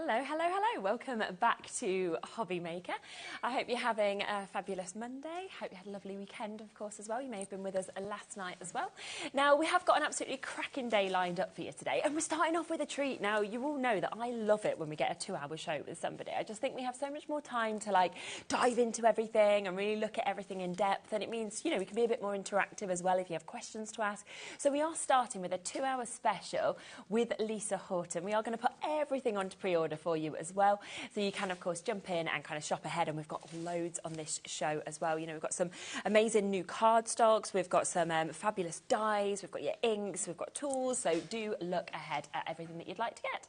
Hello, hello, hello. Welcome back to HobbyMaker. I hope you're having a fabulous Monday. Hope you had a lovely weekend, of course, as well. You may have been with us last night as well. Now, we have got an absolutely cracking day lined up for you today, and we're starting off with a treat. Now, you all know that I love it when we get a 2-hour show with somebody. I just think we have so much more time to, dive into everything and really look at everything in depth, and it means, we can be a bit more interactive as well if you have questions to ask. So we are starting with a 2-hour special with Lisa Horton. We are going to put everything onto pre-order for you as well, so you can of course jump in and kind of shop ahead, and we've got loads on this show as well. We've got some amazing new card stocks, we've got some fabulous dies, we've got your inks, we've got tools, so do look ahead at everything that you'd like to get.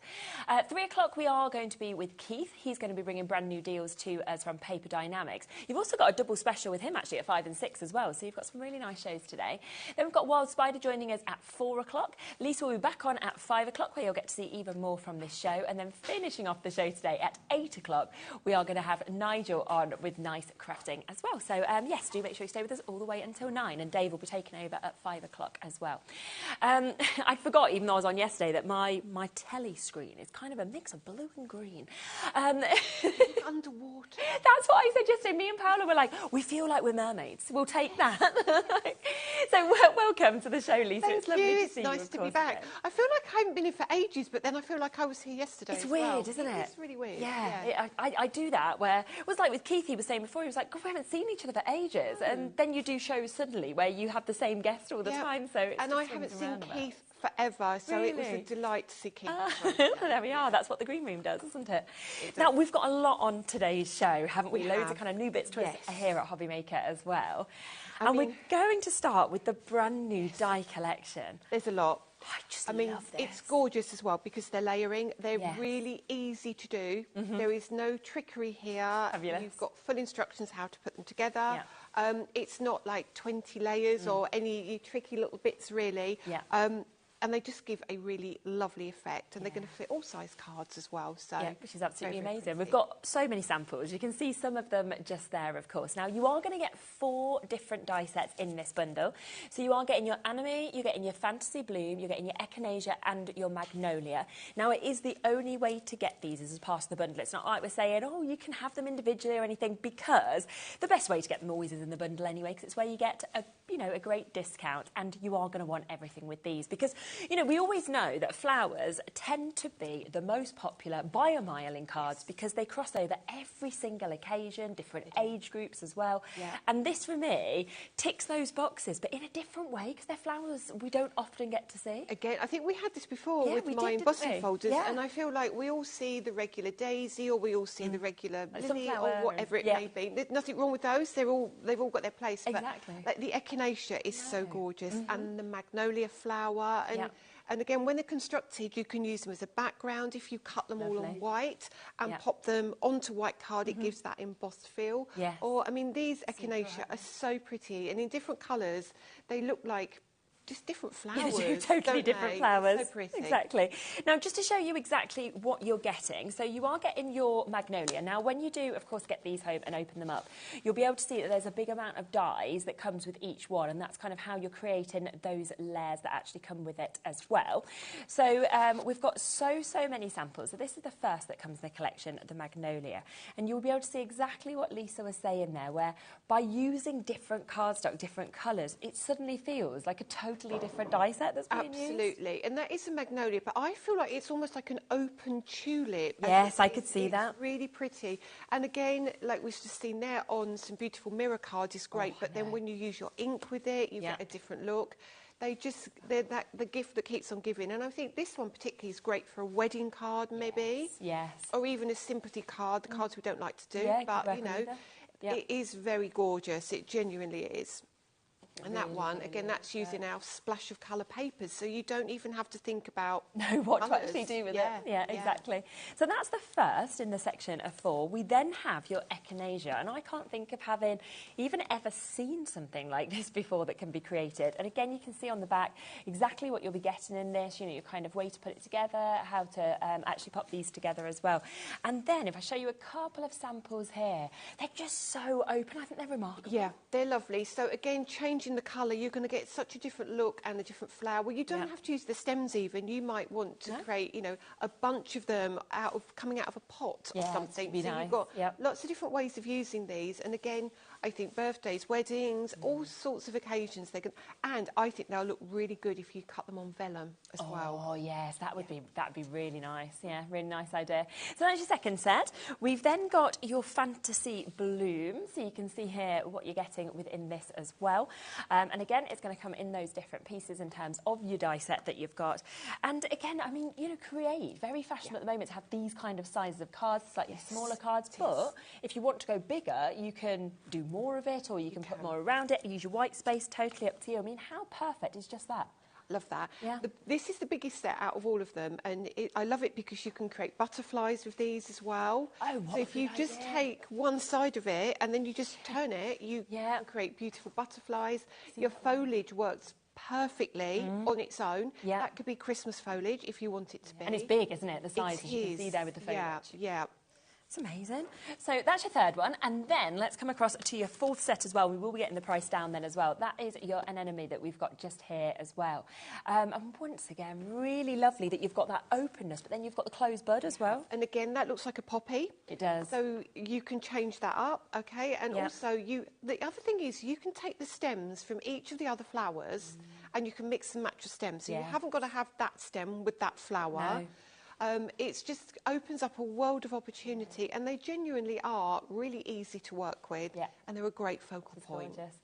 At 3 o'clock we are going to be with Keith. He's going to be bringing brand new deals to us from Paper Dynamics. You've also got a double special with him actually at 5 and 6 as well, so you've got some really nice shows today. Then we've got Wild Spider joining us at 4 o'clock. Lisa will be back on at 5 o'clock where you'll get to see even more from this show, and then finishing off the show today at 8 o'clock we are going to have Nigel on with Nice Crafting as well. So yes, do make sure you stay with us all the way until 9, and Dave will be taking over at 5 o'clock as well. I forgot, even though I was on yesterday, that my telly screen is kind of a mix of blue and green. Underwater. That's what I said yesterday. Me and Paola were like, we feel like we're mermaids. We'll take that. So welcome to the show, Lisa. Thank it's lovely you. to It's see nice you, to be back. Today. I feel like I haven't been here for ages, but then I feel like I was here yesterday. It's as weird, well. isn't it? It's really weird. Yeah. I do that, where it was like with Keith, he was saying before, he was like, God, we haven't seen each other for ages. And then you do shows suddenly where you have the same guest all the time. So it's and I haven't seen Keith forever, so really? It was a delight to see Keith. There we are. That's what the green room does, isn't it? Now, we've got a lot on today's show, haven't we? Loads of kind of new bits to us here at HobbyMaker as well. We're going to start with the brand new die collection. There's a lot. I just love this. It's gorgeous as well because they're layering. They're really easy to do. There is no trickery here. Fabulous. You've got full instructions how to put them together. It's not like 20 layers or any tricky little bits, really. And they just give a really lovely effect, and they're going to fit all size cards as well. So which is absolutely amazing. We've got so many samples. You can see some of them just there, of course. Now, you are going to get 4 different die sets in this bundle. So you are getting your Anime, you're getting your Fantasy Bloom, you're getting your Echinacea and your Magnolia. Now, it is the only way to get these is as part of the bundle. It's not like we're saying, oh, you can have them individually or anything, because the best way to get them always is in the bundle anyway, because it's where you get a great discount, and you are going to want everything with these, because we always know that flowers tend to be the most popular by a mile in cards because they cross over every single occasion, different age groups as well. And this, for me, ticks those boxes, but in a different way, because they're flowers we don't often get to see. Again, I think we had this before with my embossing folders, and I feel like we all see the regular daisy, or we all see the regular lily, or whatever it may be. There's nothing wrong with those. They've all got their place. Exactly. But the Echinacea is so gorgeous, and the Magnolia flower, and again, when they're constructed, you can use them as a background if you cut them all on white and pop them onto white card. It gives that embossed feel. Or, these Echinacea are so pretty, and in different colours, they look like just different flowers. Yeah, totally different flowers. So pretty. Exactly. Now, just to show you exactly what you're getting, so you are getting your Magnolia. Now, when you do, of course, get these home and open them up, you'll be able to see that there's a big amount of dies that comes with each one, and that's kind of how you're creating those layers that actually come with it as well. So we've got so many samples. So this is the first that comes in the collection, the Magnolia, and you'll be able to see exactly what Lisa was saying there, where by using different cardstock, different colours, it suddenly feels like a totally different die set that's being used. Absolutely, and that is a Magnolia, but I feel like it's almost like an open tulip. Yes, I could see that. It's really pretty. And again, like we've just seen there on some beautiful mirror cards, is great, but then when you use your ink with it, you get a different look. They're the gift that keeps on giving, and I think this one particularly is great for a wedding card, maybe. Yes. Or even a sympathy card, the cards we don't like to do, but it is very gorgeous. It genuinely is. And that one, again, that's using our splash of colour papers, so you don't even have to think about what to actually do with it. Yeah, exactly. So that's the first in the section of 4. We then have your Echinacea, and I can't think of having even ever seen something like this before that can be created. And again, you can see on the back exactly what you'll be getting in this, your kind of way to put it together, how to actually pop these together as well. And then if I show you a couple of samples here, they're just so open. I think they're remarkable. Yeah, they're lovely. So again, change changing the colour, you're going to get such a different look and a different flower. You don't have to use the stems even. You might want to create, you know, a bunch of them coming out of a pot or something. So you've got lots of different ways of using these. And again, I think birthdays, weddings, all sorts of occasions they can, and I think they'll look really good if you cut them on vellum as well. Oh yes, that would be really nice. Yeah, really nice idea. So that's your second set. We've then got your fantasy bloom, so you can see here what you're getting within this as well. And again, it's going to come in those different pieces in terms of your die set that you've got. And again, I mean, you know, create very fashionable at the moment to have these kind of sizes of cards, slightly smaller cards. But if you want to go bigger, you can do more of it, or you can put more around it. Use your white space. Totally up to you. I mean, how perfect is just that? Love that. Yeah. This is the biggest set out of all of them, and I love it because you can create butterflies with these as well. Oh, what so if you just take one side of it and then you just turn it, you can create beautiful butterflies. Your foliage works perfectly on its own. That could be Christmas foliage if you want it to be. And it's big, isn't it? The size, as you can see there with the foliage. Yeah. It's amazing. So that's your third one, and then let's come across to your fourth set as well. We will be getting the price down then as well. That is your anemone that we've got just here as well. And once again, really lovely that you've got that openness, but then you've got the closed bud as well. And again, that looks like a poppy. It does. So you can change that up, okay? And also, the other thing is you can take the stems from each of the other flowers and you can mix and match your stems. So you haven't got to have that stem with that flower. No. It just opens up a world of opportunity, and they genuinely are really easy to work with, and they're a great focal point. Gorgeous.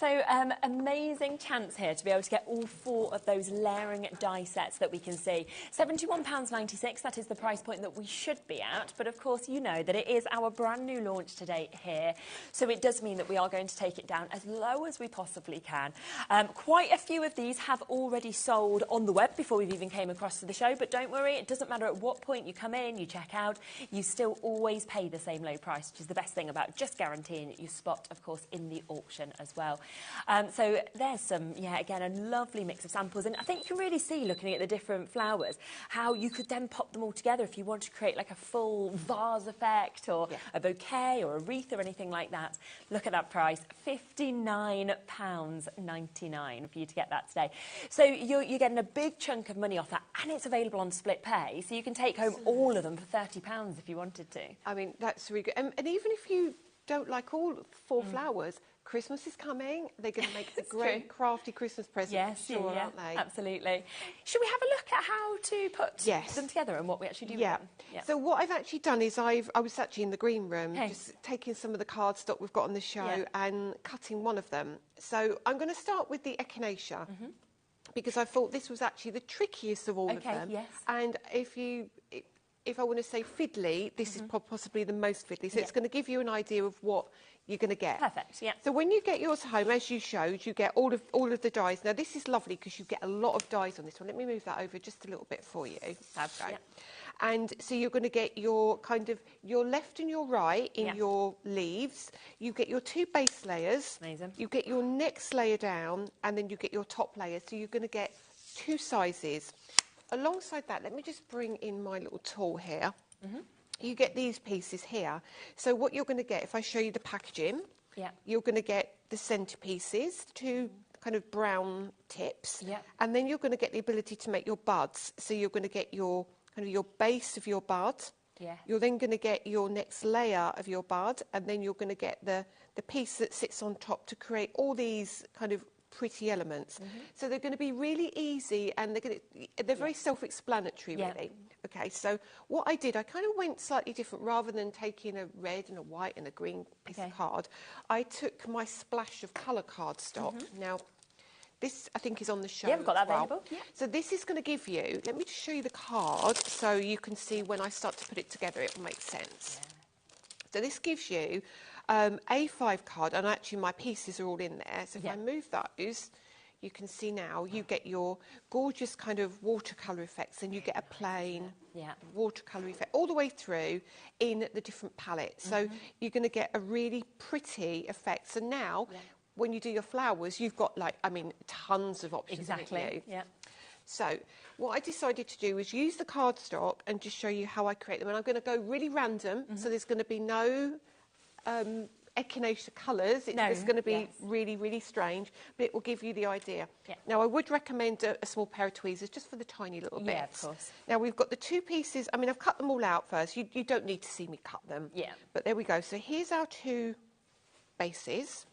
So amazing chance here to be able to get all four of those layering die sets that we can see. £71.96, that is the price point that we should be at, but of course you know that it is our brand new launch to date here, so it does mean that we are going to take it down as low as we possibly can. Quite a few of these have already sold on the web before we've even came across to the show, but don't worry, it doesn't matter at what point you come in, you check out, you still always pay the same low price, which is the best thing about just guaranteeing your spot, of course, in the auction as well. So there's some, again, a lovely mix of samples, and I think you can really see, looking at the different flowers, how you could then pop them all together if you want to create like a full vase effect, or a bouquet, or a wreath, or anything like that. Look at that price, £59.99 for you to get that today. So you're getting a big chunk of money off that, and it's available on split pay. So you can take home all of them for £30 if you wanted to. I mean, that's really good. And even if you don't like all four flowers, Christmas is coming. They're going to make a great crafty Christmas present, aren't they? Absolutely. Should we have a look at how to put them together and what we actually do with them? So what I've actually done is I was actually in the green room, just taking some of the cardstock we've got on the show and cutting one of them. So I'm going to start with the echinacea. Because I thought this was actually the trickiest of all of them. And if I want to say fiddly, this is possibly the most fiddly. So it's going to give you an idea of what you're going to get. Perfect, So when you get yours home, as you showed, you get all of the dies. Now, this is lovely because you get a lot of dies on this one. Let me move that over just a little bit for you. That's right. And so you're going to get your your left and your right in your leaves. You get your two base layers. Amazing. You get your next layer down, and then you get your top layer. So you're going to get two sizes. Alongside that, let me just bring in my little tool here. You get these pieces here. So what you're going to get, if I show you the packaging, you're going to get the centre pieces, two kind of brown tips, and then you're going to get the ability to make your buds. So you're going to get your base of your bud. You're then going to get your next layer of your bud, and then you're going to get the piece that sits on top to create all these kind of pretty elements. So they're going to be really easy, and they're very self-explanatory, really. Okay, so what I did, I kind of went slightly different. Rather than taking a red and a white and a green piece of card, I took my splash of colour cardstock. Now, this, I think, is on the show. We've got that available. So this is going to give you, let me just show you the card so you can see when I start to put it together, it will make sense. So this gives you A5 card, and actually my pieces are all in there. So if I move those, you can see now you get your gorgeous kind of watercolour effects, and you get a plain watercolour effect all the way through in the different palettes. So you're going to get a really pretty effect. So now, when you do your flowers, you've got tons of options. Exactly. So what I decided to do was use the cardstock and just show you how I create them. And I'm going to go really random. So there's going to be no echinacea colours. It's going to be really, really strange, but it will give you the idea. Yeah. Now, I would recommend a small pair of tweezers just for the tiny little bits. Yeah, of course. Now, we've got the 2 pieces. I mean, I've cut them all out first. You don't need to see me cut them. Yeah. But there we go. So here's our 2 bases.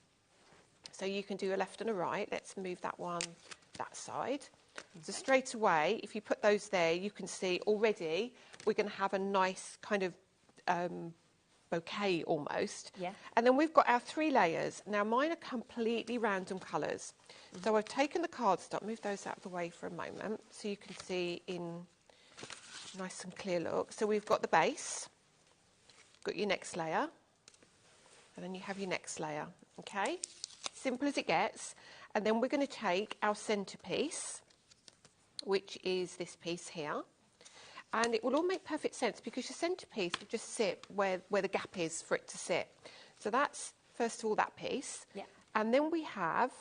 So you can do a left and a right. Let's move that one that side. So straight away, if you put those there, you can see already we're going to have a nice kind of bouquet almost. Yeah. And then we've got our 3 layers. Now mine are completely random colours. So I've taken the cardstock, move those out of the way for a moment so you can see in nice and clear look. So we've got the base, got your next layer, and then you have your next layer, okay? Simple as it gets. And then we're going to take our centrepiece, which is this piece here. And it will all make perfect sense because your centrepiece will just sit where the gap is for it to sit. So that's, first of all, that piece. Yeah. And then we have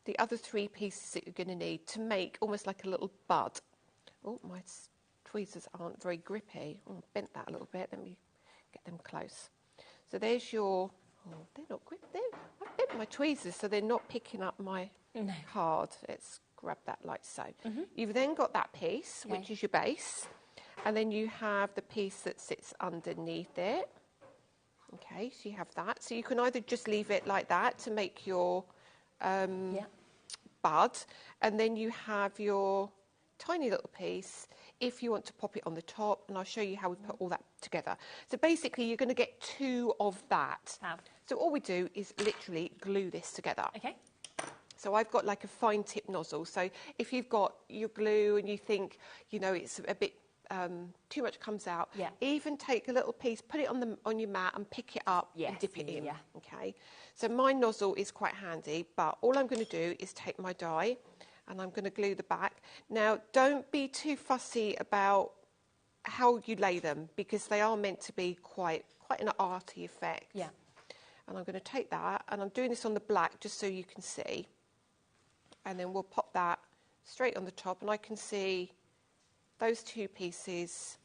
the other 3 pieces that you're going to need to make almost like a little bud. Oh, my tweezers aren't very grippy. Oh, I bent that a little bit. Let me get them close. So there's your... Oh, they're not grip. I've bent my tweezers so they're not picking up my card. Let's grab that like so. You've then got that piece, which is your base. And then you have the piece that sits underneath it. Okay, so you have that. So you can either just leave it like that to make your bud. And then you have your tiny little piece if you want to pop it on the top. And I'll show you how we put all that together. So basically, you're going to get 2 of that. Fab. So all we do is literally glue this together. Okay. So I've got like a fine tip nozzle. So if you've got your glue and you think, you know, it's a bit too much comes out, even take a little piece, put it on your mat and pick it up and dip it in. Okay. So my nozzle is quite handy, but all I'm going to do is take my die and I'm going to glue the back. Now, don't be too fussy about how you lay them because they are meant to be quite an arty effect. Yeah. And I'm going to take that, and I'm doing this on the black just so you can see. And then we'll pop that straight on the top, and I can see those 2 pieces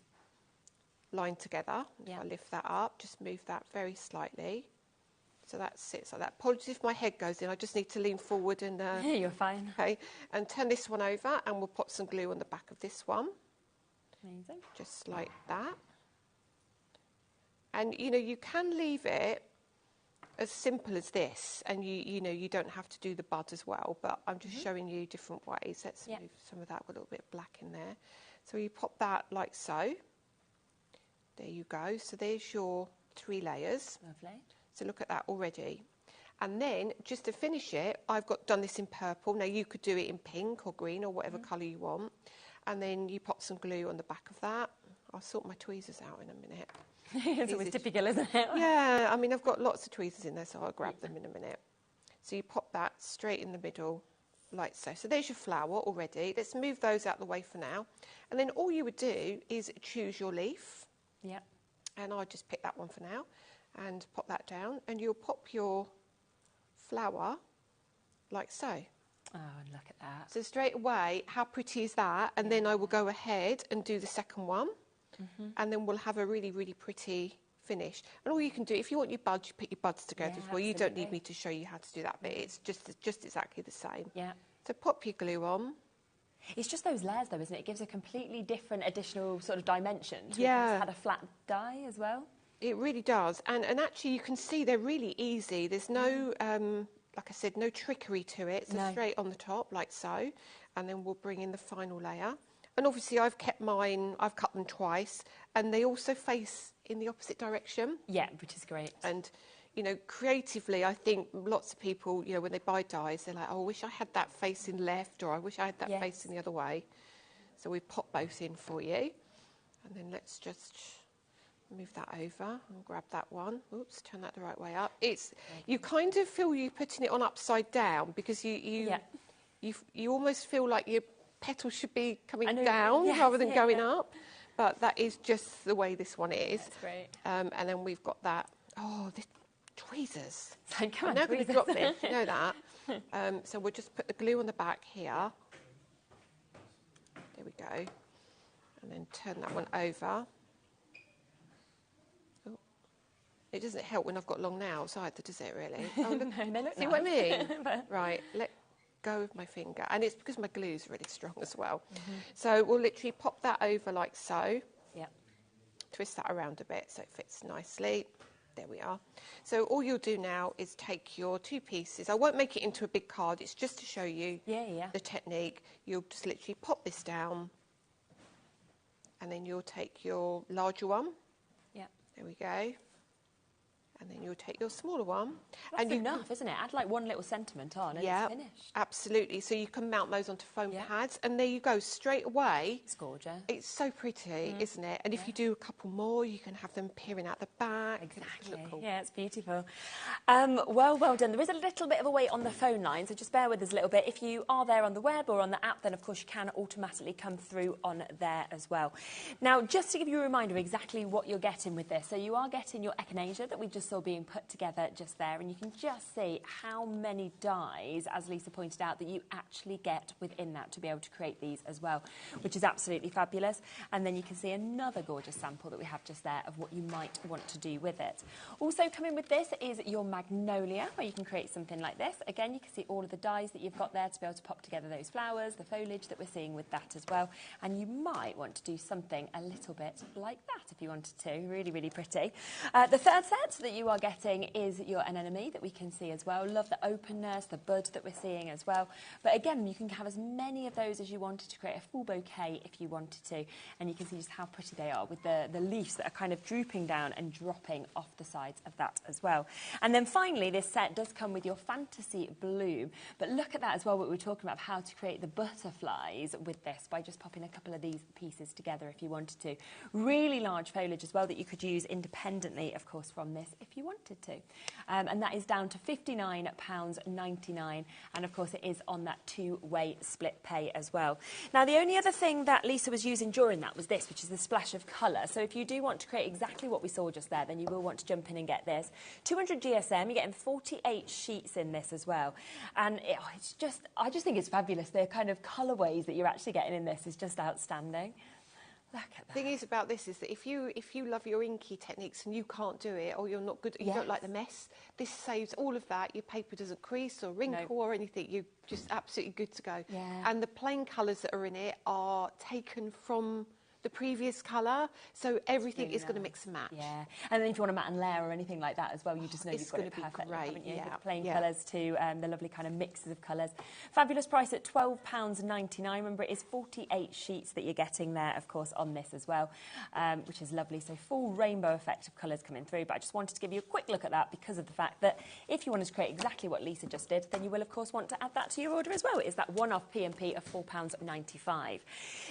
lined together. If I lift that up, just move that very slightly. So that sits like that. Apologies if my head goes in, I just need to lean forward and... You're fine. Okay, and turn this one over, and we'll pop some glue on the back of this one. Amazing. Just like that. And, you know, you can leave it as simple as this, and you know, you don't have to do the bud as well, but I'm just showing you different ways. Let's move some of that with a little bit of black in there. So you pop that like so. There you go. So there's your 3 layers. Lovely. So look at that already. And then just to finish it, I've done this in purple. Now you could do it in pink or green or whatever colour you want. And then you pop some glue on the back of that. I'll sort my tweezers out in a minute. It's always typical, isn't it? Yeah, I mean, I've got lots of tweezers in there, so I'll grab them in a minute. So you pop that straight in the middle, like so. So there's your flower already. Let's move those out of the way for now. And then all you would do is choose your leaf. Yeah. And I'll just pick that one for now and pop that down. And you'll pop your flower like so. Oh, look at that. So straight away, how pretty is that? And then I will go ahead and do the second one. And then we'll have a really, really pretty finish. And all you can do, if you want your buds, you put your buds together as well. You don't need me to show you how to do that, but it's just exactly the same. Yeah. So pop your glue on. It's just those layers, though, isn't it? It gives a completely different additional sort of dimension. Yeah. Had a flat die as well. It really does. And actually, you can see they're really easy. There's no, like I said, no trickery to it. So straight on the top, like so. And then we'll bring in the final layer. And obviously, I've kept mine, I've cut them twice, and they also face in the opposite direction. Yeah, which is great. And, you know, creatively, I think lots of people, you know, when they buy dies, they're like, oh, I wish I had that facing left, or I wish I had that facing the other way. So we pop both in for you. And then let's just move that over and grab that one. Oops, turn that the right way up. You kind of feel you putting it on upside down because you almost feel like your petals should be coming down rather than going up, but that is just the way this one is. That's great. And then we've got that. Oh, the tweezers! So come on, I'm now going to drop this. You know that. So we'll just put the glue on the back here. There we go, and then turn that one over. Oh. It doesn't help when I've got long nails either, does it, really? Oh, look, No, they look see nice. what I mean? Right, let go of my finger. And it's because my glue's really strong as well. So we'll literally pop that over like so. Yep. Twist that around a bit so it fits nicely. There we are. So all you'll do now is take your 2 pieces. I won't make it into a big card. It's just to show you the technique. You'll just literally pop this down, and then you'll take your larger one. Yeah. There we go. And then you'll take your smaller one. That's enough, isn't it? Add like one little sentiment on and it's finished. Absolutely. So you can mount those onto foam pads, and there you go, straight away. It's gorgeous. It's so pretty, isn't it? And if you do a couple more, you can have them peering out the back. Exactly. Cool. Yeah, it's beautiful. Well done. There is a little bit of a wait on the phone line, so just bear with us a little bit. If you are there on the web or on the app, then of course you can automatically come through on there as well. Now, just to give you a reminder of exactly what you're getting with this. So you are getting your echinacea that we just saw being put together just there, and you can just see how many dies, as Lisa pointed out, that you actually get within that to be able to create these as well, which is absolutely fabulous. And then you can see another gorgeous sample that we have just there of what you might want to do with it. Also coming with this is your magnolia, where you can create something like this. Again, you can see all of the dies that you've got there to be able to pop together those flowers, the foliage that we're seeing with that as well. And you might want to do something a little bit like that if you wanted to. Really, really pretty. The third set that you are getting is your anemone that we can see as well. Love the openness, the bud that we're seeing as well. But again, you can have as many of those as you wanted to create a full bouquet if you wanted to. And you can see just how pretty they are with the leaves that are kind of drooping down and dropping off the sides of that as well. And then finally, this set does come with your fantasy bloom. But look at that as well, what we were talking about, how to create the butterflies with this by just popping a couple of these pieces together if you wanted to. Really large foliage as well that you could use independently, of course, from this if you wanted to. And that is down to £59.99, and of course it is on that 2-way split pay as well. Now, the only other thing that Lisa was using during that was this, which is the splash of colour. So if you do want to create exactly what we saw just there, then you will want to jump in and get this. 200 GSM, you're getting 48 sheets in this as well. And it's just, I just think it's fabulous. The kind of colourways that you're actually getting in this is just outstanding. Look at that. The thing is about this is that if you love your inky techniques and you can't do it, or you're not good, you don't like the mess, this saves all of that. Your paper doesn't crease or wrinkle or anything. You're just absolutely good to go. Yeah. And the plain colours that are in it are taken from the previous colour, so everything is going to mix and match. Yeah, and then if you want a matte and layer or anything like that as well, you just know you've got it perfectly, haven't you? Yeah. With plain colours to the lovely kind of mixes of colours. Fabulous price at £12.99. Remember, it is 48 sheets that you're getting there, of course, on this as well, which is lovely. So full rainbow effect of colours coming through. But I just wanted to give you a quick look at that because of the fact that if you wanted to create exactly what Lisa just did, then you will, of course, want to add that to your order as well. It is that one-off P&P of £4.95.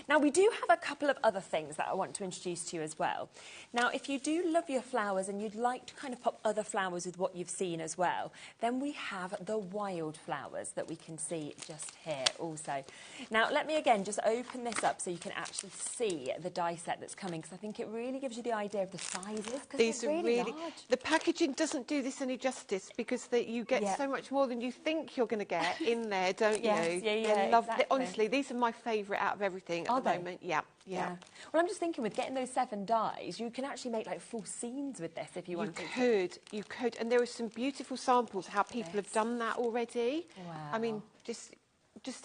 Now, we do have a couple of other things that I want to introduce to you as well. Now, if you do love your flowers and you'd like to kind of pop other flowers with what you've seen as well, then we have the wild flowers that we can see just here also. Now, let me again just open this up so you can actually see the die set that's coming, because I think it really gives you the idea of the sizes. These are really large. The packaging doesn't do this any justice, because you get so much more than you think you're going to get in there, don't you? Exactly. Honestly, these are my favourite out of everything at the moment. Yeah. Well, I'm just thinking with getting those 7 dies, you can actually make like full scenes with this if you wanted to. You could, and there are some beautiful samples how people have done that already. Wow. I mean, just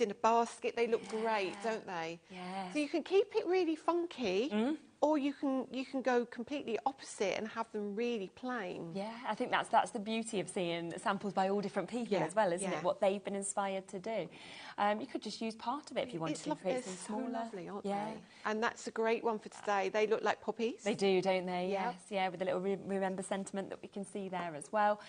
in a basket, they look great, don't they? Yeah. So you can keep it really funky, or you can go completely opposite and have them really plain. Yeah, I think that's the beauty of seeing samples by all different people as well, isn't it? What they've been inspired to do. You could just use part of it if you wanted to create some smaller. They're so lovely, aren't they? And that's a great one for today. They look like poppies. They do, don't they? Yes, with a little remember sentiment that we can see there as well.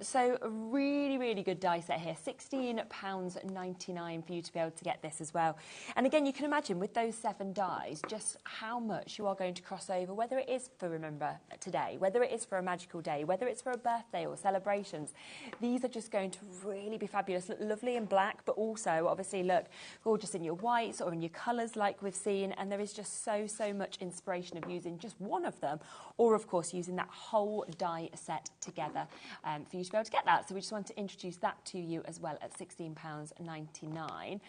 So a really, really good die set here. £16.99 for you to be able to get this as well. And again, you can imagine with those 7 dies just how much you are going to cross over, whether it is for Remember Today, whether it is for a magical day, whether it's for a birthday or celebrations. These are just going to really be fabulous. Look lovely in black, but also obviously look gorgeous in your whites or in your colours like we've seen. And there is just so much inspiration of using just one of them, or of course using that whole die set together for you to be able to get that. So we just want to introduce that to you as well at £16.99.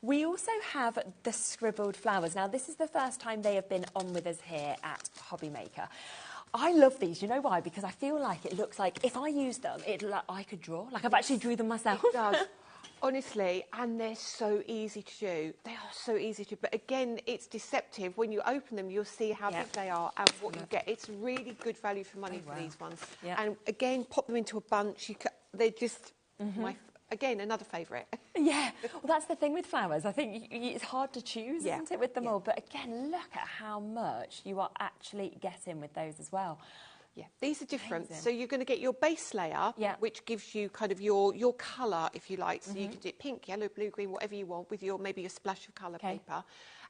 We also have the scribbled flowers. Now, this is the first time they have been on with us here at HobbyMaker. I love these. You know why? Because I feel like it looks like if I use them, I could draw. Like I've actually drew them myself. It does. Honestly, and they're so easy to do. They are so easy to, but again, it's deceptive. When you open them, you'll see how big they are and what you get. It's really good value for money for these ones. Yep. And again, pop them into a bunch. They're just, again, another favourite. Yeah, well, that's the thing with flowers. I think it's hard to choose, isn't it, with them all? But again, look at how much you are actually getting with those as well. Yeah, these are different. Amazing. So you're going to get your base layer, which gives you kind of your colour, if you like. So you can do it pink, yellow, blue, green, whatever you want, with your maybe a splash of colour paper.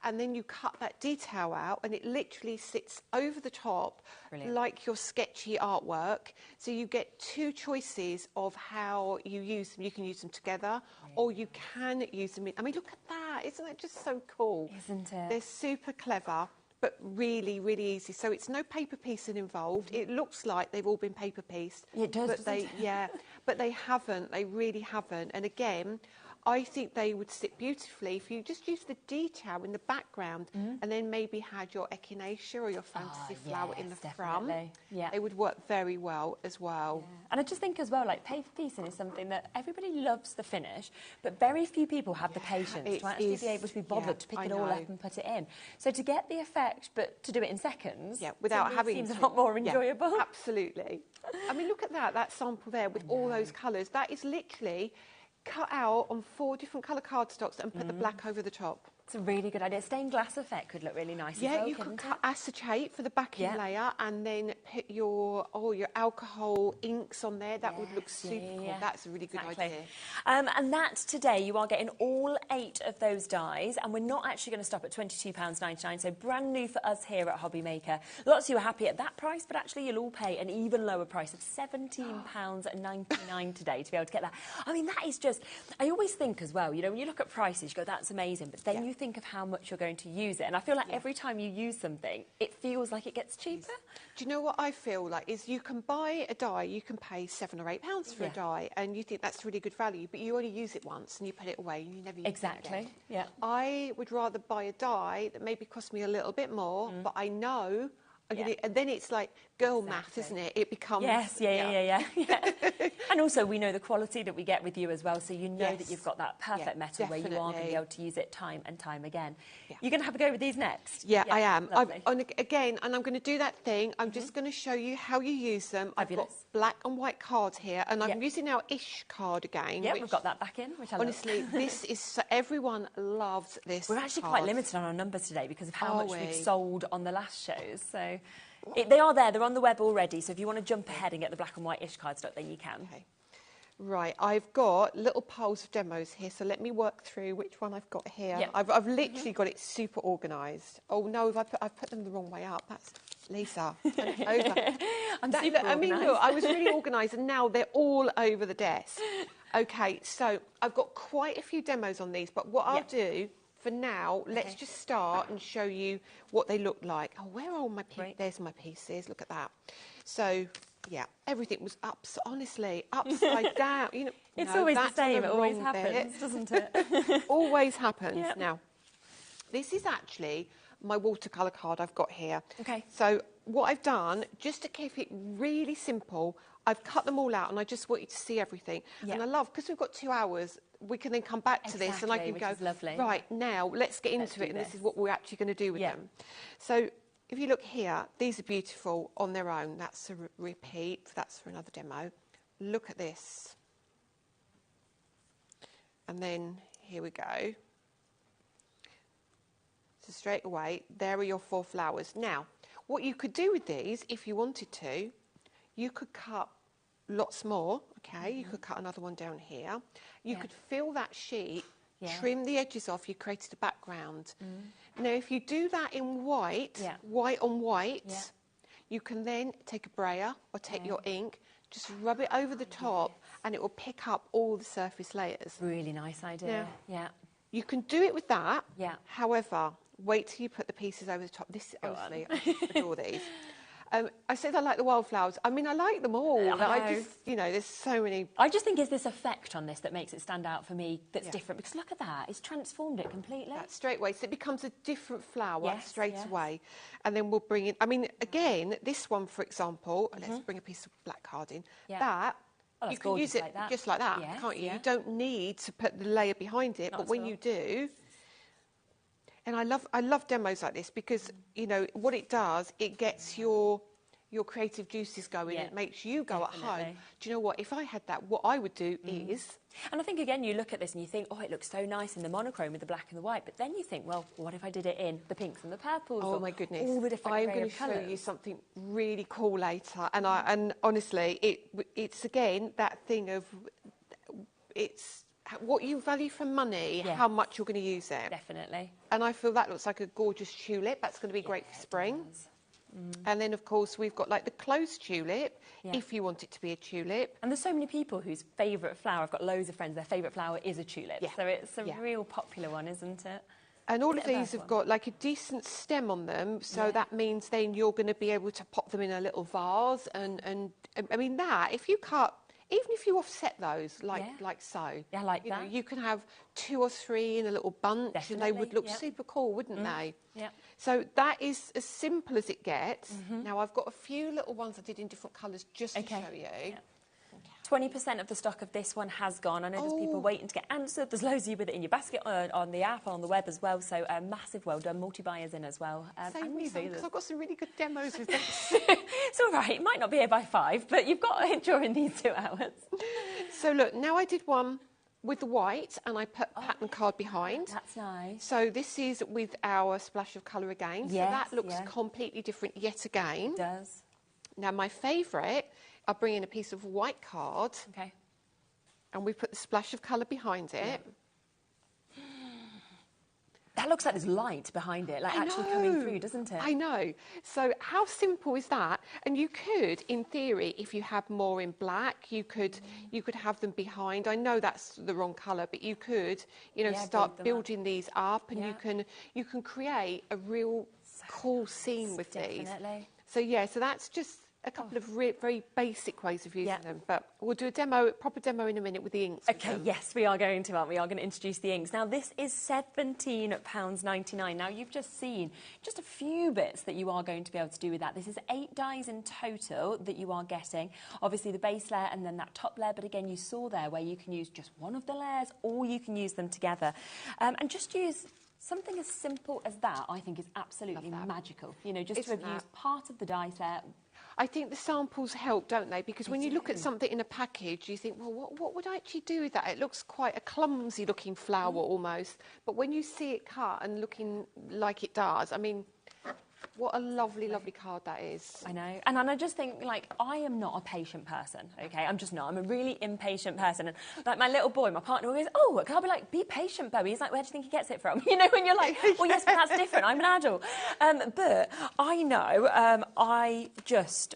And then you cut that detail out, and it literally sits over the top like your sketchy artwork. So you get two choices of how you use them. You can use them together, or you can use them in... I mean, look at that. Isn't that just so cool? Isn't it? They're super clever, but really, really easy. So it's no paper piecing involved. It looks like they've all been paper pieced. It does, but doesn't it? But they haven't. They really haven't. And again, I think they would sit beautifully if you just use the detail in the background and then maybe had your echinacea or your fantasy flower in the front. Yeah. They would work very well as well. Yeah. And I just think as well, like paper piecing is something that everybody loves the finish, but very few people have the patience to actually be able to be bothered to pick it all up and put it in. So to get the effect, but to do it in seconds, without having seems a lot more enjoyable. Yeah, absolutely. I mean, look at that sample there with all those colours. That is literally cut out on 4 different colour cardstocks and put the black over the top. It's a really good idea. Stained glass effect could look really nice as well, you could cut acetate for the backing layer and then put your alcohol inks on there. That would look super cool. That's a really good idea. And that today, you are getting all 8 of those dies, and we're not actually going to stop at £22.99, so brand new for us here at HobbyMaker. Lots of you are happy at that price, but actually you'll all pay an even lower price of £17.99 today to be able to get that. I mean, that is just... I always think as well, you know, when you look at prices, you go, that's amazing, but then you think of how much you're going to use it, and I feel like every time you use something, it feels like it gets cheaper. Do you know what I feel like is you can buy a die, you can pay £7 or £8 for a die, and you think that's really good value, but you only use it once and you put it away and you never use it again. Yeah. I would rather buy a die that maybe cost me a little bit more, but I know. And then it's like girl math, isn't it? It becomes... Yes, yeah. And also, we know the quality that we get with you as well, so you know that you've got that perfect metal where you are going to be able to use it time and time again. You're going to have a go with these next? Yeah, I am. I'm going to do that thing. I'm just going to show you how you use them. I've got black and white cards here, and I'm using our Ish card again. Yeah, we've got that back in, which I love. Honestly, this is... So, everyone loves this We're actually card. quite limited on our numbers today because of how much we've sold on the last shows, so... they are there, they're on the web already, so if you want to jump ahead and get the black and white Ish cardstock, then you can. Okay. Right, I've got little piles of demos here, so let me work through which one I've got here. Yep. I've literally got it super organised. Oh no, I've put them the wrong way up. That's Lisa. Over. I mean, look, I was really organised, and now they're all over the desk. Okay, so I've got quite a few demos on these, but what I'll do... For now, let's just start and show you what they look like. Oh, where are all my pieces? There's my pieces. Look at that. So, yeah, everything was honestly, upside down. You know, it's always the same. It always happens, doesn't it? Always happens. Yep. Now, this is actually my watercolour card I've got here. Okay. So what I've done, just to keep it really simple, I've cut them all out, and I just want you to see everything. Yep. And I love, because we've got 2 hours, we can then come back to this and I can go, right, now let's get into it, and this is what we're actually going to do with them. So if you look here, these are beautiful on their own. That's a repeat. That's for another demo. Look at this. And then here we go. So straight away, there are your 4 flowers. Now, what you could do with these, if you wanted to, you could cut lots more, okay? You could cut another one down here. You could fill that sheet, trim the edges off, you created a background. Now, if you do that in white, white on white, you can then take a brayer or take your ink, just rub it over the top, and it will pick up all the surface layers. Really nice idea. Now, you can do it with that. However, wait till you put the pieces over the top. This, honestly, I adore these. I said I like the wildflowers. I mean, I like them all. I just, you know, there's so many. I just think it's this effect on this that makes it stand out for me that's different, because look at that, it's transformed it completely. That straight away, so it becomes a different flower straight away. And then we'll bring in, I mean, again, this one, for example, let's bring a piece of black card in. That, you can use it just like that, can't you? You don't need to put the layer behind it, but when you do, and I love demos like this because, you know, what it does, it gets your creative juices going. It makes you go at home. Do you know what? If I had that, what I would do is... And I think, again, you look at this and you think, oh, it looks so nice in the monochrome with the black and the white. But then you think, well, what if I did it in the pinks and the purples? Oh, my goodness. All the different I'm going to show you something really cool later. And honestly, it's, again, that thing of... It's what you value for money, how much you're going to use it. Definitely. And I feel that looks like a gorgeous tulip. That's going to be great for spring. And then, of course, we've got like the closed tulip, if you want it to be a tulip. And there's so many people whose favourite flower, I've got loads of friends, their favourite flower is a tulip. So it's a real popular one, isn't it? And all of these have got like a decent stem on them, so that means then you're going to be able to pop them in a little vase. And I mean, that, if you cut... Even if you offset those, like so, like that. Know, you can have 2 or 3 in a little bunch, and they would look super cool, wouldn't they? Yeah. So that is as simple as it gets. Now I've got a few little ones I did in different colours just to show you. 20% of the stock of this one has gone. I know there's people waiting to get answered. There's loads of you with it in your basket on the app, on the web as well. So massive well done. Multi-buyers in as well. Save me some, because I've got some really good demos with this. It's all right. It might not be here by 5, but you've got it during these 2 hours. So look, now I did one with the white, and I put pattern card behind. That's nice. So this is with our splash of colour again. So that looks completely different yet again. It does. Now my favourite, I'll bring in a piece of white card. Okay. And we put the splash of colour behind it. That looks like there's light behind it, like actually coming through, doesn't it? I know. So how simple is that? And you could, in theory, if you had more in black, you could have them behind. I know that's the wrong colour, but you could, you know, start building these up, and you can create a real cool scene with these. So so that's just a couple of very basic ways of using them, but we'll do a proper demo in a minute with the inks. Okay, yes, we are going to, aren't we? We are going to introduce the inks. Now, this is £17.99. Now, you've just seen just a few bits that you are going to be able to do with that. This is 8 dies in total that you are getting. Obviously, the base layer and then that top layer, but again, you saw there where you can use just one of the layers, or you can use them together. And just use... something as simple as that, I think, is absolutely magical. You know, just to have used part of the die set. I think the samples help, don't they? Because when you look at something in a package, you think, well, what would I actually do with that? It looks quite a clumsy-looking flower almost. But when you see it cut and looking like it does, I mean... what a lovely, lovely card that is. I know. And I just think, like, I am not a patient person, OK? I'm just not. I'm a really impatient person. And, like, my little boy, my partner, goes, oh, I'll be like, be patient, Bowie. He's like, where do you think he gets it from? You know, when you're like, well, yes, but that's different. I'm an adult. But I know I just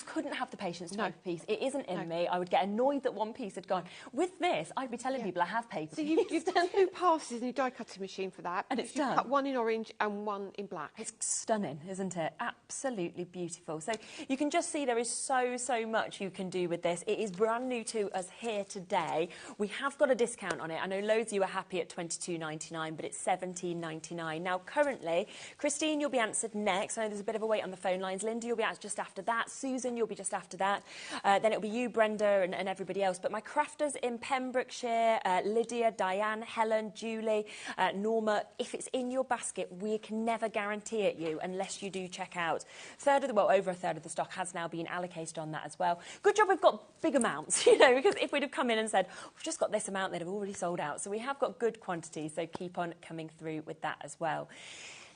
couldn't have the patience to make a piece. It isn't in me. I would get annoyed that one piece had gone. With this, I'd be telling people I have paper. So you've done 2 passes in your die cutting machine for that. And it's done. You've cut one in orange and one in black. It's stunning, isn't it? Absolutely beautiful. So you can just see there is so much you can do with this. It is brand new to us here today. We have got a discount on it. I know loads of you are happy at $22.99, but it's $17.99. Now, currently, Christine, you'll be answered next. I know there's a bit of a wait on the phone lines. Linda, you'll be answered just after that. Susan, you'll be just after that. Then it'll be you, Brenda, and everybody else. But my crafters in Pembrokeshire, Lydia, Diane, Helen, Julie, Norma, if it's in your basket, we can never guarantee it you unless you do check out. Over a third of the stock has now been allocated on that as well. Good job we've got big amounts, you know, because if we'd have come in and said, we've just got this amount, they'd have already sold out. So we have got good quantity, so keep on coming through with that as well.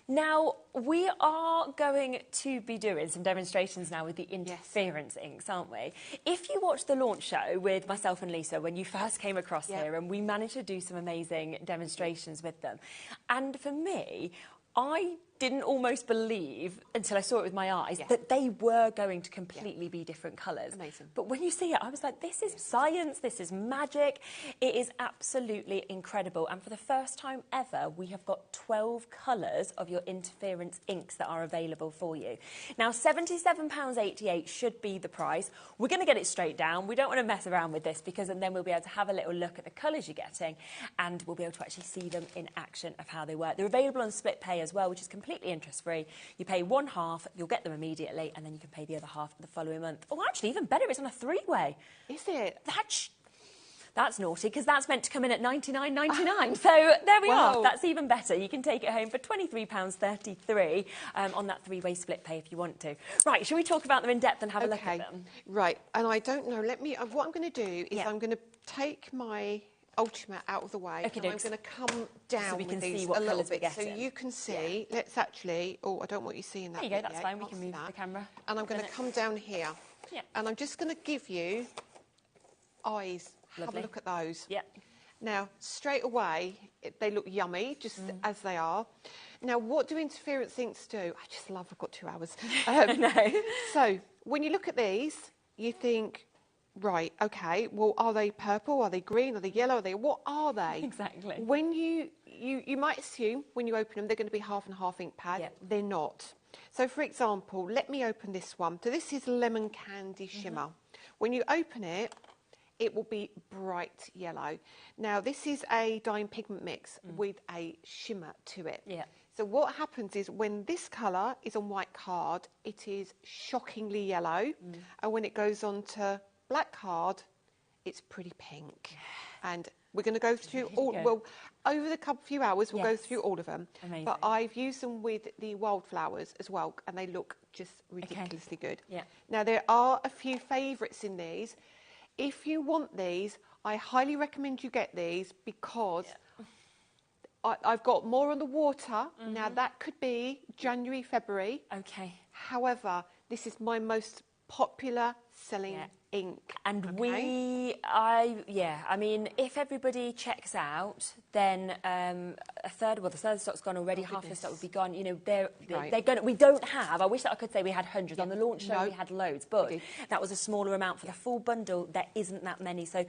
Now, we are going to be doing some demonstrations now with the interference inks, aren't we? If you watched the launch show with myself and Lisa when you first came across here, and we managed to do some amazing demonstrations with them. And for me, I didn't almost believe, until I saw it with my eyes, that they were going to completely be different colours. Amazing. But when you see it, I was like, this is science, this is magic. It is absolutely incredible. And for the first time ever, we have got 12 colours of your interference inks that are available for you. Now, £77.88 should be the price. We're going to get it straight down. We don't want to mess around with this, because then we'll be able to have a little look at the colours you're getting, and we'll be able to actually see them in action of how they work. They're available on split pay as well, which is completely interest-free. You pay one half, you'll get them immediately, and then you can pay the other half the following month. Oh, actually, even better, it's on a three-way. Is it? That's naughty, because that's meant to come in at $99.99. So there we are. That's even better. You can take it home for £23.33 on that three-way split pay if you want to. Right, shall we talk about them in depth and have a look at them? Right, and I don't know. What I'm going to do is I'm going to take my Ultimate out of the way, and I'm going to come down so we can with these see what a little colours we're bit, so getting. You can see. Let's actually. Oh, I don't want you seeing that. There you go. That's fine. We can move the camera. And I'm going to come down here. Yeah. And I'm just going to give you eyes. Lovely. Have a look at those. Yeah. Now, straight away, they look yummy, just as they are. Now, what do interference inks do? I just love. I've got 2 hours. No. So when you look at these, you think, right, okay, well, are they purple? Are they green? Are they yellow? What are they? Exactly. When you might assume when you open them, they're going to be half and half ink pad. Yep. They're not. So, for example, let me open this one. So this is Lemon Candy Shimmer. When you open it, it will be bright yellow. Now, this is a dyeing pigment mix with a shimmer to it. Yeah. So what happens is when this colour is on white card, it is shockingly yellow. And when it goes on to black card, it's pretty pink. And we're going to go through well, over the few hours, we'll go through all of them. Amazing. But I've used them with the wildflowers as well, and they look just ridiculously good. Yeah. Now, there are a few favourites in these. If you want these, I highly recommend you get these, because I've got more on the water. Now, that could be January, February. Okay. However, this is my most popular selling ink. And I mean, if everybody checks out, then the third of the stock's gone already. Half the stock would be gone. You know, they're going. We don't have. I wish that I could say we had hundreds on the launch show. We had loads, but that was a smaller amount for the full bundle. There isn't that many, so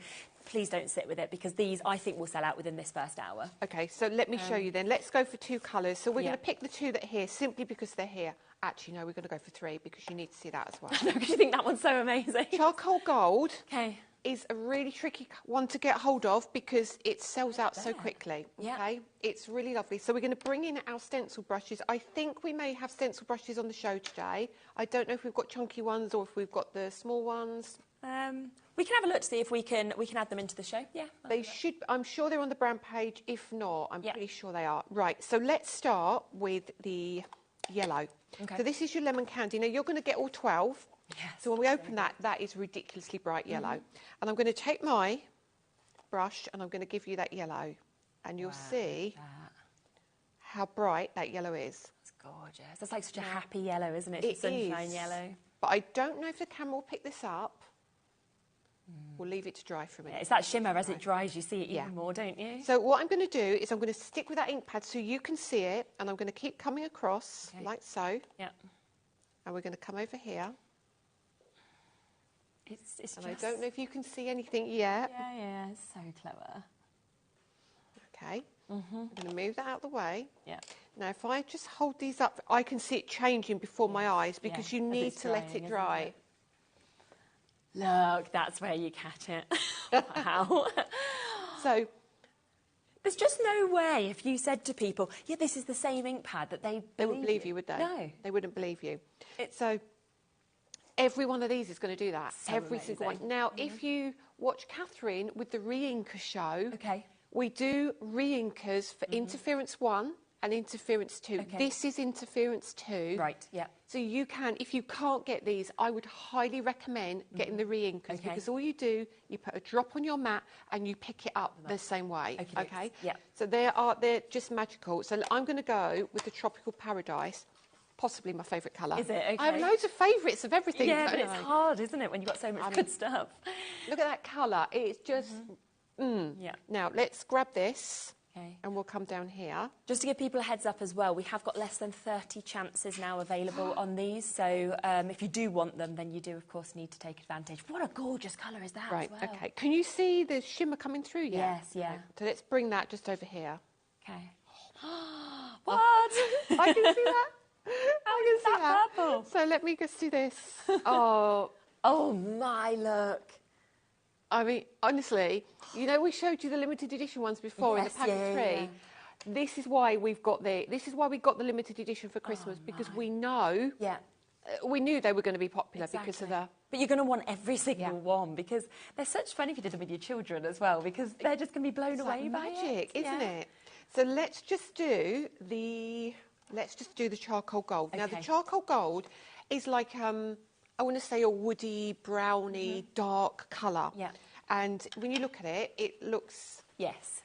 please don't sit with it, because these I think will sell out within this first hour. Okay, so let me show you then. Let's go for 2 colours. So we're going to pick the 2 that are here simply because they're here. Actually, no, we're going to go for 3 because you need to see that as well. No, because you think that one's so amazing. Charcoal gold is a really tricky one to get hold of because it sells out so quickly. Okay, it's really lovely. So we're going to bring in our stencil brushes. I think we may have stencil brushes on the show today. I don't know if we've got chunky ones or if we've got the small ones. We can have a look to see if we can add them into the show. Yeah, they should. I'm sure they're on the brand page. If not, I'm pretty sure they are. Right. So let's start with the yellow. Okay. So this is your lemon candy. Now you're going to get all 12. Yes, so when we open that is ridiculously bright yellow. And I'm going to take my brush and I'm going to give you that yellow. And you'll see how bright that yellow is. It's gorgeous. That's like such a happy yellow, isn't it? It's sunshine yellow. But I don't know if the camera will pick this up. We'll leave it to dry for a minute. Yeah, it's that shimmer as it dries, you see it even more, don't you? So what I'm going to do is I'm going to stick with that ink pad so you can see it, and I'm going to keep coming across like so. Yeah. And we're going to come over here. It's and I don't know if you can see anything yet. Yeah, it's so clever. Okay. I'm going to move that out of the way. Yeah. Now, if I just hold these up, I can see it changing before my eyes because you need to let it dry. Look, that's where you catch it. Wow. So there's just no way if you said to people, yeah, this is the same ink pad, that they wouldn't believe you, would they? No. They wouldn't believe you. So every one of these is going to do that. So every single one. Now, if you watch Catherine with the re-inker show, we do re-inkers for interference 1 and interference 2. This is interference 2. Right, yeah. So you can, if you can't get these, I would highly recommend getting the re-inkers because all you do, you put a drop on your mat and you pick it up the same way. Okay? Yeah. So they're just magical. So I'm going to go with the Tropical Paradise, possibly my favourite colour. Is it? Okay. I have loads of favourites of everything. Yeah, but it's hard, isn't it, when you've got so much good stuff? Look at that colour. It's just... Yeah. Now, let's grab this Okay. And we'll come down here. Just to give people a heads up as well, we have got less than 30 chances now available on these. So if you do want them, then you do, of course, need to take advantage. What a gorgeous colour is that Right, as well. okay. Can you see the shimmer coming through yet? Yes, yeah. Right. So let's bring that just over here. Okay. What? I can see that. How is that purple? So let me just do this. Oh. Oh, my, look. I mean, honestly, you know, we showed you the limited edition ones before in the packet three. Yeah. This is why we got the limited edition for Christmas, because we know, we knew they were going to be popular because of the. But you're going to want every single one, because they're such fun if you did them with your children as well, because they're just going to be blown away by magic, it. Isn't it? So let's just do the charcoal gold. Now the charcoal gold is like I want to say a woody, browny, dark colour. Yeah. And when you look at it, it looks... Yes.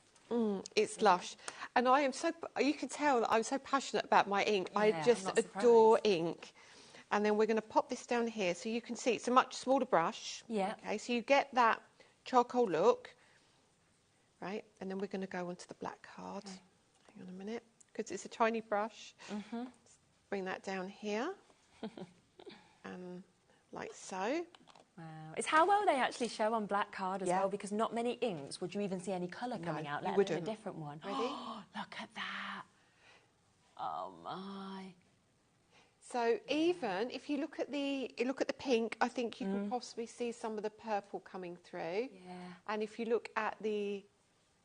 It's lush. And I am so... You can tell that I'm so passionate about my ink. Yeah, I just adore ink. And then we're going to pop this down here so you can see it's a much smaller brush. Yeah. Okay, so you get that charcoal look. Right, and then we're going to go onto the black card. Okay. Hang on a minute, because it's a tiny brush. Bring that down here. Like so. Wow. It's how well they actually show on black card as well, because not many inks would you even see any colour coming out, let alone a different one. Ready? Look at that. Oh, my. So even if you look at the pink, I think you can possibly see some of the purple coming through. Yeah. And if you look at the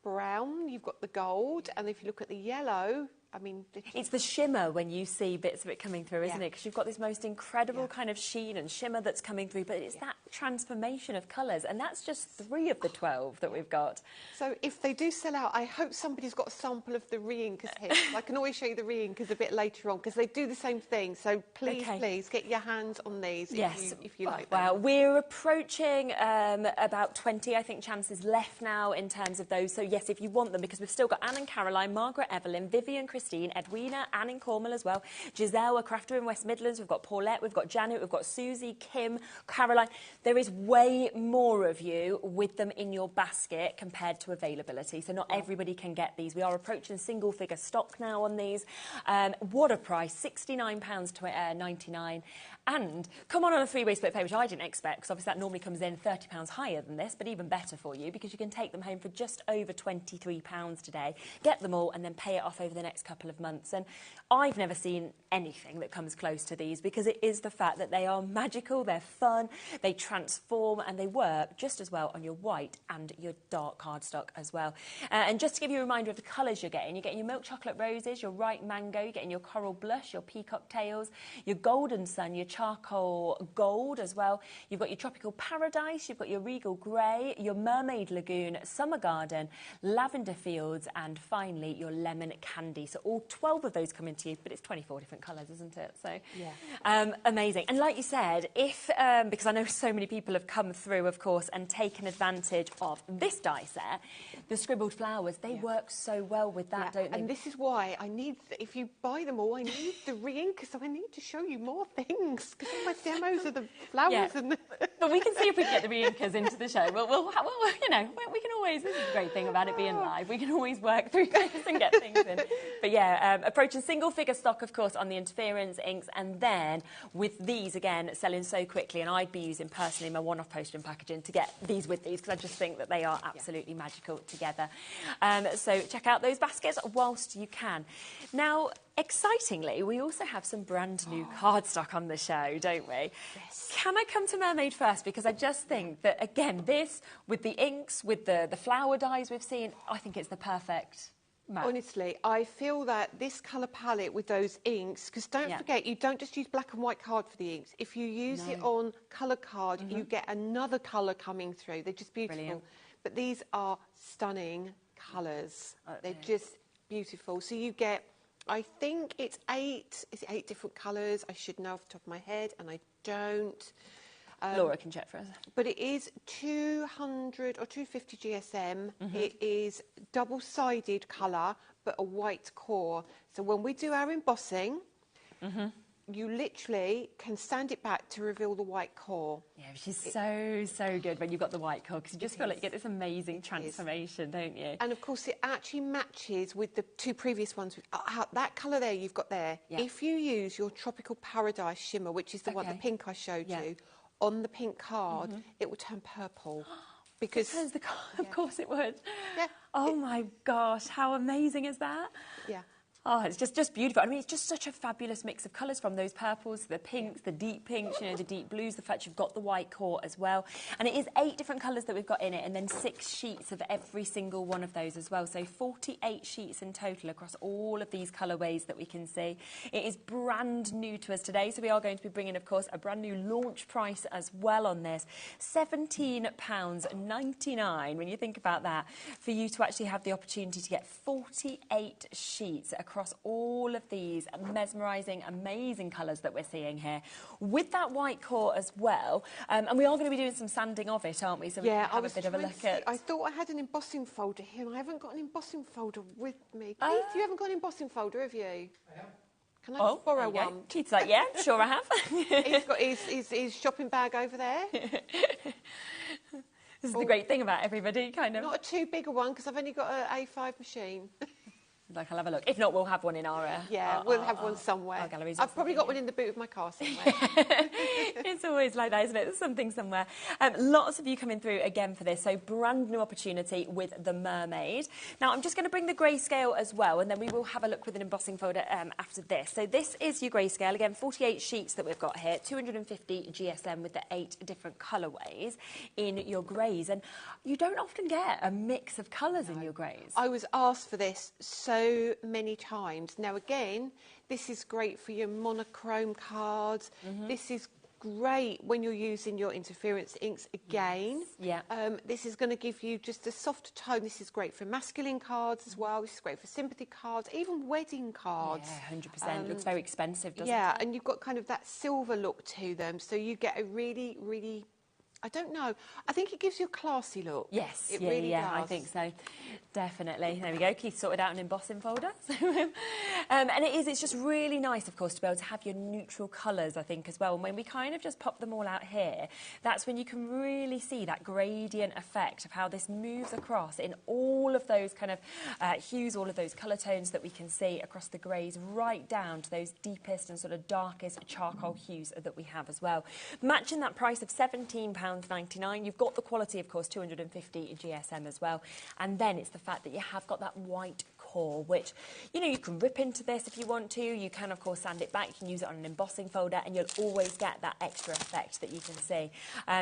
brown, you've got the gold. And if you look at the yellow, I mean... It's the shimmer when you see bits of it coming through, isn't it? Because you've got this most incredible kind of sheen and shimmer that's coming through, but it's that transformation of colours, and that's just 3 of the 12 that we've got. So if they do sell out, I hope somebody's got a sample of the re-inkers here. I can always show you the re-inkers a bit later on, because they do the same thing. So please, please, get your hands on these if you like them. Wow, we're approaching about 20, I think, chances left now in terms of those. So yes, if you want them, because we've still got Anne and Caroline, Margaret, Evelyn, Vivian, Christine, Edwina, Anne in Cornwall as well, Giselle, a crafter in West Midlands, we've got Paulette, we've got Janet, we've got Susie, Kim, Caroline. There is way more of you with them in your basket compared to availability, so not everybody can get these. We are approaching single figure stock now on these. What a price, £69.99. And come on a three-way split pay, which I didn't expect, because obviously that normally comes in £30 higher than this, but even better for you, because you can take them home for just over £23 today, get them all, and then pay it off over the next couple of months. And I've never seen anything that comes close to these, because it is the fact that they are magical, they're fun, they transform, and they work just as well on your white and your dark cardstock as well. And just to give you a reminder of the colours you're getting your milk chocolate roses, your ripe mango, you're getting your coral blush, your peacock tails, your golden sun, your charcoal gold as well. You've got your tropical paradise, you've got your regal grey, your mermaid lagoon, summer garden, lavender fields, and finally your lemon candy. So all 12 of those come into you, but it's 24 different colours, isn't it? So amazing. And like you said, if because I know so many people have come through, of course, and taken advantage of this die set, the scribbled flowers, they work so well with that, don't they? And this is why I need, if you buy them all, I need the re-ink, so I need to show you more things, because all my demos are the flowers and the... But we can see if we can get the re-inkers into the show. We'll, you know, we can always, this is the great thing about it being live, we can always work through this and get things in. But yeah, approaching single figure stock, of course, on the interference inks, and then with these, again, selling so quickly, and I'd be using personally my one-off postage and packaging to get these with these, because I just think that they are absolutely magical together. So check out those baskets whilst you can. Now, excitingly, we also have some brand new cardstock on the show, don't we? Yes. Can I come to Mermaid first? Because I just think that, again, this, with the inks, with the flower dyes we've seen, I think it's the perfect match. Honestly, I feel that this colour palette with those inks, because don't forget, you don't just use black and white card for the inks. If you use it on colour card, you get another colour coming through. They're just beautiful. Brilliant. But these are stunning colours. They're just beautiful. So you get... I think it's 8 different colours? I should know off the top of my head, and I don't. Laura can check for us. But it is 200 or 250 GSM. It is double-sided colour, but a white core. So when we do our embossing, you literally can sand it back to reveal the white core. Yeah, which is so good when you've got the white core, because you just feel like you get this amazing transformation, don't you? And of course it actually matches with the two previous ones. That colour there you've got there, if you use your Tropical Paradise shimmer, which is the one, the pink I showed you, on the pink card, it will turn purple. Because the card, of course it would. Yeah. Oh my gosh, how amazing is that? Yeah. Oh, it's just beautiful. I mean, it's just such a fabulous mix of colours, from those purples, the pinks, the deep pinks, you know, the deep blues, the fact you've got the white core as well. And it is 8 different colours that we've got in it, and then 6 sheets of every single one of those as well. So 48 sheets in total across all of these colourways that we can see. It is brand new to us today, so we are going to be bringing, of course, a brand new launch price as well on this. £17.99, when you think about that, for you to actually have the opportunity to get 48 sheets across all of these mesmerising, amazing colours that we're seeing here, with that white core as well. And we are going to be doing some sanding of it, aren't we? So we can have a bit of a look at... I thought I had an embossing folder here, and I haven't got an embossing folder with me. Keith, you haven't got an embossing folder, have you? I have. Can I borrow one? Keith's like, yeah, sure I have. He's got his shopping bag over there. This is the great thing about everybody, kind of. Not a too big a one, because I've only got an A5 machine. Like, I'll have a look. If not, we'll have one in our... we'll have one somewhere. Our galleries. I've probably got one in the boot of my car somewhere. It's always like that, isn't it? There's something somewhere. Lots of you coming through again for this, so brand new opportunity with the Mermaid. Now, I'm just going to bring the grayscale as well, and then we will have a look with an embossing folder after this. So this is your grayscale. Again, 48 sheets that we've got here, 250 GSM with the 8 different colourways in your greys. And you don't often get a mix of colours in your greys. I was asked for this so many times. Now, again, this is great for your monochrome cards. This is great when you're using your interference inks again. This is going to give you just a softer tone. This is great for masculine cards as well. This is great for sympathy cards, even wedding cards. Yeah, 100%. Looks very expensive, doesn't it? Yeah, and you've got kind of that silver look to them, so you get a really, really... I don't know. I think it gives you a classy look. Yes, it really does. I think so. Definitely. There we go. Keith sorted out an embossing folder. And it's just really nice, of course, to be able to have your neutral colours, I think, as well. And when we kind of just pop them all out here, that's when you can really see that gradient effect of how this moves across in all of those kind of hues, all of those colour tones that we can see across the greys, right down to those deepest and sort of darkest charcoal hues that we have as well. Matching that price of £17.99, you've got the quality, of course, 250 GSM as well. And then it's the fact that you have got that white core, which, you know, you can rip into this if you want to. You can, of course, sand it back. You can use it on an embossing folder, and you'll always get that extra effect that you can see.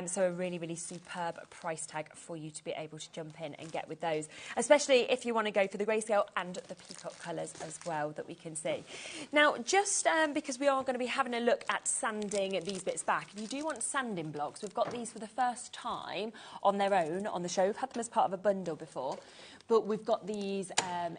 So a really, really superb price tag for you to be able to jump in and get with those, especially if you want to go for the grayscale and the peacock colours as well that we can see. Now, just because we are going to be having a look at sanding these bits back, if you do want sanding blocks, we've got these for the first time on their own on the show. We've had them as part of a bundle before, but we've got these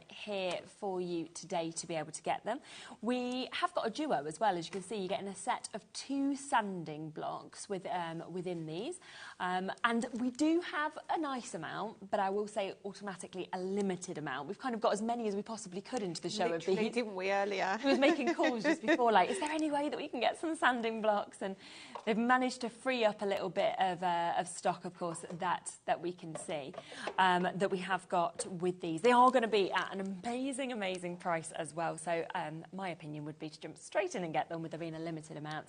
here for you today to be able to get them. We have got a duo as well. As you can see, you're getting a set of 2 sanding blocks within these. And we do have a nice amount, but I will say automatically a limited amount. We've kind of got as many as we possibly could into the show. Literally, didn't we, earlier? I was making calls just before, like, is there any way that we can get some sanding blocks? And they've managed to free up a little bit of stock, of course, that we can see, that we have got with these. They are going to be at an amazing, amazing price as well. So my opinion would be to jump straight in and get them with there being a limited amount,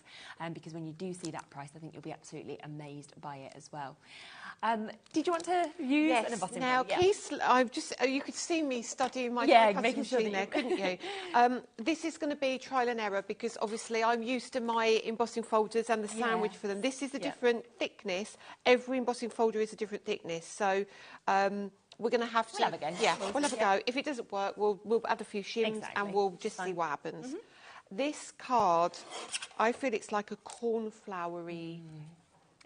because when you do see that price, I think you'll be absolutely amazed by it as well. Did you want to use an embossing now, folder? Keith, I've just you could see me studying my making sure machine there, couldn't you? This is going to be trial and error, because obviously I'm used to my embossing folders and the sandwich for them. This is a different thickness. Every embossing folder is a different thickness, so we're going to have to... We'll have a go. Yeah, we'll have a go. If it doesn't work, we'll add a few shims and we'll just see what happens. This card, I feel it's like a cornflowery,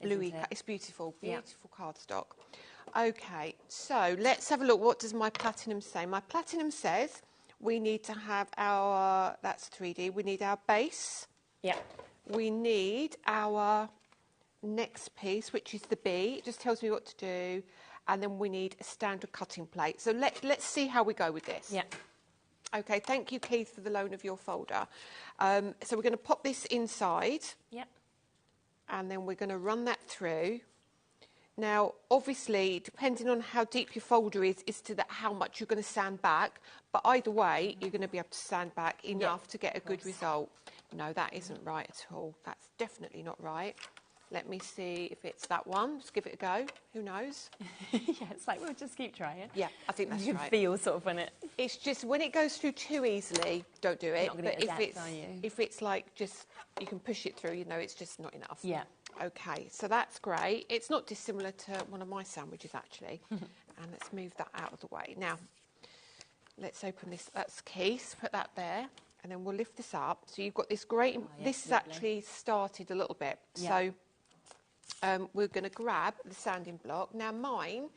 bluey. It's beautiful, beautiful cardstock. Okay, so let's have a look. What does my platinum say? My platinum says we need to have our... That's 3D. We need our base. Yeah. We need our next piece, which is the B. It just tells me what to do. And then we need a standard cutting plate. So let's see how we go with this. Yeah. Okay, thank you, Keith, for the loan of your folder. So we're going to pop this inside. Yep. And then we're going to run that through. Now, obviously, depending on how deep your folder is to how much you're going to sand back. But either way, you're going to be able to sand back enough to get a good result. No, that isn't right at all. That's definitely not right. Let me see if it's that one. Just give it a go. Who knows? Yeah, it's like, we'll just keep trying. Yeah, I think that's right. You can feel sort of when it... It's just when it goes through too easily, don't do it. Not but if it's like just, you can push it through, you know, it's just not enough. Yeah. Okay, so that's great. It's not dissimilar to one of my sandwiches, actually. And let's move that out of the way. Now, let's open this. That's Keith. Put that there. And then we'll lift this up. So you've got this great... this has actually started a little bit. Yeah. So we're going to grab the sanding block. Now, mine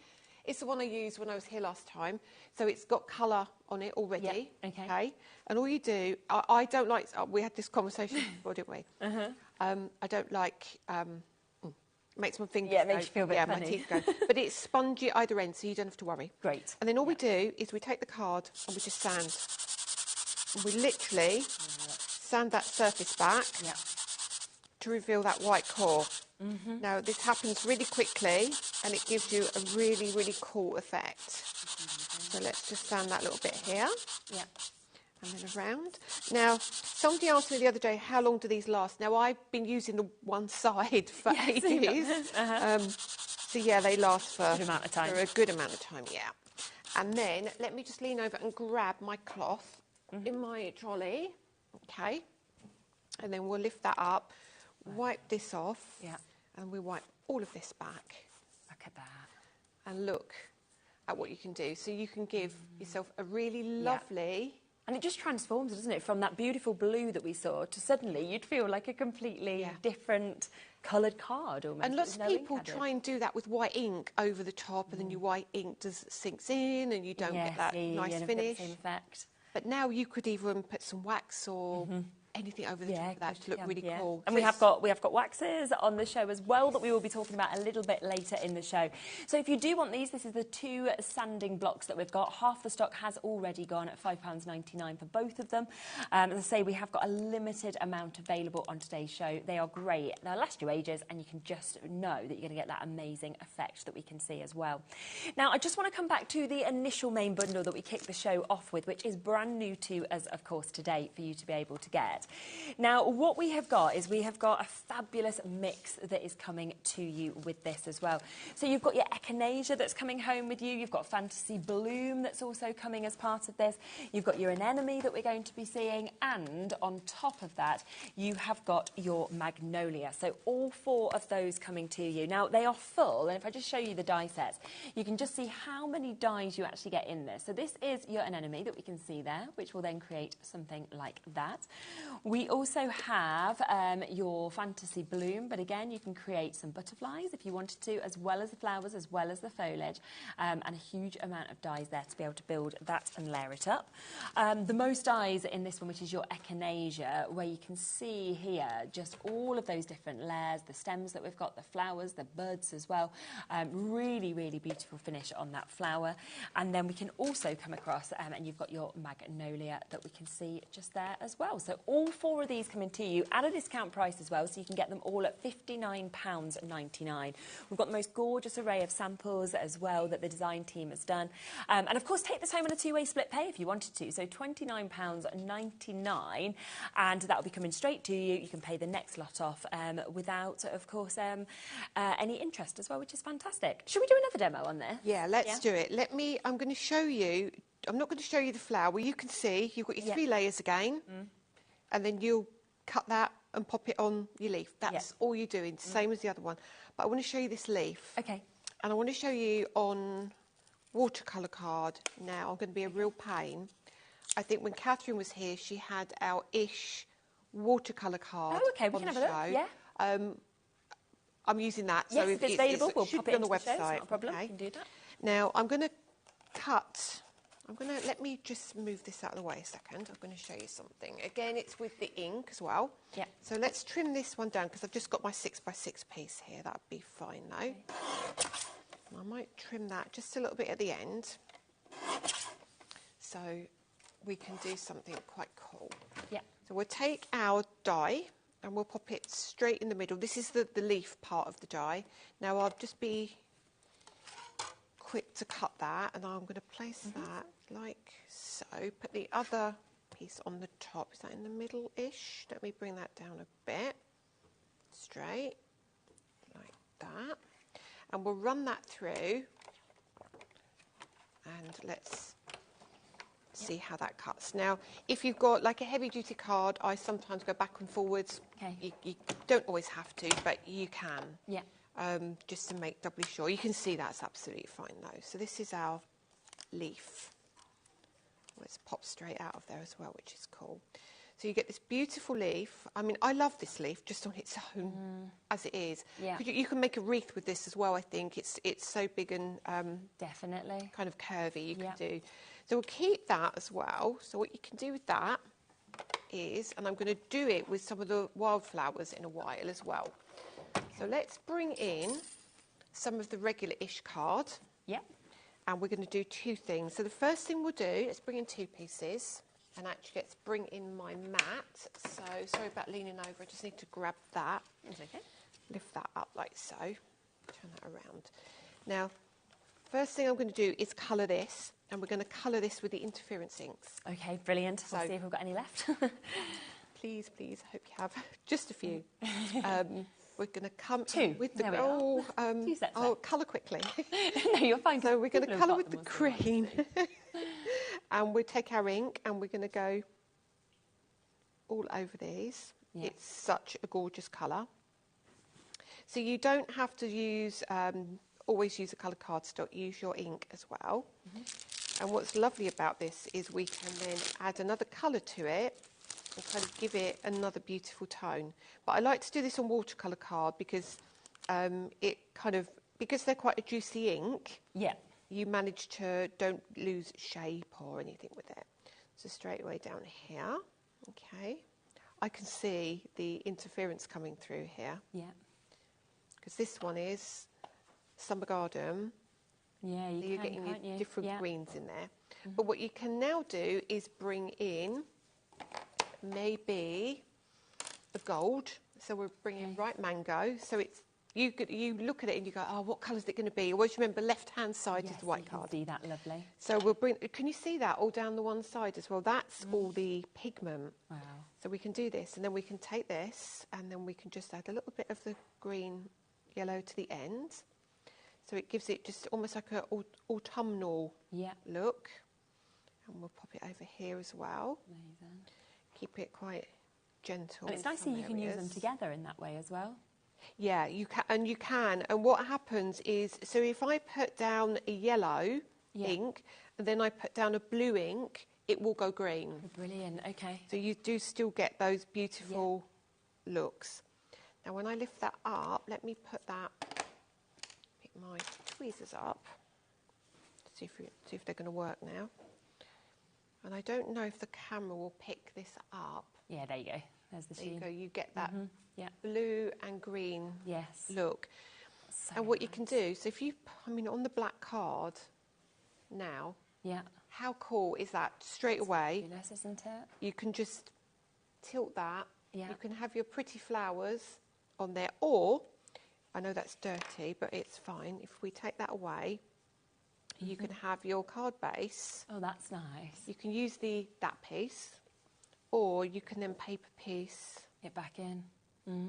is the one I used when I was here last time. So it's got colour on it already. Yep. Okay. And all you do... I don't like... we had this conversation before, didn't we? I don't like... makes my fingers it makes you feel a bit funny. My teeth go. But it's spongy at either end, so you don't have to worry. Great. And then all we do is we take the card and we just sand. And we literally sand that surface back to reveal that white core. Now, this happens really quickly and it gives you a really, really cool effect. So let's just sand that little bit here. Yeah. And then around. Now, somebody asked me the other day, how long do these last? Now, I've been using the one side for ages. So, yeah, they last for a good amount of time. For a good amount of time, yeah. And then, let me just lean over and grab my cloth in my trolley. Okay. And then we'll lift that up, wipe this off. Yeah. And we wipe all of this back. Look at that. And look at what you can do. So, you can give yourself a really lovely... And it just transforms, doesn't it, from that beautiful blue that we saw to suddenly you'd feel like a completely different coloured card almost. And lots of people try and do that with white ink over the top, and then your white ink sinks in and you don't get that nice finish. Get the same effect. But now you could even put some wax or anything over the top of that to look really cool. And we have got waxes on the show as well that we will be talking about a little bit later in the show. So if you do want these, this is the 2 sanding blocks that we've got. Half the stock has already gone at £5.99 for both of them. As I say, we have got a limited amount available on today's show. They are great. They'll last you ages, and you can just know that you're going to get that amazing effect that we can see as well. Now, I just want to come back to the initial main bundle that we kicked the show off with, which is brand new to us, of course, today for you to be able to get. Now, what we have got is we have got a fabulous mix that is coming to you with this as well. So you've got your echinacea that's coming home with you. You've got fantasy bloom that's also coming as part of this. You've got your anemone that we're going to be seeing. And on top of that, you have got your magnolia. So all 4 of those coming to you. Now, they are full. And if I just show you the die sets, you can just see how many dies you actually get in this. So this is your anemone that we can see there, which will then create something like that. We also have your fantasy bloom, but again, you can create some butterflies if you wanted to, as well as the flowers, as well as the foliage, and a huge amount of dies there to be able to build that and layer it up. The most dies in this one, which is your echinacea, where you can see here just all of those different layers, the stems that we've got, the flowers, the buds as well. Really, really beautiful finish on that flower. And then we can also come across, and you've got your magnolia that we can see just there as well. So all 4 of these coming to you at a discount price as well, so you can get them all at £59.99. We've got the most gorgeous array of samples as well that the design team has done. And of course, take this home on a 2-way split pay if you wanted to. So £29.99, and that will be coming straight to you. You can pay the next lot off without, of course, any interest as well, which is fantastic. Should we do another demo on this? Yeah, let's do it. I'm going to show you. I'm not going to show you the flower. You can see you've got your 3 layers again. And then you'll cut that and pop it on your leaf. That's all you're doing, same as the other one. But I want to show you this leaf. Okay. And I want to show you on watercolour card. Now, I'm going to be a real pain. I think when Catherine was here, she had our Ish watercolour card. Oh, okay, we can have a look, yeah. I'm using that. Yes, so if it's available, we'll should pop be it on the into the website. show, it's not a problem, Okay. we can do that. Now, I'm going to cut... let me just move this out of the way a second. I'm going to show you something. Again, it's with the ink as well. Yeah. So let's trim this one down because I've just got my 6x6 piece here. That'd be fine though. Okay. I might trim that just a little bit at the end. So we can do something quite cool. Yeah. So we'll take our die and we'll pop it straight in the middle. This is the leaf part of the die. Now I'll just be quick to cut that, and I'm going to place that like so. Put the other piece on the top. Is that in the middle-ish? Let me bring that down a bit. Straight, like that. And we'll run that through, and let's see how that cuts. Now, if you've got like a heavy-duty card, I sometimes go back and forwards. Okay. You don't always have to, but you can. Yeah. Just to make doubly sure. You can see that's absolutely fine though. So this is our leaf. Let's pop straight out of there as well, which is cool. So you get this beautiful leaf. I mean, I love this leaf just on its own as it is. Yeah. You can make a wreath with this as well, I think. It's so big and definitely kind of curvy you can do. So we'll keep that as well. So what you can do with that is, and I'm going to do it with some of the wildflowers in a while as well. So let's bring in some of the regular-ish card. Yeah. And we're going to do two things. So the first thing we'll do, let's bring in two pieces. And actually, let's bring in my mat. So sorry about leaning over. I just need to grab that. It's okay. Lift that up like so. Turn that around. Now, first thing I'm going to do is colour this. And we're going to colour this with the interference inks. Okay, brilliant. So, We'll see if we've got any left. please, I hope you have. Just a few. We're going to come Two. with the There we are. 2 sets. Oh, colour quickly. No, you're fine. So we're going to colour with the green. And we take our ink and we're going to go all over these. Yeah. It's such a gorgeous colour. So you don't have to use always use a coloured cardstock. Use your ink as well. And what's lovely about this is we can then add another colour to it and kind of give it another beautiful tone. But I like to do this on watercolour card because because they're quite a juicy ink. Yeah. You manage to don't lose shape or anything with it. So straight away down here, okay. I can see the interference coming through here. Yeah. Because this one is Summer Garden. Yeah, you're getting your different greens in there. But what you can now do is bring in maybe a gold. So we're bringing right mango. So it's you look at it and you go, oh, what colour is it going to be? Always remember, left-hand side is the white card. See that, lovely. So we'll bring. Can you see that all down the one side as well? That's all the pigment. Wow. So we can do this, and then we can take this, and then we can just add a little bit of the green, yellow to the end. So it gives it just almost like an autumnal look. And we'll pop it over here as well. Amazing. Keep it quite gentle. And it's nice that you can use them together in that way as well. Yeah, you can. And what happens is, so if I put down a yellow ink, and then I put down a blue ink, it will go green. Oh, brilliant, okay. So you do still get those beautiful looks. Now when I lift that up, let me pick my tweezers up. See if they're going to work now. And I don't know if the camera will pick this up. Yeah, there you go. There's the sheen. There you go. You get that blue and green look. So and what you can do, so if you, on the black card now, how cool is that? Straight away, fabulous, isn't it? you can just tilt that. Yeah. You can have your pretty flowers on there, or, I know that's dirty, but it's fine. If we take that away, you can have your card base. Oh, that's nice. You can use that piece, or you can then paper piece it back in.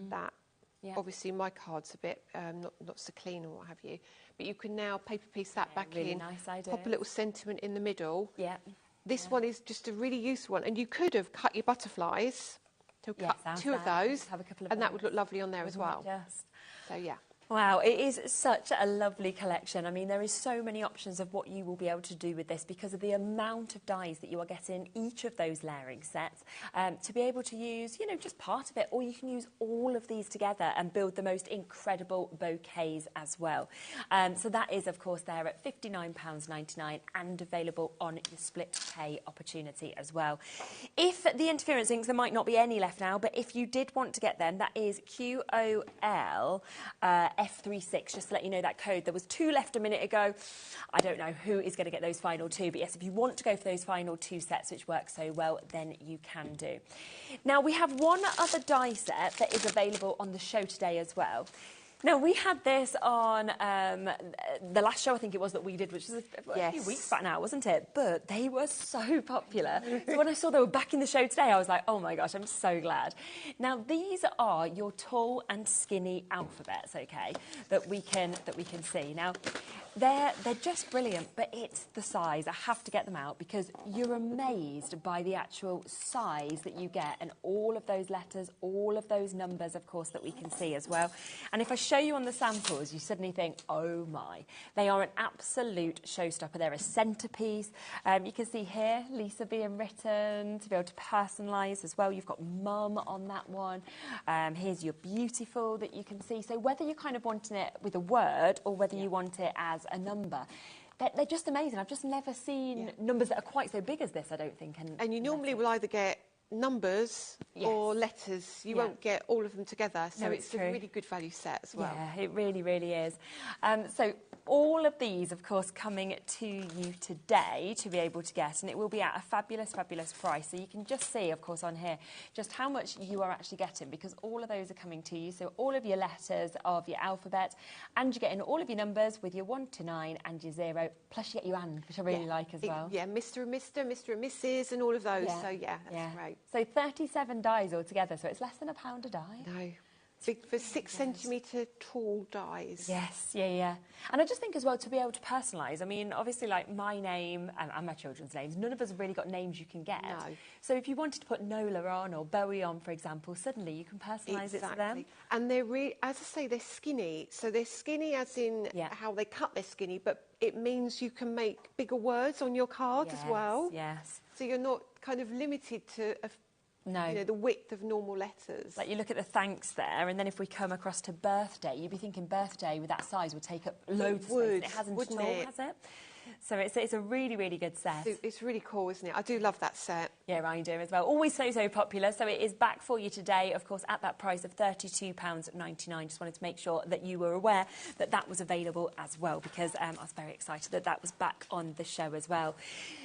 That. Yeah. Obviously, my card's a bit not so clean and what have you, but you can now paper piece that back really in. Nice idea. Pop a little sentiment in the middle. Yeah. This one is just a really useful one, and you could have cut your butterflies. So cut two of those, have a couple of and that would look lovely on there as well. Just. So yeah. Wow, it is such a lovely collection. I mean, there is so many options of what you will be able to do with this because of the amount of dies that you are getting in each of those layering sets to be able to use, just part of it, or you can use all of these together and build the most incredible bouquets as well. So that is, of course, there at £59.99 and available on your split pay opportunity as well. If the interference inks, there might not be any left now, but if you did want to get them, that is QOL F36, just to let you know that code. There was 2 left a minute ago. I don't know who is going to get those final 2, but yes, if you want to go for those final 2 sets, which work so well, then you can do. Now, we have one other die set that is available on the show today as well. Now, we had this on the last show, I think it was, that we did, which was a few weeks back now, wasn't it? But they were so popular. So when I saw they were back in the show today, I was like, oh my gosh, I'm so glad. Now, these are your tall and skinny alphabets, okay, that we can see. Now, they're just brilliant, but it's the size. I have to get them out because you're amazed by the actual size that you get, and all of those letters, all of those numbers, of course, that we can see as well. And if I show you on the samples, you suddenly think, oh my, they are an absolute showstopper. They're a centerpiece. You can see here, Lisa being written to be able to personalise as well. You've got mum on that one. Here's your beautiful that you can see. So whether you're kind of wanting it with a word or whether you want it as a number, they're just amazing. I've just never seen numbers that are quite so big as this, I don't think. And you normally will either get numbers or letters. You won't get all of them together, so it's a really good value set as well. Yeah, it really, really is. So all of these, of course, coming to you today to be able to get, and it will be at a fabulous, fabulous price. So you can just see, of course, on here just how much you are actually getting, because all of those are coming to you. So all of your letters of your alphabet, and you're getting all of your numbers with your 1 to 9 and your 0, plus you get your and, which I really like as well. Yeah, Mr. and Mr., Mr. and Mrs. and all of those. So that's great. So 37 dies altogether, so it's less than £1 a die. No. Big for 6 centimetre tall dies. Yes, yeah. And I just think as well, to be able to personalise, I mean, obviously, like my name and my children's names, none of us have really got names you can get. No. So if you wanted to put Nola on or Bowie on, for example, suddenly you can personalise it to them. And they're really, as I say, they're skinny. So they're skinny as in how they cut their skinny, but it means you can make bigger words on your card as well. Yes. So you're not kind of limited to the width of normal letters. Like you look at the thanks there, and then if we come across to birthday, you'd be thinking birthday with that size would take up loads of space. It hasn't at all, has it? So it's a really, really good set. It's really cool, isn't it? I do love that set. Yeah, I do as well. Always so popular. So it is back for you today, of course, at that price of £32.99. Just wanted to make sure that you were aware that that was available as well, because I was very excited that that was back on the show as well.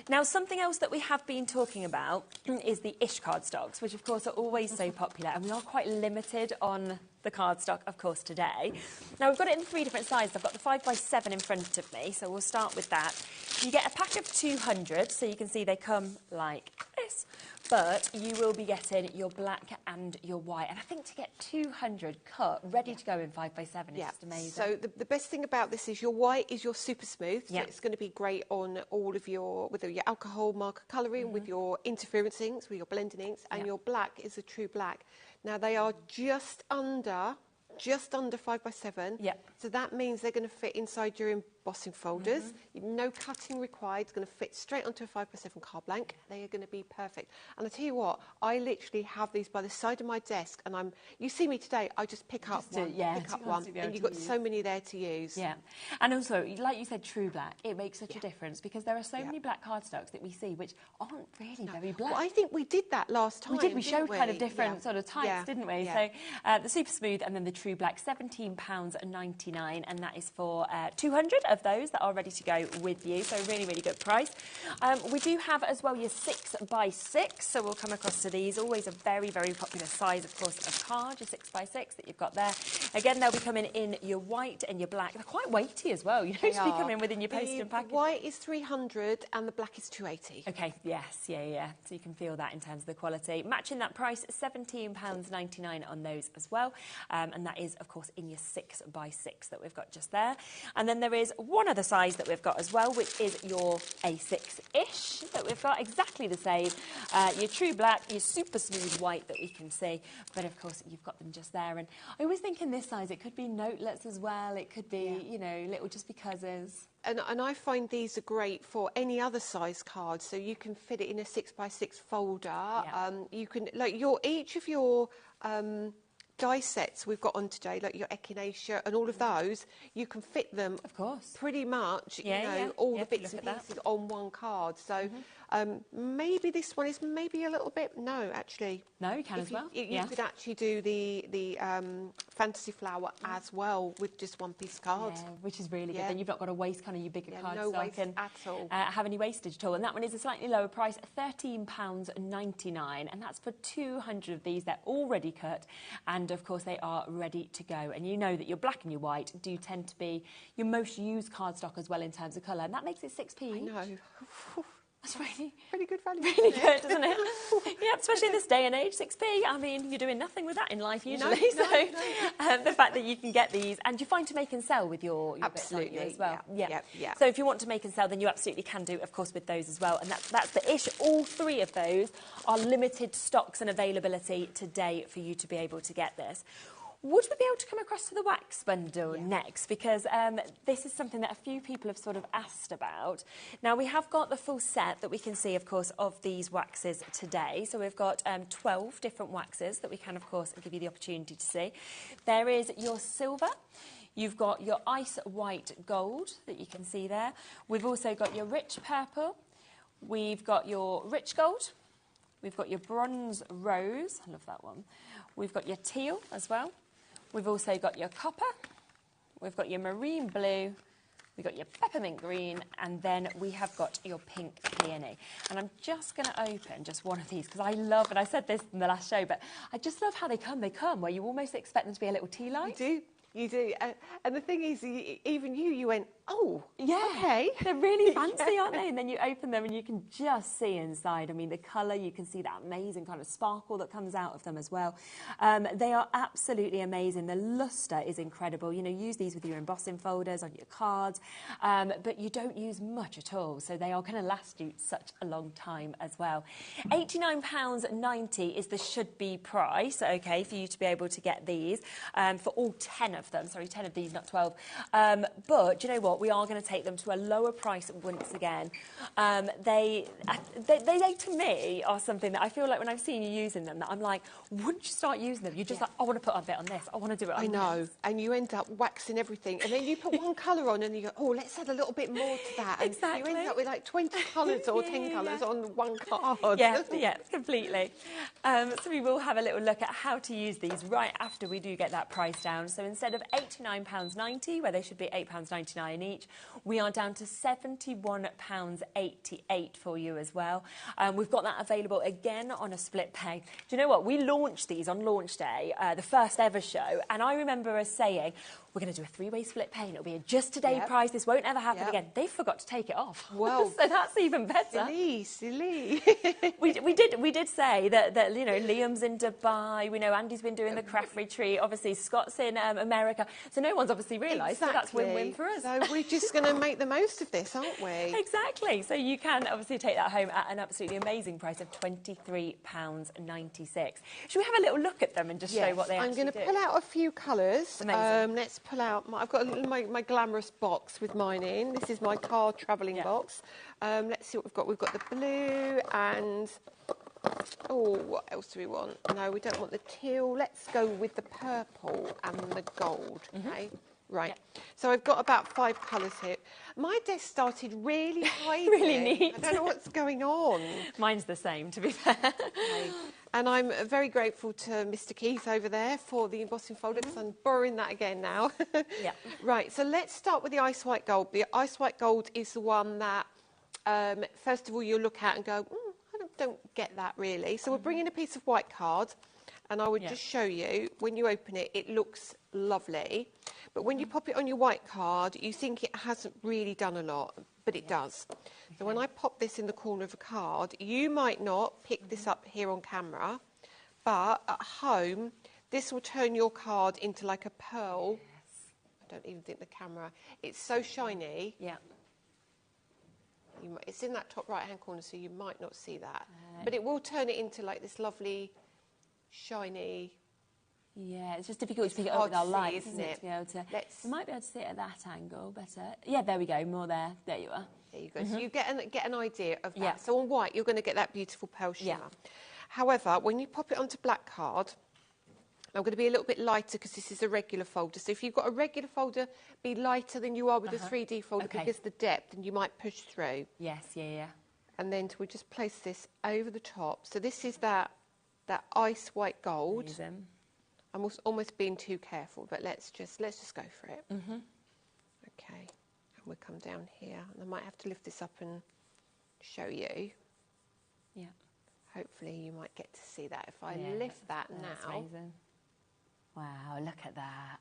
Now, something else that we have been talking about is the Ish cardstocks, which, of course, are always so popular. And we are quite limited on the cardstock, of course, today. Now, we've got it in 3 different sizes. I've got the 5x7 in front of me, so we'll start with that. You get a pack of 200, so you can see they come like this. But you will be getting your black and your white. And I think to get 200 cut, ready to go in 5x7 is just amazing. So the best thing about this is your white is your super smooth. So it's going to be great on all of your, with your alcohol marker colouring, with your interference inks, with your blending inks, and your black is a true black. Now, they are just under 5x7. So that means they're going to fit inside your embossing folders. No cutting required. It's going to fit straight onto a 5x7 card blank. They are going to be perfect. And I tell you what, I literally have these by the side of my desk, and you see me today, I just pick up one, and you've got so many there to use. Yeah. And also, like you said, true black, it makes such a difference, because there are so many black cardstocks that we see which aren't really very black. Well, I think we did that last time. We showed kind of different sort of types, didn't we? So the super smooth and then the true black, £17.99, and that is for 200 of those that are ready to go with you. So really, really good price. We do have as well your 6x6, so we'll come across to these. Always a very, very popular size, of course, of card, your 6x6 that you've got there. Again, they'll be coming in your white and your black. They're quite weighty as well. You know, to be coming within your posting package. The white is 300 and the black is 280. Okay, yes, yeah. So you can feel that in terms of the quality. Matching that price, £17.99 on those as well. And that is, of course, in your 6x6 that we've got just there. And then there is one other size that we've got as well, which is your A6-ish that we've got, exactly the same. Your true black, your super smooth white that we can see. But, of course, you've got them just there. And I always think in this size, it could be notelets as well. It could be, you know, little just becauses. And I find these are great for any other size card. So you can fit it in a 6x6 folder. You can, like, each of your die sets we've got on today, like your echinacea and all of those, you can fit them, of course, pretty much, yeah, all the bits and pieces on one card. So maybe this one is maybe a little bit, no, actually. No, you can as well. You could actually do the fantasy flower as well with just one piece card. Yeah, which is really good. Then you've not got to waste kind of your bigger card no stock waste and at all. Have any wastage at all. And that one is a slightly lower price, £13.99, and that's for 200 of these. They're already cut, and of course they are ready to go. And you know that your black and your white do tend to be your most used cardstock as well in terms of colour, and that makes it 6p. I know. That's really pretty good value. Really good, isn't it? Yeah, especially in this day and age, 6p. I mean, you're doing nothing with that in life usually. No. The fact that you can get these, and you find to make and sell with your absolutely bits, as well. Yeah. So if you want to make and sell, then you absolutely can do, of course, with those as well. And that's the ish. All three of those are limited stocks and availability today for you to be able to get this. Would we be able to come across to the wax bundle next? Because this is something that a few people have sort of asked about. Now, we have got the full set that we can see, of course, of these waxes today. So we've got 12 different waxes that we can, of course, give you the opportunity to see. There is your silver. You've got your ice white gold that you can see there. We've also got your rich purple. We've got your rich gold. We've got your bronze rose. I love that one. We've got your teal as well. We've also got your copper, we've got your marine blue, we've got your peppermint green, and then we have got your pink peony. And I'm just going to open just one of these because I love, and I said this in the last show, but I just love how they come. They come where you almost expect them to be a little tea light. You do. And the thing is, even you went, oh, yeah, okay. They're really fancy, aren't they? And then you open them and you can just see inside. I mean, the colour, you can see that amazing kind of sparkle that comes out of them as well. They are absolutely amazing. The lustre is incredible. You know, use these with your embossing folders, on your cards, but you don't use much at all. So they are going to last you such a long time as well. £89.90 is the should-be price, okay, for you to be able to get these for all 10 of them. Sorry, 10 of these, not 12. But do you know what? We are going to take them to a lower price once again. They to me are something that I feel like when I've seen you using them, that I'm like, once you start using them, you're just like, I want to put a bit on this. I want to do it on this. I know. And you end up waxing everything. And then you put one colour on and you go, oh, let's add a little bit more to that. And exactly. you end up with like 20 colours or 10 colours on one card. Yeah, completely. So we will have a little look at how to use these right after we do get that price down. So instead of £89.90, where they should be £8.99 each, we are down to £71.88 for you as well. We've got that available again on a split pay. Do you know what? We launched these on launch day, the first ever show, and I remember us saying, we're going to do a three-way split pay and it'll be a just today price. This won't ever happen again. They forgot to take it off. Well, so that's even better. Silly. we did say that you know, Liam's in Dubai. We know Andy's been doing the craft retreat. Obviously, Scott's in America. So no one's obviously realised. Exactly. So that's win-win for us. So we're just going to make the most of this, aren't we? Exactly. So you can obviously take that home at an absolutely amazing price of £23.96. Should we have a little look at them and just show what they actually do? I'm going to pull out a few colours. Amazing. Let's pull out. I've got my glamorous box with mine in. This is my car travelling box. Let's see what we've got. We've got the blue and... Oh, what else do we want? No, we don't want the teal. Let's go with the purple and the gold, okay? Right. So I've got about 5 colours here. My desk started really hiding. Really neat. I don't know what's going on. Mine's the same, to be fair. Okay. And I'm very grateful to Mr. Keith over there for the embossing folder, because I'm borrowing that again now. Right, so let's start with the ice white gold. The ice white gold is the one that, first of all, you'll look at and go, I don't get that really. So we'll bring in a piece of white card, and I would just show you, when you open it, it looks lovely. But when you pop it on your white card, you think it hasn't really done a lot, but it does. So when I pop this in the corner of a card, you might not pick this up here on camera, but at home, this will turn your card into like a pearl. I don't even think the camera. It's so shiny. It's in that top right-hand corner, so you might not see that. But it will turn it into like this lovely, shiny... Yeah, it's just difficult to pick it up with our lights, isn't it? To be able to... We might be able to see it at that angle better. Yeah, there we go, more there. There you are. There you go. So you get an idea of that. So on white, you're going to get that beautiful pearl shimmer. However, when you pop it onto black card, I'm going to be a little bit lighter because this is a regular folder. So if you've got a regular folder, be lighter than you are with a 3D folder because the depth, and you might push through. Yes, yeah. And then we just place this over the top. So this is that ice white gold. Amazing. I'm almost being too careful, but let's just go for it. Okay, and we'll come down here, and I might have to lift this up and show you. Yeah. Hopefully you might get to see that. If I lift that now. That's amazing. Wow, look at that.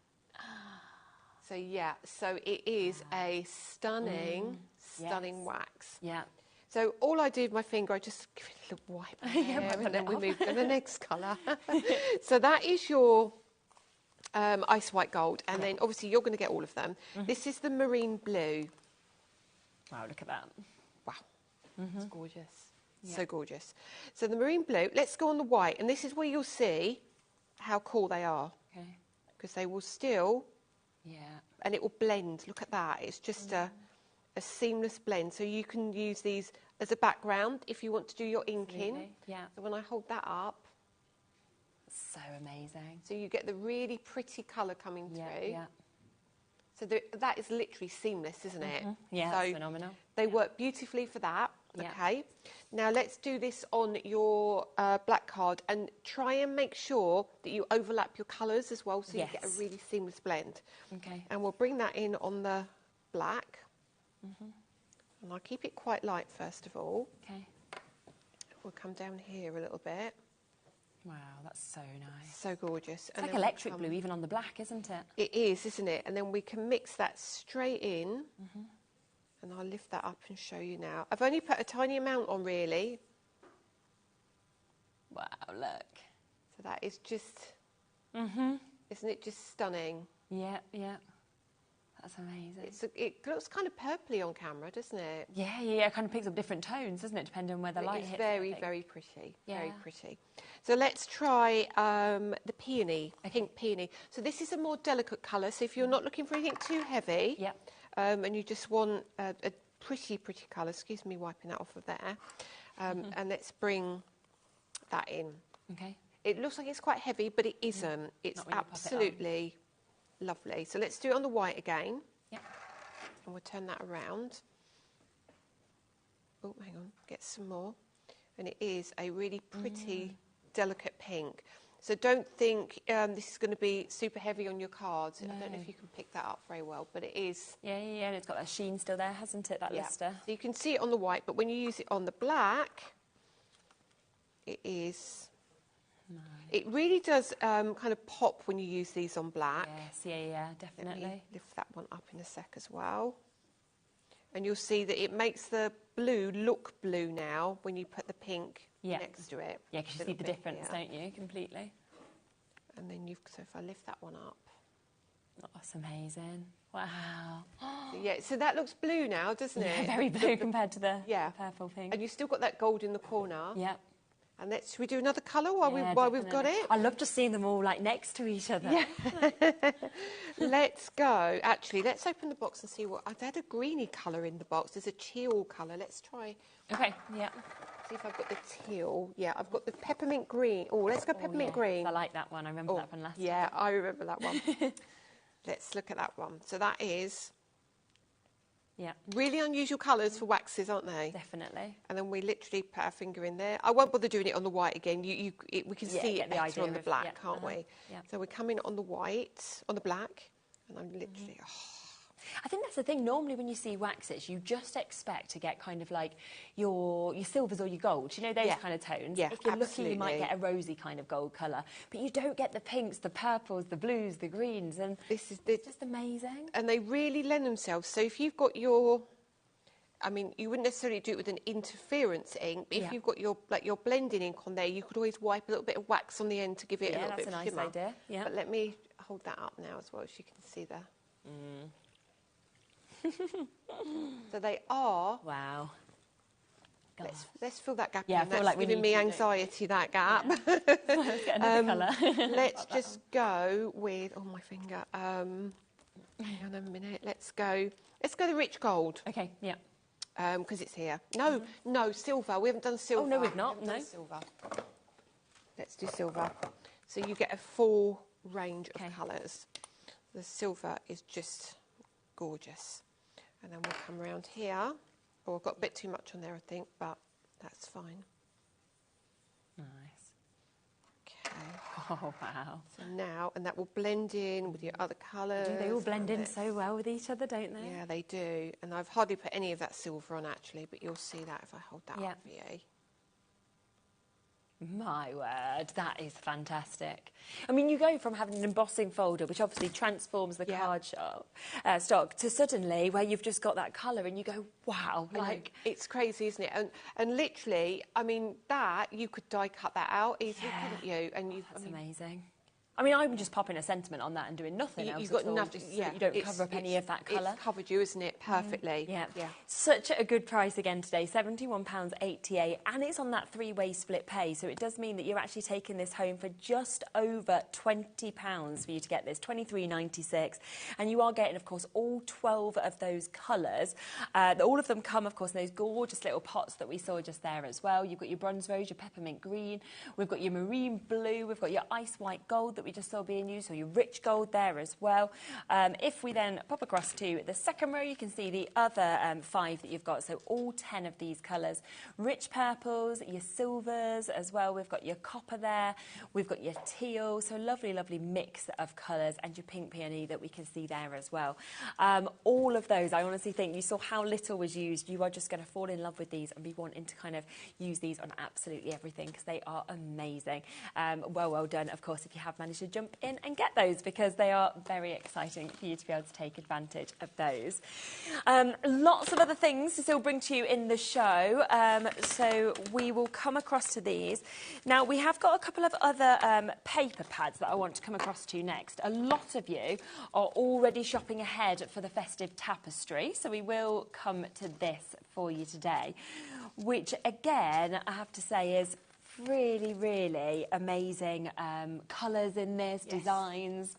So yeah, so it is a stunning wax. Yeah. So all I do with my finger, I just give it a little wipe and then we move to the next colour. So that is your ice white gold, and then obviously you're going to get all of them. This is the marine blue. Wow, look at that. Wow, it's gorgeous. So gorgeous. So the marine blue, let's go on the white, and this is where you'll see how cool they are. Okay. Because they will still, and it will blend. Look at that. It's just a seamless blend. So you can use these as a background if you want to do your inking. Yeah. So when I hold that up. So amazing. So you get the really pretty colour coming through. Yeah. So that is literally seamless, isn't it? Yeah, so that's phenomenal. They work beautifully for that. Yeah. Okay. Now let's do this on your black card, and try and make sure that you overlap your colours as well, so you get a really seamless blend. Okay. And we'll bring that in on the black. And I'll keep it quite light first of all. Okay. We'll come down here a little bit. Wow, that's so nice. So gorgeous. It's like electric blue even on the black, isn't it? It is, isn't it? And then we can mix that straight in. And I'll lift that up and show you now. I've only put a tiny amount on, really. Wow, look. So that is just, isn't it just stunning? Yeah. That's amazing. It looks kind of purpley on camera, doesn't it? Yeah. It kind of picks up different tones, doesn't it, depending on where the light hits. It's very, very pretty. Yeah. Very pretty. So let's try the peony, pink peony. So this is a more delicate colour. So if you're not looking for anything too heavy, and you just want a pretty colour, excuse me wiping that off of there, and let's bring that in. Okay. It looks like it's quite heavy, but it isn't. It's absolutely lovely. So let's do it on the white again. Yeah. And we'll turn that around. Oh, hang on, get some more. And it is a really pretty, delicate pink. So don't think this is going to be super heavy on your cards. No. I don't know if you can pick that up very well, but it is. Yeah, and it's got that sheen still there, hasn't it, that luster? So you can see it on the white, but when you use it on the black, it is. Nice. It really does kind of pop when you use these on black. Yes, yeah, definitely. Let me lift that one up in a sec as well. And you'll see that it makes the blue look blue now when you put the pink next to it. Yeah, because you see the difference, don't you, completely. And then so if I lift that one up. Oh, that's amazing. Wow. So that looks blue now, doesn't it? Yeah, very blue compared to the purple pink. And you've still got that gold in the corner. Yeah. And should we do another colour while we've got it? I love just seeing them all like next to each other. Yeah. Let's go. Actually, let's open the box and see what. I had a greeny colour in the box. There's a teal colour. Let's try. Okay. Yeah. See if I've got the teal. Yeah, I've got the peppermint green. Oh, let's go peppermint green. I like that one. I remember that from last time. Yeah, I remember that one. Let's look at that one. So that is. Yeah. Really unusual colours for waxes, aren't they? Definitely. And then we literally put our finger in there. I won't bother doing it on the white again. We can see it better on the black, can't we? Yeah. So we're coming on the white, on the black, and I'm literally... I think that's the thing. Normally when you see waxes, you just expect to get kind of like your silvers or your golds, you know, those kind of tones. Yeah, if you're lucky, you might get a rosy kind of gold colour. But you don't get the pinks, the purples, the blues, the greens. And it's just amazing. And they really lend themselves. So if you've got your... I mean, you wouldn't necessarily do it with an interference ink, but if you've got your blending ink on there, you could always wipe a little bit of wax on the end to give it a little bit of shimmer. Yeah, that's a nice idea. Yeah. But let me hold that up now as well, so you can see there. So they are. Wow. Let's fill that gap. Yeah, in. I feel That's like giving me anxiety. That gap. Yeah. Let's get another colour. Let's just go with. Oh, my finger. Hang on a minute. Let's go the rich gold. Okay. Yeah. Because it's here. No, silver. We haven't done silver. Oh no, we've not. No. Silver. Let's do silver. So you get a full range of colours. The silver is just gorgeous. And then we'll come around here. Oh, I've got a bit too much on there, I think, but that's fine. Nice. Okay. Oh, wow. So now, and that will blend in with your other colours. Do they all blend in so well with each other, don't they? Yeah, they do. And I've hardly put any of that silver on, actually, but you'll see that if I hold that up for you. My word, that is fantastic. I mean, you go from having an embossing folder, which obviously transforms the card stock, to suddenly where you've just got that colour and you go, wow. Like, it's crazy, isn't it? And literally, I mean, that, you could die cut that out easily, couldn't you? And that's amazing. I mean, I'm just popping a sentiment on that and doing nothing else. You've got at all, nothing. just so you don't cover up any of that colour. It's covered you, isn't it? Perfectly. Yeah. Such a good price again today, £71.88, and it's on that 3-way split pay. So it does mean that you're actually taking this home for just over £20 for you to get this, £23.96, and you are getting, of course, all 12 of those colours. All of them come, of course, in those gorgeous little pots that we saw just there as well. You've got your bronze rose, your peppermint green. We've got your marine blue. We've got your ice white gold that we just saw being used, so your rich gold there as well. If we then pop across to the second row, you can see the other 5 that you've got, so all 10 of these colours. Rich purples, your silvers as well. We've got your copper there. We've got your teal, so lovely, lovely mix of colours, and your pink peony that we can see there as well. All of those, I honestly think, you saw how little was used. You are just going to fall in love with these and be wanting to kind of use these on absolutely everything because they are amazing. Well done, of course, if you have managed to jump in and get those, because they are very exciting for you to be able to take advantage of those. Lots of other things to still bring to you in the show, so we will come across to these. Now, we have got a couple of other paper pads that I want to come across to next. A lot of you are already shopping ahead for the festive tapestry, so we will come to this for you today, which again, I have to say, is really, really amazing colours in this, designs.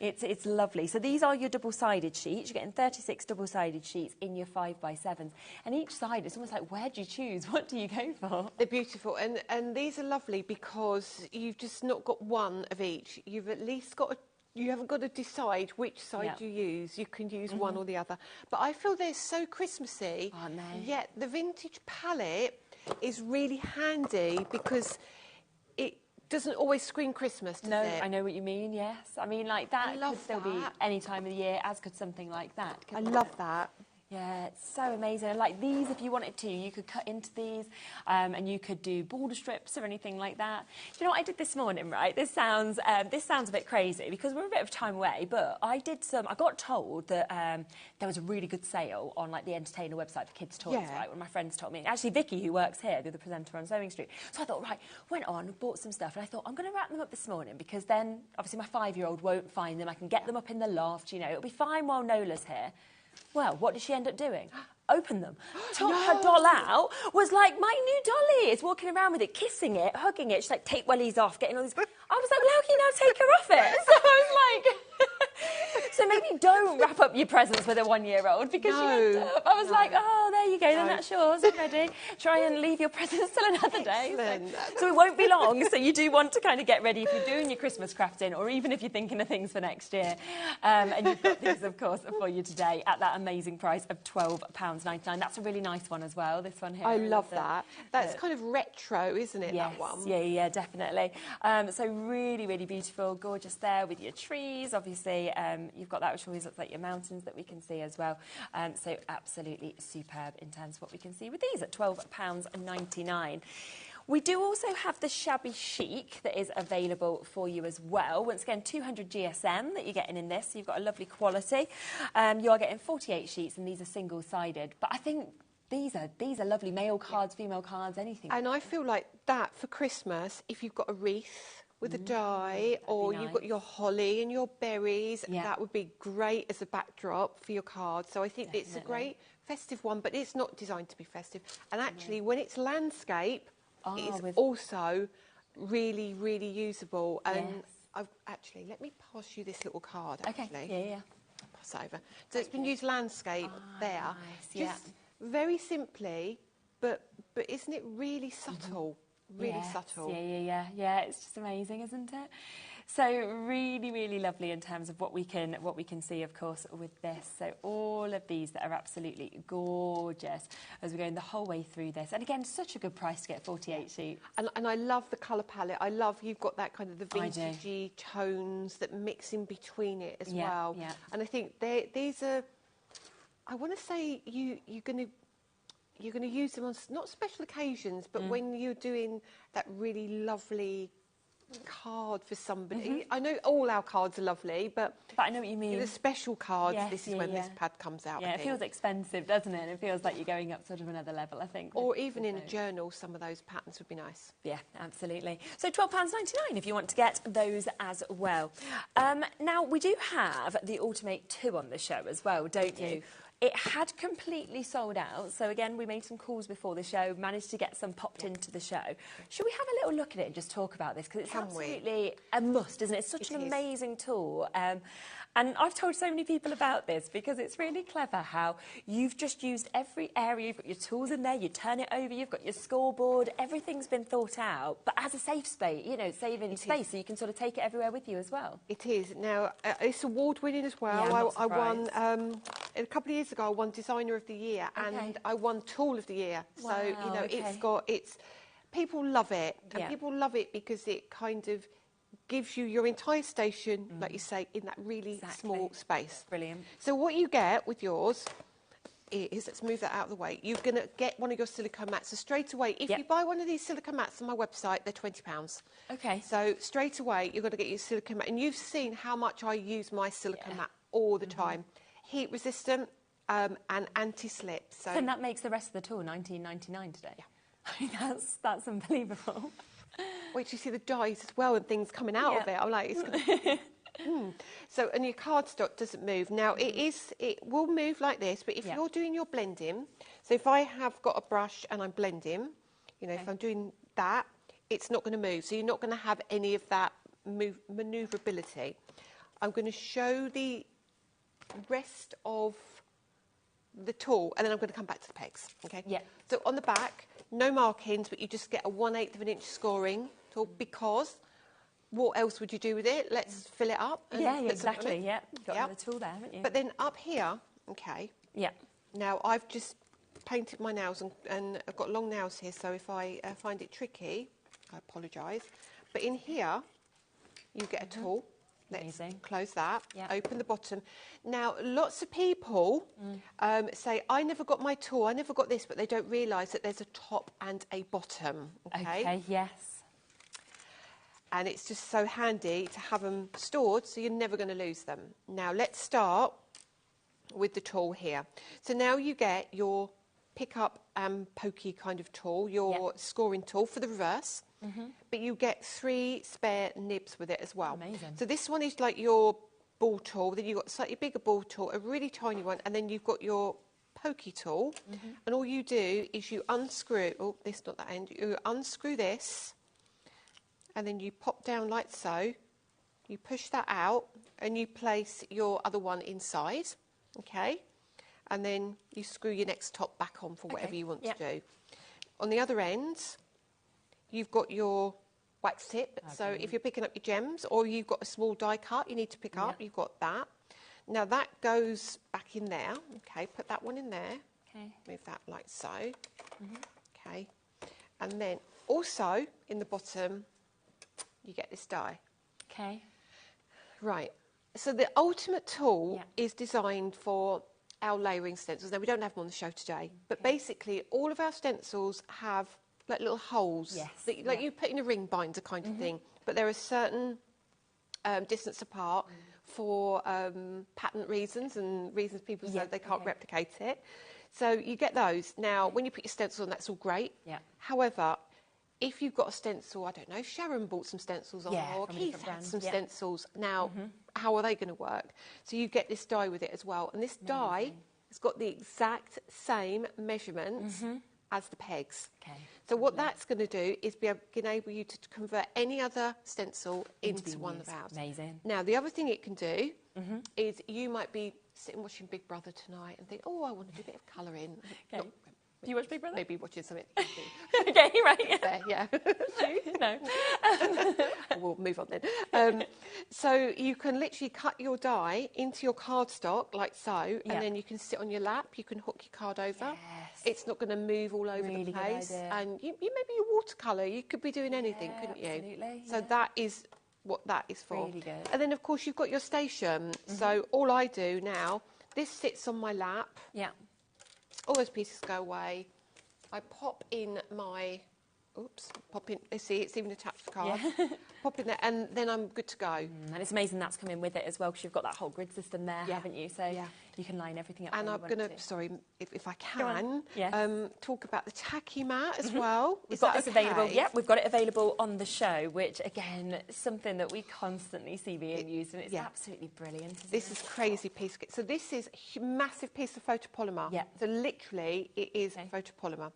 It's lovely. So these are your double-sided sheets. You're getting 36 double-sided sheets in your 5x7s. And each side, it's almost like, where do you choose? What do you go for? They're beautiful. And these are lovely because you've just not got one of each. You've at least got you haven't got to decide which side you use. You can use one or the other. But I feel they're so Christmassy. Aren't they? Yet the vintage palette is really handy because it doesn't always scream Christmas, does it? I know what you mean, yes. I mean, like, that could still be any time of the year, as could something like that. I love that. Yeah, it's so amazing. And like these, if you wanted to, you could cut into these and you could do border strips or anything like that. Do you know what I did this morning, right? This sounds a bit crazy because we're a bit of time away, but I got told that there was a really good sale on like the Entertainer website for kids' toys, right? One of my friends told me. Actually, Vicky, who works here, the other presenter on Sewing Street. So I thought, right, went on, bought some stuff, and I thought, I'm going to wrap them up this morning because then, obviously, my 5-year-old won't find them. I can get them up in the loft, you know, it'll be fine while Nola's here. Well, what did she end up doing? Opened them, took her doll out, was like, my new dolly is walking around with it, kissing it, hugging it. She's like, take wellies off, getting all these... I was like, well, how can you now take her off it? So I was like... So maybe don't wrap up your presents with a 1-year-old because she went up. I was like, oh, there you go, then that's yours already. Try and leave your presents till another day. So it won't be long. So you do want to kind of get ready if you're doing your Christmas crafting or even if you're thinking of things for next year. And you've got these, of course, for you today at that amazing price of £12.99. That's a really nice one as well, this one here. I love that. That's kind of retro, isn't it, yes, that one? Yeah, definitely. So really, really beautiful, gorgeous there with your trees. Obviously, you've got that, which always looks like your mountains that we can see as well. So absolutely superb in terms of what we can see with these at £12.99. We do also have the shabby chic that is available for you as well. Once again, 200 GSM that you're getting in this. So you've got a lovely quality. You are getting 48 sheets, and these are single-sided. But I think these are lovely male cards, female cards, anything. And I feel like that for Christmas, if you've got a wreath with a die, or you've got your holly and your berries, that would be great as a backdrop for your card. So I think it's a great festive one, but it's not designed to be festive. And actually, when it's landscape, it's also really, really usable. And actually, let me pass you this little card, actually. Okay, yeah. Pass it over. So it's been used landscape there. Nice, Just very simply, but isn't it really subtle? really subtle. Yeah. It's just amazing, isn't it? So really, really lovely in terms of what we can see, of course, with this. So all of these that are absolutely gorgeous as we're going the whole way through this. And again, such a good price to get 48 sheets. And I love the colour palette. I love you've got that kind of the vintagey tones that mix in between it as well. Yeah. And I think these are, I want to say you're going to use them on not special occasions, but when you're doing that really lovely card for somebody. I know all our cards are lovely, but I know what you mean. The special cards, Yes, this is when this pad comes out. Yeah, it feels expensive, doesn't it? It feels like you're going up sort of another level, I think. Or even in a journal, some of those patterns would be nice. Yeah, absolutely. So £12.99 if you want to get those as well. Now, we do have the Automate 2 on the show as well, don't you? It had completely sold out. So again, we made some calls before the show, managed to get some popped into the show. Should we have a little look at it and just talk about this? Because it's absolutely a must, isn't it? It's such an amazing tool. And I've told so many people about this because it's really clever how you've just used every area. You've got your tools in there, you turn it over, you've got your scoreboard, everyth's been thought out, but as a safe space, you know, saving space so you can sort of take it everywhere with you as well. It is. Now, it's award-winning as well. Yeah, I won, a couple of years ago, I won Designer of the Year and I won Tool of the Year. Wow, so, you know, people love it. And people love it because it kind of gives you your entire station, like you say, in that really small space. Brilliant. So what you get with yours is, let's move that out of the way, you're going to get one of your silicone mats. So straight away, if you buy one of these silicone mats on my website, they're £20. Okay. So straight away, you're going to get your silicone mat. And you've seen how much I use my silicone mat all the time. Heat resistant and anti-slip. So and that makes the rest of the tool £19.99 today. Yeah. I mean, that's unbelievable. Wait till you see the dies as well and things coming out of it. I'm like, it's gonna... So, and your cardstock doesn't move. Now, it will move like this, but if you're doing your blending, so if I have got a brush and I'm blending, you know, if I'm doing that, it's not going to move. So you're not going to have any of that manoeuvrability. I'm going to show the rest of the tool, and then I'm going to come back to the pegs. Okay. Yeah. So on the back, no markings, but you just get a 1/8 of an inch scoring tool because what else would you do with it? Let's fill it up. And exactly. Yeah. Got another tool there, haven't you? But then up here, okay. Yeah. Now I've just painted my nails and I've got long nails here, so if I find it tricky, I apologise. But in here, you get a tool. Let's close that, open the bottom. Now, lots of people say, I never got my tool, I never got this, but they don't realise that there's a top and a bottom, Okay, yes. And it's just so handy to have them stored so you're never going to lose them. Now, let's start with the tool here. So now you get your pick up and pokey kind of tool, your scoring tool for the reverse. But you get 3 spare nibs with it as well. Amazing. So this one is like your ball tool, then you've got a slightly bigger ball tool, a really tiny one, and then you've got your pokey tool. And all you do is you unscrew, this, not that end, you unscrew this, and then you pop down like so, you push that out, and you place your other one inside, okay? And then you screw your next top back on for whatever you want to do. On the other end, you've got your wax tip. So if you're picking up your gems or you've got a small die cut you need to pick up, you've got that. Now that goes back in there. Okay, put that one in there. Okay. Move that like so. Okay. And then also in the bottom, you get this die. Okay. Right. So the ultimate tool is designed for our layering stencils. Now we don't have them on the show today, but basically all of our stencils have like little holes, that, like you put in a ring binder kind of thing, but there are certain distance apart for patent reasons and reasons people say they can't replicate it. So you get those. Now, when you put your stencil on, that's all great. However, if you've got a stencil, I don't know, Sharon bought some stencils on, or Keith had some stencils. Now, how are they going to work? So you get this die with it as well. And this die has got the exact same measurements as the pegs. So what that's going to do is enable you to convert any other stencil into one of ours. Amazing. Now, the other thing it can do is you might be sitting watching Big Brother tonight and think, oh, I want to do a bit of colour in. Do you watch Big Brother? Maybe watching something. Okay, right. Yeah. There, yeah. No. We'll move on then. So you can literally cut your die into your cardstock like so, and then you can sit on your lap. You can hook your card over. Yes. It's not going to move all over Really the good place. idea. And you maybe your watercolour. You could be doing anything, couldn't you? Absolutely. So that is what that is for. Really good. And then of course you've got your station. So all I do now, this sits on my lap. Yeah. All those pieces go away. I pop in my, see, it's even attached to the card. Yeah. Pop in there, and then I'm good to go. And it's amazing that's coming with it as well, because you've got that whole grid system there, haven't you? So you can line everything up. And I'm going to, sorry, if I can, talk about the tacky mat as well. We've got this available. Yeah, we've got it available on the show, which again, is something that we constantly see being used, and it's absolutely brilliant. This is crazy piece. So this is a massive piece of photopolymer. Yeah. So literally, it is photopolymer.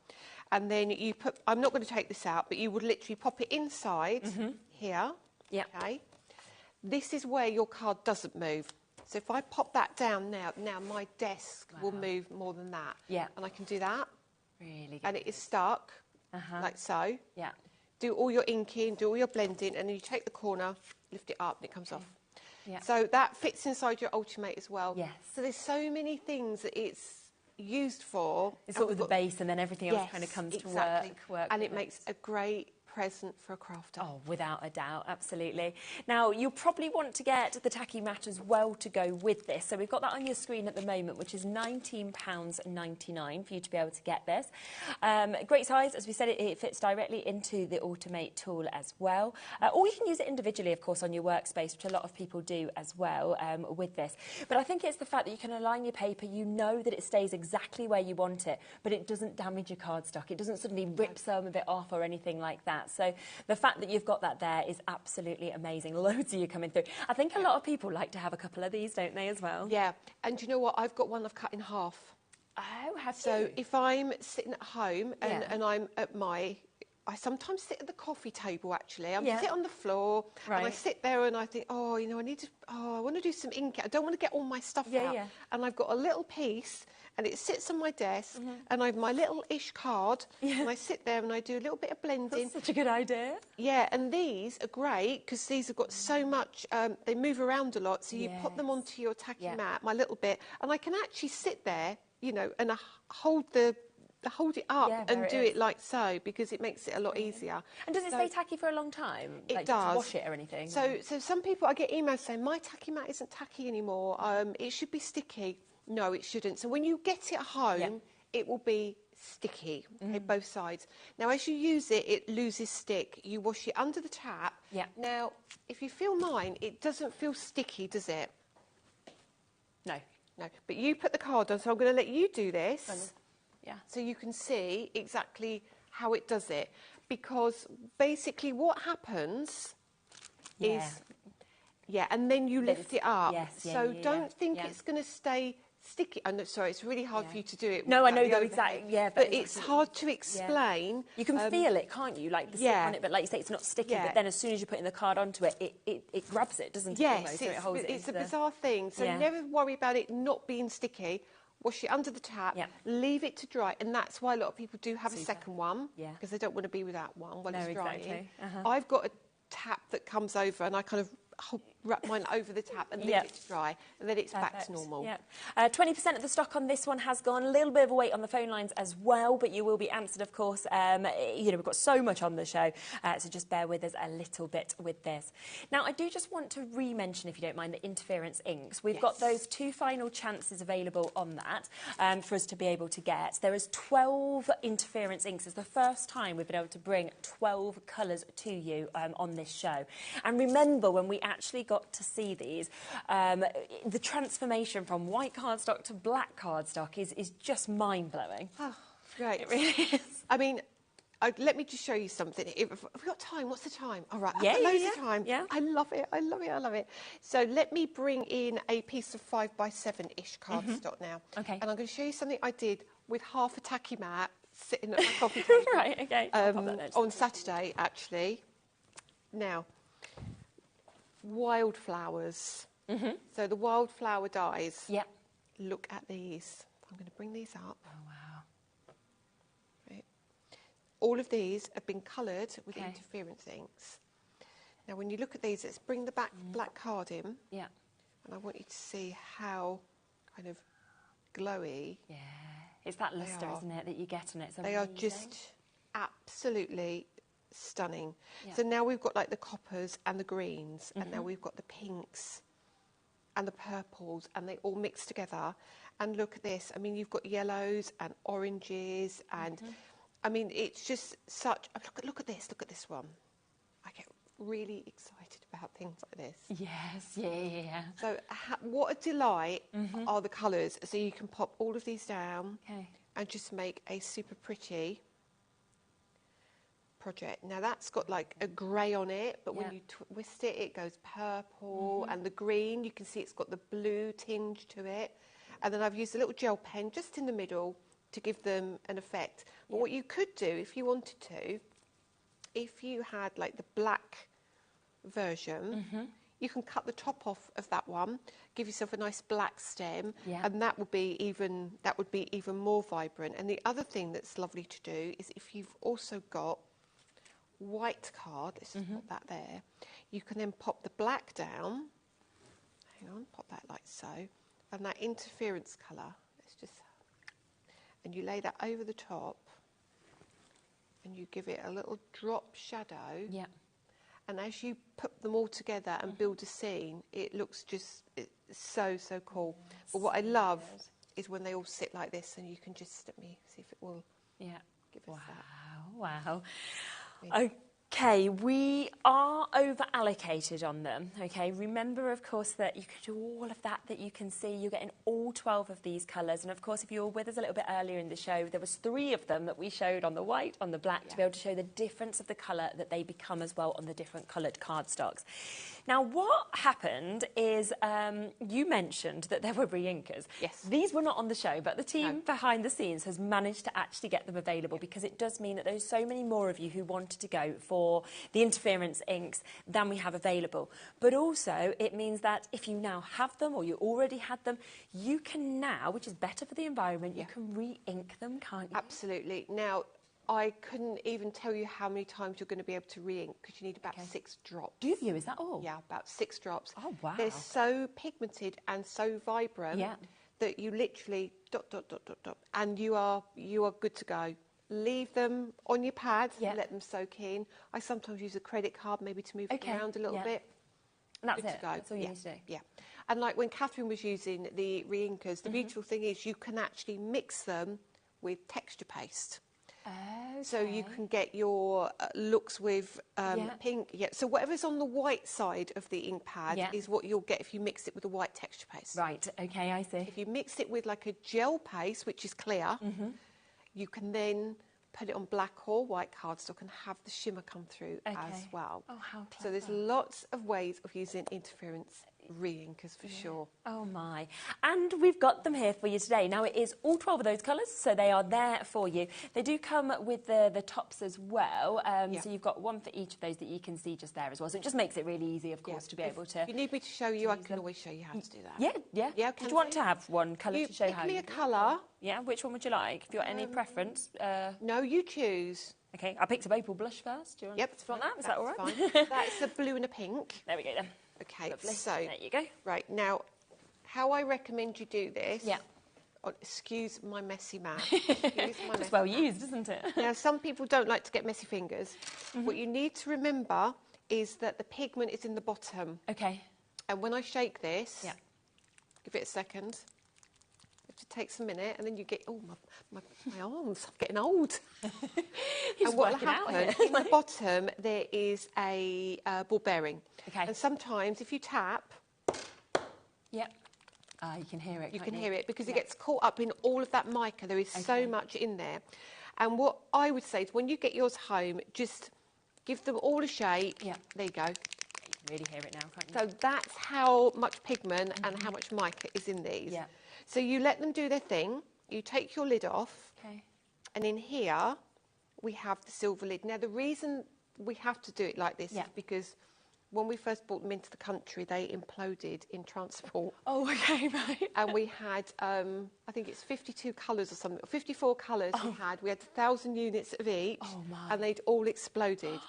And then you put, I'm not going to take this out, but you would literally pop it inside here. Yeah. Okay. This is where your card doesn't move. So if I pop that down now my desk will move more than that. Yeah. And I can do that. Really good. And it is stuck, like so. Yeah. Do all your inking, do all your blending, and then you take the corner, lift it up, and it comes off. Yeah. So that fits inside your Ultimate as well. Yes. So there's so many things that it's used for. It's sort of the base, and then everything else kind of comes to work. And it makes a great present for a crafter. Oh, without a doubt, absolutely. Now, you'll probably want to get the tacky mat as well to go with this. So we've got that on your screen at the moment, which is £19.99 for you to be able to get this. Great size, as we said, it fits directly into the Automate tool as well. Or you can use it individually, of course, on your workspace, which a lot of people do as well with this. But I think it's the fact that you can align your paper, you know that it stays exactly where you want it, but it doesn't damage your cardstock. It doesn't suddenly rip some of it off or anything like that. So the fact that you've got that there is absolutely amazing. Loads of you coming through. I think a lot of people like to have a couple of these, don't they, as well? Yeah. And you know what? I've got one I've cut in half. Oh, have you? So if I'm sitting at home and I'm at my... I sometimes sit at the coffee table, actually. I sit on the floor and I sit there and I think, oh, you know, I want to do some ink. I don't want to get all my stuff out. Yeah. And I've got a little piece and it sits on my desk and I have my little-ish card and I sit there and I do a little bit of blending. That's such a good idea. Yeah, and these are great because these have got so much, they move around a lot, so you put them onto your tacky mat, my little bit, and I can actually sit there, you know, and hold it up and do it like so, because it makes it a lot easier. And does it stay tacky for a long time? It does. To wash it or anything? So some people, I get emails saying, my tacky mat isn't tacky anymore. It should be sticky. No, it shouldn't. So when you get it home, it will be sticky, okay, both sides. Now, as you use it, it loses stick. You wash it under the tap. Yeah. Now, if you feel mine, it doesn't feel sticky, does it? No. No. But you put the card on, so I'm going to let you do this. Yeah. So you can see exactly how it does it. Because basically what happens is... Yeah, and then you lift it up. Yes, so don't think it's going to stay sticky. I'm sorry, it's really hard for you to do it. No, I know though, exactly. Yeah, but it's hard to explain. You can feel it, can't you? Like the stick on it, but like you say, it's not sticky. But then as soon as you're putting the card onto it, it grabs it, doesn't it? Yes, it's a bizarre thing. So never worry about it not being sticky. Wash it under the tap, leave it to dry, and that's why a lot of people do have a second one, because they don't want to be without one while it's drying. Exactly. I've got a tap that comes over, and I kind of wrap mine over the tap and leave it to dry, and then it's back to normal. 20% of the stock on this one has gone. A little bit of a wait on the phone lines as well, but you will be answered, of course. You know, we've got so much on the show, so just bear with us a little bit with this. Now, I do just want to re-mention, if you don't mind, the interference inks. We've got those 2 final chances available on that for us to be able to get. There is 12 interference inks. It's the first time we've been able to bring 12 colours to you on this show. And remember, when we actually got to see these, the transformation from white cardstock to black cardstock is just mind-blowing. Oh, great. It really is. I mean, let me just show you something. If we've got time, what's the time? All right, I've got loads of time. Yeah. I love it, I love it, I love it. So let me bring in a piece of 5x7-ish cardstock now. Okay. And I'm going to show you something I did with half a tacky mat sitting at my coffee table. Right, okay. On Saturday, actually. Now, wildflowers. So the wildflower dies. Yeah. Look at these. I'm going to bring these up. Oh, wow. all of these have been coloured with interference inks. Now, when you look at these, let's bring the black card in. Yeah. And I want you to see how kind of glowy. Yeah. It's that lustre, isn't it, that you get on it. They are just absolutely stunning. Yeah. So now we've got like the coppers and the greens, and now we've got the pinks and the purples, and they all mix together. And look at this. I mean, you've got yellows and oranges, and I mean, it's just such. Look at this. Look at this one. I get really excited about things like this. Yes, yeah. So what a delight are the colours. So you can pop all of these down and just make a super pretty project. Now that's got like a grey on it, but when you twist it, it goes purple, and the green, you can see it's got the blue tinge to it. And then I've used a little gel pen just in the middle to give them an effect. But what you could do if you wanted to, if you had like the black version, you can cut the top off of that one, give yourself a nice black stem, and that would be even more vibrant. And the other thing that's lovely to do is if you've also got white card, let's just put that there, you can then pop the black down, hang on, pop that like so, and that interference colour, and you lay that over the top, and you give it a little drop shadow, and as you put them all together and build a scene, it looks just so cool. But what I love is when they all sit like this, and you can just let me see if it will give us that. Wow. Okay, we are over allocated on them. Okay, remember, of course, that you can do all of that you can see. You're getting all 12 of these colours. And of course, if you were with us a little bit earlier in the show, there was 3 of them that we showed on the white, on the black, to be able to show the difference of the colour that they become as well on the different coloured cardstocks. Now, what happened is you mentioned that there were re-inkers. Yes. These were not on the show, but the team behind the scenes has managed to actually get them available, because it does mean that there's so many more of you who wanted to go for the interference inks than we have available. But also, it means that if you now have them, or you already had them, you can now, which is better for the environment, you can re-ink them, can't you? Absolutely. Now, I couldn't even tell you how many times you're going to be able to re-ink, because you need about 6 drops. Do you? Is that all? Yeah, about 6 drops. Oh, wow. They're so pigmented and so vibrant that you literally dot, and you are good to go. Leave them on your pad, let them soak in. I sometimes use a credit card maybe to move it around a little bit. And that's good it. to go. That's all you need to do. Yeah. And like when Catherine was using the re-inkers, the beautiful thing is you can actually mix them with texture paste. Okay. So you can get your looks with pink. Yeah. So whatever's on the white side of the ink pad is what you'll get if you mix it with a white texture paste. Right. Okay, I see. If you mix it with like a gel paste, which is clear, you can then put it on black or white cardstock and have the shimmer come through as well. Oh, how clever. So there's lots of ways of using interference re-inkers for sure. Oh my. And we've got them here for you today. Now, it is all 12 of those colours, so they are there for you. They do come with the tops as well, so you've got one for each of those that you can see just there as well. So it just makes it really easy, of course, to be able to... If you need me to show you, I can always show you how to do that. Yeah. Did you want to have one colour to show how you you pick me a colour. Yeah, which one would you like? Have you got any preference? No, you choose. Okay, I picked up Opal Blush first. Do you want that? Is that all right? Fine. That's a blue and a pink. There we go then. Okay, Lovely. so there you go. Right, now, how I recommend you do this... Yeah. Excuse my messy mat. Just well used, isn't it? Now, some people don't like to get messy fingers. What you need to remember is that the pigment is in the bottom. Okay. And when I shake this, give it a second. It takes a minute, and then you get... Oh, my arms, I'm getting old. And what will happen, in the bottom, there is a ball bearing. Okay. And sometimes, if you tap... You can hear it, You can hear it, because it gets caught up in all of that mica. There is so much in there. And what I would say is when you get yours home, just give them all a shake. Yeah. There you go. You can really hear it now, can't you? So that's how much pigment and how much mica is in these. Yeah. So you let them do their thing. You take your lid off. Okay. And in here, we have the silver lid. Now, the reason we have to do it like this is because when we first brought them into the country, they imploded in transport. Oh, okay, right. And we had, I think it's 52 colours or something, 54 colours we had. We had 1,000 units of each, and they'd all exploded.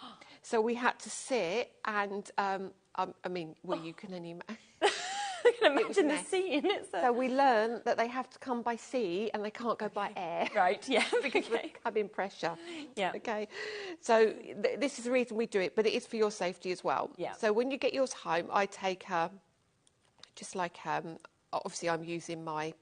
So we had to sit and, I mean, well, you can only imagine. I can imagine the scene. So we learned that they have to come by sea and they can't go by air. Right, yeah. Because of the cabin pressure. Yeah. Okay. So this is the reason we do it, but it is for your safety as well. Yeah. So when you get yours home, I take just like, obviously I'm using my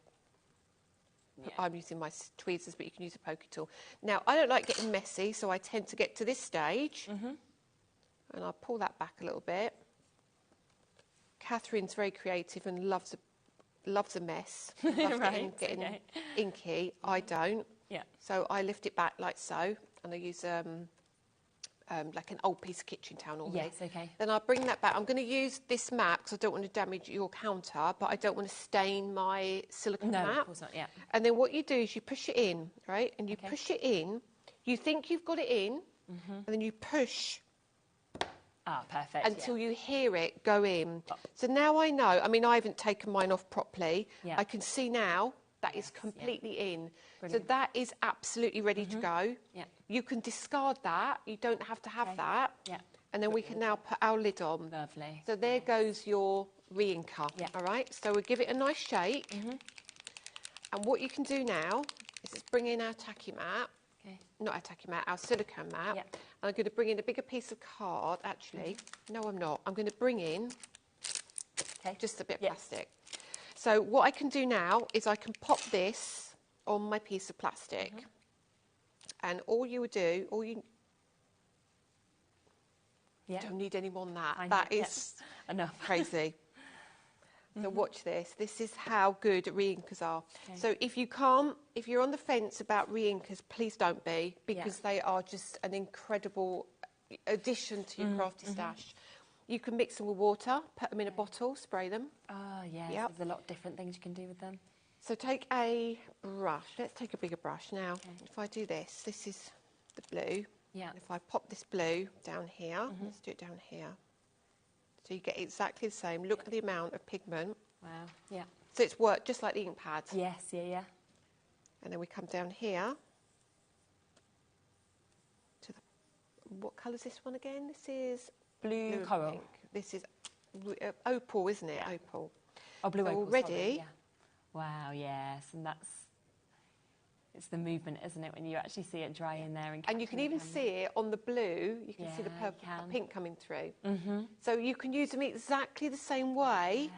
tweezers, but you can use a pokey tool. Now, I don't like getting messy, so I tend to get to this stage. And I'll pull that back a little bit. Catherine's very creative and loves a mess. Loves getting inky. I don't. Yeah. So I lift it back like so, and I use like an old piece of kitchen towel normally. Yes, okay. Then I'll bring that back. I'm going to use this mat because I don't want to damage your counter, but I don't want to stain my silicone mat. No, of course not, yeah. And then what you do is you push it in, right? And you push it in. You think you've got it in, and then you push. Ah, perfect. Until you hear it go in. So now I know, I mean, I haven't taken mine off properly. Yeah. I can see now that is completely in. Brilliant. So that is absolutely ready to go. Yeah. You can discard that. You don't have to have that. Yeah. And then we can now put our lid on. Lovely. So there goes your re-inker. Yeah. All right. So we'll give it a nice shake. And what you can do now is just bring in our tacky mat. Okay. Not our tacky mat, our silicone mat. Yeah. And I'm going to bring in a bigger piece of card, actually. No, I'm not. I'm going to bring in just a bit of plastic. So what I can do now is I can pop this on my piece of plastic. And all you would do, you don't need any more than that. That is enough. crazy. So watch this. This is how good re-inkers are. Okay. So if you're on the fence about re-inkers, please don't be, because they are just an incredible addition to your crafty stash. You can mix them with water, put them in a bottle, spray them. Oh, yes. There's a lot of different things you can do with them. So take a brush. Let's take a bigger brush now. If I do this, this is the blue. Yeah. If I pop this blue down here, let's do it down here. So you get exactly the same. Look at the amount of pigment. Wow, yeah. So it's worked just like the ink pad. Yes, yeah. And then we come down here to what colour is this one again? This is blue coral. Pink. This is opal, isn't it? Yeah. Opal. Oh, blue opal. Already. Sorry, yeah. Wow, yes, and it's the movement, isn't it, when you actually see it dry in there. And you can even see it on the blue. You can see the purple, pink coming through. So you can use them exactly the same way.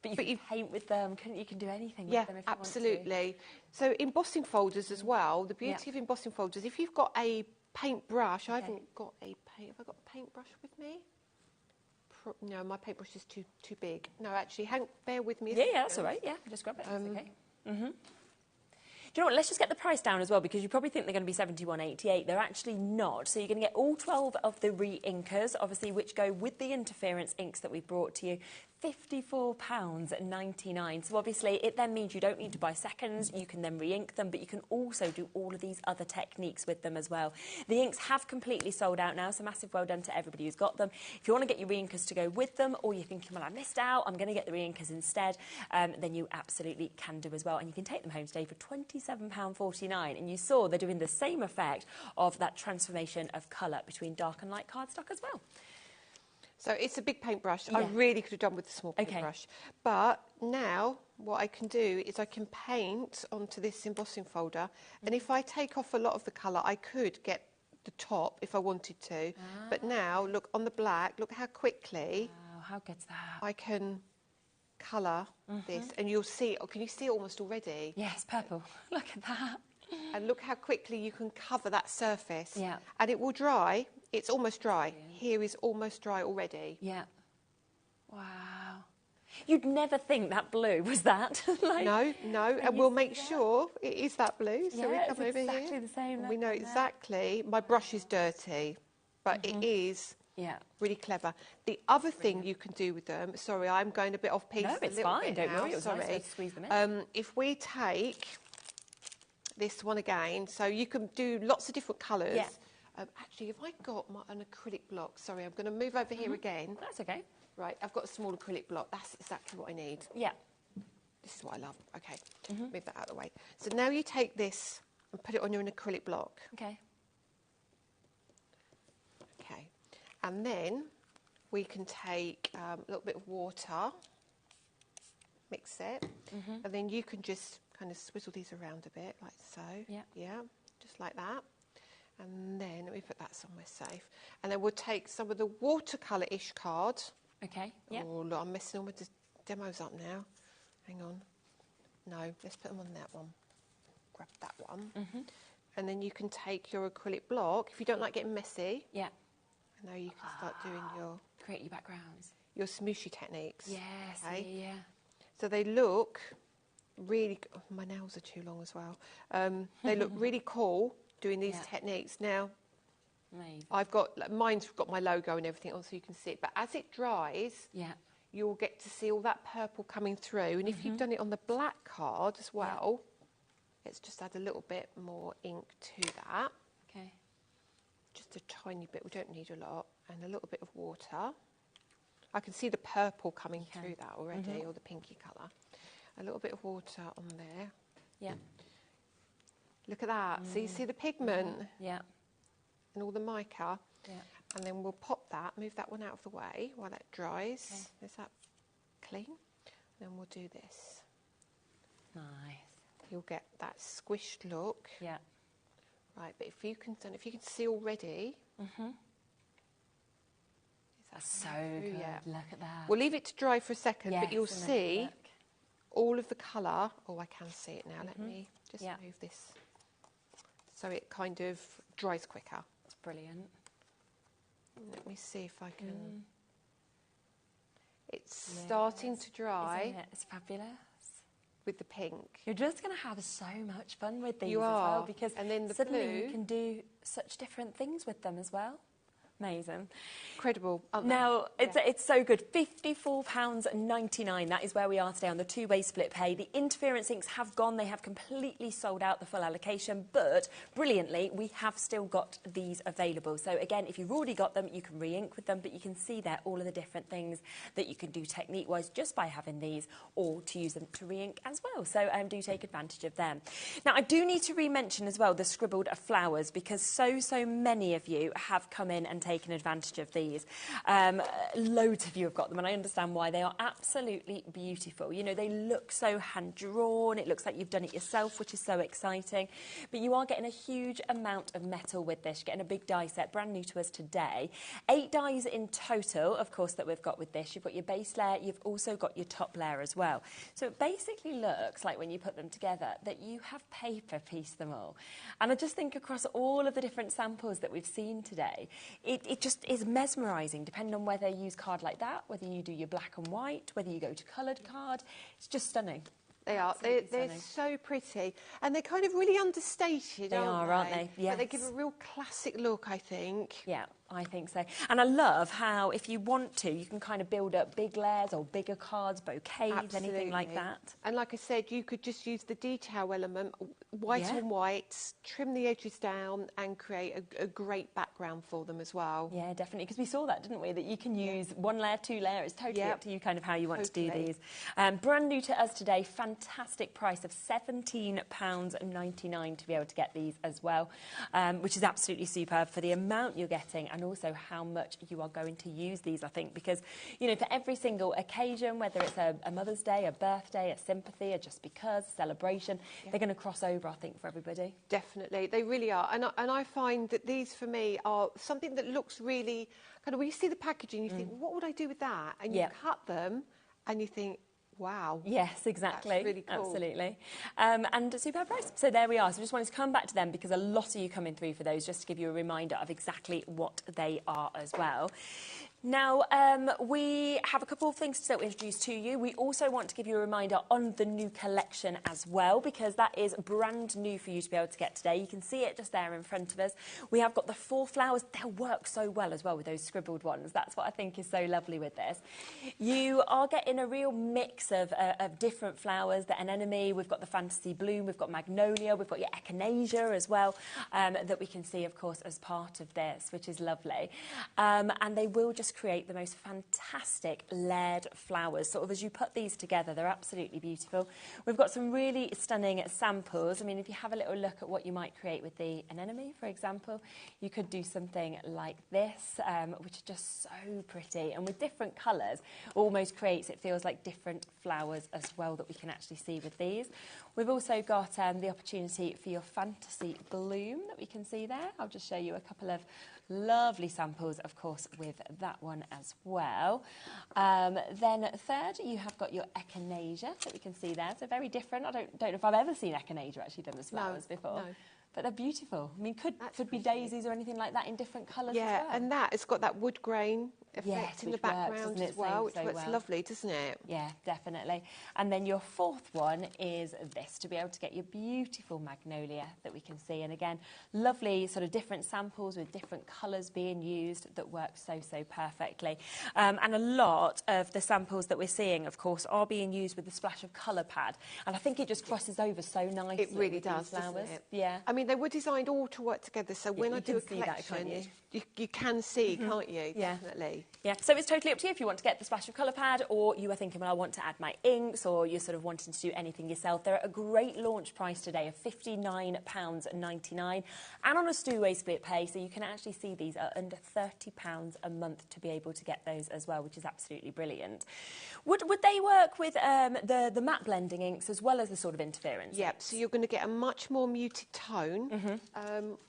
Yeah. But you can paint with them. You can do anything with them if you absolutely. want to. So embossing folders as well. The beauty of embossing folders, if you've got a paintbrush, I haven't got a paint. Have I got a paintbrush with me? No, my paintbrush is too big. No, actually, bear with me. Yeah, that's all right. Yeah, just grab it. That's okay. Do you know what? Let's just get the price down as well, because you probably think they're going to be $71.88. They're actually not. So you're going to get all 12 of the re-inkers, obviously, which go with the interference inks that we've brought to you. £54.99. So obviously it then means you don't need to buy seconds. You can then re-ink them, but you can also do all of these other techniques with them as well. The inks have completely sold out now, so massive well done to everybody who's got them. If you want to get your re-inkers to go with them, or you're thinking, well, I missed out, I'm going to get the re-inkers instead, then you absolutely can do as well. And you can take them home today for £27.49. And you saw they're doing the same effect of that transformation of colour between dark and light cardstock as well. So it's a big paintbrush. Yeah. I really could have done with a small paintbrush. But now what I can do is I can paint onto this embossing folder. And if I take off a lot of the colour, I could get the top if I wanted to. But now, look, on the black, look how quickly how good's that? I can colour this. And you'll see, can you see it almost already? Yes, purple. Look at that. And look how quickly you can cover that surface. Yeah. And it will dry. It's almost dry. Here is almost dry already. Yeah. Wow. You'd never think that blue was that. No. And we'll make sure it is that blue. So we come over exactly here. The same. We know exactly. My brush is dirty, but it is really clever. The other thing you can do with them, sorry, I'm going a bit off piece. No, it's fine. Don't worry. It was nice to squeeze them in. If we take this one again, so you can do lots of different colours. Actually, have I got an acrylic block? Sorry, I'm going to move over here again. That's okay. Right, I've got a small acrylic block. That's exactly what I need. Yeah. This is what I love. Okay, move that out of the way. So now you take this and put it on your acrylic block. Okay. Okay, and then we can take a little bit of water, mix it, and then you can just kind of swizzle these around a bit, like so. Yeah. Yeah, just like that. And then let me put that somewhere safe. And then we'll take some of the watercolour-ish card. Okay. Yeah. Oh, look, I'm messing all my demos up now. Hang on. No, let's put them on that one. Grab that one. And then you can take your acrylic block. If you don't like getting messy, Yeah. now you can start doing Create your backgrounds. your smooshy techniques. Yes. Okay? Yeah. So they look really... Oh, my nails are too long as well. They look really cool doing these techniques. Now, Amazing. mine's got my logo and everything on so you can see it. But as it dries, Yeah. you'll get to see all that purple coming through. And if you've done it on the black card as well, let's just add a little bit more ink to that. Okay. Just a tiny bit, we don't need a lot. And a little bit of water. I can see the purple coming through that already, or the pinky colour. A little bit of water on there. Yeah. Look at that. So you see the pigment Yeah. and all the mica. Yeah. And then we'll pop that, move that one out of the way while that dries. Okay. Is that clean? Then we'll do this. Nice. You'll get that squished look. Yeah. Right, but if you can see already. That's so good. Yeah. Look at that. We'll leave it to dry for a second, Yes, but you'll and then see look. all of the colour. Oh, I can see it now. Let me just move this so it kind of dries quicker. It's brilliant. Let me see if I can. It's starting to dry. Isn't it? It's fabulous. With the pink. You're just going to have so much fun with these You as are. well, because And then the suddenly blue. you can do such different things with them as well. Amazing. Incredible. aren't they? Now, it's so good. £54.99. That is where we are today on the two-way split pay. The interference inks have gone. They have completely sold out the full allocation. But, brilliantly, we have still got these available. So, again, if you've already got them, you can re-ink with them. But you can see there all of the different things that you can do technique-wise just by having these, or to use them to re-ink as well. So, do take advantage of them. Now, I do need to re-mention as well the scribbled flowers, because so many of you have come in and taken advantage of these. Loads of you have got them, and I understand why. They are absolutely beautiful. You know, they look so hand-drawn. It looks like you've done it yourself, which is so exciting. But you are getting a huge amount of metal with this. You're getting a big die set, brand new to us today. 8 dies in total, of course, that we've got with this. You've got your base layer. You've also got your top layer as well. So it basically looks like, when you put them together, that you have paper pieced them all. And I just think across all of the different samples that we've seen today, it just is mesmerising, depending on whether you use card like that, whether you do your black and white, whether you go to coloured card. It's just stunning. They are. They're so pretty. And they're kind of really understated, aren't they? Yes. But they give a real classic look, I think. Yeah, I think so. And I love how, if you want to, you can kind of build up big layers or bigger cards, bouquets, anything like that. And like I said, you could just use the detail element, white on white, trim the edges down and create a great background for them as well. Yeah, definitely, because we saw that, didn't we? That you can use 1 layer, 2 layer. It's totally up to you kind of how you want to do these. Brand new to us today, fantastic price of £17.99 to be able to get these as well, which is absolutely superb for the amount you're getting and also how much you are going to use these, I think, because, you know, for every single occasion, whether it's a Mother's Day, a birthday, a sympathy, a just because, celebration, they're going to cross over, I think, for everybody. Definitely, they really are. And I find that these, for me, are something that looks really, kind of, when you see the packaging, you think, what would I do with that? And you cut them and you think, wow. Yes, exactly. That's really cool. Absolutely. And a superb price. So there we are. So I just wanted to come back to them because a lot of you coming through for those, just to give you a reminder of exactly what they are as well. Now, we have a couple of things to introduce to you. We also want to give you a reminder on the new collection as well, because that is brand new for you to be able to get today. You can see it just there in front of us. We have got the 4 flowers. They'll work so well as well with those scribbled ones. That's what I think is so lovely with this. You are getting a real mix of different flowers. The anemone, we've got the fantasy bloom, we've got magnolia, we've got your echinacea as well, that we can see, of course, as part of this, which is lovely. And they will just create the most fantastic layered flowers. Sort of as you put these together, they're absolutely beautiful. We've got some really stunning samples. I mean, if you have a little look at what you might create with the anemone, for example, you could do something like this, which is just so pretty. And with different colours, almost creates, it feels like different flowers as well that we can actually see with these. We've also got the opportunity for your fantasy bloom that we can see there. I'll just show you a couple of lovely samples, of course, with that one as well. Then third, you have got your echinacea that we can see there. So very different. I don't know if I've ever seen echinacea actually done as flowers before. No. But they're beautiful. I mean, could be daisies or anything like that in different colours as well. Yeah, and that has got that wood grain effect in the background as well, which looks lovely, doesn't it? Yeah, definitely. And then your 4th one is this, to be able to get your beautiful magnolia that we can see. And again, lovely sort of different samples with different colours being used that work so perfectly. And a lot of the samples that we're seeing, of course, are being used with the splash of colour pad. And I think it just crosses over so nicely. It really does, doesn't it? Yeah. I mean, they were designed all to work together, so when I do a collection, you can see, can't you? Yeah. Definitely. Yeah, so it's totally up to you if you want to get the splash of colour pad, or you are thinking, well, I want to add my inks, or you're sort of wanting to do anything yourself. They're at a great launch price today of £59.99, and on a Stowaway split pay, so you can actually see these are under £30 a month to be able to get those as well, which is absolutely brilliant. Would they work with the matte blending inks as well as the sort of interference? Yep, so you're going to get a much more muted tone.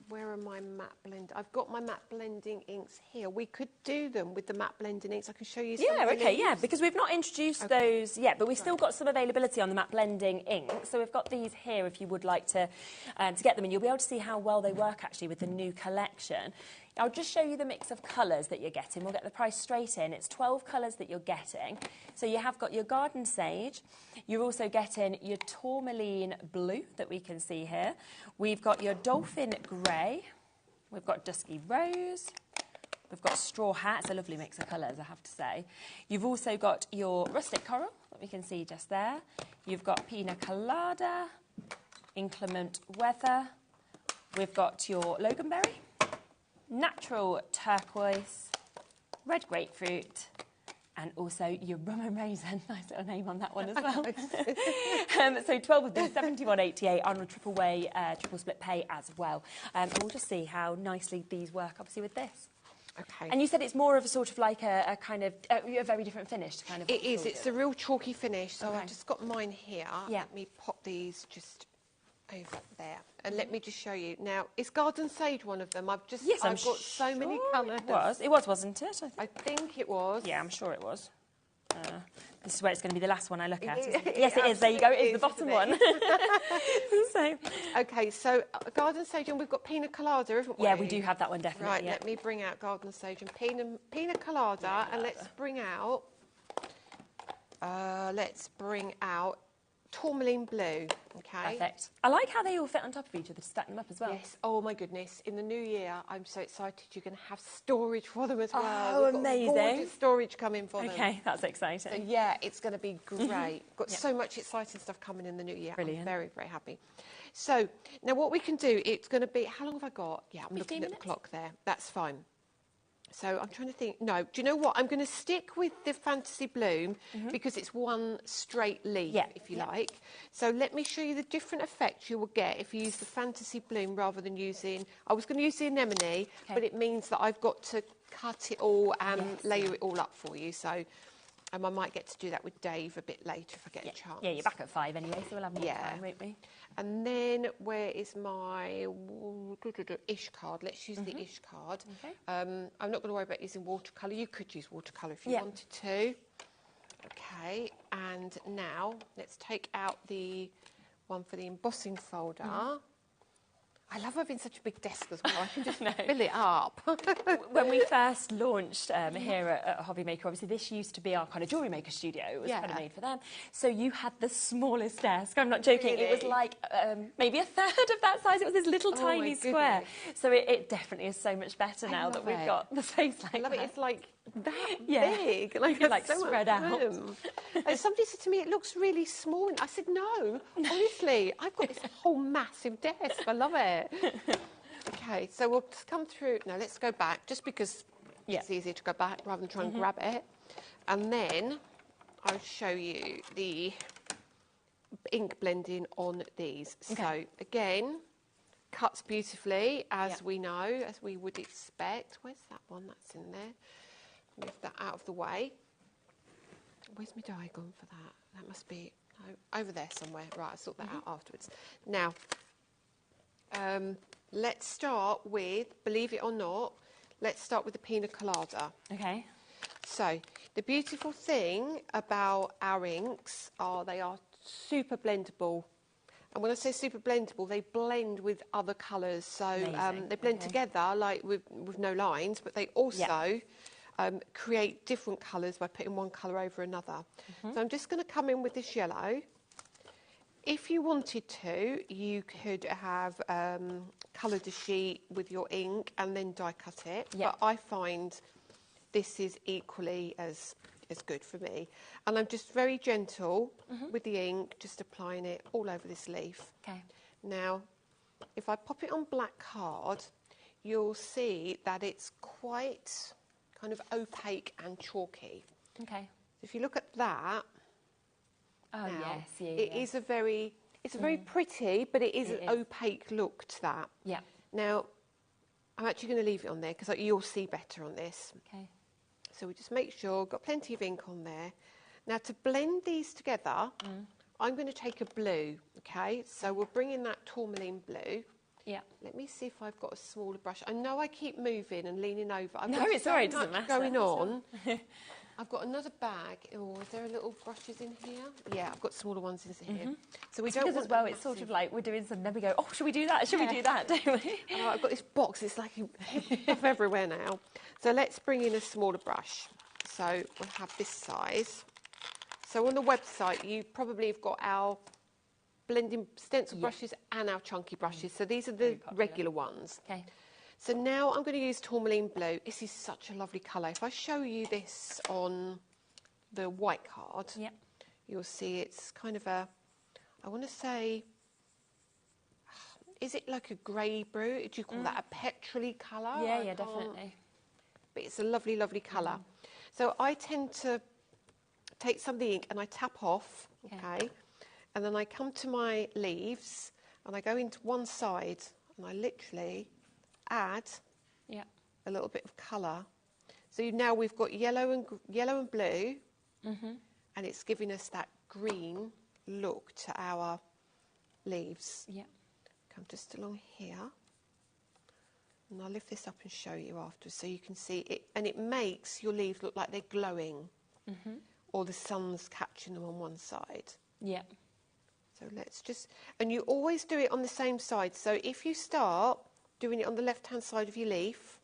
Where are my matte blend? I've got my matte blending inks here. We could do them with the matte blending inks. I can show you some. Yeah, okay, yeah, because we've not introduced those yet, but we've still got some availability on the matte blending ink. So we've got these here if you would like to get them, and you'll be able to see how well they work actually with the new collection. I'll just show you the mix of colours that you're getting. We'll get the price straight in. It's 12 colours that you're getting. So you have got your garden sage. You're also getting your tourmaline blue that we can see here. We've got your dolphin grey. We've got dusky rose. We've got straw hat. It's a lovely mix of colours, I have to say. You've also got your rustic coral that we can see just there. You've got pina colada, inclement weather. We've got your loganberry, natural turquoise, red grapefruit, and also your rum and raisin. Nice little name on that one as well. So 12 of them, £71.88 on a triple split pay as well. And we'll just see how nicely these work, obviously, with this. Okay. And you said it's more of a sort of like a kind of a very different finish to kind of. It is. It's a real chalky finish. So Okay. I've just got mine here. Yeah. Let me pop these just over there, and let me just show you. Now, is garden sage one of them? I've got so many colours. It was, wasn't it? I think it was. Yeah, I'm sure it was. This is where it's going to be the last one I look at. It Yes, it is. There you go. It is the bottom one. So. Okay, so garden sage, and we've got pina colada, haven't we? Yeah, we do have that one, definitely. Right, yeah. let me bring out garden sage and pina colada, and let's bring out tourmaline blue. Okay. Perfect. I like how they all fit on top of each other to stack them up as well. Yes. Oh my goodness! In the new year, I'm so excited. You're going to have storage for them as well. Oh, We've got amazing! Gorgeous storage coming for them. Okay, that's exciting. So yeah, it's going to be great. Got so much exciting stuff coming in the new year. Brilliant. I'm very, very happy. So now what we can do, it's going to be, how long have I got? Yeah, I'm looking at the clock there. That's fine. So I'm trying to think. No, do you know what? I'm going to stick with the fantasy bloom because it's one straight leaf, if you like. So let me show you the different effects you will get if you use the fantasy bloom rather than using. I was going to use the anemone, but it means that I've got to cut it all and layer it all up for you. So I might get to do that with Dave a bit later if I get a chance. Yeah, you're back at 5 anyway, so we'll have more time, won't we? And then where is my ish card? Let's use the ish card. Okay. I'm not going to worry about using watercolour. You could use watercolour if you wanted to. Okay, and now let's take out the one for the embossing folder. I love having such a big desk as well. I can just fill it up. When we first launched here at HobbyMaker, obviously this used to be our kind of jewellery maker studio. It was kind of made for them. So you had the smallest desk. I'm not joking. Really? It was like maybe a third of that size. It was this little tiny square. So it definitely is so much better now that we've got the space like that. I love it. It's like that big. Like so spread out. And somebody said to me, it looks really small. And I said, no, honestly, I've got this whole massive desk. I love it. Okay, so we'll come through. Now, let's go back, just because it's easier to go back rather than try and grab it. And then I'll show you the ink blending on these. Okay. So, again, cuts beautifully, as we know, as we would expect. Where's that one? That's in there. Move that out of the way. Where's my die gone for that? That must be over there somewhere. Right, I'll sort that out afterwards. Now, let's start with, believe it or not, let's start with the pina colada. Okay. So, the beautiful thing about our inks are they are super blendable. And when I say super blendable, they blend with other colours. So they blend together, like with no lines, but they also create different colours by putting one colour over another. So I'm just going to come in with this yellow. If you wanted to, you could have coloured a sheet with your ink and then die cut it. But I find this is equally as good for me. And I'm just very gentle with the ink, just applying it all over this leaf. Okay. Now, if I pop it on black card, you'll see that it's quite kind of opaque and chalky. Okay. If you look at that, it is a very, it's a very pretty, but it is an opaque look to that. Yeah. Now, I'm actually going to leave it on there because you'll see better on this. Okay. So we just make sure, got plenty of ink on there. Now to blend these together, I'm going to take a blue, okay? So we'll bring in that tourmaline blue. Yeah. Let me see if I've got a smaller brush. I know I keep moving and leaning over. I've got it's all right, it doesn't matter. Going on. I've got another bag. Oh, is there little brushes in here? Yeah, I've got smaller ones in here. So we don't want as well, it's sort of like we're doing something, then we go, oh, should we do that? Should we do that? Don't we? I've got this box, it's like everywhere now. So let's bring in a smaller brush. So we'll have this size. So on the website, you probably have got our blending stencil brushes and our chunky brushes. So these are the regular ones. Okay. So now I'm going to use tourmaline blue. This is such a lovely colour. If I show you this on the white card, you'll see it's kind of a, I want to say, is it like a grey blue? Do you call that a petrol-y colour? Yeah, definitely. But it's a lovely, lovely colour. So I tend to take some of the ink and I tap off, okay? And then I come to my leaves and I go into one side and I literally add a little bit of colour. So now we've got yellow and blue, and it's giving us that green look to our leaves. Yeah. Come just along here, and I'll lift this up and show you after, so you can see it. And it makes your leaves look like they're glowing, or the sun's catching them on one side. Yeah. So let's just, and you always do it on the same side. So if you start doing it on the left-hand side of your leaf,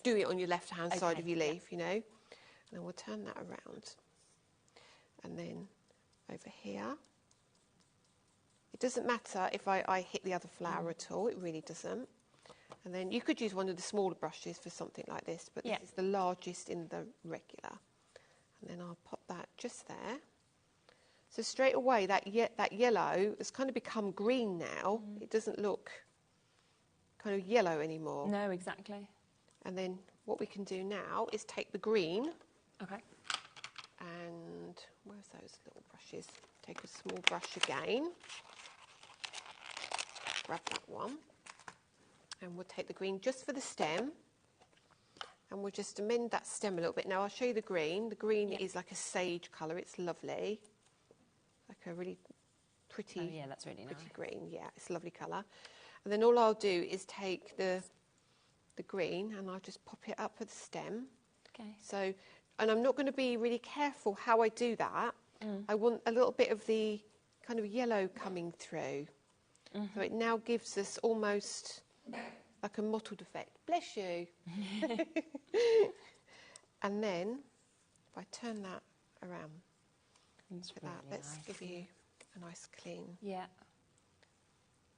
do it on your left-hand side of your leaf, you know. And then we'll turn that around. And then over here, it doesn't matter if I hit the other flower at all, it really doesn't. And then you could use one of the smaller brushes for something like this, but this is the largest in the regular. And then I'll pop that just there. So straight away, that yellow has kind of become green now. It doesn't look kind of yellow anymore. No, exactly. And then what we can do now is take the green. Okay. And where's those little brushes? Take a small brush again. Grab that one. And we'll take the green just for the stem. And we'll just amend that stem a little bit. Now I'll show you the green. The green is like a sage colour. It's lovely. Like a really pretty, that's really nice. Pretty green. Yeah, it's a lovely colour. And then all I'll do is take the green and I'll just pop it up at the stem. Okay. So, and I'm not going to be really careful how I do that. I want a little bit of the kind of yellow coming through. So it now gives us almost like a mottled effect. Bless you. And then, if I turn that around, It's look at really that. Let's nice. give you a nice clean. Yeah.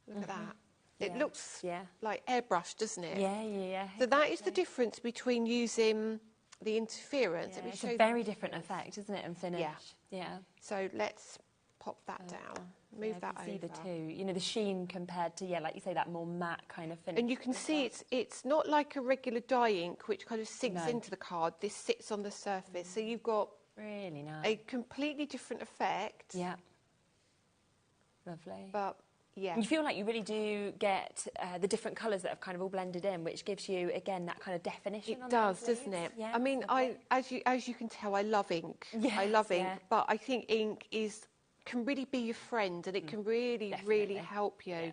Look at that. It Yeah. looks Yeah. like airbrush, doesn't it? Yeah, yeah, yeah. So that is the difference between using the interference. Yeah, Let me it's show a you very the different interference. effect, isn't it, and finish? Yeah. Yeah. So let's pop that down. Move Yeah, that I can over. see the two. You know, the sheen compared to, yeah, like you say, that more matte kind of finish. And you can see it's not like a regular dye ink which kind of sinks No. into the card. This sits on the surface. So you've got Really nice. a completely different effect. Yeah. Lovely. But yeah. You feel like you really do get the different colours that have kind of all blended in, which gives you, again, that kind of definition. It on does, those doesn't leaves. it? Yeah, I mean, lovely. as you can tell, I love ink. I Yes, love ink, yeah. but I think ink can really be your friend, and it can really, really Definitely. help you. Yeah.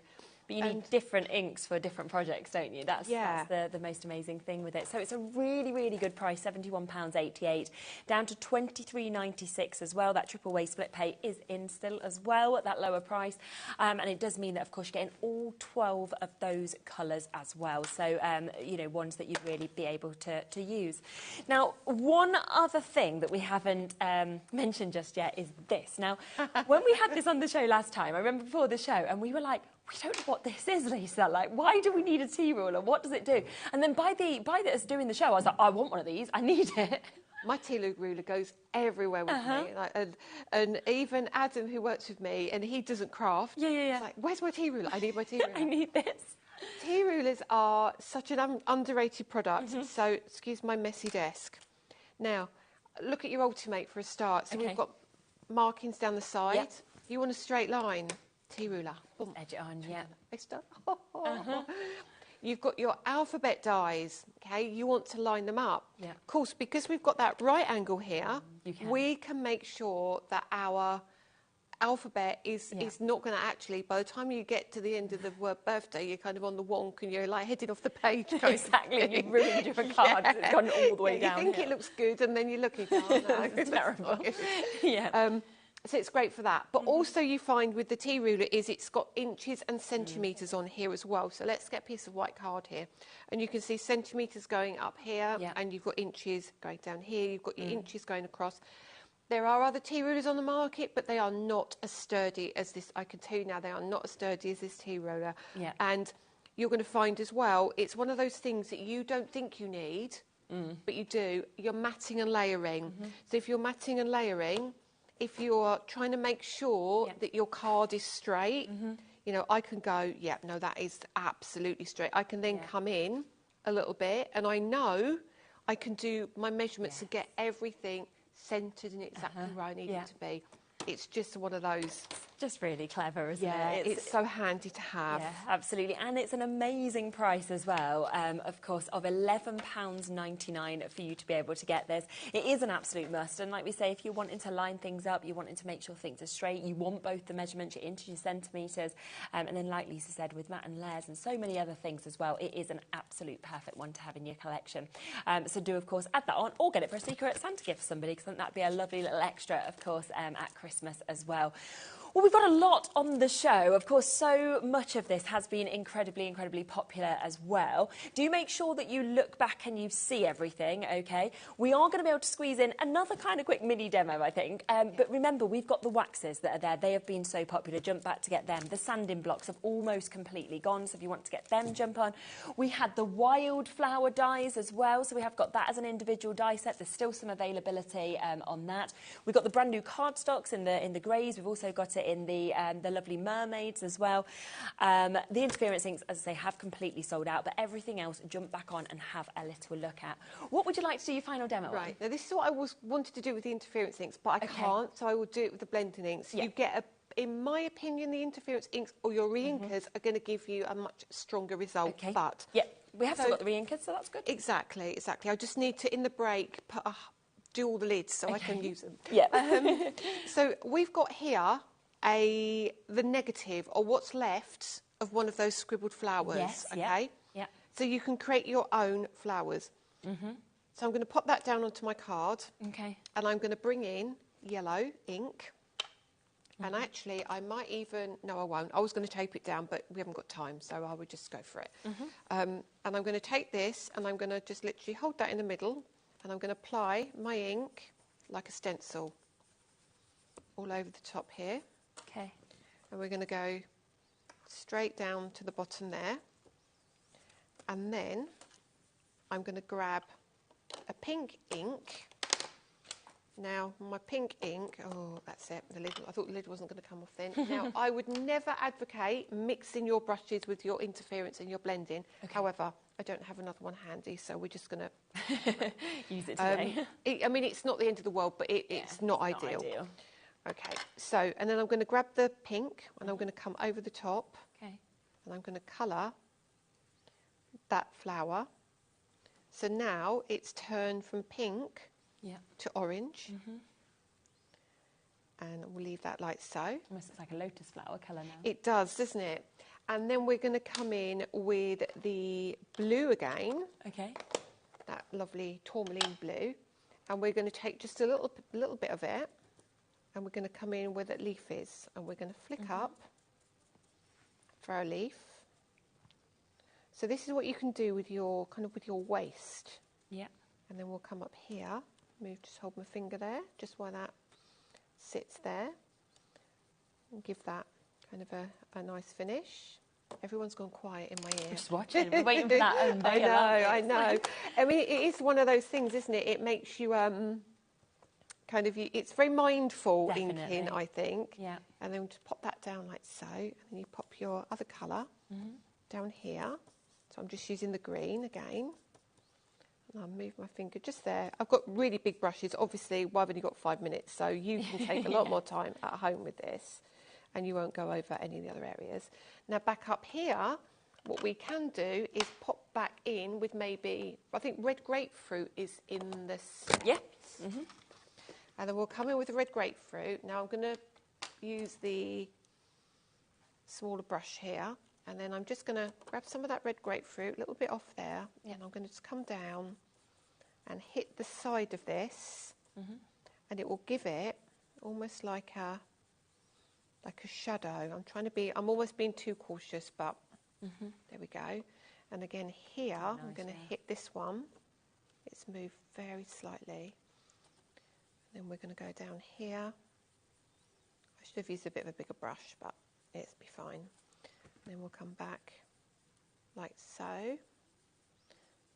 But you need different inks for different projects, don't you? That's the most amazing thing with it. So it's a really, really good price, £71.88, down to £23.96 as well. That triple way split pay is in still as well at that lower price. And it does mean that, of course, you're getting all 12 of those colours as well. So, you know, ones that you'd really be able to use. Now, one other thing that we haven't mentioned just yet is this. Now, when we had this on the show last time, I remember before the show, and we were like, we don't know what this is, Lisa. Like, why do we need a tea ruler? What does it do? And then by us doing the show, I was like, I want one of these. I need it. My tea ruler goes everywhere with me. Like, and even Adam, who works with me, and he doesn't craft. Yeah. He's like, where's my tea ruler? I need my tea ruler. I need this. Tea rulers are such an underrated product. So, excuse my messy desk. Now, look at your Ultimate for a start. So we've got markings down the side. Yep. You want a straight line. Tea ruler. Boom. Edge it on, yeah. You've got your alphabet dies, okay? You want to line them up. Yeah. Of course, because we've got that right angle here, we can make sure that our alphabet is not going to actually, by the time you get to the end of the word birthday, you're kind of on the wonk and you're like heading off the page. Exactly, and you've ruined your card because it's gone all the way down. You think it looks good and then you look at it, oh, no, it's terrible. Yeah. So it's great for that. But also you find with the tea ruler is it's got inches and centimetres on here as well. So let's get a piece of white card here. And you can see centimetres going up here and you've got inches going down here. You've got your inches going across. There are other tea rulers on the market, but they are not as sturdy as this. I can tell you now, they are not as sturdy as this tea ruler. Yeah. And you're going to find as well, it's one of those things that you don't think you need, but you do. You're matting and layering. So if you're matting and layering, if you're trying to make sure that your card is straight, you know, I can go, no, that is absolutely straight. I can then come in a little bit and I know I can do my measurements to get everything centred and exactly where I need it to be. It's just one of those. Just really clever, isn't it? it? It's so handy to have. Yeah, absolutely. And it's an amazing price as well, of course, of £11.99 for you to be able to get this. It is an absolute must. And like we say, if you're wanting to line things up, you're wanting to make sure things are straight, you want both the measurements, your inches, your centimetres, and then like Lisa said, with mat and layers and so many other things as well, it is an absolute perfect one to have in your collection. So do, of course, add that on or get it for a secret Santa gift for somebody, because I think that'd be a lovely little extra, of course, at Christmas as well. Well, we've got a lot on the show. Of course, so much of this has been incredibly, incredibly popular as well. Do make sure that you look back and you see everything, OK? We are going to be able to squeeze in another kind of quick mini demo, I think. But remember, we've got the waxes that are there. They have been so popular. Jump back to get them. The sanding blocks have almost completely gone, so if you want to get them, jump on. We had the wildflower dies as well, so we have got that as an individual die set. There's still some availability on that. We've got the brand new cardstocks in the greys. We've also got it in the lovely mermaids as well. The interference inks, as I say, have completely sold out, but everything else, jump back on and have a little look at. What would you like to do your final demo on? Now, this is what I wanted to do with the interference inks, but I can't, so I will do it with the blending inks. You get, in my opinion, the interference inks or your re-inkers are going to give you a much stronger result. But we have still got the re-inkers, so that's good. Exactly. I just need to, in the break, do all the lids so I can use them. So we've got here the negative, or what's left of one of those scribbled flowers, So you can create your own flowers. So I'm going to pop that down onto my card. And I'm going to bring in yellow ink. And actually, I might even, no, I won't. I was going to tape it down, but we haven't got time, so I would just go for it. And I'm going to take this, and I'm going to just literally hold that in the middle, and I'm going to apply my ink like a stencil all over the top here. Okay. And we're going to go straight down to the bottom there. And then I'm going to grab a pink ink. Now, my pink ink, oh, that's it, the lid, I thought the lid wasn't going to come off then. Now, I would never advocate mixing your brushes with your interference and your blending. Okay. However, I don't have another one handy, so we're just going to... use it today. I mean, it's not the end of the world, but it's not ideal. Okay, so, and then I'm going to grab the pink, and I'm going to come over the top. Okay. And I'm going to colour that flower. So now it's turned from pink to orange. And we'll leave that like so. Almost looks like a lotus flower colour now. It does, doesn't it? And then we're going to come in with the blue again. Okay. That lovely tourmaline blue. And we're going to take just a little bit of it, and we're going to come in where that leaf is, and we're going to flick up for a leaf. So this is what you can do with your with your waist. Yeah. And then we'll come up here. Just hold my finger there, just while that sits there, and give that kind of a nice finish. Everyone's gone quiet in my ear. Just watching, we're waiting for that. I know. I mean, it is one of those things, isn't it? It makes you it's very mindful inking, I think. Yeah. And then just pop that down like so, and then you pop your other colour down here. So I'm just using the green again. And I'll move my finger just there. I've got really big brushes. Obviously, well, I've only got 5 minutes, so you can take a lot more time at home with this, and you won't go over any of the other areas. Now, back up here, what we can do is pop back in with maybe, I think red grapefruit is in this. Yeah. And then we'll come in with the red grapefruit. Now I'm going to use the smaller brush here, and then I'm just going to grab some of that red grapefruit, a little bit off there, and I'm going to just come down and hit the side of this, and it will give it almost like a shadow. I'm almost being too cautious, but there we go. And again here, nice, I'm going to hit this one. It's moved very slightly. Then we're going to go down here. I should have used a bit of a bigger brush, but it'll be fine. And then we'll come back like so,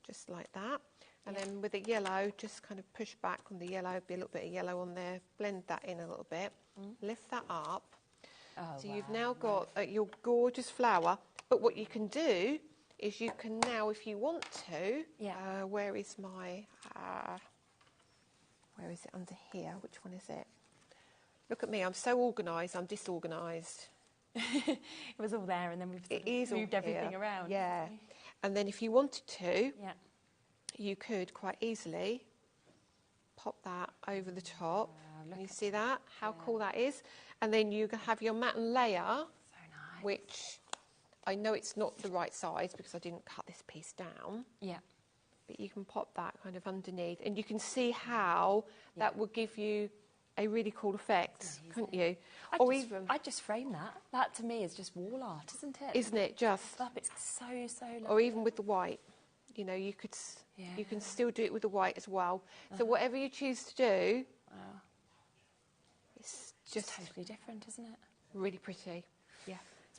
just like that. And then with the yellow, just kind of push back on the yellow, be a little bit of yellow on there, blend that in a little bit, lift that up. So you've now got your gorgeous flower. But what you can do is you can now, if you want to, where is my... where is it under here? Which one is it? Look at me, I'm so organised, I'm disorganised. It was all there, and then we've moved everything around. Yeah. And then if you wanted to, you could quite easily pop that over the top. Can you see that? How cool that is? And then you have your matte layer, which I know it's not the right size because I didn't cut this piece down. Yeah. But you can pop that kind of underneath, and you can see how that would give you a really cool effect, couldn't you? I'd just frame that. That to me is just wall art, isn't it? Isn't it just? It's so lovely. Or even with the white, you know, you can still do it with the white as well. So whatever you choose to do, it's just totally different, isn't it? Really pretty. Yeah.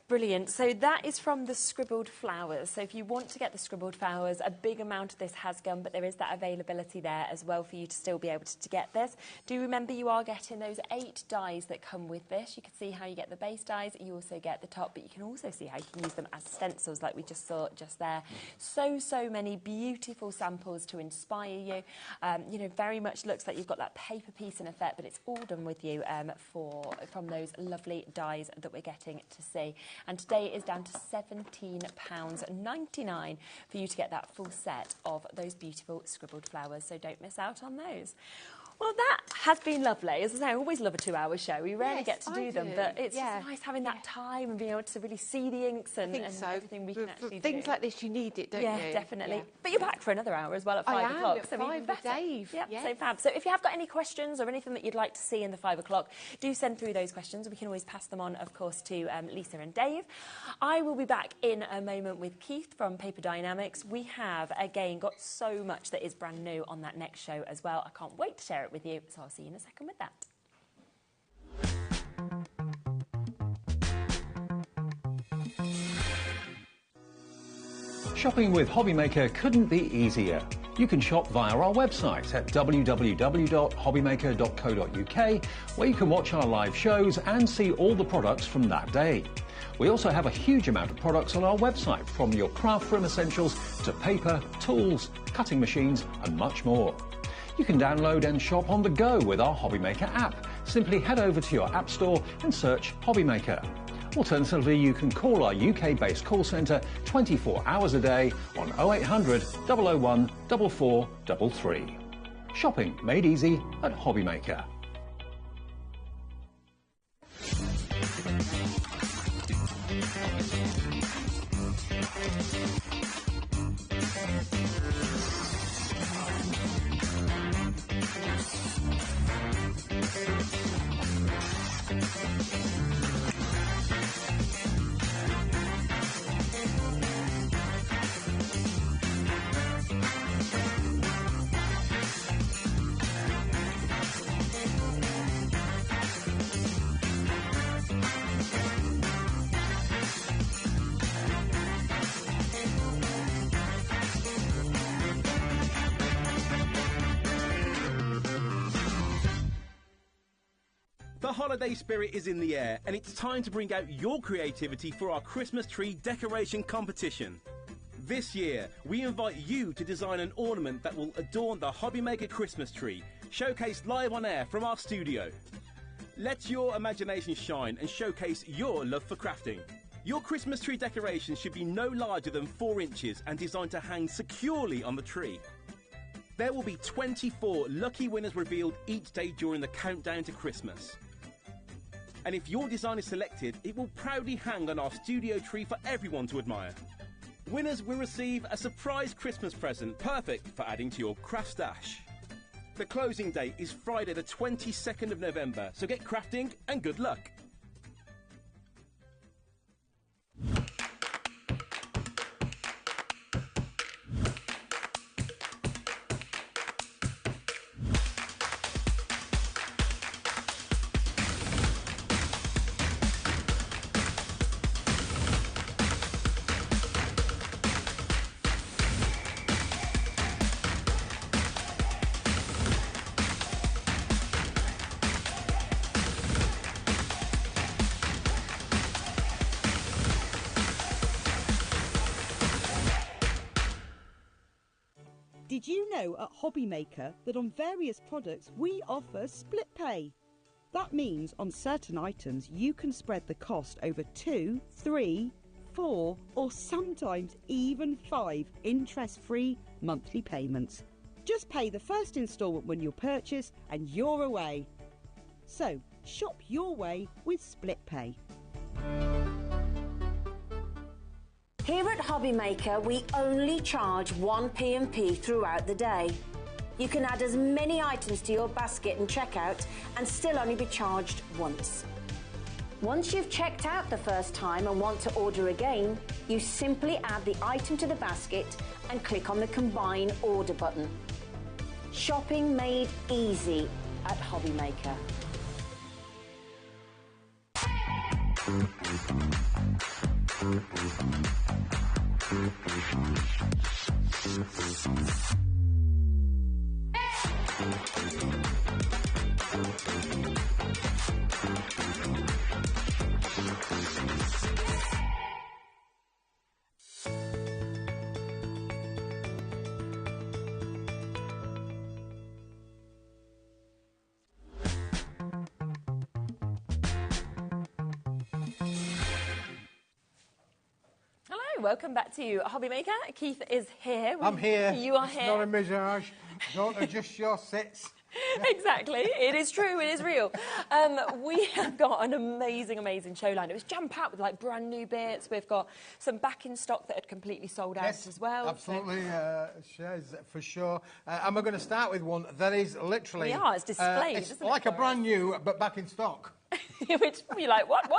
Brilliant. So that is from the scribbled flowers. So if you want to get the scribbled flowers, a big amount of this has gone, but there is that availability there as well for you to still be able to get this. Do remember you are getting those 8 dies that come with this. You can see how you get the base dies. You also get the top, but you can also see how you can use them as stencils like we just saw just there. So many beautiful samples to inspire you. You know, very much looks like you've got that paper piece in effect, but it's all done with you from those lovely dies that we're getting to see. And today it is down to £17.99 for you to get that full set of those beautiful scribbled flowers. So don't miss out on those. Well, that has been lovely. As I say, I always love a 2-hour show. We rarely get to do them, but it's just nice having that time and being able to really see the inks and everything we can actually do. Things like this, you need it, don't you? Yeah, definitely. Yeah. But you're back for another hour as well at 5 o'clock. I am, at 5 with Dave. Yep, so fab. So if you have got any questions or anything that you'd like to see in the 5 o'clock, do send through those questions. We can always pass them on, of course, to Lisa and Dave. I will be back in a moment with Keith from Paper Dynamics. We have, again, got so much that is brand new on that next show as well. I can't wait to share it with you. So I'll see you in a second with that. Shopping with HobbyMaker couldn't be easier. You can shop via our website at www.hobbymaker.co.uk, where you can watch our live shows and see all the products from that day. We also have a huge amount of products on our website, from your craft room essentials to paper, tools, cutting machines and much more. You can download and shop on the go with our HobbyMaker app. Simply head over to your app store and search HobbyMaker. Alternatively, you can call our UK-based call centre 24 hours a day on 0800 001 4433. Shopping made easy at HobbyMaker. The holiday spirit is in the air, and it's time to bring out your creativity for our Christmas tree decoration competition. This year, we invite you to design an ornament that will adorn the HobbyMaker Christmas tree, showcased live on air from our studio. Let your imagination shine and showcase your love for crafting. Your Christmas tree decoration should be no larger than 4 inches and designed to hang securely on the tree. There will be 24 lucky winners revealed each day during the countdown to Christmas. And if your design is selected, it will proudly hang on our studio tree for everyone to admire. Winners will receive a surprise Christmas present, perfect for adding to your craft stash. The closing date is Friday the 22nd of November, so get crafting and good luck. Did you know at HobbyMaker that on various products we offer split pay? That means on certain items you can spread the cost over 2, 3, 4 or sometimes even 5 interest-free monthly payments. Just pay the first instalment when you purchase and you're away. So shop your way with split pay. Here at HobbyMaker, we only charge 1 P&P throughout the day. You can add as many items to your basket and checkout and still only be charged once. Once you've checked out the first time and want to order again, you simply add the item to the basket and click on the Combine Order button. Shopping made easy at HobbyMaker. Welcome back to HobbyMaker. Keith is here. I'm here. You are it's here. Not a mirage. Don't adjust your sets. Exactly. It is true. It is real. We have got an amazing, amazing show line. It was jam-packed with like brand new bits. We've got some back in stock that had completely sold out as well. Absolutely, shares for sure. And we're going to start with one that is literally... We are. It's displayed, it's isn't like it, a brand new, but back in stock. Which you're like, what?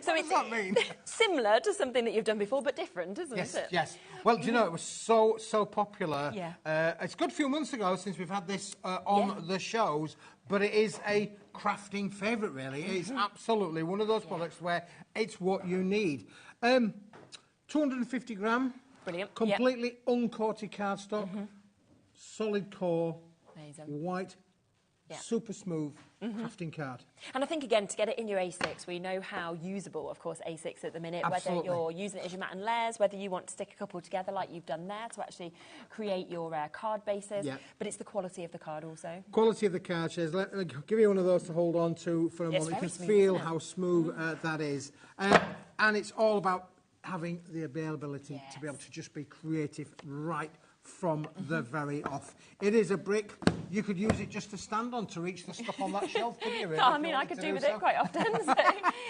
So What does that mean? Similar to something that you've done before, but different, isn't it? Yes. Well, do you know, it was so popular. Yeah. It's a good few months ago since we've had this on the shows, but it is a crafting favourite, really. It's absolutely one of those products where it's what you need. 250 gram. Brilliant. Completely uncoated cardstock, solid core, Amazing. white, super smooth crafting card. And I think, again, to get it in your A6, we know how usable, of course, A6 at the minute, Absolutely. whether you're using it as your mat and layers, whether you want to stick a couple together like you've done there to actually create your card bases, but it's the quality of the card also. Quality of the card, Shez. Let me give you one of those to hold on to for a moment. You can feel how smooth that is. And it's all about having the availability to be able to just be creative right from the very off. It is a brick. You could use it just to stand on to reach the stuff on that shelf, couldn't you? Really, I mean, I could do with it quite often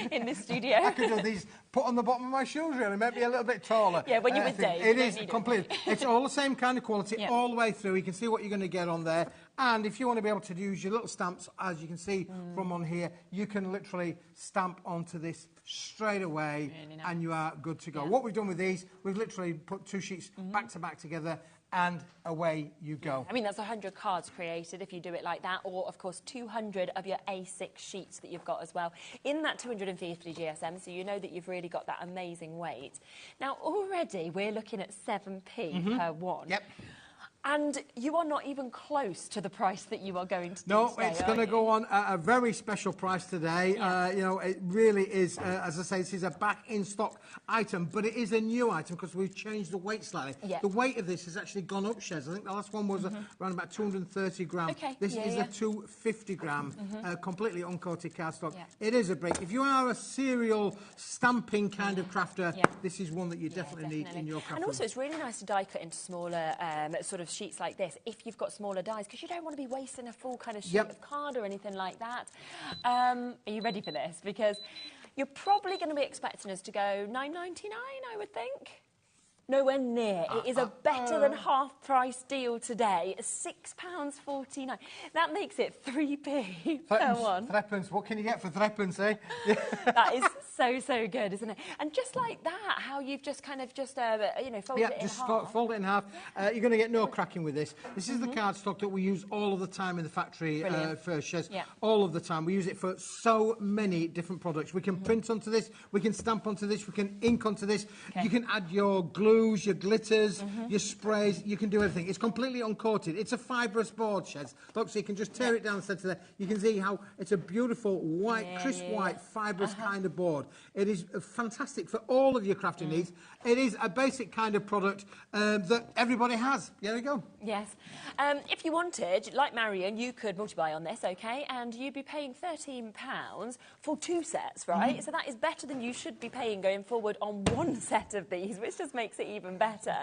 in this studio. I could do these, put on the bottom of my shoes, really, maybe a little bit taller. Yeah, when you're with Dave. It is completely. It's all the same kind of quality all the way through. You can see what you're going to get on there. And if you want to be able to use your little stamps, as you can see from on here, you can literally stamp onto this straight away, really nice. And you are good to go. What we've done with these, we've literally put two sheets back to back together, and away you go. I mean, that's 100 cards created if you do it like that, or, of course, 200 of your A6 sheets that you've got as well in that 250 GSM, so you know that you've really got that amazing weight. Now, already we're looking at 7p per one. Yep. And you are not even close to the price that you are going to do No, today, it's going to go on at a very special price today. You know, it really is, as I say, this is a back-in-stock item, but it is a new item because we've changed the weight slightly. The weight of this has actually gone up, Shez. I think the last one was around about 230 grams. This is a 250 gram, completely uncoated cardstock. It is a brick. If you are a serial stamping kind of crafter, this is one that you definitely need in your craft. And also, it's really nice to die cut into smaller sort of sheets like this if you've got smaller dies, because you don't want to be wasting a full kind of sheet of card or anything like that. Are you ready for this? Because you're probably going to be expecting us to go £9.99, I would think. Nowhere near. It is a better than half-price deal today. £6.49. That makes it 3p per one. Threepence. What can you get for threepence, eh? That is so good, isn't it? And just like that, how you've just kind of you know, folded it in half. Fold it in half. You're going to get no cracking with this. This is the cardstock that we use all of the time in the factory for Shez. All of the time. We use it for so many different products. We can print onto this. We can stamp onto this. We can ink onto this. You can add your glue, your glitters, your sprays, you can do everything. It's completely uncoated. It's a fibrous board, Shez. Look, so you can just tear it down the centre there. You can see how it's a beautiful white, crisp white, fibrous kind of board. It is fantastic for all of your crafting needs. It is a basic kind of product that everybody has. There we go. Yes. If you wanted, like Marion, you could multiply on this, OK, and you'd be paying £13 for 2 sets, right? So that is better than you should be paying going forward on 1 set of these, which just makes it even better.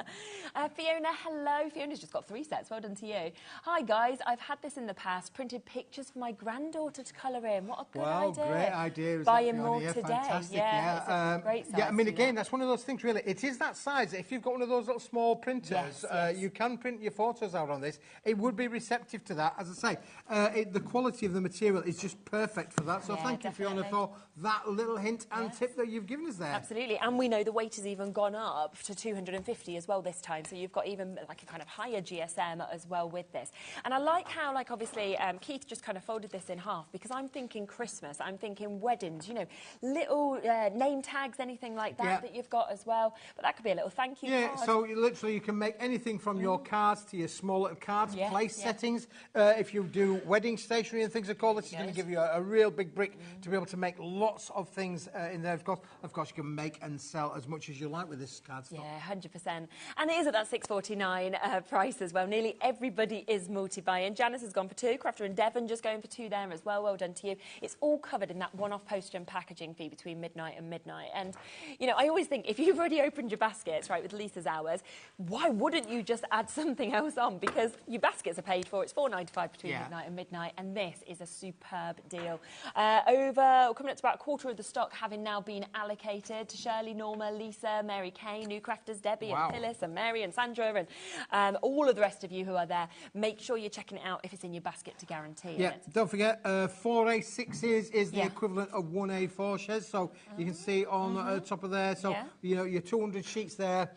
Fiona, hello. Fiona's just got 3 sets. Well done to you. Hi, guys. I've had this in the past. Printed pictures for my granddaughter to colour in. What a good idea. Great idea. Buying more today. Fantastic. It's a great size. Yeah, I mean, again, that's one of those things, really. It is that size. If you've got one of those little small printers, you can print your photos out on this. It would be receptive to that. As I say, the quality of the material is just perfect for that. So thank you, Fiona, for that little hint and tip that you've given us there. Absolutely. And we know the weight has even gone up to 250 as well this time. So you've got even like a kind of higher GSM as well with this. And I like how, like, obviously, Keith just kind of folded this in half, because I'm thinking Christmas, I'm thinking weddings, you know, little name tags, anything like that that you've got as well. But that could be a little thank you card. So literally you can make anything from your cards to your small little cards, place settings. If you do wedding stationery and things like all this, it's going to give you a real big brick to be able to make lots of things in there. Of course, you can make and sell as much as you like with this cardstock. Yeah, 100%. And it is at that $6.49 price as well. Nearly everybody is multi-buying. Janice has gone for 2. Crafter and Devon just going for 2 there as well. Well done to you. It's all covered in that one-off postage and packaging fee between midnight and midnight. And, you know, I always think if you've already opened your baskets, right, with Lisa's hours, why wouldn't you just add something else on? Because your baskets are paid for. It's $4.95 between midnight and midnight. And this is a superb deal. Coming up to about a quarter of the stock having now been allocated to Shirley, Norma, Lisa, Mary Kay, new crafters, Debbie and Phyllis and Mary and Sandra and all of the rest of you who are there. Make sure you're checking it out if it's in your basket to guarantee it. Don't forget, 4 A6s is the equivalent of 1 A4 Shez, so you can see on top of there. So, you know, your 200 sheets there.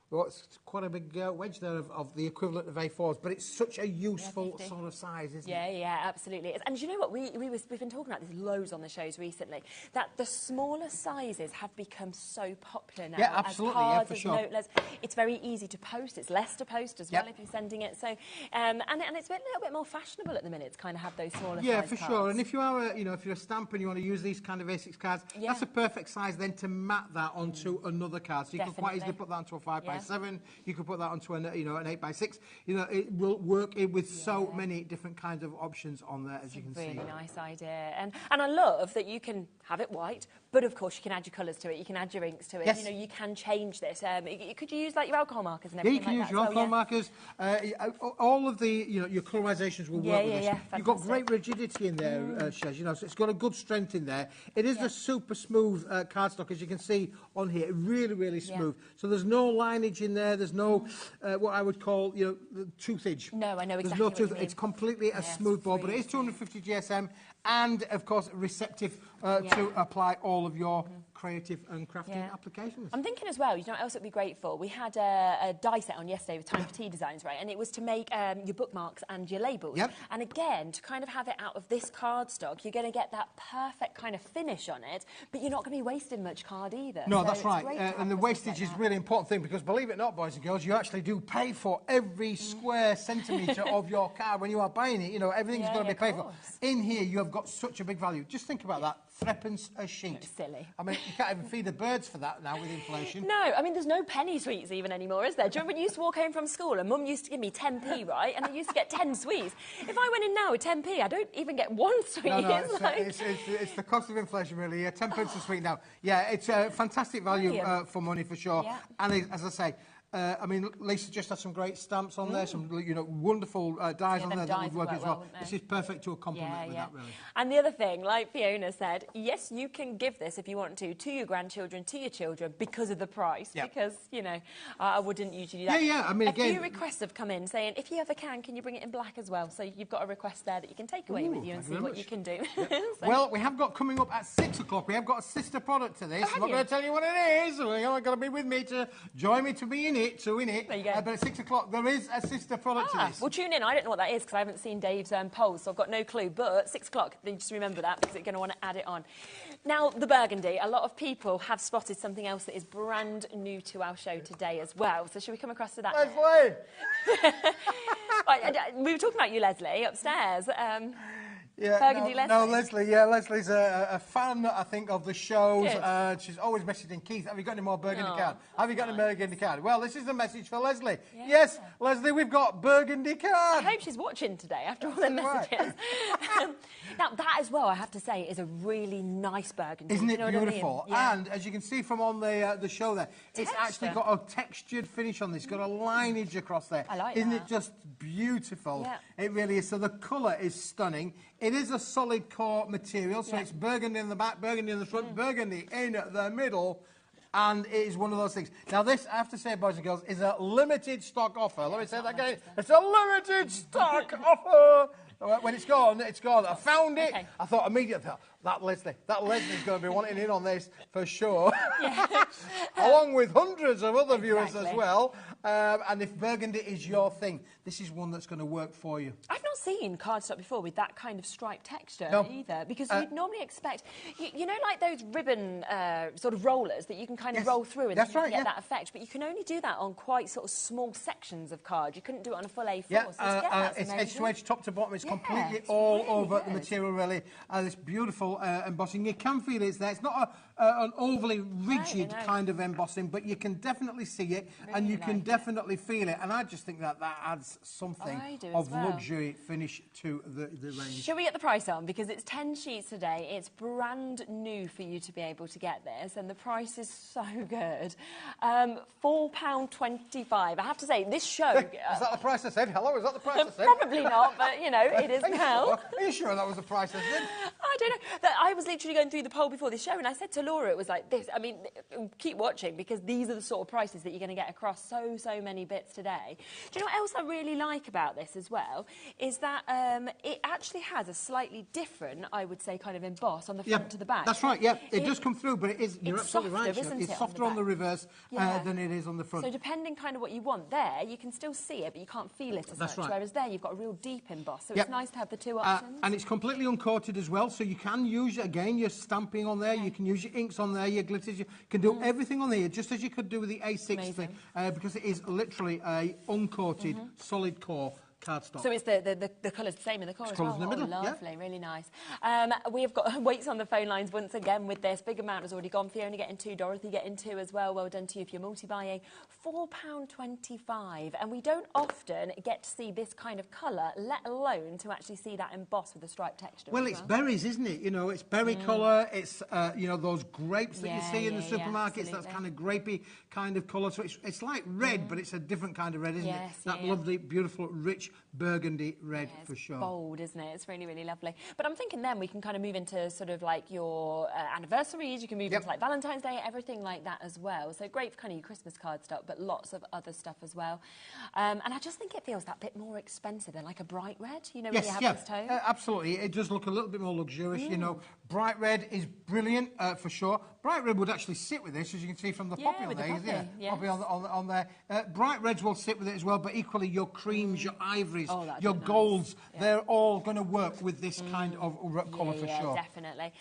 Well, it's quite a big wedge there of the equivalent of A4s, but it's such a useful sort of size, isn't it? Yeah, absolutely. And you know what? We've been talking about this loads on the shows recently, that the smaller sizes have become so popular now. Yeah, absolutely, as cards, for as sure. note-lets. It's very easy to post. It's less to post as well if you're sending it. So, and it's a little bit more fashionable at the minute to kind of have those smaller size for cards. sure. And if you are, if you're a stamper and you want to use these kind of A6 cards, that's a perfect size then to mat that onto another card. So you can quite easily put that onto a 5x7. You could put that onto an 8x6. You know, it will work with so many different kinds of options on there, as you can see. Really nice idea. And I love that you can have it white, but of course you can add your colours to it. You can add your inks to it. Yes. You know, you can change this. Could you use like your alcohol markers and everything? Yeah, you can use your alcohol markers. All of the, your colorisations will work with this. You've got great rigidity in there, Shez. So it's got a good strength in there. It is a super smooth cardstock, as you can see on here. Really, really smooth. So there's no lineage in there. There's no what I would call, the toothage. No, I know exactly There's no what you tooth. mean. It's completely a smooth board, but it is 250 GSM and, of course, receptive to apply all of your creative and crafting applications. I'm thinking as well, you know what else it would be great for? We had a die set on yesterday with Time for Tea designs, right? And it was to make your bookmarks and your labels. And again, to kind of have it out of this cardstock, you're going to get that perfect kind of finish on it, but you're not going to be wasting much card either. No, that's right. And the wastage is a really important thing because, believe it or not, boys and girls, you actually do pay for every square centimetre of your card when you are buying it. Everything's going to be paid for. In here, you have got such a big value. Just think about that. Threepence a sheet. It's silly. I mean, you can't even feed the birds for that now with inflation. No, I mean, there's no penny sweets even anymore, is there? Do you remember when you used to walk home from school and Mum used to give me 10p, right? And I used to get 10 sweets. If I went in now with 10p, I don't even get one sweet. No, it's the cost of inflation, really. 10 pence a sweet now. Yeah, it's a fantastic value for money, for sure. Yeah. And as I say, I mean, Lisa just had some great stamps on there, some wonderful dies on there that would work as well. This is perfect to complement with that, really. And the other thing, like Fiona said, yes, you can give this if you want to your grandchildren, to your children, because of the price. Because, I wouldn't usually do that. Yeah. I mean, a few requests have come in saying, if you ever can you bring it in black as well? So you've got a request there that you can take away with you and see what you can do. Well, we have got coming up at 6 o'clock, we have got a sister product to this. I'm not going to tell you what it is. You're not going to be with me to join me to be in it. There you go. But at 6 o'clock, there is a sister product to this. Well, tune in. I don't know what that is because I haven't seen Dave's polls, so I've got no clue. But at 6 o'clock, then just remember that because you're going to want to add it on. Now, the burgundy. A lot of people have spotted something else that is brand new to our show today as well. So should we come across to that? Leslie! We were talking about you, Leslie, upstairs. Burgundy Leslie. No, Leslie. Yeah, Leslie's a fan, I think, of the shows. She's always messaging Keith, have you got any more burgundy card? Have you got any burgundy card? Well, this is the message for Leslie. Yes, Leslie, we've got burgundy card. I hope she's watching today after all the messages. Now, that as well, I have to say, is a really nice burgundy. Isn't it beautiful? I mean? Yeah. And as you can see from on the show there, it's actually got a textured finish on this. It's got a lineage across there. I like Isn't that. it just beautiful? Yeah. It really is. So the colour is stunning. It is a solid core material, so it's burgundy in the back, burgundy in the front, burgundy in the middle, and it is one of those things. Now this, I have to say, boys and girls, is a limited stock offer. Let me say that again. It's a limited stock offer. When it's gone, it's gone. I found it. I thought immediately, that Leslie's going to be wanting in on this for sure. Along with hundreds of other viewers as well. And if burgundy is your thing, this is one that's going to work for you. I've not seen cardstock before with that kind of striped texture either, because you'd normally expect, you know, like those ribbon sort of rollers that you can kind of roll through and get that effect, but you can only do that on quite sort of small sections of card. You couldn't do it on a full A4. It's edge to edge, top to bottom. It's completely all over the material, really. This beautiful beautiful embossing. You can feel it's there. It's not an overly rigid kind of embossing, but you can definitely see it, and you can definitely feel it. And I just think that adds something of luxury finish to the range. Shall we get the price on? Because it's 10 sheets today. It's brand new for you to be able to get this, and the price is so good. £4.25. I have to say, this show... Is that the price I said? Hello, is that the price I said? Probably not, but, you know, it is now. Are you sure that was the price I said? I don't know. I was literally going through the poll before this show, and I said to Laura, it was like this. I mean, keep watching, because these are the sort of prices that you're going to get across so many bits today. Do you know what else I really like about this as well? Is that it actually has a slightly different, I would say, kind of emboss on the front to the back. That's right, yeah. It does come through, but it is, you're absolutely right, Chef. It's softer on the reverse than it is on the front. So depending kind of what you want there, you can still see it, but you can't feel it as much. Right. Whereas there, you've got a real deep emboss. So it's nice to have the two options. And it's completely uncoated as well, so you can use, again, your stamping on there, you can use your inks on there, your glitters, you can do everything on here, just as you could do with the A60, because it is literally a uncoated, solid core cardstock. So it's the colours the same in the core as well. In the middle, lovely, really nice. We've got Waits on the phone lines once again with this. Big amount has already gone. Fiona getting 2, Dorothy getting 2 as well. Well done to you if you're multi-buying. £4.25. And we don't often get to see this kind of colour, let alone to actually see that embossed with a striped texture. Well, it's berries, isn't it? You know, it's berry colour. It's, you know, those grapes that you see in the supermarkets. That's kind of grapey kind of colour. So it's like red, but it's a different kind of red, isn't it? That lovely, beautiful, rich burgundy red for sure. Bold, isn't it? It's really lovely. But I'm thinking then we can kind of move into sort of like your anniversaries. You can move into like Valentine's Day, everything like that as well. So great for kind of your Christmas card stuff, but lots of other stuff as well. And I just think it feels that bit more expensive than like a bright red. You know, when you have this tone. Absolutely. It does look a little bit more luxurious. You know, bright red is brilliant for sure. Bright red would actually sit with this, as you can see from the poppy on there. Poppy on there. Bright reds will sit with it as well, but equally your creams, your ivories, your golds, they're all going to work with this kind of colour for sure. Definitely.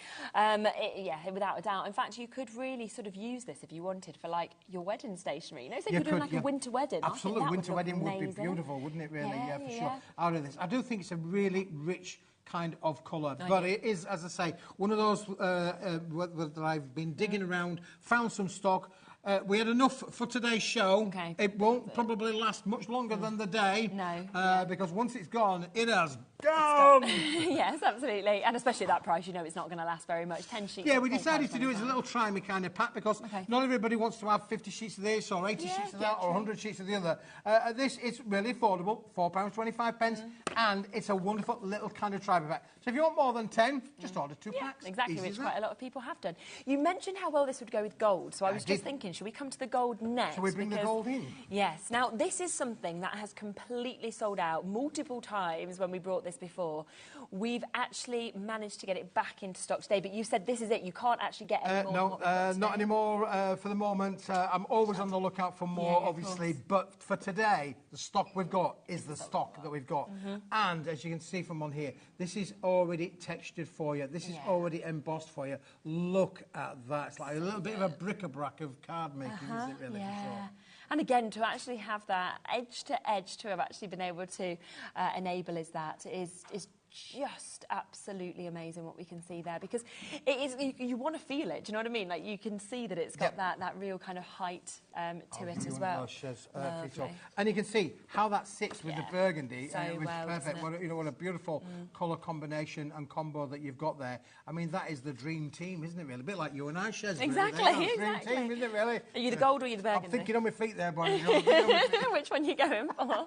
Without a doubt. In fact, you could really sort of use this if you wanted for like your wedding stationery. You know, say you're doing like a winter wedding. Absolutely, winter wedding would be beautiful, wouldn't it? Really, for sure. Out of this, I do think it's a really rich kind of colour, but it is, as I say, one of those that I've been digging around, found some stock. We had enough for today's show. It won't probably last much longer than the day. Because once it's gone, it has gone. Yes, absolutely. And especially at that price, you know it's not going to last very much. 10 sheets. Yeah, we decided to do it as a little try-me kind of pack, because not everybody wants to have 50 sheets of this or 80 sheets of that or 100 sheets of the other. This is really affordable, £4.25, and it's a wonderful little kind of try-me pack. So if you want more than 10, just order 2 packs. Exactly, which quite a lot of people have done. You mentioned how well this would go with gold, so I was just thinking, should we come to the gold next? Shall we bring the gold in? Yes. Now, this is something that has completely sold out multiple times when we brought this before. We've actually managed to get it back into stock today, but you said this is it. You can't actually get any more. No, not anymore for the moment. I'm always on the lookout for more, obviously, but for today, the stock we've got is the stock that we've got. And as you can see from on here, this is already textured for you. This is already embossed for you. Look at that. It's like a little bit of a bric-a-brac of card making, is it really? Sure. And again, to actually have that edge to edge to have actually been able to enable is just absolutely amazing what we can see there, because it is, you want to feel it, do you know what I mean? Like you can see that it's got that real kind of height to it as well. And you can see how that sits with the burgundy. So it was perfect. What a beautiful colour combination and combo that you've got there. I mean, that is the dream team, isn't it really? A bit like you and I, Shez. Exactly, really. Dream team, isn't it really? Are you the gold or are you the burgundy? I'm thinking on my feet there, boy. Which one are you going for?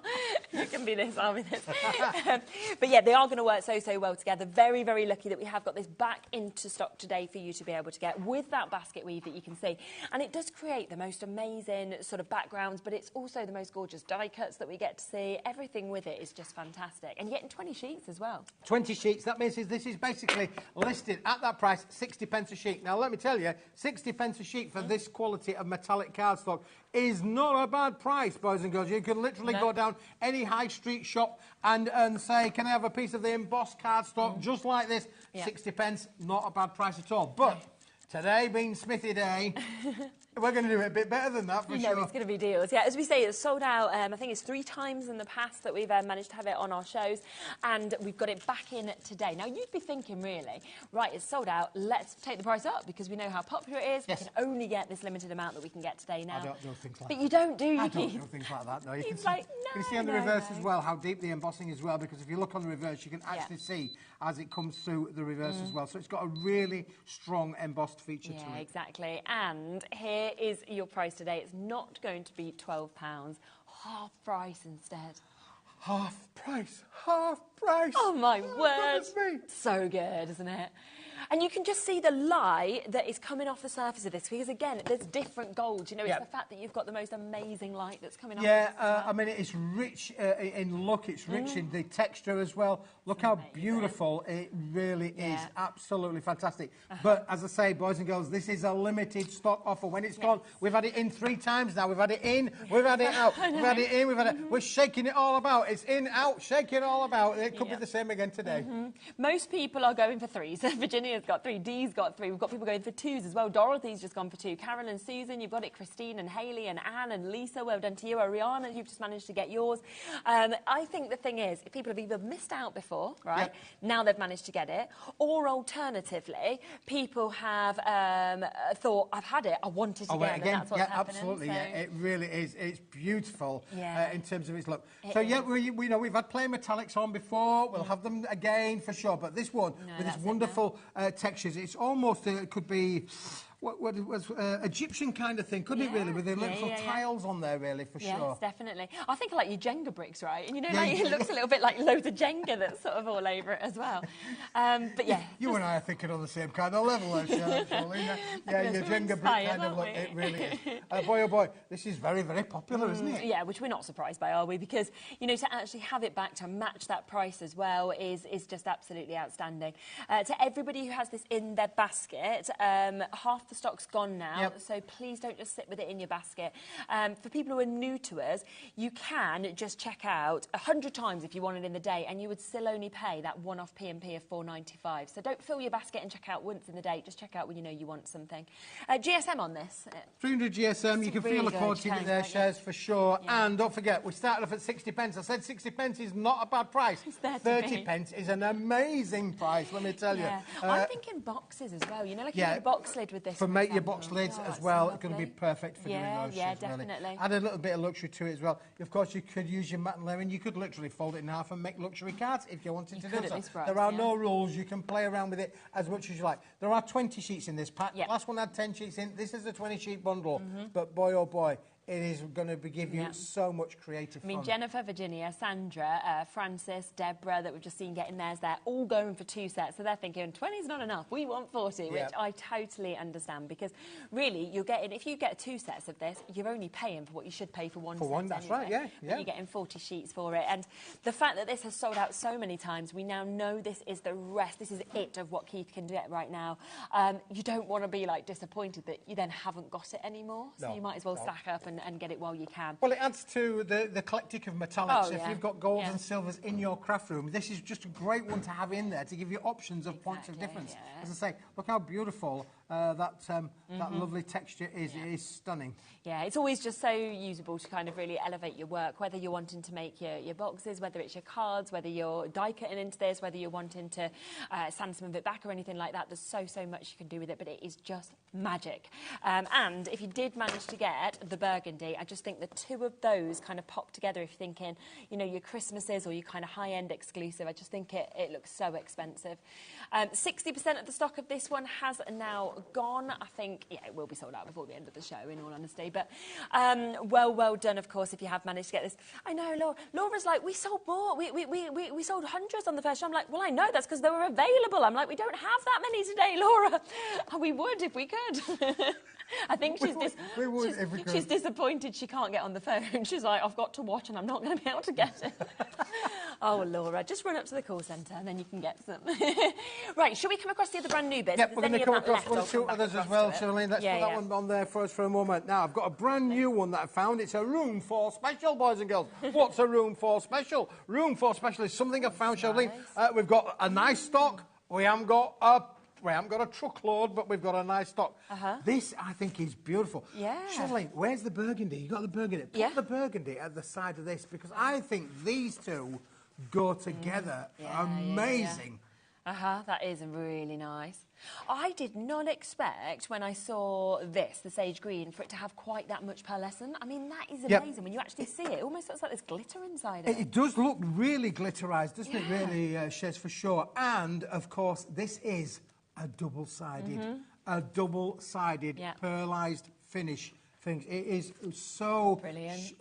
You can be this, I'll be this. But yeah, they are going to work so well together. Very lucky that we have got this back into stock today for you to be able to get with that basket weave that you can see. And it does create the most amazing sort of backgrounds, but it's also the most gorgeous die cuts that we get to see. Everything with it is just fantastic. And you're getting 20 sheets as well. 20 sheets. That means this is basically listed at that price, 60p a sheet. Now, let me tell you, 60p a sheet for this quality of metallic cardstock is not a bad price, boys and girls. You can literally go down any high street shop and say, can I have a piece of the embossed cardstock just like this? 60p, not a bad price at all. But today being Smithy Day, We're going to do it a bit better than that, for sure. It's going to be deals. Yeah, as we say, it's sold out. I think it's 3 times in the past that we've managed to have it on our shows, and we've got it back in today. Now, you'd be thinking, really, right, it's sold out, let's take the price up, because we know how popular it is. Yes. We can only get this limited amount that we can get today now. I don't do things like but that. you don't, do you, I don't Keith? do things like that, no. You He's can like, you see on the reverse as well how deep the embossing is well, because if you look on the reverse, you can actually see as it comes through the reverse as well. So it's got a really strong embossed feature to it. Yeah, exactly. And here is your price today. It's not going to be £12, half price instead. Half price, half price. Oh, my word. Goodness me. So good, isn't it? And you can just see the light that is coming off the surface of this, because, again, there's different golds. You know, it's the fact that you've got the most amazing light that's coming off. Yeah, I mean, it's rich in look, it's rich in the texture as well. Look how beautiful it really is. Absolutely fantastic. But, as I say, boys and girls, this is a limited stock offer. When it's gone, we've had it in 3 times now. We've had it in, we've had it out, we've had it in, we've had it... We're shaking it all about. It's in, out, shaking it all about. It could be the same again today. Most people are going for 3s. Virginia's got 3, Dee's got 3. We've got people going for 2s as well. Dorothy's just gone for 2. Carol and Susan, you've got it. Christine and Hayley and Anne and Lisa, well done to you. Ariana, you've just managed to get yours. I think the thing is, if people have either missed out before, right, now they've managed to get it, or alternatively, people have thought, I've had it, I want it again. And that's what's happening. Absolutely, so... it really is. It's beautiful in terms of its look. We know we've had plain metallics on before. We'll have them again for sure. But this one, with its wonderful textures, it's almost, it could be... What it was Egyptian kind of thing, couldn't it really, with the little tiles on there, really, for sure. Yes, definitely. I think I like your Jenga bricks, right? And you know, like, it looks a little bit like loads of Jenga that's sort of all over it as well. But yeah, you and I are thinking on the same kind of level, actually. Yeah, your Jenga brick kind of look. It really is. Boy, oh boy, this is very, very popular, isn't it? Yeah, which we're not surprised by, are we? Because you know, to actually have it back to match that price as well is just absolutely outstanding. To everybody who has this in their basket, half the stock's gone now, so please don't just sit with it in your basket. For people who are new to us, you can just check out 100 times if you want it in the day, and you would still only pay that one-off P&P of $4.95. So don't fill your basket and check out once in the day. Just check out when you know you want something. GSM on this? 300 GSM. You can feel the quality of it there, shares for sure. And don't forget, we started off at 60 pence. I said 60 pence is not a bad price. 30 pence is an amazing price, let me tell you. I'm thinking boxes as well. You know, like you need a box lid with this. For make your box lids as well, it's going to be perfect for doing those. Yeah, definitely. Really. Add a little bit of luxury to it as well. Of course, you could use your matte lemon. You could literally fold it in half and make luxury cards if you wanted to do so. There are no rules. You can play around with it as much as you like. There are 20 sheets in this pack. The last one had 10 sheets in. This is a 20-sheet bundle. But boy, oh boy, it is going to give you so much creative fun. I mean, Jennifer, Virginia, Sandra, Francis, Deborah, that we've just seen getting theirs there, all going for 2 sets. So they're thinking, 20 is not enough. We want 40, which I totally understand. Because really, you're getting, if you get 2 sets of this, you're only paying for what you should pay for one set. For one, that's right, yeah. You're getting 40 sheets for it. And the fact that this has sold out so many times, we now know this is the rest. This is it of what Keith can get right now. You don't want to be, like, disappointed that you then haven't got it anymore. So you might as well stack up and get it while you can. Well, it adds to the eclectic of metallics. If you've got golds and silvers in your craft room, this is just a great one to have in there to give you options of points of difference. As I say, look how beautiful that lovely texture is. It is stunning. Yeah, it's always just so usable to kind of really elevate your work, whether you're wanting to make your boxes, whether it's your cards, whether you're die cutting into this, whether you're wanting to sand some of it back or anything like that. There's so much you can do with it, but it is just magic. And if you did manage to get the burgundy, I just think the 2 of those kind of pop together if you're thinking, you know, your Christmases or your kind of high-end exclusive. I just think it looks so expensive. 60% of the stock of this one has now gone. I think, it will be sold out before the end of the show, in all honesty. But well done, of course, if you have managed to get this. I know, Laura's like, we sold more. We sold hundreds on the first show. I'm like, well, I know that's because they were available. I'm like, we don't have that many today, Laura. We would if we could. I think she's disappointed she can't get on the phone. She's like, I've got to watch and I'm not going to be able to get it. Oh, Laura, just run up to the call centre and then you can get some. Right, shall we come across the other brand new bits? Yep, we're going to come across 1 or 2 others as well, Charlene. Let's put that one on there for us for a moment. Now, I've got a brand new one that I found. It's a Room 4 Special, boys and girls. What's a Room 4 Special? Room 4 Special is something I found, Charlene. We've got a nice stock. We haven't got a we haven't got a truckload, but we've got a nice stock. This, I think, is beautiful. Yeah. Charlene, where's the burgundy? You got the burgundy. Put the burgundy at the side of this, because I think these two go together. Amazing. That is really nice. I did not expect when I saw this, the sage green, for it to have quite that much pearlescent. I mean, that is amazing. When you actually see it, it almost looks like there's glitter inside of it. It does look really glitterized, doesn't it, really, Shez, for sure. And, of course, this is a double-sided, pearlized finish. Things. It is so, brilliant,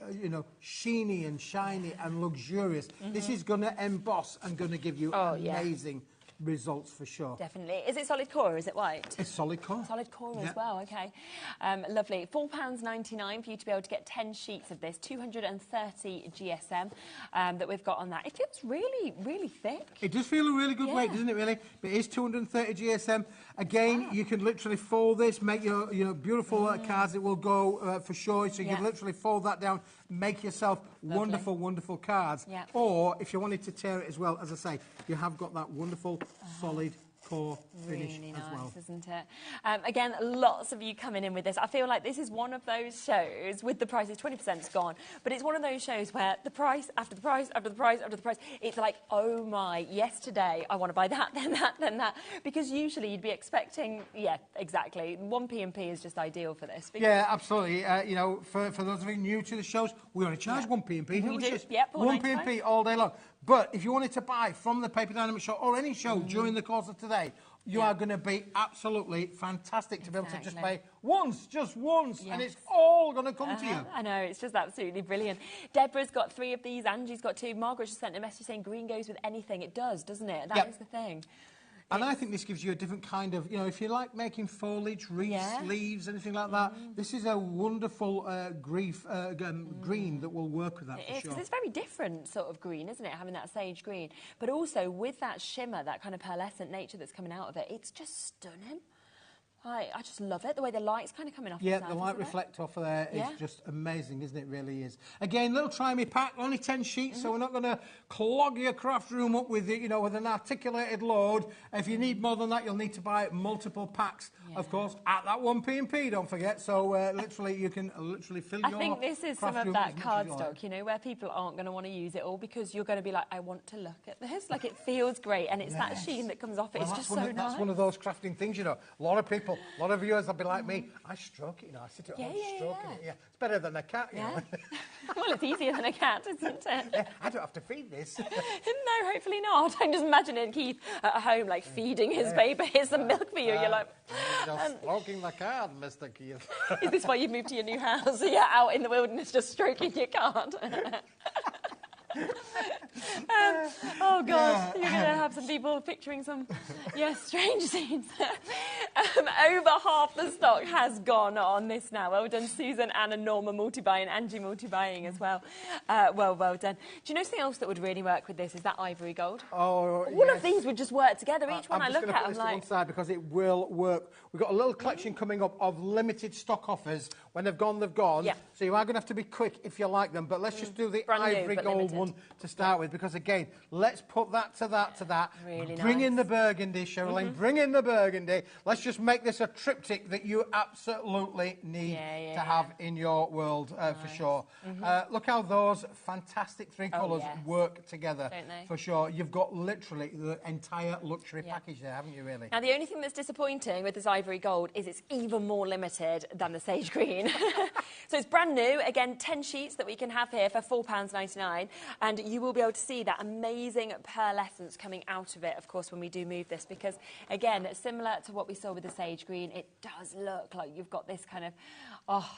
sheeny and shiny and luxurious. This is going to emboss and going to give you amazing results for sure. Definitely. Is it solid core or is it white? It's solid core. Solid core as well, okay. Lovely. £4.99 for you to be able to get 10 sheets of this, 230 GSM that we've got on that. It feels really, really thick. It does feel a really good weight, doesn't it, really? But it is 230 GSM. Again, you can literally fold this, make your beautiful cards. It will go for sure. So you can literally fold that down, make yourself wonderful, wonderful cards. Or if you wanted to tear it as well, as I say, you have got that wonderful solid core finish really as nice, well. Isn't it? Again, lots of you coming in with this. I feel like this is one of those shows with the prices 20% gone, but it's one of those shows where the price after the price after the price after the price, it's like, oh my, yesterday I want to buy that, then that, then that, because usually you'd be expecting, exactly, 1p&p is just ideal for this. Yeah, absolutely. For those of you new to the shows, we only charge 1p&p. We do, 1p&p all day long. But if you wanted to buy from the Paper Dynamic Show or any show during the course of today, you are going to be absolutely fantastic to be able to just pay just once, and it's all going to come to you. I know, it's just absolutely brilliant. Deborah's got 3 of these, Angie's got 2, Margaret just sent a message saying green goes with anything. It does, doesn't it? That is the thing. And I think this gives you a different kind of, if you like making foliage, wreaths, leaves, anything like that, this is a wonderful green that will work with that for sure. Because it's very different sort of green, isn't it, having that sage green. But also with that shimmer, that kind of pearlescent nature that's coming out of it, it's just stunning. I just love it, the way the light's kind of coming off. Yeah, the light reflect off of there is just amazing, isn't it? Really is. Again, little try-me pack, only 10 sheets, so we're not going to clog your craft room up with it, with an articulated load. If you need more than that, you'll need to buy multiple packs, of course, at that 1p&p, don't forget. So literally, you can literally fill your I think this is some of that cardstock, where people aren't going to want to use it all because you're going to be like, I want to look at this. Like, it feels great, and it's that sheen that comes off it. It's just so nice. That's one of those crafting things, A lot of people, a lot of viewers will be like me. I stroke it, I sit at home stroking it. It's better than a cat, Well, it's easier than a cat, isn't it? I don't have to feed this. No, hopefully not. I'm just imagining Keith at home, like, feeding his baby. Here's some milk for you. You're like... Just stroking the card, Mr. Keith. Is this why you've moved to your new house? You're out in the wilderness just stroking your card? Oh God, you're going to have some people picturing some, strange scenes. Over half the stock has gone on this now. Well done, Susan, Anna, Norma multi-buying, Angie multi-buying as well. Well done. Do you know something else that would really work with this? Is that ivory gold? Oh, All of these would just work together. Each one I look at, I'm like... one side because it will work. We've got a little collection coming up of limited stock offers. When they've gone, they've gone. Yeah. So you are going to have to be quick if you like them. But let's just do the ivory gold one to start with, because again, let's put that to that. Really bring nice. In the burgundy, Cheryline. Bring in the burgundy. Let's just make this a triptych that you absolutely need to have in your world for sure. Look how those fantastic 3 colours work together. Don't they? For sure. You've got literally the entire luxury package there, haven't you, really? Now, the only thing that's disappointing with this ivory gold is it's even more limited than the sage green. So it's brand new. Again, 10 sheets that we can have here for £4.99. And you will be able to see that amazing pearlescence coming out of it, of course, when we do move this. Because, again, similar to what we saw with the sage green, it does look like you've got this kind of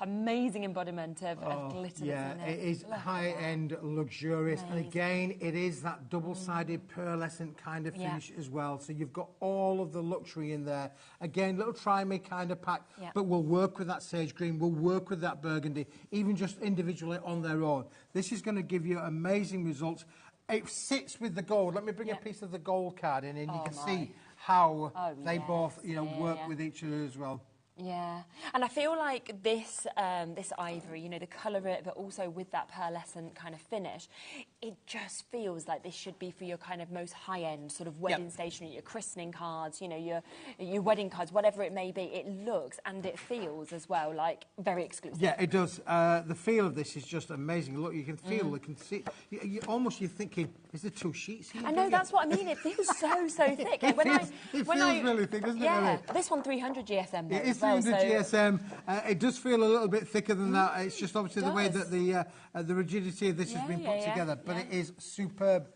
amazing embodiment of glitter. Yeah, it is high-end, luxurious. Amazing. And again, it is that double-sided pearlescent kind of finish as well. So you've got all of the luxury in there. Again, little try-me kind of pack, but we'll work with that sage green, we'll work with that burgundy, even just individually on their own. This is going to give you amazing results. It sits with the gold. Let me bring a piece of the gold card in, and you can see how they both, work with each other as well. Yeah, and I feel like this this ivory, you know, the colour of it, but also with that pearlescent kind of finish, it just feels like this should be for your kind of most high-end sort of wedding stationery, your christening cards, you know, your wedding cards, whatever it may be. It looks and it feels as well like very exclusive. Yeah, it does. The feel of this is just amazing. Look, you can feel, you can see. You're thinking, is there 2 sheets here? I know, that's what I mean. It feels so thick. Like it feels really thick, doesn't it? Yeah, this one 300 GSM. Though, it is well, 300 GSM. It does feel a little bit thicker than that. It's just obviously the way that the rigidity of this has been put together, but it is superb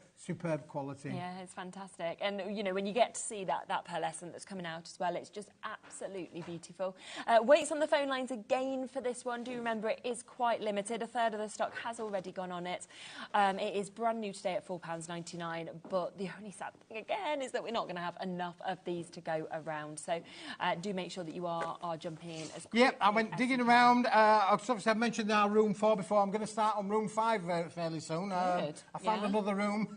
quality. Yeah, it's fantastic. And, you know, when you get to see that pearlescent that's coming out as well, it's just absolutely beautiful. Waits on the phone lines again for this one. Do remember it is quite limited. A third of the stock has already gone on it. It is brand new today at £4.99, but the only sad thing again is that we're not going to have enough of these to go around. So do make sure that you are jumping in as quickly. Yep, I went digging around. Obviously, I've mentioned our room 4 before. I'm going to start on room 5 fairly soon. I found another room.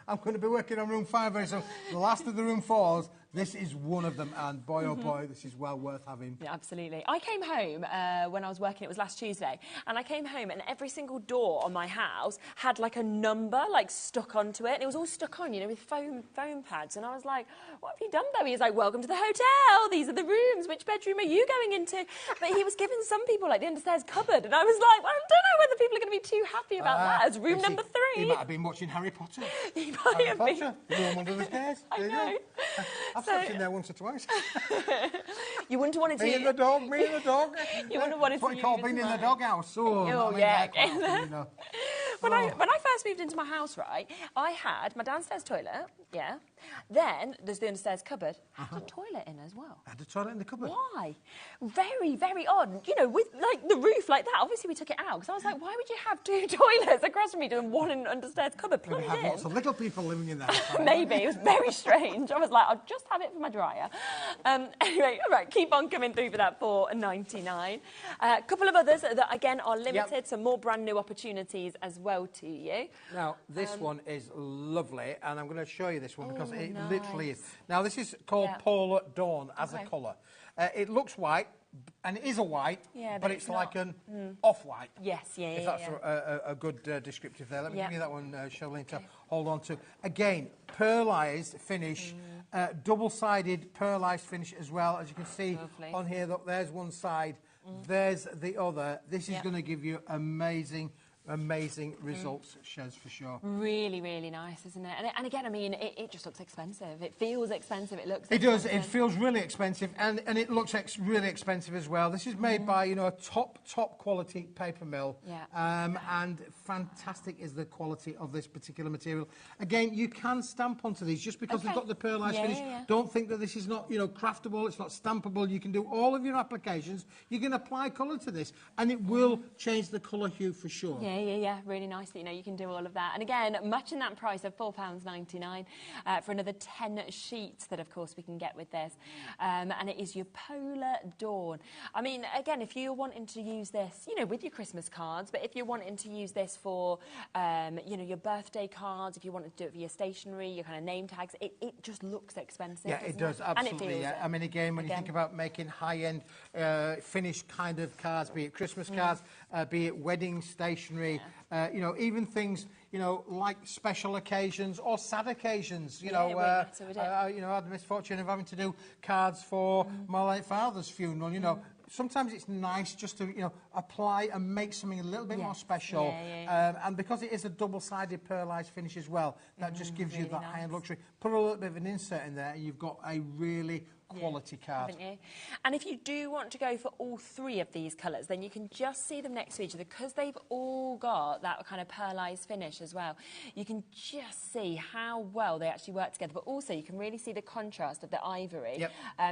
I'm going to be working on room 5 very soon. The last of the room 4s, this is one of them, and boy, oh boy, this is well worth having. Yeah, absolutely. I came home when I was working, it was last Tuesday, and I came home and every single door on my house had like a number like stuck onto it, and it was all stuck on, you know, with foam pads, and I was like, what have you done though? He's like, welcome to the hotel, these are the rooms, which bedroom are you going into? But he was giving some people like the understairs cupboard, and I was like, well, I don't know whether people are going to be too happy about that as room number 3. He might have been watching Harry Potter. He might have been. Potter, the room under the stairs. I know. I've slept in there once or twice. You wouldn't want it to... Me and the dog. You wouldn't want it to... What you call being in the doghouse. Oh, yeah. When I first moved into my house, right, I had my downstairs toilet, then there's the understairs cupboard, had a toilet in as well. Had a toilet in the cupboard? Why? Very, very odd. You know, with, like, the roof like that, obviously we took it out, because I was like, why would you have 2 toilets across from me doing one in understairs cupboard? Maybe have lots of little people living in there. Maybe. It was very strange. I was like, I'll just have it for my dryer. Anyway, all right, keep on coming through for that $4.99. A couple of others that, again, are limited, some more brand new opportunities as well to you. Now, this one is lovely, and I'm going to show you this one because it literally is. Now, this is called Polar Dawn as a colour. It looks white, and it is a white, but it's like an off-white. Yes, if that's a good descriptive there. Let me give you that one, Charlene, to hold on to. Again, pearlised finish, double-sided pearlised finish as well. As you can see on here, look, there's one side, there's the other. This is going to give you amazing results, Shez, for sure. Really, really nice, isn't it? And again, I mean, it just looks expensive. It feels expensive. It looks expensive. It does. It feels really expensive, and it looks really expensive as well. This is made by, you know, a top quality paper mill. And fantastic is the quality of this particular material. Again, you can stamp onto these just because they've got the pearlised finish. Don't think that this is not, you know, craftable. It's not stampable. You can do all of your applications. You can apply colour to this, and it will change the colour hue for sure. Yeah, really nice that, you know, you can do all of that. And again, matching that price of £4.99 for another 10 sheets that, of course, we can get with this. And it is your Polar Dawn. I mean, again, if you're wanting to use this, you know, with your Christmas cards, but if you're wanting to use this for, you know, your birthday cards, if you wanted to do it for your stationery, your kind of name tags, it just looks expensive. Yeah, it does, absolutely. And it feels I mean, again, when you think about making high-end finished kind of cards, be it Christmas cards, be it wedding stationery, you know, even things, you know, like special occasions or sad occasions. You know, you know, I had the misfortune of having to do cards for my late father's funeral. You know, sometimes it's nice just to, you know, apply and make something a little bit more special. And because it is a double-sided pearlised finish as well, that just gives you that high-end luxury. Put a little bit of an insert in there, and you've got a really quality card. Haven't you? And if you do want to go for all 3 of these colours, then you can just see them next to each other because they've all got that kind of pearlised finish as well. You can just see how well they actually work together, but also you can really see the contrast of the ivory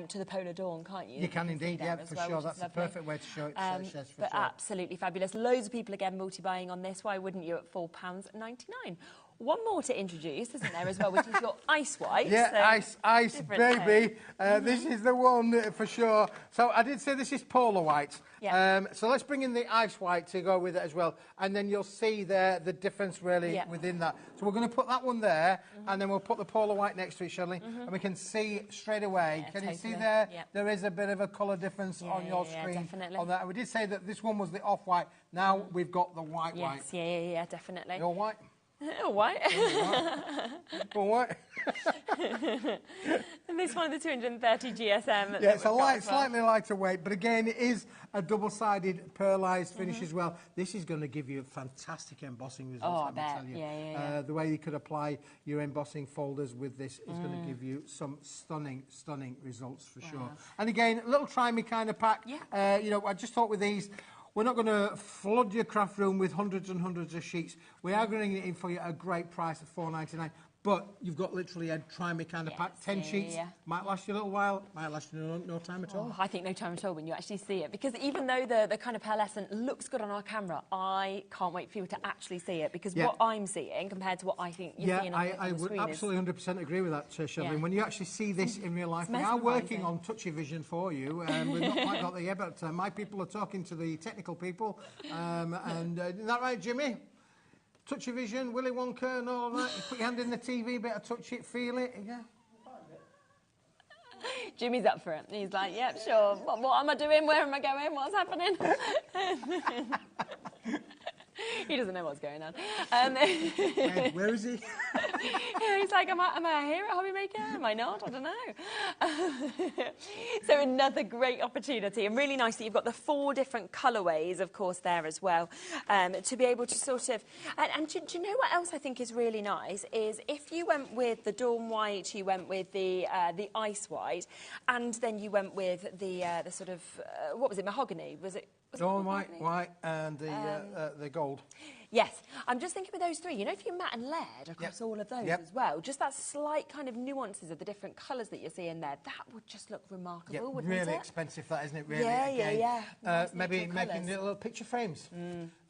to the Polar Dawn, can't you? You can indeed, for sure. That's the perfect way to show it, Shez, for sure. Absolutely fabulous. Loads of people, again, multi-buying on this. Why wouldn't you at £4.99? one more to introduce, isn't there, as well, which is your ice white. Yeah, so ice, baby. This is the one for sure. So I did say this is polar white. Yeah. So let's bring in the ice white to go with it as well, and then you'll see there the difference really within that. So we're going to put that one there, and then we'll put the polar white next to it, Shirley, and we can see straight away. Can you see there? Yep. There is a bit of a colour difference on your screen. Definitely. On that. We did say that this one was the off-white. Now we've got the white. Yes, yeah, definitely. You're white. All white. All white. And this one, the 230 GSM. Yeah, it's a slightly lighter weight, but again, it is a double-sided pearlised finish as well. This is going to give you fantastic embossing results, let me tell you. Yeah. The way you could apply your embossing folders with this is going to give you some stunning, stunning results for sure. And again, a little try me kind of pack. Yeah. You know, I just thought with these, we're not going to flood your craft room with hundreds and hundreds of sheets. We are going to get it in for you at a great price of $4.99. But you've got literally a try me kind of pack, 10 sheets. Might last you a little while, might last you no time at all. I think no time at all when you actually see it. Because even though the kind of pearlescent looks good on our camera, I can't wait for you to actually see it. Because what I'm seeing compared to what I think you're seeing on the screen. I would absolutely 100% agree with that, Shirley. When you actually see this in real life, we are working on touchy vision for you. We've not quite got there yet, but my people are talking to the technical people. Isn't that right, Jimmy? Touchy vision, Willy Wonka and all that. You put your hand in the TV, bit of touch it, feel it. Yeah. Jimmy's up for it. He's like, yep, sure. What am I doing? Where am I going? What's happening? He doesn't know what's going on. Where is he? He's like, am I here at HobbyMaker? Am I not? I don't know. So another great opportunity, and really nice that you've got the 4 different colourways, of course, there as well, to be able to sort of... And do you know what else I think is really nice? Is if you went with the Dawn White, you went with the Ice White, and then you went with the sort of... what was it, mahogany? Was it... Dawn white, and the gold. Yes, I'm just thinking with those 3, you know, if you matte and lead across all of those as well, just that slight kind of nuances of the different colours that you're seeing there, that would just look remarkable, wouldn't it? Really expensive, that, isn't it? Really, yeah. Nice maybe making little picture frames.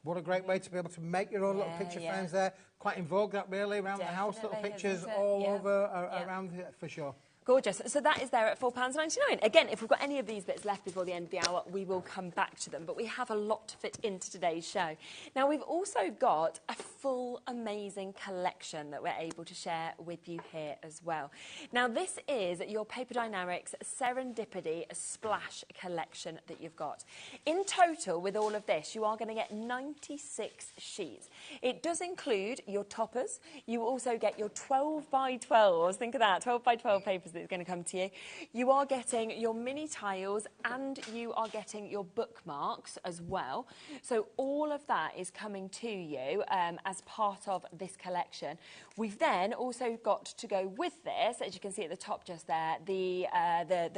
What a great way to be able to make your own little picture frames there. Quite in vogue, that really, around the house, little pictures all over, around here, for sure. Gorgeous. So that is there at £4.99. Again, if we've got any of these bits left before the end of the hour, we will come back to them. But we have a lot to fit into today's show. Now, we've also got a full, amazing collection that we're able to share with you here as well. Now, this is your Paper Dynamics Serendipity Splash collection that you've got. In total, with all of this, you are going to get 96 sheets. It does include your toppers. You also get your 12 by 12s. Think of that, 12 by 12 papers that's going to come to you. You are getting your mini tiles and you are getting your bookmarks as well. So all of that is coming to you as part of this collection. We've then also got to go with this, as you can see at the top just there, the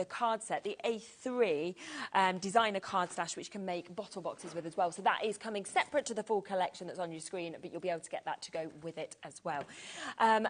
card set, the A3 designer card stash, which can make bottle boxes with as well. So that is coming separate to the full collection that's on your screen, but you'll be able to get that to go with it as well. And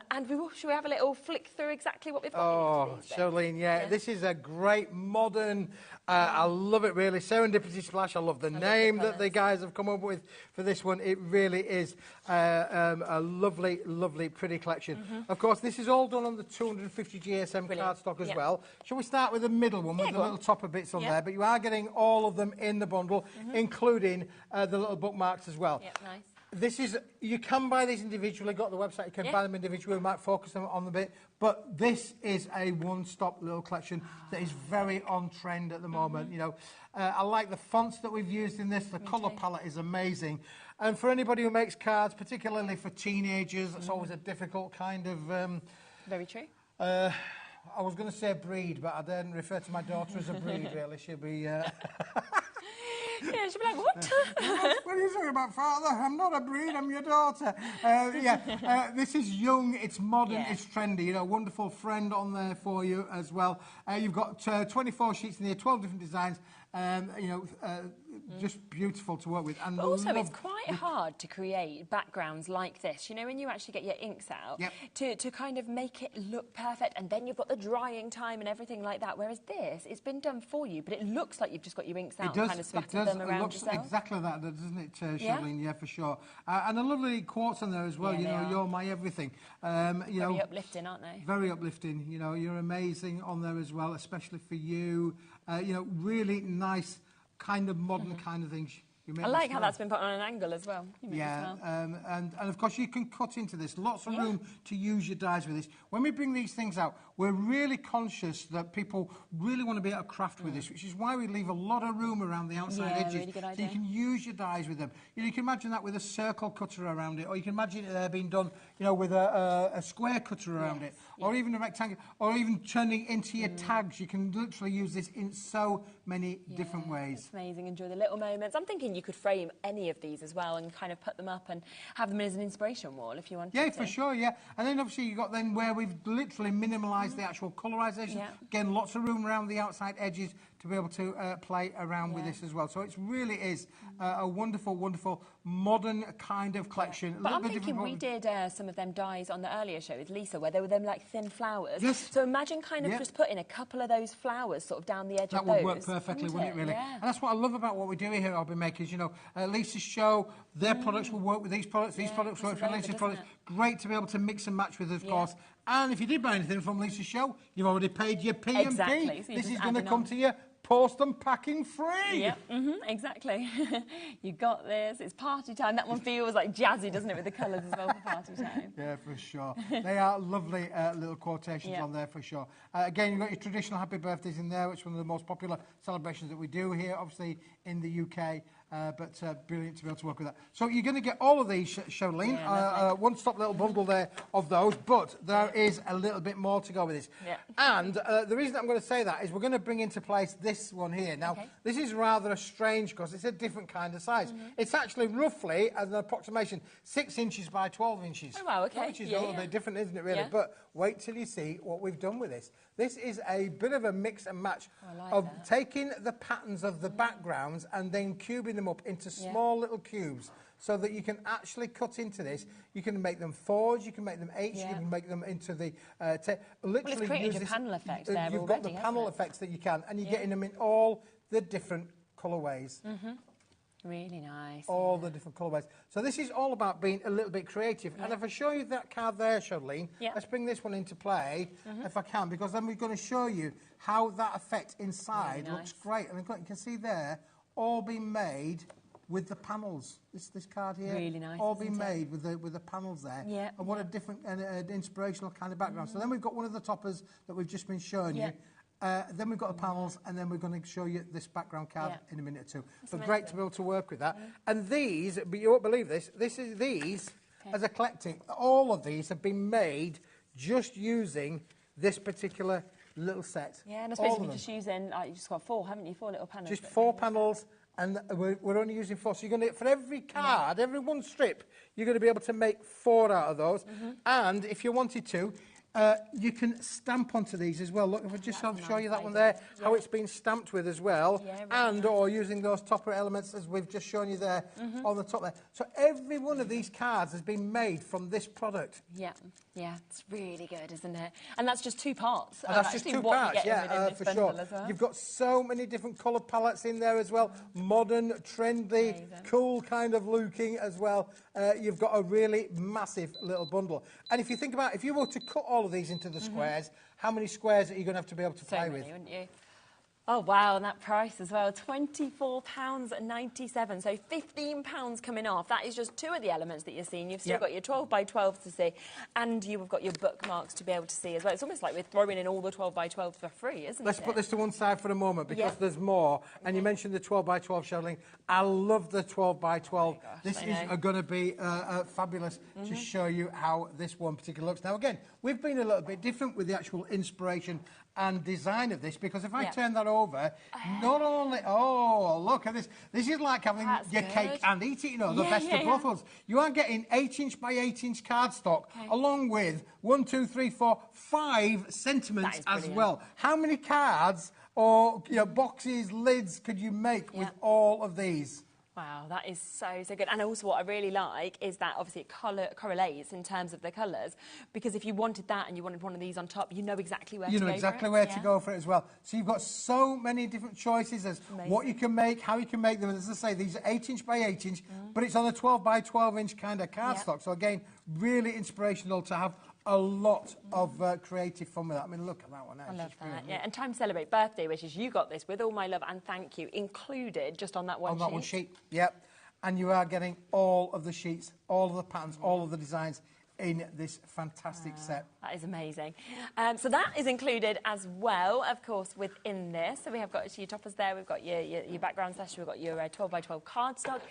should we have a little flick through exactly what we've got? Oh, Charlene, this is a great modern, I love it really, Serendipity Splash. I love the name that the guys have come up with for this one. It really is a lovely, lovely, pretty collection. Of course, this is all done on the 250 GSM cardstock as well. Shall we start with the middle one with the little topper bits on there? But you are getting all of them in the bundle, including the little bookmarks as well. Yep, nice. This is, you can buy these individually, got the website, you can buy them individually, we might focus on the bit, but this is a one-stop little collection that is very on trend at the moment, you know. I like the fonts that we've used in this, the colour palette is amazing. And for anybody who makes cards, particularly for teenagers, it's always a difficult kind of... Very true. I was going to say breed, but I didn't refer to my daughter as a breed, really. She'll be... Yeah, she'll be like, what? What are you talking about, Father? I'm not a breed, I'm your daughter. This is young, it's modern, it's trendy. You know, wonderful friend on there for you as well. You've got 24 sheets in here, 12 different designs. You know, just beautiful to work with. And but also, it's quite hard to create backgrounds like this. You know, when you actually get your inks out, to kind of make it look perfect, and then you've got the drying time and everything like that. Whereas this, it's been done for you, but it looks like you've just got your inks out and kind of splattered them around yourself. It looks exactly that, doesn't it, Charlene? Yeah, for sure. And a lovely quotes on there as well. Yeah, you're my everything. Very uplifting, aren't they? Very uplifting. You know, you're amazing on there as well, especially for you. Really nice, kind of modern kind of things. I like how that's been put on an angle as well. And of course you can cut into this. Lots of room to use your dies with this. When we bring these things out, we're really conscious that people really want to be able to craft with this, which is why we leave a lot of room around the outside edges. Really good idea. So you can use your dies with them. You can imagine that with a circle cutter around it, or you can imagine it being done, with a square cutter around it, or even a rectangle, or even turning into your tags. You can literally use this in so many different ways. It's amazing. Enjoy the little moments. I'm thinking you could frame any of these as well and kind of put them up and have them as an inspiration wall if you wanted to. Yeah, for sure, And then obviously you've got then where we've literally minimalised the actual colorisation. Again, lots of room around the outside edges to be able to play around with this as well. So it really is a wonderful, wonderful modern kind of collection. But I'm thinking we did some of them dies on the earlier show with Lisa where they were them like thin flowers. Yes. So imagine kind of just putting a couple of those flowers sort of down the edge of those. That would work perfectly, wouldn't it, really? Yeah. And that's what I love about what we do here at HobbyMakers. Lisa's show, their products will work with these products, these products work with Lisa's products. Great to be able to mix and match with, of course. And if you did buy anything from Lisa's show, you've already paid your P&P. Exactly. So this is going to come to you post and packing free. Yep, exactly. You got this. It's party time. That one feels like jazzy, doesn't it, with the colours as well for party time. Yeah, for sure. They are lovely little quotations on there, for sure. Again, you've got your traditional happy birthdays in there, which is one of the most popular celebrations that we do here, obviously in the UK. But brilliant to be able to work with that. So you're going to get all of these, Charlene. One-stop little bundle there of those, but there is a little bit more to go with this. And the reason I'm going to say that is we're going to bring into place this one here. Now, this is rather a strange because it's a different kind of size. It's actually roughly, as an approximation, 6 inches by 12 inches. Oh, wow, okay. Which is a little bit different, isn't it, really? But wait till you see what we've done with this. This is a bit of a mix and match of taking the patterns of the backgrounds and then cubing them up into small little cubes so that you can actually cut into this. You can make them 4s, you can make them 8s, you can make them into the... literally it's created your panel effect there already, you've got the panel effects that you can, and you're getting them in all the different colourways. Really nice. All the different colourways. So this is all about being a little bit creative. And if I show you that card there, Charlene, let's bring this one into play, if I can, because then we're going to show you how that effect inside looks great. And you can see there, all being made with the panels. This card here, really nice, all being made with the panels there. And what a different and inspirational kind of background. So then we've got one of the toppers that we've just been showing you. Then we've got the panels, and then we're going to show you this background card in a minute or two. But great to be able to work with that. And these, but you won't believe this, these as a collecting, all of these have been made just using this particular little set. Yeah, and I suppose you're just using, you've just got 4, haven't you? 4 little panels. Just 4 panels, and we're only using 4. So you're going to, for every card, every one strip, you're going to be able to make 4 out of those. And if you wanted to, you can stamp onto these as well. Look, if I just show you that one there, how it's been stamped with as well, or using those topper elements as we've just shown you there on the top there. So every one of these cards has been made from this product. Yeah, it's really good, isn't it? And that's just 2 parts. And that's just 2 parts, for sure. Well. You've got so many different colour palettes in there as well. Modern, trendy, cool kind of looking as well. You've got a really massive little bundle. And if you think about, if you were to cut all of these into the squares, how many squares are you going to have to be able to play with? Wouldn't you? Oh, wow, and that price as well, £24.97, so £15 coming off. That is just 2 of the elements that you're seeing. You've still got your 12 by 12 to see, and you've got your bookmarks to be able to see as well. It's almost like we're throwing in all the 12 by 12 for free, isn't it? Let's put this to one side for a moment, because there's more. And you mentioned the 12 by 12, Charlene. I love the 12 by 12. This is going to be fabulous to show you how this one particularly looks. Now, again, we've been a little bit different with the actual inspiration and design of this, because if I turn that over, not only, look at this. This is like having your cake and eat it, the best of both worlds. You are getting 8-inch by 8-inch cardstock, along with 1, 2, 3, 4, 5 sentiments as well. How many cards or boxes, lids could you make with all of these? Wow, that is so good. And also what I really like is that obviously it correlates in terms of the colours, because if you wanted that and you wanted one of these on top, you know exactly where to go for it. You know exactly where to go for it as well. So you've got so many different choices as what you can make, how you can make them. And as I say, these are 8-inch by 8-inch, but it's on a 12 by 12-inch kind of cardstock. So again, really inspirational to have a lot of creative fun with that. I mean, look at that one. I love that. Yeah, and time to celebrate birthday wishes. You got this with all my love and thank you included just on that one sheet. On that one sheet, yep. And you are getting all of the sheets, all of the patterns, all of the designs in this fantastic set. That is amazing. So that is included as well, of course, within this. So we have got your toppers there, we've got your background session, we've got your 12 by 12 cardstock,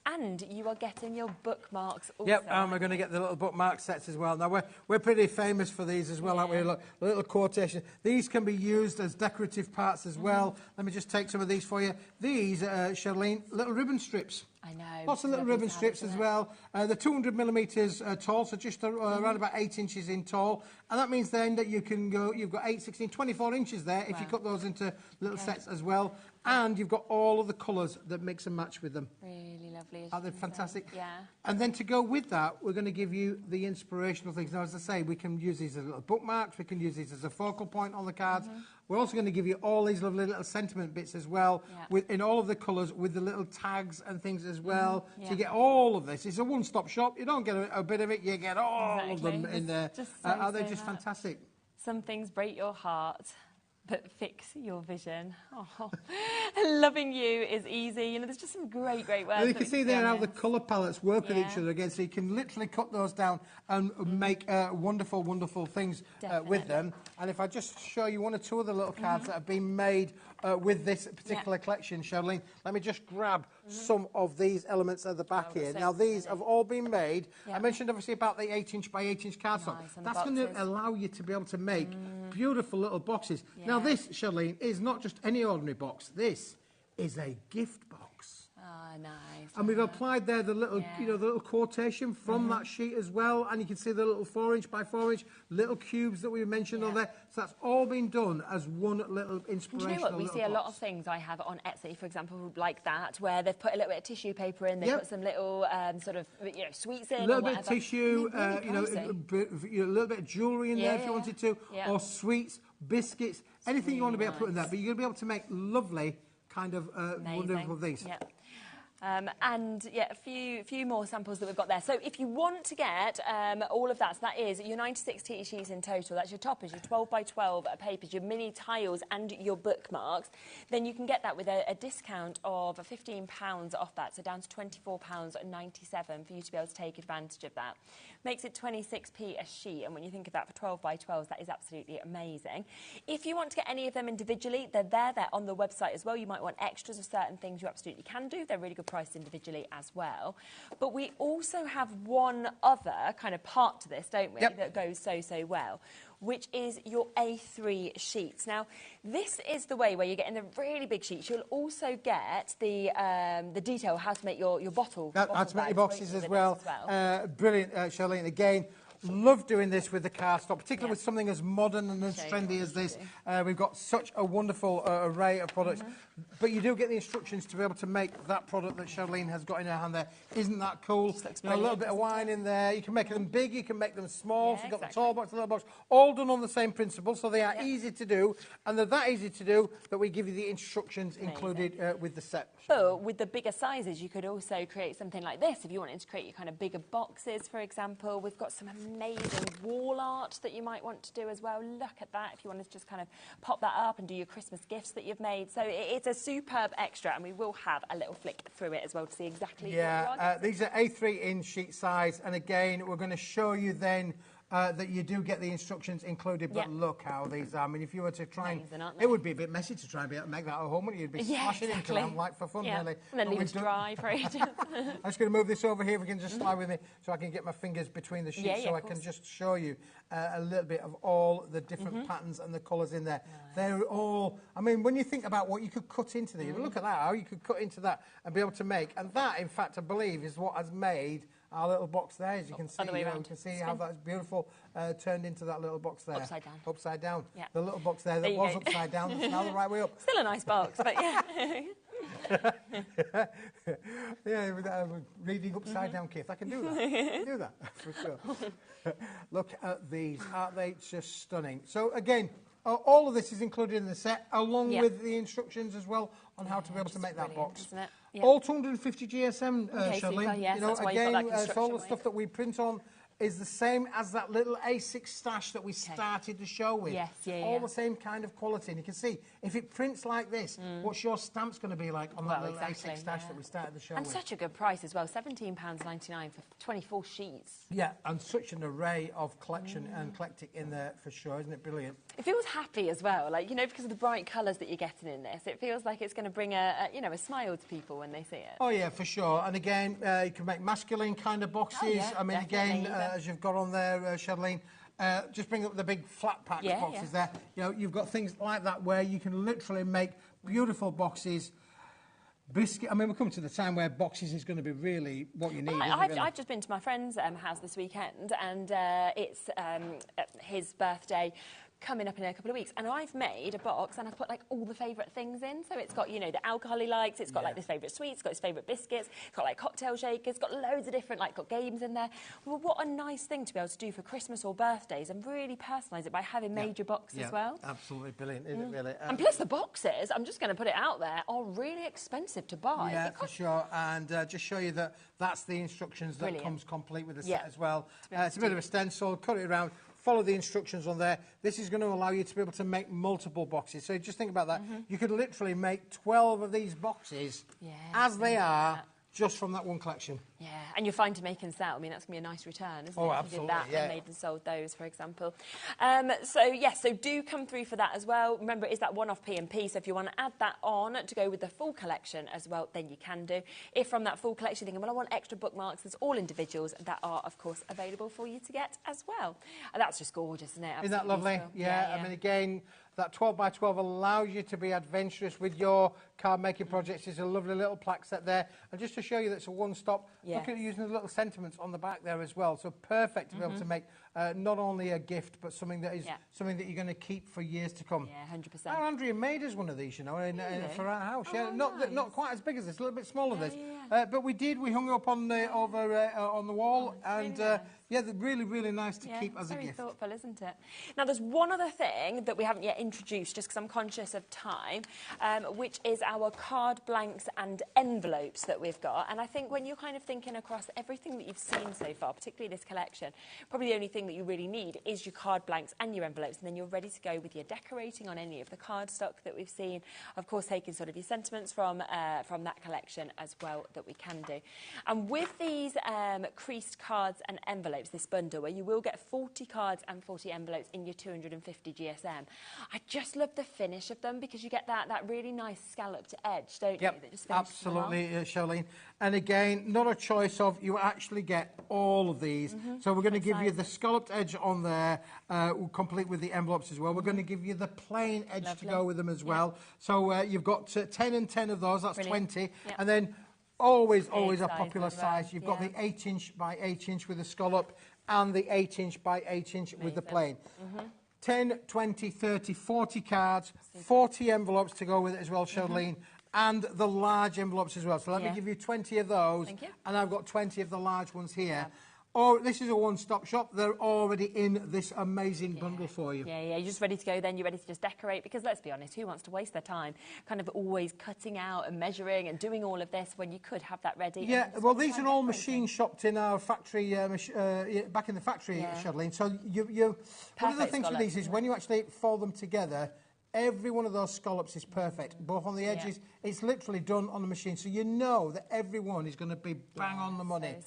and you are getting your bookmarks also. Yep, and we're going to get the little bookmark sets as well. Now, we're pretty famous for these as well, aren't we? Look, a little quotation. These can be used as decorative parts as well. Let me just take some of these for you. These, Charlene, little ribbon strips. I know. Lots of little ribbon strips as well. They're 200 millimetres tall, so just around about 8 inches in tall. And that means then that you can go, you've got 8, 16, 24 inches there if you cut those into little sets as well. And you've got all of the colours that mix and match with them. Really lovely. Are they fantastic? Yeah. And then to go with that, we're going to give you the inspirational things. Now, as I say, we can use these as little bookmarks. We can use these as a focal point on the cards. We're also going to give you all these lovely little sentiment bits as well, in all of the colours, with the little tags and things as well. So you get all of this. It's a one-stop shop. You don't get a bit of it. You get all of them in there. Are they just fantastic? Some things break your heart, but fix your vision. Oh, loving you is easy. You know, there's just some great words. Well, you can see there how the colour palettes work with each other again, so you can literally cut those down and make wonderful, wonderful things with them. And if I just show you one or two of the little cards that have been made with this particular collection, Charlene, let me just grab some of these elements at the back here. Now, these have all been made. I mentioned obviously about the 8-inch by 8-inch cardstock. That's going to allow you to be able to make beautiful little boxes. Now, this, Charlene, is not just any ordinary box. This is a gift box. Oh, nice. And we've applied there the little, the little quotation from that sheet as well. And you can see the little 4-inch by 4-inch little cubes that we mentioned on there. So that's all been done as one little inspirational. Do you know what? We see a lot of things I have on Etsy, for example, like that, where they've put a little bit of tissue paper in, they've put some little sort of, sweets in. A little bit of tissue, a little bit of jewellery in there if you wanted to, or sweets, biscuits, anything you want to be able to put in there. But you're going to be able to make lovely kind of wonderful things. And a few more samples that we've got there. So if you want to get all of that, so that is your 96 tea sheets in total, that's your toppers, your 12 by 12 papers, your mini tiles and your bookmarks, then you can get that with a discount of £15 off that, so down to £24.97 for you to be able to take advantage of that. Makes it 26p a sheet, and when you think of that for 12 by 12s, that is absolutely amazing. If you want to get any of them individually, they're on the website as well. You might want extras of certain things, you absolutely can do. They're really good priced individually as well. But we also have one other kind of part to this, don't we, that goes so well, which is your A3 sheets. Now, this is the way where you're getting the really big sheets. You'll also get the detail how to make your bottle. How to make your boxes as well. Brilliant, Charlene. Again, love doing this with the cardstock, particularly with something as modern and as trendy as this. We've got such a wonderful array of products. But you do get the instructions to be able to make that product that Charlene has got in her hand there. Isn't that cool? A little bit of wine in there. You can make them big, you can make them small. So you've got the tall box, the little box, all done on the same principle. So they are easy to do. And they're that easy to do that we give you the instructions included with the set. But with the bigger sizes, you could also create something like this. If you wanted to create your kind of bigger boxes, for example, we've got some amazing wall art that you might want to do as well. Look at that if you want to just kind of pop that up and do your Christmas gifts that you've made. So it's a superb extra, and we will have a little flick through it as well to see exactly what you are. These are A3 in sheet size, and again, we're going to show you then that you do get the instructions included, but look how these are. I mean, if you were to try it would be a bit messy to try and make that at home, wouldn't you? You'd be smashing into them like for fun, really. And then leave it dry for ages. I'm just going to move this over here, if we can just slide with me, so I can get my fingers between the sheets, so I can just show you a little bit of all the different patterns and the colours in there. They're all, I mean, when you think about what you could cut into these, look at that, how you could cut into that and be able to make, and that, in fact, I believe, is what has made our little box there, as you can see. Other way around. You can see how that's beautiful turned into that little box there. Upside down. Upside down. Yeah. The little box there that was upside down, that's now the right way up. Still a nice box, but yeah. Yeah, with reading upside down, Keith. I can do that. I can do that, for sure. Look at these. Aren't they just stunning? So, again, all of this is included in the set, along with the instructions as well on how to be able to make that box. Isn't it? Yeah. All 250 GSM, super, yes, you know, that's why you've got that again, construction all the weight. stuff that we print on is the same as that little A6 stash that we started the show with. Yes, all the same kind of quality. And you can see, if it prints like this, what's your stamp's going to be like on that little A6 stash that we started the show with? And such a good price as well, £17.99 for 24 sheets. Yeah, and such an array of collection and eclectic in there for sure. Isn't it brilliant? It feels happy as well, like, you know, because of the bright colours that you're getting in this. It feels like it's going to bring a smile to people when they see it. Oh, yeah, for sure. And again, you can make masculine kind of boxes. Oh, yeah, I mean, again, definitely. as you've got on there, Shadeline, just bring up the big flat pack boxes there. You know, you've got things like that where you can literally make beautiful boxes. Biscuit. I mean, we're coming to the time where boxes is going to be really what you need. I've just been to my friend's house this weekend, and it's his birthday coming up in a couple of weeks, and I've made a box and I've put like all the favourite things in. So it's got, you know, the alcohol he likes, it's got like his favourite sweets, it's got his favourite biscuits, it's got like cocktail shakers, it's got loads of different, like, got games in there. Well, what a nice thing to be able to do for Christmas or birthdays and really personalise it by having made your box as well. Absolutely brilliant, isn't it, really? And plus the boxes, I'm just going to put it out there, are really expensive to buy. Yeah, for sure. And just show you that that's the instructions that comes complete with the set as well. It's a bit of a stencil, cut it around. Follow the instructions on there. This is going to allow you to be able to make multiple boxes. So just think about that. You could literally make 12 of these boxes as they are just from that one collection. Yeah, and you're fine to make and sell. I mean, that's going to be a nice return, isn't it? Oh, absolutely, if you did that and made and sold those, for example. So do come through for that as well. Remember, it is that one-off P&P, so if you want to add that on to go with the full collection as well, then you can do. If from that full collection you're thinking, well, I want extra bookmarks, there's all individuals that are, of course, available for you to get as well. And that's just gorgeous, isn't it? Isn't that lovely? Yeah, I mean, again, that 12 by 12 allows you to be adventurous with your card making projects. There's a lovely little plaque set there. And just to show you that it's a one-stop, look at using the little sentiments on the back there as well. So perfect to be able to make not only a gift, but something that is something that you're going to keep for years to come. Yeah, 100%. Our Andrea made us one of these, you know, for our house. Not quite as big as this, a little bit smaller than this. But we hung it up on the on the wall, and they're really, really nice to keep as a gift. Very thoughtful, isn't it? Now, there's one other thing that we haven't yet introduced, just because I'm conscious of time, which is our card blanks and envelopes that we've got. And I think when you're kind of thinking across everything that you've seen so far, particularly this collection, probably the only thing that you really need is your card blanks and your envelopes, and then you're ready to go with your decorating on any of the cardstock that we've seen. Of course, taking sort of your sentiments from that collection as well that we can do. And with these creased cards and envelopes, this bundle, where you will get 40 cards and 40 envelopes in your 250 GSM. I just love the finish of them because you get that really nice scalloped edge, don't you? That just absolutely, Charlene. And again, not a choice of, you actually get all of these. So we're going to give you the scalloped edge on there, complete with the envelopes as well. We're going to give you the plain edge to go with them as well. So you've got 10 and 10 of those, that's 20. And then always a popular size. You've got the 8-inch by 8-inch with the scallop and the 8-inch by 8-inch with the plain. 10, 20, 30, 40 cards, 40 envelopes to go with it as well, Charlene, and the large envelopes as well. So let me give you 20 of those, and I've got 20 of the large ones here. Oh, this is a one-stop shop. They're already in this amazing bundle for you. Yeah, you're just ready to go then. You're ready to just decorate, because let's be honest, who wants to waste their time kind of always cutting out and measuring and doing all of this when you could have that ready? Yeah, well, these are all machine shopped in our factory, back in the factory, Shadeline. So one of the things with these is when you actually fold them together, every one of those scallops is perfect. Both on the edges, it's literally done on the machine. So you know that every one is going to be bang on the money,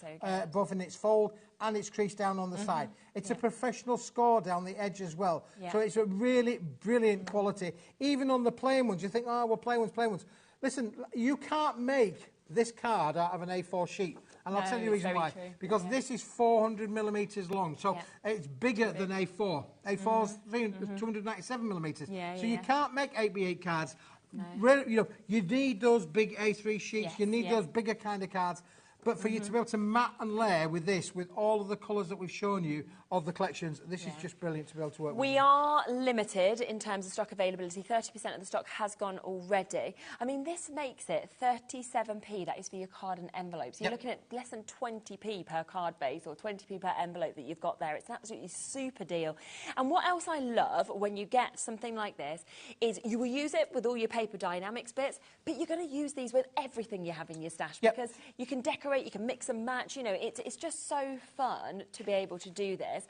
both in its fold and its crease down on the side. It's a professional score down the edge as well. So it's a really brilliant quality. Even on the plain ones, you think, oh, well, plain ones. Listen, you can't make this card out of an A4 sheet. And I'll tell you the reason why. Because this is 400 millimetres long, so it's bigger than A4. A4's 297 millimetres. So you can't make 8x8 cards. You know, you need those big A3 sheets. You need those bigger kind of cards. But for you to be able to mat and layer with this, with all of the colours that we've shown you of the collections, this is just brilliant to be able to work with. We are limited in terms of stock availability. 30% of the stock has gone already. I mean, this makes it 37p. That is for your card and envelope. So you're looking at less than 20p per card base or 20p per envelope that you've got there. It's an absolutely super deal. And what else I love when you get something like this is you will use it with all your paper dynamics bits, but you're going to use these with everything you have in your stash because you can decorate, you can mix and match. You know, it's just so fun to be able to do this.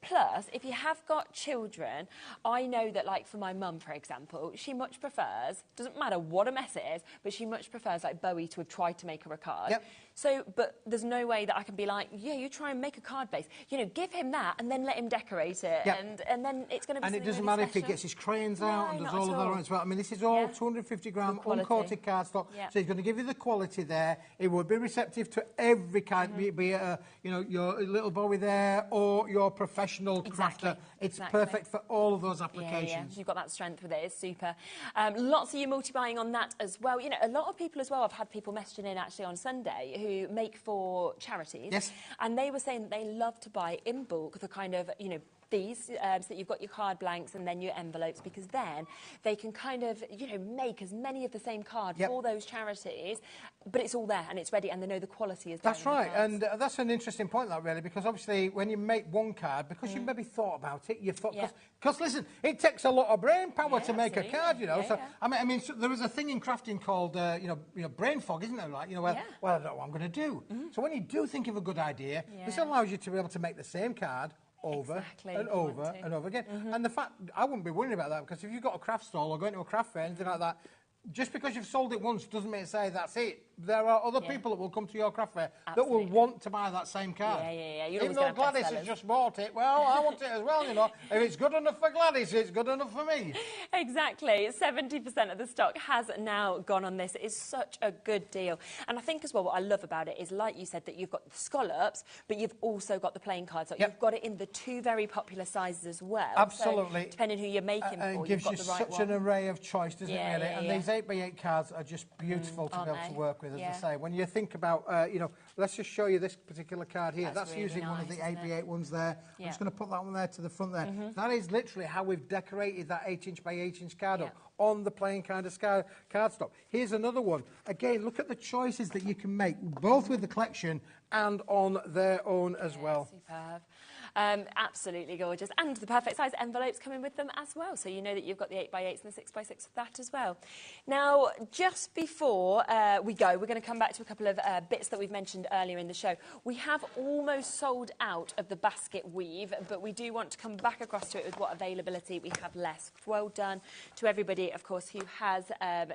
Plus, if you have got children, I know that, like, for my mum, for example, she much prefers, doesn't matter what a mess it is, but she much prefers, like, Bowie to have tried to make her a card. So, but there's no way that I can be like, yeah, you try and make a card base. You know, give him that and then let him decorate it. And then it's going to be And it doesn't really matter special. if he gets his crayons out and does all of that as well. I mean, this is all 250 gram uncoated cardstock. So he's going to give you the quality there. It would be receptive to every kind, be it you know, your little Bowie there or your professional crafter. It's perfect for all of those applications. You've got that strength with it. It's super. Lots of you multi-buying on that as well. You know, a lot of people as well, I've had people messaging in actually on Sunday who make for charities. And they were saying that they love to buy in bulk the kind of, you know, these, so that you've got your card blanks and then your envelopes, because then they can kind of, you know, make as many of the same card for those charities, but it's all there and it's ready and they know the quality is there. That's right, and that's an interesting point, that really, because obviously when you make one card, because you maybe thought about it, you thought, because listen, it takes a lot of brain power to make a card, you know. I mean, so there is a thing in crafting called, you know, brain fog, isn't there? Like, you know, well, I don't know what I'm going to do. So when you do think of a good idea, this allows you to be able to make the same card over and over and over again. And the fact, I wouldn't be worried about that, because if you've got a craft stall or going to a craft fair, anything like that, just because you've sold it once doesn't mean to say that's it. There are other people that will come to your craft fair that will want to buy that same card. Even though Gladys has just bought it, well, I want it as well, you know. If it's good enough for Gladys, it's good enough for me. Exactly. 70% of the stock has now gone on this. It is such a good deal. And I think as well what I love about it is, like you said, that you've got the scallops, but you've also got the plain cards. So you've got it in the two very popular sizes as well. Absolutely. So depending who you're making for, it gives you such an array of choice, doesn't it, really? And these 8x8 cards are just beautiful to be able to work with, as I say. When you think about, you know, let's just show you this particular card here. That's really using one of the 8x8 ones there. I'm just going to put that one there to the front there. That is literally how we've decorated that 8-inch by 8-inch card up on the plain kind of cardstock. Here's another one. Again, look at the choices that you can make, both with the collection and on their own as well. Superb. Absolutely gorgeous. And the perfect size envelopes coming with them as well. So you know that you've got the 8x8s and the 6x6 of that as well. Now, just before we go, we're going to come back to a couple of bits that we've mentioned earlier in the show. We have almost sold out of the basket weave, but we do want to come back across to it with what availability we have left. Well done to everybody, of course, who has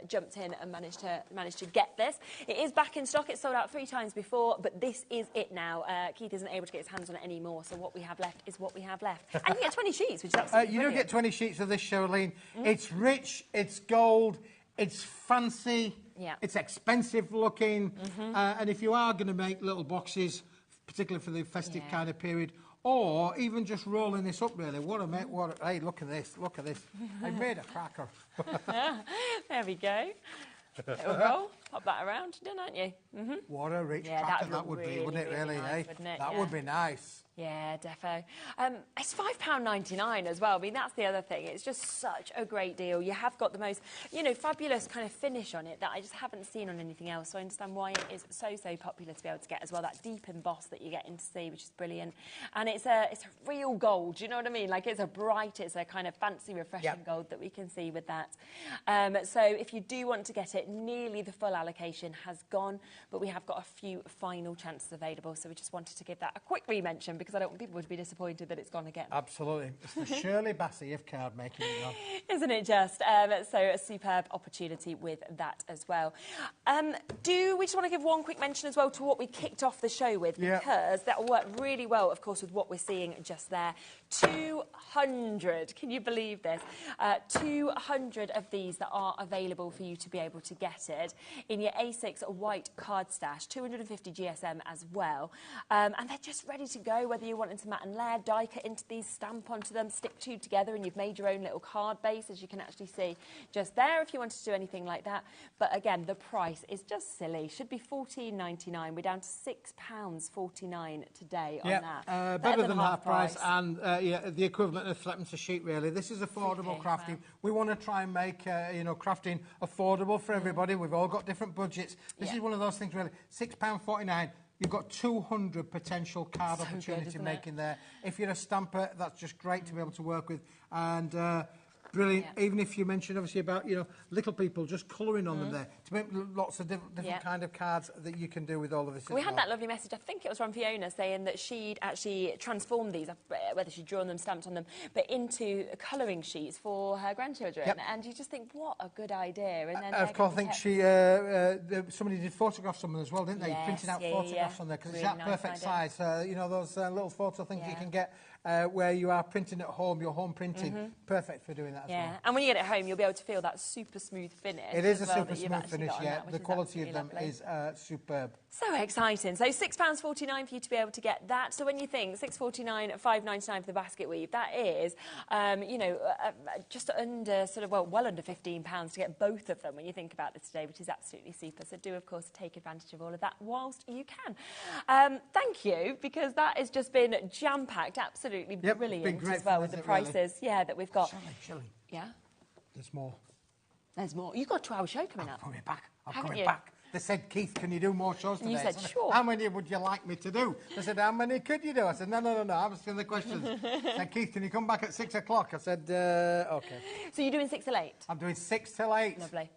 jumped in and managed to get this. It is back in stock. It's sold out 3 times before, but this is it now. Keith isn't able to get his hands on it anymore, so what we have left is what we have left. And you get 20 sheets, which is absolutely you do get 20 sheets of this, Charlene. It's rich, it's gold, it's fancy, it's expensive looking, and if you are going to make little boxes, particularly for the festive kind of period, or even just rolling this up, really, hey, look at this, I made a cracker. There we go. Little roll, pop that around, done, aren't you? What a rich cracker that would be, wouldn't it, really? Nice, wouldn't it? That would be nice. Yeah, defo. It's £5.99 as well. I mean, that's the other thing. It's just such a great deal. You have got the most, you know, fabulous kind of finish on it that I just haven't seen on anything else. So I understand why it is so popular to be able to get as well. That deep emboss that you're getting to see, which is brilliant. And it's a real gold. Do you know what I mean? Like, it's a bright, it's a kind of fancy, refreshing gold that we can see with that. So if you do want to get it, nearly the full allocation has gone, but we have got a few final chances available. So we just wanted to give that a quick re-mention, because I don't want people to be disappointed that it's gone again. Absolutely. It's the Shirley Bassey of card making, you know. Isn't it just? So a superb opportunity with that as well. Do we just want to give one quick mention as well to what we kicked off the show with, because that will work really well, of course, with what we're seeing just there. 200, can you believe this? 200 of these that are available for you to be able to get it in your A6 white card stash, 250 GSM as well. And they're just ready to go, whether you're wanting to mat and layer, die cut into these, stamp onto them, stick two together, and you've made your own little card base, as you can actually see just there, if you wanted to do anything like that. But again, the price is just silly. Should be £14.99. We're down to £6.49 today on that. Better than half price, and the equivalent of flipping to sheet, really. This is affordable crafting. Wow. We want to try and make crafting affordable for everybody. We've all got different budgets. This is one of those things, really. £6.49. You've got 200 potential card opportunity making there. If you're a stamper, that's just great to be able to work with. And brilliant. Yeah. Even if you mentioned, obviously, about, little people just colouring on them there. To make lots of different kind of cards that you can do with all of this. We had that lovely message, I think it was from Fiona, saying that she'd actually transformed these, whether she'd drawn them, stamped on them, but into colouring sheets for her grandchildren. Yep. And you just think, what a good idea. And then of course, I think somebody did photographs on them as well, didn't they? Yes, printing out photographs on there, because really it's that nice perfect size. Those little photo things you can get where you are printing at home, your home printing. Perfect for doing that as well. And when you get it home, you'll be able to feel that super smooth finish. It is a super smooth finish, The quality of them is superb. So exciting. So £6.49 for you to be able to get that. So when you think £6.49, £5.99 for the basket weave, that is, just under well under £15 to get both of them when you think about this today, which is absolutely super. So do, of course, take advantage of all of that whilst you can. Thank you, because that has just been jam-packed, absolutely brilliant as well with the prices that we've got. Shelley. Yeah? There's more. There's more. You've got a 2-hour show coming up. I'm coming back. They said, Keith, can you do more shows today? You said, sure. How many would you like me to do? They said, how many could you do? I said, no, I'm asking the questions. I said, Keith, can you come back at 6 o'clock? I said, OK. So you're doing 6 till 8? I'm doing 6 till 8. Lovely.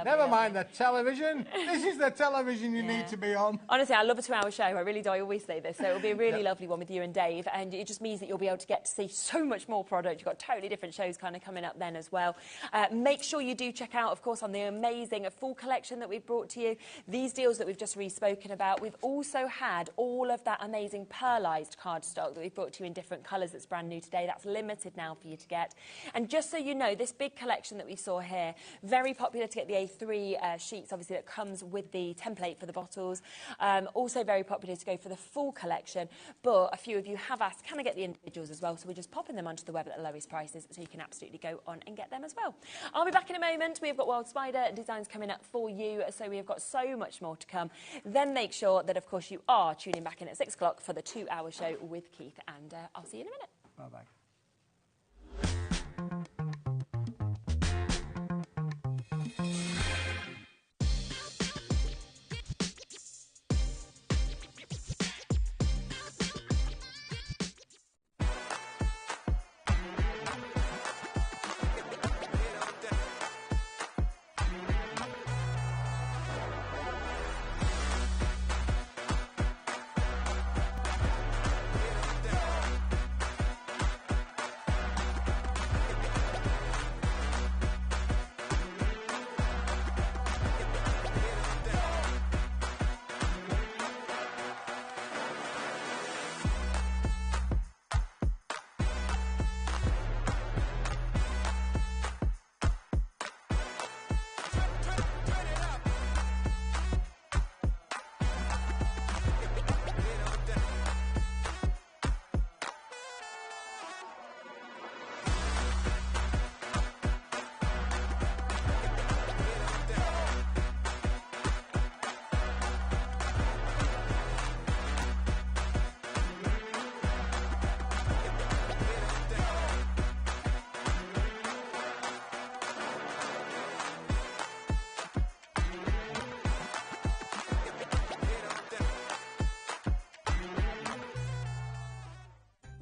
Never mind the television. This is the television you need to be on. Honestly, I love a 2-hour show. I really do. I always say this. So it'll be a really lovely one with you and Dave. And it just means that you'll be able to get to see so much more product. You've got totally different shows kind of coming up then as well. Make sure you do check out, of course, on the amazing full collection that we've brought to you. These deals that we've just re-spoken about. We've also had all of that amazing pearlised cardstock that we've brought to you in different colours that's brand new today. That's limited now for you to get. And just so you know, this big collection that we saw here, very popular to get the A3 sheets, obviously, that comes with the template for the bottles. Also very popular to go for the full collection. But a few of you have asked, can I get the individuals as well? So we're just popping them onto the web at the lowest prices, so you can absolutely go on and get them as well. I'll be back in a moment. We've got Wild Spider designs coming up for you. So we've got so much more to come. Then make sure that, of course, you are tuning back in at 6 o'clock for the 2-hour show with Keith, and I'll see you in a minute. Bye-bye.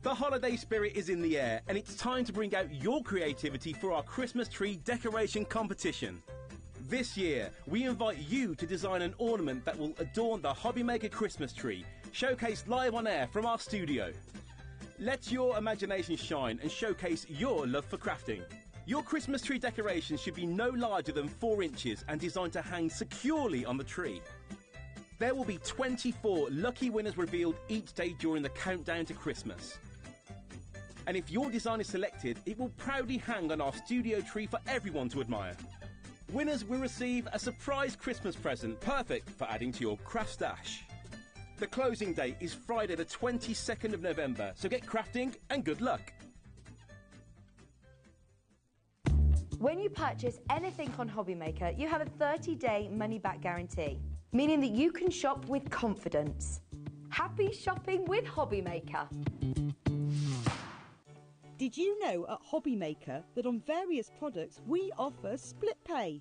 The holiday spirit is in the air, and it's time to bring out your creativity for our Christmas tree decoration competition. This year, we invite you to design an ornament that will adorn the HobbyMaker Christmas tree, showcased live on air from our studio. Let your imagination shine and showcase your love for crafting. Your Christmas tree decoration should be no larger than 4 inches and designed to hang securely on the tree. There will be 24 lucky winners revealed each day during the countdown to Christmas. And if your design is selected, it will proudly hang on our studio tree for everyone to admire. Winners will receive a surprise Christmas present, perfect for adding to your craft stash. The closing date is Friday the 22nd of November, so get crafting and good luck. When you purchase anything on HobbyMaker, you have a 30-day money-back guarantee, meaning that you can shop with confidence. Happy shopping with HobbyMaker. Did you know at HobbyMaker that on various products we offer split pay?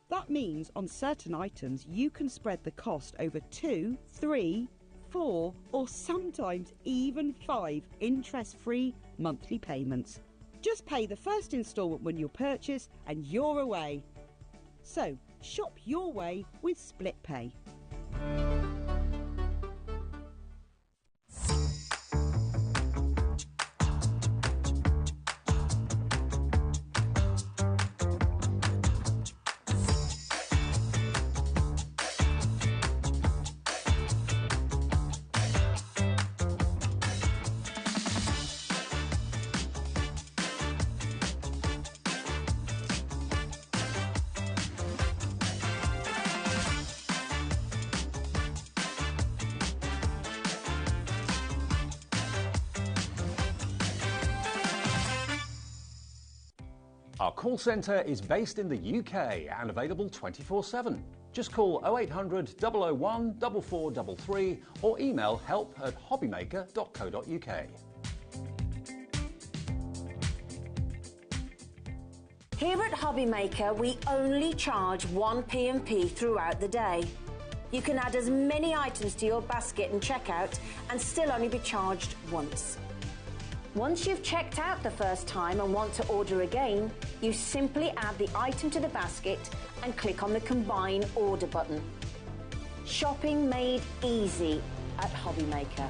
That means on certain items you can spread the cost over 2, 3, 4 or sometimes even 5 interest-free monthly payments. Just pay the first instalment when you purchase and you're away. So, shop your way with split pay. Our call centre is based in the UK and available 24/7. Just call 0800 001 4433 or email help@hobbymaker.co.uk. Here at HobbyMaker, we only charge 1 P&P throughout the day. You can add as many items to your basket and checkout and still only be charged once. Once you've checked out the first time and want to order again, you simply add the item to the basket and click on the Combine Order button. Shopping made easy at HobbyMaker.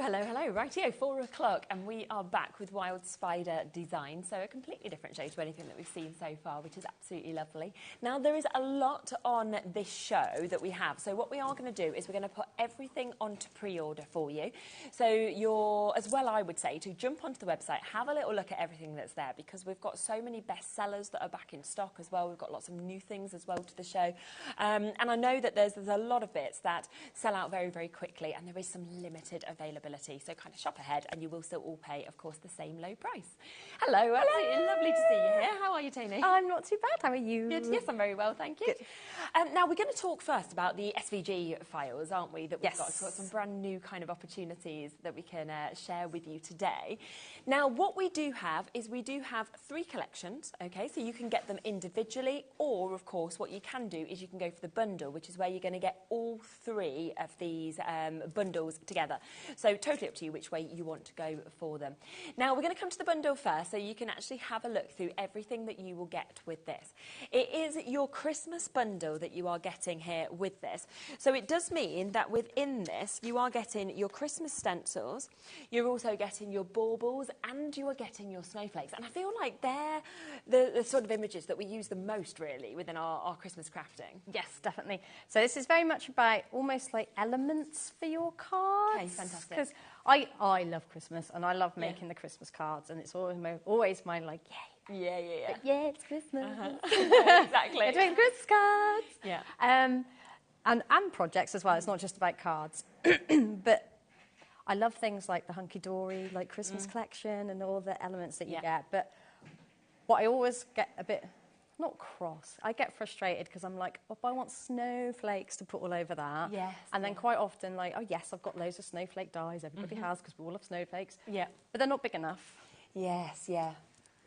Hello. Rightio, 4 o'clock, and we are back with Wild Spider Design. So a completely different show to anything that we've seen so far, which is absolutely lovely. Now, there is a lot on this show that we have. So what we are going to do is we're going to put everything onto pre-order for you. So you're, as well, I would say, to jump onto the website, have a little look at everything that's there, because we've got so many bestsellers that are back in stock as well. We've got lots of new things as well to the show. And I know that there's a lot of bits that sell out very, very quickly, and there is some limited availability. So kind of shop ahead and you will still all pay, of course, the same low price. Hello. Absolutely lovely to see you here. How are you, Tony? I'm not too bad. How are you? Good. Yes, I'm very well, thank you. Now, we're going to talk first about the SVG files, aren't we, that we've got. So some brand new kind of opportunities that we can share with you today. Now, what we do have is we do have 3 collections, okay, so you can get them individually, or, of course, what you can do is you can go for the bundle, which is where you're going to get all 3 of these bundles together. So totally up to you which way you want to go for them. Now, we're going to come to the bundle first, so you can actually have a look through everything that you will get with this. It is your Christmas bundle that you are getting here with this. So it does mean that within this, you are getting your Christmas stencils, you're also getting your baubles, and you are getting your snowflakes. And I feel like they're the sort of images that we use the most, really, within our Christmas crafting. Yes, definitely. So this is very much about almost like elements for your cards. Okay, fantastic. Because I love Christmas and I love making the Christmas cards, and it's always my like, yay. Yeah. Like, yeah, it's Christmas. Exactly. We're doing Christmas cards. Yeah. And projects as well. It's not just about cards. But I love things like the hunky-dory, like Christmas collection and all the elements that you get. But what I always get a bit, not cross, I get frustrated because I'm like, oh, I want snowflakes to put all over that. Yes. And then quite often, like, oh, yes, I've got loads of snowflake dies. Everybody has, because we all love snowflakes. Yeah. But they're not big enough. Yes, yeah.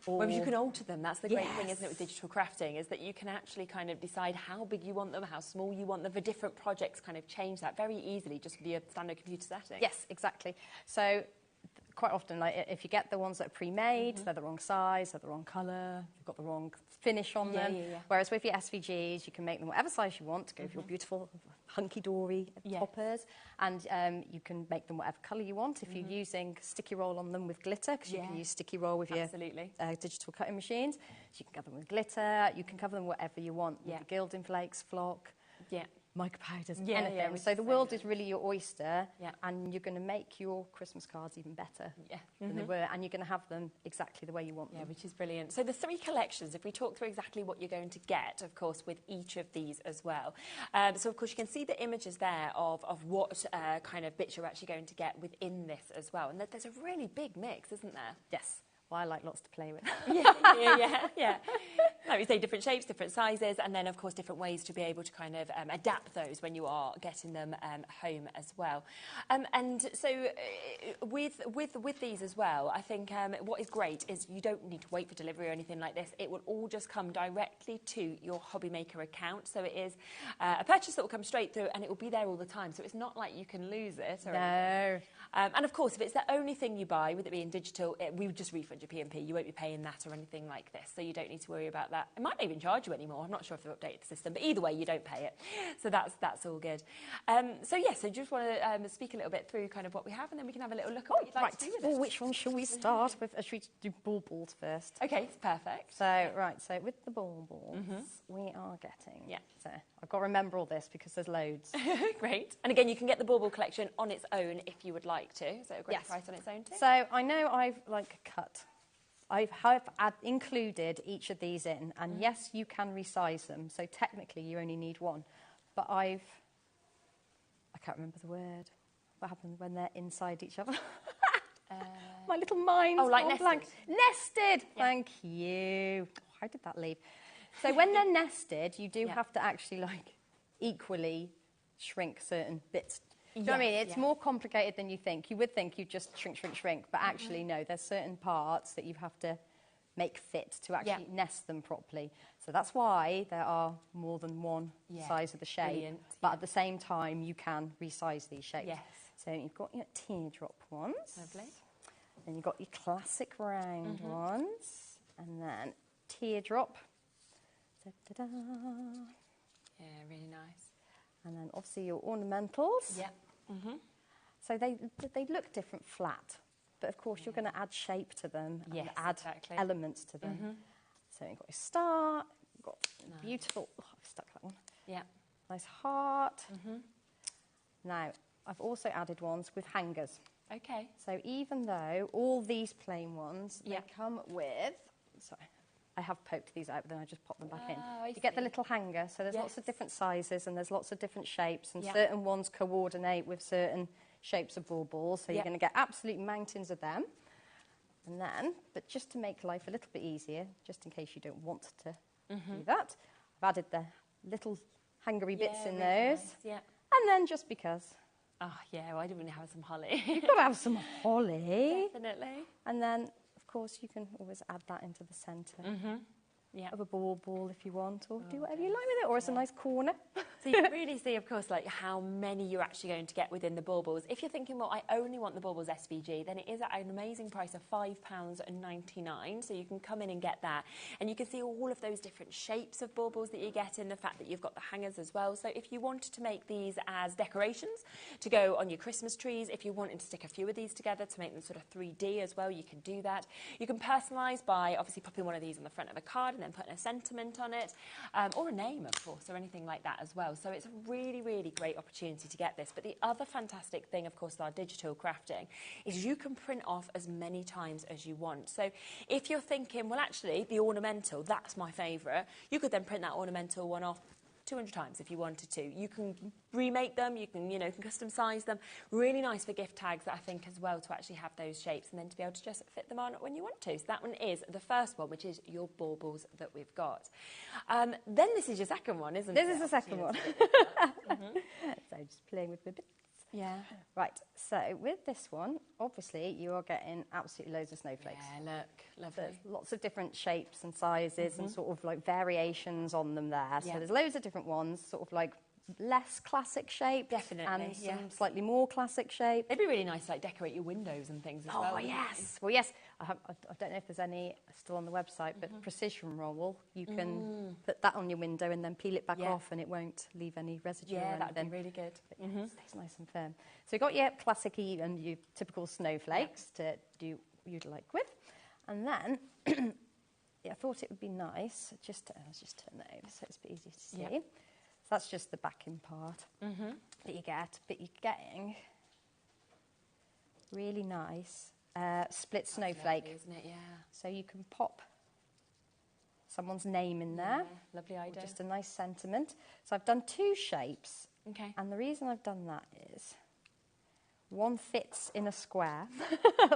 Well, you can alter them. That's the great thing, isn't it, with digital crafting, is that you can actually kind of decide how big you want them, how small you want them. For different projects, kind of change that very easily just with your standard computer setting. Yes, exactly. So quite often, like, if you get the ones that are pre-made, they're the wrong size, they're the wrong colour, you've got the wrong finish on them. Whereas with your SVGs, you can make them whatever size you want to go for your beautiful hunky-dory toppers, and you can make them whatever colour you want. If you're using sticky roll on them with glitter, because you can use sticky roll with your digital cutting machines, so you can cover them with glitter, you can cover them whatever you want, with your gilding flakes, flock. mica powders, Yeah, anything. yeah, So the world is really your oyster, Yeah. and you're going to make your Christmas cards even better Yeah. than they were, and you're going to have them exactly the way you want them. Yeah, which is brilliant. So the 3 collections, if we talk through exactly what you're going to get, of course, with each of these as well. So, of course, you can see the images there of what kind of bits you're actually going to get within this as well. And there's a really big mix, isn't there? Yes. Well, I like lots to play with. Yeah. Like we say, different shapes, different sizes, and then, of course, different ways to be able to kind of adapt those when you are getting them home as well. And so with these as well, I think what is great is you don't need to wait for delivery or anything like this. It will all just come directly to your HobbyMaker account. So it is a purchase that will come straight through, and it will be there all the time. So it's not like you can lose it or anything. And, of course, if it's the only thing you buy, with it being digital, we would just refund your P&P. You won't be paying that or anything like this, so you don't need to worry about that. It might not even charge you anymore. I'm not sure if they've updated the system, but either way, you don't pay it. So that's all good. So just want to speak a little bit through kind of what we have, and then we can have a little look at what you'd like to do with it. Which one shall we start with? Should we do baubles first? Okay, perfect. So, so with the baubles, we are getting... Yeah. So I've got to remember all this because there's loads. Great. And again, you can get the bauble collection on its own if you would like to. So a great price on its own too. So I know I've cut. I have included each of these in, and yes, you can resize them. So technically, you only need one. But I can't remember the word. What happens when they're inside each other? My little mind's like gone blank. Nested. Yeah. Thank you. Oh, how did that leave? So when they're nested, you do have to actually equally shrink certain bits. Do you know what I mean? It's more complicated than you think. You would think you just shrink, but actually no, there's certain parts that you have to make fit to actually nest them properly. So that's why there are more than one size of the shape. Brilliant. But at the same time, you can resize these shapes. Yes. So you've got your teardrop ones. Lovely. Then you've got your classic round ones. And then teardrop. Da-da-da. Yeah, really nice. And then obviously your ornamentals. Yeah. So they look different flat, but of course you're going to add shape to them and add elements to them. So you've got your star, you've got beautiful, I've stuck that one. Yeah. Nice heart. Now, I've also added ones with hangers. Okay. So even though all these plain ones, they come with, sorry, I have poked these out, but then I just pop them back in. You get the little hanger, so there's lots of different sizes and there's lots of different shapes, and certain ones coordinate with certain shapes of baubles, so you're going to get absolute mountains of them. And then, but just to make life a little bit easier, just in case you don't want to do that, I've added the little hangery bits in those. Nice. Yeah. And then just because. Oh, yeah, why didn't we have some holly? You've got to have some holly. Definitely. And then, of course, you can always add that into the centre of a bauble if you want, or do whatever you like with it, or it's a nice corner. So you can really see, of course, like how many you're actually going to get within the baubles. If you're thinking, well, I only want the baubles SVG, then it is at an amazing price of £5.99. So you can come in and get that. And you can see all of those different shapes of baubles that you get in, the fact that you've got the hangers as well. So if you wanted to make these as decorations to go on your Christmas trees, if you wanted to stick a few of these together to make them sort of 3D as well, you can do that. You can personalise by obviously popping one of these on the front of a card and then putting a sentiment on it, or a name, of course, or anything like that as well. So it's a really, really great opportunity to get this. But the other fantastic thing, of course, with our digital crafting is you can print off as many times as you want. So if you're thinking, well, actually, the ornamental, that's my favourite, you could then print that ornamental one off 200 times if you wanted to. You can remake them, you can, can custom size them. Really nice for gift tags, I think, as well, to actually have those shapes and then to be able to just fit them on when you want to. So that one is the first one, which is your baubles that we've got. Then this is your second one, isn't it? This is the second one. So just playing with the bits. Yeah. Right, so with this one, obviously, you are getting absolutely loads of snowflakes. Yeah, look, lovely. There's lots of different shapes and sizes and sort of like variations on them there. So there's loads of different ones, sort of like less classic shape. Definitely, and some slightly more classic shape. They'd be really nice to like decorate your windows and things as well. Oh, yes. Well, yes, I don't know if there's any still on the website, but precision roll, you can put that on your window and then peel it back off and it won't leave any residue or anything. Yeah, that'd be really good. But it stays nice and firm. So you've got your classic-y and your typical snowflakes to do what you'd like with. And then I thought it would be nice, I'll just turn that over so it's a bit easier to see. that's just the backing part that you get, but you're getting really nice split snowflake. Lovely, isn't it? Yeah. So you can pop someone's name in there. Lovely idea. Just a nice sentiment. So I've done 2 shapes. Okay. And the reason I've done that is one fits in a square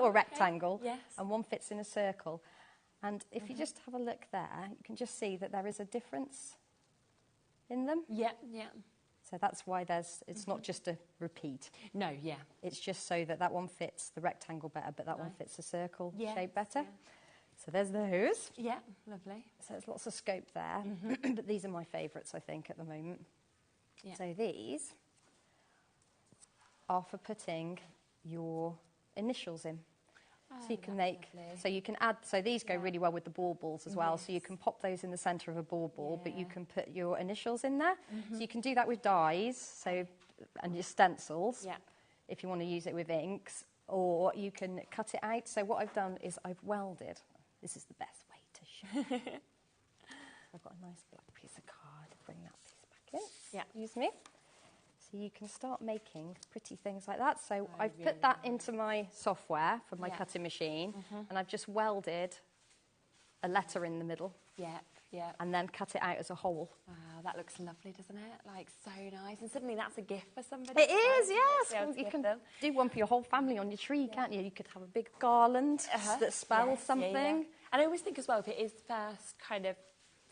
or rectangle, yes. and one fits in a circle. And if you just have a look there, you can just see that there is a difference in them. Yeah, yeah. So that's why it's not just a repeat. No, yeah. It's just so that that one fits the rectangle better, but that one fits the circle shape better. Yeah. So there's those. Yeah, lovely. So there's lots of scope there, but these are my favourites, I think, at the moment. Yeah. So these are for putting your initials in. So you can make, so you can add, so these go really well with the baubles as well. So you can pop those in the centre of a bauble, but you can put your initials in there. So you can do that with dies, so, and your stencils, if you want to use it with inks, or you can cut it out. So what I've done is I've welded. This is the best way to show. I've got a nice black piece of card. Bring that piece back in. Yeah, use me. So you can start making pretty things like that. So I've put that into my software for my cutting machine, and I've just welded a letter in the middle. Yeah. And then cut it out as a whole. Wow, that looks lovely, doesn't it? Like, so nice. And suddenly that's a gift for somebody. It is, yes. Well, you can do one for your whole family on your tree, can't you? You could have a big garland that spells something. Yeah. And I always think as well, if it is first kind of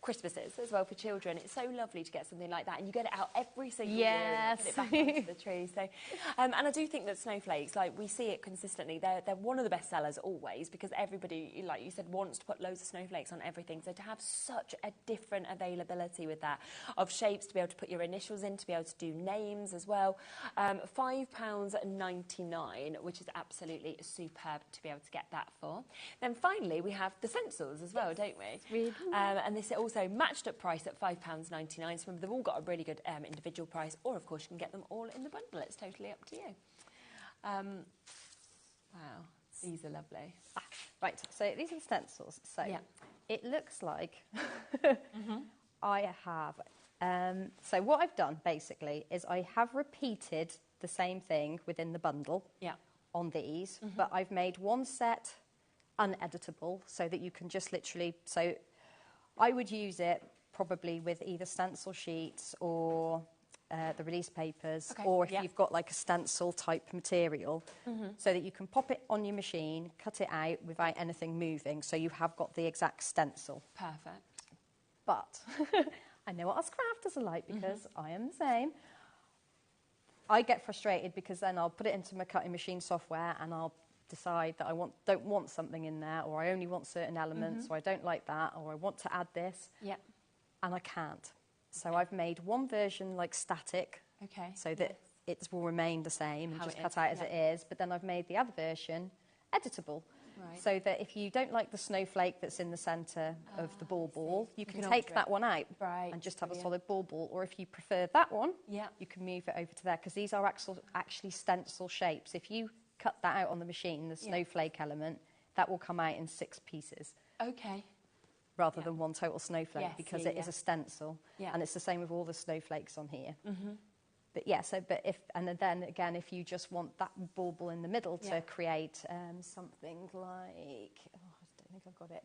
Christmases as well for children, it's so lovely to get something like that, and you get it out every single year and put it back onto the tree. So, and I do think that snowflakes, like we see it consistently, they're one of the best sellers always, because everybody, like you said, wants to put loads of snowflakes on everything. So to have such a different availability with that, of shapes to be able to put your initials in, to be able to do names as well, £5.99, which is absolutely superb to be able to get that for. Then finally we have the stencils as well, don't we? Really? And this also matched up price at £5.99. So remember, they've all got a really good individual price, or of course you can get them all in the bundle. It's totally up to you. Wow, these are lovely. Right, so these are the stencils. So it looks like I have. So what I've done basically is I have repeated the same thing within the bundle on these, but I've made one set uneditable so that you can just literally, so I would use it probably with either stencil sheets or the release papers, or if you've got like a stencil type material, so that you can pop it on your machine, cut it out without anything moving, so you have got the exact stencil. Perfect. But I know what us crafters are like, because I am the same. I get frustrated because then I'll put it into my cutting machine software and I'll decide that I don't want something in there, or I only want certain elements, or I don't like that, or I want to add this, and I can't. So I've made one version like static, so that it will remain the same and just cut out as it is, but then I've made the other version editable, so that if you don't like the snowflake that's in the centre of the ball, you can take that one out and just have a solid ball, or if you prefer that one, you can move it over to there, because these are actually stencil shapes. If you cut that out on the machine, the snowflake element, that will come out in 6 pieces. Rather than one total snowflake, because it is a stencil. And it's the same with all the snowflakes on here. But and then again, if you just want that bauble in the middle to create something like, I don't think I've got it.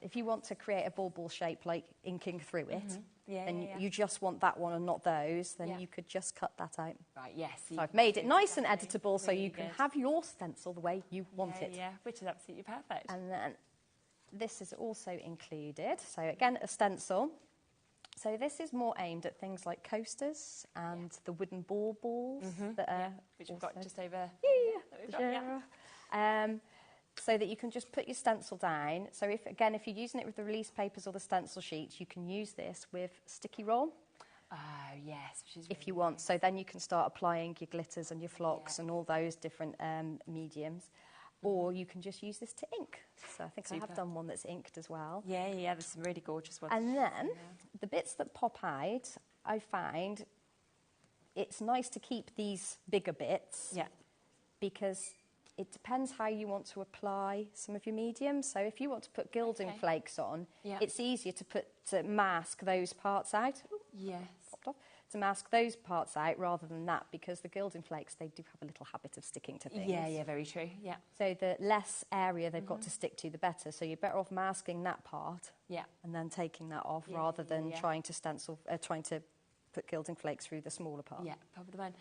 If you want to create a bauble shape like inking through it, and you just want that one and not those, then you could just cut that out. Right, yes. So I've made it nice and editable, so you can have your stencil the way you want it. Yeah, which is absolutely perfect. And then this is also included. So again, a stencil. So this is more aimed at things like coasters and the wooden baubles that are which we've got just over. So that you can just put your stencil down. So if you're using it with the release papers or the stencil sheets, you can use this with sticky roll. Oh, yes. Which is if you want. So then you can start applying your glitters and your flocks and all those different mediums. Or you can just use this to ink. So I think I have done one that's inked as well. Yeah, there's some really gorgeous ones. And then the bits that pop out, I find it's nice to keep these bigger bits. Because it depends how you want to apply some of your mediums. So if you want to put gilding flakes on, it's easier to mask those parts out. Yes. Popped to mask those parts out rather than that, because the gilding flakes, they do have a little habit of sticking to things. Yeah, yeah, very true, yeah. So the less area they've got to stick to, the better. So you're better off masking that part and then taking that off rather than trying to stencil, trying to put gilding flakes through the smaller part. Yeah, pop them in.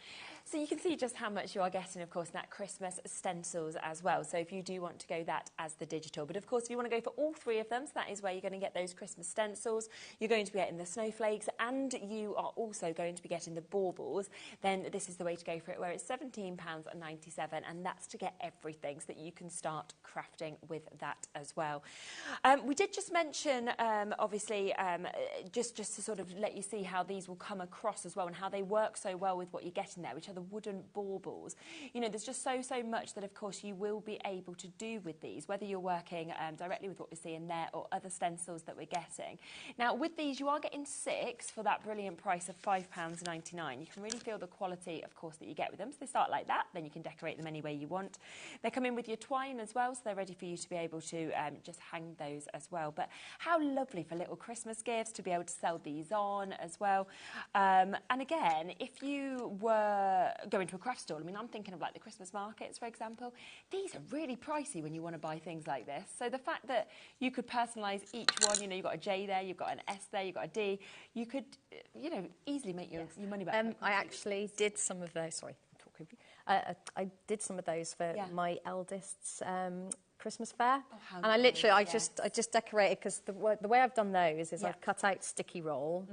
So you can see just how much you are getting, of course, in that Christmas stencils as well. So if you do want to go that as the digital. But of course, if you want to go for all three of them, so that is where you're going to get those Christmas stencils. You're going to be getting the snowflakes, and you are also going to be getting the baubles. Then this is the way to go for it, where it's £17.97, and that's to get everything so that you can start crafting with that as well. We did just mention, obviously, just to sort of let you see how these will come across as well, and how they work so well with what you're getting there, which are the wooden baubles. You know, there's just so much that, of course, you will be able to do with these, whether you're working directly with what we're seeing there or other stencils that we're getting. Now, with these, you are getting 6 for that brilliant price of £5.99. You can really feel the quality, of course, that you get with them. So they start like that, then you can decorate them any way you want. They come in with your twine as well, so they're ready for you to be able to just hang those as well. But how lovely for little Christmas gifts to be able to sell these on as well. And again, if you were going to a craft store, I mean, I'm thinking of like the Christmas markets, for example, these are really pricey when you want to buy things like this. So the fact that you could personalise each one, you know, you've got a J there, you've got an S there, you've got a D, you could, you know, easily make your money back. I actually did some of those, sorry, I'm talking. I did some of those for my eldest's Christmas fair, and I literally, I just decorated, because the way I've done those is I've cut out sticky roll,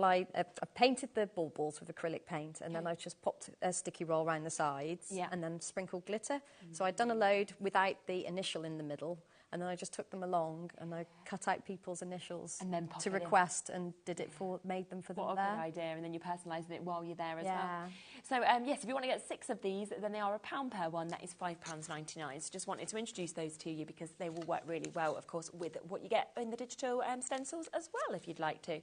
I painted the baubles with acrylic paint, and then I just popped a sticky roll around the sides, and then sprinkled glitter. So I'd done a load without the initial in the middle, and then I just took them along and I cut out people's initials and then to request and made them for them there. What a good idea, and then you're personalising it while you're there as well. So yes, if you want to get 6 of these, then they are £1 per one. That is £5.99. So just wanted to introduce those to you because they will work really well, of course, with what you get in the digital stencils as well, if you'd like to.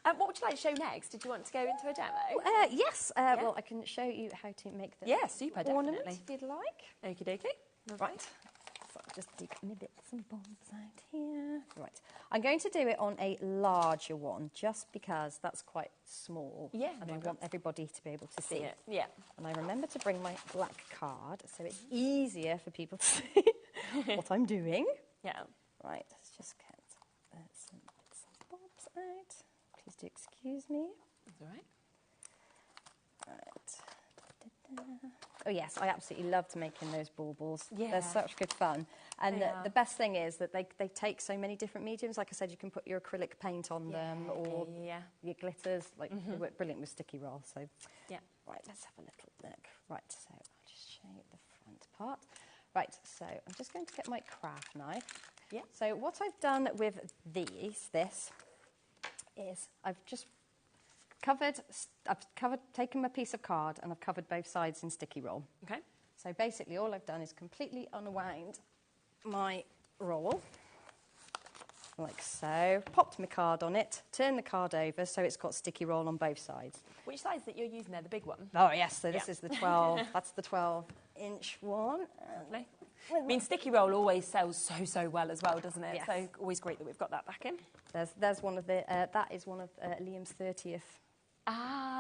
What would you like to show next? Did you want to go into a demo? Yes. Well, I can show you how to make the ornament, if you'd like. Okie dokie. Right. So I'll just dig my bits and bobs out here. Right. I'm going to do it on a larger one, just because that's quite small. Yeah. And I want everybody to be able to see it. Yeah. And I remember to bring my black card, so it's easier for people to see what I'm doing. Yeah. Right. Let's just get some bits and bobs out. Please do excuse me. That's all right. Right. Oh yes, I absolutely loved making those baubles. Yeah. They're such good fun. And the best thing is that they take so many different mediums. Like I said, you can put your acrylic paint on them, or your glitters. Like they work brilliant with sticky roll. So right, let's have a little look. Right, so I'll just show you the front part. Right, so I'm just going to get my craft knife. Yeah. So what I've done with this is I've just taken a piece of card and I've covered both sides in sticky roll. Okay. So basically all I've done is completely unwound my roll, like so, popped my card on it, turned the card over so it's got sticky roll on both sides. Which size that you're using there, the big one? Oh yes, so this is the 12, that's the 12-inch one. Lovely. I mean, sticky roll always sells so well as well, doesn't it? Yes. So always great that we've got that back in. There's one of the, that is one of Liam's 30th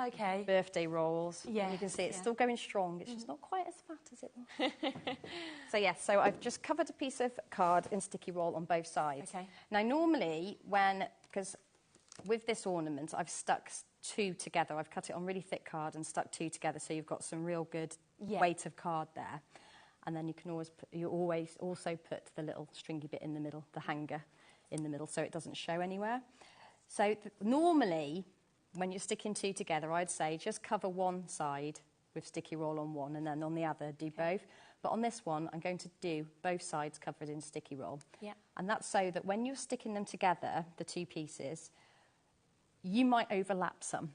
okay. birthday rolls. Yeah. You can see it's still going strong. It's just not quite as fat as it was. So yes, so I've just covered a piece of card in sticky roll on both sides. Okay. Now normally because with this ornament I've stuck 2 together. I've cut it on really thick card and stuck 2 together, so you've got some real good weight of card there. And then you can always also put the little stringy bit in the middle, the hanger in the middle, so it doesn't show anywhere. So normally, when you're sticking 2 together, I'd say just cover one side with sticky roll on one, and then on the other do both. But on this one, I'm going to do both sides covered in sticky roll. Yeah. And that's so that when you're sticking them together, the 2 pieces, you might overlap some.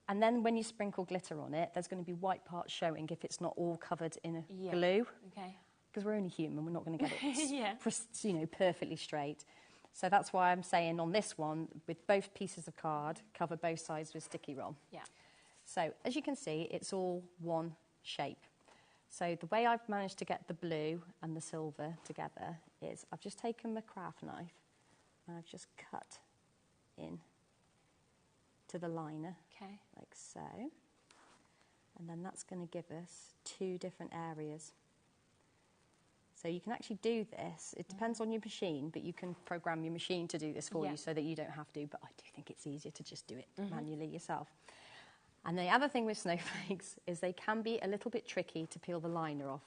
And then when you sprinkle glitter on it, there's going to be white parts showing if it's not all covered in glue. Okay. Because we're only human, we're not going to get it perfectly straight. So that's why I'm saying on this one, with both pieces of card, cover both sides with sticky roll. Yeah. So as you can see, it's all one shape. So the way I've managed to get the blue and the silver together is I've just taken my craft knife and I've just cut in to the liner, okay, like so. And then that's going to give us 2 different areas. So you can actually do this. It depends on your machine, but you can program your machine to do this for you so that you don't have to. But I do think it's easier to just do it manually yourself. And the other thing with snowflakes is they can be a little bit tricky to peel the liner off.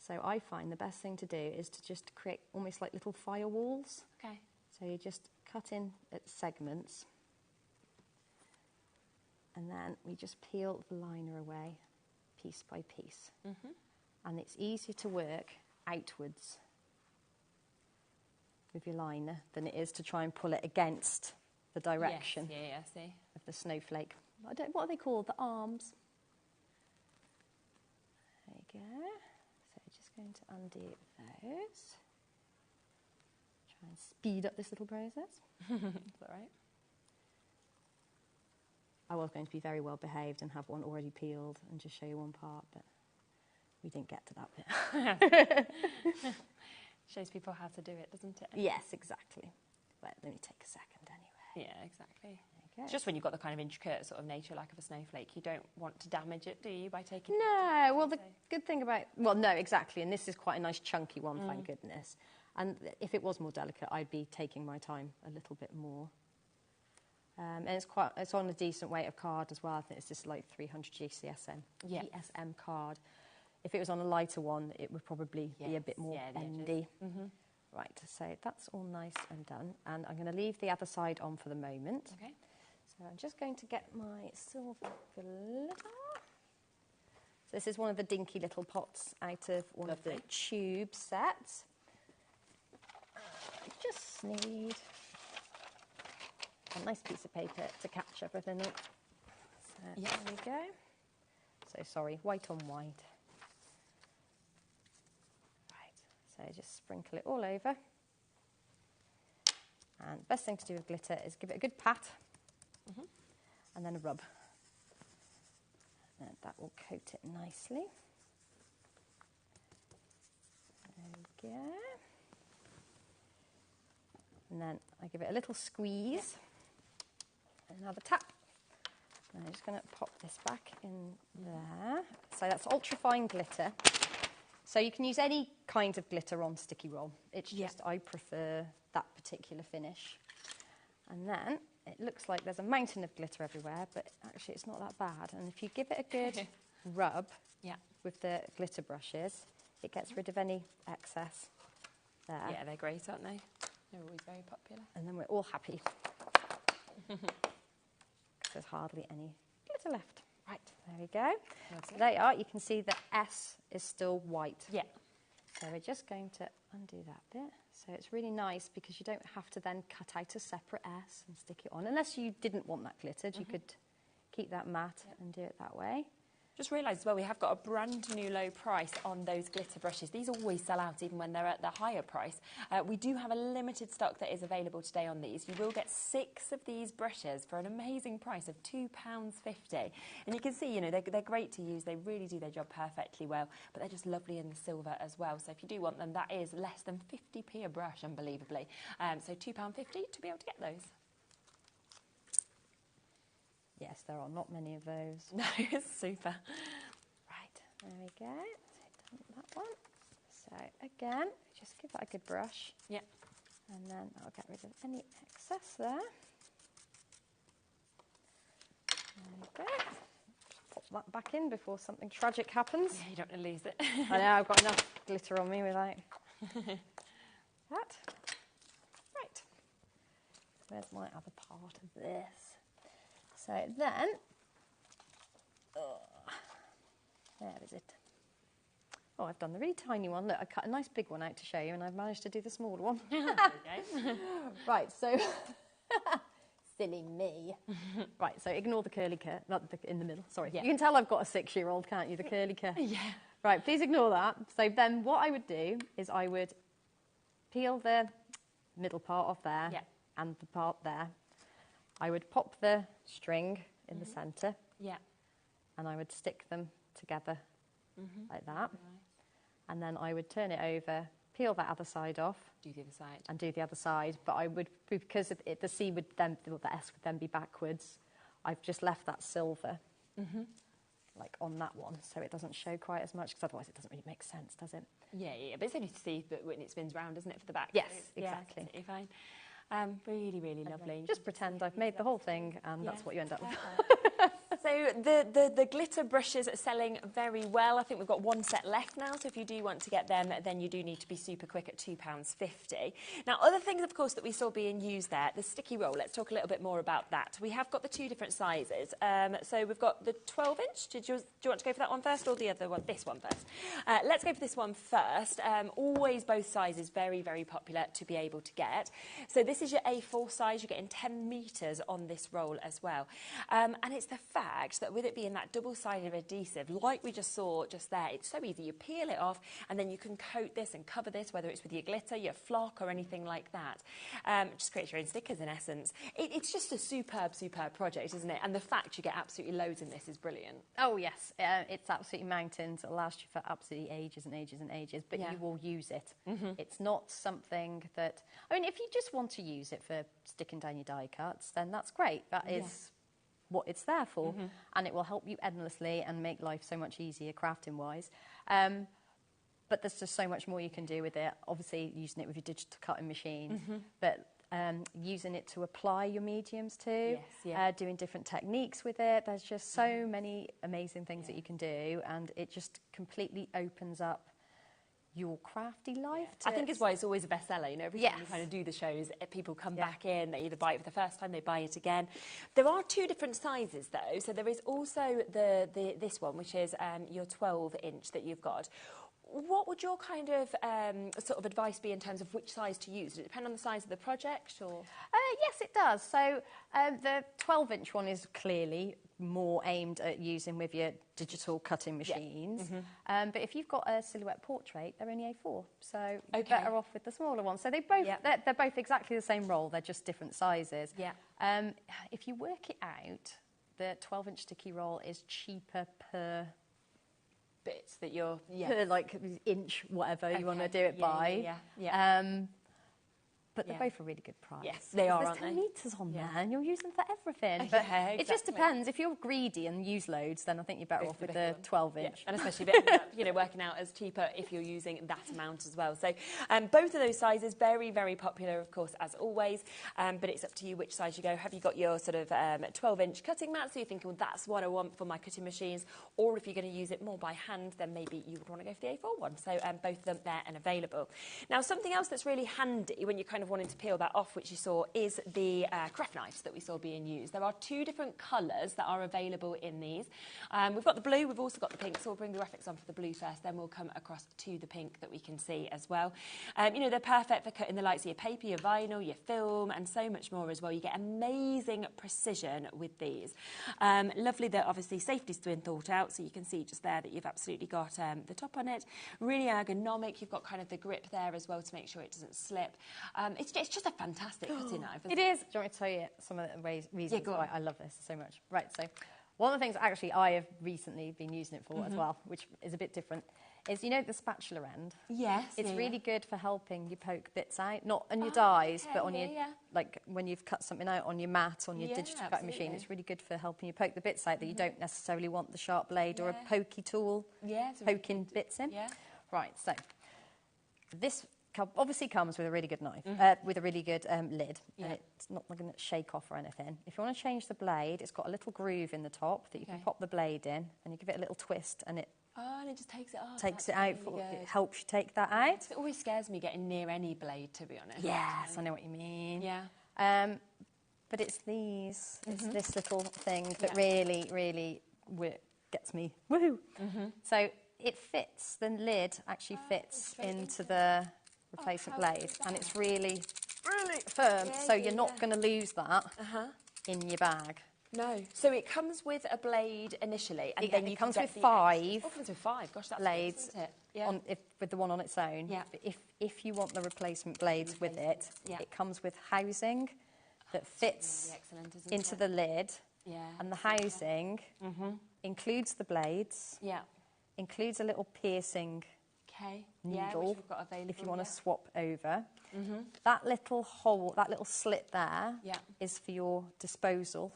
So I find the best thing to do is to just create almost like little firewalls. Okay. So you just cut in at segments, and then we just peel the liner away piece by piece. And it's easier to work outwards with your liner than it is to try and pull it against the direction of the snowflake. What are they called? The arms. There you go. So just going to undo those. Try and speed up this little process. Is that right? I was going to be very well behaved and have one already peeled and just show you one part, but we didn't get to that bit. Shows people how to do it, doesn't it? Yes, exactly. Well, let me take a second anyway. Yeah, exactly. Just when you've got the kind of intricate sort of nature like of a snowflake, you don't want to damage it, do you, by taking No, well, the good thing about... Well, no, exactly, and this is quite a nice chunky one, thank goodness. And if it was more delicate, I'd be taking my time a little bit more. And it's on a decent weight of card as well. I think it's just like 300 GSM card. If it was on a lighter one, it would probably be a bit more bendy. Right, so that's all nice and done. And I'm going to leave the other side on for the moment. Okay. So I'm just going to get my silver glitter. So this is one of the dinky little pots out of one of the tube sets. I just need a nice piece of paper to catch everything up. So there we go. So sorry, white on white. So just sprinkle it all over. And the best thing to do with glitter is give it a good pat and then a rub. And that will coat it nicely. There we go. And then I give it a little squeeze and another tap. And I'm just going to pop this back in there. So that's ultrafine glitter. So you can use any kind of glitter on sticky roll. It's just I prefer that particular finish. And then it looks like there's a mountain of glitter everywhere, but actually it's not that bad. And if you give it a good rub with the glitter brushes, it gets rid of any excess there. Yeah, they're great, aren't they? They're always very popular. And then we're all happy. There's hardly any glitter left. Right, there we go. So there you are. You can see the S is still white. Yeah. So we're just going to undo that bit. So it's really nice because you don't have to then cut out a separate S and stick it on. Unless you didn't want that glittered, you could keep that matte and do it that way. Just realised as well, we have got a brand new low price on those glitter brushes. These always sell out even when they're at the higher price. We do have a limited stock that is available today on these. You will get 6 of these brushes for an amazing price of £2.50. And you can see, you know, they're great to use. They really do their job perfectly well, but they're just lovely in the silver as well. So if you do want them, that is less than 50p a brush, unbelievably. So £2.50 to be able to get those. Yes, there are not many of those. No, it's super. Right, there we go. So done that one. So again, just give that a good brush. Yeah. And then I'll get rid of any excess there. There we go. Just pop that back in before something tragic happens. Yeah, you don't want to lose it. I know, I've got enough glitter on me without that. Right. Where's my other part of this? So then, where is it? Oh, I've done the really tiny one. Look, I cut a nice big one out to show you, and I've managed to do the smaller one. Right, so, silly me. Right, so ignore the curly cur, not in the middle, sorry. You can tell I've got a 6-year-old, can't you, the curly cur? Yeah. Right, please ignore that. So then what I would do is I would peel the middle part off there and the part there. I would pop the string in the centre, and I would stick them together like that, and then I would turn it over, peel that other side off. Do the other side. And do the other side. But I would, because the C would then, the S would then be backwards, I've just left that silver, like on that one, so it doesn't show quite as much, because otherwise it doesn't really make sense, does it? Yeah, but it's only to see that when it spins round, isn't it, for the back? Yes, so exactly. Yeah, fine. Really, really lovely. Just pretend I've made the whole thing, and that's what you end up with. So the glitter brushes are selling very well. I think we've got one set left now, so if you do want to get them, then you do need to be super quick at £2.50. Now, other things, of course, that we saw being used there, the sticky roll, let's talk a little bit more about that. We have got the two different sizes. So we've got the 12-inch. Do you want to go for that one first or the other one? This one first. Let's go for this one first. Always both sizes very, very popular to be able to get. So this is your A4 size. You're getting 10 metres on this roll as well. And it's the fact that with it being that double-sided adhesive, like we just saw just there, it's so easy. You peel it off and then you can coat this and cover this, whether it's with your glitter, your flock or anything like that. Just create your own stickers in essence. It's just a superb, superb project, isn't it? And the fact you get absolutely loads in this is brilliant. Oh, yes. It's absolutely mountains. It'll last you for absolutely ages and ages and ages, but you will use it. It's not something that... I mean, if you just want to use it for sticking down your die cuts, then that's great. That is what it's there for, and it will help you endlessly and make life so much easier crafting-wise. But there's just so much more you can do with it. Obviously, using it with your digital cutting machines, but using it to apply your mediums to, doing different techniques with it. There's just so many amazing things that you can do, and it just completely opens up your crafty life. I think it's why it's always a bestseller. You know, every time you kind of do the shows, people come back in, they either buy it for the first time, they buy it again. There are two different sizes though. So there is also this one, which is your 12-inch that you've got. What would your kind of sort of advice be in terms of which size to use? Does it depend on the size of the project, or? Yes, it does. So the 12-inch one is clearly more aimed at using with your digital cutting machines. But if you've got a silhouette portrait, they're only A4, so you're better off with the smaller one. So they both they're both exactly the same roll. They're just different sizes. If you work it out, the 12-inch sticky roll is cheaper per bits that you're per like inch, whatever you want to do it by. But they're both a really good price. Yes, they are, There's 10 metres on there and you'll use them for everything. But it just depends. If you're greedy and use loads, then I think you're better off with the 12-inch. And especially if it ends up, you know, working out as cheaper if you're using that amount as well. So both of those sizes, very, very popular, of course, as always. But it's up to you which size you go. Have you got your sort of 12-inch cutting mat? So you're thinking, well, that's what I want for my cutting machines. Or if you're going to use it more by hand, then maybe you would want to go for the A4 one. So both of them there and available. Now, something else that's really handy when you kind of wanting to peel that off, which you saw, is the craft knives that we saw being used. There are two different colours that are available in these. We've got the blue, we've also got the pink, so we'll bring the graphics on for the blue first, then we'll come across to the pink that we can see as well. You know, they're perfect for cutting the likes of your paper, your vinyl, your film, and so much more as well. You get amazing precision with these. Lovely that obviously safety's been thought out, so you can see just there that you've absolutely got the top on it. Really ergonomic, you've got kind of the grip there as well to make sure it doesn't slip. It's just a fantastic cutting knife. It is. Do you want me to tell you some of the reasons why I love this so much? Right, so one of the things actually I have recently been using it for as well, which is a bit different, is, you know, the spatula end? Yes. It's really good for helping you poke bits out, not on your dies, but on your, like when you've cut something out on your mat, on your digital cutting machine, it's really good for helping you poke the bits out that you don't necessarily want the sharp blade or a pokey tool poking bits in. Right, so this obviously comes with a really good knife, with a really good lid, and it's not going to shake off or anything. If you want to change the blade, it's got a little groove in the top that you can pop the blade in, and you give it a little twist, and it just takes it off. Takes it out. Really it helps you take that out. It always scares me getting near any blade, to be honest. Yes, I know what you mean. But it's these, it's this little thing that really, really gets me. Woohoo! So it fits. The lid actually fits into the replacement blade, and it's really, really firm, so you're not going to lose that in your bag. No. So it comes with a blade initially, and then it comes with 5. It comes with 5. Gosh, that's blades, good, isn't it? with the one on its own. But if you want the replacement blades with it, it comes with housing that fits into the lid, and the housing includes the blades, includes a little piercing needle, which we've got available, if you want to swap over. That little hole, that little slit there is for your disposal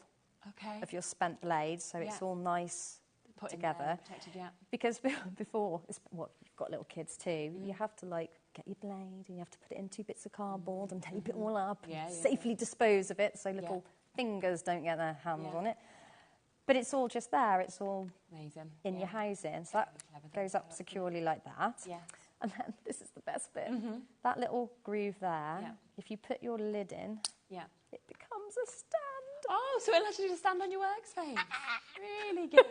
of your spent blades, so it's all nice put together. Protected, because before, you've got little kids too, you have to like get your blade and you have to put it in 2 bits of cardboard and tape it all up and safely dispose of it so little fingers don't get their hands on it. But it's all just there, it's all amazing in your housing, so that goes up securely like that. And then this is the best bit, that little groove there, if you put your lid in, it becomes a stand. Oh, so it'll actually just stand on your workspace. Really good.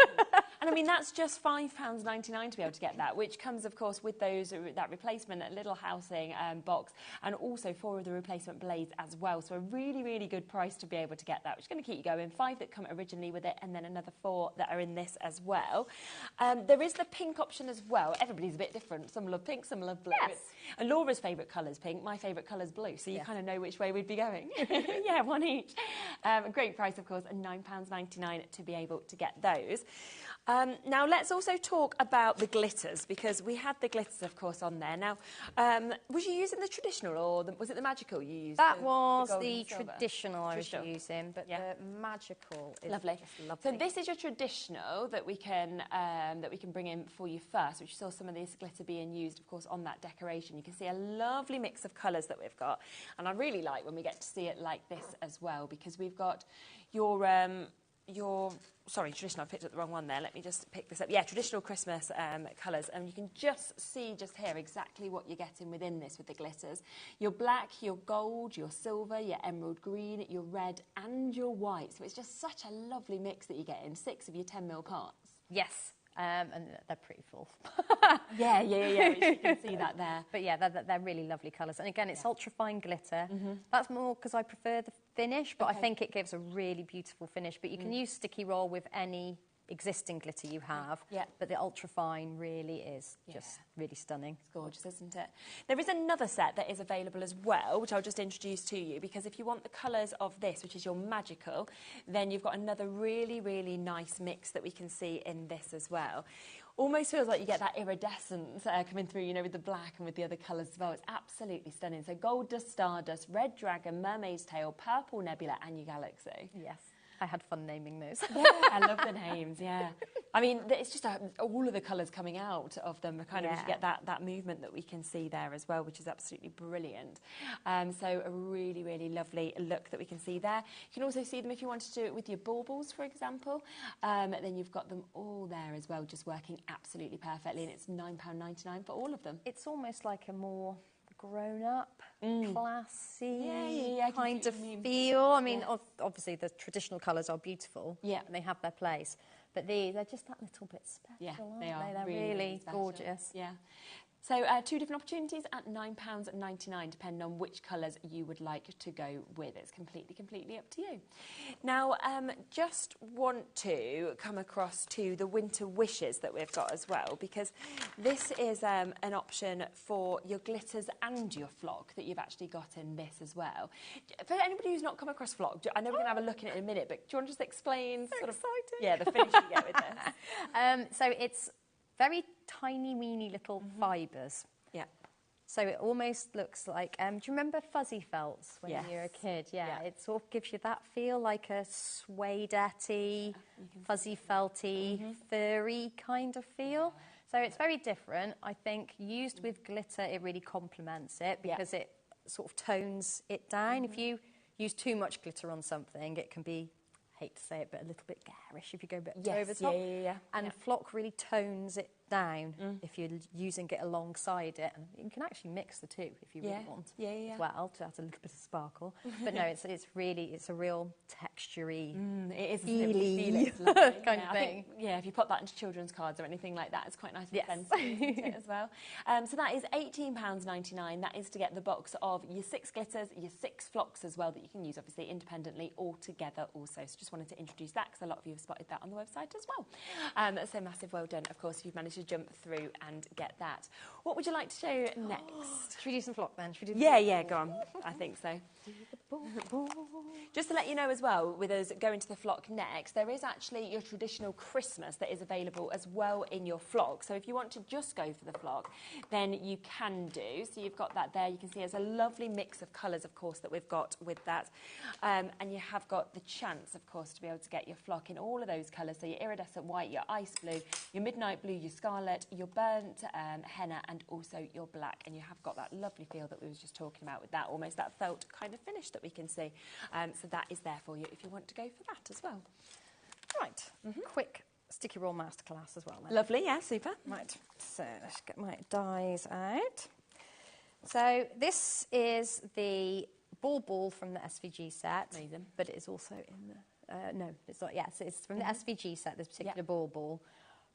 And I mean, that's just £5.99 to be able to get that, which comes, of course, with that replacement little housing box, and also 4 of the replacement blades as well. So a really, really good price to be able to get that, which is going to keep you going. 5 that come originally with it, and then another 4 that are in this as well. There is the pink option as well. Everybody's a bit different. Some love pink, some love blue. Yes. And Laura's favourite colour's pink. My favourite colour's blue. So you kind of know which way we'd be going. Yeah, one each. A great price, of course, and £9.99 to be able to get those. Now, let's also talk about the glitters, because we had the glitters, of course, on there. Now, was you using the traditional, or was it the magical you used? That was the traditional I was using, but the magical is lovely. Just lovely. So this is your traditional that we can bring in for you first, which you saw some of this glitter being used, of course, on that decoration. You can see a lovely mix of colours that we've got, and I really like when we get to see it like this as well, because we've got sorry, traditional, I picked up the wrong one there. Let me just pick this up. Yeah, traditional Christmas colours. And you can just see just here exactly what you're getting within this with the glitters. Your black, your gold, your silver, your emerald green, your red and your white. So it's just such a lovely mix that you get in 6 of your 10mm parts. Yes. And they're pretty full. Yeah, which you can see that there. But yeah, they're really lovely colours. And again, it's ultra-fine glitter. That's more because I prefer the finish, but I think it gives a really beautiful finish. But you can use sticky roll with any existing glitter you have, but the ultra-fine really is just really stunning. It's gorgeous, isn't it? There is another set that is available as well, which I'll just introduce to you, because if you want the colours of this, which is your magical, then you've got another really, really nice mix that we can see in this as well. Almost feels like you get that iridescence coming through, you know, with the black and with the other colours as well. It's absolutely stunning. So gold dust, stardust, red dragon, mermaid's tail, purple nebula and your galaxy. Yes. I had fun naming those. Yeah, I love the names, yeah. I mean, it's just all of the colours coming out of them, kind of you get that movement that we can see there as well, which is absolutely brilliant. So a really, really lovely look that we can see there. You can also see them if you want to do it with your baubles, for example. Then you've got them all there as well, just working absolutely perfectly, and it's £9.99 for all of them. It's almost like a more grown-up, classy kind of feel. I mean, obviously the traditional colours are beautiful and they have their place, but they're just that little bit special, aren't they? They're really gorgeous. Yeah. So 2 different opportunities at £9.99, depending on which colours you would like to go with. It's completely up to you. Now, just want to come across to the winter wishes that we've got as well, because this is an option for your glitters and your flock that you've actually got in this as well. For anybody who's not come across flock, I know we're going to have a look at it in a minute, but do you want to just explain the finish you get with this? So it's very tiny, weeny little fibres. Yeah. So it almost looks like, do you remember fuzzy felts when you were a kid? Yeah. It sort of gives you that feel, like a suede-y, fuzzy felty, furry kind of feel. So it's very different. I think used with glitter, it really complements it because it sort of tones it down. If you use too much glitter on something, it can be, hate to say it, but a little bit garish if you go a bit over the top. And flock really tones it down if you're using it alongside it. And you can actually mix the two if you really want as well, to add a little bit of sparkle. But no, it's a real texture-y, feely kind of thing. If you put that into children's cards or anything like that, it's quite nice and fancy, isn't it, as well? So that is £18.99. That is to get the box of your 6 glitters, your 6 flocks as well, that you can use obviously independently or together also. So just wanted to introduce that because a lot of you have spotted that on the website as well. So massive well done, of course, if you've managed to jump through and get that. What would you like to show next? Should we do some flock then? Yeah, go on. I think so. Just to let you know as well, well, with us going to the flock next, there is actually your traditional Christmas that is available as well in your flock. So if you want to just go for the flock, then you can do. So you've got that there. You can see there's a lovely mix of colours, of course, that we've got with that. And you have got the chance, of course, to be able to get your flock in all of those colours. So your iridescent white, your ice blue, your midnight blue, your scarlet, your burnt henna, and also your black. And you have got that lovely feel that we were just talking about with that, almost that felt kind of finish that we can see. So that is there for you if you want to go for that as well. Right, quick sticky roll masterclass as well then. Lovely, yeah, super. Right, so let's get my dies out. So this is the ball from the SVG set. Amazing. But it is also in the, no, it's not, yes, it's from the SVG set, this particular ball.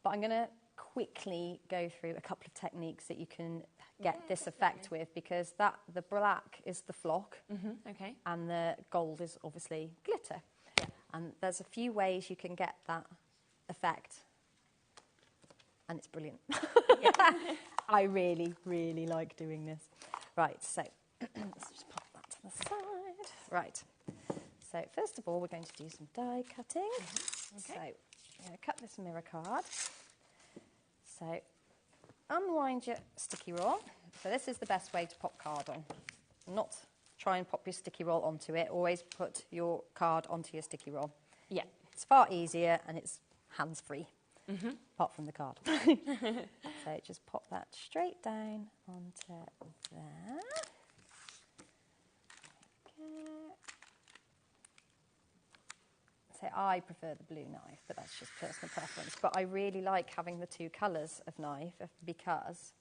But I'm going to quickly go through a couple of techniques that you can get this effect with, because the black is the flock, okay, and the gold is obviously glitter. Yeah. And there's a few ways you can get that effect, and it's brilliant. I really, really like doing this. Right, so let's just pop that to the side. Right, so first of all, we're going to do some die cutting. Okay. So I'm going to cut this mirror card. So unwind your sticky roll. So this is the best way to pop card on. Not try and pop your sticky roll onto it. Always put your card onto your sticky roll. Yeah. It's far easier and it's hands-free, apart from the card. So just pop that straight down onto there. Okay. So I prefer the blue knife, but that's just personal preference. But I really like having the two colours of knife because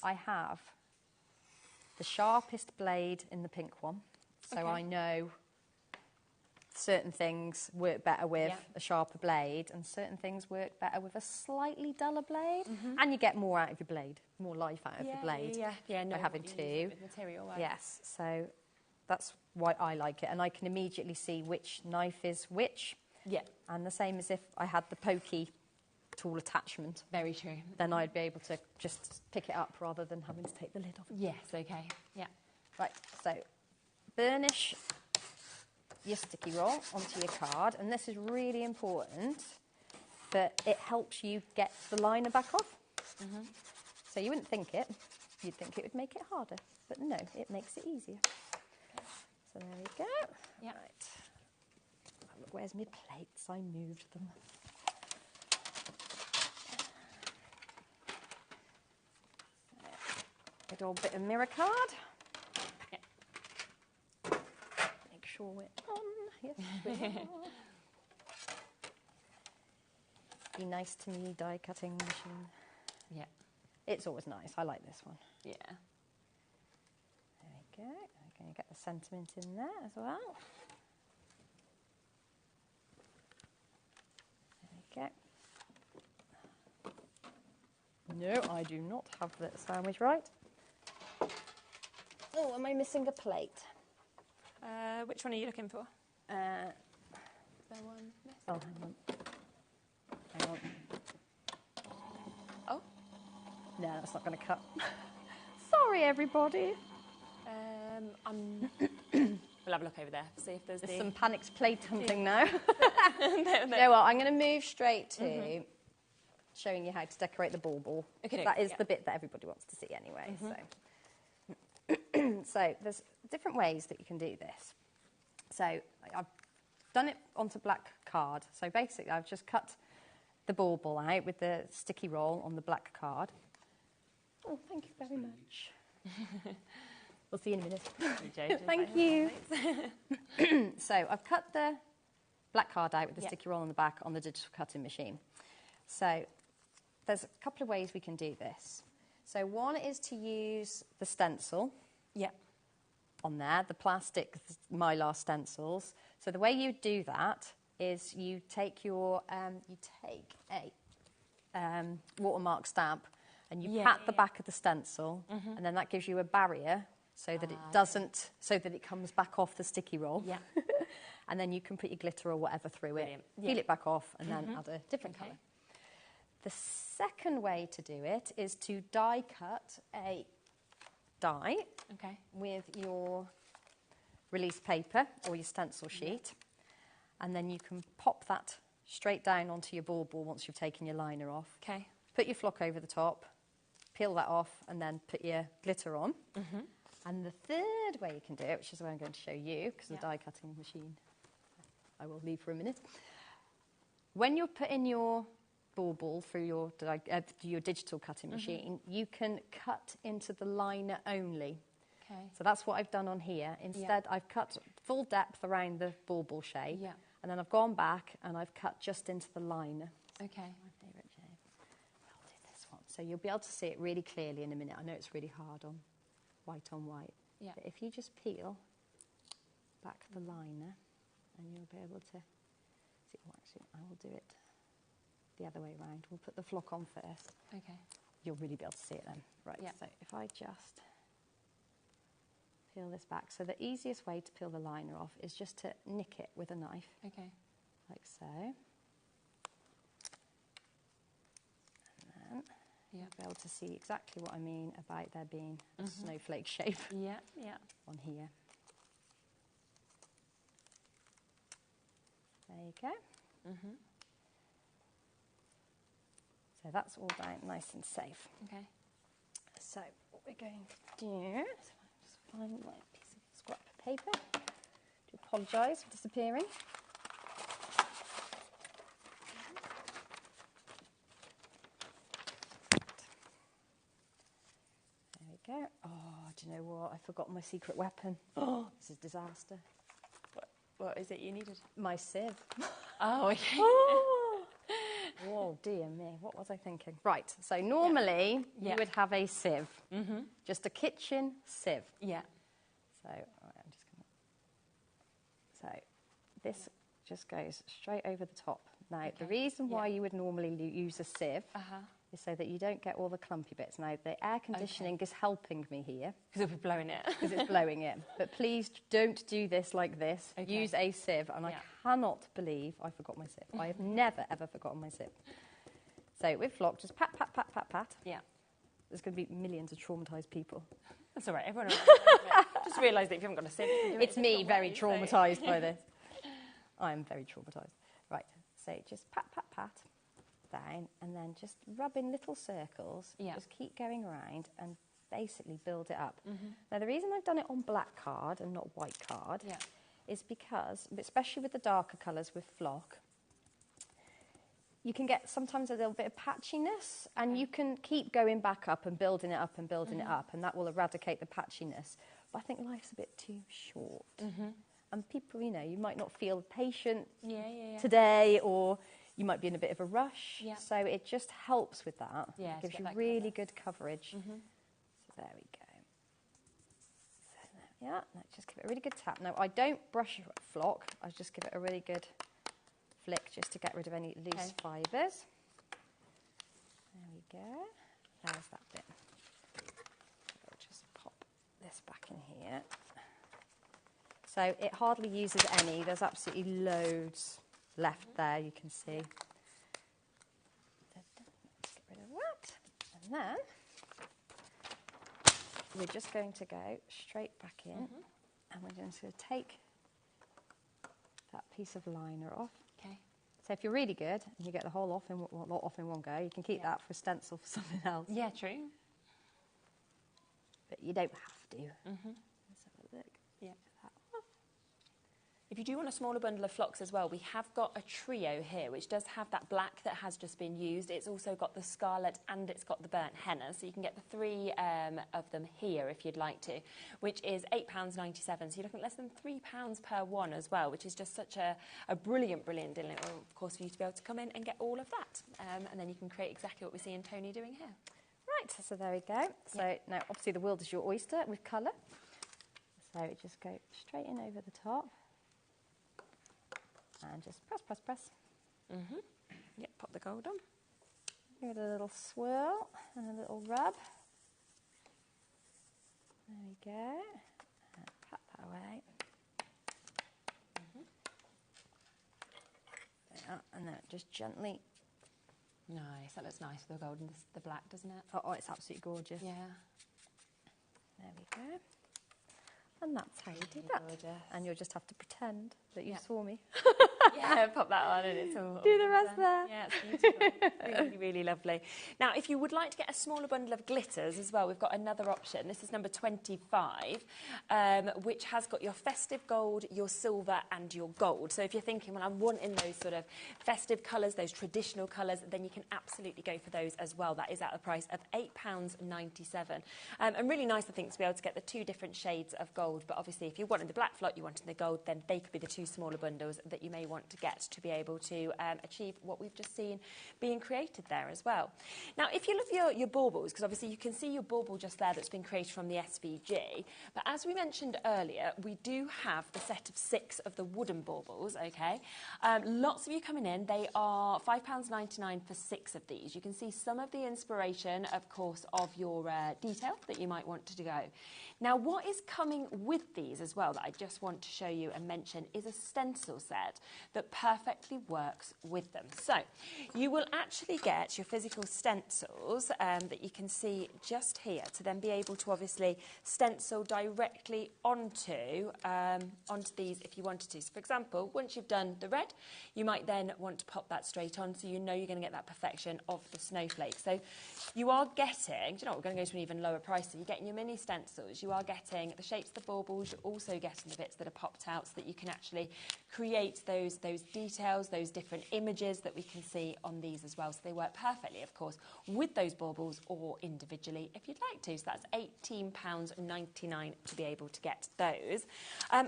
I have the sharpest blade in the pink one. So I know certain things work better with a sharper blade and certain things work better with a slightly duller blade. And you get more out of your blade, more life out of the blade by having two. Yes, so that's why I like it. And I can immediately see which knife is which. Yeah. And the same as if I had the pokey tool attachment. Very true. Then I'd be able to just pick it up rather than having to take the lid off. Yes, okay. Yeah. Right, so burnish your sticky roll onto your card. And this is really important, that it helps you get the liner back off. So you wouldn't think it. You'd think it would make it harder. But no, it makes it easier. So there we go. Yeah. Right. Look, where's my plates? I moved them. Good old bit of mirror card. Yeah. Make sure we're on. Yes, we are. Be nice to me, die cutting machine. Yeah. It's always nice. I like this one. Yeah. There we go. I'm going to get the sentiment in there as well. There we go. No, I do not have the sandwich right. Oh, am I missing a plate? Which one are you looking for? The one. Oh, hang on. Hang on. Oh. No, that's not going to cut. Sorry, everybody. We'll have a look over there, see if there's some panicked plate hunting now. You know what, I'm going to move straight to showing you how to decorate the ball. Okay, that is the bit that everybody wants to see anyway. So there's different ways that you can do this. So I've done it onto black card. So basically I've just cut the ball out with the sticky roll on the black card. Oh, thank you very much. We'll see you in a minute. Thank you. So I've cut the black card out with the sticky roll on the back on the digital cutting machine. So there's a couple of ways we can do this. So one is to use the stencil on there, the plastic Mylar stencils. So the way you do that is you take your watermark stamp and you pat the back of the stencil and then that gives you a barrier so that it doesn't, so that it comes back off the sticky roll. Yeah. And then you can put your glitter or whatever through it, peel it back off and then add a different colour. The second way to do it is to die cut a die with your release paper or your stencil sheet. And then you can pop that straight down onto your bauble once you've taken your liner off. Okay. Put your flock over the top, peel that off, and then put your glitter on. And the third way you can do it, which is what I'm going to show you, because the die cutting machine I will leave for a minute. When you're putting your bauble through your digital cutting machine, you can cut into the liner only. Okay. So that's what I've done on here. Instead, I've cut full depth around the bauble shape, and then I've gone back and I've cut just into the liner. Okay. My favourite shape. I'll do this one. So you'll be able to see it really clearly in a minute. I know it's really hard on white. Yeah. But if you just peel back the liner, and you'll be able to see. Oh, actually, I will do it the other way around. We'll put the flock on first. Okay. You'll really be able to see it then. Right. Yeah. So if I just peel this back. So the easiest way to peel the liner off is just to nick it with a knife. Okay. Like so. And then you'll be able to see exactly what I mean about there being a snowflake shape on here. There you go. So that's all down nice and safe. Okay. So what we're going to do is just find my piece of scrap paper. Do apologise for disappearing. There we go. Oh, do you know what? I forgot my secret weapon. Oh, this is disaster. What is it you needed? My sieve. Oh, okay. Oh, dear me. What was I thinking? Right. So normally you would have a sieve. Just a kitchen sieve. Yeah. So, all right, I'm just going to... So this just goes straight over the top. Now, the reason why you would normally use a sieve is so that you don't get all the clumpy bits. Now, the air conditioning is helping me here. Because it'll be blowing it. Because it's blowing it. But please don't do this like this. Okay. Use a sieve. And I cannot believe I forgot my sieve. I have never, ever forgotten my sieve. So with flock, just pat, pat, pat, pat, pat. Yeah. There's going to be millions of traumatised people. That's all right. Everyone just realise that if you haven't got a sieve, you can do it's me very traumatised by this. I'm very traumatised. Right. So just pat, pat, pat down, and then just rub in little circles. Yeah. Just keep going around and basically build it up. Now, the reason I've done it on black card and not white card is because, especially with the darker colours with flock, you can get sometimes a little bit of patchiness, and you can keep going back up and building it up and building it up, and that will eradicate the patchiness. But I think life's a bit too short. And people, you know, you might not feel patient today, or you might be in a bit of a rush. So it just helps with that. Yeah, it gives you really good coverage. So there we go. So there we are. Now just give it a really good tap. Now, I don't brush flock. I just give it a really good flick just to get rid of any loose fibres. There we go. There's that bit. I'll just pop this back in here. So it hardly uses any. There's absolutely loads left there, you can see. Let's get rid of that. And then we're just going to go straight back in, and we're going to take that piece of liner off. Okay. So if you're really good and you get the whole lot off in one go, you can keep that for a stencil for something else. Yeah, true. But you don't have to. Let's have a look. Yeah. If you do want a smaller bundle of flocks as well, we have got a trio here, which does have that black that has just been used. It's also got the scarlet and it's got the burnt henna. So you can get the three of them here if you'd like to, which is £8.97. So you're looking at less than £3 per one as well, which is just such a brilliant, brilliant deal. And of course, for you to be able to come in and get all of that. And then you can create exactly what we see Tony doing here. Right, so there we go. So now, obviously, the world is your oyster with colour. So just go straight in over the top. And just press, press, press. Yep, pop the gold on. Give it a little swirl and a little rub. There we go. And pat that away. There, and then just gently. Nice, that looks nice with the gold and the black, doesn't it? Oh, it's absolutely gorgeous. Yeah. There we go. And that's how you do that. And you'll just have to pretend that you saw me. Yeah, pop that on and it's all... Do the rest there. Yeah, it's beautiful. Really, really lovely. Now, if you would like to get a smaller bundle of glitters as well, we've got another option. This is number 25, which has got your festive gold, your silver and your gold. So if you're thinking, well, I'm wanting those sort of festive colours, those traditional colours, then you can absolutely go for those as well. That is at a price of £8.97. And really nice, I think, to be able to get the two different shades of gold. But obviously, if you wanted the black flock, you wanted the gold, then they could be the two smaller bundles that you may want to get to be able to achieve what we've just seen being created there as well. Now, if you love your baubles, because obviously you can see your bauble just there that's been created from the SVG, but as we mentioned earlier, we do have the set of 6 of the wooden baubles, okay? Lots of you coming in. They are £5.99 for 6 of these. You can see some of the inspiration, of course, of your detail that you might want to go. Now, what is coming with these as well that I just want to show you and mention is a stencil set that perfectly works with them. So you will actually get your physical stencils that you can see just here to then be able to obviously stencil directly onto these if you wanted to. So, for example, once you've done the red, you might then want to pop that straight on so you know you're going to get that perfection of the snowflake. So you are getting, do you know what, we're going to go to an even lower price. So you're getting your mini stencils, you are getting the shapes of the baubles, you're also getting the bits that are popped out so that you can actually create those details, those different images that we can see on these as well. So they work perfectly, of course, with those baubles or individually if you'd like to. So that's £18.99 to be able to get those.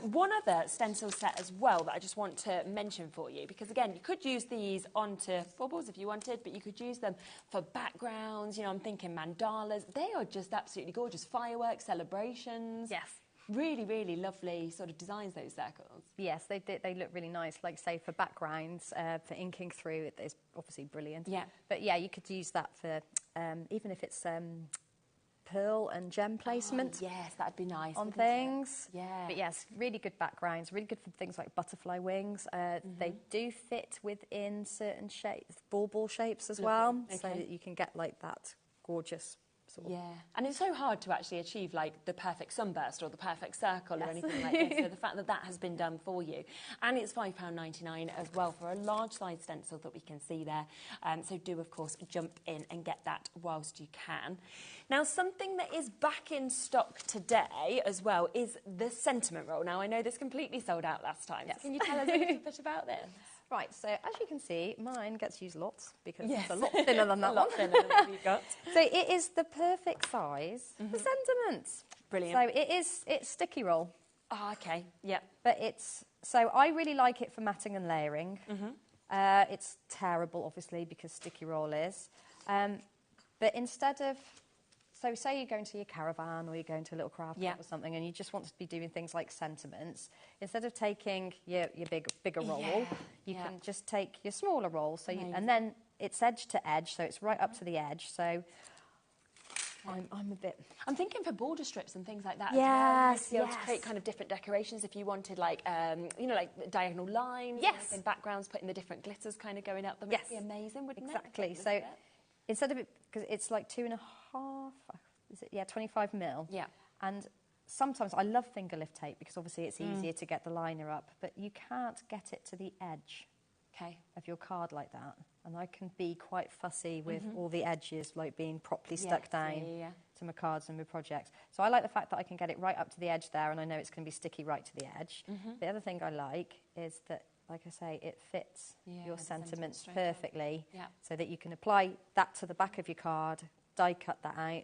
One other stencil set as well that I just want to mention for you, because again, you could use these onto baubles if you wanted, but you could use them for backgrounds. You know, I'm thinking mandalas. They are just absolutely gorgeous. Fireworks, celebrations. Yes. Really, really lovely sort of designs, those circles. Yes, they look really nice. Like, say, for backgrounds, for inking through, it's obviously brilliant. Yeah. But, yeah, you could use that for, even if it's pearl and gem placement. Oh, yes, that'd be nice. On things. Yeah. But, yes, really good backgrounds, really good for things like butterfly wings. They do fit within certain shapes, bauble shapes as well, so that you can get, like, that gorgeous sort of... Yeah, and it's so hard to actually achieve like the perfect sunburst or the perfect circle or anything like this. So the fact that that has been done for you, and it's £5.99 as well for a large size stencil that we can see there. So do of course jump in and get that whilst you can. Now, something that is back in stock today as well is the sentiment roll. Now, I know this completely sold out last time. Yes. So can you tell us a little bit about this? Right, so as you can see, mine gets used lots because it's a lot thinner than that a lot thinner than what we've got. So it is the perfect size for sentiments. Brilliant. So it's sticky roll. Oh, okay, yep. But so I really like it for matting and layering. It's terrible, obviously, because sticky roll is. But instead of, so say you're going to your caravan or you're going to a little craft shop or something and you just want to be doing things like sentiments, instead of taking your bigger roll, you can just take your smaller roll. So and then it's edge to edge, so it's right up to the edge. So I'm thinking for border strips and things like that. Yes, as well. You'd be able to create kind of different decorations if you wanted, like you know, like diagonal lines. Yes. In backgrounds, putting the different glitters kind of going up. That would be amazing, wouldn't it? Exactly. So instead of it, because it's like 2.5, is it? Yeah, 25 mil. Yeah. And sometimes I love finger lift tape because obviously it's easier to get the liner up, but you can't get it to the edge of your card like that. And I can be quite fussy with all the edges like being properly stuck down to my cards and my projects. So I like the fact that I can get it right up to the edge there and I know it's going to be sticky right to the edge. The other thing I like is that, like I say, it fits your sentiments perfectly so that you can apply that to the back of your card, die cut that out,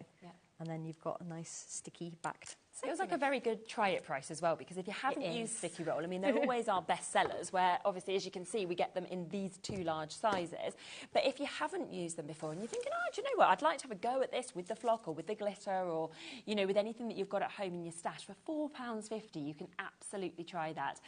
and then you've got a nice sticky backed. It was like a very good try it price as well, because if you haven't used sticky roll, I mean, they're always our best sellers, where obviously, as you can see, we get them in these 2 large sizes. But if you haven't used them before and you're thinking, oh, do you know what, I'd like to have a go at this with the flock or with the glitter or, you know, with anything that you've got at home in your stash, for £4.50, you can absolutely try that.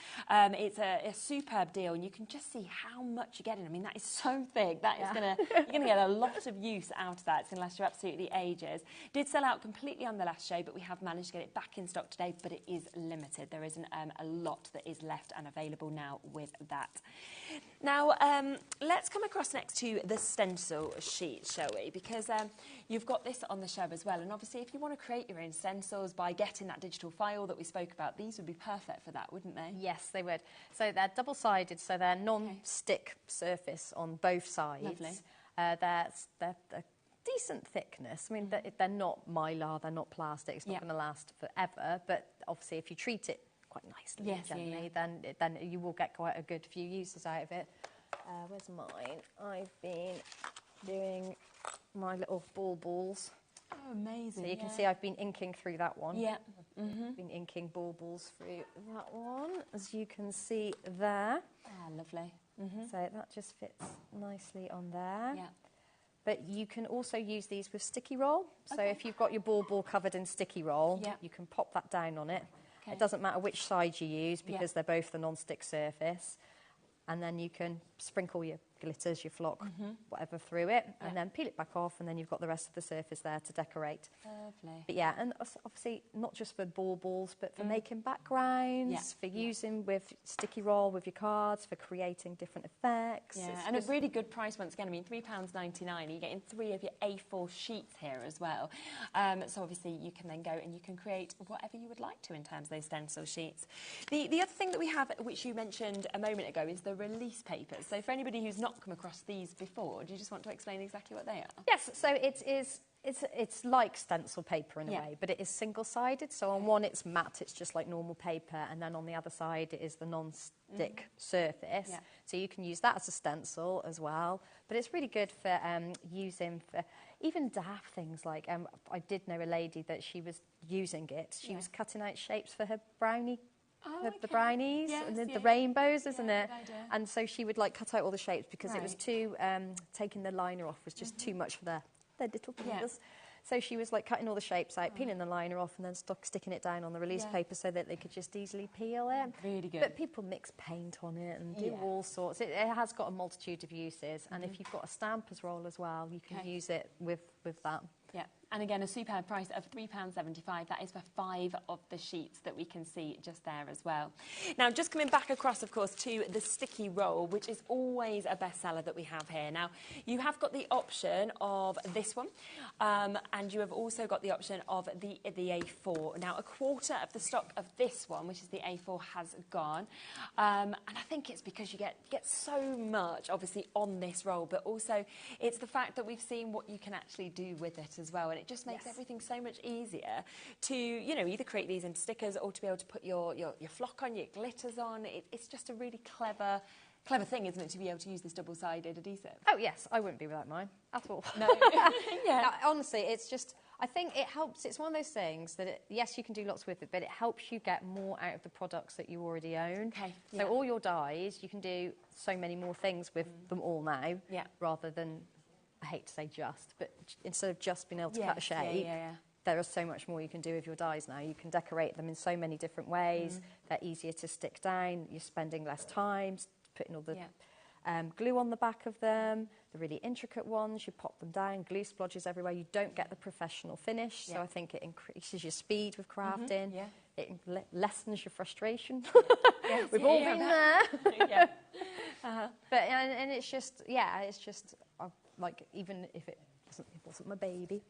It's a superb deal, and you can just see how much you're getting. I mean, that is so big. That is you're going to get a lot of use out of that. It's going to last you absolutely ages. Did sell out completely on the last show, but we have managed to get it back back in stock today, but it is limited. There isn't a lot that is left and available now with that. Now, let's come across next to the stencil sheet, shall we? Because you've got this on the show as well. And obviously, if you want to create your own stencils by getting that digital file that we spoke about, these would be perfect for that, wouldn't they? Yes, they would. So they're double-sided, so they're non-stick surface on both sides. Lovely. They're decent thickness. I mean, they're not mylar, they're not plastic. It's not going to last forever. But obviously, if you treat it quite nicely and gently, then you will get quite a good few uses out of it. Where's mine? I've been doing my little balls. Oh, amazing. So you can see I've been inking through that one. Yeah. I've been inking balls through that one, as you can see there. Ah, lovely. So that just fits nicely on there. Yeah. But you can also use these with sticky roll. So if you've got your ball covered in sticky roll, you can pop that down on it. It doesn't matter which side you use because they're both the non-stick surface. And then you can sprinkle your glitters, your flock, whatever through it, and then peel it back off, and then you've got the rest of the surface there to decorate. Lovely. But yeah, and obviously not just for balls, but for making backgrounds, for using with sticky roll with your cards, for creating different effects. Yeah, and a really good price once again. I mean, £3.99. You're getting 3 of your A4 sheets here as well. So obviously you can then go and you can create whatever you would like to in terms of those stencil sheets. The other thing that we have, which you mentioned a moment ago, is the release papers. So for anybody who's not come across these before, do you just want to explain exactly what they are? Yes, so it's like stencil paper in a way, but it is single-sided. So on one it's matte, it's just like normal paper, and then on the other side it is the non-stick surface. Yeah. So you can use that as a stencil as well. But it's really good for using for even daft things like, I did know a lady that she was using it. She was cutting out shapes for her brownie. The brownies and the rainbows, isn't it? And so she would like cut out all the shapes because it was too taking the liner off was just too much for their little fingers. So she was like cutting all the shapes out, peeling the liner off, and then sticking it down on the release paper so that they could just easily peel it. Really good. But people mix paint on it and do all sorts. It has got a multitude of uses, and if you've got a stampers roll as well, you can use it with that. Yeah, and again, a superb price of £3.75. That is for 5 of the sheets that we can see just there as well. Now, just coming back across, of course, to the sticky roll, which is always a bestseller that we have here. Now, you have got the option of this one, and you have also got the option of the A4. Now, a quarter of the stock of this one, which is the A4, has gone, and I think it's because you get so much, obviously, on this roll, but also it's the fact that we've seen what you can actually do with it as well, and it just makes everything so much easier to, you know, either create these into stickers or to be able to put your flock on, your glitters on. It's just a really clever thing, isn't it, to be able to use this double-sided adhesive? Oh, yes, I wouldn't be without mine at all. No. No, honestly, it's just, I think it helps. It's one of those things that, yes, you can do lots with it, but it helps you get more out of the products that you already own. Okay. So all your dyes, you can do so many more things with them all now, rather than, I hate to say just, but instead of just being able to cut a shape, there is so much more you can do with your dyes now. You can decorate them in so many different ways. They're easier to stick down. You're spending less time putting all the glue on the back of them. The really intricate ones, you pop them down, glue splodges everywhere. You don't get the professional finish, so I think it increases your speed with crafting. It lessens your frustration. We've all been there. But and it's just, it's just like, even if it wasn't my baby,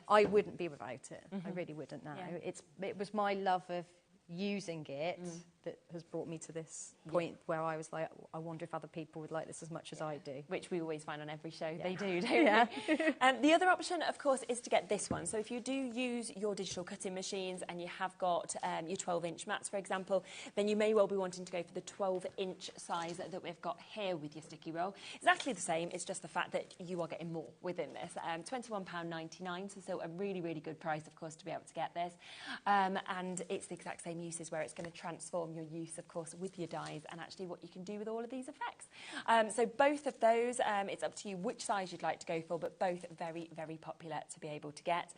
I wouldn't be without it. I really wouldn't now. It was my love of using it that has brought me to this point where I was like, I wonder if other people would like this as much as I do. Which we always find on every show. They do, don't they? The other option, of course, is to get this one. So if you do use your digital cutting machines and you have got your 12-inch mats, for example, then you may well be wanting to go for the 12-inch size that we've got here with your sticky roll. Exactly the same. It's just the fact that you are getting more within this. £21.99, so still a really, really good price, of course, to be able to get this. And it's the exact same uses where it's going to transform your use, of course, with your dyes and actually what you can do with all of these effects. So both of those, it's up to you which size you'd like to go for, but both very, very popular to be able to get.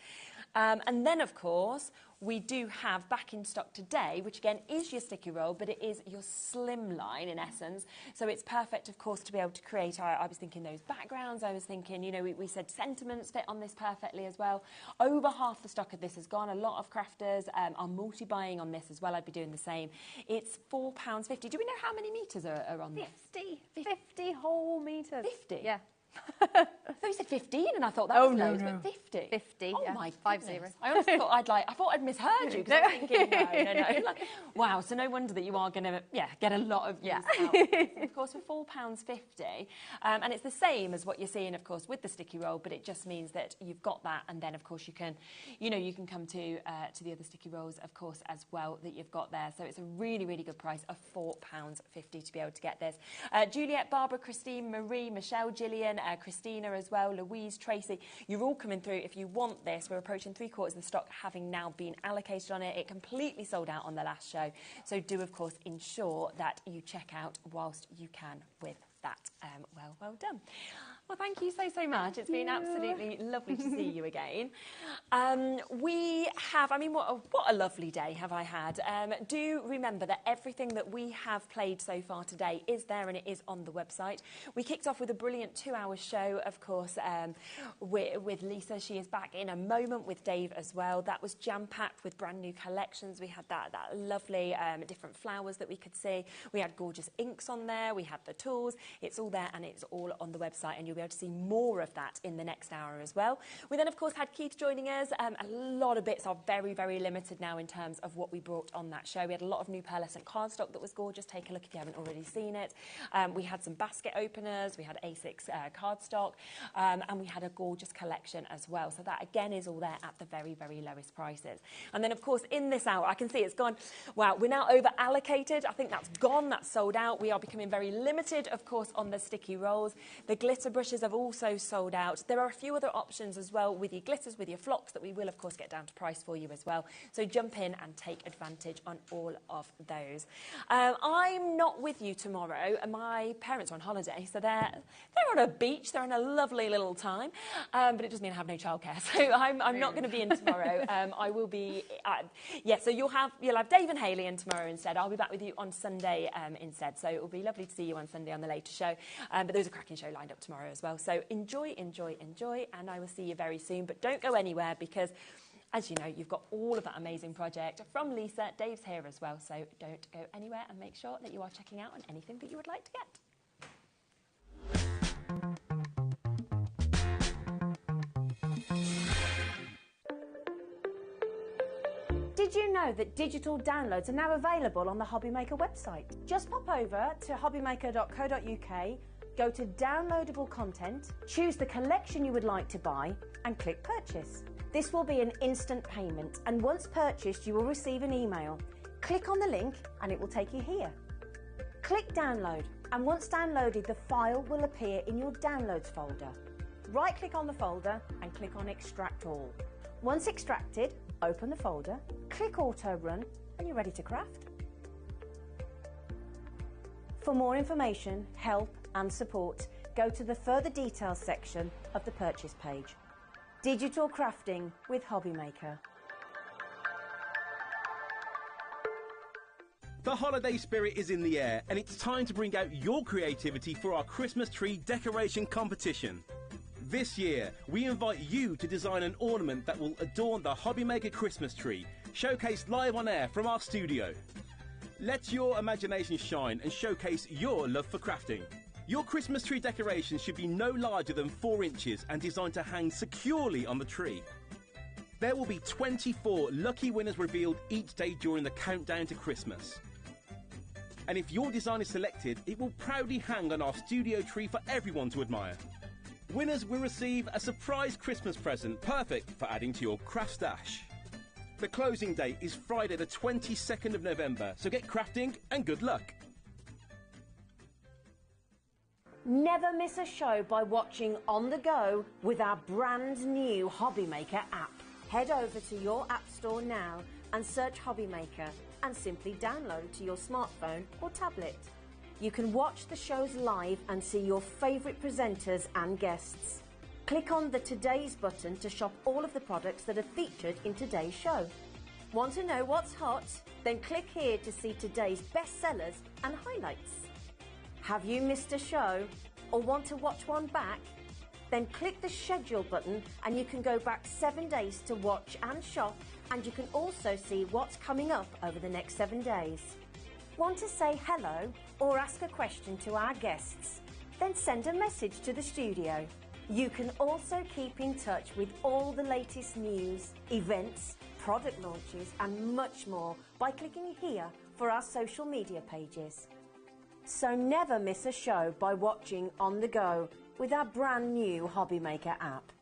And then, of course, we do have back in stock today, which again is your sticky roll, but it is your slim line in essence. So it's perfect, of course, to be able to create, I was thinking those backgrounds, I was thinking, you know, we said sentiments fit on this perfectly as well. Over half the stock of this has gone. A lot of crafters are multi-buying on this as well. I'd be doing the same. It's £4.50. Do we know how many metres are on this? 50 whole metres. 50? Yeah. So you said 15, and I thought that was loads, but 50. 50. Oh yeah. my 50. goodness. I honestly thought I'd misheard you, because I was thinking, no. Like, wow, so no wonder that you are going to, get a lot of use out. Of course, for £4.50, and it's the same as what you're seeing, of course, with the sticky roll, but it just means that you've got that, and then, of course, you can come to the other sticky rolls, of course, as well, that you've got there. So it's a really, really good price of £4.50 to be able to get this. Juliet, Barbara, Christine, Marie, Michelle, Gillian, Christina as well, Louise, Tracy, you're all coming through. If you want this, we're approaching 3/4 of the stock having now been allocated on it. It completely sold out on the last show. So do, of course, ensure that you check out whilst you can with that. Well done. Well, thank you so much. It's been absolutely lovely to see you again. We have, I mean, what a lovely day have I had. Do remember that everything that we have played so far today is there, and it is on the website. We kicked off with a brilliant 2-hour show, of course, with Lisa. She is back in a moment, with Dave as well. That was jam-packed with brand new collections. We had that lovely different flowers that we could see. We had gorgeous inks on there. We had the tools. It's all there, and it's all on the website, and you'll be able to see more of that in the next hour as well. We then, of course, had Keith joining us. A lot of bits are very, very limited now in terms of what we brought on that show. We had a lot of new pearlescent cardstock that was gorgeous. Take a look if you haven't already seen it. We had some basket openers. We had A6 cardstock, and we had a gorgeous collection as well. So that, again, is all there at the very, very lowest prices. And then, of course, in this hour, I can see it's gone, wow, we're now over allocated. I think that's gone. That's sold out. We are becoming very limited, of course, on the sticky rolls. The glitter brushes have also sold out. There are a few other options as well with your glitters, with your flocks, that we will, of course, get down to price for you as well. So jump in and take advantage on all of those. I'm not with you tomorrow. My parents are on holiday, so they're on a beach. They're in a lovely little time, but it does mean I have no childcare, so I'm not going to be in tomorrow. I will be, so you'll have Dave and Hayley in tomorrow instead. I'll be back with you on Sunday instead, so it will be lovely to see you on Sunday on the later show. But there's a cracking show lined up tomorrow as well. So enjoy, and I will see you very soon. But don't go anywhere, because, as you know, you've got all of that amazing project from Lisa. Dave's here as well, so don't go anywhere, and make sure that you are checking out on anything that you would like to get. Did you know that digital downloads are now available on the HobbyMaker website? Just pop over to hobbymaker.co.uk, go to downloadable content, choose the collection you would like to buy, and click purchase. This will be an instant payment, and once purchased you will receive an email. Click on the link and it will take you here. Click download, and once downloaded the file will appear in your downloads folder. Right click on the folder and click on extract all. Once extracted, open the folder, click auto run, and you're ready to craft. For more information, help and support, go to the further details section of the purchase page. Digital crafting with HobbyMaker. The holiday spirit is in the air, and it's time to bring out your creativity for our Christmas tree decoration competition. This year, we invite you to design an ornament that will adorn the HobbyMaker Christmas tree, showcased live on air from our studio. Let your imagination shine and showcase your love for crafting. Your Christmas tree decoration should be no larger than 4 inches and designed to hang securely on the tree. There will be 24 lucky winners revealed each day during the countdown to Christmas. And if your design is selected, it will proudly hang on our studio tree for everyone to admire. Winners will receive a surprise Christmas present, perfect for adding to your craft stash. The closing date is Friday the 22nd of November, so get crafting and good luck. Never miss a show by watching on the go with our brand new HobbyMaker app. Head over to your app store now and search HobbyMaker and simply download it to your smartphone or tablet. You can watch the shows live and see your favourite presenters and guests. Click on the Today's button to shop all of the products that are featured in today's show. Want to know what's hot? Then click here to see today's bestsellers and highlights. Have you missed a show or want to watch one back? Then click the schedule button and you can go back 7 days to watch and shop, and you can also see what's coming up over the next 7 days. Want to say hello or ask a question to our guests? Then send a message to the studio. You can also keep in touch with all the latest news, events, product launches and much more by clicking here for our social media pages. So never miss a show by watching on the go with our brand new HobbyMaker app.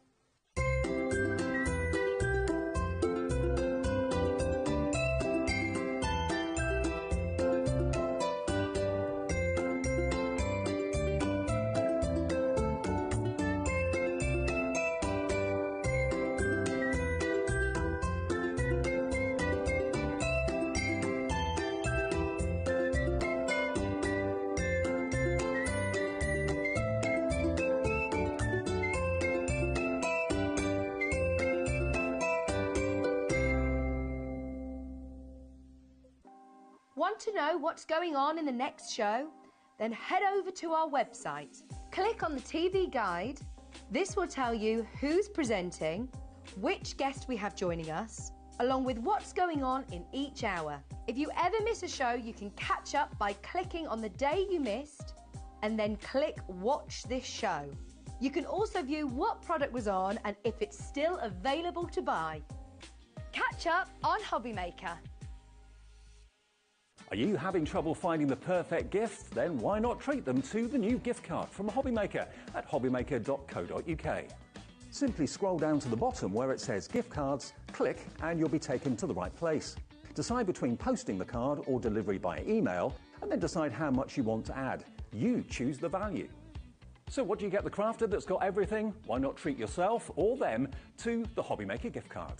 Want to know what's going on in the next show? Then head over to our website. Click on the TV guide. This will tell you who's presenting, which guest we have joining us, along with what's going on in each hour. If you ever miss a show, you can catch up by clicking on the day you missed and then click Watch This Show. You can also view what product was on and if it's still available to buy. Catch up on HobbyMaker. Are you having trouble finding the perfect gift? Then why not treat them to the new gift card from HobbyMaker at hobbymaker.co.uk. Simply scroll down to the bottom where it says gift cards, click and you'll be taken to the right place. Decide between posting the card or delivery by email and then decide how much you want to add. You choose the value. So what do you get the crafter that's got everything? Why not treat yourself or them to the HobbyMaker gift card?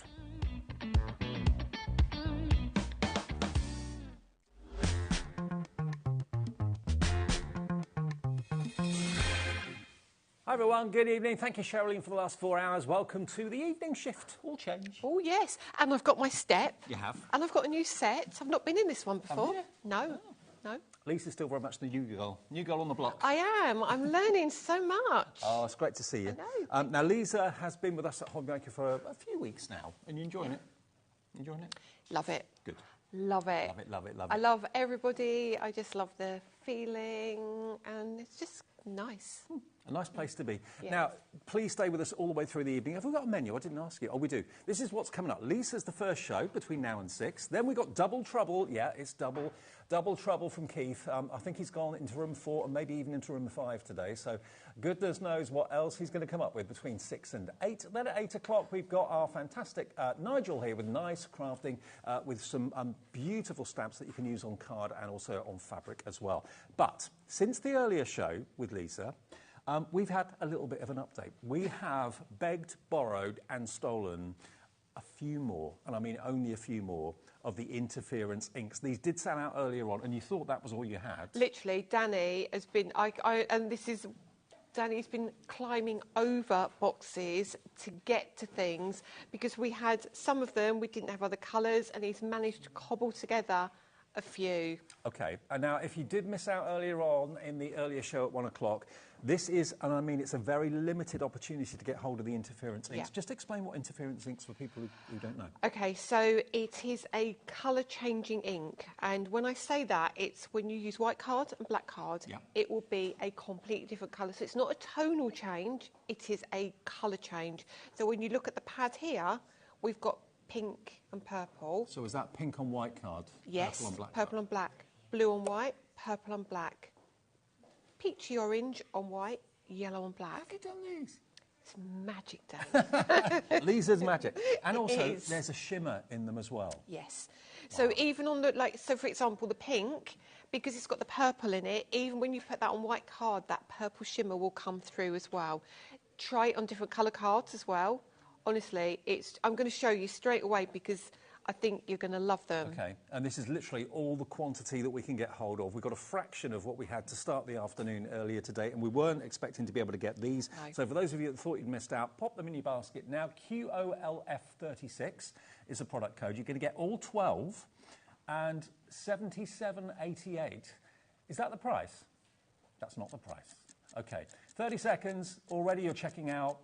Hi everyone, good evening. Thank you, Sherilyn, for the last 4 hours. Welcome to the evening shift. All change. Oh, yes. And I've got my step. You have? And I've got a new set. I've not been in this one before. Have you? No. Oh. No. Lisa's still very much the new girl. New girl on the block. I am. I'm learning so much. Oh, it's great to see you. I know. Now, Lisa has been with us at HobbyMaker for a few weeks now. And you enjoying it? Enjoying it? Love it. Good. Love it. Love it, love it, love it. I love everybody. I just love the feeling. And it's just nice. A nice place to be. Yes. Now, please stay with us all the way through the evening. Have we got a menu? I didn't ask you. Oh, we do. This is what's coming up. Lisa's the first show between now and 6. Then we've got Double Trouble. Yeah, it's Double Trouble from Keith. I think he's gone into room 4 and maybe even into room 5 today. So goodness knows what else he's going to come up with between 6 and 8. Then at 8 o'clock, we've got our fantastic Nigel here with nice crafting with some beautiful stamps that you can use on card and also on fabric as well. But since the earlier show with Lisa, we've had a little bit of an update. We have begged, borrowed and stolen a few more, and I mean only a few more, of the interference inks. These did sell out earlier on, and you thought that was all you had. Literally, Danny has been, Danny's been climbing over boxes to get to things because we had some of them, we didn't have other colours, and he's managed to cobble together a few. Okay, and now if you did miss out earlier on in the earlier show at 1 o'clock, this is, and I mean it's a very limited opportunity to get hold of the interference inks. Yeah. Just explain what interference inks for people who don't know. Okay, so it is a colour changing ink, and when I say that, it's when you use white card and black card, yeah, it will be a completely different colour. So it's not a tonal change, it is a colour change. So when you look at the pad here, we've got pink and purple. So is that pink on white card? Yes, purple on black purple on black, blue on white, purple on black, peachy orange on white, yellow on black. Have you done these? It's magic, Dave. Lisa's magic. And also, It is. there's a shimmer in them as well. Yes. So even on the, so for example, the pink, because it's got the purple in it, even when you put that on white card, that purple shimmer will come through as well. Try it on different colour cards as well. Honestly, I'm going to show you straight away because I think you're going to love them. Okay, and this is literally all the quantity that we can get hold of. We've got a fraction of what we had to start the afternoon earlier today, and we weren't expecting to be able to get these. No. So for those of you that thought you'd missed out, pop them in your basket now. QOLF36 is the product code. You're going to get all 12 and $77.88. Is that the price? That's not the price. Okay, 30 seconds, already you're checking out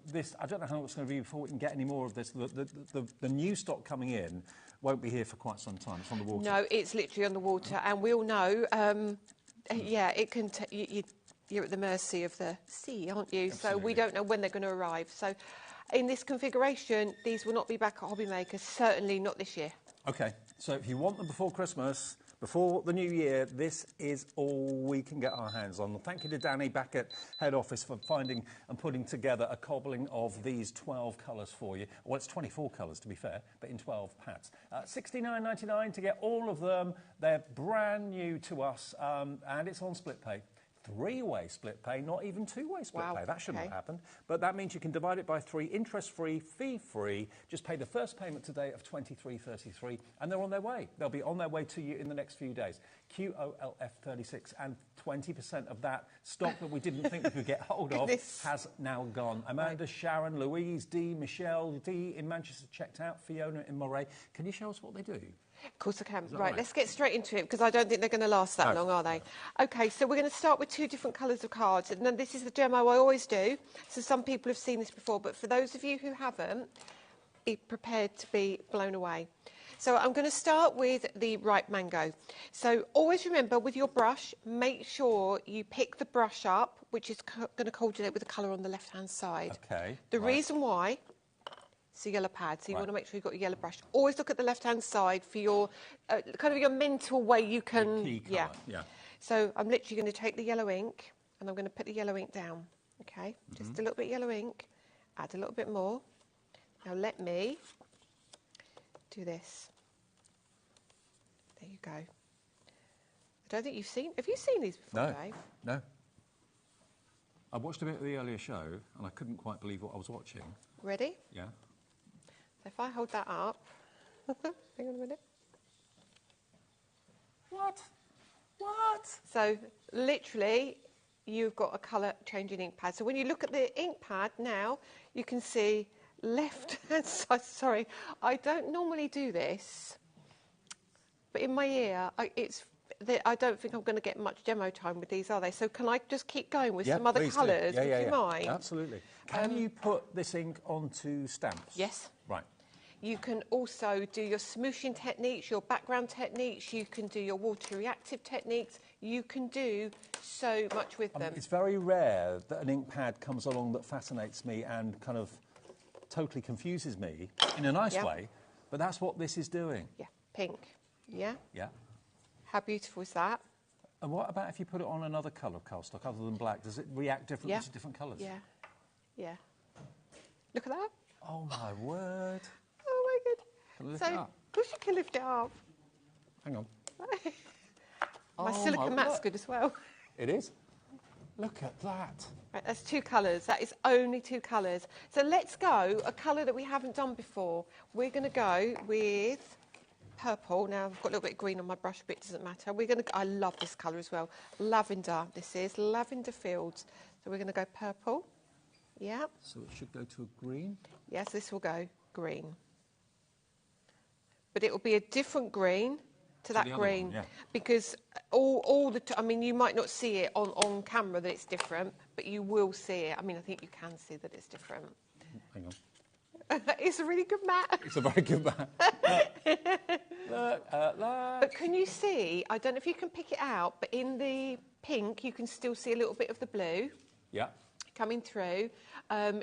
this. I don't know how long it's going to be before we can get any more of this. The new stock coming in won't be here for quite some time. It's on the water. No, it's literally on the water, and we all know, yeah, it can. You're at the mercy of the sea, aren't you? Absolutely. So we don't know when they're going to arrive. So in this configuration, these will not be back at HobbyMaker, certainly not this year. Okay, so if you want them before Christmas, before the new year, this is all we can get our hands on. Thank you to Danny back at head office for finding and putting together a cobbling of these 12 colours for you. Well, it's 24 colours to be fair, but in 12 pads. $69.99 to get all of them. They're brand new to us, and it's on split pay. 3-way split pay, not even 2-way split pay. That shouldn't have happened. But that means you can divide it by 3, interest-free, fee-free. Just pay the first payment today of $23.33, and they're on their way. They'll be on their way to you in the next few days. QOLF36, and 20% of that stock that we didn't think we could get hold of has now gone. Amanda, Sharon, Louise, Dee, Michelle, Dee in Manchester checked out, Fiona in Moray. Can you show us what they do? Of course I can. Right, let's get straight into it, because I don't think they're going to last that long, are they? OK, so we're going to start with 2 different colours of cards. And then this is the demo I always do. So some people have seen this before, but for those of you who haven't, be prepared to be blown away. So I'm going to start with the ripe mango. So always remember, with your brush, make sure you pick the brush up, which is going to coordinate with the colour on the left-hand side. OK. The reason why... It's a yellow pad, so you want to make sure you've got your yellow brush. Always look at the left-hand side for your kind of your mental way you can... Key colour, yeah. So I'm literally going to take the yellow ink, and I'm going to put the yellow ink down, OK? Just a little bit yellow ink, add a little bit more. Now let me do this. There you go. I don't think you've seen... Have you seen these before, Dave? No. I watched a bit of the earlier show, and I couldn't quite believe what I was watching. Ready? Yeah. So if I hold that up... Hang on a minute. What? So, literally, you've got a colour changing ink pad. So when you look at the ink pad now, you can see left-hand side. Sorry, I don't normally do this, but in my ear, I don't think I'm going to get much demo time with these, are they? So can I just keep going with some other colours? Would you mind? Absolutely. Can you put this ink onto stamps? Yes. Right. You can also do your smooshing techniques, your background techniques. You can do your water reactive techniques. You can do so much with them. It's very rare that an ink pad comes along that fascinates me and kind of totally confuses me in a nice way, but that's what this is doing. Yeah, pink. Yeah? Yeah. How beautiful is that? And what about if you put it on another colour of cardstock other than black? Does it react differently to different colours? Yeah. Yeah. Look at that. Oh, my word. Oh, my God. Can I lift it up? Of course you can lift it up. Hang on. My silicone mat's good as well. It is? Look at that. Right, that's 2 colours. That is only 2 colours. So let's go a colour that we haven't done before. We're going to go with... purple. Now I've got a little bit of green on my brush, but it doesn't matter. I love this colour as well. Lavender. This is Lavender Fields. So we're going to go purple. Yeah. So it should go to a green? Yes, this will go green. But it will be a different green to that green, because I mean, you might not see it on camera that it's different, but you will see it. I mean, I think you can see that it's different. Hang on. It's a really good mat. It's a very good mat. Look at that. But can you see, I don't know if you can pick it out, but in the pink you can still see a little bit of the blue coming through.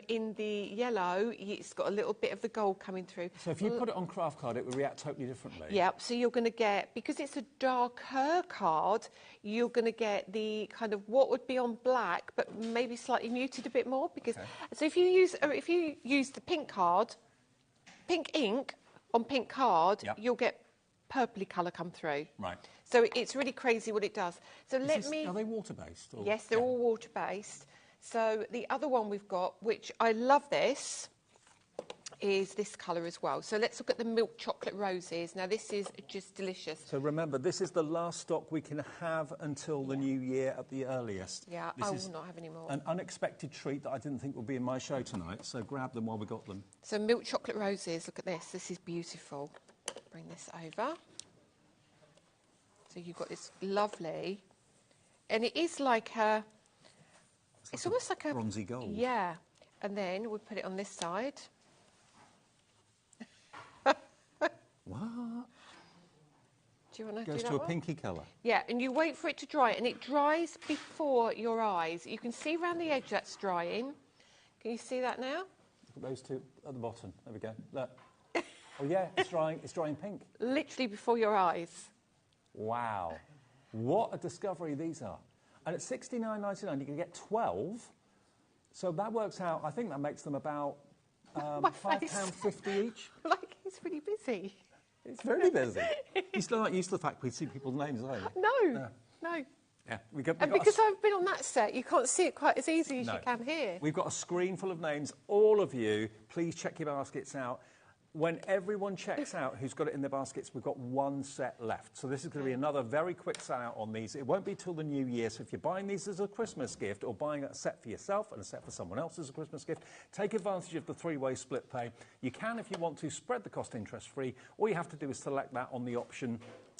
In the yellow, it's got a little bit of the gold coming through. So if you put it on craft card, it will react totally differently? Yeah, so you're going to get, because it's a darker card, you're going to get the kind of what would be on black, but maybe slightly muted a bit more. Because so if you use the pink card, pink ink on pink card, you'll get purpley colour come through. Right. So it's really crazy what it does. So are they water-based? Yes, they're all water-based. So the other one we've got, which I love this, is this colour as well. So let's look at the milk chocolate roses. Now this is just delicious. So remember, this is the last stock we can have until the new year at the earliest. Yeah, I will not have any more. An unexpected treat that I didn't think would be in my show tonight, so grab them while we got them. So milk chocolate roses, look at this. This is beautiful. Bring this over. So you've got this lovely, and it is like a, it's almost like a bronzy gold. Yeah, and then we put it on this side. What? Do you want to do that? Goes to a pinky colour. Yeah, and you wait for it to dry, and it dries before your eyes. You can see around the edge that's drying. Can you see that now? Look at those two at the bottom. There we go. Look. Oh yeah, it's drying. It's drying pink. Literally before your eyes. Wow, what a discovery these are! And at $69.99, you can get 12. So that works out. I think that makes them about £5.50 each. Like he's really busy. It's very busy. You're still not used to the fact we see people's names, are you? No, no. Yeah, and because I've been on that set, you can't see it quite as easy as you can here. We've got a screen full of names. All of you, please check your baskets out. When everyone checks out who's got it in their baskets, we've got one set left. So this is going to be another very quick sell-out on these. It won't be till the new year. So if you're buying these as a Christmas gift or buying a set for yourself and a set for someone else as a Christmas gift, take advantage of the three-way split pay. You can, if you want to, spread the cost interest-free. All you have to do is select that on the option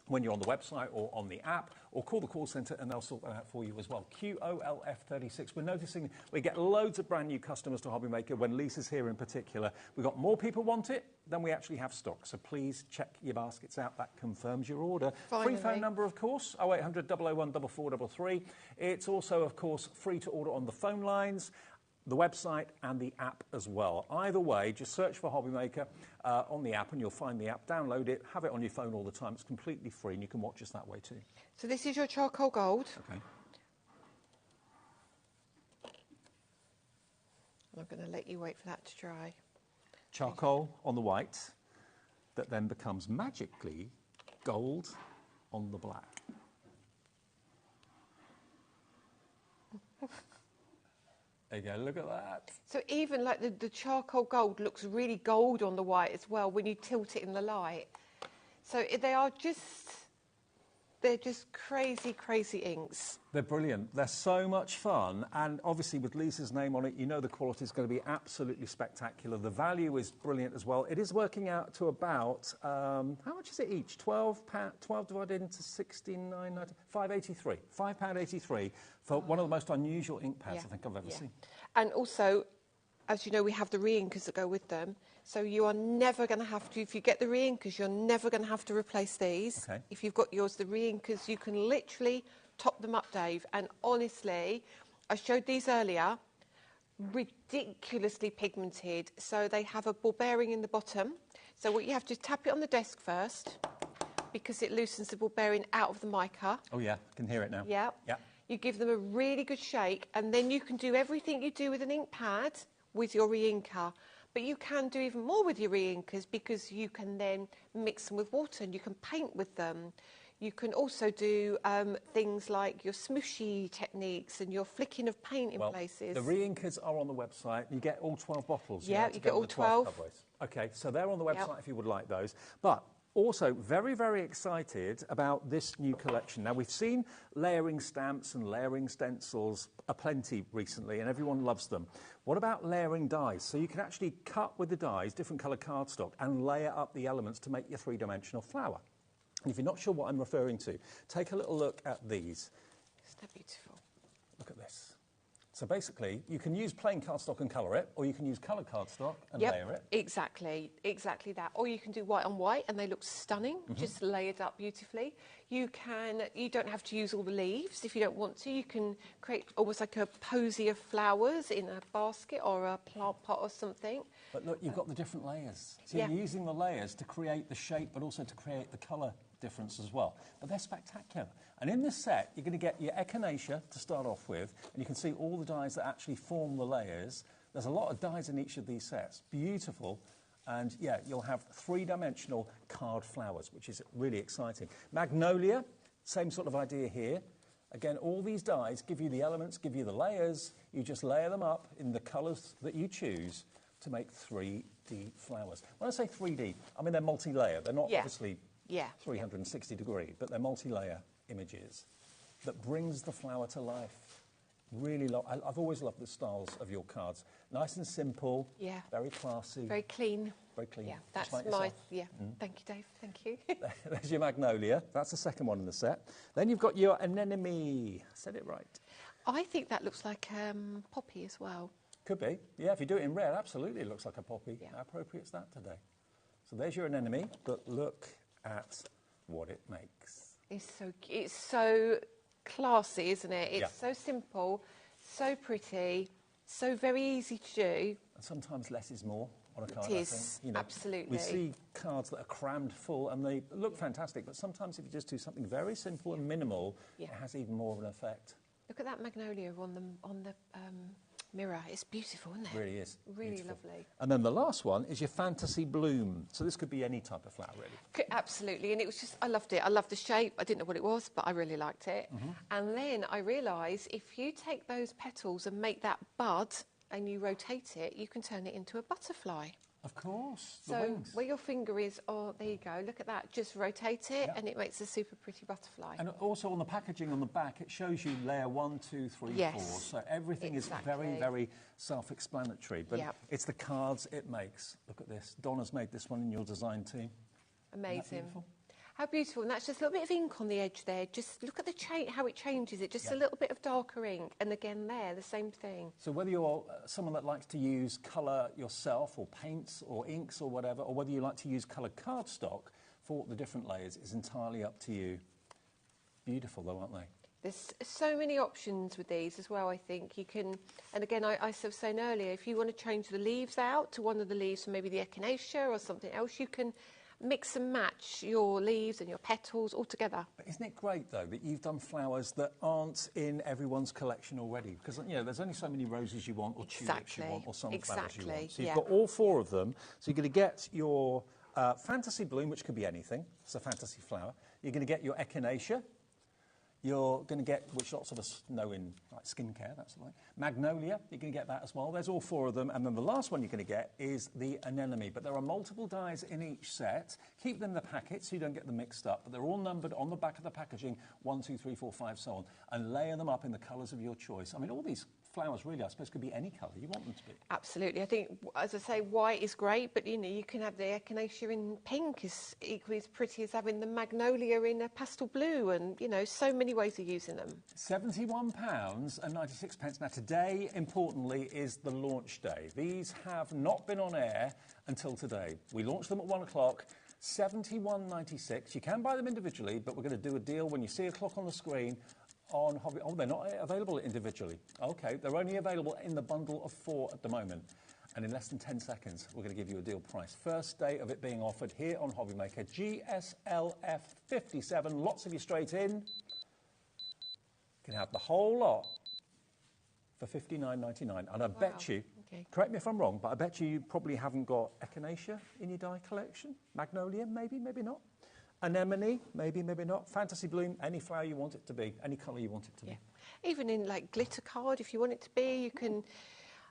when you're on the website or on the app, or call the call centre and they'll sort that out for you as well. QOLF36. We're noticing we get loads of brand new customers to HobbyMaker when Lisa's here in particular. We've got more people want it than we actually have stock, so please check your baskets out. That confirms your order. Finally. Free phone number, of course, 0800 001 4433. It's also, of course, free to order on the phone lines, the website and the app as well. Either way, just search for HobbyMaker on the app and you'll find the app. Download it, have it on your phone all the time. It's completely free and you can watch us that way too. So this is your charcoal gold. Okay. I'm going to let you wait for that to dry. Charcoal on the white that then becomes magically gold on the black. There you go, look at that. So even like the charcoal gold looks really gold on the white as well when you tilt it in the light. So they're just crazy, crazy inks. They're brilliant. They're so much fun. And obviously with Lisa's name on it, you know the quality is going to be absolutely spectacular. The value is brilliant as well. It is working out to about, how much is it each? 12 divided into 69, 5.83. £5.83 for one of the most unusual ink pads I think I've ever seen. And also, as you know, we have the re-inkers that go with them. So you are never going to have to, if you get the re-inkers, you're never going to have to replace these. Okay. If you've got yours, the re-inkers, you can literally top them up, Dave. And honestly, I showed these earlier, ridiculously pigmented. So they have a ball bearing in the bottom. So what you have to do is tap it on the desk first, because it loosens the ball bearing out of the mica. Oh yeah, I can hear it now. Yeah. Yeah. You give them a really good shake, and then you can do everything you do with an ink pad with your re-inker. But you can do even more with your re-inkers, because you can then mix them with water and you can paint with them. You can also do things like your smooshy techniques and your flicking of paint in places. The re-inkers are on the website. You get all 12 bottles. Yeah, you get all 12. Okay, so they're on the website if you would like those. But also, very, very excited about this new collection. Now, we've seen layering stamps and layering stencils aplenty recently, and everyone loves them. What about layering dies? So you can actually cut with the dies, different colour cardstock, and layer up the elements to make your three-dimensional flower. And if you're not sure what I'm referring to, take a little look at these. Isn't that beautiful? Look at this. So basically, you can use plain cardstock and colour it, or you can use coloured cardstock and layer it. Exactly that. Or you can do white on white, and they look stunning, just layered up beautifully. You don't have to use all the leaves if you don't want to. You can create almost like a posy of flowers in a basket or a plant pot or something. But look, you've got the different layers. So you're using the layers to create the shape, but also to create the colour difference as well. But they're spectacular. And in this set, you're going to get your echinacea to start off with, and you can see all the dies that actually form the layers. There's a lot of dies in each of these sets. Beautiful. And yeah, you'll have three-dimensional card flowers, which is really exciting. Magnolia, same sort of idea here. Again, all these dies give you the elements, give you the layers. You just layer them up in the colours that you choose. to make 3D flowers. When I say 3D, I mean they're multi-layer. They're not obviously 360 degree, but they're multi-layer images that brings the flower to life. Really I've always loved the styles of your cards. Nice and simple, very classy. Very clean. Very clean. Yeah, that's my, Thank you, Dave, thank you. There's your magnolia. That's the second one in the set. Then you've got your anemone. Said it right. I think that looks like poppy as well. Could be. Yeah, if you do it in red, absolutely it looks like a poppy. Yeah. How appropriate is that today? So there's your anemone, but look at what it makes. It's so classy, isn't it? It's so simple, so pretty, so very easy to do. And sometimes less is more on a card. It is, absolutely. We see cards that are crammed full and they look fantastic, but sometimes if you just do something very simple and minimal, it has even more of an effect. Look at that magnolia on the mirror. It's beautiful, isn't it? It really is. Really beautiful. lovely. And then the last one is your fantasy bloom. So this could be any type of flower, really. Absolutely. And it was just, I loved it. I loved the shape. I didn't know what it was, but I really liked it. And then I realised if you take those petals and make that bud and you rotate it, you can turn it into a butterfly. Of course, the wings. Where your finger is, there you go, look at that, just rotate it and it makes a super pretty butterfly. And also on the packaging on the back, it shows you layer 1, 2, 3, 4. So everything is very, very self-explanatory. But it's the cards it makes. Look at this. Donna's made this one in your design team. Amazing. How beautiful. And that's just a little bit of ink on the edge there. Just look at the how it changes it. Just a little bit of darker ink. And again there, the same thing. So whether you're someone that likes to use colour yourself or paints or inks or whatever, or whether you like to use coloured cardstock for the different layers is entirely up to you. Beautiful though, aren't they? There's so many options with these as well, I think. You can, and again, I was saying earlier, if you want to change the leaves out to one of the leaves from maybe the echinacea or something else, you can mix and match your leaves and your petals all together. But isn't it great, though, that you've done flowers that aren't in everyone's collection already? Because, there's only so many roses you want or tulips you want or sunflowers you want. So you've got all 4 of them. So you're going to get your fantasy bloom, which could be anything. It's a fantasy flower. You're going to get your echinacea. You're going to get, which lots of us know in like skincare, that's the way. Magnolia, you're going to get that as well. There's all 4 of them. And then the last one you're going to get is the anemone. But there are multiple dies in each set. Keep them in the packet so you don't get them mixed up. But they're all numbered on the back of the packaging, 1, 2, 3, 4, 5, so on. And layer them up in the colours of your choice. I mean, all these flowers really, I suppose, could be any colour you want them to be. Absolutely. I think, as I say, white is great, but, you can have the echinacea in pink is equally as pretty as having the magnolia in a pastel blue and, so many ways of using them. £71.96. Now, today, importantly, is the launch day. These have not been on air until today. We launched them at 1 o'clock. £71.96. You can buy them individually, but we're going to do a deal when you see a clock on the screen on Hobby. Oh, they're not available individually. OK, they're only available in the bundle of 4 at the moment. And in less than 10 seconds, we're going to give you a deal price. First day of it being offered here on HobbyMaker. GSLF 57. Lots of you straight in. You can have the whole lot for $59.99. And I bet you, correct me if I'm wrong, but I bet you probably haven't got echinacea in your die collection. Magnolia, maybe, maybe not. Anemone, maybe, maybe not. Fantasy bloom, any flower you want it to be, any colour you want it to be. Even in like glitter card, if you want it to be, you can.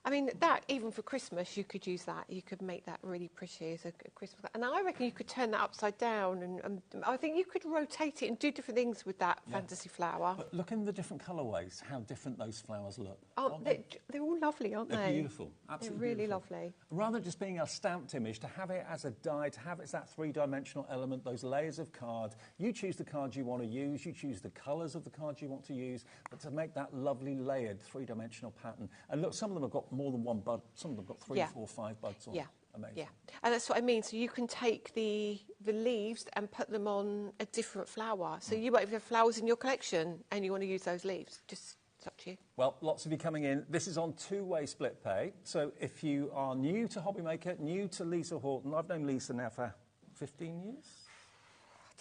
I mean, that, even for Christmas, you could use that. You could make that really pretty as a Christmas. And I reckon you could turn that upside down. And I think you could rotate it and do different things with that fantasy flower. But look in the different colourways, how different those flowers look. They're all lovely, aren't they? They're beautiful. Absolutely They're really beautiful. lovely. Rather than just being a stamped image, to have it as a die, to have it as that 3-dimensional element, those layers of card. You choose the cards you want to use. You choose the colours of the cards you want to use. But to make that lovely layered 3-dimensional pattern. And look, some of them have got more than one bud. Some of them have got 3, 4, 5 buds on. Amazing. Yeah, and that's what I mean. So you can take the leaves and put them on a different flower. So you might have flowers in your collection and you want to use those leaves. Just, it's up to you. Well, lots of you coming in. This is on 2-way split pay. So if you are new to HobbyMaker, new to Lisa Horton, I've known Lisa now for 15 years?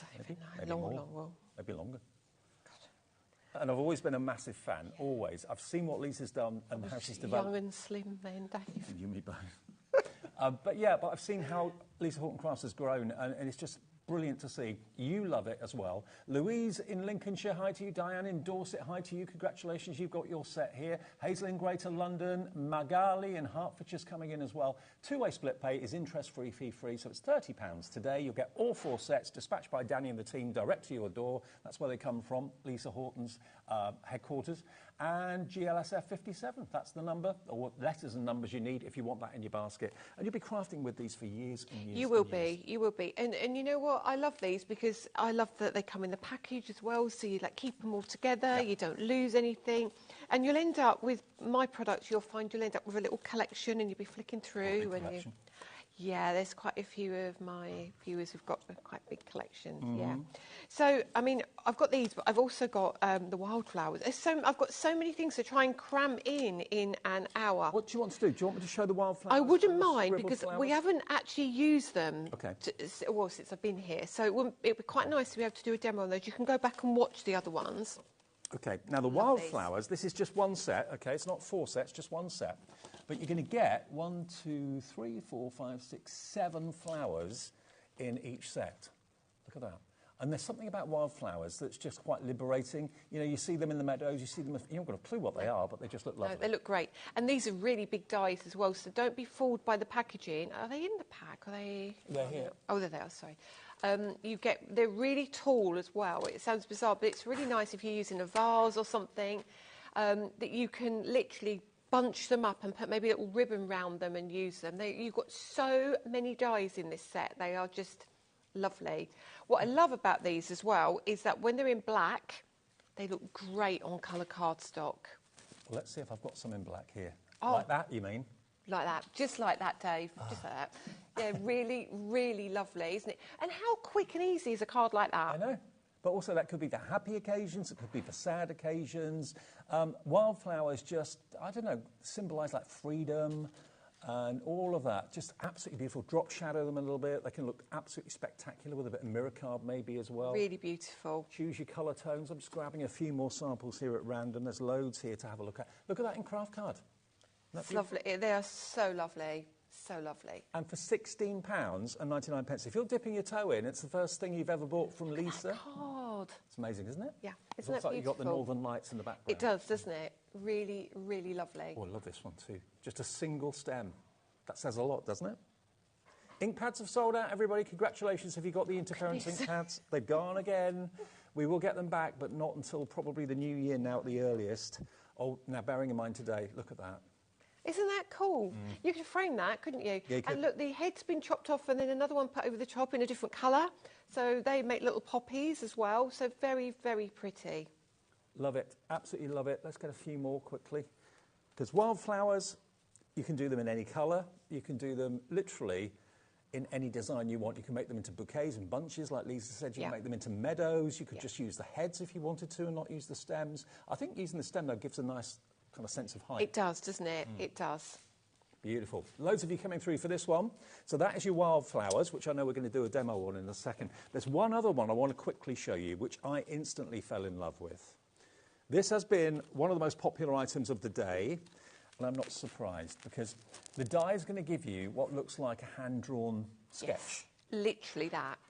I don't even know. Long. Maybe longer. And I've always been a massive fan, always. I've seen what Lisa's done and how she's developed. Young and slim then, Dave. You, me both. But I've seen how Lisa Horton Crafts has grown, and it's just brilliant to see. You love it as well. Louise in Lincolnshire, hi to you. Diane in Dorset, hi to you. Congratulations, you've got your set here. Hazel in Greater London. Magali in Hertfordshire's coming in as well. Two-way split pay is interest-free, fee-free, so it's £30 today. You'll get all 4 sets dispatched by Danny and the team direct to your door. That's where they come from, Lisa Horton's headquarters. And GLSF 57, that's the number, or what letters and numbers you need if you want that in your basket. And you'll be crafting with these for years and years. You will be. And you know what? I love these because I love that they come in the package as well, so you keep them all together, you don't lose anything. And you'll end up with my products, you'll end up with a little collection and you'll be flicking through. Yeah, there's quite a few of my viewers who've got quite big collections, yeah. So, I mean, I've got these, but I've also got the wildflowers. I've got so many things to try and cram in an hour. What do you want to do? Do you want me to show the wildflowers? I wouldn't mind, because we haven't actually used them since I've been here. So it would be quite nice to be able to do a demo on those. You can go back and watch the other ones. Okay, now the wildflowers, this is just one set, okay? It's not 4 sets, just one set. But you're going to get 1, 2, 3, 4, 5, 6, 7 flowers in each set. Look at that. And there's something about wildflowers that's just quite liberating. You know, you see them in the meadows, you see them, you haven't got a clue what they are, but they just look lovely. No, they look great. And these are really big dies as well, so don't be fooled by the packaging. Are they in the pack? Are they? They're here. Oh, there they are, sorry. They're really tall as well. It sounds bizarre, but it's really nice if you're using a vase or something, that you can literally bunch them up and put maybe a little ribbon round them and use them. You've got so many dies in this set. They are just lovely. What I love about these as well is that when they're in black, they look great on colour cardstock. Well, let's see if I've got some in black here. Oh. Like that, you mean? Like that, just like that, Dave, just like that. They're really, really lovely, isn't it? And how quick and easy is a card like that? I know. But also that could be for happy occasions, it could be for sad occasions. Wildflowers just, I don't know, symbolise like freedom and all of that. Just absolutely beautiful. Drop shadow them a little bit. They can look absolutely spectacular with a bit of mirror card maybe as well. Really beautiful. Choose your colour tones. I'm just grabbing a few more samples here at random. There's loads here to have a look at. Look at that in craft card. It's lovely. They are so lovely. So lovely. And for £16.99, if you're dipping your toe in, it's the first thing you've ever bought from Lisa. That card. It's amazing, isn't it? Yeah, It isn't looks that like beautiful? you've got the northern lights in the background. It does, doesn't it? Really, really lovely. Oh, I love this one too. Just a single stem. That says a lot, doesn't it? Ink pads have sold out, everybody. Congratulations if you got the interference ink pads. They've gone again. We will get them back, but not until probably the new year now at the earliest. Oh, now bearing in mind today, look at that. Isn't that cool? You could frame that, couldn't you? Yeah, you could. And look, the head's been chopped off and then another one put over the top in a different colour. So they make little poppies as well. So very, very pretty. Love it. Absolutely love it. Let's get a few more quickly. Because wildflowers, you can do them in any colour. You can do them literally in any design you want. You can make them into bouquets and bunches, like Lisa said. You can make them into meadows. You could just use the heads if you wanted to and not use the stems. I think using the stem, though, gives a nice kind of sense of height. It does, doesn't it? It does. Beautiful. Loads of you coming through for this one. So that is your wildflowers, which I know we're going to do a demo on in a second. There's one other one I want to quickly show you, which I instantly fell in love with. This has been one of the most popular items of the day, and I'm not surprised, because the die is going to give you what looks like a hand-drawn sketch. Yes, literally that.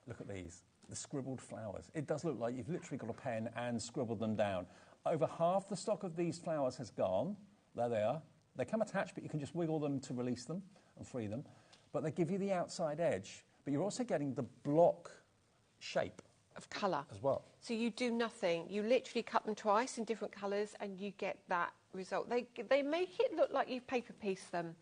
Look at these, the scribbled flowers. It does look like you've literally got a pen and scribbled them down. Over half the stock of these flowers has gone. There they are. They come attached, but you can just wiggle them to release them and free them. But they give you the outside edge, but you're also getting the block shape of colour as well. So you do nothing. You literally cut them twice in different colours and you get that result. They make it look like you've paper pieced them,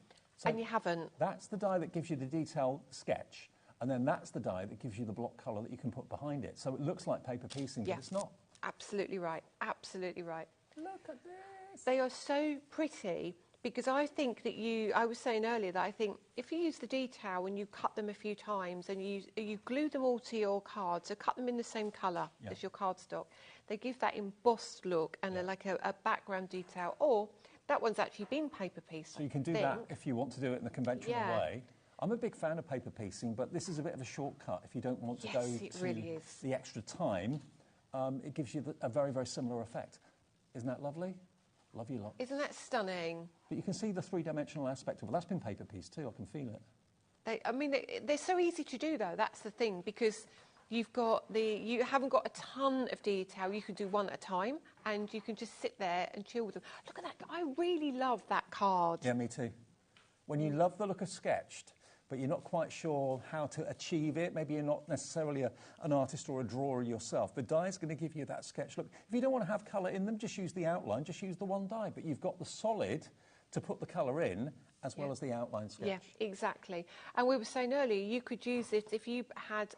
and you haven't. That's the die that gives you the detailed sketch, and then that's the die that gives you the block colour that you can put behind it. So it looks like paper piecing, but it's not. Absolutely right. Absolutely right. Look at this. They are so pretty because I think that I was saying earlier that I think if you use the detail and you cut them a few times and you glue them all to your cards, so cut them in the same colour as your cardstock, they give that embossed look and like a background detail. Or that one's actually been paper pieced. So you can do that if you want to do it in the conventional way. I'm a big fan of paper piecing, but this is a bit of a shortcut if you don't want to go to the extra time. It gives you a very, very similar effect. Isn't that lovely? Love you lot. Isn't that stunning? But you can see the three-dimensional aspect of it. That's been paper pieced too, I can feel it. They're so easy to do though. That's the thing, because you haven't got a ton of detail. You can do one at a time, and you can just sit there and chill with them. Look at that! I really love that card. Yeah, me too. When you love the look of sketched, but you're not quite sure how to achieve it, maybe you're not necessarily an artist or a drawer yourself, the die is going to give you that sketch look. If you don't want to have colour in them, just use the outline, just use the one die, but you've got the solid to put the colour in as well as the outline sketch. Yeah, exactly. And we were saying earlier, you could use it if you had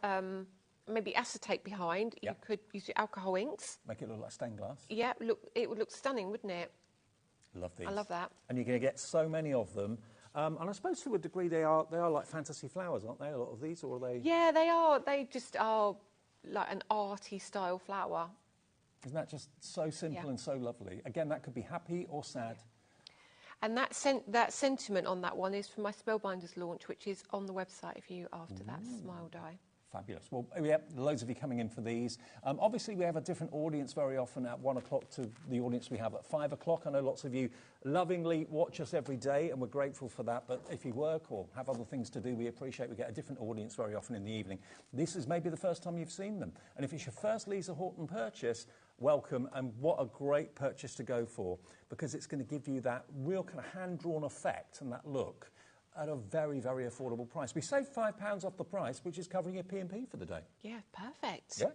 maybe acetate behind, you could use your alcohol inks. Make it look like stained glass. Yeah, it would look stunning, wouldn't it? Love these. I love that. And you're going to get so many of them. And I suppose to a degree they are like fantasy flowers, aren't they, a lot of these? Or are they... Yeah, they are. They just are like an arty style flower. Isn't that just so simple and so lovely? Again, that could be happy or sad. And that sentiment on that one is from my Spellbinders launch, which is on the website if you after that smile die. Fabulous. Well, we have loads of you coming in for these. Obviously, we have a different audience very often at 1 o'clock to the audience we have at 5 o'clock. I know lots of you lovingly watch us every day, and we're grateful for that. But if you work or have other things to do, we appreciate we get a different audience very often in the evening. This is maybe the first time you've seen them. And if it's your first Lisa Horton purchase, welcome, and what a great purchase to go for, because it's going to give you that real kind of hand-drawn effect and that look at a very, very affordable price. We saved £5 off the price, which is covering your P&P for the day. Yeah, perfect. Yeah.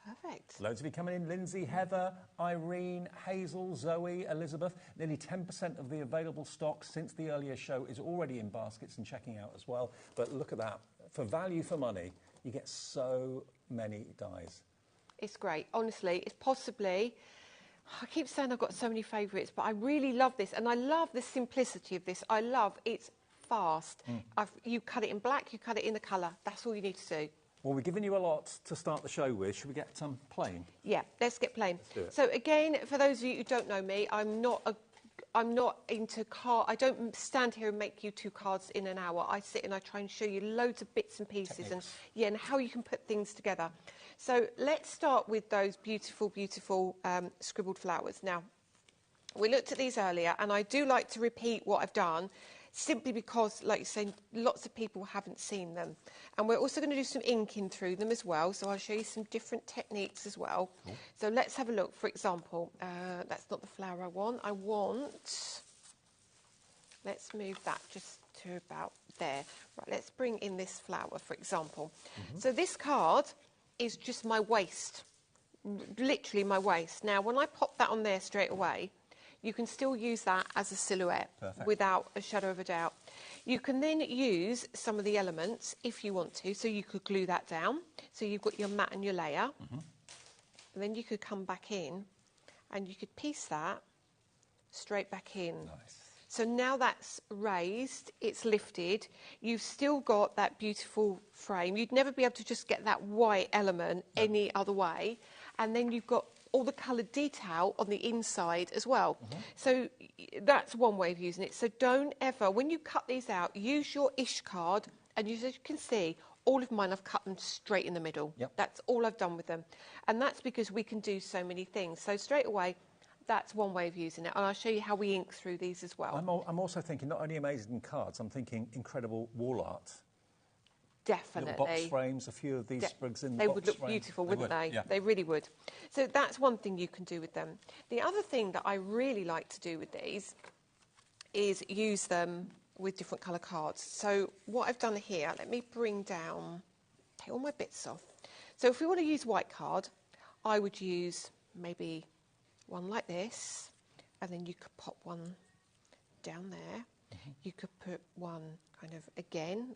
Perfect. Loads of you coming in. Lindsay, Heather, Irene, Hazel, Zoe, Elizabeth. Nearly 10% of the available stock since the earlier show is already in baskets and checking out as well. But look at that. For value for money, you get so many dies. It's great. Honestly, it's possibly... I keep saying I've got so many favourites, but I really love this. And I love the simplicity of this. I love it's fast. You cut it in black, you cut it in the colour. That's all you need to do. Well, we're giving you a lot to start the show with. Should we get plain? Yeah, let's get plain. Let's do it. So again, for those of you who don't know me, I'm not into card. I don't stand here and make you 2 cards in an hour. I sit and I try and show you loads of bits and pieces and how you can put things together. So let's start with those beautiful, beautiful scribbled flowers. Now, we looked at these earlier, and I do like to repeat what I've done, simply because, like you say, lots of people haven't seen them. And we're also going to do some inking through them as well, so I'll show you some different techniques as well. Cool. So let's have a look. For example, that's not the flower I want. Let's move that just to about there. Right, let's bring in this flower, for example. So this card is just my waist, literally my waist. Now, when I pop that on there straight away, you can still use that as a silhouette. Perfect. Without a shadow of a doubt. You can then use some of the elements if you want to. So you could glue that down. So you've got your mat and your layer. And then you could come back in and you could piece that straight back in. Nice. So now that's raised, it's lifted. You've still got that beautiful frame. You'd never be able to just get that white element any other way. And then you've got all the coloured detail on the inside as well. So that's one way of using it. So don't ever, when you cut these out, use your ish card, and as you can see, all of mine, I've cut them straight in the middle. That's all I've done with them. And that's because we can do so many things. So straight away, that's one way of using it. And I'll show you how we ink through these as well. I'm also thinking not only amazing cards, I'm thinking incredible wall art. Definitely. Little box frames, a few of these sprigs in the box They would look frame. beautiful, wouldn't they? Yeah. They really would. So that's one thing you can do with them. The other thing that I really like to do with these is use them with different colour cards. So what I've done here, let me bring down, take all my bits off. So if we want to use white card, I would use maybe one like this, and then you could pop one down there. You could put one kind of, again,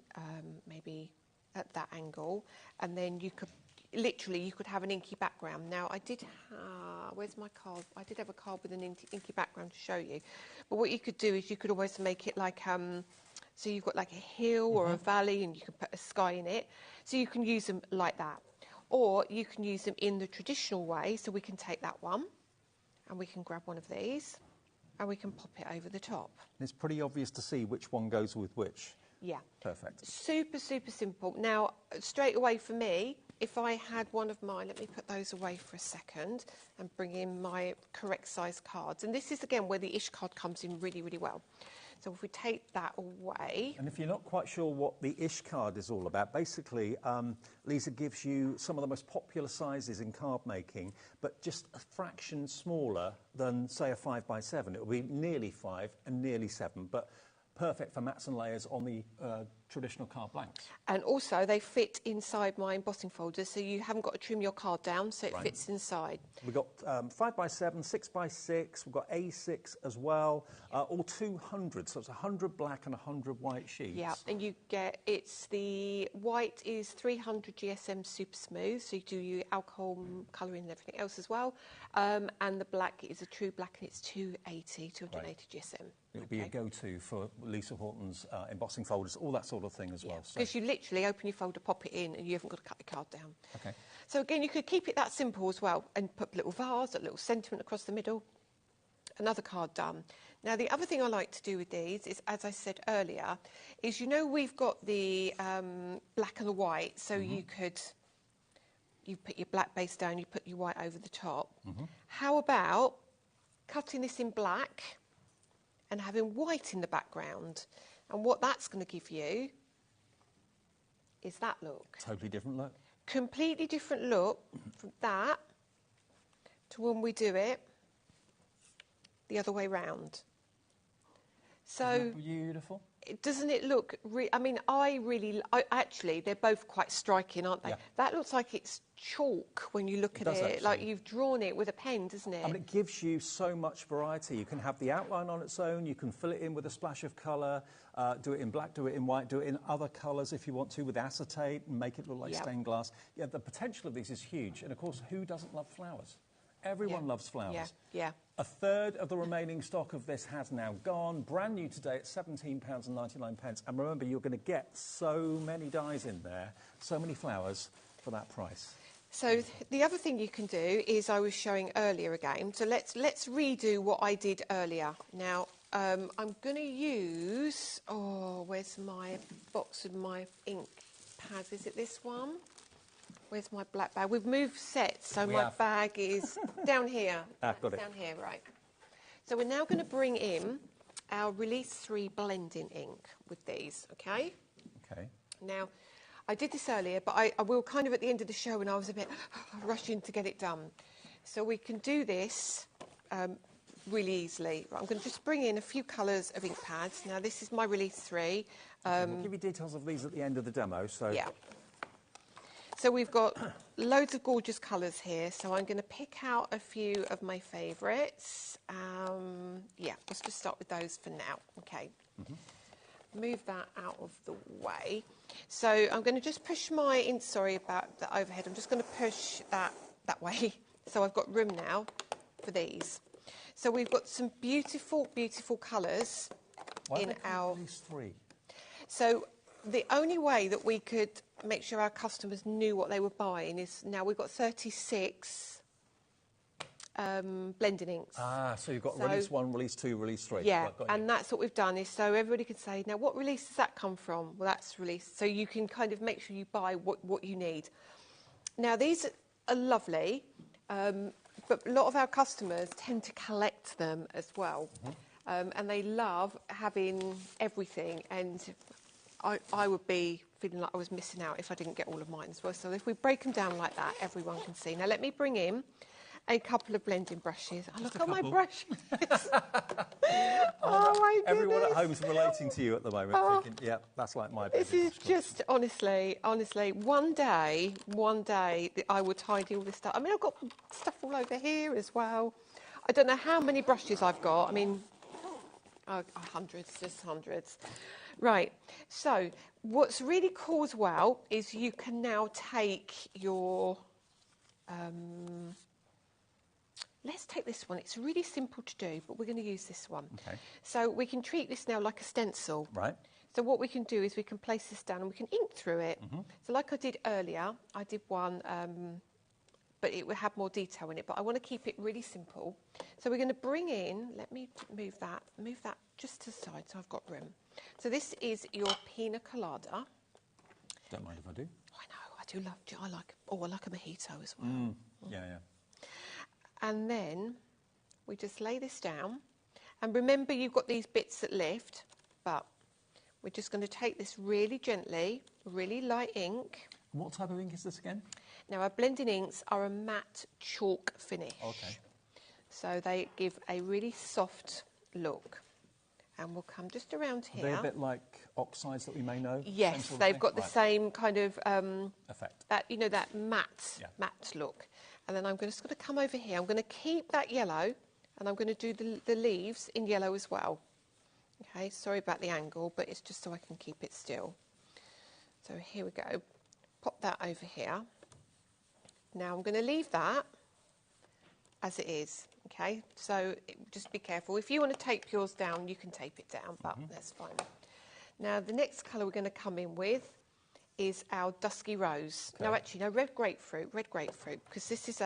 maybe at that angle, and then you could, literally, you could have an inky background. Now, I did have, where's my card? I did have a card with an inky background to show you. But what you could do is you could almost make it like, so you've got like a hill or a valley, and you can put a sky in it. So you can use them like that. Or you can use them in the traditional way, so we can take that one, and we can grab one of these, and we can pop it over the top. It's pretty obvious to see which one goes with which. Yeah. Perfect. Super, super simple. Now, straight away for me, if I had one of mine, let me put those away for a second and bring in my correct size cards. And this is, again, where the ish card comes in really, really well. So if we take that away... And if you're not quite sure what the Ish card is all about, basically Lisa gives you some of the most popular sizes in card making, but just a fraction smaller than, say, a 5x7. It will be nearly 5 and nearly 7, but perfect for mats and layers on the traditional card blanks. And also they fit inside my embossing folders, so you haven't got to trim your card down, so it fits inside. We've got 5x7, 6x6, we've got A6 as well, all 200, so it's 100 black and 100 white sheets. Yeah, and you get, the white is 300 GSM super smooth, so you do your alcohol colouring and everything else as well, and the black is a true black and it's 280 GSM. It'll be a go-to for Lisa Horton's embossing folders, all that sort of thing as well. Because you literally open your folder, pop it in, and you haven't got to cut the card down. Okay. So again, you could keep it that simple as well, and put a little vase, a little sentiment across the middle, another card done. Now, the other thing I like to do with these is, as I said earlier, is we've got the black and the white, so you put your black base down, you put your white over the top. How about cutting this in black and having white in the background? And what that's going to give you is that look. Totally different look. Completely different look from that to when we do it the other way round. So Isn't that beautiful? Doesn't it look... actually, they're both quite striking, aren't they? Yeah. That looks like it's chalk when you look at it. Actually. Like you've drawn it with a pen, doesn't it? I mean, it gives you so much variety. You can have the outline on its own, you can fill it in with a splash of colour, do it in black, do it in white, do it in other colours if you want to, with acetate, and make it look like stained glass. Yeah, the potential of these is huge. And, of course, who doesn't love flowers? Everyone loves flowers. Yeah. A third of the remaining stock of this has now gone. Brand new today at £17.99. And remember, you're going to get so many dies in there, so many flowers for that price. So the other thing you can do is I was showing earlier again. So let's redo what I did earlier. Now, I'm going to use... Oh, where's my box with my ink pads? Is it this one? Where's my black bag? We've moved sets, so my bag is down here. Got it. Down here, right. So we're now going to bring in our Release 3 blending ink with these, okay? Okay. Now, I did this earlier, but I will kind of at the end of the show when I was a bit rushing to get it done. So we can do this really easily. Right, I'm going to just bring in a few colours of ink pads. Now, this is my Release 3. We'll give you details of these at the end of the demo. So. Yeah. So we've got loads of gorgeous colours here, so I'm going to pick out a few of my favourites. Let's just start with those for now. Okay. Move that out of the way. So I'm going to just push my... Sorry about the overhead. I'm just going to push that way. So I've got room now for these. So we've got some beautiful, beautiful colours in our... Release 3? So the only way that we could make sure our customers knew what they were buying is now we've got 36 blending inks. So you've got Release 1, Release 2, Release 3. Yeah, and that's what we've done is so everybody can say, now what release does that come from? Well, that's Release. So you can kind of make sure you buy what you need. Now, these are lovely, but a lot of our customers tend to collect them as well. And they love having everything, and I would be feeling like I was missing out if I didn't get all of mine as well. So if we break them down like that, everyone can see. Now let me bring in a couple of blending brushes. Oh, look at my brushes. Oh my goodness. Everyone at home is relating to you at the moment, thinking, yeah, that's like my baby. This is just, honestly, one day I will tidy all this stuff. I mean, I've got stuff all over here as well. I don't know how many brushes I've got. I mean, hundreds, just hundreds. Right, so what's really cool as well is you can now take your... let's take this one. It's really simple to do, but we're going to use this one. Okay. So we can treat this now like a stencil. Right. So what we can do is we can place this down and we can ink through it. So like I did earlier, I did one... but it will have more detail in it, but I want to keep it really simple. So we're going to bring in, let me move that just to the side so I've got room. So this is your pina colada. Don't mind if I do. I know, I do love, I like a mojito as well. Yeah. And then we just lay this down And remember, you've got these bits that lift, but we're just going to take this really gently, really light ink. And what type of ink is this again? Now, our blending inks are a matte chalk finish. Okay. So they give a really soft look. And we'll come just around here. Are they a bit like oxides that we may know? Yes, they've got the same kind of effect. That, you know, that matte look. And then I'm just going to come over here. I'm going to keep that yellow, and I'm going to do the leaves in yellow as well. Okay, sorry about the angle, but it's just so I can keep it still. So here we go. Pop that over here. Now I'm going to leave that as it is. Okay, so just be careful. If you want to tape yours down, you can tape it down, but that's fine. Now, the next colour we're going to come in with is our Dusky Rose. Okay. Now, actually, no, red grapefruit, because this is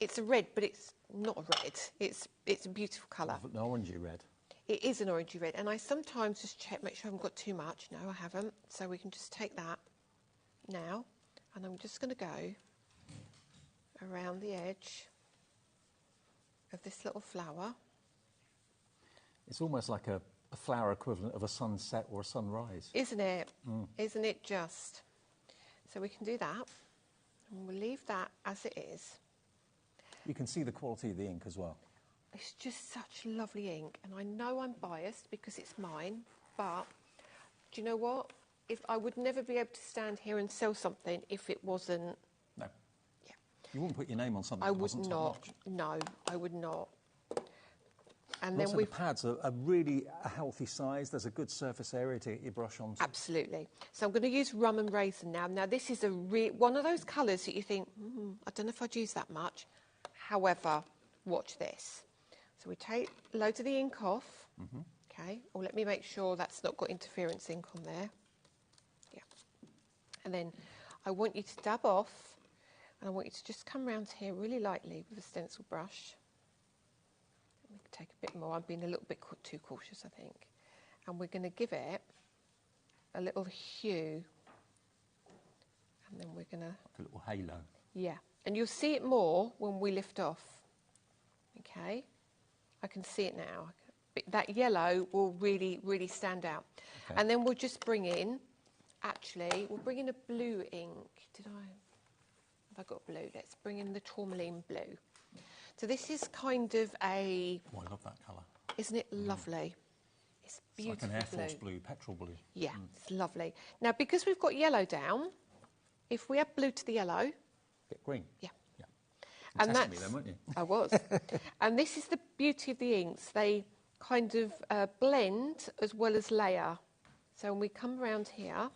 it's a red, but it's not a red. It's a beautiful colour. An orangey red. It is an orangey red, and I sometimes just check, make sure I haven't got too much. No, I haven't. So we can just take that now, and I'm just going to go around the edge of this little flower. It's almost like a flower equivalent of a sunset or a sunrise. Isn't it? Isn't it just? So we can do that, and we'll leave that as it is. You can see the quality of the ink as well. It's just such lovely ink, and I know I'm biased because it's mine, but do you know what? If I would never be able to stand here and sell something if it wasn't... No. Yeah. You wouldn't put your name on something I that would wasn't not. top-notch. No, I would not. And then then the pads are really a healthy size. There's a good surface area to get your brush onto. Absolutely. So I'm going to use Rum and Raisin now. Now, this is one of those colours that you think, I don't know if I'd use that much. However, watch this. So we take loads of the ink off, okay, or let me make sure that's not got interference ink on there. Yeah. And then I want you to dab off, and I want you to just come around here really lightly with a stencil brush. Let me take a bit more. I'm being a little bit too cautious, I think. And we're going to give it a little hue. And then we're going to... Like a little halo. Yeah. And you'll see it more when we lift off. Okay? I can see it now. That yellow will really, really stand out. Okay. And then we'll just bring in, we'll bring in a blue ink. Have I got blue? Let's bring in the tourmaline blue. So this is kind of a... Oh, I love that colour. Isn't it lovely? It's beautiful. It's like an Air Force blue, petrol blue. Yeah, it's lovely. Now, because we've got yellow down, if we add blue to the yellow... Get green. Yeah. And that's me then, weren't you? I was. And this is the beauty of the inks. They kind of blend as well as layer. So when we come around here,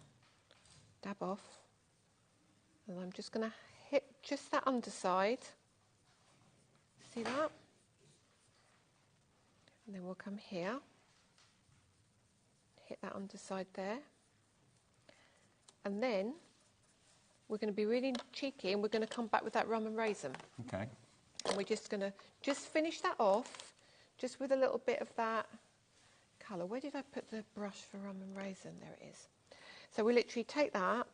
dab off, and I'm just going to hit just that underside. See that? And then we'll come here, hit that underside there. And then we're going to be really cheeky, and we're going to come back with that Rum and Raisin. Okay. And we're just going to finish that off, just with a little bit of that colour. Where did I put the brush for Rum and Raisin? There it is. So we literally take that,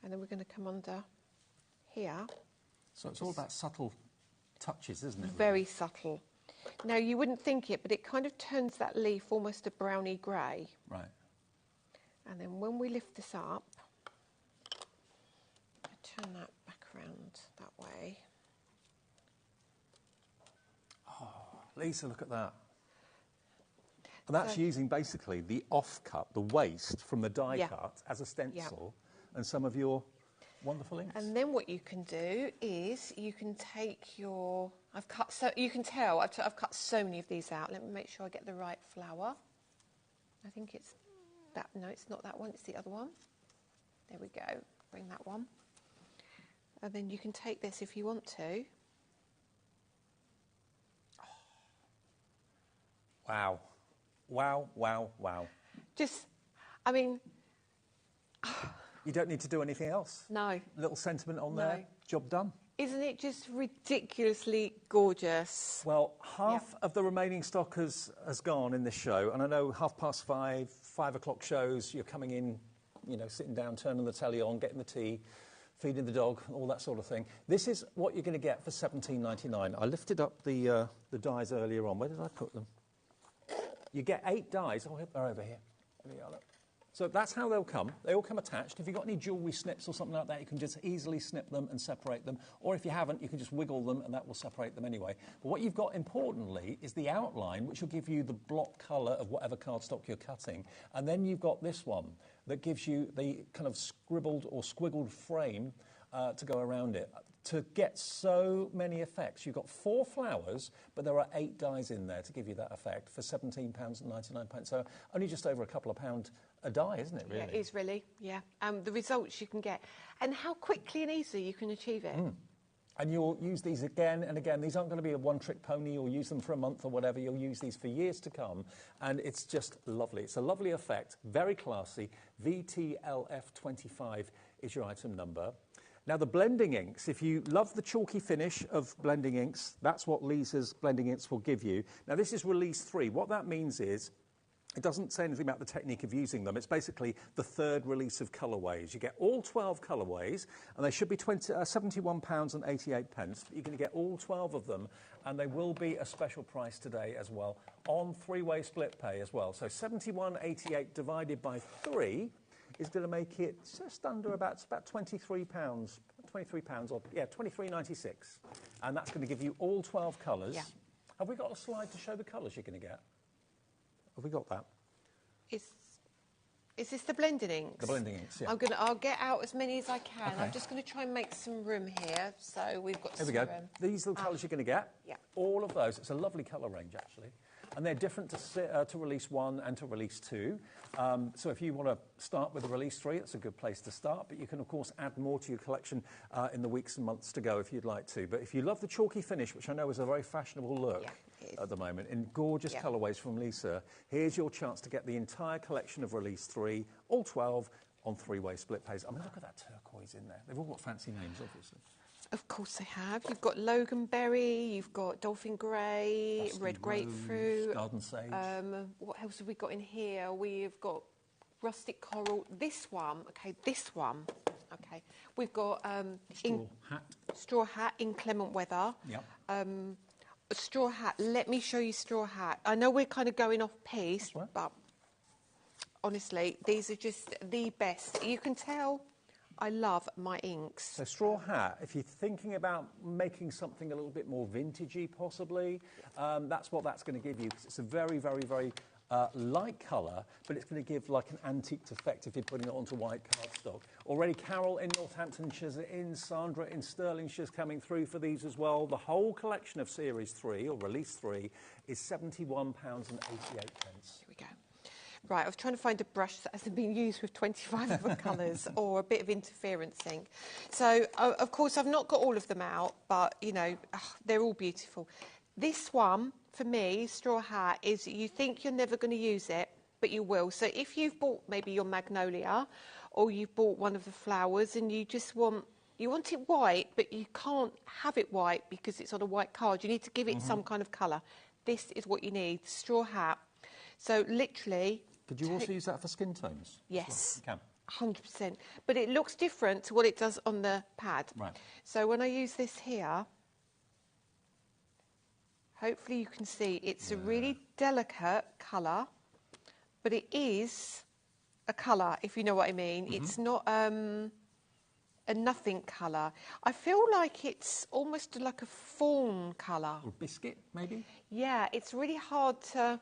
and then we're going to come under here. So it's all about subtle touches, isn't it? Very subtle. Now, you wouldn't think it, but it kind of turns that leaf almost a browny grey. Right. And then when we lift this up, turn that back around that way. Oh, Lisa, look at that. And that's using basically the off-cut, the waste from the die cut as a stencil and some of your wonderful inks. And then what you can do is you can take your... you can tell I've cut so many of these out. Let me make sure I get the right flower. I think it's that. No, it's not that one. It's the other one. There we go. Bring that one. And then you can take this if you want to. Wow. Wow, wow, wow. Just, I mean... You don't need to do anything else. No. Little sentiment on there, job done. Isn't it just ridiculously gorgeous? Well, half of the remaining stock has gone in this show, and I know 5:30, 5 o'clock shows, you're coming in, you know, sitting down, turning the telly on, getting the tea, feeding the dog, all that sort of thing. This is what you're going to get for $17.99. I lifted up the dies earlier on. Where did I put them? You get 8 dies. Oh, they're over here. There we are, look. So that's how they'll come. They all come attached. If you've got any jewellery snips or something like that, you can just easily snip them and separate them. Or if you haven't, you can just wiggle them and that will separate them anyway. But what you've got, importantly, is the outline, which will give you the block colour of whatever cardstock you're cutting. And then you've got this one that gives you the kind of scribbled or squiggled frame to go around it. To get so many effects, you've got 4 flowers, but there are 8 dies in there to give you that effect for £17.99. So only just over a couple of pound a die, isn't it, really? Yeah, it is really, yeah. The results you can get, and how quickly and easily you can achieve it. And you'll use these again and again. These aren't going to be a one-trick pony. You'll use them for a month or whatever. You'll use these for years to come, and it's just lovely. It's a lovely effect, very classy. VTLF25 is your item number. Now, the blending inks, if you love the chalky finish of blending inks, that's what Lisa's blending inks will give you. Now, this is release 3. What that means is, it doesn't say anything about the technique of using them. It's basically the 3rd release of colourways. You get all 12 colourways, and they should be £71.88. But you're going to get all 12 of them, and they will be a special price today as well, on 3-way split pay as well. So £71.88 divided by 3 is going to make it just under about £23, or yeah, £23.96, and that's going to give you all 12 colours. Yeah. Have we got a slide to show the colours you're going to get? Have we got that? Is this the blending inks? The blending inks, yeah. I'll get out as many as I can. Okay. I'm just going to try and make some room here, so we've got Here some we go. room. These are the colours you're going to get. Yeah. All of those. It's a lovely colour range, actually. And they're different to release 1 and to release 2. So if you want to start with the release 3, it's a good place to start. But you can, of course, add more to your collection in the weeks and months to go if you'd like to. But if you love the chalky finish, which I know is a very fashionable look at the moment, in gorgeous colourways from Lisa, here's your chance to get the entire collection of release 3, all 12, on 3-way split pays. I mean, look at that turquoise in there. They've all got fancy names, obviously. Of course they have. You've got Loganberry, you've got Dolphin Grey, Dusty Red Rose, Grapefruit. Garden Sage. What else have we got in here? We've got Rustic Coral. This one. Okay. We've got Straw Hat, Inclement Weather. Yeah. Straw Hat. Let me show you Straw Hat. I know we're kind of going off piece, but honestly, these are just the best. You can tell I love my inks. So Straw Hat, if you're thinking about making something a little bit more vintagey, possibly, that's what that's going to give you, because it's a very, very, very light colour, but it's going to give like an antiqued effect if you're putting it onto white cardstock. Already Carol in Northamptonshire's in, Sandra in Stirlingshire's coming through for these as well. The whole collection of Series 3, or Release 3, is £71.88. Here we go. Right, I was trying to find a brush that hasn't been used with 25 different colours or a bit of interference ink. So, of course, I've not got all of them out, but, you know, they're all beautiful. This one, for me, Straw Hat, is you think you're never going to use it, but you will. So if you've bought maybe your magnolia, or you've bought one of the flowers and you just want it white, but you can't have it white because it's on a white card. You need to give it some kind of colour. This is what you need, Straw Hat. So literally... Could you also use that for skin tones? Yes. Well? You can. 100%. But it looks different to what it does on the pad. Right. So when I use this here, hopefully you can see it's a really delicate colour, but it is a colour, if you know what I mean. It's not a nothing colour. I feel like it's almost like a fawn colour. Or biscuit, maybe? Yeah, it's really hard to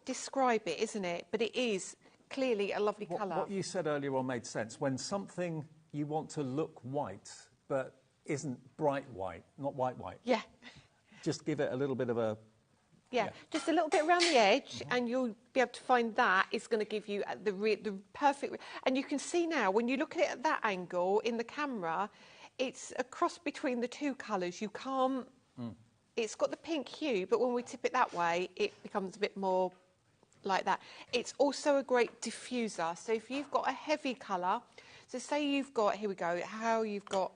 describe it, isn't it? But it is clearly a lovely colour. What you said earlier on made sense. When something you want to look white, but isn't bright white, not white white. Yeah. Just give it a little bit of a... Yeah, just a little bit around the edge, and you'll be able to find that is going to give you the perfect... And you can see now, when you look at it at that angle in the camera, it's a cross between the two colours. You can't... It's got the pink hue, but when we tip it that way, it becomes a bit more like that. It's also a great diffuser. So if you've got a heavy colour, so say you've got, here we go, how you've got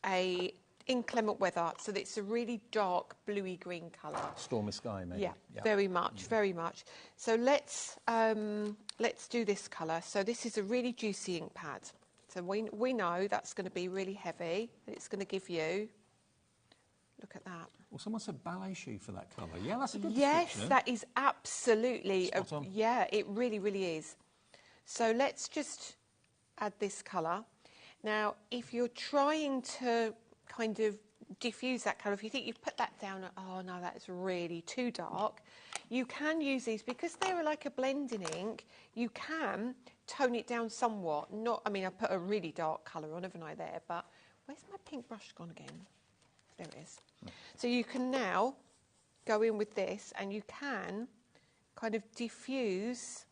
a inclement weather, so that it's a really dark bluey green colour. Stormy sky, maybe. Yeah, very much, very much. So let's do this colour. So this is a really juicy ink pad. So we know that's going to be really heavy. It's going to give you Look at that. Well, someone said ballet shoe for that colour. Yeah, that's a good Yes, description. that is absolutely... Spot on. Yeah, it really, really is. So let's just add this colour. Now, if you're trying to kind of diffuse that colour, if you think you've put that down, oh no, that's really too dark, you can use these, because they're like a blending ink, you can tone it down somewhat. Not, I mean, I put a really dark colour on, haven't I, there, but where's my pink brush gone again? There it is. So you can now go in with this and you can kind of diffuse,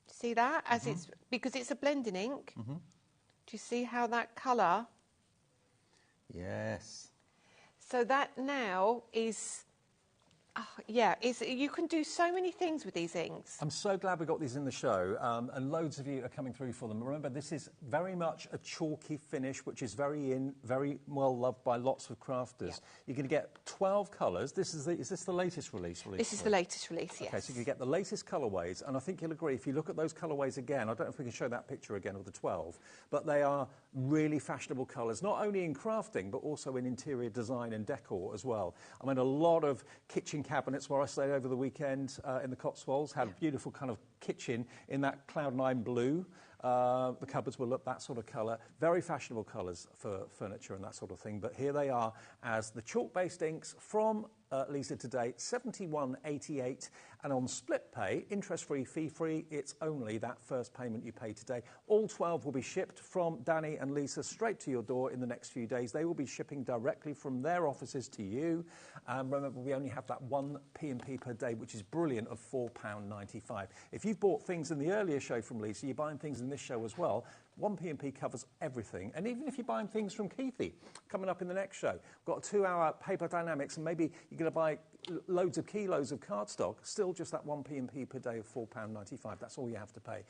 see that? As it's, because it's a blending ink. Do you see how that colour? Yes. So that now is, you can do so many things with these inks. I'm so glad we got these in the show, and loads of you are coming through for them. Remember, this is very much a chalky finish, which is very well loved by lots of crafters. Yeah. You're going to get 12 colours. Is this the latest release? This is the latest release, yes. Okay, so you can get the latest colourways, and I think you'll agree, if you look at those colourways again, I don't know if we can show that picture again of the 12, but they are really fashionable colours, not only in crafting, but also in interior design and decor as well. I mean, a lot of kitchen cabinets where I stayed over the weekend in the Cotswolds had a beautiful kind of kitchen in that cloud9 blue. The cupboards will look that sort of colour. Very fashionable colours for furniture and that sort of thing. But here they are as the chalk-based inks from Lisa today, £71.88, and on split pay, interest-free, fee-free, it's only that first payment you pay today. All 12 will be shipped from Danny and Lisa straight to your door in the next few days. They will be shipping directly from their offices to you. Remember, we only have that one P&P per day, which is brilliant, of £4.95. If you've bought things in the earlier show from Lisa, you're buying things in this show as well. One P&P covers everything. And even if you're buying things from Keithy, coming up in the next show, we've got a 2-hour paper dynamics, and maybe you're going to buy loads of kilos of cardstock, still just that one P&P per day of £4.95. That's all you have to pay.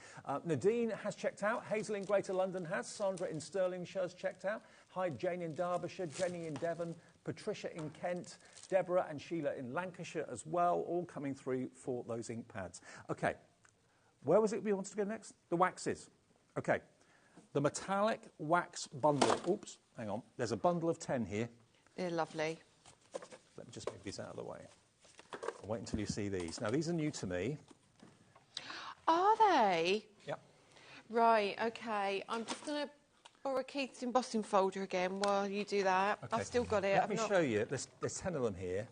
Nadine has checked out. Hazel in Greater London has. Sandra in Stirlingshire has checked out. Hi, Jane in Derbyshire, Jenny in Devon, Patricia in Kent, Deborah and Sheila in Lancashire as well, all coming through for those ink pads. OK, where was it we wanted to go next? The waxes. OK. The metallic wax bundle. Oops, hang on. There's a bundle of 10 here. They're lovely. Let me just move these out of the way. I'll wait until you see these. Now, these are new to me. Are they? Yep. Right, OK. I'm just going to borrow Keith's embossing folder again while you do that. Okay. I've still got it. Let me show you. There's 10 of them here.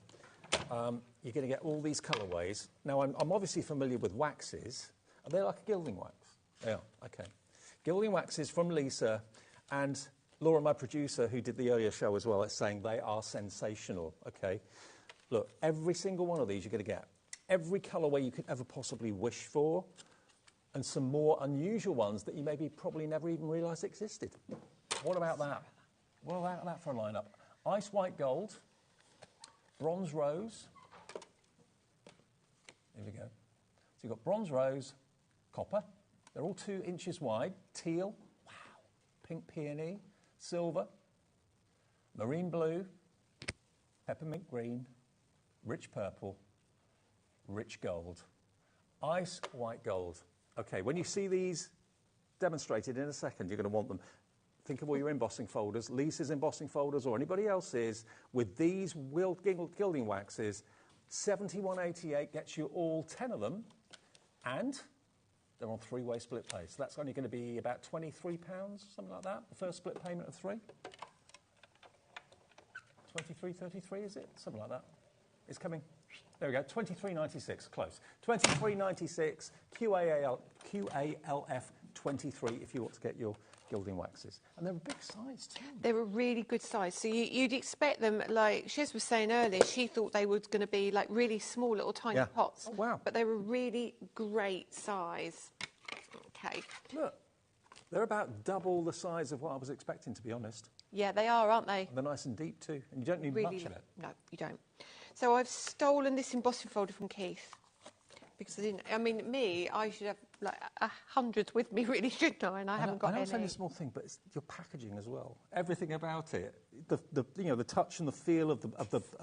You're going to get all these colourways. Now, I'm obviously familiar with waxes. Are they like a gilding wax? They are, OK. Gilding waxes from Lisa, and Laura, my producer, who did the earlier show as well, is saying they are sensational, OK? Look, every single one of these you're going to get. Every colourway you could ever possibly wish for, and some more unusual ones that you maybe probably never even realised existed. What about that? What about that for a lineup? Ice white gold, bronze rose. Here we go. So you've got bronze rose, copper. They're all 2 inches wide. Teal, wow. Pink peony, silver, marine blue, peppermint green, rich purple, rich gold, ice white gold. OK, when you see these demonstrated in a second, you're going to want them. Think of all your embossing folders, Lisa's embossing folders, or anybody else's, with these gilding waxes. £71.88 gets you all 10 of them, and they're on 3-way split pay. So that's only going to be about £23, something like that, the first split payment of 3. 23.33, is it? Something like that. It's coming. There we go, 23.96, close. 23.96, QALF 23 if you want to get your gilding waxes. And they're a big size too. They're a really good size. So you'd expect them, like Shez was saying earlier, she thought they were going to be like really small little tiny pots. Oh, wow. But they were really great size. OK. Look, they're about double the size of what I was expecting, to be honest. Yeah, they are, aren't they? And they're nice and deep too, and you don't need really much of it. No, you don't. So I've stolen this embossing folder from Keith. Because I didn't, I mean, I should have like 100 with me, really, shouldn't I? And I haven't got any. I know it's only a small thing, but it's your packaging as well. Everything about it, the touch and the feel of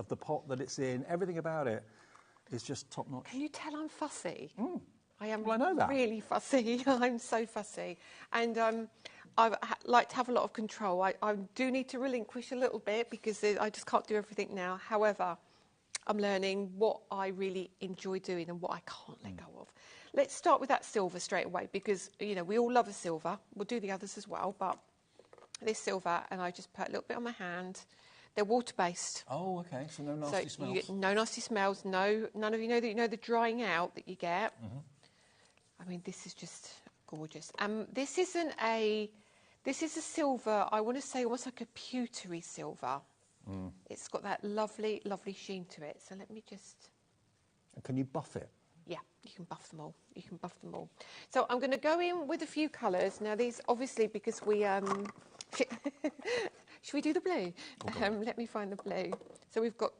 the pot that it's in, everything about it is just top notch. Can you tell I'm fussy? Mm. I am I know that. Really fussy. I'm so fussy. And like to have a lot of control. I do need to relinquish a little bit because I just can't do everything now. However, I'm learning what I really enjoy doing and what I can't let go of. Let's start with that silver straight away because, you know, we all love a silver. We'll do the others as well, but this silver, and I just put a little bit on my hand. They're water-based. Oh, okay, so no nasty smells. You get no nasty smells, none of you know the drying out that you get. I mean, this is just gorgeous. This is a silver, I want to say almost like a pewtery silver. It's got that lovely, lovely sheen to it. So let me just... Can you buff it? Yeah, you can buff them all. You can buff them all. So I'm going to go in with a few colours. Now these, obviously, because we... Should we do the blue? Let me find the blue. So we've got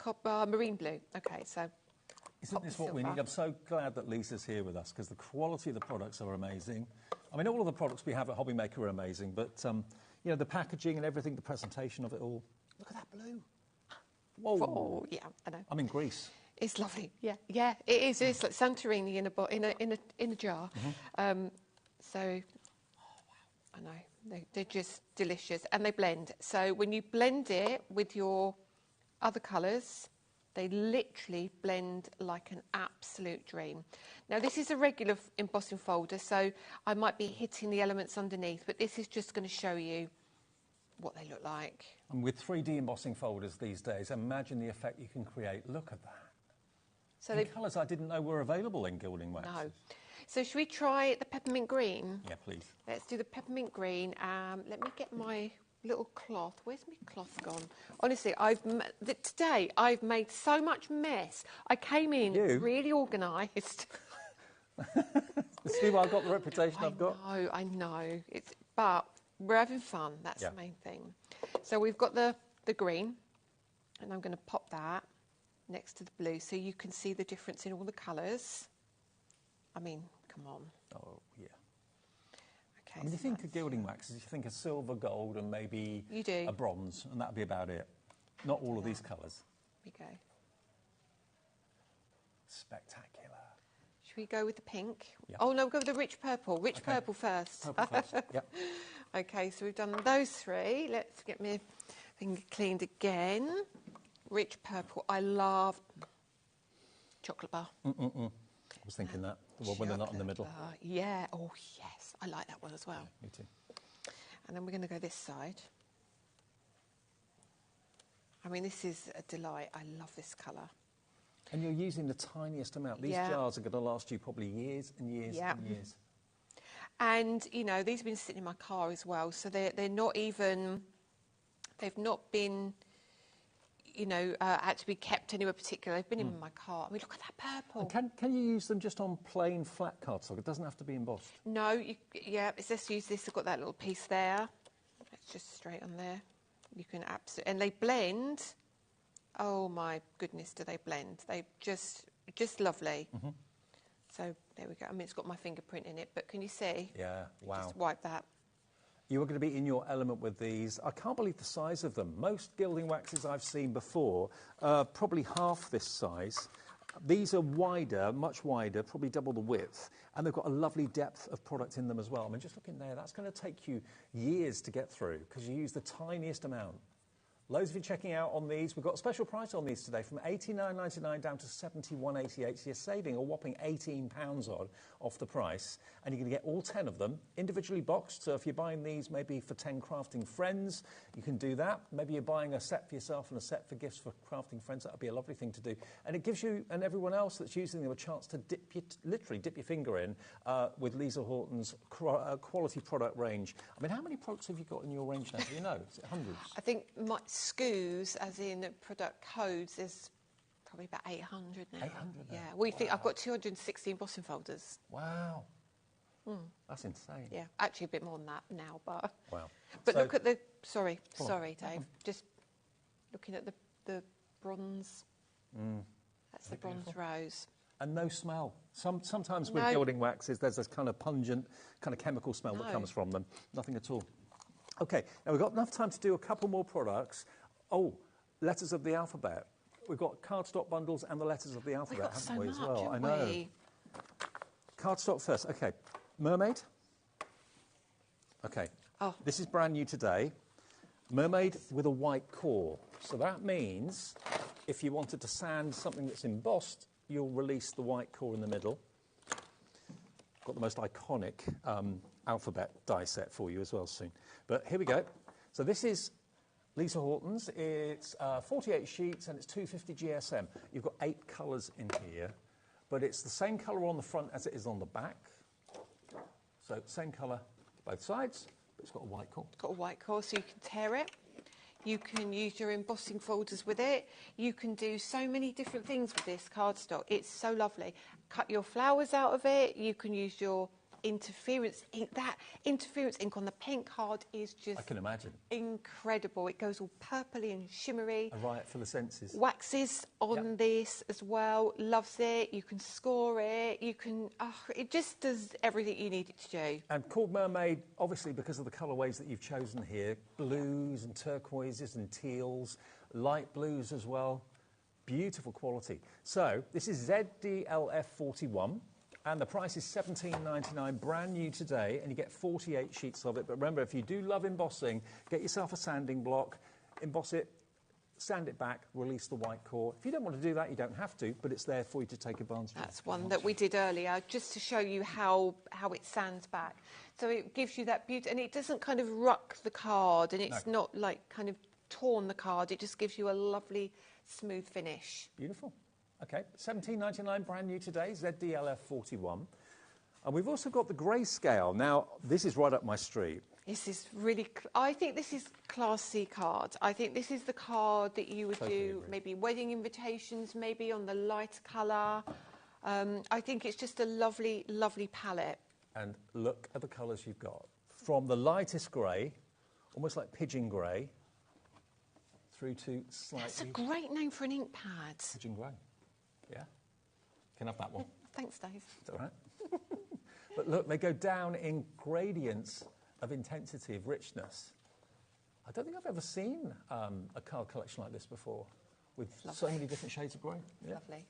marine blue. Okay, so... Isn't this what we need? I'm so glad that Lisa's here with us because the quality of the products are amazing. I mean, all of the products we have at HobbyMaker are amazing, but, you know, the packaging and everything, the presentation of it all. Look at that blue. Whoa. Oh, yeah, I know. I'm in Greece. It's lovely. Yeah, yeah, it is. It's like Santorini in a jar. So, I know they're just delicious, and they blend. So when you blend it with your other colours, they literally blend like an absolute dream. Now this is a regular embossing folder, so I might be hitting the elements underneath, but this is just going to show you what they look like. And with 3D embossing folders these days, imagine the effect you can create. Look at that. So the colours I didn't know were available in gilding waxes. No. So should we try the peppermint green? Yeah, please. Let's do the peppermint green. Let me get my little cloth. Where's my cloth gone? Honestly, today I've made so much mess. I came in really organised. See why I've got the reputation I've got? I know. But we're having fun. That's the main thing. So we've got the green, and I'm going to pop that next to the blue so you can see the difference in all the colours. I mean, come on. Oh, yeah. Okay, I mean, you think of gilding waxes, you think of silver, gold, and maybe a bronze, and that'd be about it. Not all of these colours. Here we go. Spectacular. Should we go with the pink? Yeah. Oh, no, we'll go with the rich purple. Rich purple first. Purple first, yep. Okay, so we've done those three. Let's get my finger cleaned again. Rich purple. I love chocolate bar. I was thinking that, the one when they're not in the middle. Yeah, oh yes, I like that one as well. Yeah, me too. And then we're going to go this side. I mean, this is a delight. I love this colour. And you're using the tiniest amount. These jars are going to last you probably years and years and years. And, you know, these have been sitting in my car as well, so they're not even, they've not been, you know, had to be kept anywhere particular. They've been in my car. I mean, look at that purple. And can you use them just on plain flat cardstock? It doesn't have to be embossed. No, let's use this. I've got that little piece there. It's just straight on there. You can absolutely, and they blend. Oh my goodness, do they blend? They just lovely. So there we go. I mean, it's got my fingerprint in it, but can you see? Yeah, wow. Just wipe that. You are going to be in your element with these. I can't believe the size of them. Most gilding waxes I've seen before, probably half this size. These are wider, much wider, probably double the width, and they've got a lovely depth of product in them as well. I mean, just look in there. That's going to take you years to get through because you use the tiniest amount. Loads of you checking out on these. We've got a special price on these today from $89.99 down to $71.88. So you're saving a whopping £18 off the price. And you're going to get all 10 of them individually boxed. So if you're buying these maybe for 10 crafting friends, you can do that. Maybe you're buying a set for yourself and a set for gifts for crafting friends. That would be a lovely thing to do. And it gives you and everyone else that's using them a chance to literally dip your finger in with Lisa Horton's quality product range. I mean, how many products have you got in your range now? Do you know? Is it hundreds? I think my SKUs, as in product codes, is probably about 800 now. 800 now? Yeah. Well, you think I've got 260 embossing folders. Wow. That's insane. Yeah, actually a bit more than that now, but... Wow. But look at the... Sorry, Dave. Just looking at the bronze. That's the bronze rose. And no smell. Sometimes with gilding waxes, there's this kind of pungent, kind of chemical smell that comes from them. Nothing at all. OK, now we've got enough time to do a couple more products. Oh, letters of the alphabet. We've got cardstock bundles and the letters of the alphabet, haven't we, as well? I know. Cardstock first. OK, mermaid. OK. Oh. This is brand new today. Mermaid with a white core. So that means if you wanted to sand something that's embossed, you'll release the white core in the middle. Got the most iconic alphabet die set for you as well soon. But here we go. So this is Lisa Horton's. It's 48 sheets and it's 250 GSM. You've got 8 colours in here, but it's the same colour on the front as it is on the back. So same colour both sides, but it's got a white core. It's got a white core, so you can tear it. You can use your embossing folders with it. You can do so many different things with this cardstock. It's so lovely. Cut your flowers out of it. You can use your interference ink. That interference ink on the pink card is just, I can imagine, incredible. It goes all purpley and shimmery. A riot for the senses. Waxes on this as well. Loves it. You can score it. You can. It just does everything you need it to do. And called Mermaid, obviously, because of the colourways that you've chosen here, blues and turquoises and teals, light blues as well. Beautiful quality. So this is ZDLF41. And the price is $17.99, brand new today, and you get 48 sheets of it. But remember, if you do love embossing, get yourself a sanding block, emboss it, sand it back, release the white core. If you don't want to do that, you don't have to, but it's there for you to take advantage of. That's one that we did earlier, just to show you how it sands back. So it gives you that beauty, and it doesn't kind of ruck the card, and it's not like kind of torn the card. It just gives you a lovely, smooth finish. Beautiful. Okay, $17.99, brand new today, ZDLF41. And we've also got the grayscale. Now, this is right up my street. This is really, I think this is Class C card. I think this is the card that you would do maybe wedding invitations, maybe on the light colour. I think it's just a lovely, lovely palette. And look at the colours you've got. From the lightest grey, almost like pigeon grey, through to slightly... That's a great name for an ink pad. Pigeon grey. Yeah, can have that one. Thanks, Dave. It's all right. But look, they go down in gradients of intensity, of richness. I don't think I've ever seen a card collection like this before, with so many different shades of grey. Yeah. Lovely.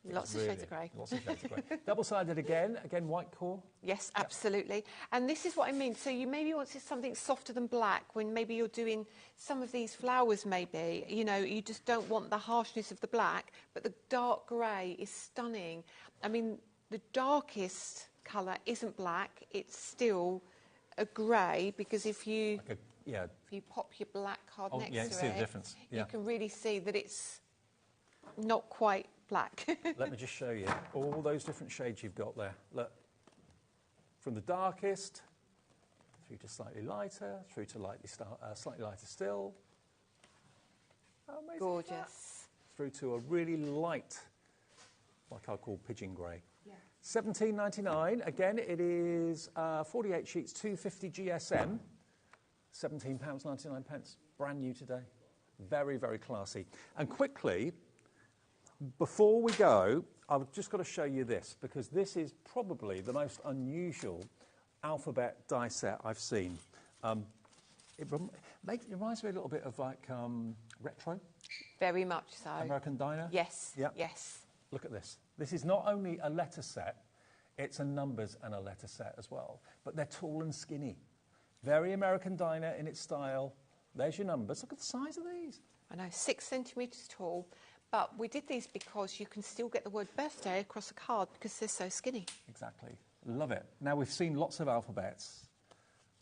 Lots of shades of grey. Lots of shades of grey. Double-sided again white core. Yes, absolutely. Yep. And this is what I mean. So you maybe want something softer than black when maybe you're doing some of these flowers maybe. You know, you just don't want the harshness of the black, but the dark grey is stunning. I mean, the darkest colour isn't black. It's still a grey, because if you if you pop your black card next to see it, the difference. Yeah. You can really see that it's not quite black. Let me just show you all those different shades you've got there. Look, from the darkest through to slightly lighter, through to slightly lighter still. How amazing. Gorgeous. Through to a really light, like I call pigeon grey. Yeah. $17.99. Again, it is 48 sheets, 250 GSM, £17.99. Brand new today. Very, very classy. And quickly, before we go, I've just got to show you this, because this is probably the most unusual alphabet die set I've seen. It reminds me a little bit of like retro. Very much so. American Diner? Yes, yep. Yes. Look at this. This is not only a letter set, it's a numbers and a letter set as well. But they're tall and skinny. Very American Diner in its style. There's your numbers. Look at the size of these. I know, 6 centimetres tall. But we did these because you can still get the word birthday across a card because they're so skinny. Exactly. Love it. Now, we've seen lots of alphabets,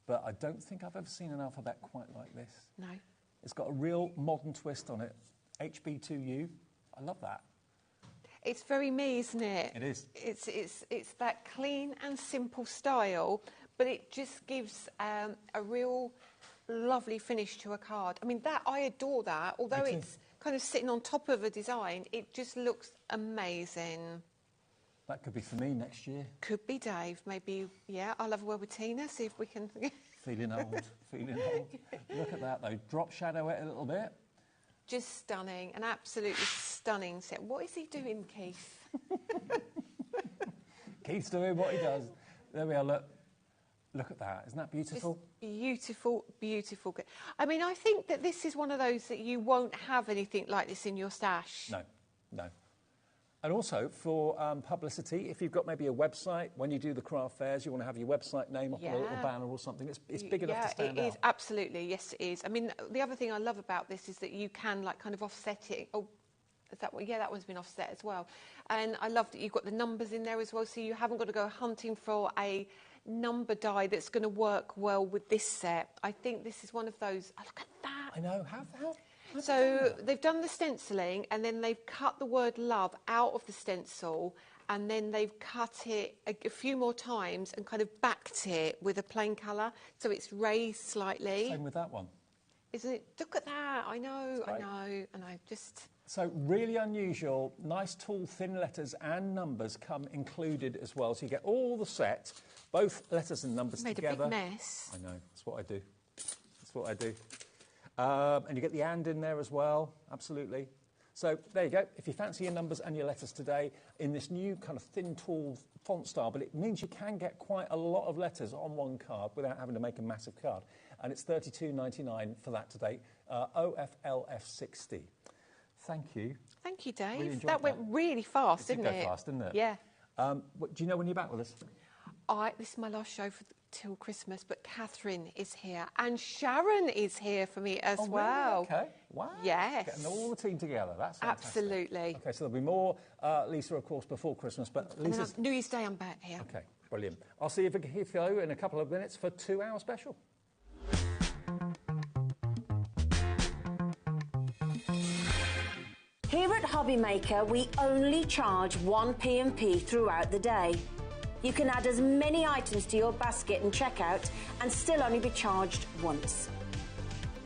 but I don't think I've ever seen an alphabet quite like this. No. It's got a real modern twist on it. HB2U. I love that. It's very me, isn't it? It is. It's that clean and simple style, but it just gives a real lovely finish to a card. I mean, I adore that. Although it's kind of sitting on top of a design, it just looks amazing. That could be for me next year. Could be, Dave. Maybe, yeah, I'll have a word with Tina, see if we can... Feeling old, feeling old. Look at that, though. Drop shadow it a little bit. Just stunning, an absolutely stunning set. What is he doing, Keith? Keith's doing what he does. There we are, look. Look at that. Isn't that beautiful? Just beautiful, beautiful. I mean, I think that this is one of those that you won't have anything like this in your stash. No, no. And also for publicity, if you've got maybe a website, when you do the craft fairs, you want to have your website name up on a little banner or something. It's big enough to stand out. It is, absolutely. Yes, it is. I mean, the other thing I love about this is that you can like kind of offset it. Oh, is that what? Yeah, that one's been offset as well. And I love that you've got the numbers in there as well, so you haven't got to go hunting for a number die that's going to work well with this set. I think this is one of those. Oh, look at that. I know. How so they've done the stenciling and then they've cut the word love out of the stencil and then they've cut it a few more times and kind of backed it with a plain colour so it's raised slightly. Same with that one. Isn't it? Look at that. I know. And I just... So really unusual, nice tall thin letters and numbers come included as well. So you get all the set, both letters and numbers together. Made a big mess. I know, that's what I do. That's what I do. And you get the and in there as well, absolutely. So there you go. If you fancy your numbers and your letters today in this new kind of thin, tall font style, but it means you can get quite a lot of letters on one card without having to make a massive card. And it's $32.99 for that today, OFLF 60. Thank you. Thank you, Dave. Really that went really fast, didn't it? It did go fast, didn't it? Yeah. Do you know when you're back with us? This is my last show till Christmas, but Catherine is here and Sharon is here for me as well. Really? Okay. Wow. Yes. Getting all the team together. That's fantastic. Absolutely. Okay, so there'll be more Lisa, of course, before Christmas, but Lisa's... New Year's Day, I'm back here. Okay, brilliant. I'll see you in a couple of minutes for 2-hour special. Here at HobbyMaker, we only charge 1 P&P throughout the day. You can add as many items to your basket and checkout and still only be charged once.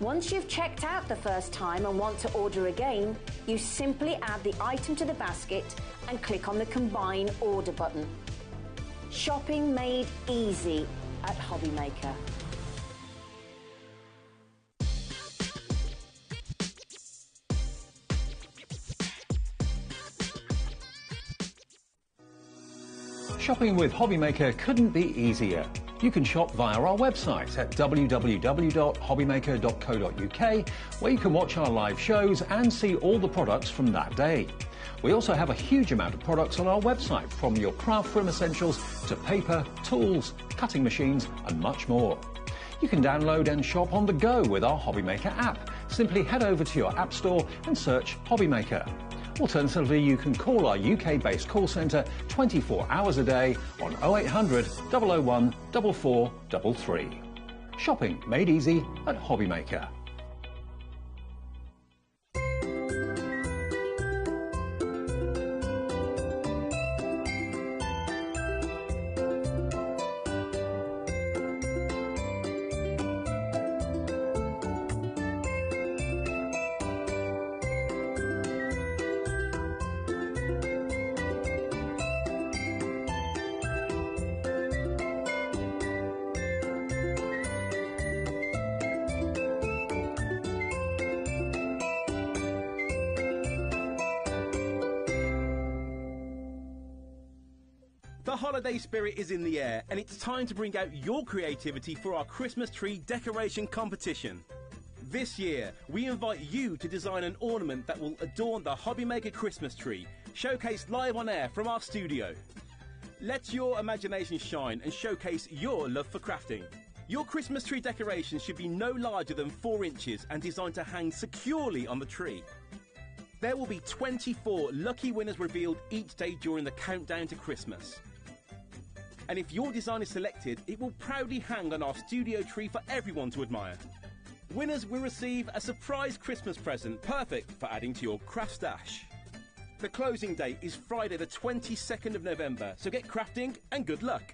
Once you've checked out the first time and want to order again, you simply add the item to the basket and click on the Combine Order button. Shopping made easy at HobbyMaker. Shopping with HobbyMaker couldn't be easier. You can shop via our website at www.hobbymaker.co.uk, where you can watch our live shows and see all the products from that day. We also have a huge amount of products on our website, from your craft room essentials to paper, tools, cutting machines and much more. You can download and shop on the go with our HobbyMaker app. Simply head over to your app store and search HobbyMaker. Alternatively, you can call our UK-based call centre 24 hours a day on 0800 001 4433. Shopping made easy at HobbyMaker. The holiday spirit is in the air, and it's time to bring out your creativity for our Christmas tree decoration competition. This year, we invite you to design an ornament that will adorn the HobbyMaker Christmas tree, showcased live on air from our studio. Let your imagination shine and showcase your love for crafting. Your Christmas tree decoration should be no larger than 4 inches and designed to hang securely on the tree. There will be 24 lucky winners revealed each day during the countdown to Christmas. And if your design is selected, it will proudly hang on our studio tree for everyone to admire. Winners will receive a surprise Christmas present, perfect for adding to your craft stash. The closing date is Friday the 22nd of November, so get crafting and good luck.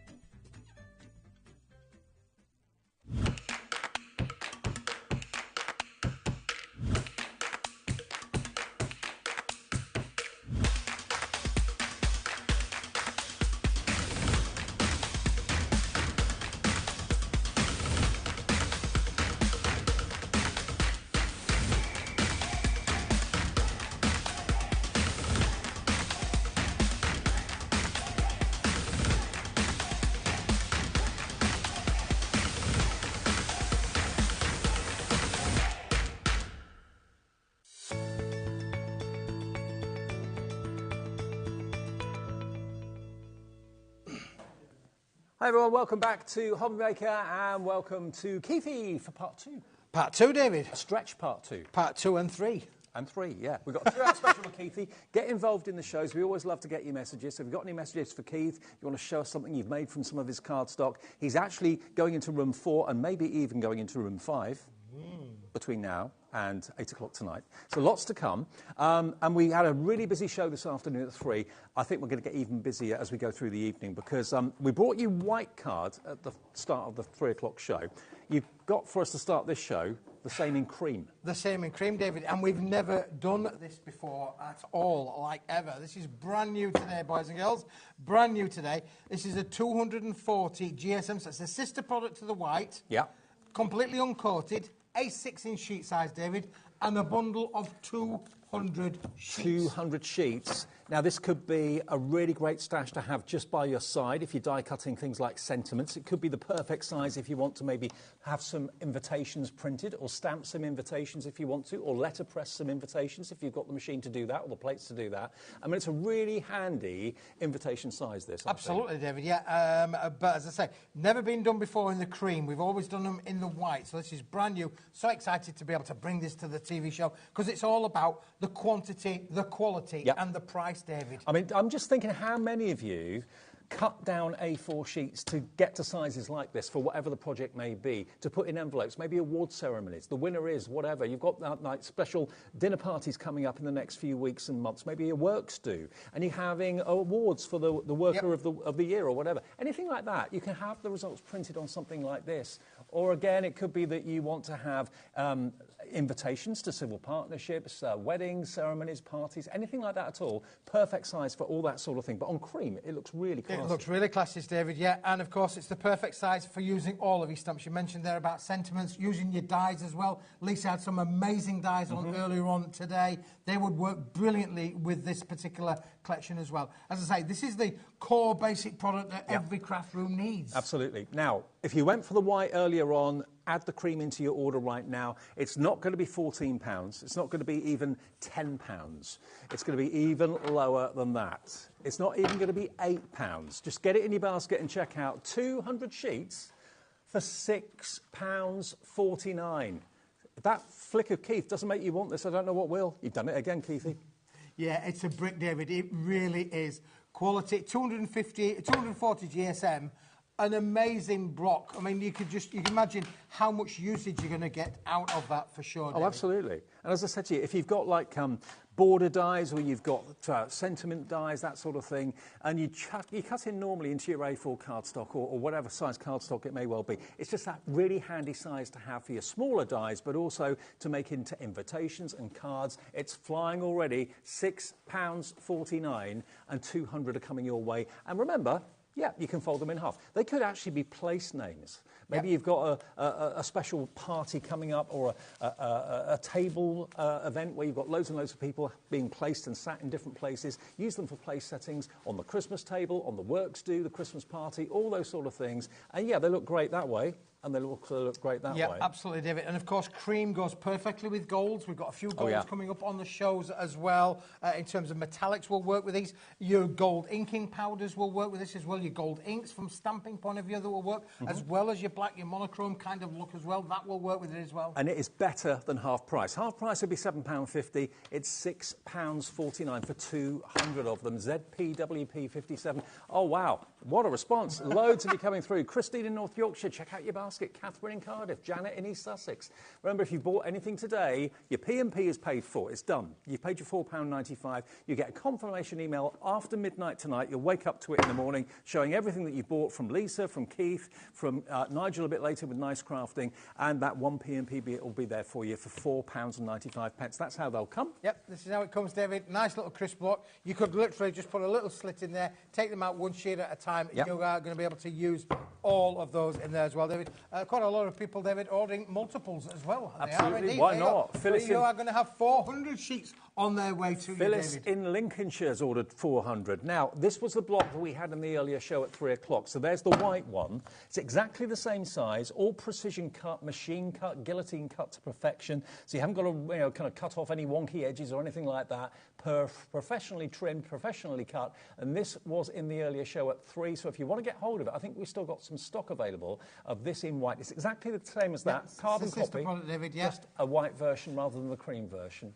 Hi everyone, welcome back to HobbyMaker and welcome to Keithy for part 2. Part 2, David. A stretch part 2. Part 2 and 3. And 3, yeah. We've got a 3-hour special with Keithy. Get involved in the shows. We always love to get your messages. So if you've got any messages for Keith, you want to show us something you've made from some of his cardstock, he's actually going into room 4 and maybe even going into room 5 between now and 8 o'clock tonight. So lots to come. And we had a really busy show this afternoon at 3. I think we're going to get even busier as we go through the evening because we brought you white cards at the start of the 3 o'clock show. You've got for us to start this show the same in cream. The same in cream, David. And we've never done this before at all, like ever. This is brand new today, boys and girls. Brand new today. This is a 240 GSM. So it's a sister product to the white. Yeah. Completely uncoated. A 6-inch sheet size, David, and a bundle of 200 sheets. 200 sheets. Now, this could be a really great stash to have just by your side if you're die cutting things like sentiments. It could be the perfect size if you want to maybe have some invitations printed or stamp some invitations if you want to, or letterpress some invitations if you've got the machine to do that or the plates to do that. I mean, it's a really handy invitation size, this. Absolutely, David, yeah. But as I say, never been done before in the cream. We've always done them in the white, so this is brand new. So excited to be able to bring this to the TV show because it's all about the quantity, the quality, and the price, David. I mean, I'm just thinking how many of you cut down A4 sheets to get to sizes like this for whatever the project may be, to put in envelopes, maybe award ceremonies, the winner is, whatever. You've got like special dinner parties coming up in the next few weeks and months, maybe your works do, and you're having awards for the worker of the year or whatever. Anything like that, you can have the results printed on something like this. Or again, it could be that you want to have invitations to civil partnerships, weddings, ceremonies, parties, anything like that at all. Perfect size for all that sort of thing. But on cream, it looks really classy. It looks really classy, David, yeah. And, of course, it's the perfect size for using all of your stamps. You mentioned there about sentiments, using your dies as well. Lisa had some amazing dies on earlier on today. They would work brilliantly with this particular collection as well. As I say, this is the core basic product that every craft room needs. Absolutely. Now, if you went for the white earlier on, add the cream into your order right now. It's not going to be £14. It's not going to be even £10. It's going to be even lower than that. It's not even going to be £8. Just get it in your basket and check out 200 sheets for £6.49. If that flick of Keith doesn't make you want this, I don't know what will. You've done it again, Keithy. Yeah, it's a brick, David. It really is. Quality, 240 GSM, an amazing block. I mean, you can imagine how much usage you're going to get out of that for sure, David. Oh, absolutely. And as I said to you, if you've got like border dies or you've got sentiment dies, that sort of thing, and you cut in normally into your A4 cardstock or whatever size cardstock it may well be, it's just that really handy size to have for your smaller dies, but also to make into invitations and cards. It's flying already, £6.49, and 200 are coming your way. And remember, yeah, you can fold them in half. They could actually be place names. Maybe you've got a special party coming up or a table event where you've got loads and loads of people being placed and sat in different places. Use them for place settings on the Christmas table, on the works do, the Christmas party, all those sort of things. And yeah, they look great that way. And they look great that way. Yeah, absolutely, David. And, of course, cream goes perfectly with golds. We've got a few golds coming up on the shows as well. In terms of metallics, we'll work with these. Your gold inking powders will work with this as well. Your gold inks from stamping point of view that will work, as well as your black, your monochrome kind of look as well. That will work with it as well. And it is better than half price. Half price would be £7.50. It's £6.49 for 200 of them. ZPWP 57. Oh, wow. What a response. Loads of you coming through. Christine in North Yorkshire, check out your basket. Catherine in Cardiff, Janet in East Sussex. Remember, if you bought anything today, your P&P is paid for. It's done. You've paid your £4.95. You get a confirmation email after midnight tonight. You'll wake up to it in the morning, showing everything that you bought from Lisa, from Keith, from Nigel a bit later with Nice Crafting, and that one P&P will be there for you for £4.95. That's how they'll come. Yep, this is how it comes, David. Nice little crisp block. You could literally just put a little slit in there, take them out one sheet at a time. Yep. You are going to be able to use all of those in there as well, David. Quite a lot of people, David, ordering multiples as well. Absolutely, why not? You are going to have 400 sheets on their way to Phyllis you, David. in Lincolnshire has ordered 400. Now, this was the block that we had in the earlier show at 3 o'clock. So there's the white one. It's exactly the same size, all precision cut, machine cut, guillotine cut to perfection. So you haven't got to kind of cut off any wonky edges or anything like that. Professionally trimmed, professionally cut. And this was in the earlier show at 3. So if you want to get hold of it, I think we've still got some stock available of this in white. It's exactly the same as that. Carbon copy, product, David, just a white version rather than the cream version.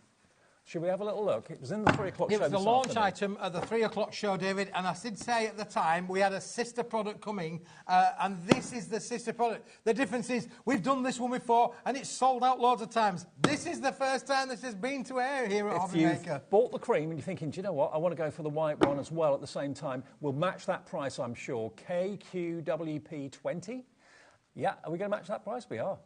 Should we have a little look? It was in the 3 o'clock show. It was the launch item at the 3 o'clock show, David, and I did say at the time we had a sister product coming, and this is the sister product. The difference is we've done this one before, and it's sold out loads of times. This is the first time this has been to air here at HobbyMaker. If you've bought the cream and you're thinking, do you know what, I want to go for the white one as well at the same time, we'll match that price, I'm sure. KQWP20. Yeah, are we going to match that price? We are.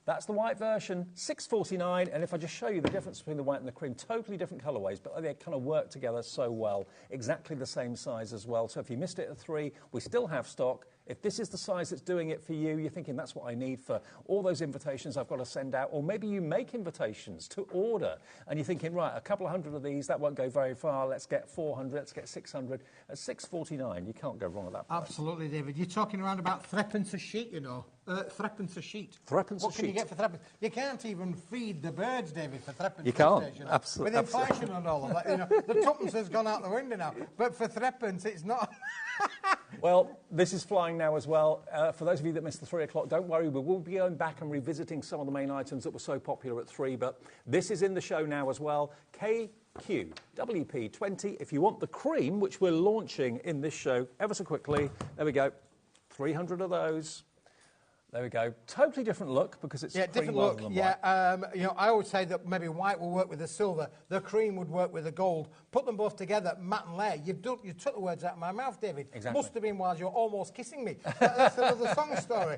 That's the white version, $6.49, and if I just show you the difference between the white and the cream, totally different colourways, but they kind of work together so well. Exactly the same size as well. So if you missed it at 3, we still have stock. If this is the size that's doing it for you, you're thinking that's what I need for all those invitations I've got to send out, or maybe you make invitations to order, and you're thinking, right, a couple of hundred of these, that won't go very far, let's get 400, let's get 600. At $6.49, you can't go wrong at that price. Absolutely, David. You're talking around about threepence a sheet, you know. Threepence a sheet. Threepence a sheet. What can you get for threepence? You can't even feed the birds, David, for threepence. You can't, Days, you know. absolutely. With inflation and all of that, you know, the tuppence has gone out the window now. But for threepence, it's not. Well, this is flying now as well. For those of you that missed the 3 o'clock, don't worry, we will be going back and revisiting some of the main items that were so popular at 3, but this is in the show now as well. KQWP20. If you want the cream, which we're launching in this show ever so quickly, there we go. 300 of those. There we go. Totally different look because it's different look. Yeah, you know, I would say that maybe white will work with the silver, the cream would work with the gold. Put them both together, matte and layer. You took the words out of my mouth, David. Exactly. Must have been while you're almost kissing me. That's another song story.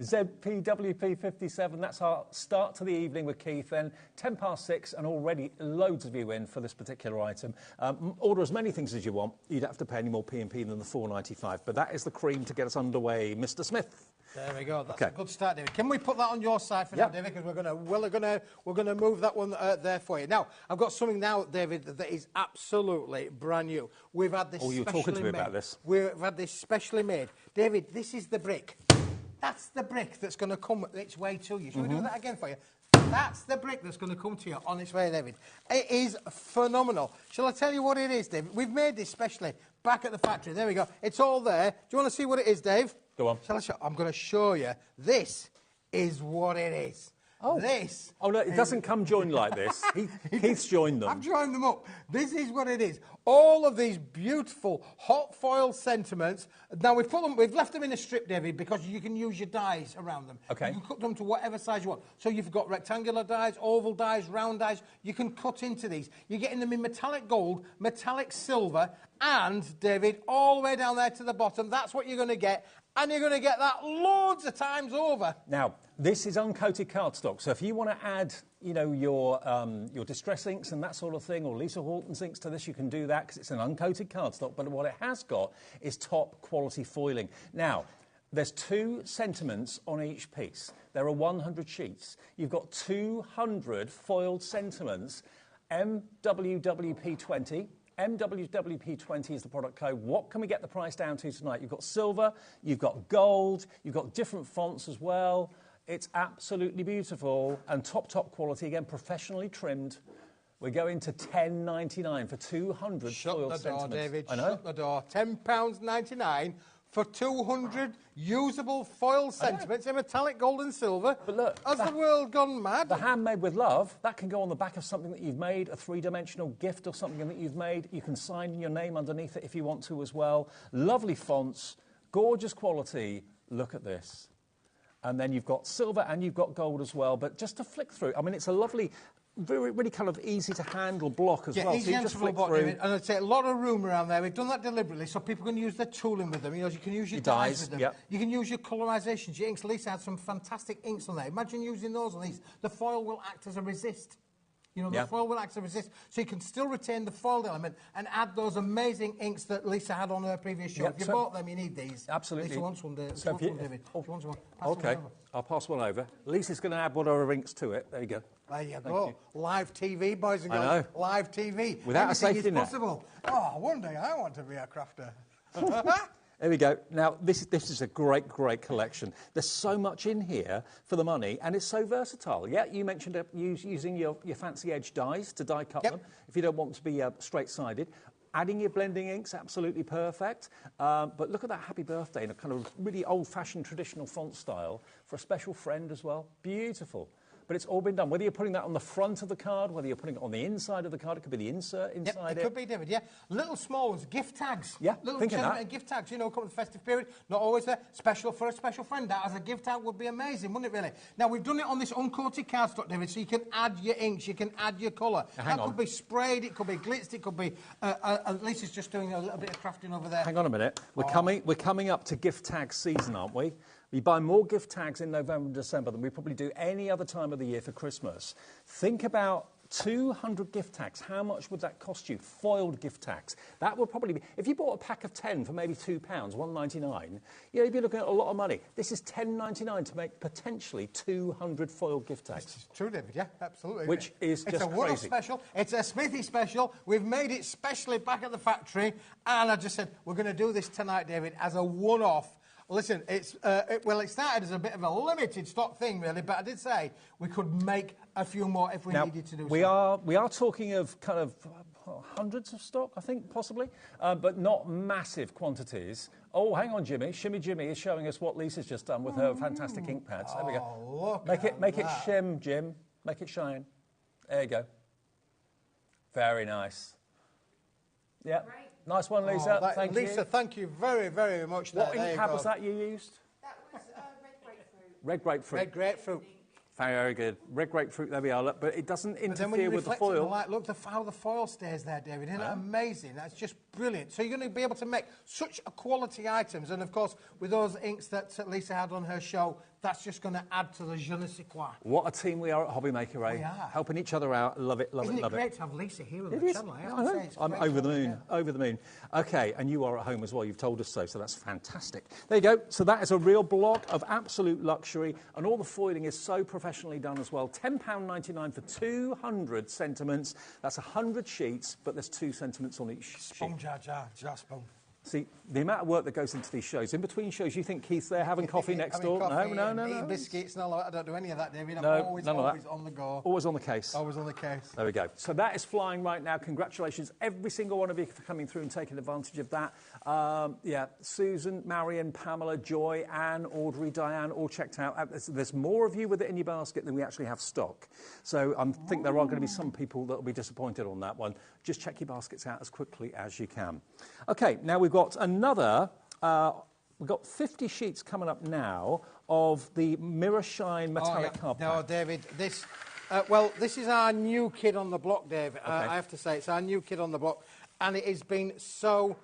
ZPWP57, that's our start to the evening with Keith then. 6:10, and already loads of you in for this particular item. Order as many things as you want. You don't have to pay any more P&P than the $4.95, but that is the cream to get us underway. Mr. Smith. There we go. That's a good start, David. Can we put that on your side for now, David? Because we're gonna move that one there for you. Now, I've got something now, David, that is absolutely brand new. We've had this. Oh, you're talking to me about this. We've had this specially made, David. This is the brick. That's the brick that's going to come its way to you. Shall we do that again for you? That's the brick that's going to come to you on its way, David. It is phenomenal. Shall I tell you what it is, David? We've made this specially back at the factory. There we go. It's all there. Do you want to see what it is, Dave? Go on. Shall I show? I'm going to show you. This is what it is. Oh. This. Oh, no, it doesn't come joined like this. Keith's joined them. I've joined them up. This is what it is. All of these beautiful hot foil sentiments. Now, we've left them in a strip, David, because you can use your dies around them. Okay. You can cut them to whatever size you want. So you've got rectangular dies, oval dies, round dies. You can cut into these. You're getting them in metallic gold, metallic silver, and, David, all the way down there to the bottom. That's what you're going to get. And you're going to get that loads of times over. Now, this is uncoated cardstock, so if you want to add, you know, your Distress inks and that sort of thing, or Lisa Horton's inks to this, you can do that because it's an uncoated cardstock. But what it has got is top quality foiling. Now, there's 2 sentiments on each piece. There are 100 sheets. You've got 200 foiled sentiments, MWWP20. MWWP20 is the product code. What can we get the price down to tonight? You've got silver, you've got gold, you've got different fonts as well. It's absolutely beautiful and top quality, again, professionally trimmed. We're going to $10.99 for 200 foiled sentiments. Shut the door, David. I know. Shut the door. £10.99 for 200 usable foil sentiments in metallic gold and silver. But look, has the world gone mad? The handmade with love, that can go on the back of something that you've made, a 3-dimensional gift or something that you've made. You can sign your name underneath it if you want to as well. Lovely fonts, gorgeous quality. Look at this. And then you've got silver and you've got gold as well. But just to flick through, I mean, it's a lovely, really kind of easy to handle block as well. Easy so you just flick block, through. David, and I'd say a lot of room around there. We've done that deliberately so people can use their tooling with them. You know, you can use your dyes with them. Yep. You can use your colorisations, your inks. Lisa had some fantastic inks on there. Imagine using those on these. The foil will act as a resist. You know, the foil will act as a resist, so you can still retain the foiled element and add those amazing inks that Lisa had on her previous show. If you bought them, you need these. Absolutely. Lisa wants one, David. So David. She wants one. Pass okay, one over. I'll pass one over. Lisa's going to add one of her inks to it. There you go. There you go. Live TV, boys and girls. I know. Live TV. Without Everything a safety is net. possible. Oh, one day I want to be a crafter. There we go. Now, this is a great, great collection. There's so much in here for the money, and it's so versatile. Yeah, you mentioned using your fancy edge dies to die cut them if you don't want them to be straight-sided. Adding your blending inks, absolutely perfect. But look at that happy birthday in a kind of really old-fashioned traditional font style for a special friend as well. Beautiful. But it's all been done. Whether you're putting that on the front of the card, whether you're putting it on the inside of the card, it could be the insert inside it could be, David, Little small ones, gift tags. Yeah, little thinking gentlemen gift tags, you know, come to the festive period. Not always there. Special for a special friend. That as a gift tag would be amazing, wouldn't it, really? Now, we've done it on this uncoated cardstock, David, so you can add your inks, you can add your colour. That could be sprayed, it could be glitzed, it could be... at least it's just doing a little bit of crafting over there. Hang on a minute. We're coming up to gift tag season, aren't we? We buy more gift tags in November and December than we probably do any other time of the year for Christmas. Think about 200 gift tags. How much would that cost you? Foiled gift tags. That would probably be... If you bought a pack of 10 for maybe £2, $1.99, you'd be looking at a lot of money. This is $10.99 to make potentially 200 foiled gift tags. It's true, David, yeah, absolutely. Which is just crazy. It's a one-off special. It's a Smithy special. We've made it specially back at the factory. And I just said, we're going to do this tonight, David, as a one-off. Listen, it started as a bit of a limited stock thing, really, but I did say we could make a few more if we needed to do so. We are talking of kind of hundreds of stock, I think, possibly, but not massive quantities. Oh, hang on, Jimmy. Shimmy Jimmy is showing us what Lisa's just done with her fantastic ink pads. There we go. Make it shim, Jim. Make it shine. There you go. Very nice. Yeah. Great. Nice one, Lisa. Thank you. Lisa, thank you very, very much. What ink pad was that you used? That was red grapefruit. Red grapefruit. Red grapefruit. Very good. Red grapefruit, there we are. Look, but it doesn't interfere with the foil. Look how the foil stays there, David. Isn't that amazing? That's just brilliant. So you're going to be able to make such a quality items. And, of course, with those inks that Lisa had on her show, that's just going to add to the je ne sais quoi. What a team we are at HobbyMaker, eh? We are. Helping each other out. Love it, love it, love it. Isn't it great to have Lisa here on the channel? I know. I'm over the moon, over the moon. OK, and you are at home as well. You've told us so that's fantastic. There you go. So that is a real block of absolute luxury, and all the foiling is so professionally done as well. £10.99 for 200 sentiments. That's 100 sheets, but there's 2 sentiments on each sheet. Spoon, jar, spoon. See, the amount of work that goes into these shows. In between shows, you think Keith's there having coffee next door? No. Eating biscuits and all that. I don't do any of that, David. I'm always on the go. Always on the case. Always on the case. There we go. So that is flying right now. Congratulations, every single one of you, for coming through and taking advantage of that. Susan, Marion, Pamela, Joy, Anne, Audrey, Diane, all checked out. There's more of you with it in your basket than we actually have stock. So I think there are going to be some people that will be disappointed on that one. Just check your baskets out as quickly as you can. OK, now we've got another... we've got 50 sheets coming up now of the Mirror Shine metallic card pack. No, David, this is our new kid on the block, David. Okay. I have to say, it's our new kid on the block, and it has been so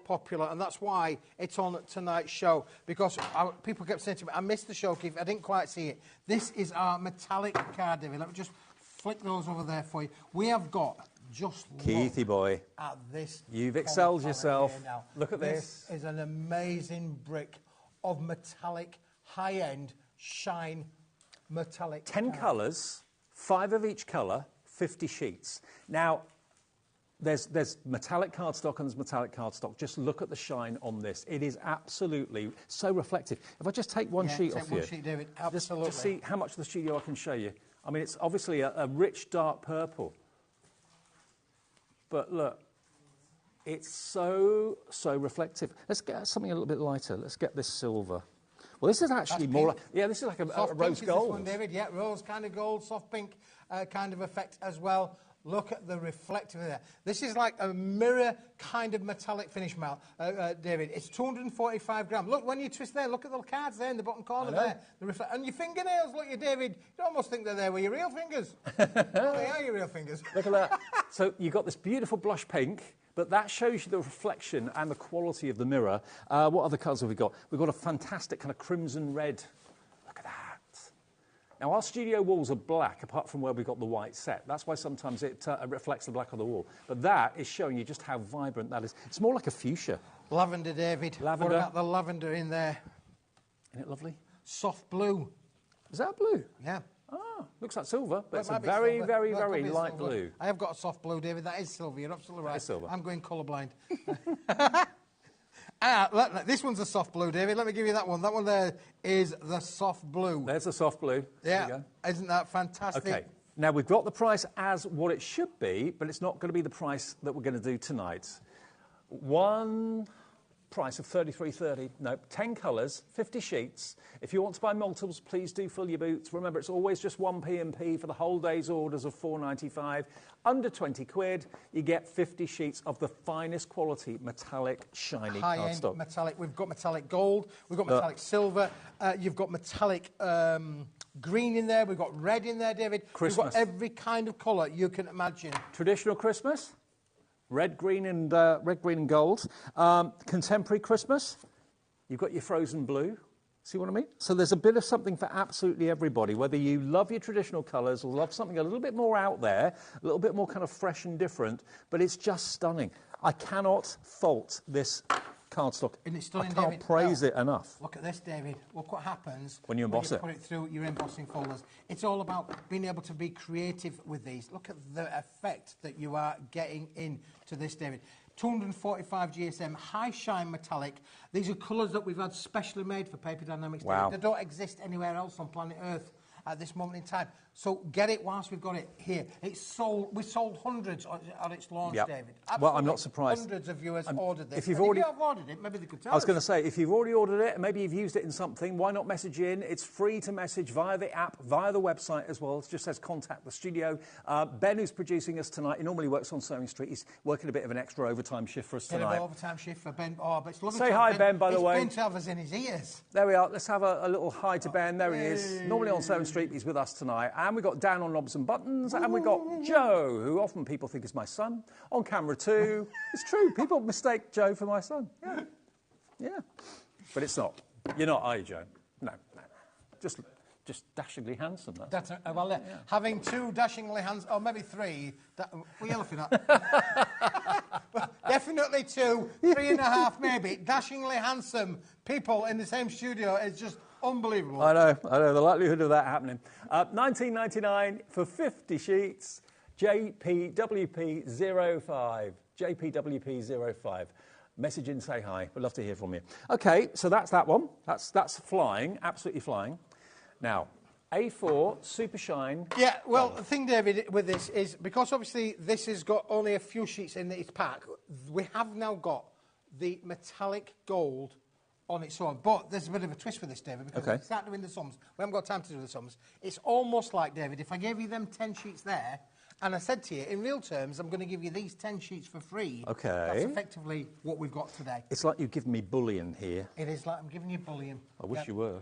popular, and that's why it's on tonight's show, because people kept saying to me, I missed the show, Keith, I didn't quite see it. This is our metallic card, David. Let me just flick those over there for you. We have got... Just Keithy boy, at this. You've excelled yourself. Look at this. This is an amazing brick of metallic, high-end, shine metallic. 10 colours, 5 of each colour, 50 sheets. Now, there's metallic cardstock and there's metallic cardstock. Just look at the shine on this. It is absolutely so reflective. If I just take one sheet off you. One sheet, David. Absolutely. Just see how much of the studio I can show you. I mean, it's obviously a rich, dark purple. But look, it's so reflective. Let's get something a little bit lighter. Let's get this silver. Well, this is actually more like... Yeah, this is like a rose gold. This one, David. Yeah, rose kind of gold, soft pink kind of effect as well. Look at the reflective there. This is like a mirror kind of metallic finish, David. It's 245 grams. Look, when you twist there, look at the cards there in the bottom corner there. And your fingernails, look, David, you almost think they're there with your real fingers. Well, they are your real fingers. Look at that. So you've got this beautiful blush pink, but that shows you the reflection and the quality of the mirror. What other colours have we got? We've got a fantastic kind of crimson red. Look at that. Now, our studio walls are black, apart from where we've got the white set. That's why sometimes it reflects the black on the wall. But that is showing you just how vibrant that is. It's more like a fuchsia. Lavender, David. Lavender. What about the lavender in there? Isn't it lovely? Soft blue. Is that blue? Yeah. Ah, looks like silver, but it's a might be very, silver. very, Well, it very could be light silver. blue. I have got a soft blue, David. That is silver. You're absolutely right. is silver. I'm going colourblind. This one's a soft blue, David. Let me give you that one. That one there is the soft blue. There's the soft blue. Yeah. There you go. Isn't that fantastic? Okay. Now, we've got the price as what it should be, but it's not going to be the price that we're going to do tonight. One price of $33.30. No, 10 colours, 50 sheets. If you want to buy multiples, please do fill your boots. Remember, it's always just one P&P for the whole day's orders of £4.95. Under 20 quid, you get 50 sheets of the finest quality metallic shiny high-end cardstock. metallic. We've got metallic gold. We've got metallic silver. You've got metallic green in there. We've got red in there, David. Christmas. We've got every kind of colour you can imagine. Traditional Christmas, red, green and gold. Contemporary Christmas, you've got your frozen blue. See what I mean? So there's a bit of something for absolutely everybody, whether you love your traditional colours or love something a little bit more out there, a little bit more kind of fresh and different, but it's just stunning. I cannot fault this cardstock. Isn't it stunning, I can't David? praise it enough. Look at this, David. Look what happens When you emboss it. put it through your embossing folders. It's all about being able to be creative with these. Look at the effect that you are getting into this, David. 245 GSM, high shine metallic. These are colours that we've had specially made for Paper Dynamics. Wow. They don't exist anywhere else on planet Earth at this moment in time. So get it whilst we've got it here. It's sold. We sold hundreds on its launch, Yep. David. Well, I'm not surprised. Hundreds of viewers ordered this. If you've And already- if you have ordered it, maybe they could tell I was us. going to say, if you've already ordered it, and maybe you've used it in something, why not message in? It's free to message via the app, via the website as well. It just says contact the studio. Ben, who's producing us tonight, he normally works on Sewing Street. He's working a bit of an extra overtime shift for us Bit tonight. of overtime shift for Ben. Oh, but it's lovely Say to have hi, Ben, by the way. It's Ben to have us in his ears. There we are. Let's have a little hi to Ben. There he is. Normally on Sewing Street, he's with us tonight. And we've got Dan on Knobs and Buttons. And we've got Joe, who often people think is my son, on camera too. It's true. People mistake Joe for my son. Yeah. Yeah. But it's not. You're not, are you, Joe? No. Just dashingly handsome, though. That's, having two dashingly handsome, or maybe three. What are you laughing at? Definitely two, 3.5 maybe. Dashingly handsome people in the same studio is just unbelievable. I know. The likelihood of that happening. $19.99 for 50 sheets. JPWP05. JPWP05. Message in, say hi. We'd love to hear from you. Okay, so that's that one. That's flying, absolutely flying. Now, A4 Super Shine. Yeah, well, the thing, David, with this is, because obviously this has got only a few sheets in its pack, we have now got the metallic gold on its own. But there's a bit of a twist with this, David, because we start doing the sums. We haven't got time to do the sums. It's almost like, David, if I gave you them 10 sheets there, and I said to you, in real terms, I'm going to give you these 10 sheets for free. Okay. That's effectively what we've got today. It's like you've given me bullion here. It is like I'm giving you bullion. I wish you were.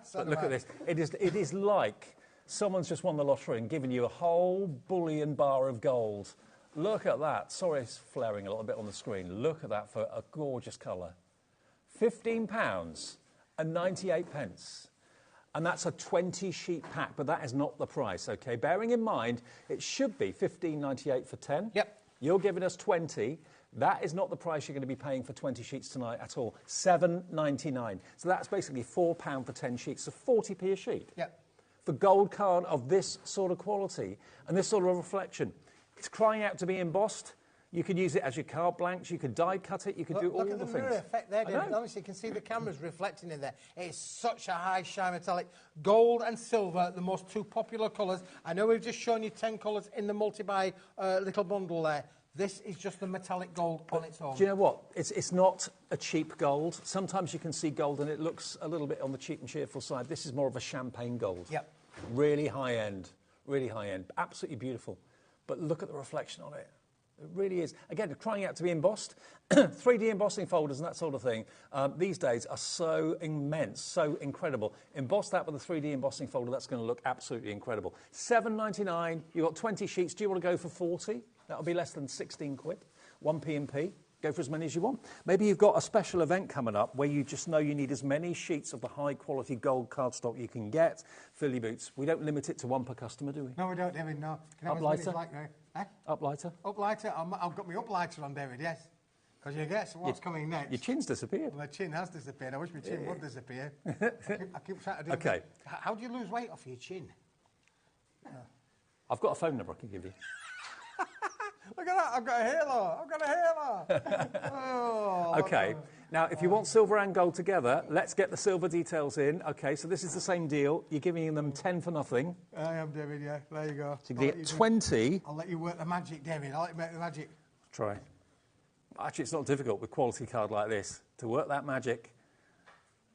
So But look at this. It is like someone's just won the lottery and given you a whole bullion bar of gold. Look at that. Sorry, it's flaring a little bit on the screen. Look at that for a gorgeous colour. £15.98. And that's a 20-sheet pack, but that is not the price, OK? Bearing in mind, it should be £15.98 for 10. Yep. You're giving us 20. That is not the price you're going to be paying for 20 sheets tonight at all. £7.99. So that's basically £4 for 10 sheets, so 40p a sheet. Yep. For gold card of this sort of quality and this sort of reflection. It's crying out to be embossed. You could use it as your card blanks, you could die cut it, you could do all the things. Look at the mirror effect there, David. Honestly, you can see the cameras reflecting in there. It's such a high shine metallic. Gold and silver, the most two popular colours. I know we've just shown you 10 colours in the multi-buy little bundle there. This is just the metallic gold on its own. Do you know what? It's not a cheap gold. Sometimes you can see gold and it looks a little bit on the cheap and cheerful side. This is more of a champagne gold. Yep. Really high end. Really high end. Absolutely beautiful. But look at the reflection on it. It really is. Again, crying out to be embossed. 3D embossing folders and that sort of thing these days are so immense, so incredible. Emboss that with a 3D embossing folder, that's going to look absolutely incredible. $7.99, you've got 20 sheets. Do you want to go for 40? That'll be less than 16 quid. 1p&P. go for as many as you want. Maybe you've got a special event coming up where you just know you need as many sheets of the high-quality gold cardstock you can get. Fill your boots. We don't limit it to one per customer, do we? No, we don't, David, no. Can Up lighter? Like now. Eh? Up lighter? Up lighter? I've got my up lighter on, David, yes. Because you guess what's coming next? Your chin's disappeared. Well, my chin has disappeared. I wish my chin would disappear. I keep trying to do Okay. How do you lose weight off your chin? I've got a phone number I can give you. Look at that, I've got a halo. I've got a halo. Oh, Okay. Now, if you want silver and gold together, let's get the silver details in. Okay, so this is the same deal. You're giving them 10 for nothing. I am, David, yeah. There you go. So you get 20. I'll let you work the magic, David. I'll let you make the magic. Try. Actually, it's not difficult with a quality card like this to work that magic.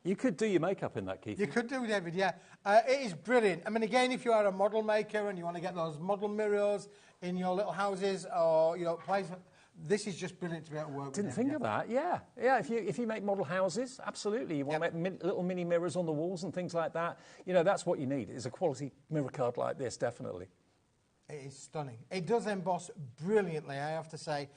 You could do your makeup in that, Keith. You could do, David, yeah. It is brilliant. I mean, again, if you are a model maker and you want to get those model mirrors in your little houses or, you know, places, this is just brilliant to be able to work with. Didn't think of that, yeah. Yeah, if you make model houses, absolutely. You want to make little mini mirrors on the walls and things like that. You know, that's what you need, is a quality mirror card like this, definitely. It is stunning. It does emboss brilliantly, I have to say.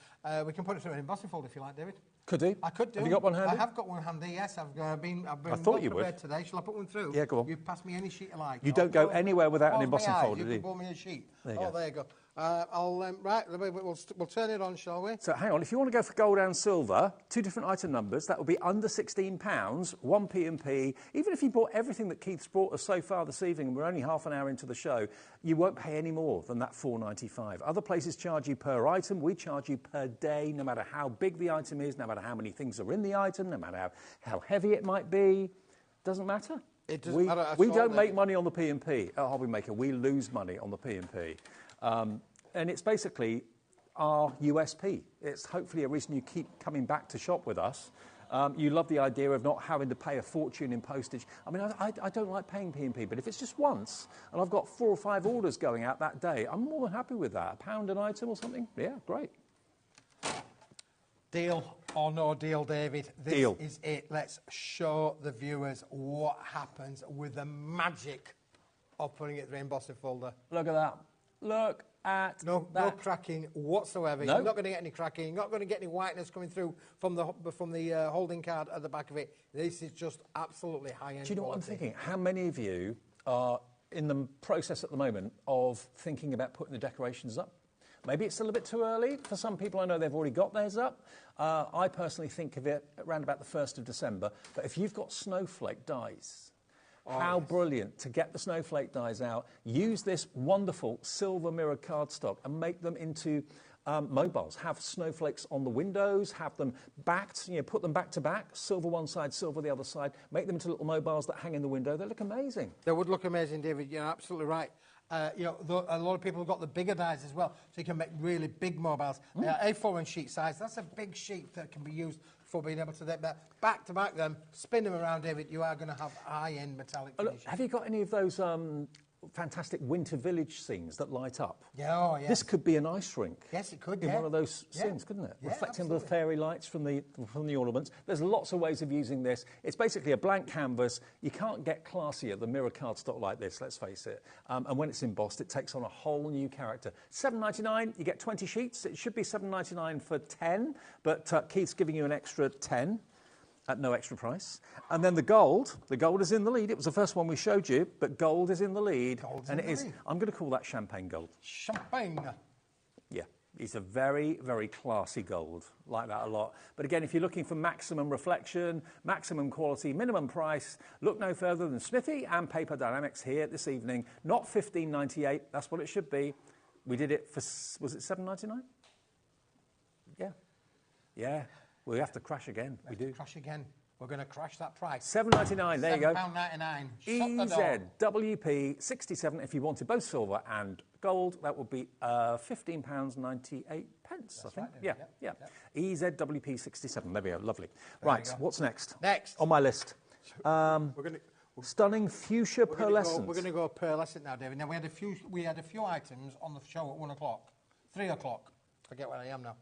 We can put it through an embossing folder if you like, David. Could do. I could do. Have you got one handy? I have got one handy, yes. I've been I thought you would. today. Shall I put one through? Yeah, go on. You pass me any sheet you like. You don't go anywhere without an embossing folder, you do you? can pull me a sheet. There you go. There you go. Right, we'll turn it on, shall we? So hang on, if you want to go for gold and silver, 2 different item numbers, that will be under £16, 1 P&P. Even if you bought everything that Keith's brought us so far this evening, and we're only half an hour into the show, you won't pay any more than that £4.95. Other places charge you per item. We charge you per day, no matter how big the item is, no matter how many things are in the item, no matter how heavy it might be. Doesn't matter. It doesn't matter at all. We don't make money on the P&P at HobbyMaker. We lose money on the P&P. And it's basically our USP. It's hopefully a reason you keep coming back to shop with us. You love the idea of not having to pay a fortune in postage. I mean, I don't like paying P&P, but if it's just once and I've got 4 or 5 orders going out that day, I'm more than happy with that. £1 an item or something? Yeah, great. Deal or no deal, David? This deal. Is it. Let's show the viewers what happens with the magic of putting it through embossing folder. Look at that. Look at that. No cracking whatsoever. No. You're not going to get any cracking. You're not going to get any whiteness coming through from the holding card at the back of it. This is just absolutely high-end. Do you know quality. what I'm thinking? How many of you are in the process at the moment of thinking about putting the decorations up? Maybe it's still a bit too early. For some people, I know they've already got theirs up. I personally think of it around about the 1st of December. But if you've got snowflake dies, how brilliant to get the snowflake dies out, use this wonderful silver mirror cardstock and make them into mobiles. Have snowflakes on the windows, have them backed, put them back to back, silver one side, silver the other side, make them into little mobiles that hang in the window. They look amazing. They would look amazing, David. You're absolutely right. A lot of people have got the bigger dies as well, so you can make really big mobiles. A4 and sheet size, that's a big sheet that can be used for being able to back to back them, spin them around, David. You are going to have high-end metallic finishes. Have you got any of those fantastic winter village scenes that light up? Yeah, yeah. This could be an ice rink. Yes, it could, in one of those scenes, couldn't it? Yeah, reflecting absolutely. the fairy lights from the ornaments. There's lots of ways of using this. It's basically a blank canvas. You can't get classier than mirror cardstock like this, let's face it. And when it's embossed, it takes on a whole new character. $7.99, you get 20 sheets. It should be $7.99 for 10, but Keith's giving you an extra 10. At no extra price. And then the gold is in the lead. It was the first one we showed you, but gold is in the lead. I'm going to call that champagne gold. Champagne. Yeah, it's a very, very classy gold. Like that a lot. But again, if you're looking for maximum reflection, maximum quality, minimum price, look no further than Smithy and Paper Dynamics here this evening. Not $15.98, that's what it should be. We did it for, was it $7.99? Yeah. Yeah. We have to crash again. We do. Crash again. We're going to crash that price. $7.99. There you go. £7.99. EZWP 67. If you wanted both silver and gold, that would be £15.98. I think. Right, Yeah. EZWP 67. There we go. Lovely. Right. What's next? Next on my list. Stunning fuchsia pearlescent. We're going to go pearlescent now, David. Now we had a few items on the show at 1 o'clock, 3 o'clock. Forget where I am now.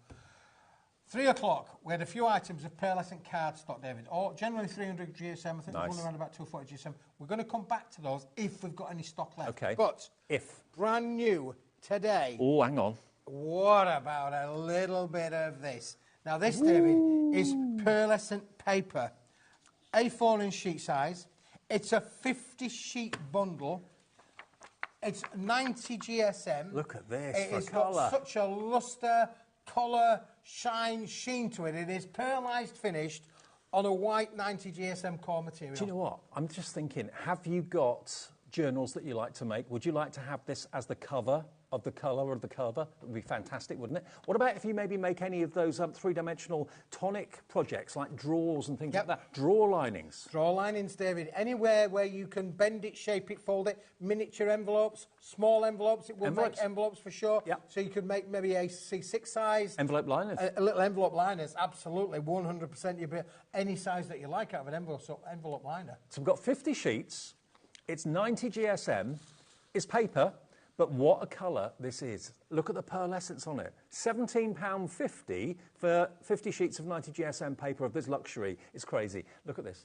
3 o'clock, we had a few items of pearlescent cardstock, David. Generally 300 GSM. I think there's one around about 240 GSM. We're going to come back to those if we've got any stock left. Okay. But brand new today. Oh, hang on. What about a little bit of this? Now this, David, is pearlescent paper. A4 in sheet size. It's a 50-sheet bundle. It's 90 GSM. Look at this. It's got such a lustre, colour, shine, sheen to it. It is pearlised finished on a white 90 GSM core material. Do you know what? I'm just thinking, have you got journals that you like to make? Would you like to have this as the cover of the colour of the cover? That would be fantastic, wouldn't it? What about if you maybe make any of those three-dimensional tonic projects like drawers and things like that? Drawer linings. Drawer linings, David. Anywhere where you can bend it, shape it, fold it. Miniature envelopes, small envelopes. It will make envelopes for sure. Yep. So you could make maybe a C6 size. Envelope liners. A little envelope liners, absolutely. 100%. You'd be any size that you like out of an envelope liner. So we've got 50 sheets. It's 90 GSM. It's paper. But what a colour this is. Look at the pearlescence on it. £17.50 for 50 sheets of 90 GSM paper of this luxury. It's crazy. Look at this.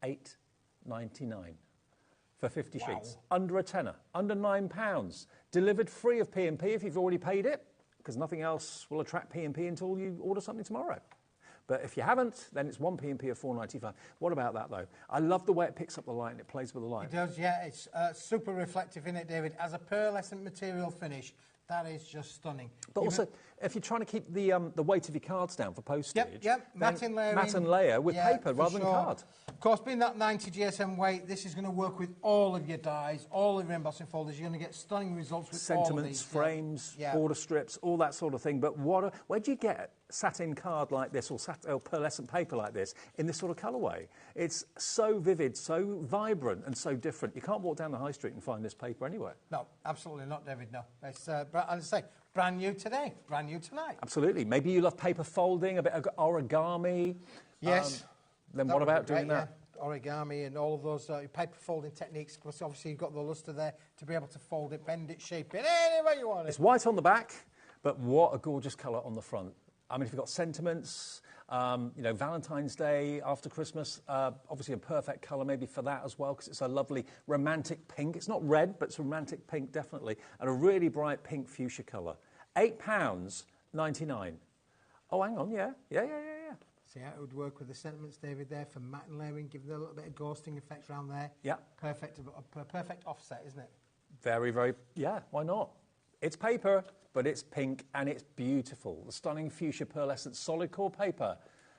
£8.99 for 50 sheets. Under a tenner. Under £9. Delivered free of P&P if you've already paid it, because nothing else will attract P&P until you order something tomorrow. But if you haven't, then it's one P&P of £4.95. What about that, though? I love the way it picks up the light and it plays with the light. It does, yeah. It's super reflective in it, David. As a pearlescent material finish, that is just stunning. But also, if you're trying to keep the weight of your cards down for postage... Yep. Matte and layering. Matte and layer with paper rather than card. Of course, being that 90 GSM weight, this is going to work with all of your dies, all of your embossing folders. You're going to get stunning results with all of these. Sentiments, frames, border strips, all that sort of thing. But where do you get satin card like this or pearlescent paper like this in this sort of colourway? It's so vivid, so vibrant and so different. You can't walk down the high street and find this paper anywhere. No, absolutely not, David, no. It's, as I say, brand new today, brand new tonight. Absolutely. Maybe you love paper folding, a bit of origami. Yes. Then what about doing that? Yeah. Origami and all of those paper folding techniques, because obviously you've got the lustre there to be able to fold it, bend it, shape it, any way you want it. It's white on the back, but what a gorgeous colour on the front. I mean, if you've got sentiments, Valentine's Day after Christmas, obviously a perfect colour maybe for that as well, because it's a lovely romantic pink. It's not red, but it's a romantic pink, definitely, and a really bright pink fuchsia colour. £8.99. Oh, hang on, yeah. See how it would work with the sentiments, David, there for matte and layering, give it a little bit of ghosting effect around there. Yeah. Perfect offset, isn't it? Very, very, yeah, why not? It's paper, but it's pink and it's beautiful. The stunning fuchsia pearlescent solid core paper.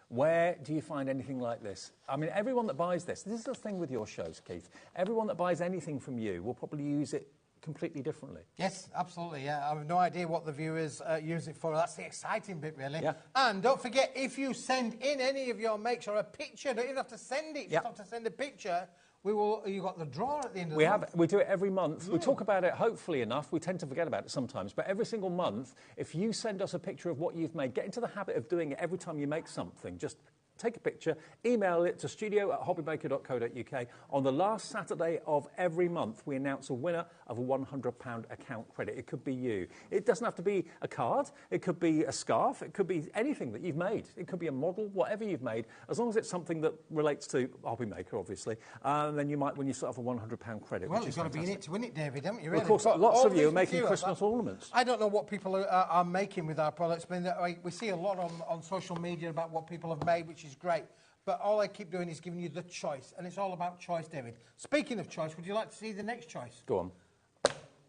Where do you find anything like this? I mean, everyone that buys this is the thing with your shows, Keith. Everyone that buys anything from you will probably use it completely differently. Yes, absolutely, yeah. I have no idea what the viewers use it for. That's the exciting bit, really. Yeah. And don't forget, if you send in any of your makes or a picture, don't even have to send it, you just have to send a picture. You got the draw at the end of the month. We do it every month. We talk about it, hopefully enough. We tend to forget about it sometimes. But every single month, if you send us a picture of what you've made, get into the habit of doing it every time you make something. Just take a picture, email it to studio@hobbymaker.co.uk. On the last Saturday of every month, we announce a winner of a £100 account credit. It could be you. It doesn't have to be a card. It could be a scarf. It could be anything that you've made. It could be a model, whatever you've made, as long as it's something that relates to HobbyMaker, obviously. Then you might win yourself a £100 credit. Well, you've got to be in it to win it, David, haven't you? Really? Of course, lots of you are making Christmas ornaments. I don't know what people are making with our products. I mean, we see a lot on social media about what people have made, which is great. But all I keep doing is giving you the choice, and it's all about choice, David. Speaking of choice, would you like to see the next choice? Go on.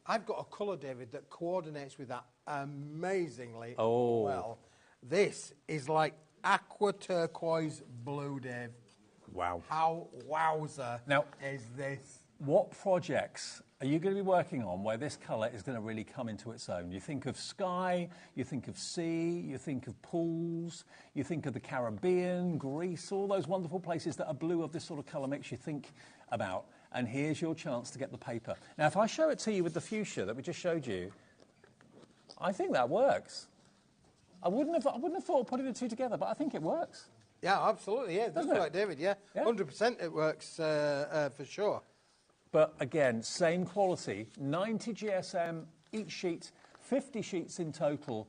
I've got a colour, David, that coordinates with that amazingly Oh. well. This is like aqua turquoise blue, Dave. Wow. How wowzer now, is this? What projects are you going to be working on where this colour is going to really come into its own? You think of sky, you think of sea, you think of pools, you think of the Caribbean, Greece, all those wonderful places that a blue of this sort of colour makes you think about. And here's your chance to get the paper. Now, if I show it to you with the fuchsia that we just showed you, I think that works. I wouldn't have thought of putting the two together, but I think it works. Yeah, absolutely, yeah. That's right, David, yeah. 100% it works for sure. But again, same quality, 90 GSM each sheet, 50 sheets in total,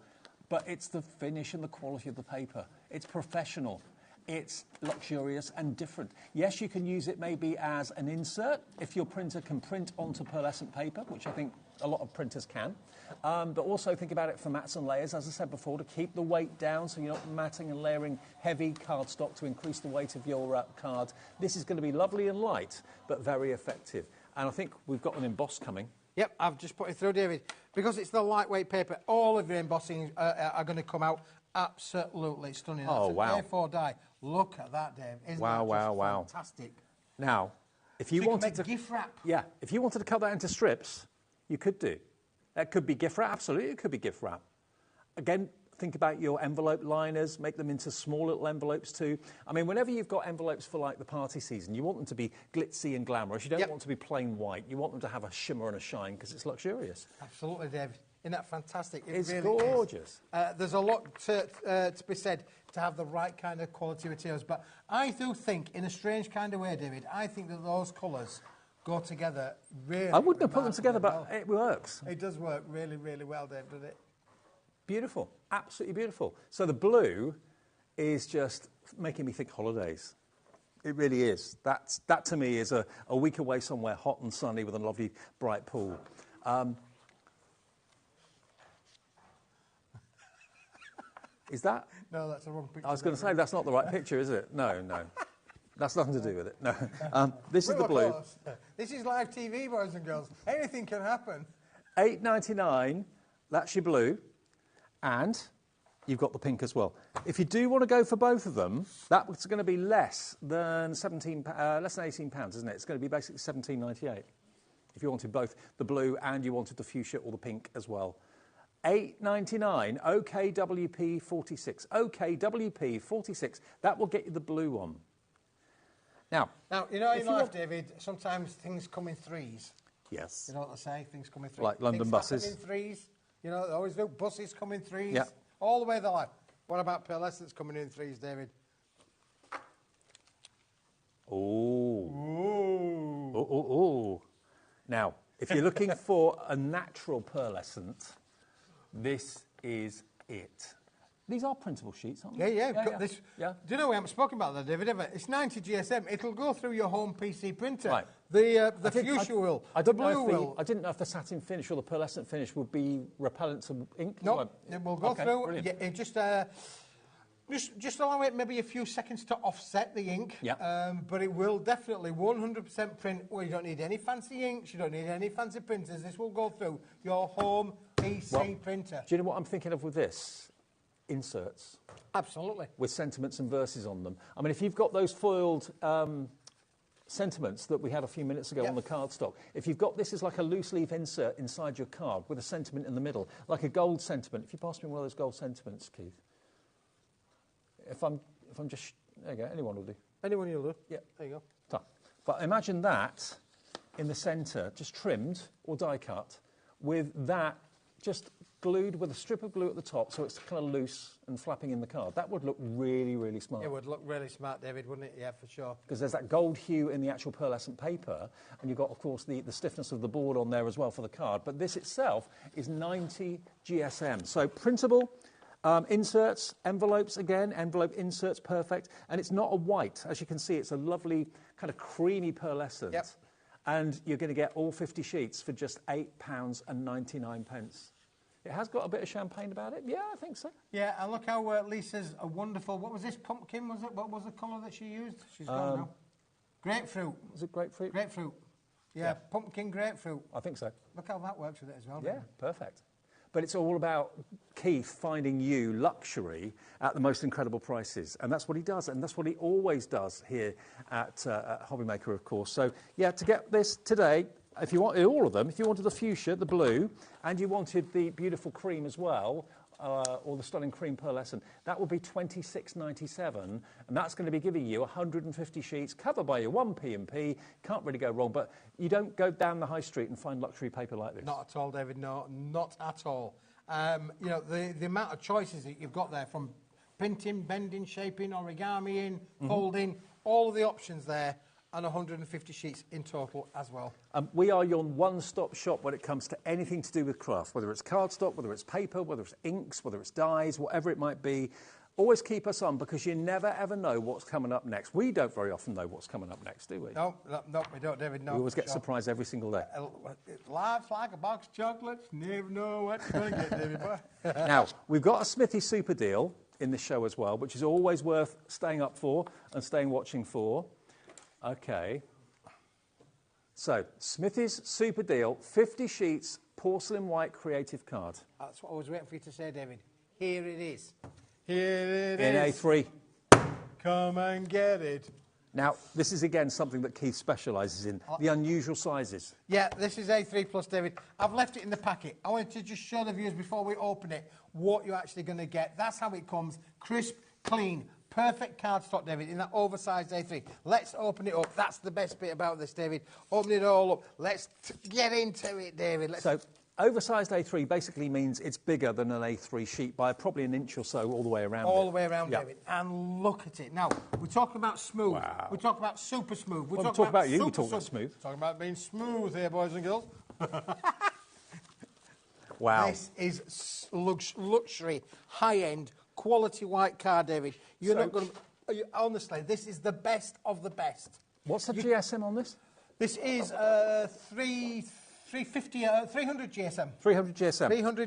but it's the finish and the quality of the paper. It's professional, it's luxurious and different. Yes, you can use it maybe as an insert if your printer can print onto pearlescent paper, which I think a lot of printers can. But also think about it for mats and layers, as I said before, to keep the weight down so you're not matting and layering heavy cardstock to increase the weight of your card. This is going to be lovely and light, but very effective. And I think we've got an emboss coming. Yep, I've just put it through, David. Because it's the lightweight paper, all of your embossing are going to come out absolutely stunning. Oh, wow. A4 die. Look at that, Dave. Isn't Wow, that wow, just wow. fantastic? Now, if you So wanted can to... make gift wrap. Yeah, if you wanted to cut that into strips, you could do. That could be gift wrap, absolutely, it could be gift wrap. Again, think about your envelope liners, make them into small little envelopes too. I mean, whenever you've got envelopes for like the party season, you want them to be glitzy and glamorous. You don't want to be plain white. You want them to have a shimmer and a shine because it's luxurious. Absolutely, Dave. Isn't that fantastic? It's really gorgeous. There's a lot to be said to have the right kind of quality materials, but I do think, in a strange kind of way, David, I think that those colours go together really I wouldn't have put them together, well. but it works. It does work really, really well, Dave, doesn't it? Beautiful, absolutely beautiful. So the blue is just making me think holidays. It really is. That to me is a week away somewhere hot and sunny with a lovely bright pool. Is that? No, that's the wrong picture. I was going to say, that's not the right picture, is it? No, no. That's nothing to do with it. No. This is the blue. This is live TV, boys and girls. Anything can happen. $8.99, that's your blue. And you've got the pink as well. If you do want to go for both of them, that's going to be less than £18, isn't it? It's going to be basically $17.98 if you wanted both the blue and you wanted the fuchsia or the pink as well. $8.99, OKWP 46. OKWP 46. That will get you the blue one. Now, you know in life, David, sometimes things come in threes. Yes. You know what they say? Things come in threes. Like London buses. Things happen in threes. You know, they always do. Buses come in threes. Yeah. All the way their life. What about pearlescence coming in threes, David? Ooh. Ooh. Now, if you're looking for a natural pearlescent, this is it. These are printable sheets, aren't they? Yeah. This. Yeah. Do you know we haven't spoken about that, David, ever? It's 90 GSM. It'll go through your home PC printer. Right. The fuchsia will. The blue will. I didn't know if the satin finish or the pearlescent finish would be repellent to ink. No, it will go through. Brilliant. It just allow it maybe a few seconds to offset the ink. Yeah. But it will definitely 100% print. Well, you don't need any fancy inks. You don't need any fancy printers. This will go through your home PC printer. Do you know what I'm thinking of with this? Inserts. Absolutely. With sentiments and verses on them. I mean, if you've got those foiled sentiments that we had a few minutes ago on the cardstock, if you've got this as like a loose leaf insert inside your card with a sentiment in the middle, like a gold sentiment. If you pass me one of those gold sentiments, Keith. If I'm just, there you go, anyone will do. Anyone you'll do. Yeah. There you go. So, but imagine that in the centre, just trimmed or die cut, with that just glued with a strip of glue at the top, so it's kind of loose and flapping in the card. That would look really, really smart. It would look really smart, David, wouldn't it? Yeah, for sure. Because there's that gold hue in the actual pearlescent paper, and you've got, of course, the stiffness of the board on there as well for the card. But this itself is 90 GSM. So printable, inserts, envelopes again, envelope inserts, perfect. And it's not a white. As you can see, it's a lovely kind of creamy pearlescent. Yep. And you're going to get all 50 sheets for just £8.99. It has got a bit of champagne about it. Yeah, I think so. Yeah, and look how Lisa's a wonderful... What was this, pumpkin, was it? What was the colour that she used? She's gone now. Grapefruit. Was it grapefruit? Grapefruit. Yeah, pumpkin grapefruit. I think so. Look how that works with it as well. Yeah, perfect. But it's all about Keith finding you luxury at the most incredible prices. And that's what he does. And that's what he always does here at HobbyMaker, of course. So, yeah, to get this today... If you wanted all of them, if you wanted the fuchsia, the blue, and you wanted the beautiful cream as well, or the stunning cream pearlescent, that would be $26.97, and that's going to be giving you 150 sheets covered by your one P&P. Can't really go wrong, but you don't go down the high street and find luxury paper like this. Not at all, David. No, not at all. You know, the amount of choices that you've got there, from printing, bending, shaping, origamiing, folding, all of the options there. And 150 sheets in total as well. We are your one-stop shop when it comes to anything to do with craft, whether it's cardstock, whether it's paper, whether it's inks, whether it's dyes, whatever it might be. Always keep us on, because you never ever know what's coming up next. We don't very often know what's coming up next, do we? No, we don't, David. No, we always get surprised every single day. Life's like a box of chocolates. Never know what you're going to get, David. Now, we've got a Smithy Super deal in the show as well, which is always worth staying up for and staying watching for. Okay. So, Smithy's Super deal, 50 sheets, porcelain white creative card. That's what I was waiting for you to say, David. Here it is. Here it is. In A3. Come and get it. Now, this is again something that Keith specialises in, the unusual sizes. Yeah, this is A3 plus, David. I've left it in the packet. I wanted to just show the viewers before we open it what you're actually going to get. That's how it comes. Crisp, clean, perfect cardstock, David, in that oversized A3. Let's open it up. That's the best bit about this, David. Open it all up. Let's get into it, David. So, oversized A3 basically means it's bigger than an A3 sheet by probably an inch or so all the way around. All the way around, David. And look at it. Now, we're talking about smooth. Wow. We talk about super smooth. We talk about you. We talk about smooth. Talking about being smooth here, boys and girls. Wow. This is luxury, high-end, quality white card, David. You're not going to... Honestly, this is the best of the best. What's the GSM on this? This is 300 GSM. 300 GSM. 300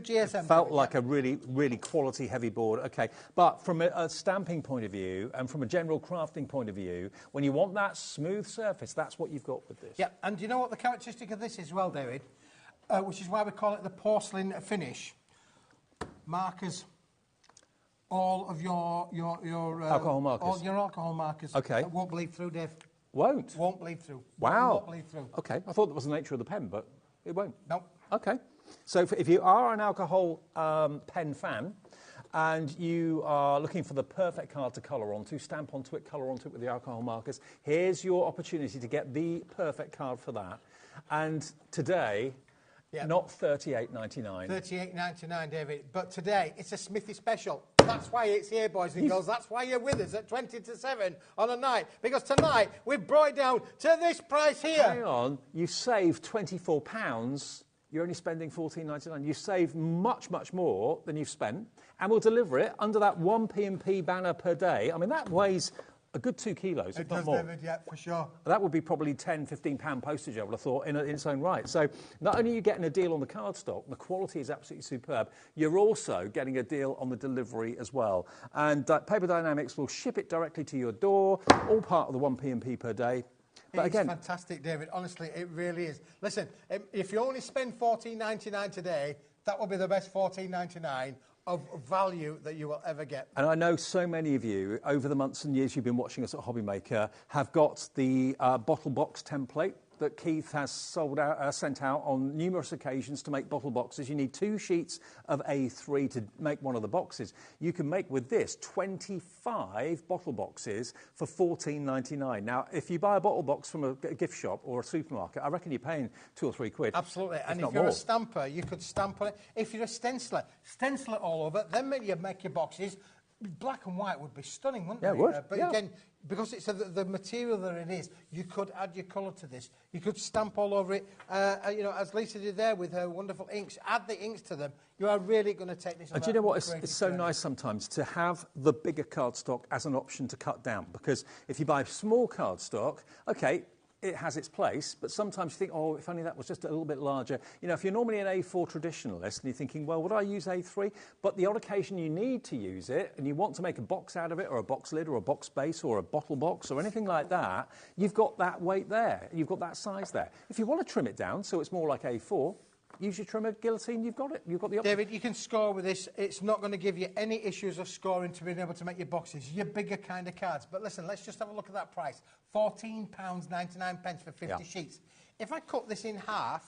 GSM. It felt like a really, really quality heavy board. Okay, but from a stamping point of view and from a general crafting point of view, when you want that smooth surface, that's what you've got with this. Yeah, and do you know what the characteristic of this is as well, David? Which is why we call it the porcelain finish. Markers. All of your alcohol markers. All your alcohol markers. Okay. That won't bleed through, Dave. Won't? Won't bleed through. Wow. Won't bleed through. Okay, I thought that was the nature of the pen, but it won't. No. Okay. So if you are an alcohol pen fan and you are looking for the perfect card to colour onto, stamp onto it, colour onto it with the alcohol markers, here's your opportunity to get the perfect card for that. And today... Yep. Not $38.99. $38.99, David. But today, it's a Smithy special. That's why it's here, boys and girls. That's why you're with us at 20 to 7 on a night. Because tonight, we've brought it down to this price here. Hang on. You saved £24. You're only spending $14.99. You save much, much more than you've spent. And we'll deliver it under that 1p&p banner per day. I mean, that weighs... a good 2 kilos, if not more. David, yeah, for sure. That would be probably £10, £15 postage, I would have thought, in its own right. So not only are you getting a deal on the cardstock, the quality is absolutely superb, you're also getting a deal on the delivery as well. And Paper Dynamics will ship it directly to your door, all part of the 1p&p per day. But it's fantastic, David. Honestly, it really is. Listen, if you only spend $14.99 today, that will be the best $14.99 of value that you will ever get. And I know so many of you, over the months and years you've been watching us at HobbyMaker, have got the bottle box template that Keith has sent out on numerous occasions to make bottle boxes. You need 2 sheets of A3 to make one of the boxes. You can make with this 25 bottle boxes for $14.99. Now, if you buy a bottle box from a gift shop or a supermarket, I reckon you're paying £2 or £3. Absolutely. And if you're a stamper, you could stamp on it. If you're a stenciler, stencil it all over. Then you make your boxes. Black and white would be stunning, wouldn't it? Yeah, it would. But again, because it's the material that it is, you could add your colour to this. You could stamp all over it, as Lisa did there with her wonderful inks. Add the inks to them. You are really going to take this on. And do you know what? It's so nice sometimes to have the bigger cardstock as an option to cut down, because if you buy small cardstock, okay, it has its place, but sometimes you think, oh, if only that was just a little bit larger. You know, if you're normally an A4 traditionalist and you're thinking, well, would I use A3? But the odd occasion you need to use it and you want to make a box out of it, or a box lid or a box base or a bottle box or anything like that, you've got that weight there. You've got that size there. If you want to trim it down so it's more like A4, use your trimmer guillotine, you've got it. You've got the option. David, you can score with this. It's not going to give you any issues of scoring to being able to make your boxes, your bigger kind of cards. But listen, let's just have a look at that price. £14.99 for 50 sheets. If I cut this in half,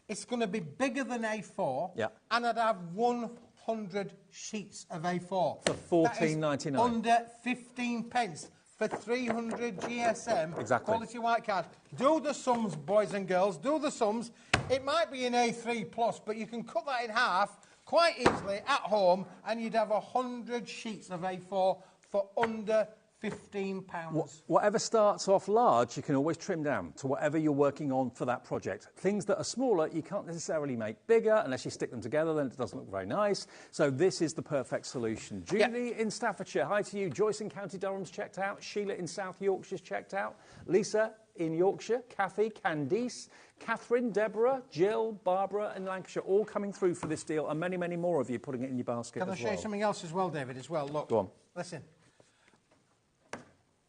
it's going to be bigger than A4, and I'd have 100 sheets of A4. For $14.99. Under 15p. For 300 GSM quality white card. Do the sums, boys and girls, do the sums. It might be an A3 plus, but you can cut that in half quite easily at home, and you'd have 100 sheets of A4 for under £15. Whatever starts off large, you can always trim down to whatever you're working on for that project. Things that are smaller, you can't necessarily make bigger unless you stick them together, then it doesn't look very nice. So this is the perfect solution. Julie in Staffordshire, hi to you. Joyce in County Durham's checked out. Sheila in South Yorkshire's checked out. Lisa in Yorkshire. Kathy, Candice, Catherine, Deborah, Jill, Barbara in Lancashire, all coming through for this deal, and many, many more of you putting it in your basket as well. Can I show you something else as well, David, as well? Look. Go on. Listen.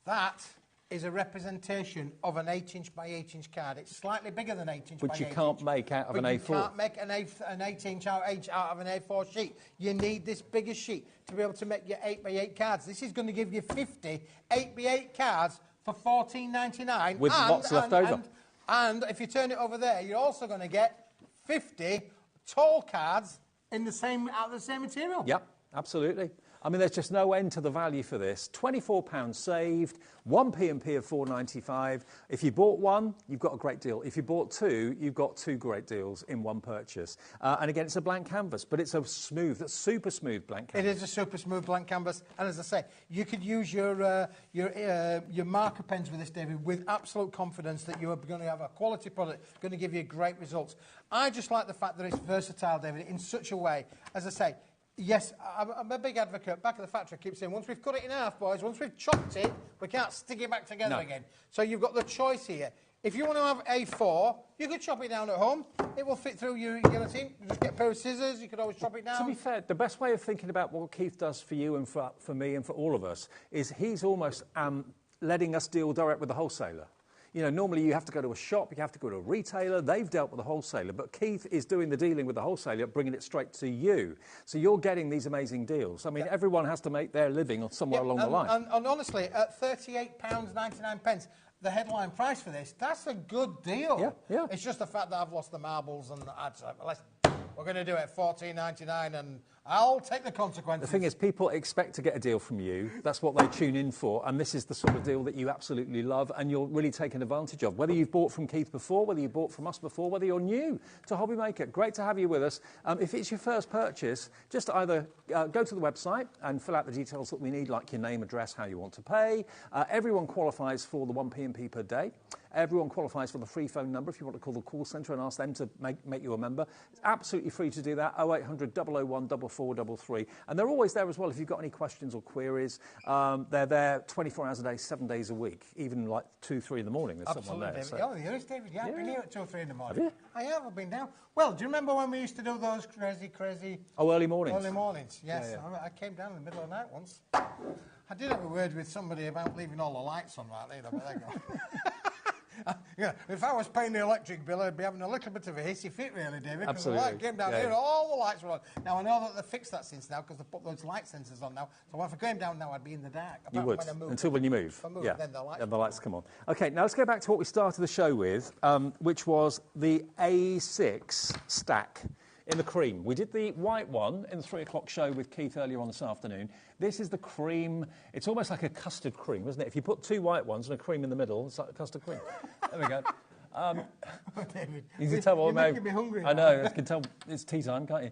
That is a representation of an 8-inch by 8-inch card. It's slightly bigger than 8-inch by 8-inch. Which you can't make out of an A4. You can't make an 8-inch out of an A4 sheet. You need this bigger sheet to be able to make your 8 by 8 cards. This is going to give you 50 8 by 8 cards for $14.99. With lots left over. And if you turn it over there, you're also going to get 50 tall cards in the same out of the same material. Yep, absolutely. I mean, there's just no end to the value for this. £24 saved, one P&P of $4.95. If you bought one, you've got a great deal. If you bought two, you've got two great deals in one purchase. And again, it's a blank canvas, but it's a super smooth blank canvas. It is a super smooth blank canvas. And as I say, you could use your marker pens with this, David, with absolute confidence that you are going to have a quality product, going to give you great results. I just like the fact that it's versatile, David, in such a way, as I say, yes, I'm a big advocate. Back at the factory, I keep saying, once we've cut it in half, boys, once we've chopped it, we can't stick it back together again. So you've got the choice here. If you want to have A4, you could chop it down at home. It will fit through your guillotine. You just get a pair of scissors. You could always chop it down. To be fair, the best way of thinking about what Keith does for you and for me and for all of us is he's almost letting us deal direct with the wholesaler. You know, normally you have to go to a shop, you have to go to a retailer, they've dealt with the wholesaler, but Keith is doing the dealing with the wholesaler, bringing it straight to you. So you're getting these amazing deals. I mean, everyone has to make their living somewhere along the line. And honestly, at £38.99, the headline price for this, that's a good deal. Yeah. It's just the fact that I've lost the marbles and we're going to do it at $14.99 and I'll take the consequences. The thing is, people expect to get a deal from you. That's what they tune in for, and this is the sort of deal that you absolutely love and you're really taking advantage of. Whether you've bought from Keith before, whether you bought from us before, whether you're new to HobbyMaker, great to have you with us. If it's your first purchase, just either go to the website and fill out the details that we need, like your name, address, how you want to pay. Everyone qualifies for the 1 P&P per day. Everyone qualifies for the free phone number if you want to call the call centre and ask them to make you a member. It's absolutely free to do that, 0800 001 4433. And they're always there as well if you've got any questions or queries. They're there 24 hours a day, 7 days a week, even like 2, 3 in the morning. There's someone there. David. Oh, there is, David. Yeah, I've been here at 2 or 3 in the morning. Have you? I have. I've been down. Well, do you remember when we used to do those crazy... Oh, early mornings. Early mornings, yes. Yeah. I came down in the middle of the night once. I did have a word with somebody about leaving all the lights on right there, but there you go. Yeah, if I was paying the electric bill, I'd be having a little bit of a hissy fit, really, David. Absolutely. The light came down here and all the lights were on. Now, I know that they've fixed that since now because they put those light sensors on now. So if I came down now, I'd be in the dark. You would, until when you move. If I move, then the lights come on. OK, now let's go back to what we started the show with, which was the A6 stack in the cream. We did the white one in the 3 o'clock show with Keith earlier on this afternoon. This is the cream. It's almost like a custard cream, isn't it? If you put 2 white ones and a cream in the middle, it's like a custard cream. There we go. David, you can tell you're making me hungry. I know, you can tell it's tea time, can't you?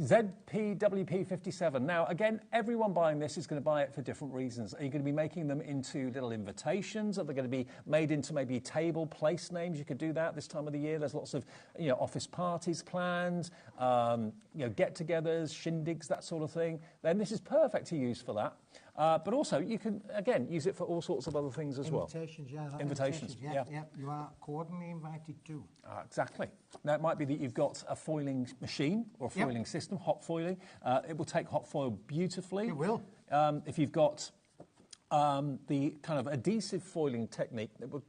ZPWP57. Now, again, everyone buying this is going to buy it for different reasons. Are you going to be making them into little invitations? Are they going to be made into maybe table place names? You could do that this time of the year. There's lots of, office parties planned, get-togethers, shindigs, that sort of thing. Then this is perfect to use for that. But also, you can, again, use it for all sorts of other things as well. Invitations, yeah. You are cordially invited too. Exactly. Now, it might be that you've got a foiling machine or a foiling system, hot foiling. It will take hot foil beautifully. It will. If you've got the kind of adhesive foiling technique, it will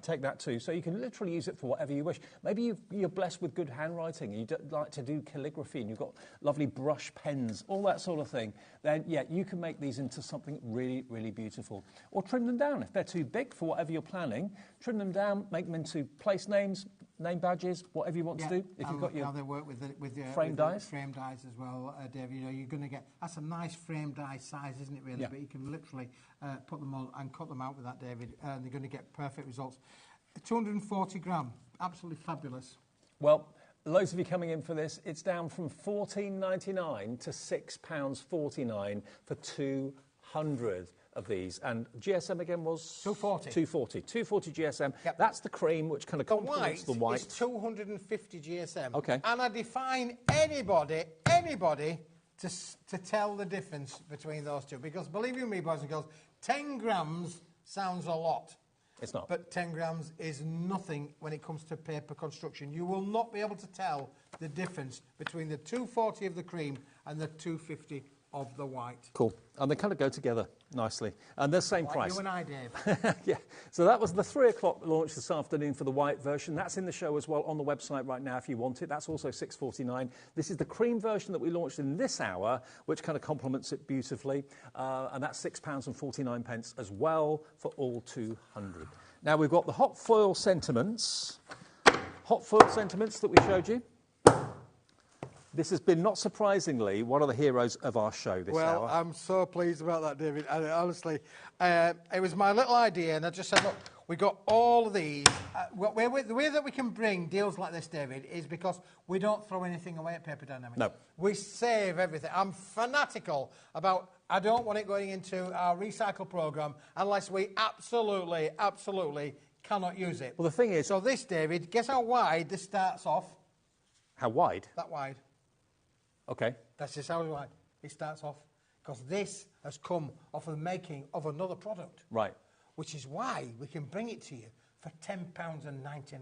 take that too. So you can literally use it for whatever you wish. Maybe you're blessed with good handwriting, you like to do calligraphy, and you've got lovely brush pens, all that sort of thing. Then, you can make these into something really, really beautiful. Or trim them down. If they're too big for whatever you're planning, trim them down, make them into place names, name badges, whatever you want to do. If you've got your they work with frame dies. Frame dies as well, Dave. You're going to get, that's a nice frame die size, isn't it, really? Yeah. But you can literally put them on and cut them out with that, David, and they're going to get perfect results. 240 gram, absolutely fabulous. Well, loads of you coming in for this. It's down from $14.99 to £6.49 for 200. of these. And GSM again was? 240. 240. 240 GSM. Yep. That's the cream, which kind of complements the white. Is 250 GSM. Okay. And I define anybody to tell the difference between those two. Because believe you me, boys and girls, 10 grams sounds a lot. It's not. But 10 grams is nothing when it comes to paper construction. You will not be able to tell the difference between the 240 of the cream and the 250 of the white. Cool. And they kind of go together nicely. And they're the same price. You and I, Dave. Yeah. So that was the 3 o'clock launch this afternoon for the white version. That's in the show as well on the website right now if you want it. That's also $6.49. This is the cream version that we launched in this hour, which kind of complements it beautifully. And that's £6.49 as well for all 200. Now we've got the hot foil sentiments. Hot foil sentiments that we showed you. This has been, not surprisingly, one of the heroes of our show this hour. Well, I'm so pleased about that, David. And honestly, it was my little idea, and I just said, look, we got all of these. The way that we can bring deals like this, David, is because we don't throw anything away at Paper Dynamics. No. We save everything. I'm fanatical about, I don't want it going into our recycle program unless we absolutely cannot use it. Well, the thing is... So this, David, guess how wide this starts off? How wide? That wide. Okay. That's just how wide it starts off. Because this has come off of the making of another product. Right. Which is why we can bring it to you for £10.99.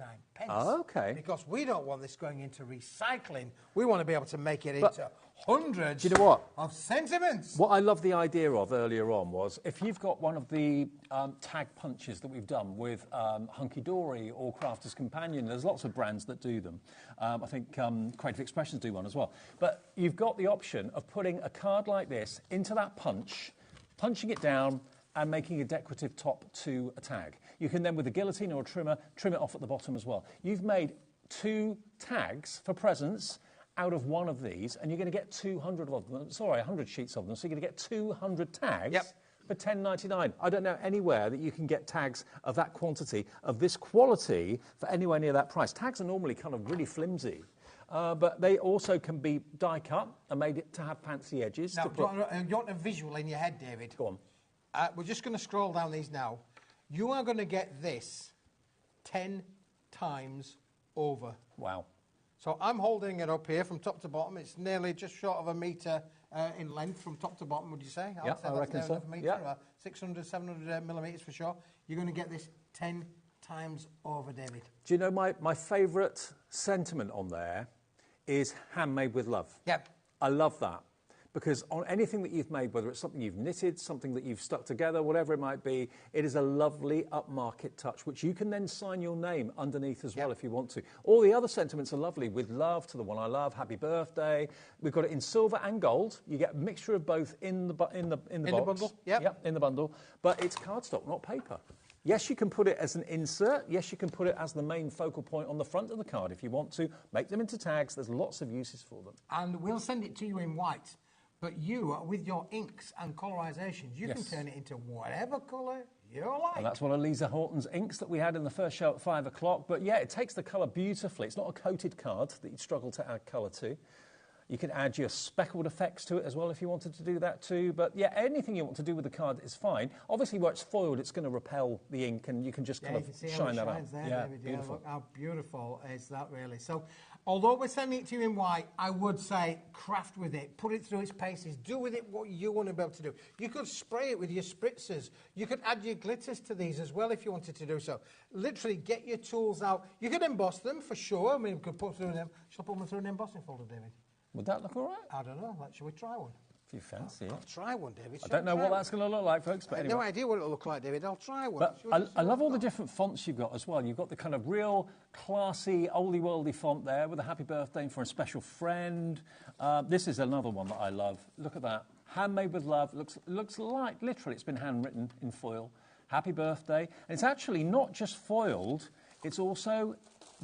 Oh, okay. Because we don't want this going into recycling. We want to be able to make it into hundreds do you know what? of sentiments. What I love the idea of earlier on was if you've got one of the tag punches that we've done with Hunky Dory or Crafter's Companion, there's lots of brands that do them. I think Creative Expressions do one as well. But you've got the option of putting a card like this into that punch, punching it down, and making a decorative top to a tag. You can then, with a guillotine or a trimmer, trim it off at the bottom as well. You've made 2 tags for presents out of one of these, and you're going to get 200 of them. Sorry, 100 sheets of them. So you're going to get 200 tags for £10.99. I don't know anywhere that you can get tags of that quantity, of this quality, for anywhere near that price. Tags are normally kind of really flimsy. But they also can be die cut and made it to have fancy edges. Now, you want a visual in your head, David? Go on. We're just going to scroll down these now. You are going to get this 10 times over. Wow. So I'm holding it up here from top to bottom. It's nearly just short of a metre in length from top to bottom, would you say? Yeah, I reckon so. A metre, Yeah. 600, 700 millimetres for sure. You're going to get this 10 times over, David. Do you know my favourite sentiment on there is handmade with love? Yep. I love that. Because on anything that you've made, whether it's something you've knitted, something that you've stuck together, whatever it might be, it is a lovely upmarket touch, which you can then sign your name underneath as well if you want to. All the other sentiments are lovely, with love to the one I love, happy birthday. We've got it in silver and gold. You get a mixture of both in the box. The bundle? Yep, in the bundle. But it's cardstock, not paper. Yes, you can put it as an insert. Yes, you can put it as the main focal point on the front of the card if you want to. Make them into tags. There's lots of uses for them. And we'll send it to you in white. But you, with your inks and colorisations, you can turn it into whatever colour you like. And that's one of Lisa Horton's inks that we had in the first show at 5 o'clock. But yeah, it takes the colour beautifully. It's not a coated card that you'd struggle to add colour to. You can add your speckled effects to it as well if you wanted to do that too. But yeah, anything you want to do with the card is fine. Obviously, where it's foiled, it's going to repel the ink and you can just kind of shine that up. There, yeah, David. beautiful. Look how beautiful is that really. So, although we're sending it to you in white, I would say craft with it, put it through its paces, do with it what you want to be able to do. You could spray it with your spritzers. You could add your glitters to these as well if you wanted to do so. Literally, get your tools out. You could emboss them for sure. I mean, we could put through them. Shall I put them through an embossing folder, David? Would that look all right? I don't know. Shall we try one? If you fancy it. I'll try one, David. I don't know what that's going to look like, folks, but anyway. No idea what it'll look like, David. I'll try one. But I love all the different fonts you've got as well. You've got the kind of real classy, oldie-worldy font there with a happy birthday for a special friend. This is another one that I love. Look at that. Handmade with love. Looks like, literally, it's been handwritten in foil. Happy birthday. And it's actually not just foiled, it's also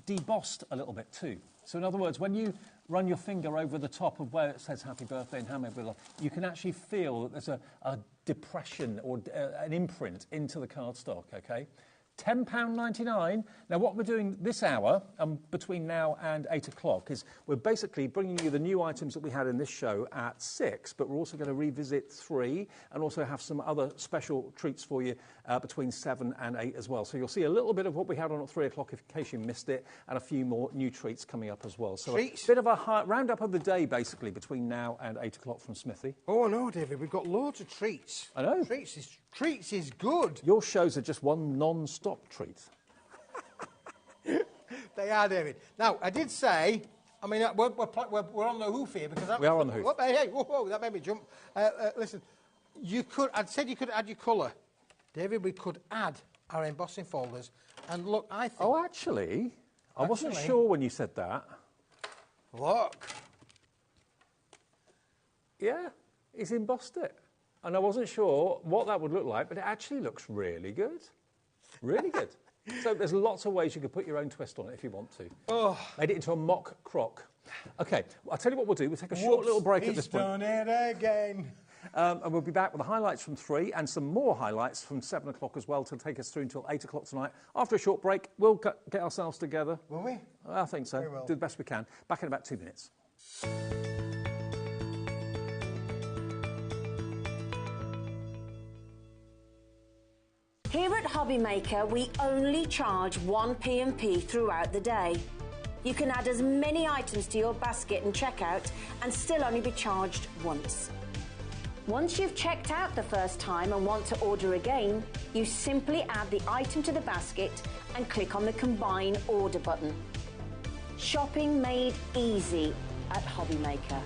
debossed a little bit too. So in other words, when you run your finger over the top of where it says happy birthday and handmade with love, you can actually feel that there's a depression or an imprint into the cardstock, okay? £10.99. Now, what we're doing this hour, between now and 8 o'clock, is we're basically bringing you the new items that we had in this show at 6, but we're also going to revisit 3 and also have some other special treats for you between 7 and 8 as well. So you'll see a little bit of what we had on at 3 o'clock in case you missed it, and a few more new treats coming up as well. So treats. A bit of a roundup of the day, basically, between now and 8 o'clock from Smithy. Oh, no, David, we've got loads of treats. I know. Treats is good. Your shows are just one non-stop treat. They are, David. Now, I did say, I mean, we're on the hoof here because we are on the hoof. Whoop, hey, whoa, that made me jump. Listen, I'd said you could add your colour. David, we could add our embossing folders. And look, I think... Oh, actually, I wasn't sure when you said that. Look. Yeah, he's embossed it. And I wasn't sure what that would look like, but it actually looks really good. Really good. So there's lots of ways you could put your own twist on it if you want to. Oh. Made it into a mock croc. OK, I'll tell you what we'll do. We'll take a short little break at this point. He's done it again. And we'll be back with the highlights from 3 and some more highlights from 7 o'clock as well to take us through until 8 o'clock tonight. After a short break, we'll get ourselves together. Will we? I think so. We will. Do the best we can. Back in about 2 minutes. Here at HobbyMaker, we only charge 1 P&P throughout the day. You can add as many items to your basket and checkout and still only be charged once. Once you've checked out the first time and want to order again, you simply add the item to the basket and click on the Combine Order button. Shopping made easy at HobbyMaker.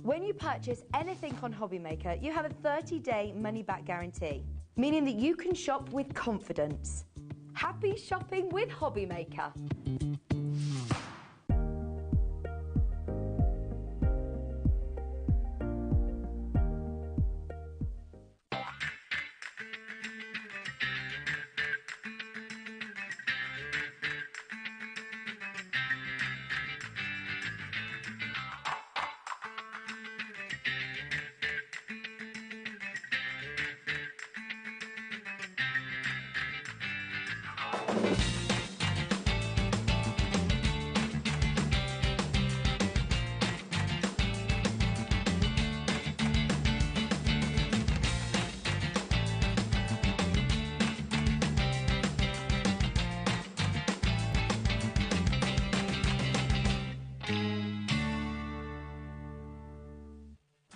When you purchase anything on HobbyMaker, you have a 30-day money-back guarantee, meaning that you can shop with confidence. Happy shopping with HobbyMaker.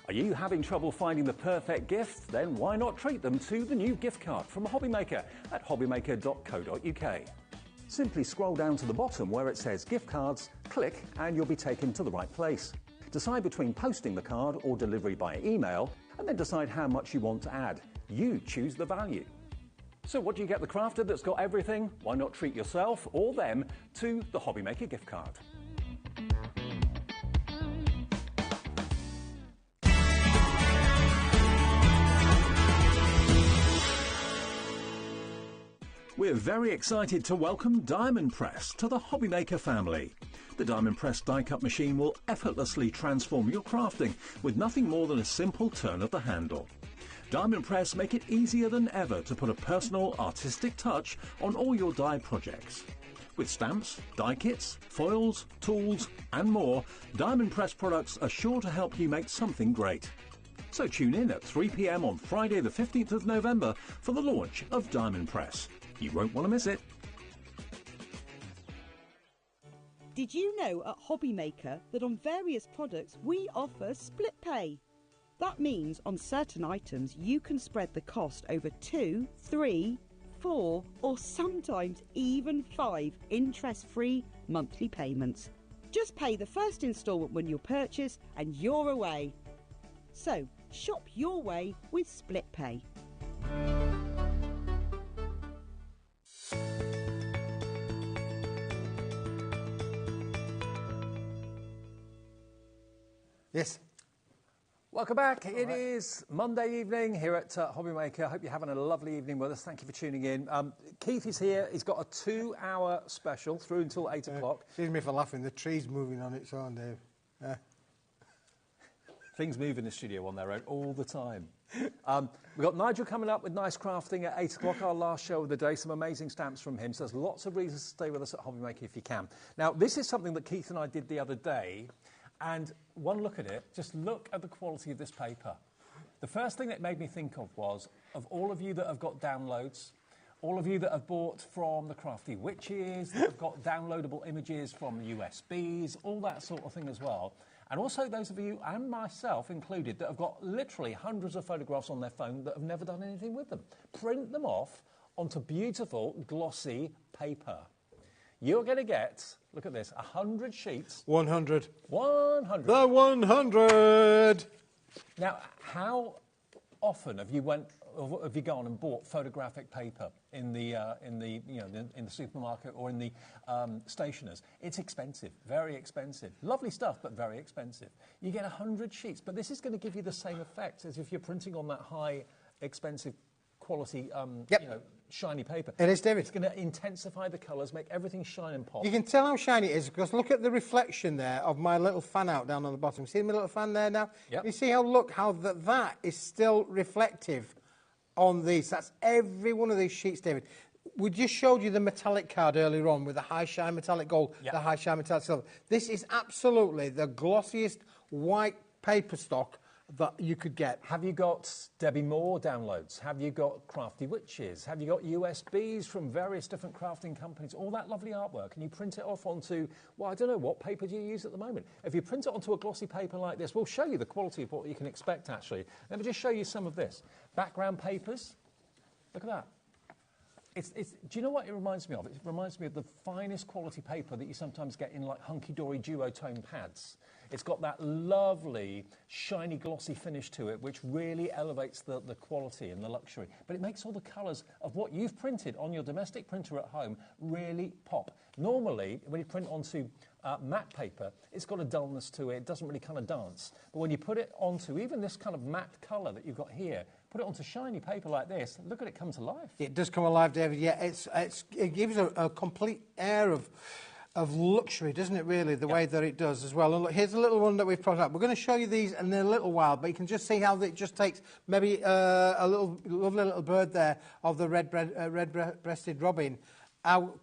Are you having trouble finding the perfect gift? Then why not treat them to the new gift card from HobbyMaker at hobbymaker.co.uk. Simply scroll down to the bottom where it says gift cards, click and you'll be taken to the right place. Decide between posting the card or delivery by email and then decide how much you want to add. You choose the value. So what do you get the crafter that's got everything? Why not treat yourself or them to the HobbyMaker gift card? We're very excited to welcome Diamond Press to the HobbyMaker family. The Diamond Press die-cut machine will effortlessly transform your crafting with nothing more than a simple turn of the handle. Diamond Press make it easier than ever to put a personal, artistic touch on all your die projects. With stamps, die kits, foils, tools and more, Diamond Press products are sure to help you make something great. So tune in at 3 p.m. on Friday the 15th of November for the launch of Diamond Press. You won't want to miss it. Did you know at HobbyMaker that on various products we offer split pay? That means on certain items you can spread the cost over 2, 3, 4 or sometimes even 5 interest-free monthly payments. Just pay the first instalment when you purchase and you're away. So shop your way with split pay. Yes. Welcome back. It is Monday evening here at HobbyMaker. I hope you're having a lovely evening with us. Thank you for tuning in. Keith is here. He's got a 2-hour special through until 8 o'clock. Excuse me for laughing. The tree's moving on its own, Dave. Things move in the studio on their own all the time. We've got Nigel coming up with Nice Crafting at 8 o'clock, our last show of the day. Some amazing stamps from him. So there's lots of reasons to stay with us at HobbyMaker if you can. Now, this is something that Keith and I did the other day. And one look at it, just look at the quality of this paper. The first thing that made me think of was, of all of you that have got downloads, all of you that have bought from the Crafty Witches, that have got downloadable images from USBs, all that sort of thing as well. And also those of you, and myself included, that have got literally hundreds of photographs on their phone that have never done anything with them. Print them off onto beautiful, glossy paper. You're going to get, look at this, 100 sheets. 100. 100. The 100. Now, how often have you gone and bought photographic paper in the supermarket or in the stationers? It's expensive, very expensive. Lovely stuff, but very expensive. You get 100 sheets, but this is going to give you the same effect as if you're printing on that high, expensive quality, shiny paper. It is, David. It's going to intensify the colours, make everything shine and pop. You can tell how shiny it is because look at the reflection there of my little fan out down on the bottom. See my little fan there now? Yep. You see how that is still reflective on these. That's every one of these sheets, David. We just showed you the metallic card earlier on with the high shine metallic gold, the high shine metallic silver. This is absolutely the glossiest white paper stock that you could get. Have you got Debbie Moore downloads? Have you got Crafty Witches? Have you got USBs from various different crafting companies? All that lovely artwork, and you print it off onto, well, I don't know, what paper do you use at the moment? If you print it onto a glossy paper like this, we'll show you the quality of what you can expect, actually. Let me just show you some of this. Background papers. Look at that. Do you know what it reminds me of? It reminds me of the finest quality paper that you sometimes get in like hunky-dory duotone pads. It's got that lovely, shiny, glossy finish to it, which really elevates the quality and the luxury. But it makes all the colours of what you've printed on your domestic printer at home really pop. Normally, when you print onto matte paper, it's got a dullness to it. It doesn't really kind of dance. But when you put it onto even this kind of matte colour that you've got here, put it onto shiny paper like this, look at it come to life. It does come alive, David. Yeah, it gives a complete air of luxury, doesn't it, really, the way that it does as well. And look, here's a little one that we've put up. We're going to show you these in a little while, but you can just see how it just takes maybe a lovely little bird there of the red-breasted robin, how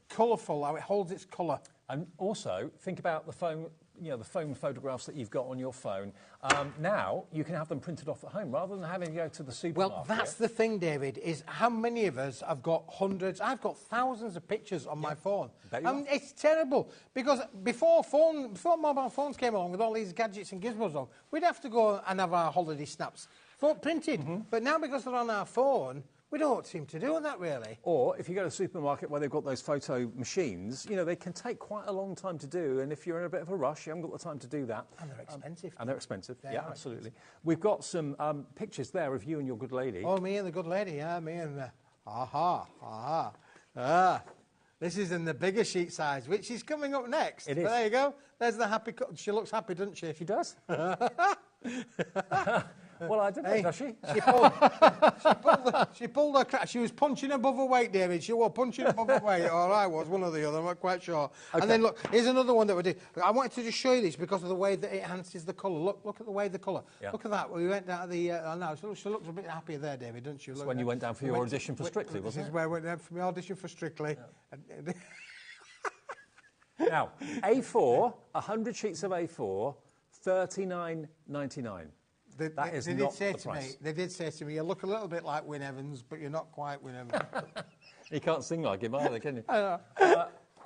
colourful, how it holds its colour. And also, think about the phone, the phone photographs that you've got on your phone. Now, you can have them printed off at home rather than having to go to the supermarket. Well, that's the thing, David, is how many of us have got hundreds, I've got thousands of pictures on my phone. It's terrible, because before mobile phones came along with all these gadgets and gizmos on, we'd have to go and have our holiday snaps printed. But now, because they're on our phone, we don't seem to do that, really. Or if you go to the supermarket where they've got those photo machines, they can take quite a long time to do. And if you're in a bit of a rush, you haven't got the time to do that. And they're expensive. And they're expensive. Yeah, absolutely. We've got some pictures there of you and your good lady. Oh, me and the good lady. Yeah, me and... This is in the bigger sheet size, which is coming up next. It is. But there you go. There's the happy... She looks happy, doesn't she? She does. Well, I don't know, does she? She pulled her crap. She was punching above her weight, David. She was punching above her weight, or I was, one or the other, I'm not quite sure. Okay. And then, look, here's another one that we did. I wanted to just show you this because of the way that it enhances the colour. Look at the way the colour. Yeah. Look at that. We went down to the... now, she looks a bit happier there, David, doesn't she? That's when you went down for your audition for Strictly, wasn't it? This is where I went down for my audition for Strictly. Yeah. Now, A4, 100 sheets of A4, $39.99. That is not the price. They did say to me, you look a little bit like Wyn Evans, but you're not quite Wyn Evans. You can't sing like him either, can you? I know.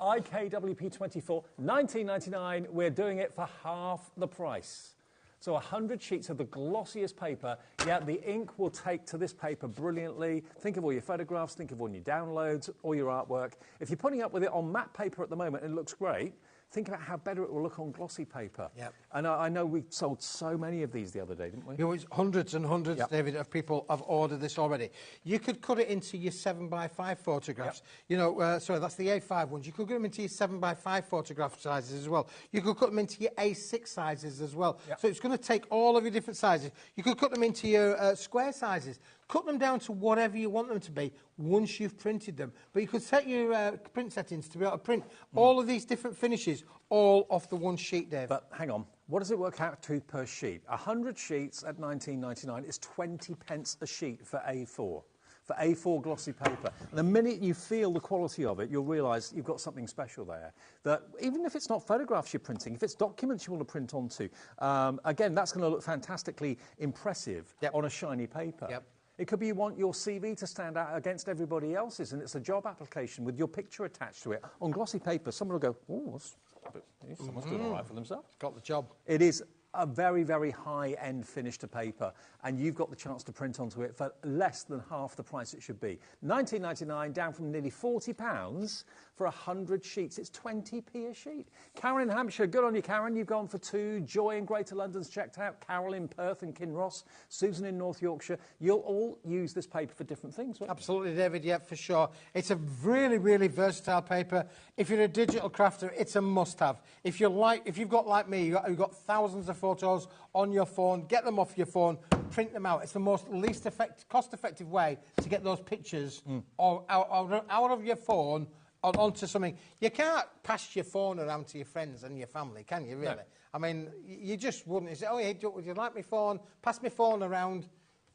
IKWP24, $19.99. We're doing it for half the price. So 100 sheets of the glossiest paper. Yeah, the ink will take to this paper brilliantly. Think of all your photographs, think of all your downloads, all your artwork. If you're putting up with it on matte paper at the moment, it looks great. think about how better it will look on glossy paper. Yep. And I know we sold so many of these the other day, didn't we? There was hundreds and hundreds, David, of people have ordered this already. You could cut it into your 7x5 photographs. You know, sorry, that's the A5 ones. You could cut them into your 7x5 photograph sizes as well. You could cut them into your A6 sizes as well. So it's going to take all of your different sizes. You could cut them into your square sizes. Cut them down to whatever you want them to be once you've printed them. But you could set your print settings to be able to print all of these different finishes all off the one sheet, Dave. But hang on, what does it work out to per sheet? 100 sheets at £19.99 is 20 pence a sheet for A4. For A4 glossy paper. And the minute you feel the quality of it, you'll realise you've got something special there. That even if it's not photographs you're printing, if it's documents you want to print onto, again, that's going to look fantastically impressive on a shiny paper. It could be you want your CV to stand out against everybody else's, and it's a job application with your picture attached to it. On glossy paper, someone will go, oh, someone's doing all right for themselves. Got the job. It is a very, very high-end finish to paper, and you've got the chance to print onto it for less than half the price it should be. £19.99, down from nearly £40 for 100 sheets. It's 20p a sheet. Karen in Hampshire, good on you, Karen. You've gone for 2. Joy in Greater London's checked out. Carol in Perth and Kinross. Susan in North Yorkshire. You'll all use this paper for different things, won't you? Absolutely, David, yeah, for sure. It's a really, really versatile paper. If you're a digital crafter, it's a must-have. If you've got, like me, you've got thousands of photos on your phone, get them off your phone, print them out. It's the most cost-effective way to get those pictures out of your phone onto something. You can't pass your phone around to your friends and your family, can you, really? No. I mean, you just wouldn't. You say, oh, hey, would you like my phone? Pass my phone around.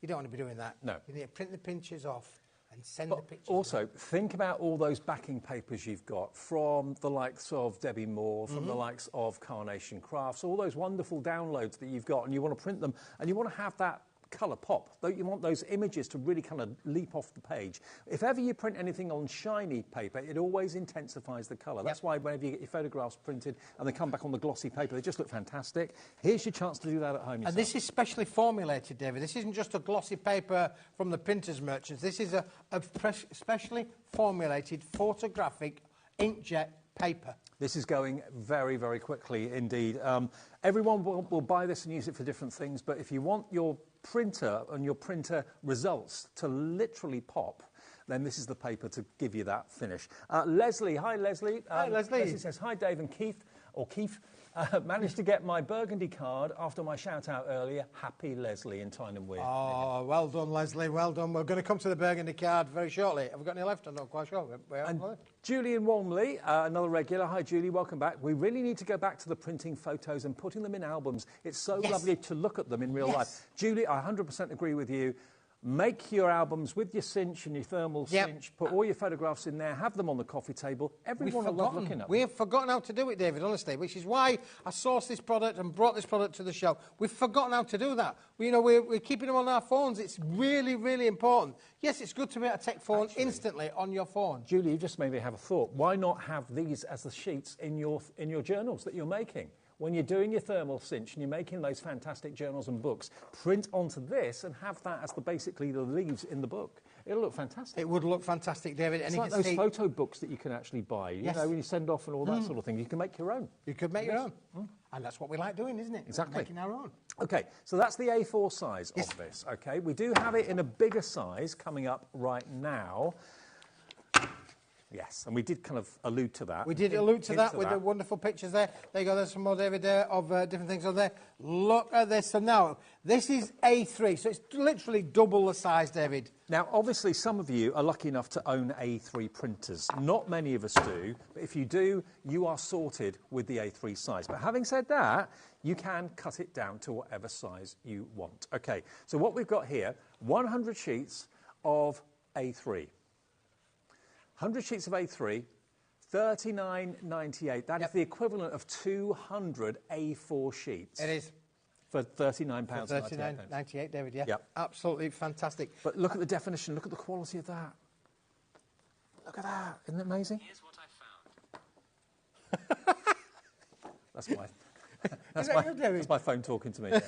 You don't want to be doing that. No. You need to print the pictures off and send the pictures. Also, think about all those backing papers you've got from the likes of Debbie Moore, from the likes of Carnation Crafts, all those wonderful downloads that you've got, and you want to print them, and you want to have that colour pop. You want those images to really kind of leap off the page. If ever you print anything on shiny paper, it always intensifies the colour. That's why whenever you get your photographs printed and they come back on the glossy paper, they just look fantastic. Here's your chance to do that at home yourself. And this is specially formulated, David. This isn't just a glossy paper from the printers merchants. This is a specially formulated photographic inkjet paper. This is going very, very quickly indeed. Everyone will buy this and use it for different things, but if you want your printer and your printer results to literally pop, then this is the paper to give you that finish. Leslie, hi Leslie. Hi Leslie. Leslie says, hi Dave and Keith, managed to get my burgundy card after my shout-out earlier. Happy Leslie in Tyne and Weir. Oh, well done, Leslie, well done. We're going to come to the burgundy card very shortly. Have we got any left? I'm not quite sure. And Julie in Walmley, another regular. Hi, Julie, welcome back. We really need to go back to the printing photos and putting them in albums. It's so lovely to look at them in real life. Julie, I 100% agree with you. Make your albums with your cinch and your thermal cinch, put all your photographs in there, have them on the coffee table. Everyone will love looking at them. We have forgotten how to do it, David, honestly, which is why I sourced this product and brought this product to the show. We've forgotten how to do that. We're keeping them on our phones. It's really, really important. Yes, it's good to be able to take phone instantly on your phone. Julie, you just made me have a thought. Why not have these as the sheets in your journals that you're making? When you're doing your thermal cinch and you're making those fantastic journals and books, print onto this and have that as basically the leaves in the book. It'll look fantastic. It would look fantastic, David. It's like those photo books that you can actually buy. You know, when you send off and all that sort of thing, you can make your own. You could make your own. And that's what we like doing, isn't it? Exactly. Making our own. OK, so that's the A4 size of this, OK? We do have it in a bigger size coming up right now. Yes, and we did kind of allude to that. We did allude to that with the wonderful pictures there. There you go, there's some more, David, there of different things on there. Look at this. So now, this is A3, so it's literally double the size, David. Now, obviously, some of you are lucky enough to own A3 printers. Not many of us do, but if you do, you are sorted with the A3 size. But having said that, you can cut it down to whatever size you want. OK, so what we've got here, 100 sheets of A3. 100 sheets of A3, $39.98. That is the equivalent of 200 A4 sheets. It is. For £39.98. $39.98, David, yeah. Absolutely fantastic. But look at the definition, look at the quality of that. Look at that, isn't it amazing? Here's what I found. That's my phone talking to me. Yeah.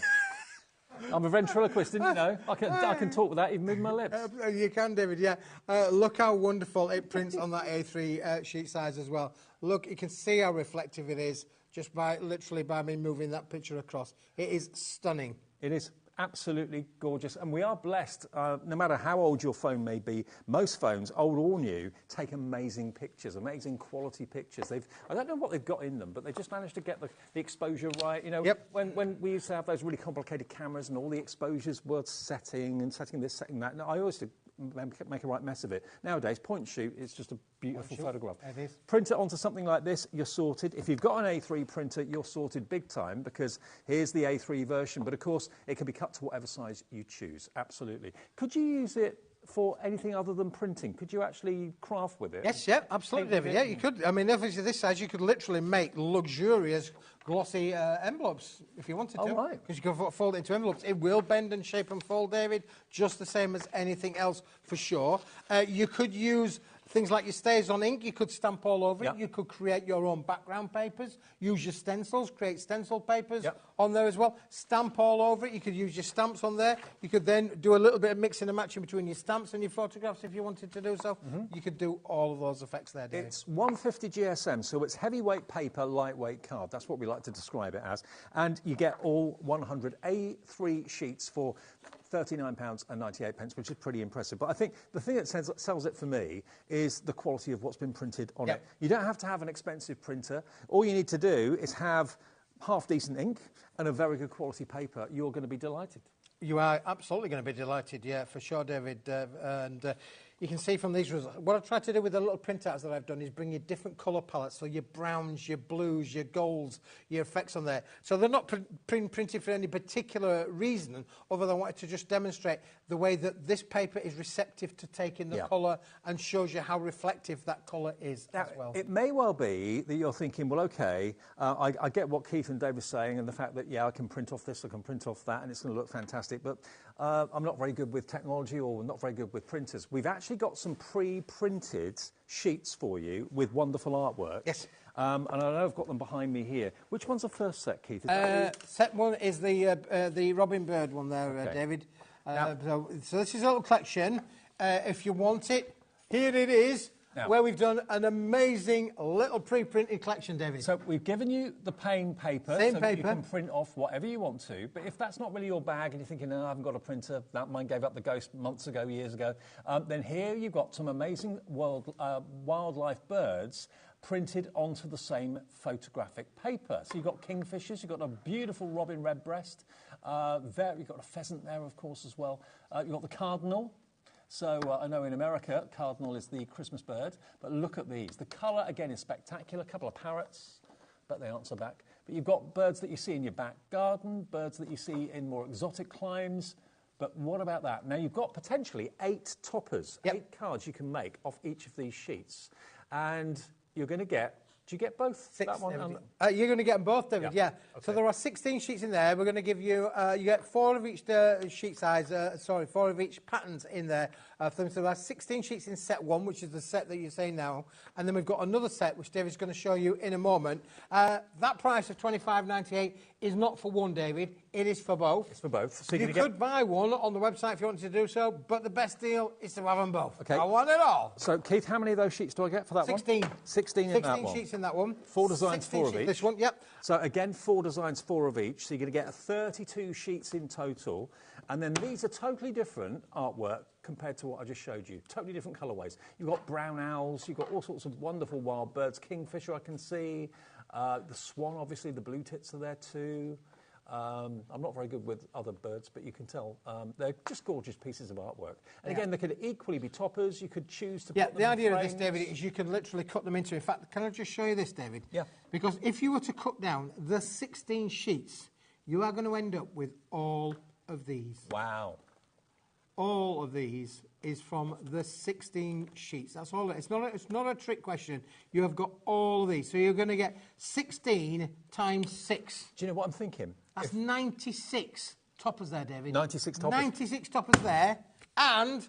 I'm a ventriloquist, didn't you know? I can talk without even moving my lips. You can, David, yeah. Look how wonderful it prints on that A3 sheet size as well. Look, you can see how reflective it is just literally by me moving that picture across. It is stunning. It is absolutely gorgeous, and we are blessed. No matter how old your phone may be, most phones, old or new, take amazing pictures, amazing quality pictures. I don't know what they've got in them, but they just managed to get the exposure right. You know, when we used to have those really complicated cameras and all the exposures were setting this, setting that, and I always did make a right mess of it. Nowadays, point and shoot is just a beautiful photograph. It is. Print it onto something like this, you're sorted. If you've got an A3 printer, you're sorted big time, because here's the A3 version, but of course it can be cut to whatever size you choose. Absolutely. Could you use it for anything other than printing? Could you actually craft with it? Yes, yeah, absolutely, David. Yeah, you could. I mean, obviously this size, you could literally make luxurious, glossy envelopes if you wanted to. Oh, right. Because you can fold it into envelopes. It will bend and shape and fold, David, just the same as anything else, for sure. You could use things like your stays on ink. You could stamp all over it. You could create your own background papers. Use your stencils. Create stencil papers on there as well. Stamp all over it. You could use your stamps on there. You could then do a little bit of mixing and matching between your stamps and your photographs if you wanted to do so. You could do all of those effects there, David. It's 150 GSM, so it's heavyweight paper, lightweight card. That's what we like to describe it as. And you get all 100 A3 sheets for £39.98, which is pretty impressive. But I think the thing that sells it for me is the quality of what's been printed on it. You don't have to have an expensive printer. All you need to do is have half-decent ink and a very good quality paper. You're going to be delighted. You are absolutely going to be delighted, yeah, for sure, David. You can see from these results, what I've tried to do with the little printouts that I've done is bring you different colour palettes, so your browns, your blues, your golds, your effects on there. So they're not printed for any particular reason, other than I wanted to just demonstrate the way that this paper is receptive to taking the colour and shows you how reflective that colour is as well. It may well be that you're thinking, well, OK, I get what Keith and Dave are saying, and the fact that, I can print off this, I can print off that, and it's going to look fantastic, but I'm not very good with technology or not very good with printers. We've actually got some pre-printed sheets for you with wonderful artwork. Yes. And I know I've got them behind me here. Which one's the first set, Keith? Set one is the Robin Bird one there, David. So this is a little collection. If you want it, here it is. Now, where we've done an amazing little pre-printed collection, David. So we've given you the plain paper, so that you can print off whatever you want to. But if that's not really your bag and you're thinking, no, I haven't got a printer, mine gave up the ghost months ago, years ago, then here you've got some amazing wildlife birds printed onto the same photographic paper. So you've got kingfishers, you've got a beautiful robin redbreast, you've got a pheasant there, of course, as well. You've got the cardinal. So I know in America, cardinal is the Christmas bird, but look at these. The colour, again, is spectacular. A couple of parrots, but they answer back. But you've got birds that you see in your back garden, birds that you see in more exotic climes. But what about that? Now, you've got potentially 8 toppers, 8 cards you can make off each of these sheets. And you're going to get... Do you get both? 6, that one? You're going to get them both, David, yeah. Okay. So there are 16 sheets in there. We're going to give you, you get 4 of each sheet size, 4 of each patterns in there. So there are 16 sheets in set 1, which is the set that you're saying now. And then we've got another set, which David's going to show you in a moment. That price of $25.98 is not for one, David. It is for both. It's for both. So you could buy one on the website if you wanted to do so, but the best deal is to have them both. Okay. I want it all. So, Keith, how many of those sheets do I get for that 16. one? 16 in that one. 16 sheets in that one. 4 designs, 4 of each. This one, yep. So, again, 4 designs, 4 of each. So you're going to get 32 sheets in total. And then these are totally different artwork compared to what I just showed you. Totally different colourways. You've got brown owls. You've got all sorts of wonderful wild birds. Kingfisher, I can see. The swan, obviously. The blue tits are there too. I'm not very good with other birds, but you can tell they're just gorgeous pieces of artwork. And again, they could equally be toppers. You could choose to put them in the idea frames. of this, David, is you can literally cut them into... In fact, can I just show you this, David? Yeah. Because if you were to cut down the 16 sheets, you are going to end up with all of these. Wow. All of these is from the 16 sheets. That's all. It's not a trick question. You have got all of these. So you're going to get 16 times 6. Do you know what I'm thinking? That's 96 toppers there, David. 96 toppers. 96 toppers there. And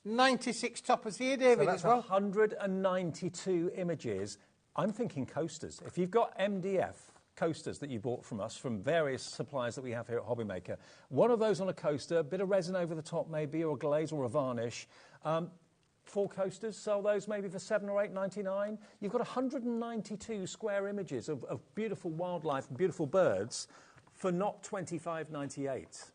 96 toppers here, David, so that's as well. 192 images. I'm thinking coasters. If you've got MDF coasters that you bought from us from various suppliers that we have here at HobbyMaker. One of those on a coaster, a bit of resin over the top maybe, or a glaze or a varnish. 4 coasters, sell those maybe for $7 or $8.99. You've got 192 square images of beautiful wildlife and beautiful birds for not $25.98.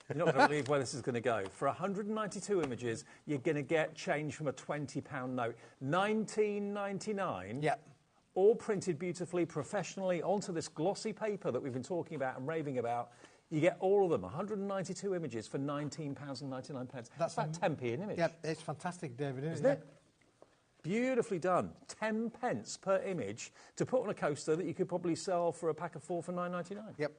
You're not going to believe where this is going to go. For 192 images, you're going to get change from a £20 note. $19.99. Yep. All printed beautifully, professionally, onto this glossy paper that we've been talking about and raving about. You get all of them, 192 images for £19.99. That's about 10p an image. Yep, it's fantastic, David, isn't it? Beautifully done. 10p per image to put on a coaster that you could probably sell for a pack of 4 for $9.99. Yep.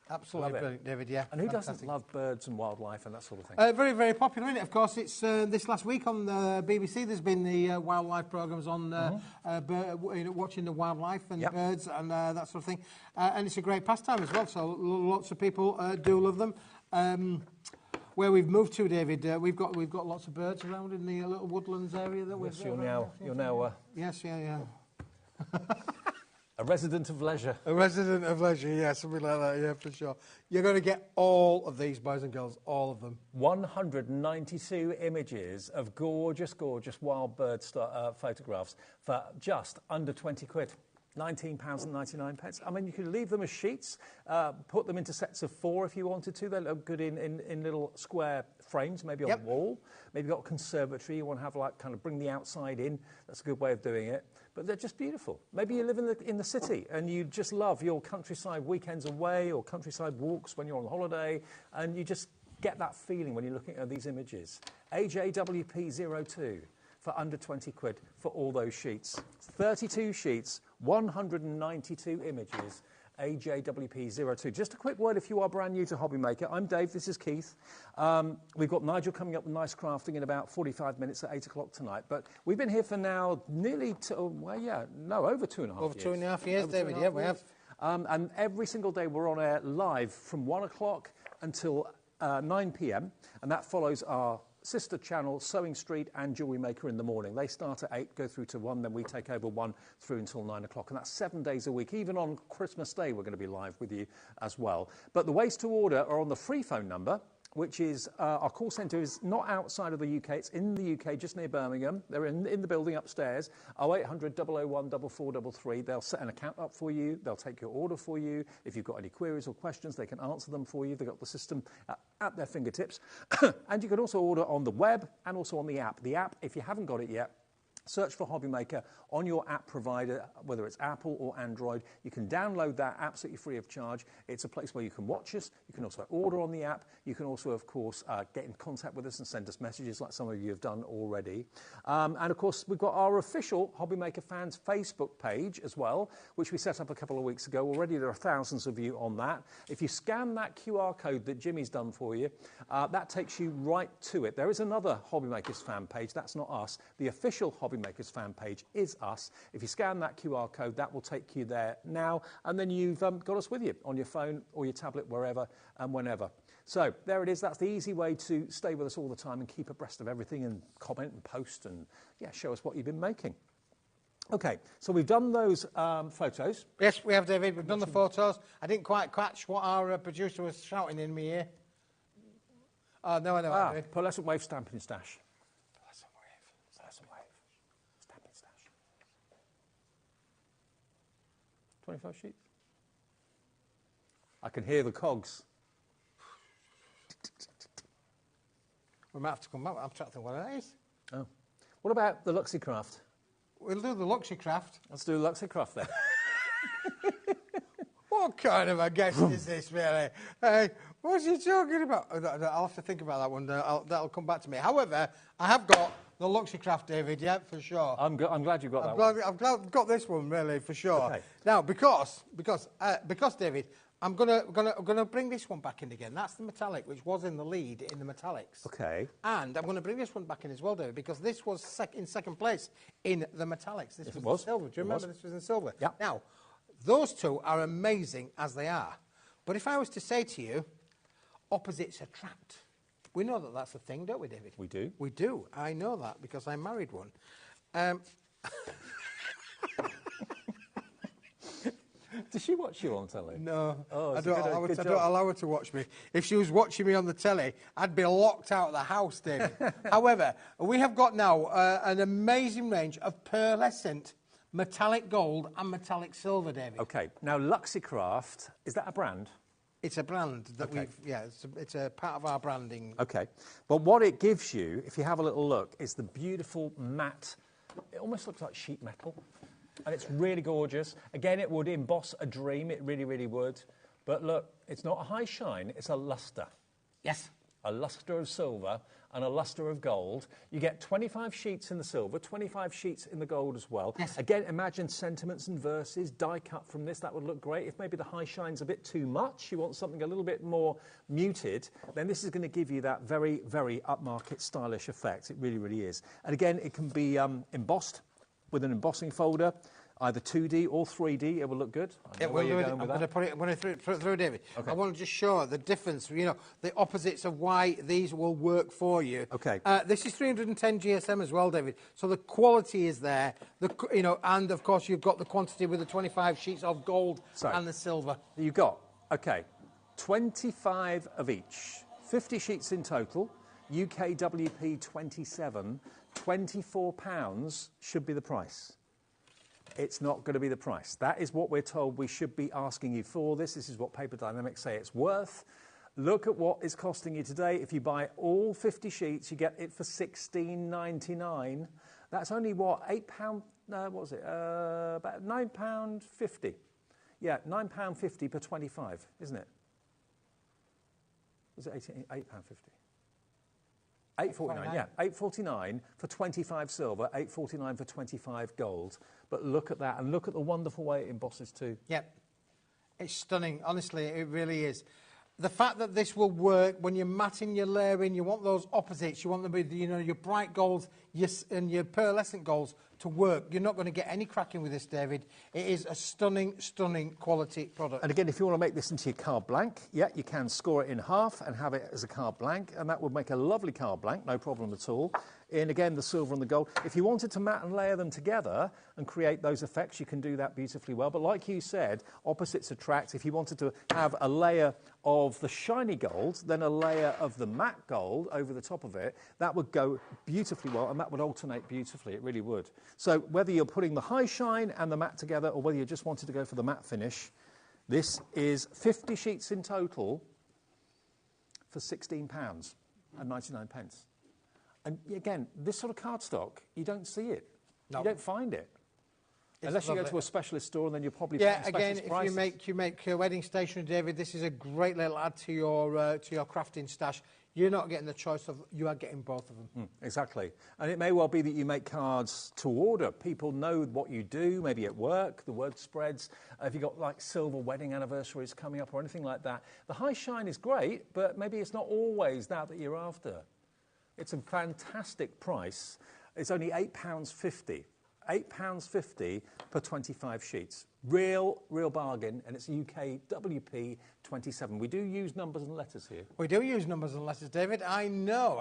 Absolutely brilliant, David, yeah. And who doesn't love birds and wildlife and that sort of thing? Very, very popular, isn't it? Of course, it's this last week on the BBC, there's been the wildlife programmes on watching the wildlife and birds and that sort of thing. And it's a great pastime as well, so lots of people do love them. Where we've moved to, David, we've got lots of birds around in the little woodlands area that we've got. You're now Yes, yeah. A resident of leisure. A resident of leisure, yeah, something like that, yeah, for sure. You're going to get all of these, boys and girls, all of them. 192 images of gorgeous, gorgeous wild bird photographs for just under 20 quid. £19.99. I mean, you could leave them as sheets, put them into sets of 4 if you wanted to. They look good in little square frames, maybe on the wall. Maybe you've got a conservatory, you want to have like kind of bring the outside in. That's a good way of doing it. But they're just beautiful. Maybe you live in the city and you just love your countryside weekends away or countryside walks when you're on holiday, and you just get that feeling when you're looking at these images. AJWP02 for under 20 quid for all those sheets. 32 sheets, 192 images. AJWP02. Just a quick word if you are brand new to HobbyMaker. I'm Dave, this is Keith. We've got Nigel coming up with Nice Crafting in about 45 minutes at 8 o'clock tonight. But we've been here for now nearly, over 2.5 years. Over 2.5 years, David, yeah, we have. And every single day we're on air live from 1 o'clock until 9 p.m. And that follows our sister channel, Sewing Street and Jewellery Maker in the morning. They start at 8, go through to 1, then we take over 1 through until 9 o'clock. And that's 7 days a week. Even on Christmas Day, we're going to be live with you as well. But the ways to order are on the free phone number, which is our call centre is not outside of the UK. It's in the UK, just near Birmingham. They're in the building upstairs. 0800 001 4433. They'll set an account up for you. They'll take your order for you. If you've got any queries or questions, they can answer them for you. They've got the system at their fingertips. And you can also order on the web and also on the app. The app, if you haven't got it yet, search for HobbyMaker on your app provider, whether it's Apple or Android. You can download that absolutely free of charge. It's a place where you can watch us. You can also order on the app. You can also, of course, get in contact with us and send us messages like some of you have done already. And, of course, we've got our official HobbyMaker Fans Facebook page as well, which we set up a couple of weeks ago. Already there are thousands of you on that. If you scan that QR code that Jimmy's done for you, that takes you right to it. There is another HobbyMakers fan page. That's not us. The official HobbyMakers fan page is us. If you scan that QR code, that will take you there now, and then you've got us with you on your phone or your tablet, wherever and whenever. So there it is. That's the easy way to stay with us all the time and keep abreast of everything and comment and post and, show us what you've been making. OK, so we've done those photos. Yes, we have, David. We've done the photos. I didn't quite catch what our producer was shouting in my ear. Oh, no, I know. Pearlescent Wave Stamping Stash. 25 sheets. I can hear the cogs. We might have to come back. I'm trying to think what it is. Oh. What about the Luxicraft? We'll do the Luxicraft. Let's do the Luxicraft then. What kind of a guest is this, really? Hey, what's he talking about? I'll have to think about that one. That'll come back to me. However, I have got the Luxicraft, David, yeah, for sure. I'm glad you got that one. I'm glad I've got this one, really, for sure. Okay. Now, because David, I'm gonna bring this one back in again. That's the metallic, which was in the lead in the metallics. Okay. And I'm going to bring this one back in as well, David, because this was in second place in the metallics. This was in silver. Do you remember this was in silver? Yeah. Now, those two are amazing as they are. But if I was to say to you, opposites attract. We know that that's a thing, don't we, David? We do. We do. I know that because I married one. Does she watch you on telly? No, Oh, I it's don't, a good- allow, good I don't job. allow her to watch me. If she was watching me on the telly, I'd be locked out of the house, David. However, we have got now an amazing range of pearlescent metallic gold and metallic silver, David. Okay, now Luxicraft, is that a brand? It's a brand that Okay. it's a part of our branding. Okay, but what it gives you, if you have a little look, is the beautiful matte, it almost looks like sheet metal, and it's really gorgeous. Again, it would emboss a dream, it really, really would. But look, it's not a high shine, it's a luster. Yes. A luster of silver and a luster of gold. You get 25 sheets in the silver, 25 sheets in the gold as well. Yes. Again, imagine sentiments and verses, die cut from this, that would look great. If maybe the high shine's a bit too much, you want something a little bit more muted, then this is going to give you that very, very upmarket stylish effect. It really, really is. And again, it can be embossed with an embossing folder, either 2D or 3D, it will look good. I know where you're going with I'm going to put it through, David. Okay. I want to just show the difference, you know, the opposites of why these will work for you. Okay. This is 310 GSM as well, David. So the quality is there, you know, and of course you've got the quantity with the 25 sheets of gold and the silver. You've got, okay, 25 of each, 50 sheets in total, UKWP 27, £24 should be the price. It's not going to be the price. That is what we're told we should be asking you for this. This is what Paper Dynamics say it's worth. Look at what it's costing you today. If you buy all 50 sheets, you get it for £16.99. That's only, what, £8, what was it, about £9.50. Yeah, £9.50 per 25, isn't it? Was it £8.50? £8.49, yeah, £8.49 for 25 silver, £8.49 for 25 gold. But look at that, and look at the wonderful way it embosses too. Yep. It's stunning, honestly, it really is. The fact that this will work when you're matting, you're layering, you want those opposites, you want them with, you know, your bright golds and your pearlescent golds to work. You're not going to get any cracking with this, David. It is a stunning, stunning quality product. And again, if you want to make this into your card blank, yeah, you can score it in half and have it as a card blank, and that would make a lovely card blank, no problem at all. In, again, the silver and the gold. If you wanted to mat and layer them together and create those effects, you can do that beautifully well. But like you said, opposites attract. If you wanted to have a layer of the shiny gold, then a layer of the matte gold over the top of it, that would go beautifully well, and that would alternate beautifully. It really would. So whether you're putting the high shine and the matte together, or whether you just wanted to go for the matte finish, this is 50 sheets in total for £16.99. And again, this sort of cardstock, you don't see it. No. You don't find it. Unless you go to a specialist store, and then you're probably paying specialist prices. If you make wedding stationery, David, this is a great little add to your crafting stash. You're not getting the choice of, you are getting both of them. Exactly. And it may well be that you make cards to order. People know what you do, maybe at work, the word spreads. If you've got like silver wedding anniversaries coming up or anything like that, the high shine is great, but maybe it's not always that you're after. It's a fantastic price. It's only £8.50. £8.50 per 25 sheets. Real bargain, and it's UKWP 27. We do use numbers and letters here. We do use numbers and letters, David. I know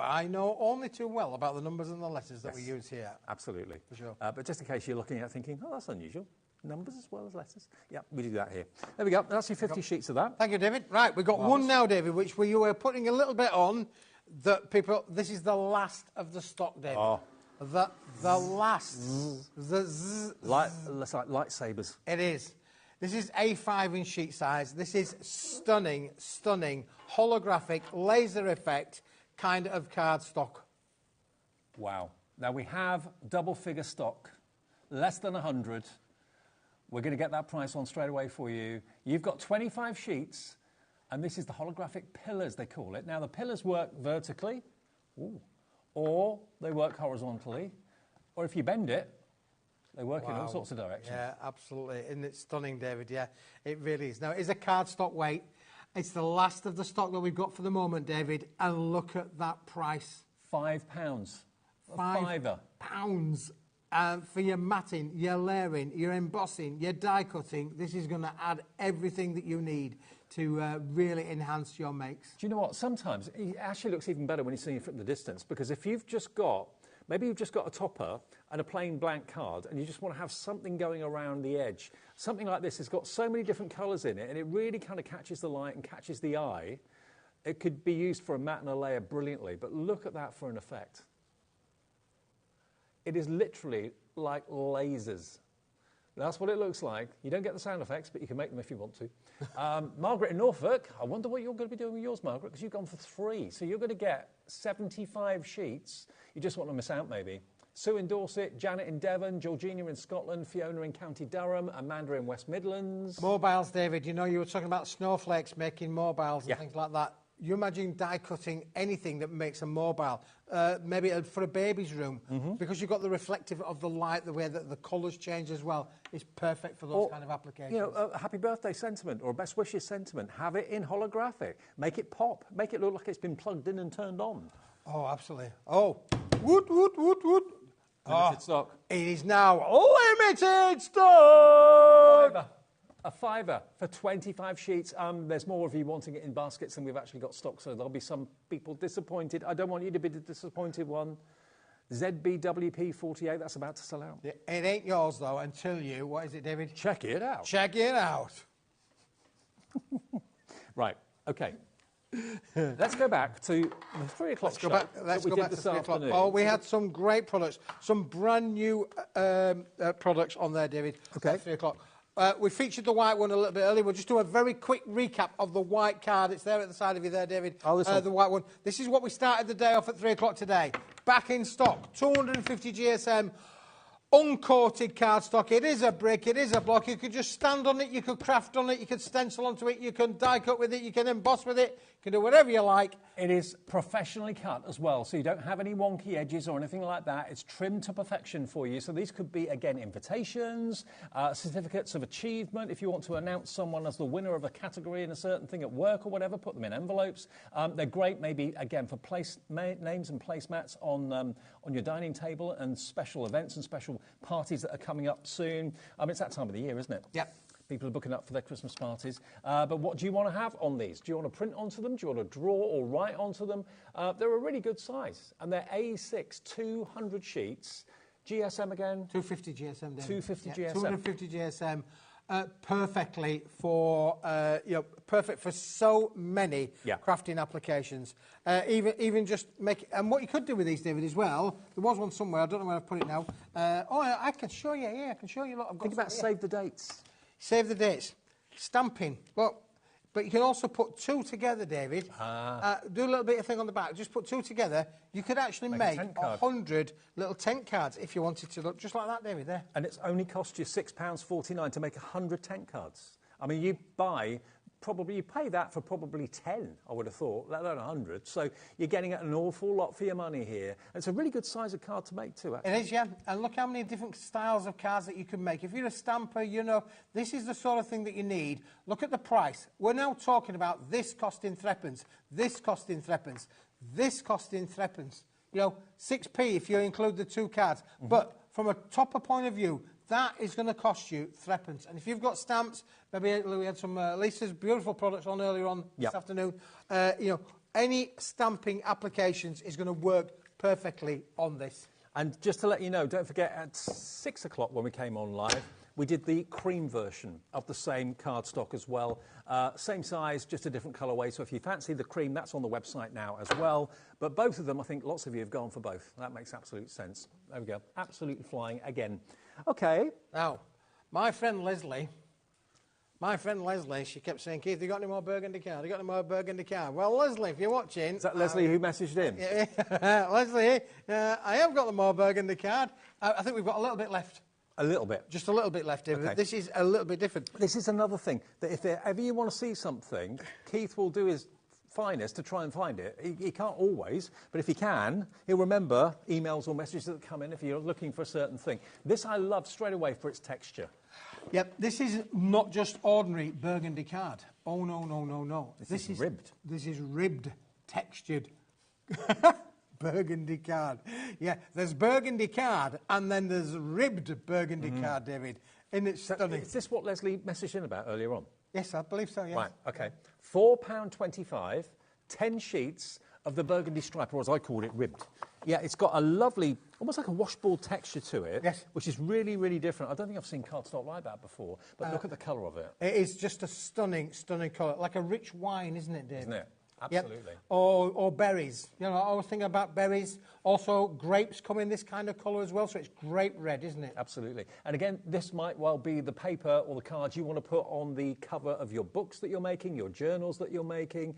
only too well about the numbers and the letters that we use here. Absolutely. For sure. But just in case you're looking at thinking, oh, that's unusual. Numbers as well as letters. Yeah, we do that here. There we go. That's your 50 sheets of that. Thank you, David. Right, we've got one now, David, which you were putting a little bit on. That people, this is the last of the stock, David. Oh. The last. It's like lightsabers. It is. This is A5 in sheet size. This is stunning, holographic, laser effect kind of cardstock. Wow. Now we have double figure stock, less than 100. We're going to get that price on straight away for you. You've got 25 sheets, and this is the holographic pillars, they call it. Now the pillars work vertically. Ooh. Or they work horizontally, or if you bend it, they work in all sorts of directions. Yeah, absolutely. And it's stunning, David. Yeah, it really is. Now, it is a cardstock weight. It's the last of the stock that we've got for the moment, David. And look at that price. £5. £5 for your matting, your layering, your embossing, your die cutting. This is going to add everything that you need to really enhance your makes. Do you know what? Sometimes it actually looks even better when you're seeing it from the distance, because if you've just got Maybe you've just got a topper and a plain blank card and you just want to have something going around the edge. Something like this has got so many different colours in it and it really kind of catches the light and catches the eye. It could be used for a mat and a layer brilliantly, but look at that for an effect. It is literally like lasers. That's what it looks like. You don't get the sound effects, but you can make them if you want to. Margaret in Norfolk, I wonder what you're going to be doing with yours, Margaret, because you've gone for 3. So you're going to get 75 sheets. You just want to miss out, maybe. Sue in Dorset, Janet in Devon, Georgina in Scotland, Fiona in County Durham, Amanda in West Midlands. Mobiles, David. You know, you were talking about snowflakes making mobiles and things like that. You imagine die cutting anything that makes a mobile, maybe for a baby's room, because you've got the reflective of the light, the way that the colours change as well. It's perfect for those kind of applications. You know, a happy birthday sentiment or a best wishes sentiment. Have it in holographic. Make it pop. Make it look like it's been plugged in and turned on. Oh, absolutely. Oh, wood. Limited stock. It is now limited stock. A fiver for 25 sheets. There's more of you wanting it in baskets than we've actually got stock, so there'll be some people disappointed. I don't want you to be the disappointed one. ZBWP 48, that's about to sell out. It ain't yours, though, until you, what is it, David? Check it out. Check it out. Right, okay. Let's go back to the 3 o'clock show Let's go back to 3 o'clock. Afternoon. Oh, we had some great products, some brand new products on there, David, at 3 o'clock. We featured the white one a little bit earlier. We'll just do a very quick recap of the white card. It's there at the side of you there, David. Oh, this one. The white one. This is what we started the day off at 3 o'clock today. Back in stock, 250 GSM, uncoated cardstock. It is a brick, it is a block. You could just stand on it, you could craft on it, you could stencil onto it, you can die cut with it, you can emboss with it, you can do whatever you like. It is professionally cut as well, so you don't have any wonky edges or anything like that. It's trimmed to perfection for you. So these could be, again, invitations, certificates of achievement. If you want to announce someone as the winner of a category in a certain thing at work or whatever, put them in envelopes. They're great, maybe, again, for place names and placemats on your dining table and special events and special parties that are coming up soon. It's that time of the year, isn't it? Yep. People are booking up for their Christmas parties. But what do you want to have on these? Do you want to print onto them? Do you want to draw or write onto them? They're a really good size. And they're A6, 200 sheets. GSM again? 250 GSM, David. 250 GSM. 250 GSM. Perfectly for, perfect for so many crafting applications. Even just make, and what you could do with these, David, as well, there was one somewhere, I don't know where I've put it now. I can show you, I can show you. Look, I've got Think about save the dates. Save the dates. Stamping. Well, but you can also put 2 together, David. Do a little bit of thing on the back. Just put 2 together. You could actually make 100 little tent cards if you wanted to look just like that, David, there. And it's only cost you £6.49 to make 100 tent cards. I mean, you pay that for probably 10, I would have thought, let alone 100. So you're getting an awful lot for your money here. And it's a really good size of card to make too, actually. It is, yeah. And look how many different styles of cards that you can make. If you're a stamper, you know, this is the sort of thing that you need. Look at the price. We're now talking about this costing threepence, this costing threepence, this costing threepence. You know, 6p if you include the 2 cards. But from a topper point of view, that is going to cost you threepence. And if you've got stamps, maybe we had some Lisa's beautiful products on earlier on this afternoon. Any stamping applications is going to work perfectly on this. And just to let you know, don't forget at 6 o'clock when we came on live, we did the cream version of the same cardstock as well. Same size, just a different colourway. So if you fancy the cream, that's on the website now as well. But both of them, I think lots of you have gone for both. That makes absolute sense. There we go. Absolutely flying again. OK. Now, my friend Leslie, she kept saying, Keith, you got any more burgundy card? You got any more burgundy card? Well, Leslie, if you're watching... Is that Leslie who messaged in? Leslie, I have got the more burgundy card. I think we've got a little bit left. A little bit. Just a little bit left, David. Okay. This is a little bit different. This is another thing, that if ever you want to see something, Keith will do his finest to try and find it. He can't always, but if he can, he'll remember emails or messages that come in if you're looking for a certain thing. This I love straight away for its texture. Yep, this is not just ordinary burgundy card. Oh, no, no, no, no. This is ribbed. This is ribbed, textured burgundy card. Yeah, there's burgundy card and then there's ribbed burgundy card, David. And it's stunning. Is this what Leslie messaged in about earlier on? Yes, I believe so, yes. Right, OK. £4.25, 10 sheets of the burgundy stripe, or as I called it, ribbed. Yeah, it's got a lovely, almost like a washboard texture to it. Yes. Which is really, really different. I don't think I've seen cardstock like that before, but look at the colour of it. It is just a stunning, stunning colour. Like a rich wine, isn't it, Dave? Isn't it? Absolutely. Yep. Or berries. You know, I was thinking about berries. Also, grapes come in this kind of colour as well, so it's grape red, isn't it? Absolutely. And again, this might well be the paper or the cards you want to put on the cover of your books that you're making, your journals that you're making.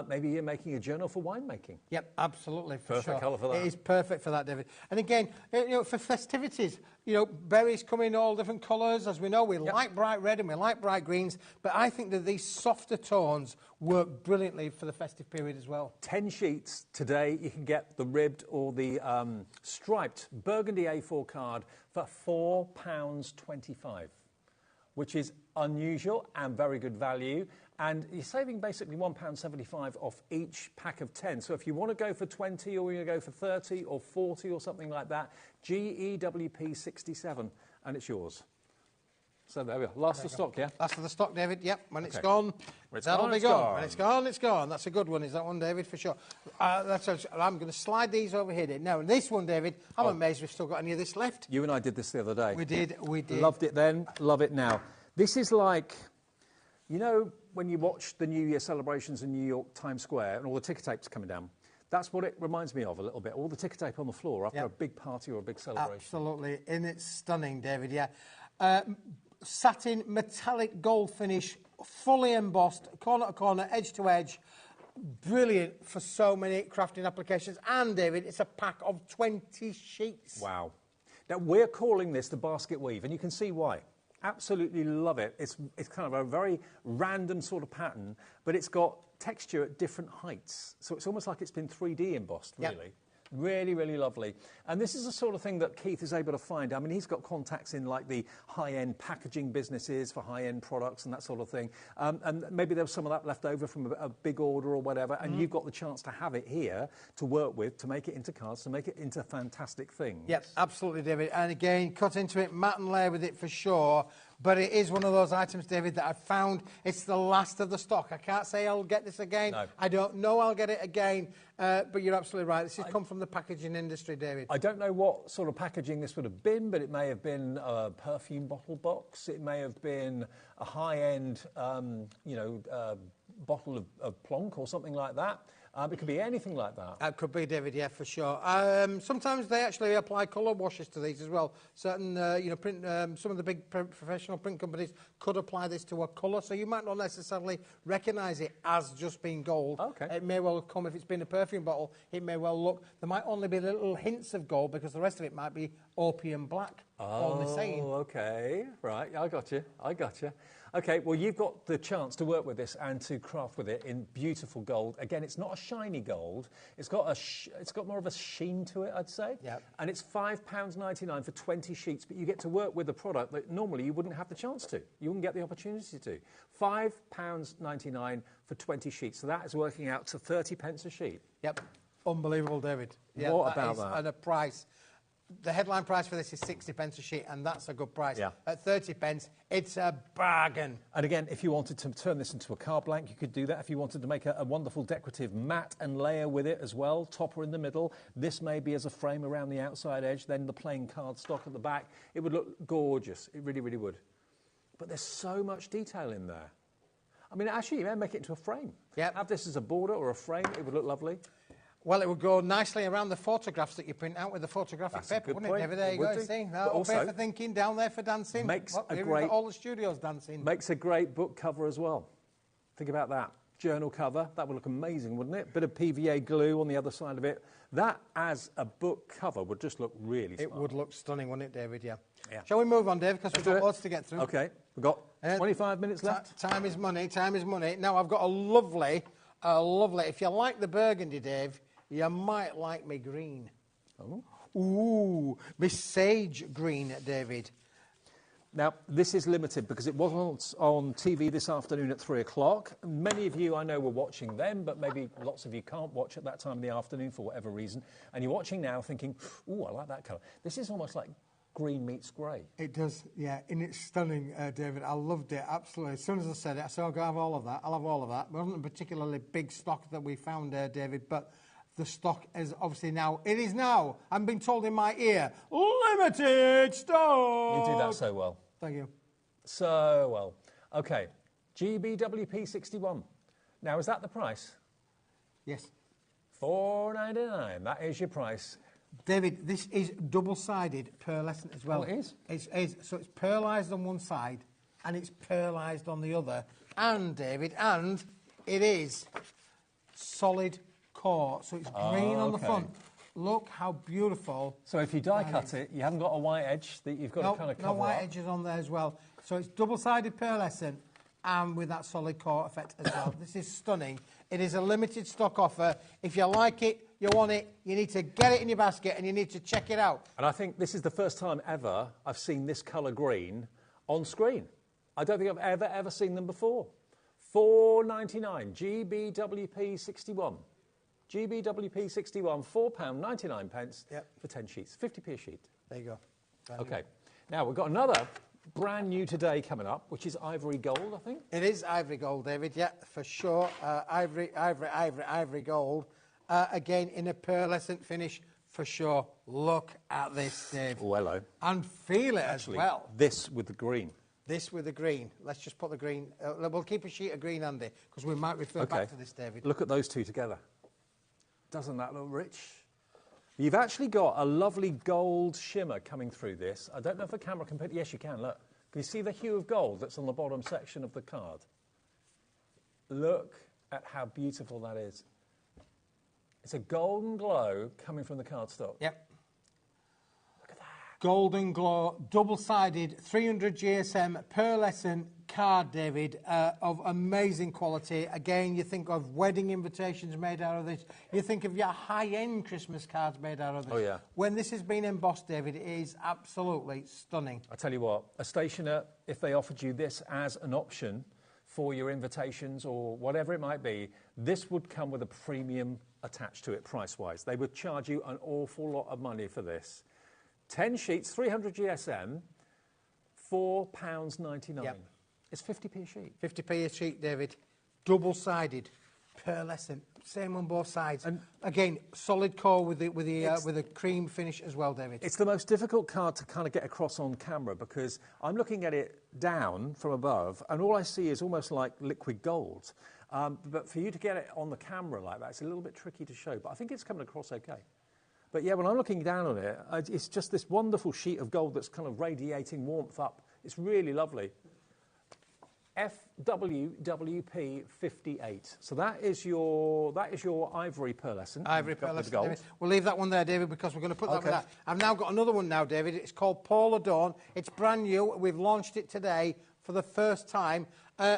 Maybe you're making a journal for winemaking. Yep, absolutely. For Perfect sure. colour for that. It is perfect for that, David. And again, you know, for festivities, you know, berries come in all different colours. As we know, we like bright red and we like bright greens, but I think that these softer tones work brilliantly for the festive period as well. 10 sheets today. You can get the ribbed or the striped burgundy A4 card for £4.25, which is unusual and very good value. And you're saving basically £1.75 off each pack of 10. So if you want to go for 20 or you go for 30 or 40 or something like that, GEWP 67, and it's yours. So there we are. Last of stock, yeah? Last of the stock, David. Yep. When it's Okay. gone, that'll be gone. When gone. it's gone, it's gone. That's a good one, is that one, David, for sure. I'm going to slide these over here, Dave. Now, this one, David, I'm amazed we've still got any of this left. You and I did this the other day. We did. Loved it then, love it now. This is like, you know, when you watch the New Year celebrations in New York Times Square and all the ticker tapes coming down. That's what it reminds me of a little bit. All the ticker tape on the floor after a big party or a big celebration. Absolutely. And it's stunning, David, yeah. Satin metallic gold finish, fully embossed, corner to corner, edge to edge. Brilliant for so many crafting applications. And, David, it's a pack of 20 sheets. Wow. Now, we're calling this the basket weave, and you can see why. Absolutely love it. It's kind of a very random sort of pattern, but it's got texture at different heights. So it's almost like it's been 3D embossed, really. Yep. Really, really lovely. And this is the sort of thing that Keith is able to find. I mean, he's got contacts in like the high-end packaging businesses for high-end products and that sort of thing. And maybe there was some of that left over from a big order or whatever, and you've got the chance to have it here to work with, to make it into cards, to make it into fantastic things. Yep, absolutely, David. And again, cut into it, matte and layer with it for sure. But it is one of those items, David, that I've found it's the last of the stock. I can't say I'll get this again. No. I don't know I'll get it again. But you're absolutely right. This has come from the packaging industry, David. I don't know what sort of packaging this would have been, but it may have been a perfume bottle box. It may have been a high-end, bottle of Plonk or something like that. It could be anything like that. It could be, David, yeah, for sure. Sometimes they actually apply colour washes to these as well. Certain, print, some of the big professional print companies could apply this to a colour, so you might not necessarily recognise it as just being gold. Okay. It may well come, if it's been a perfume bottle, it may well look, there might only be little hints of gold because the rest of it might be opium black. All the same. Oh, okay. Right, I got you. Okay, well, you've got the chance to work with this and to craft with it in beautiful gold. Again, it's not a shiny gold. It's got more of a sheen to it, I'd say. Yep. And it's £5.99 for 20 sheets, but you get to work with a product that normally you wouldn't have the chance to. You wouldn't get the opportunity to. £5.99 for 20 sheets. So that is working out to 30 pence a sheet. Yep. Unbelievable, David. Yeah, What about that? And a price. The headline price for this is 60 pence a sheet, and that's a good price. Yeah. At 30 pence, it's a bargain. And again, if you wanted to turn this into a card blank, you could do that. If you wanted to make a wonderful decorative mat and layer with it as well, topper in the middle, this may be as a frame around the outside edge, then the plain card stock at the back. It would look gorgeous. It really, really would. But there's so much detail in there. I mean, actually, you may make it into a frame. Yep. Have this as a border or a frame. It would look lovely. Well, it would go nicely around the photographs that you print out with the photographic That's a paper, good wouldn't point. it, David? There It you would go. do. See, But up also here for thinking, down there for dancing. Makes Well, a here great- we've got all the studios dancing. Makes a great book cover as well. Think about that. Journal cover. That would look amazing, wouldn't it? Bit of PVA glue on the other side of it. That, as a book cover, would just look really smart. It would look stunning, wouldn't it, David? Yeah. Yeah. Shall we move on, David? Because we've do got it. lots to get through. OK, we've got 25 minutes left. Time is money. Time is money. Now, I've got a lovely, if you like the burgundy, Dave, you might like me green. Oh. Ooh, me sage green, David. Now, this is limited because it wasn't on TV this afternoon at 3 o'clock. Many of you, I know, were watching then, but maybe lots of you can't watch at that time in the afternoon for whatever reason. And you're watching now thinking, ooh, I like that colour. This is almost like green meets grey. It does, yeah, and it's stunning, David. I loved it, absolutely. As soon as I said it, I said, I'll have all of that. I'll have all of that. It wasn't a particularly big stock that we found, David, but the stock is obviously now, it is now, I'm being told in my ear, limited stock. You do that so well. Thank you. So well. Okay, GBWP 61. Now, is that the price? Yes. $4.99. That is your price. David, this is double-sided pearlescent as well. Oh, it is? So it's pearlised on one side and it's pearlised on the other. And, David, and it is solid core. So it's green on the front. Look how beautiful. So if you die cut it, you haven't got a white edge that you've got to kind of cover No white up. edges on there as well. So it's double-sided pearlescent and with that solid core effect as well. This is stunning. It is a limited stock offer. If you like it, you want it, you need to get it in your basket and you need to check it out. And I think this is the first time ever I've seen this colour green on screen. I don't think I've ever seen them before. $4.99, GBWP 61. GBWP 61, £4.99 for 10 sheets, 50p a sheet. There you go. Okay, now we've got another brand new today coming up, which is ivory gold, I think. It is ivory gold, David, yeah, for sure. Ivory gold. Again, in a pearlescent finish, for sure. Look at this, Dave. Oh, hello. And feel it Actually, as well. this with the green. This with the green. Let's just put the green. We'll keep a sheet of green handy, because we might refer back to this, David. Look at those two together. Doesn't that look rich? You've actually got a lovely gold shimmer coming through this. I don't know if the camera can... Yes, you can, look. Can you see the hue of gold that's on the bottom section of the card? Look at how beautiful that is. It's a golden glow coming from the cardstock. Yep. Look at that. Golden glow, double-sided, 300 GSM, pearlescent card, David, of amazing quality. Again, you think of wedding invitations made out of this. You think of your high-end Christmas cards made out of this. Oh, yeah. When this has been embossed, David, it is absolutely stunning. I tell you what, a stationer, if they offered you this as an option for your invitations or whatever it might be, this would come with a premium attached to it price-wise. They would charge you an awful lot of money for this. 10 sheets, 300 GSM, £4.99. Yep. It's 50p a sheet. 50p a sheet, David. Double-sided, pearlescent, same on both sides. And again, solid core with a cream finish as well, David. It's the most difficult card to kind of get across on camera because I'm looking at it down from above and all I see is almost like liquid gold. But for you to get it on the camera like that, it's a little bit tricky to show, but I think it's coming across okay. But yeah, when I'm looking down on it, it's just this wonderful sheet of gold that's kind of radiating warmth up. It's really lovely. FWWP 58. So that is your ivory pearlescent. Ivory pearlescent, gold. David. We'll leave that one there, David, because we're going to put that with that. I've now got another one now, David. It's called Paula Dawn. It's brand new. We've launched it today for the first time.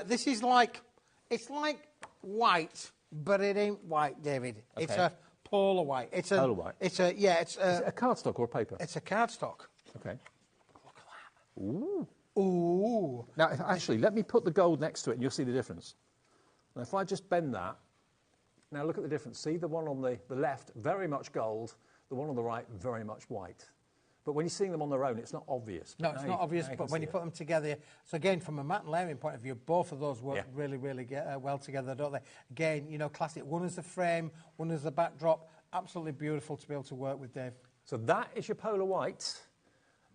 This is like, it's like white, but it ain't white, David. Okay. It's a Paula white. It's a Polar white. It's a Is it a cardstock or a paper? It's a cardstock. Okay. Look at that. Ooh. Ooh. Now, actually, let me put the gold next to it and you'll see the difference. Now, if I just bend that, now look at the difference. See the one on the left, very much gold, the one on the right, very much white. But when you're seeing them on their own, it's not obvious. No, it's not obvious, but when you put them together... So again, from a matte and layering point of view, both of those work really, really well together, don't they? Again, you know, classic. One is the frame, one is the backdrop. Absolutely beautiful to be able to work with, Dave. So that is your polar white.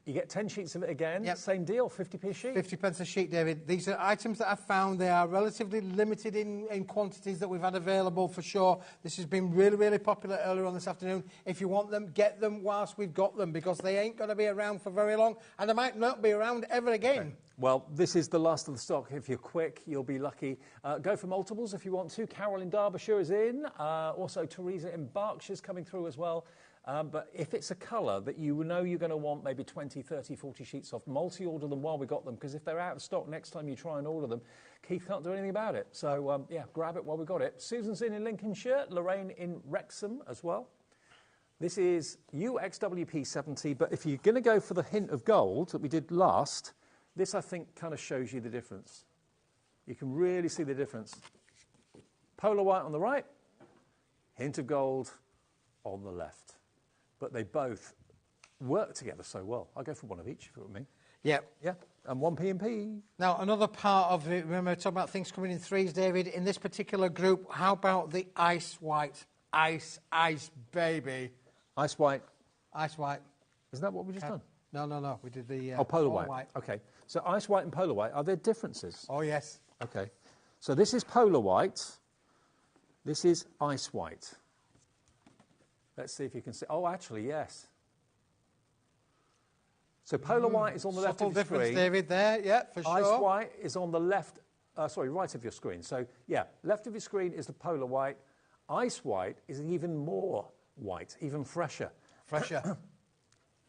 You get 10 sheets of it again. Yep. Same deal, 50p a sheet. 50p a sheet, David. These are items that I've found. They are relatively limited in quantities that we've had available for sure. This has been really, really popular earlier on this afternoon. If you want them, get them whilst we've got them because they ain't going to be around for very long and they might not be around ever again. Okay. Well, this is the last of the stock. If you're quick, you'll be lucky. Go for multiples if you want to. Carol in Derbyshire is in. Also, Teresa in Berkshire's coming through as well. But if it's a colour that you know you're going to want maybe 20, 30, 40 sheets of, multi-order them while we got them, because if they're out of stock next time you try and order them, Keith can't do anything about it. So, yeah, grab it while we got it. Susan's in Lincolnshire, Lorraine in Wrexham as well. This is UXWP 70, but if you're going to go for the hint of gold that we did last, this, I think, kind of shows you the difference. You can really see the difference. Polar white on the right, hint of gold on the left. But they both work together so well. I'll go for one of each, if you want me. Yeah. Yeah, and one P&P. Now, another part of it, remember, talking about things coming in threes, David. In this particular group, how about the ice white? Ice baby. Ice white. Ice white. Isn't that what we just done? No. We did the polar white. Okay. So ice white and polar white, are there differences? Oh, yes. Okay. So this is polar white. This is ice white. Let's see if you can see. Oh, actually, yes. So polar white is on the left of your screen. Subtle difference, David, there, yeah, for sure. Ice white is on the left, right of your screen. So, yeah, left of your screen is the polar white. Ice white is even more white, even fresher. Fresher.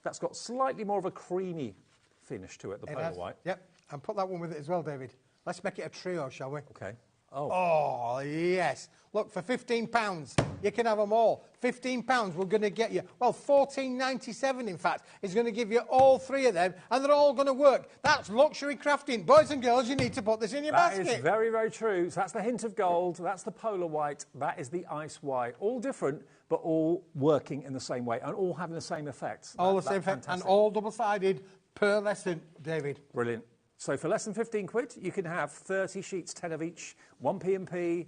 That's got slightly more of a creamy finish to it, the polar white. Yep, and put that one with it as well, David. Let's make it a trio, shall we? Okay. Oh, yes. Look, for £15, you can have them all. £15, we're going to get you, well, $14.97, in fact, is going to give you all three of them, and they're all going to work. That's luxury crafting. Boys and girls, you need to put this in your basket. That is very, very true. So that's the hint of gold. That's the polar white. That is the ice white. All different, but all working in the same way, and all having the same effects. All the same effect, and all double-sided per lesson, David. Brilliant. So for less than 15 quid, you can have 30 sheets, 10 of each, 1 P&P,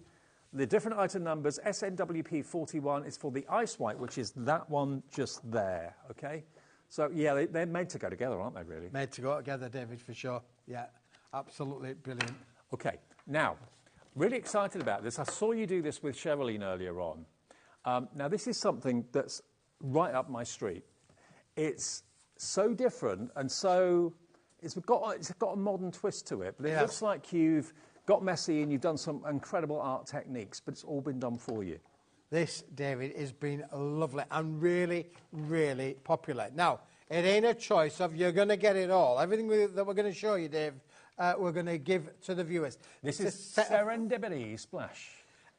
the different item numbers. SNWP 41 is for the ice white, which is that one just there, okay? So, yeah, they're made to go together, aren't they, really? Made to go together, David, for sure. Yeah, absolutely brilliant. Okay, now, really excited about this. I saw you do this with Sherilyn earlier on. Now, this is something that's right up my street. It's so different and so... It's got a modern twist to it, but it looks like you've got messy and you've done some incredible art techniques, but it's all been done for you. This, David, has been lovely and really, really popular. Now, it ain't a choice of you're going to get it all. Everything that we're going to show you, Dave, we're going to give to the viewers. This is Serendipity Splash.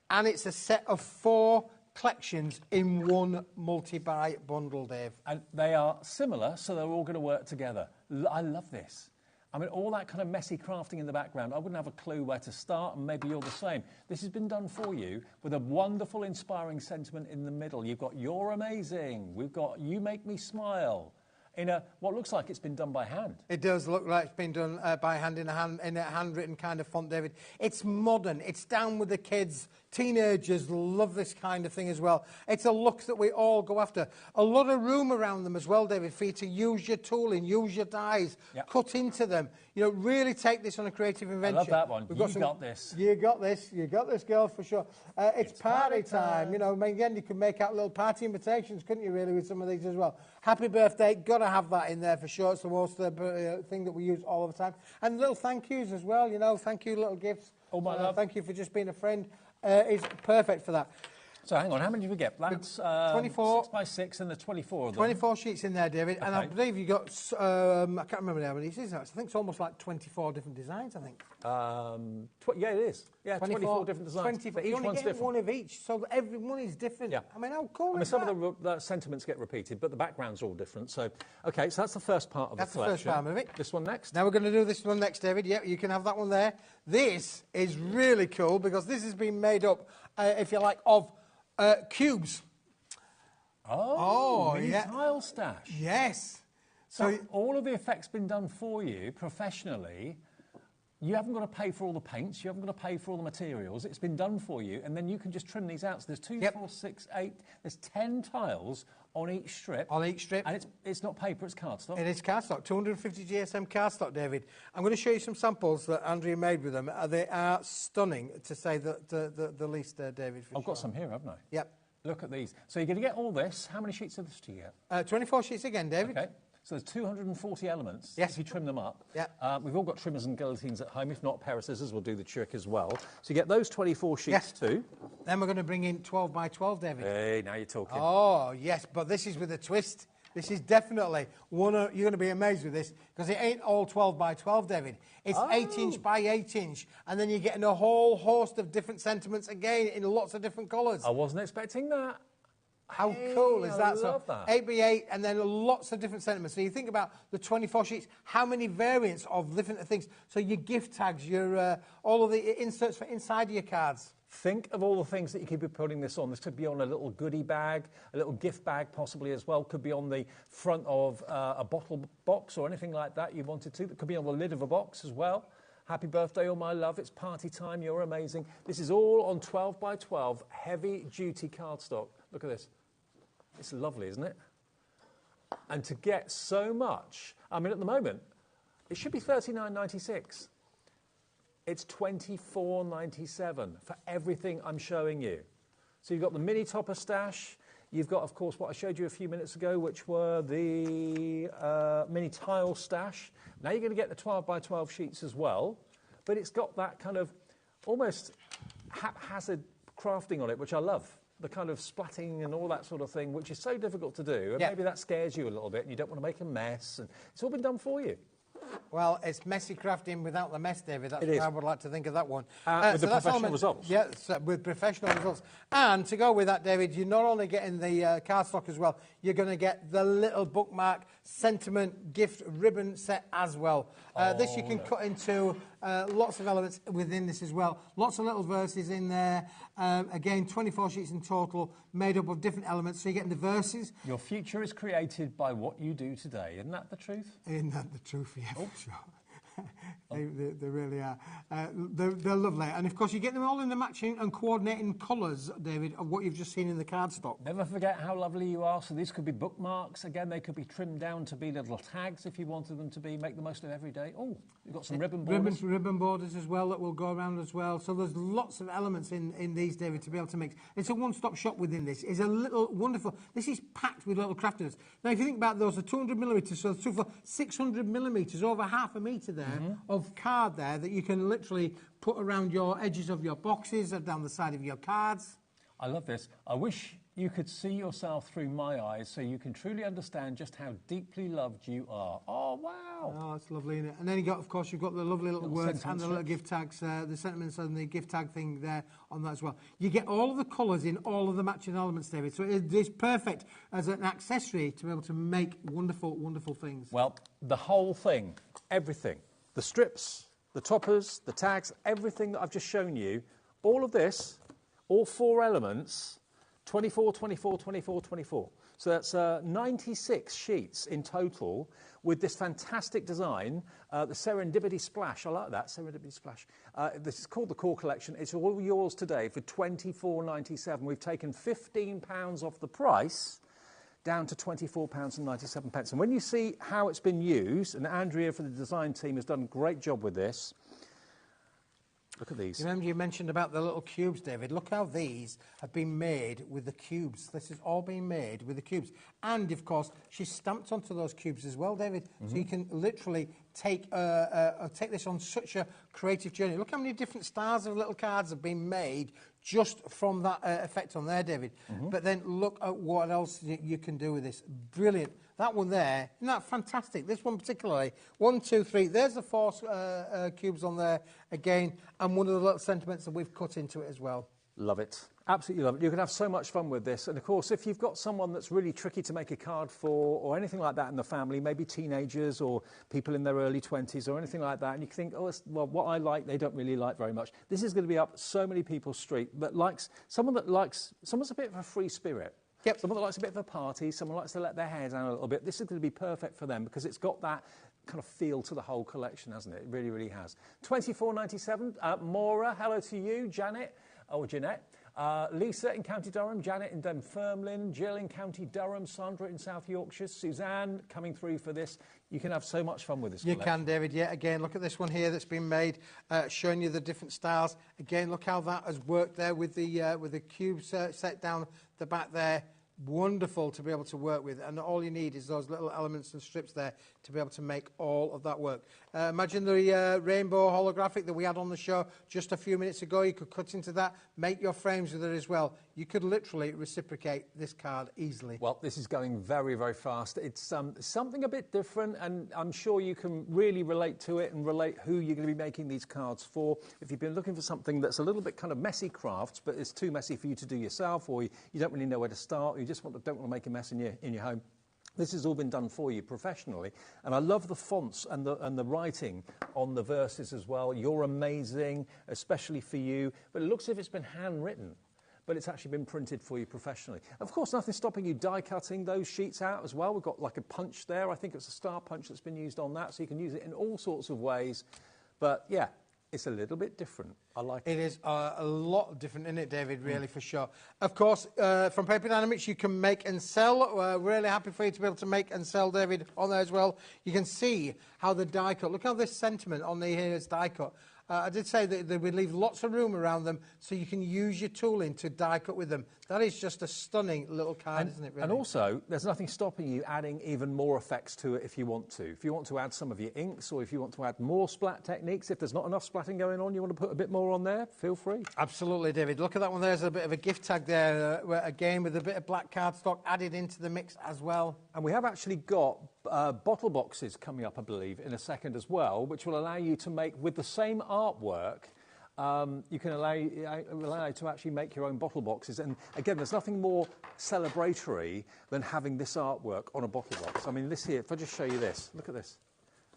And it's a set of 4 collections in one multi-buy bundle, Dave. And they are similar, so they're all going to work together. I love this. I mean, all that kind of messy crafting in the background, I wouldn't have a clue where to start, and maybe you're the same. This has been done for you with a wonderful, inspiring sentiment in the middle. You've got "You're amazing." We've got "You make me smile." In what looks like it's been done by hand. It does look like it's been done by hand in a handwritten kind of font, David. It's modern. It's down with the kids. Teenagers love this kind of thing as well. It's a look that we all go after. A lot of room around them as well, David, for you to use your tooling, use your dies, cut into them. You know, really take this on a creative invention. I love that one. Got this. You got this. You got this, girl, for sure. It's party time. You know, again, you could make out little party invitations, couldn't you, really, with some of these as well. Happy birthday. Got to have that in there for sure. It's the most thing that we use all of the time. And little thank yous as well, you know, thank you, little gifts. Oh, my love. Thank you for just being a friend. Is perfect for that. So hang on, how many did we get? That's 24. 6 by 6 and the 24 of them. 24 sheets in there, David. Okay. And I believe you got, I can't remember how many it is. I think it's almost like 24 different designs, I think. Yeah, it is. Yeah, 24 different designs. 24. Each one's different. One of each, so every one is different. Yeah. I mean, how cool is that? Some of the sentiments get repeated, but the background's all different. So, okay, so that's the first part of the collection. That's the first part of it. This one next? Now we're going to do this one next, David. Yeah, you can have that one there. This is really cool because this has been made up, if you like, of cubes. Mini tile stash. Yes. So all of the effects been done for you professionally. You haven't got to pay for all the paints. You haven't got to pay for all the materials. It's been done for you, and then you can just trim these out. So there's 2, 4, 6, 8. There's 10 tiles on each strip. On each strip. And it's not paper, it's cardstock. It is cardstock, 250 GSM cardstock, David. I'm going to show you some samples that Andrea made with them. They are stunning, to say the least, David. I've got some here, haven't I? Yep. Look at these. So you're going to get all this. How many sheets of this do you get? 24 sheets again, David. Okay. So there's 240 elements. Yes. If you trim them up. Yeah. We've all got trimmers and guillotines at home. If not, a pair of scissors will do the trick as well. So you get those 24 sheets too. Then we're going to bring in 12 by 12, David. Hey, now you're talking. Oh, yes, but this is with a twist. This is definitely one of, you're going to be amazed with this, because it ain't all 12 by 12, David. It's 8-inch by 8-inch, and then you're getting a whole host of different sentiments again in lots of different colours. I wasn't expecting that. How cool is that? I love that. 8 by 8, and then lots of different sentiments. So you think about the 24 sheets, how many variants of different things. So your gift tags, your all of the inserts for inside your cards. Think of all the things that you could be putting this on. This could be on a little goodie bag, a little gift bag possibly as well. Could be on the front of a bottle box or anything like that you wanted to. It could be on the lid of a box as well. Happy birthday, all my love. It's party time. You're amazing. This is all on 12 by 12 heavy-duty cardstock. Look at this. It's lovely, isn't it? And to get so much, I mean, at the moment, it should be $39.96. It's $24.97 for everything I'm showing you. So you've got the mini topper stash. You've got, of course, what I showed you a few minutes ago, which were the mini tile stash. Now you're going to get the 12 by 12 sheets as well, but it's got that kind of almost haphazard crafting on it, which I love. The kind of splatting and all that sort of thing, which is so difficult to do. And maybe that scares you a little bit and you don't want to make a mess. And it's all been done for you. Well, it's messy crafting without the mess, David. That's what I would like to think of that one. With the professional results. Yes, with professional results. And to go with that, David, you're not only getting the cardstock as well, you're going to get the little bookmark sentiment gift ribbon set as well. This you can cut into lots of elements within this as well. Lots of little verses in there. Again, 24 sheets in total, made up of different elements. So you're getting the verses. Your future is created by what you do today. Isn't that the truth? Isn't that the truth? Yeah, for sure. They really are. They're lovely. And, of course, you get them all in the matching and coordinating colours, David, of what you've just seen in the cardstock. Never forget how lovely you are. So these could be bookmarks. Again, they could be trimmed down to be little tags if you wanted them to be. Make the most of every day. Oh, you've got some ribbon borders. Ribbon borders as well that will go around as well. So there's lots of elements in these, David, to be able to mix. It's a one-stop shop within this. It's a little wonderful... This is packed with little crafters. Now, if you think about those, are 200 millimetres, so it's 600 millimetres, over half a metre there, of card there that you can literally put around your edges of your boxes or down the side of your cards. I love this. I wish you could see yourself through my eyes so you can truly understand just how deeply loved you are. Oh, wow. Oh, that's lovely, isn't it? And then of course, you've got the lovely little words and the little gift tags, the sentiments and the gift tag thing there on that as well. You get all of the colours in all of the matching elements, David. So it is perfect as an accessory to be able to make wonderful, wonderful things. Well, the whole thing, everything, the strips, the toppers, the tags, everything that I've just shown you, all of this, all 4 elements, 24, 24, 24, 24. So that's 96 sheets in total with this fantastic design, the Serendipity Splash. I like that, Serendipity Splash. This is called the Core Collection. It's all yours today for £24.97. We've taken £15 off the price down to £24.97. And when you see how it's been used, and Andrea for the design team has done a great job with this, look at these. Remember you mentioned about the little cubes, David. Look how these have been made with the cubes. This has all been made with the cubes. And, of course, she's stamped onto those cubes as well, David. So you can literally take this on such a creative journey. Look how many different styles of little cards have been made just from that effect on there, David. But then look at what else you can do with this. Brilliant. That one there, isn't that fantastic? This one particularly. 1, 2, 3. There's the 4 cubes on there again, and one of the little sentiments that we've cut into it as well. Love it. Absolutely love it. You can have so much fun with this. And, of course, if you've got someone that's really tricky to make a card for or anything like that in the family, maybe teenagers or people in their early 20s or anything like that, and you think, oh, well, what I like, they don't really like very much. This is going to be up so many people's street that someone's a bit of a free spirit. Yep. Someone that likes a bit of a party, someone likes to let their hair down a little bit. This is going to be perfect for them because it's got that kind of feel to the whole collection, hasn't it? It really, really has. £24.97. Maura, hello to you. Janet, or Jeanette. Lisa in County Durham, Janet in Dunfermline, Jill in County Durham, Sandra in South Yorkshire, Suzanne coming through for this. You can have so much fun with this collection. You can, David. Yeah, again, look at this one here that's been made, showing you the different styles. Again, look how that has worked there with the cubes set down the back there. Wonderful to be able to work with, and all you need is those little elements and strips there to be able to make all of that work. Imagine the rainbow holographic that we had on the show just a few minutes ago. You could cut into that, make your frames with it as well. You could literally reciprocate this card easily. Well, this is going very, very fast. It's something a bit different, and I'm sure you can really relate to it and relate who you're going to be making these cards for. If you've been looking for something that's a little bit kind of messy crafts, but it's too messy for you to do yourself, or you don't really know where to start, or you just don't want to make a mess in your home, this has all been done for you professionally. And I love the fonts and the writing on the verses as well. You're amazing, especially for you. But it looks as if it's been handwritten, but it's actually been printed for you professionally. Of course, nothing stopping you die cutting those sheets out as well. We've got like a punch there. I think it's a star punch that's been used on that, so you can use it in all sorts of ways. But yeah, it's a little bit different. I like it. It is a lot different, isn't it, David, really, for sure. Of course, from Paper Dynamics, you can make and sell. We're really happy for you to be able to make and sell, David, on there as well. You can see how the die cut, look how this sentiment on the here is die cut. I did say that we leave lots of room around them so you can use your tooling to die cut with them. That is just a stunning little card, isn't it, really? And also, there's nothing stopping you adding even more effects to it if you want to. If you want to add some of your inks, or if you want to add more splat techniques, if there's not enough splatting going on, you want to put a bit more on there, feel free. Absolutely, David. Look at that one. There's a bit of a gift tag there, again, with a bit of black cardstock added into the mix as well. And we have actually got bottle boxes coming up, I believe, in a second as well, which will allow you to make, with the same artwork, you can allow you to actually make your own bottle boxes. And again, there's nothing more celebratory than having this artwork on a bottle box. I mean, this here, if I just show you this, look at this.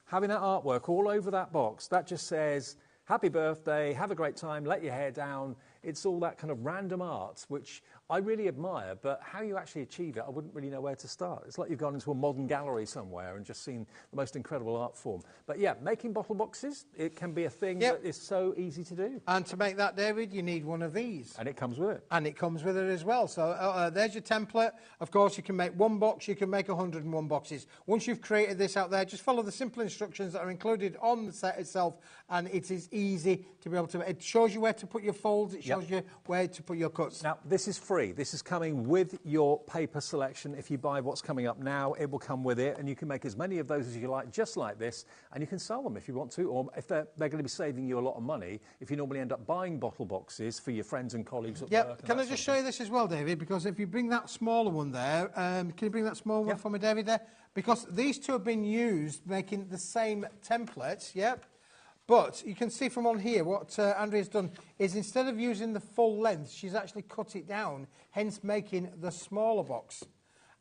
Having that artwork all over that box, that just says, happy birthday, have a great time, let your hair down. It's all that kind of random art, which I really admire, but how you actually achieve it, I wouldn't really know where to start. It's like you've gone into a modern gallery somewhere and just seen the most incredible art form. But yeah, making bottle boxes, it can be a thing that is so easy to do. And to make that, David, you need one of these. And it comes with it. And it comes with it as well. So there's your template. Of course, you can make one box, you can make 101 boxes. Once you've created this out there, just follow the simple instructions that are included on the set itself, and it is easy to be able to... It shows you where to put your folds, it shows you where to put your cuts. Now, this is free. This is coming with your paper selection. If you buy what's coming up now, it will come with it, and you can make as many of those as you like, just like this, and you can sell them if you want to, or if they're going to be saving you a lot of money, if you normally end up buying bottle boxes for your friends and colleagues at work. Can I just show you this as well, David? Because if you bring that smaller one there, can you bring that smaller one for me, David, there? Because these two have been used making the same templates, but you can see from on here what Andrea's done is instead of using the full length, she's actually cut it down, hence making the smaller box.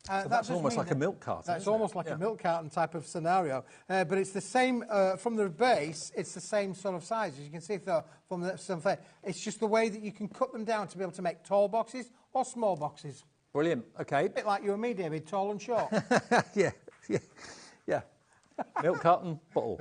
So that's almost like a milk carton. That's almost like a milk carton type of scenario. But it's the same, from the base, it's the same sort of size. As you can see from the it's just the way that you can cut them down to be able to make tall boxes or small boxes. Brilliant, okay. A bit like you and me, David, tall and short. yeah. Milk carton, bottle.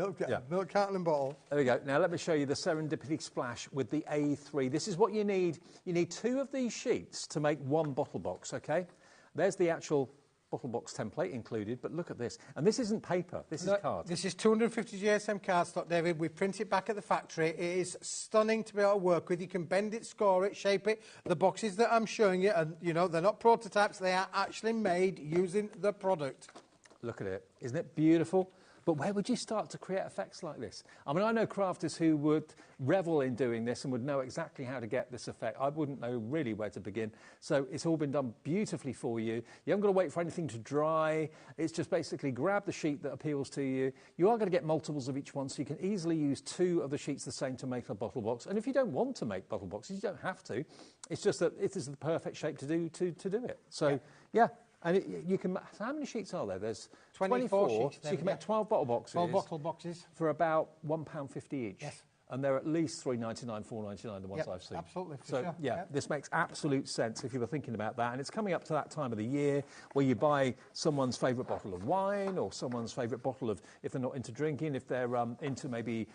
Milk carton and bottle. There we go. Now let me show you the Serendipity Splash with the A3. This is what you need. You need 2 of these sheets to make one bottle box, okay? There's the actual bottle box template included, but look at this. And this isn't paper, this is card. This is 250 GSM cardstock, David. We print it back at the factory. It is stunning to be able to work with. You can bend it, score it, shape it. The boxes that I'm showing you, and you know, they're not prototypes, they are actually made using the product. Look at it. Isn't it beautiful? But where would you start to create effects like this? I mean, I know crafters who would revel in doing this and would know exactly how to get this effect. I wouldn't know really where to begin. So it's all been done beautifully for you. You haven't got to wait for anything to dry. It's just basically grab the sheet that appeals to you. You are going to get multiples of each one, so you can easily use 2 of the sheets the same to make a bottle box. And if you don't want to make bottle boxes, you don't have to. It's just that it is the perfect shape to do it. So, yeah. And you can. So how many sheets are there? There's 24 sheets. So you can make 12 bottle boxes. 12 bottle boxes for about £1.50 each. Yes. And they're at least $3.99, $4.99, the ones I've seen. Absolutely. So, sure. yeah, this makes absolute sense if you were thinking about that. And it's coming up to that time of the year where you buy someone's favourite bottle of wine or someone's favourite bottle of, if they're not into drinking, if they're into maybe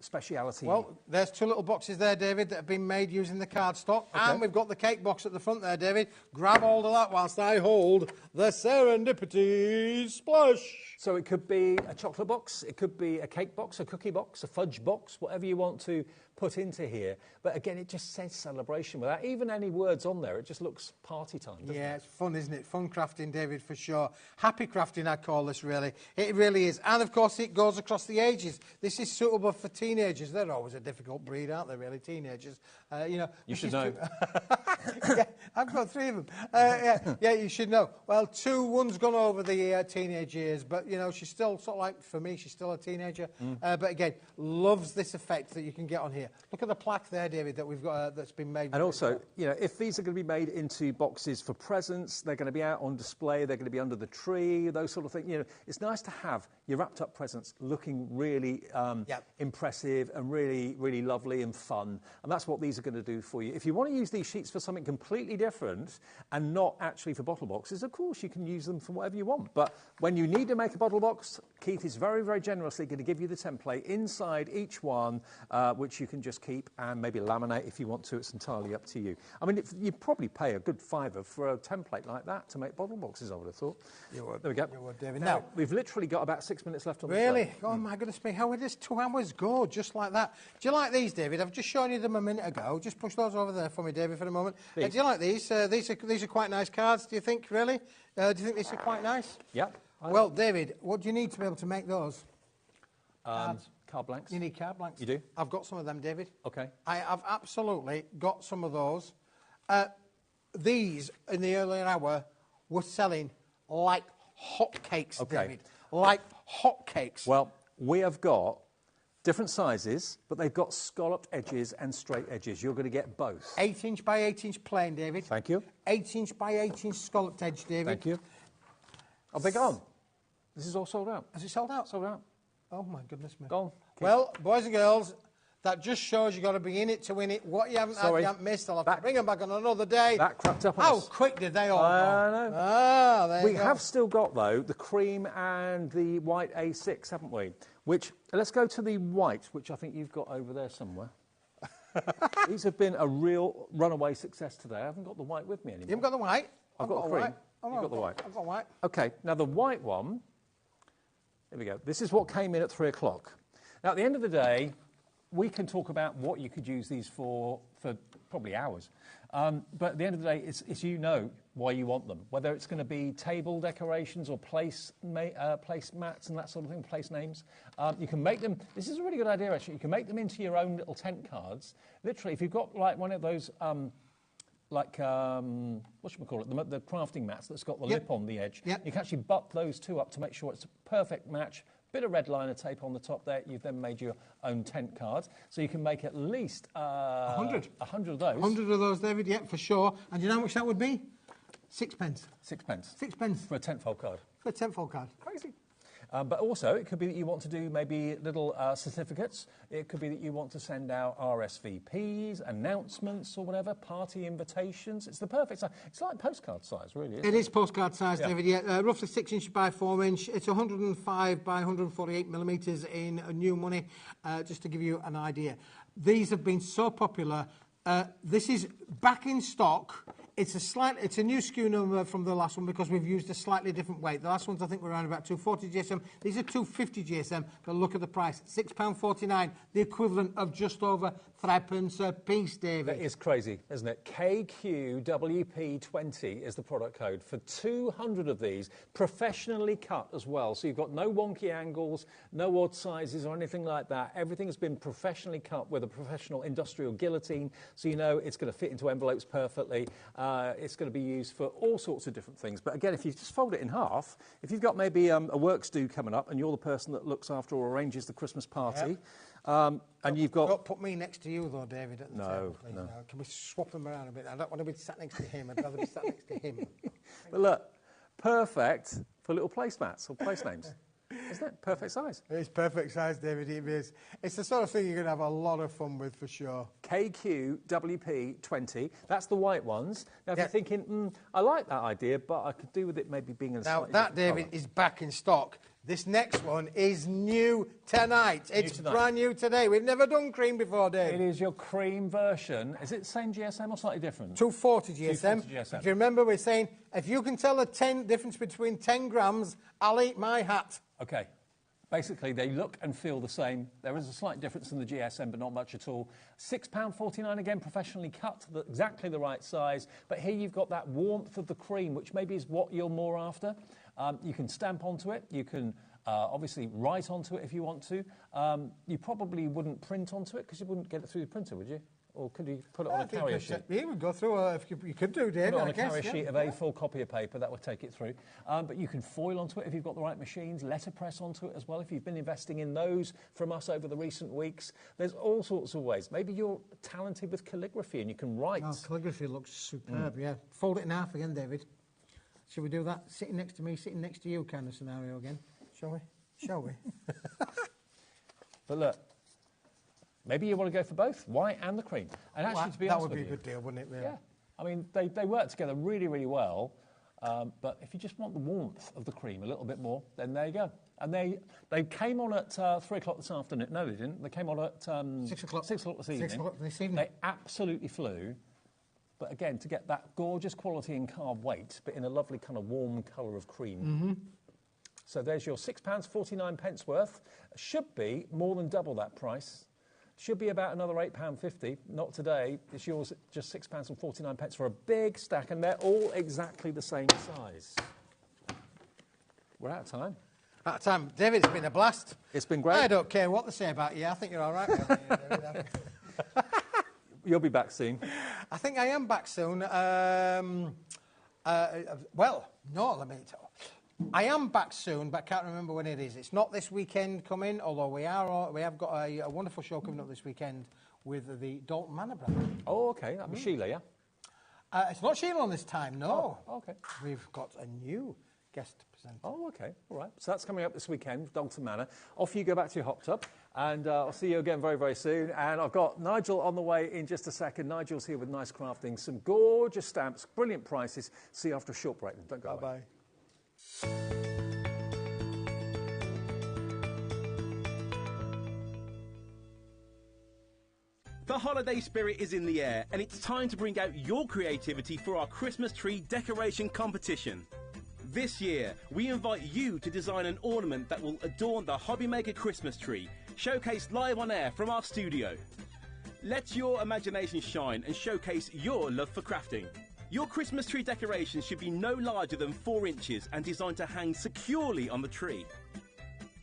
speciality. Well, there's 2 little boxes there, David, that have been made using the cardstock. Okay. And we've got the cake box at the front there, David. Grab hold of that whilst I hold the Serendipity Splash. So it could be a chocolate box, it could be a cake box, a cookie box, a fudge box, whatever you want to put into here. But again, it just says celebration without even any words on there. It just looks party time, doesn't it? Yeah, it's fun, isn't it? Fun crafting, David, for sure. Happy crafting, I call this, really. It really is. And, of course, it goes across the ages. This is suitable for teenagers. They're always a difficult breed, aren't they, really, teenagers? You know. You should know. Yeah, I've got 3 of them. Yeah, you should know. Well, one's gone over the teenage years, but, you know, she's still, sort of like, for me, she's still a teenager. But, again, loves this effect that you can get on here. here. Look at the plaque there, David, that we've got that's been made. And also, you know, if these are going to be made into boxes for presents, they're going to be out on display, they're going to be under the tree, those sort of things. You know, it's nice to have your wrapped up presents looking really impressive and really, really lovely and fun. And that's what these are going to do for you. If you want to use these sheets for something completely different and not actually for bottle boxes, of course you can use them for whatever you want. But when you need to make a bottle box, Keith is very, very generously going to give you the template inside each one, which you can just keep and maybe laminate if you want to. It's entirely up to you. I mean, you'd probably pay a good £5 for a template like that to make bottle boxes, I would have thought. You would. There we go. You would, David. Now, we've literally got about 6 minutes left on the show. Really? Oh, my goodness me. How would this 2 hours go? Just like that. Do you like these, David? I've just shown you them a minute ago. Just push those over there for me, David, for a moment. Do you like these? These are quite nice cards, do you think, really? Do you think these are quite nice? Yeah. Well, David, what do you need to be able to make those? Card blanks. You need card blanks. You do? I've got some of them, David. Okay. I have absolutely got some of those. These, in the earlier hour, were selling like hotcakes, David. Like hotcakes. Well, we have got different sizes, but they've got scalloped edges and straight edges. You're going to get both. 8-inch by 8-inch plain, David. Thank you. 8-inch by 8-inch scalloped edge, David. Thank you. Are they gone? This is all sold out. Has it sold out? Sold out. Oh, my goodness me. Gone. Well, boys and girls, that just shows you've got to be in it to win it. What you haven't had, you haven't missed. I'll have to bring them back on another day. That cracked up on How us. quick did they all go? I know. Ah, there we you go. have still got, though, the cream and the white A6, haven't we? Which, let's go to the white, which I think you've got over there somewhere. These have been a real runaway success today. I haven't got the white with me anymore. You haven't got the white? I've got the cream. White. Oh, You've got the white. I've got white. OK, now the white one, here we go. This is what came in at 3 o'clock. Now, at the end of the day, we can talk about what you could use these for probably hours. But at the end of the day, it's you know why you want them, whether it's going to be table decorations or place mats and that sort of thing, place names. You can make them. This is a really good idea, actually. You can make them into your own little tent cards. Literally, if you've got like one of those, what should we call it, the crafting mats that's got the lip on the edge, you can actually butt those two up to make sure it's a perfect match. Bit of red liner tape on the top there. You've then made your own tent cards. So you can make at least 100 of those. 100 of those, David, yeah, for sure. And do you know how much that would be? 6p. 6p. 6p. For a tentfold card. For a tentfold card. Crazy. But also, it could be that you want to do maybe little certificates. It could be that you want to send out RSVPs, announcements or whatever, party invitations. It's the perfect size. It's like postcard size, really. It is postcard size, David, yeah. Roughly 6-inch by 4-inch. It's 105 by 148 millimetres in new money, just to give you an idea. These have been so popular. This is back in stock. It's a new SKU number from the last one because we've used a slightly different weight. The last ones I think were around about 240 GSM. These are 250 GSM, but look at the price, £6.49, the equivalent of just over 3p a piece, David. That is crazy, isn't it? KQWP20 is the product code for 200 of these, professionally cut as well. So you've got no wonky angles, no odd sizes or anything like that. Everything has been professionally cut with a professional industrial guillotine, so you know it's going to fit into envelopes perfectly. It's going to be used for all sorts of different things. But again, if you just fold it in half, if you've got maybe a works do coming up and you're the person that looks after or arranges the Christmas party, and you've got... Don't put me next to you, though, David, at the table, please. No. Can we swap them around a bit? I don't want to be sat next to him. I'd rather be sat next to him. But look, perfect for little placemats or place names. Isn't it? Perfect size. It's perfect size, David. It is. It's the sort of thing you're going to have a lot of fun with, for sure. KQWP20. That's the white ones. Now, if you're thinking, I like that idea, but I could do with it maybe being in a slightly Now, that, different David, colour. is back in stock. This next one is new tonight. It's brand new today. We've never done cream before, Dave. It is your cream version. Is it the same GSM or slightly different? 240 GSM. 240 GSM. If you remember, we're saying, if you can tell the difference between 10 grams, I'll eat my hat. OK. Basically, they look and feel the same. There is a slight difference in the GSM, but not much at all. £6.49, again, professionally cut, exactly the right size. But here you've got that warmth of the cream, which maybe is what you're more after. You can stamp onto it. You can obviously write onto it if you want to. You probably wouldn't print onto it because you wouldn't get it through the printer, would you? Or could you put it on a carrier sheet? Yeah, we'll go through, if you could do, Dave. Put it on a carrier sheet of A4 copy of paper, that would take it through. But you can foil onto it if you've got the right machines, letterpress onto it as well, if you've been investing in those from us over the recent weeks. There's all sorts of ways. Maybe you're talented with calligraphy and you can write. Oh, calligraphy looks superb, yeah. Fold it in half again, David. Shall we do that? Sitting next to me, sitting next to you kind of scenario again? Shall we? Shall we? But look, maybe you want to go for both, white and the cream. And actually, to be honest with you, that would be a good deal, wouldn't it? Really? Yeah. I mean, they work together really, really well. But if you just want the warmth of the cream a little bit more, then there you go. And they came on at 3 o'clock this afternoon. No, they didn't. They came on at 6 o'clock. 6 o'clock this evening. 6 o'clock this evening. They absolutely flew. But again, to get that gorgeous quality in carved weight, but in a lovely kind of warm colour of cream. Mm-hmm. So there's your £6.49 worth. Should be more than double that price. Should be about another £8.50. Not today. It's yours at just £6.49 for a big stack, and they're all exactly the same size. We're out of time. Out of time. David, it's been a blast. It's been great. I don't care what they say about you. I think you're all right. You'll be back soon. I think I am back soon. Well, no, let me tell. I am back soon, but I can't remember when it is. It's not this weekend coming, although we have got a wonderful show coming up this weekend with the Dalton Manor brand. Oh, okay. That'll be Sheila, yeah? It's not Sheila on this time, no. Oh, okay. We've got a new guest presenter. Oh, okay. All right. So that's coming up this weekend with Dalton Manor. Off you go back to your hot tub, and I'll see you again very, very soon. And I've got Nigel on the way in just a second. Nigel's here with Nice Crafting, some gorgeous stamps, brilliant prices. See you after a short break. Don't go away. Bye-bye. The holiday spirit is in the air, and it's time to bring out your creativity for our Christmas tree decoration competition. This year, we invite you to design an ornament that will adorn the HobbyMaker Christmas tree, showcased live on air from our studio. Let your imagination shine and showcase your love for crafting. Your Christmas tree decoration should be no larger than 4 inches and designed to hang securely on the tree.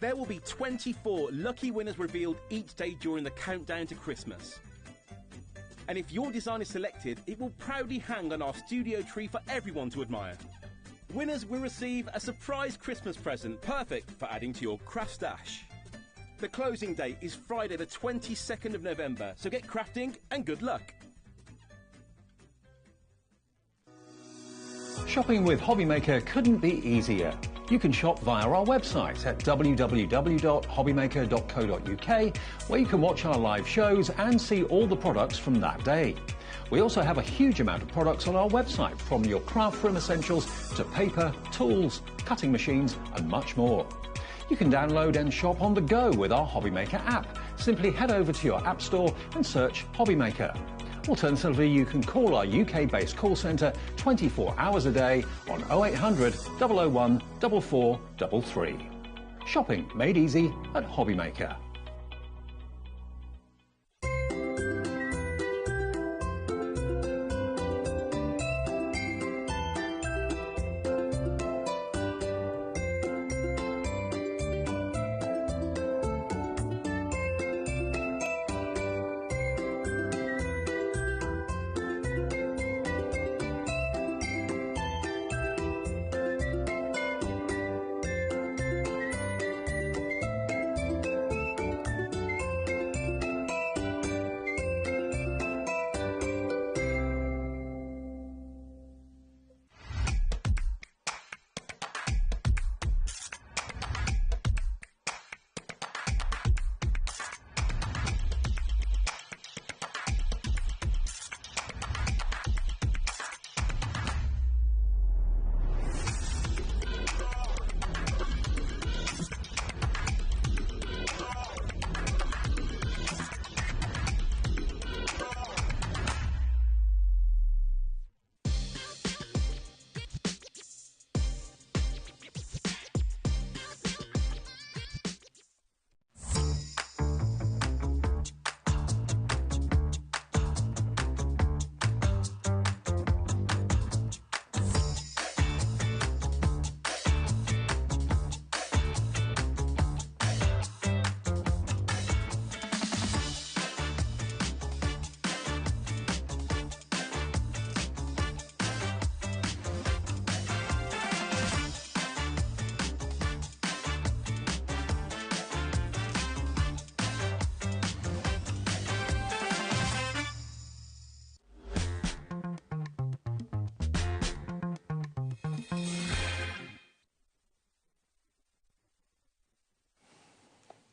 There will be 24 lucky winners revealed each day during the countdown to Christmas. And if your design is selected, it will proudly hang on our studio tree for everyone to admire. Winners will receive a surprise Christmas present, perfect for adding to your craft stash. The closing date is Friday the 22nd of November, so get crafting and good luck. Shopping with HobbyMaker couldn't be easier. You can shop via our website at www.hobbymaker.co.uk, where you can watch our live shows and see all the products from that day. We also have a huge amount of products on our website, from your craft room essentials to paper, tools, cutting machines and much more. You can download and shop on the go with our HobbyMaker app. Simply head over to your app store and search HobbyMaker. Alternatively, you can call our UK-based call centre 24 hours a day on 0800 001 4433. Shopping made easy at HobbyMaker.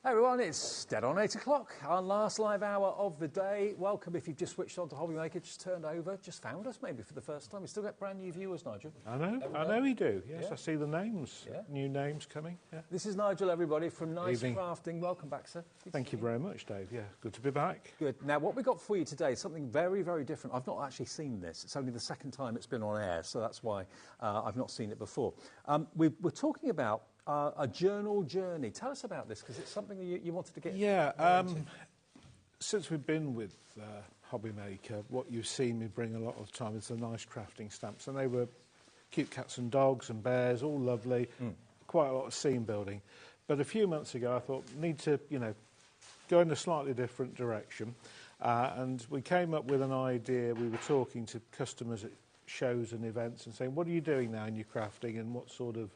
Hey everyone, it's dead on 8 o'clock, our last live hour of the day. Welcome if you've just switched on to HobbyMaker, just turned over, just found us maybe for the first time. We still get brand new viewers, Nigel. I know we do, yes, I see the names, new names coming. Yeah. This is Nigel, everybody, from Nice Crafting. Welcome back, sir. Thank you very much, Dave. Yeah, good to be back. Good. Now, what we've got for you today is something very, very different. I've not actually seen this. It's only the second time it's been on air, so that's why I've not seen it before. We're talking about a journal journey. Tell us about this, because it's something that you wanted to get into. Since we've been with HobbyMaker, what you've seen me bring a lot of time is the Nice Crafting stamps, and they were cute cats and dogs and bears, all lovely, quite a lot of scene building. But a few months ago I thought, need to, go in a slightly different direction, and we came up with an idea. We were talking to customers at shows and events and saying, what are you doing now in your crafting, and what sort of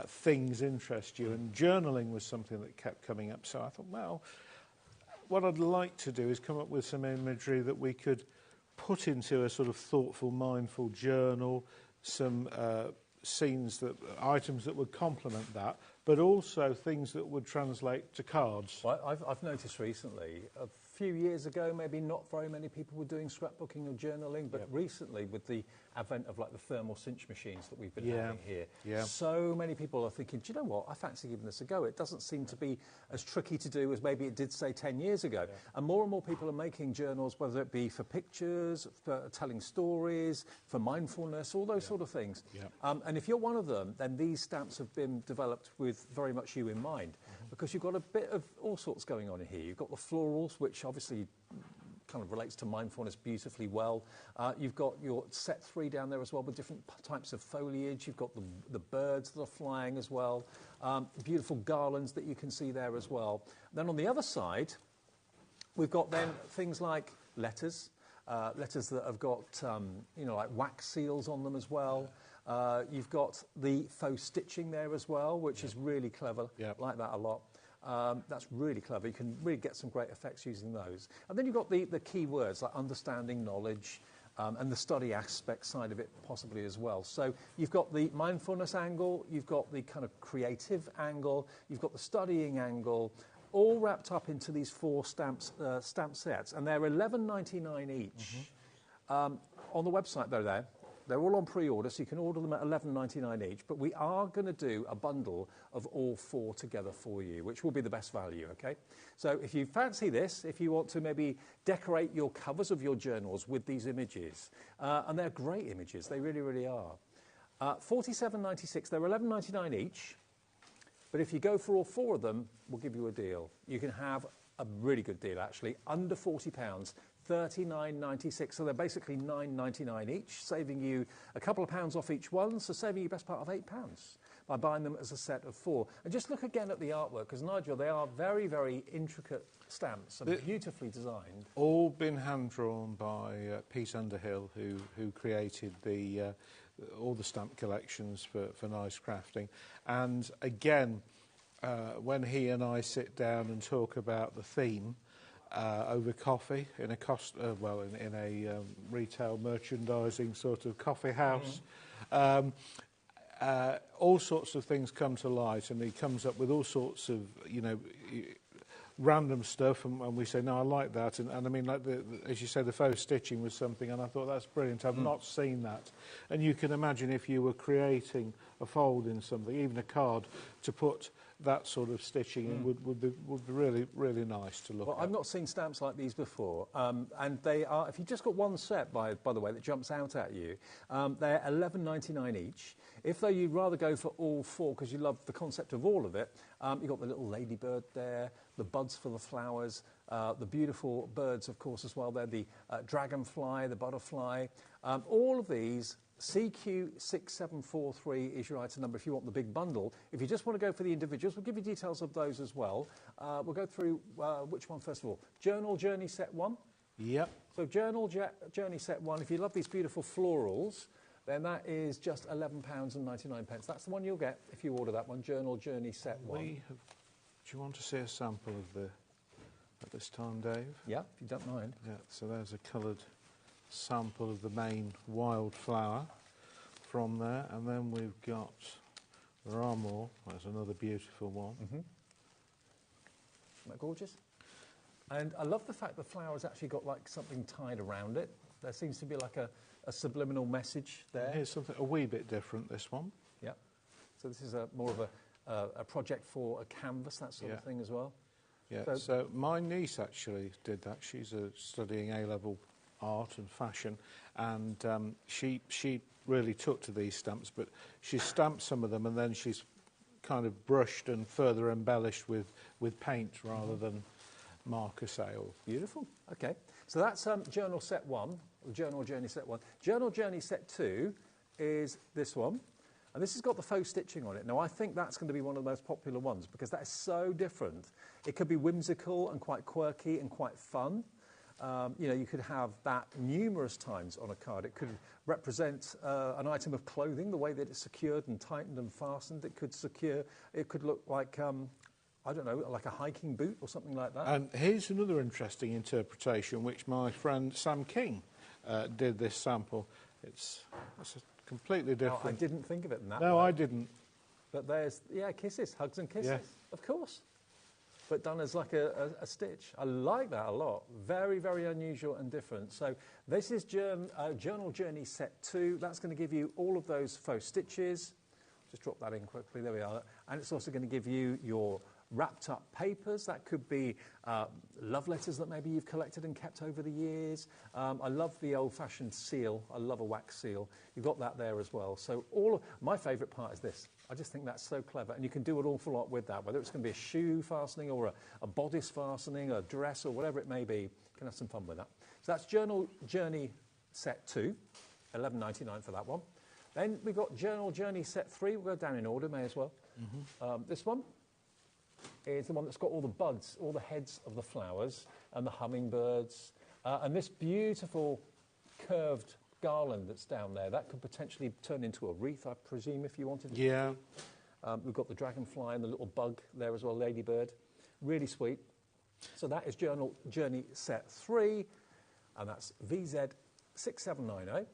things interest you? And journaling was something that kept coming up. So I thought, well, what I'd like to do is come up with some imagery that we could put into a sort of thoughtful, mindful journal, some items that would complement that, but also things that would translate to cards. Well, I've noticed recently, a few years ago, maybe not very many people were doing scrapbooking or journaling, but recently, with the advent of like the thermal cinch machines that we've been having here, so many people are thinking, do you know what, I fancy giving this a go. It doesn't seem to be as tricky to do as maybe it did, say, 10 years ago. And more people are making journals, whether it be for pictures, for telling stories, for mindfulness, all those sort of things. And if you're one of them, then these stamps have been developed with very much you in mind, because you've got a bit of all sorts going on in here. You've got the florals, which obviously kind of relates to mindfulness beautifully well. You've got your set 3 down there as well, with different types of foliage. You've got the birds that are flying as well. Beautiful garlands that you can see there as well. Then on the other side, we've got then things like letters. Letters that have got, like wax seals on them as well. You've got the faux stitching there as well, which is really clever. Like that a lot. That's really clever. You can really get some great effects using those. And then you've got the key words like understanding, knowledge, and the study aspect side of it possibly as well. So you've got the mindfulness angle, you've got the kind of creative angle, you've got the studying angle, all wrapped up into these 4 stamp sets, and they're $11.99 each. On the website, they're all on pre-order, so you can order them at $11.99 each, but we are going to do a bundle of all 4 together for you, which will be the best value, okay? So if you fancy this, if you want to maybe decorate your covers of your journals with these images, and they're great images, they really, really are. $47.96, they're $11.99 each, but if you go for all 4 of them, we'll give you a deal. You can have a really good deal, actually, under £40, $39.96, so they're basically $9.99 each, saving you a couple of pounds off each one, so saving you best part of £8 by buying them as a set of 4. And just look again at the artwork, because, Nigel, they are very, very intricate stamps and beautifully designed. All been hand-drawn by Pete Underhill, who created all the stamp collections for Nice Crafting. And again, when he and I sit down and talk about the theme over coffee in a retail merchandising sort of coffee house, all sorts of things come to light, and he comes up with all sorts of random stuff, and we say, no, I like that, and I mean, like as you say, the faux stitching was something, and I thought, that's brilliant, I've not seen that. And you can imagine if you were creating a fold in something, even a card, to put that sort of stitching in would be really, really nice to look at. I've not seen stamps like these before, and they are, if you've just got one set, by the way, that jumps out at you, they're $11.99 each. If though you'd rather go for all 4 because you love the concept of all of it, you've got the little ladybird there, the buds for the flowers, the beautiful birds, of course, as well. They're the dragonfly, the butterfly. All of these, CQ6743 is your item number if you want the big bundle. If you just want to go for the individuals, we'll give you details of those as well. We'll go through which one first of all. Journal Journey Set 1. Yep. So Journal Journey Set 1, if you love these beautiful florals, then that is just £11.99. That's the one you'll get if you order that one, Journal Journey Set 1. Do you want to see a sample of at this time, Dave? Yeah, if you don't mind. Yeah, so there's a coloured sample of the main wildflower from there, and then we've got, there are more, there's another beautiful one. Isn't that gorgeous? And I love the fact the flower's actually got like something tied around it. There seems to be like a subliminal message there. Here's something a wee bit different, this one. Yeah. So this is more of a project for a canvas, that sort of thing as well. Yeah, so my niece actually did that. She's studying A-level art and fashion, and she really took to these stamps, but she stamped some of them and then she's kind of brushed and further embellished with paint rather than marker sale. Beautiful. Okay, so that's Journal Set 1, Journal Journey Set 1. Journal Journey Set 2 is this one, and this has got the faux stitching on it. Now, I think that's going to be one of the most popular ones because that is so different. It could be whimsical and quite quirky and quite fun. You know, you could have that numerous times on a card. It could represent an item of clothing, the way that it's secured and tightened and fastened. It could look like, I don't know, like a hiking boot or something like that. And here's another interesting interpretation, which my friend Sam King did this sample. It's a completely different... Oh, I didn't think of it in that way. No, I didn't. But there's, kisses, hugs and kisses, of course. But done as like a stitch. I like that a lot. Very, very unusual and different. So this is Journal Journey Set 2. That's going to give you all of those faux stitches. Just drop that in quickly. There we are. And it's also going to give you your wrapped up papers. That could be love letters that maybe you've collected and kept over the years. I love the old-fashioned seal. I love a wax seal. You've got that there as well. So my favourite part is this. I just think that's so clever, and you can do an awful lot with that, whether it's going to be a shoe fastening or a bodice fastening, a dress or whatever it may be. You can have some fun with that. So that's Journal Journey Set 2, $11.99 for that one. Then we've got Journal Journey Set 3. We'll go down in order, may as well. This one is the one that's got all the buds, all the heads of the flowers and the hummingbirds. And this beautiful curved garland that's down there, that could potentially turn into a wreath, I presume, if you wanted it. Yeah. We've got the dragonfly and the little bug there as well, ladybird. Really sweet. So that is Journal Journey Set 3, and that's VZ6790.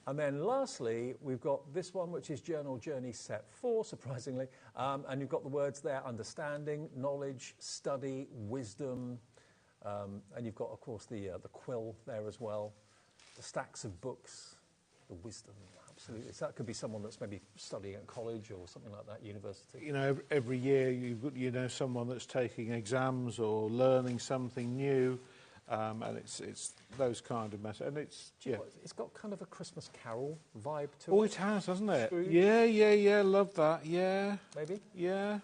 And then lastly, we've got this one, which is Journal Journey Set 4, surprisingly. And you've got the words there, understanding, knowledge, study, wisdom. And you've got, of course, the quill there as well. The stacks of books, the wisdom, absolutely. So that could be someone that's maybe studying at college or something like that, university. You know, every year you know someone that's taking exams or learning something new. And it's those kind of messages. And it's got kind of a Christmas Carol vibe to it. Oh, it has, hasn't it? Scrooge. Yeah, love that, yeah. Maybe? Yeah.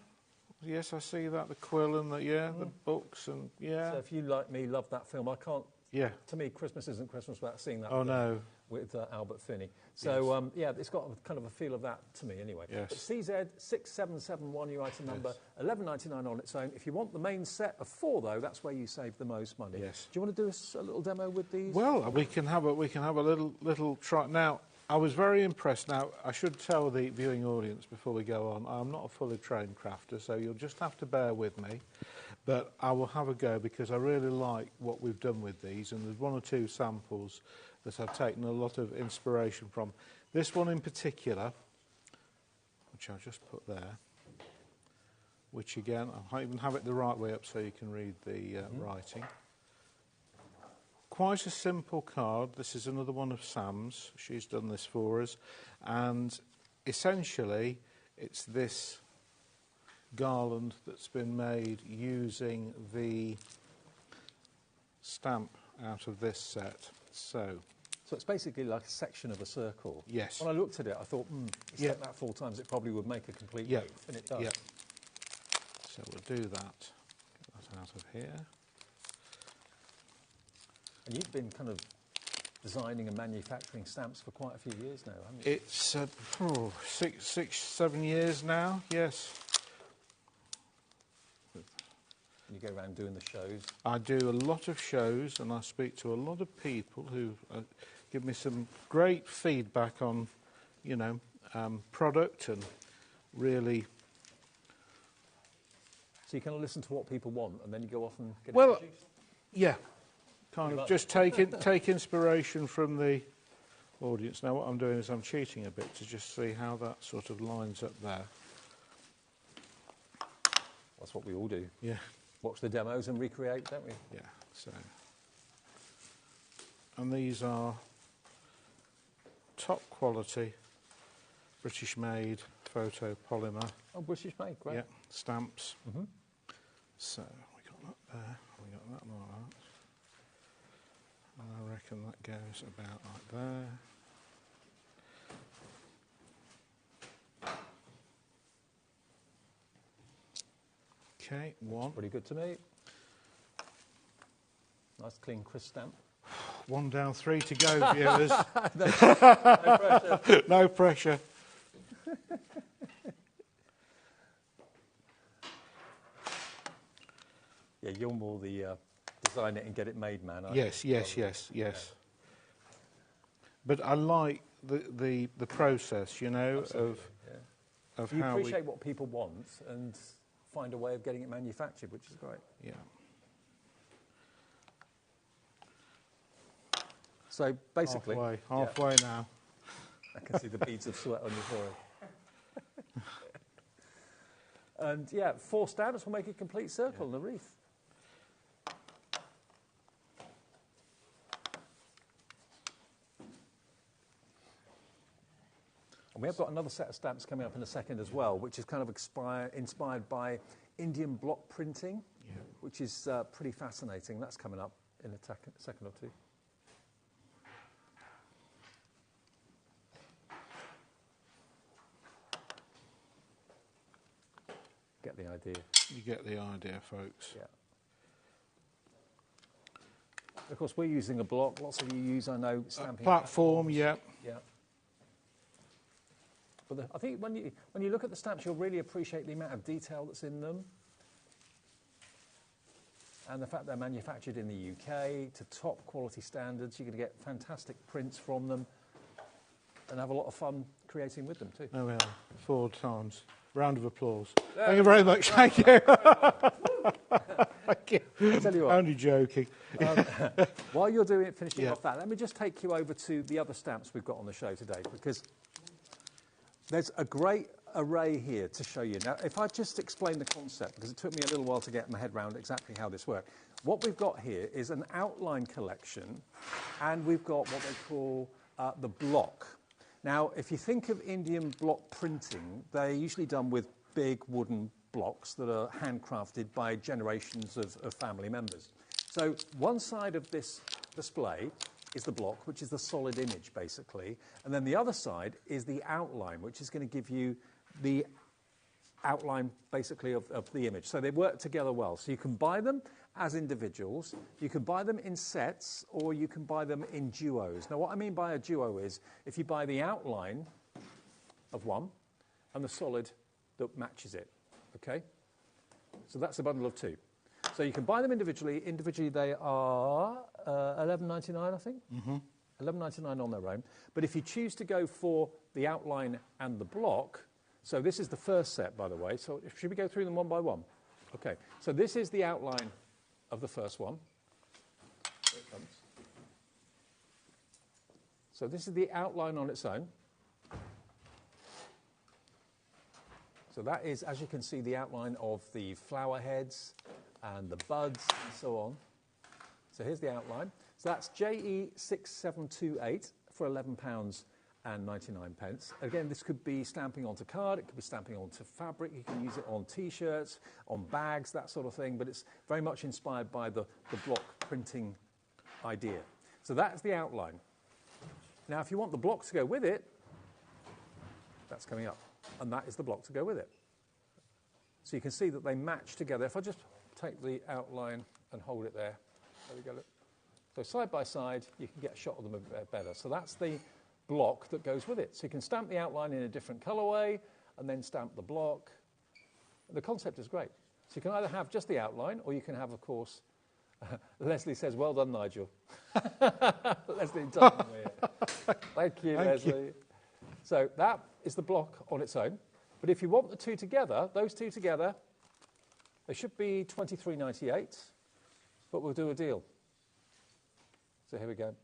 Yes, I see that, the quill and the books and, So if you, like me, love that film, I can't... Yeah. To me, Christmas isn't Christmas without seeing that film with Albert Finney. So, it's got kind of a feel of that to me anyway. Yes. But CZ6771, your item number, $11.99 on its own. If you want the main set of 4, though, that's where you save the most money. Yes. Do you want to do a little demo with these? Well, we can have a little try. Now, I was very impressed. Now, I should tell the viewing audience before we go on, I'm not a fully trained crafter, so you'll just have to bear with me. But I will have a go because I really like what we've done with these, and there's 1 or 2 samples that I've taken a lot of inspiration from. This one in particular, which I'll just put there, which again, I even have it the right way up so you can read the writing. Quite a simple card. This is another one of Sam's. She's done this for us. And essentially, it's this garland that's been made using the stamp out of this set. So it's basically like a section of a circle. Yes. When I looked at it, I thought, if you set that 4 times, it probably would make a complete wreath, and it does. Yeah. So we'll do that. Get that out of here. And you've been kind of designing and manufacturing stamps for quite a few years now, haven't you? It's 6, 7 years now, yes. You go around doing the shows? I do a lot of shows, and I speak to a lot of people who give me some great feedback on, product and really... So you kind of listen to what people want, and then you go off and get it produced? Yeah. Kind of just take inspiration from the audience. Now what I'm doing is I'm cheating a bit to just see how that sort of lines up there. That's what we all do. Yeah. watch the demos and recreate, don't we? Yeah, so. And these are top quality, British made photopolymer. Oh, British made, great. Yeah, stamps. So we got that there, we got that like that. And I reckon that goes about like there. Okay, one. Pretty good to me. Nice clean crisp stamp. 1 down, 3 to go, viewers. No pressure. No pressure. Yeah, you're more the design it and get it made man. Yes. But I like the process, you know, Absolutely, of you how appreciate what people want and find a way of getting it manufactured, which is great. Yeah. So basically, halfway now. I can see the beads of sweat on your forehead. And yeah, 4 stamps will make a complete circle in the wreath. And we have got another set of stamps coming up in a second as well, which is kind of inspired by Indian block printing, which is pretty fascinating. That's coming up in a second or two. Get the idea. You get the idea, folks. Yeah. Of course, we're using a block. Lots of you use, I know, stamping platform. Yeah. Yeah. But I think when you look at the stamps, you'll really appreciate the amount of detail that's in them, and the fact they're manufactured in the UK to top quality standards. You're going to get fantastic prints from them, and have a lot of fun creating with them too. There we are. 4 times. Round of applause. Thank you very much. Thank you. Thank you. I'll tell you what. Only joking. While you're finishing off that, let me just take you over to the other stamps we've got on the show today, because there's a great array here to show you. Now, if I just explain the concept, because it took me a little while to get my head around exactly how this works. What we've got here is an outline collection, and we've got what they call the block. Now, if you think of Indian block printing, they're usually done with big wooden blocks that are handcrafted by generations of family members. So one side of this display is the block, which is the solid image, basically. And then the other side is the outline, which is going to give you the outline, basically, of the image. So they work together well. So you can buy them as individuals, you can buy them in sets, or you can buy them in duos. Now, what I mean by a duo is if you buy the outline of one and the solid that matches it, okay? So that's a bundle of 2. So you can buy them individually. Individually, they are $11.99, I think. $11.99 on their own. But if you choose to go for the outline and the block, so this is the first set, by the way. So should we go through them one by one? Okay. So this is the outline of the first one. Here it comes. So this is the outline on its own. So that is, as you can see, the outline of the flower heads and the buds and so on. So here's the outline. So that's JE6728 for £11.99. Again, this could be stamping onto card, it could be stamping onto fabric, you can use it on T-shirts, on bags, that sort of thing, but it's very much inspired by the block printing idea. So that's the outline. Now, if you want the block to go with it, that's coming up, and that is the block to go with it. So you can see that they match together. If I just take the outline and hold it there, there we go, look. So side by side, you can get a shot of them a bit better. So that's the block that goes with it. So you can stamp the outline in a different colourway and then stamp the block. The concept is great. So you can either have just the outline, or you can have, of course, Leslie says, well done, Nigel. Leslie done. Thank you, Leslie. So that is the block on its own. But if you want the two together, those two together, they should be $23.98, but we'll do a deal. So here we go.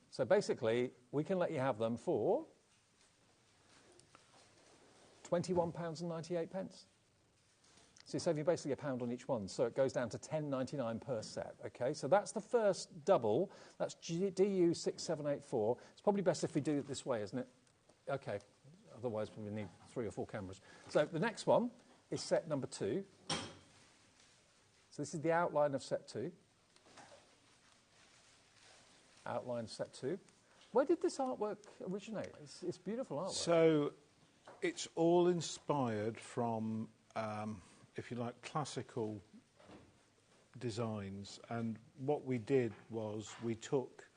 So basically, we can let you have them for £21.98. So you're saving basically £1 on each one. So it goes down to £10.99 per set. Okay, so that's the first double. That's DU6784. It's probably best if we do it this way, isn't it? Okay, otherwise we need 3 or 4 cameras. So the next one is set number 2. So this is the outline of set 2. Outline of set 2. Where did this artwork originate? It's beautiful artwork. So it's all inspired from, if you like, classical designs. And what we did was we took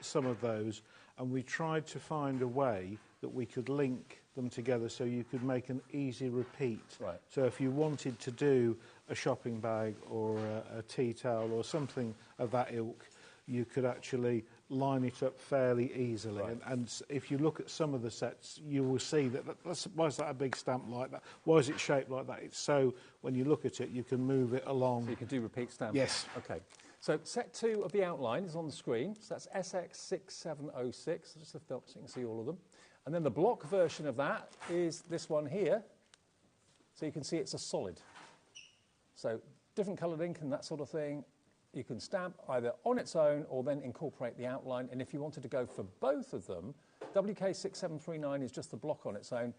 some of those and we tried to find a way that we could link them together so you could make an easy repeat. Right. So if you wanted to do a shopping bag or a tea towel or something of that ilk, you could actually line it up fairly easily. Right. And if you look at some of the sets, you will see why is that a big stamp like that? Why is it shaped like that? It's so, when you look at it, you can move it along. So you can do repeat stamping? Yes. Okay. So set 2 of the outline is on the screen. So that's SX6706. Just lift up so you can see all of them. And then the block version of that is this one here. So you can see it's a solid. So different coloured ink and that sort of thing. You can stamp either on its own or then incorporate the outline. And if you wanted to go for both of them, WK6739 is just the block on its own.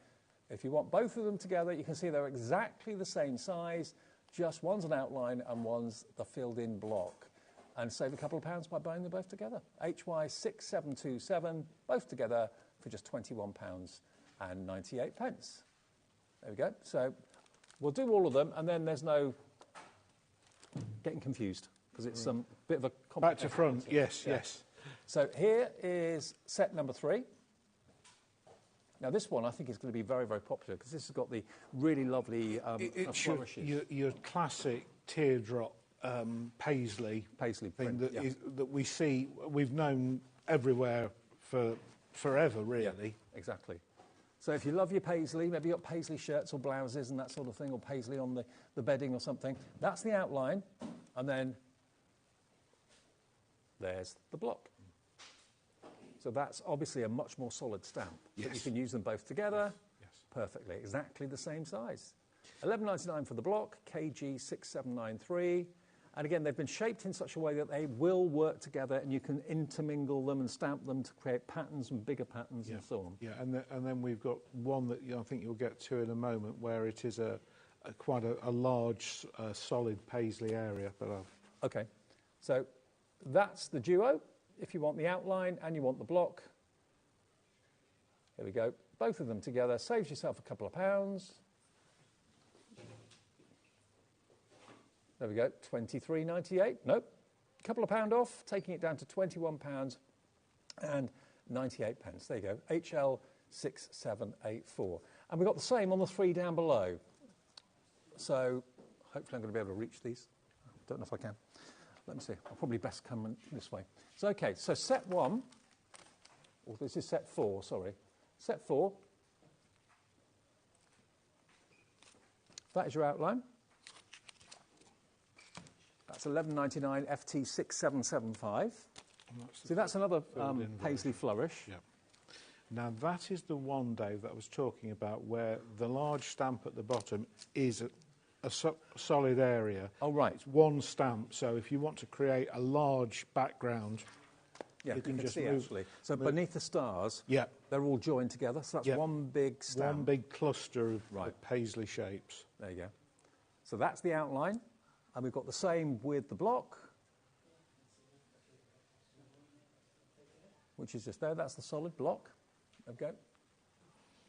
If you want both of them together, you can see they're exactly the same size, just one's an outline and one's the filled-in block. And save a couple of pounds by buying them both together. HY6727, both together for just £21.98. There we go. So we'll do all of them, and then there's no getting confused, because it's some bit of a complicated. Back to front, yes, yes. So here is set number 3. Now this one I think is going to be very, very popular because this has got the really lovely flourishes. Your classic teardrop paisley print, thing that we see, we've known everywhere for forever, really. Yeah, exactly. So if you love your paisley, maybe you've got paisley shirts or blouses and that sort of thing, or paisley on the bedding or something, that's the outline, and then there's the block. So that's obviously a much more solid stamp. Yes. But you can use them both together perfectly, exactly the same size. £11.99 for the block, KG6793. And again, they've been shaped in such a way that they will work together and you can intermingle them and stamp them to create patterns and bigger patterns and so on. Yeah, and then we've got one that I think you'll get to in a moment where it is quite a large, solid paisley area. OK, so that's the duo. If you want the outline and you want the block, there we go. Both of them together saves yourself a couple of pounds. There we go, £23.98. Nope, a couple of pound off, taking it down to £21.98. There you go, HL6784. And we've got the same on the 3 down below. So hopefully I'm going to be able to reach these. Don't know if I can. Let me see. I'll probably best come this way. So, OK, so set 1, or this is set 4, sorry. Set 4. That is your outline. That's £11.99 FT6775. See, that's another paisley flourish. Yeah. Now, that is the one, Dave, that I was talking about, where the large stamp at the bottom is a solid area. Oh, right. It's one stamp, so if you want to create a large background, you can just see, move. Actually. So beneath the stars, they're all joined together, so that's one big stamp. One big cluster of paisley shapes. There you go. So that's the outline, and we've got the same with the block, which is just there. That's the solid block. There we go.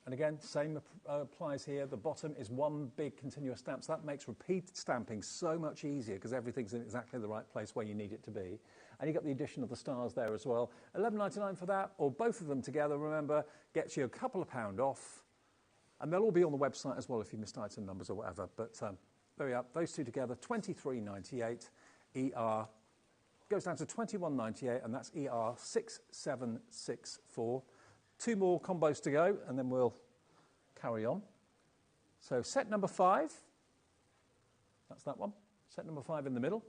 And again, same applies here. The bottom is one big continuous stamp, so that makes repeat stamping so much easier because everything's in exactly the right place where you need it to be. And you get the addition of the stars there as well. £11.99 for that, or both of them together, remember, gets you a couple of pound off. And they'll all be on the website as well if you missed item numbers or whatever. But there we are, those two together, £23.98. ER goes down to £21.98, and that's ER 6764. 2 more combos to go, and then we'll carry on. So set number 5, that's that one. Set number 5 in the middle.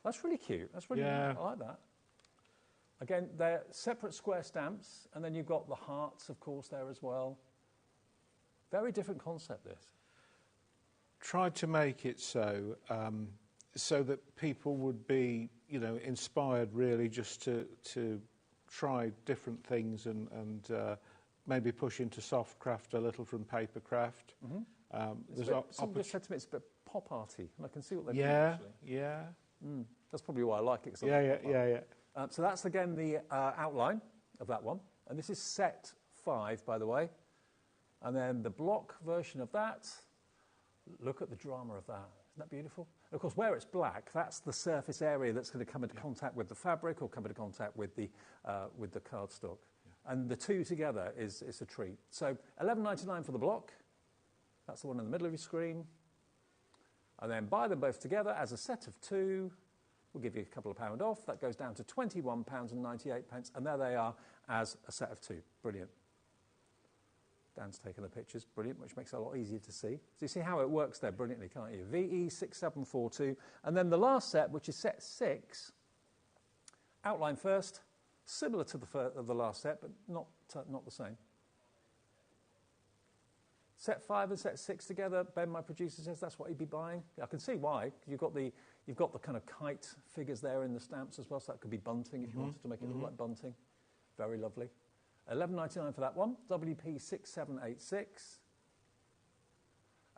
That's really cute. That's really nice. I like that. Again, they're separate square stamps, and then you've got the hearts, of course, there as well. Very different concept, this. tried to make it so so that people would be, inspired really just to try different things and maybe push into soft craft a little from paper craft. Someone just said to me it's a bit pop arty, and I can see what they're doing. Yeah. That's probably why I like it. Yeah. So that's again the outline of that one, and this is set 5, by the way. And then the block version of that. Look at the drama of that. Isn't that beautiful? And of course, where it's black, that's the surface area that's going to come into contact with the fabric or come into contact with the cardstock. Yeah. And the two together is a treat. So $11.99 for the block. That's the one in the middle of your screen. And then buy them both together as a set of 2. We'll give you a couple of pound off. That goes down to £21.98. And there they are as a set of 2. Brilliant. Dan's taken the pictures, brilliant, which makes it a lot easier to see. So you see how it works there brilliantly, can't you? VE6742. And then the last set, which is set 6, outline first, similar to the last set, but not the same. Set 5 and set 6 together, Ben, my producer, says that's what he'd be buying. I can see why. You've got the kind of kite figures there in the stamps as well, so that could be bunting if you wanted to make it look like bunting. Very lovely. $11.99 for that one, WP6786.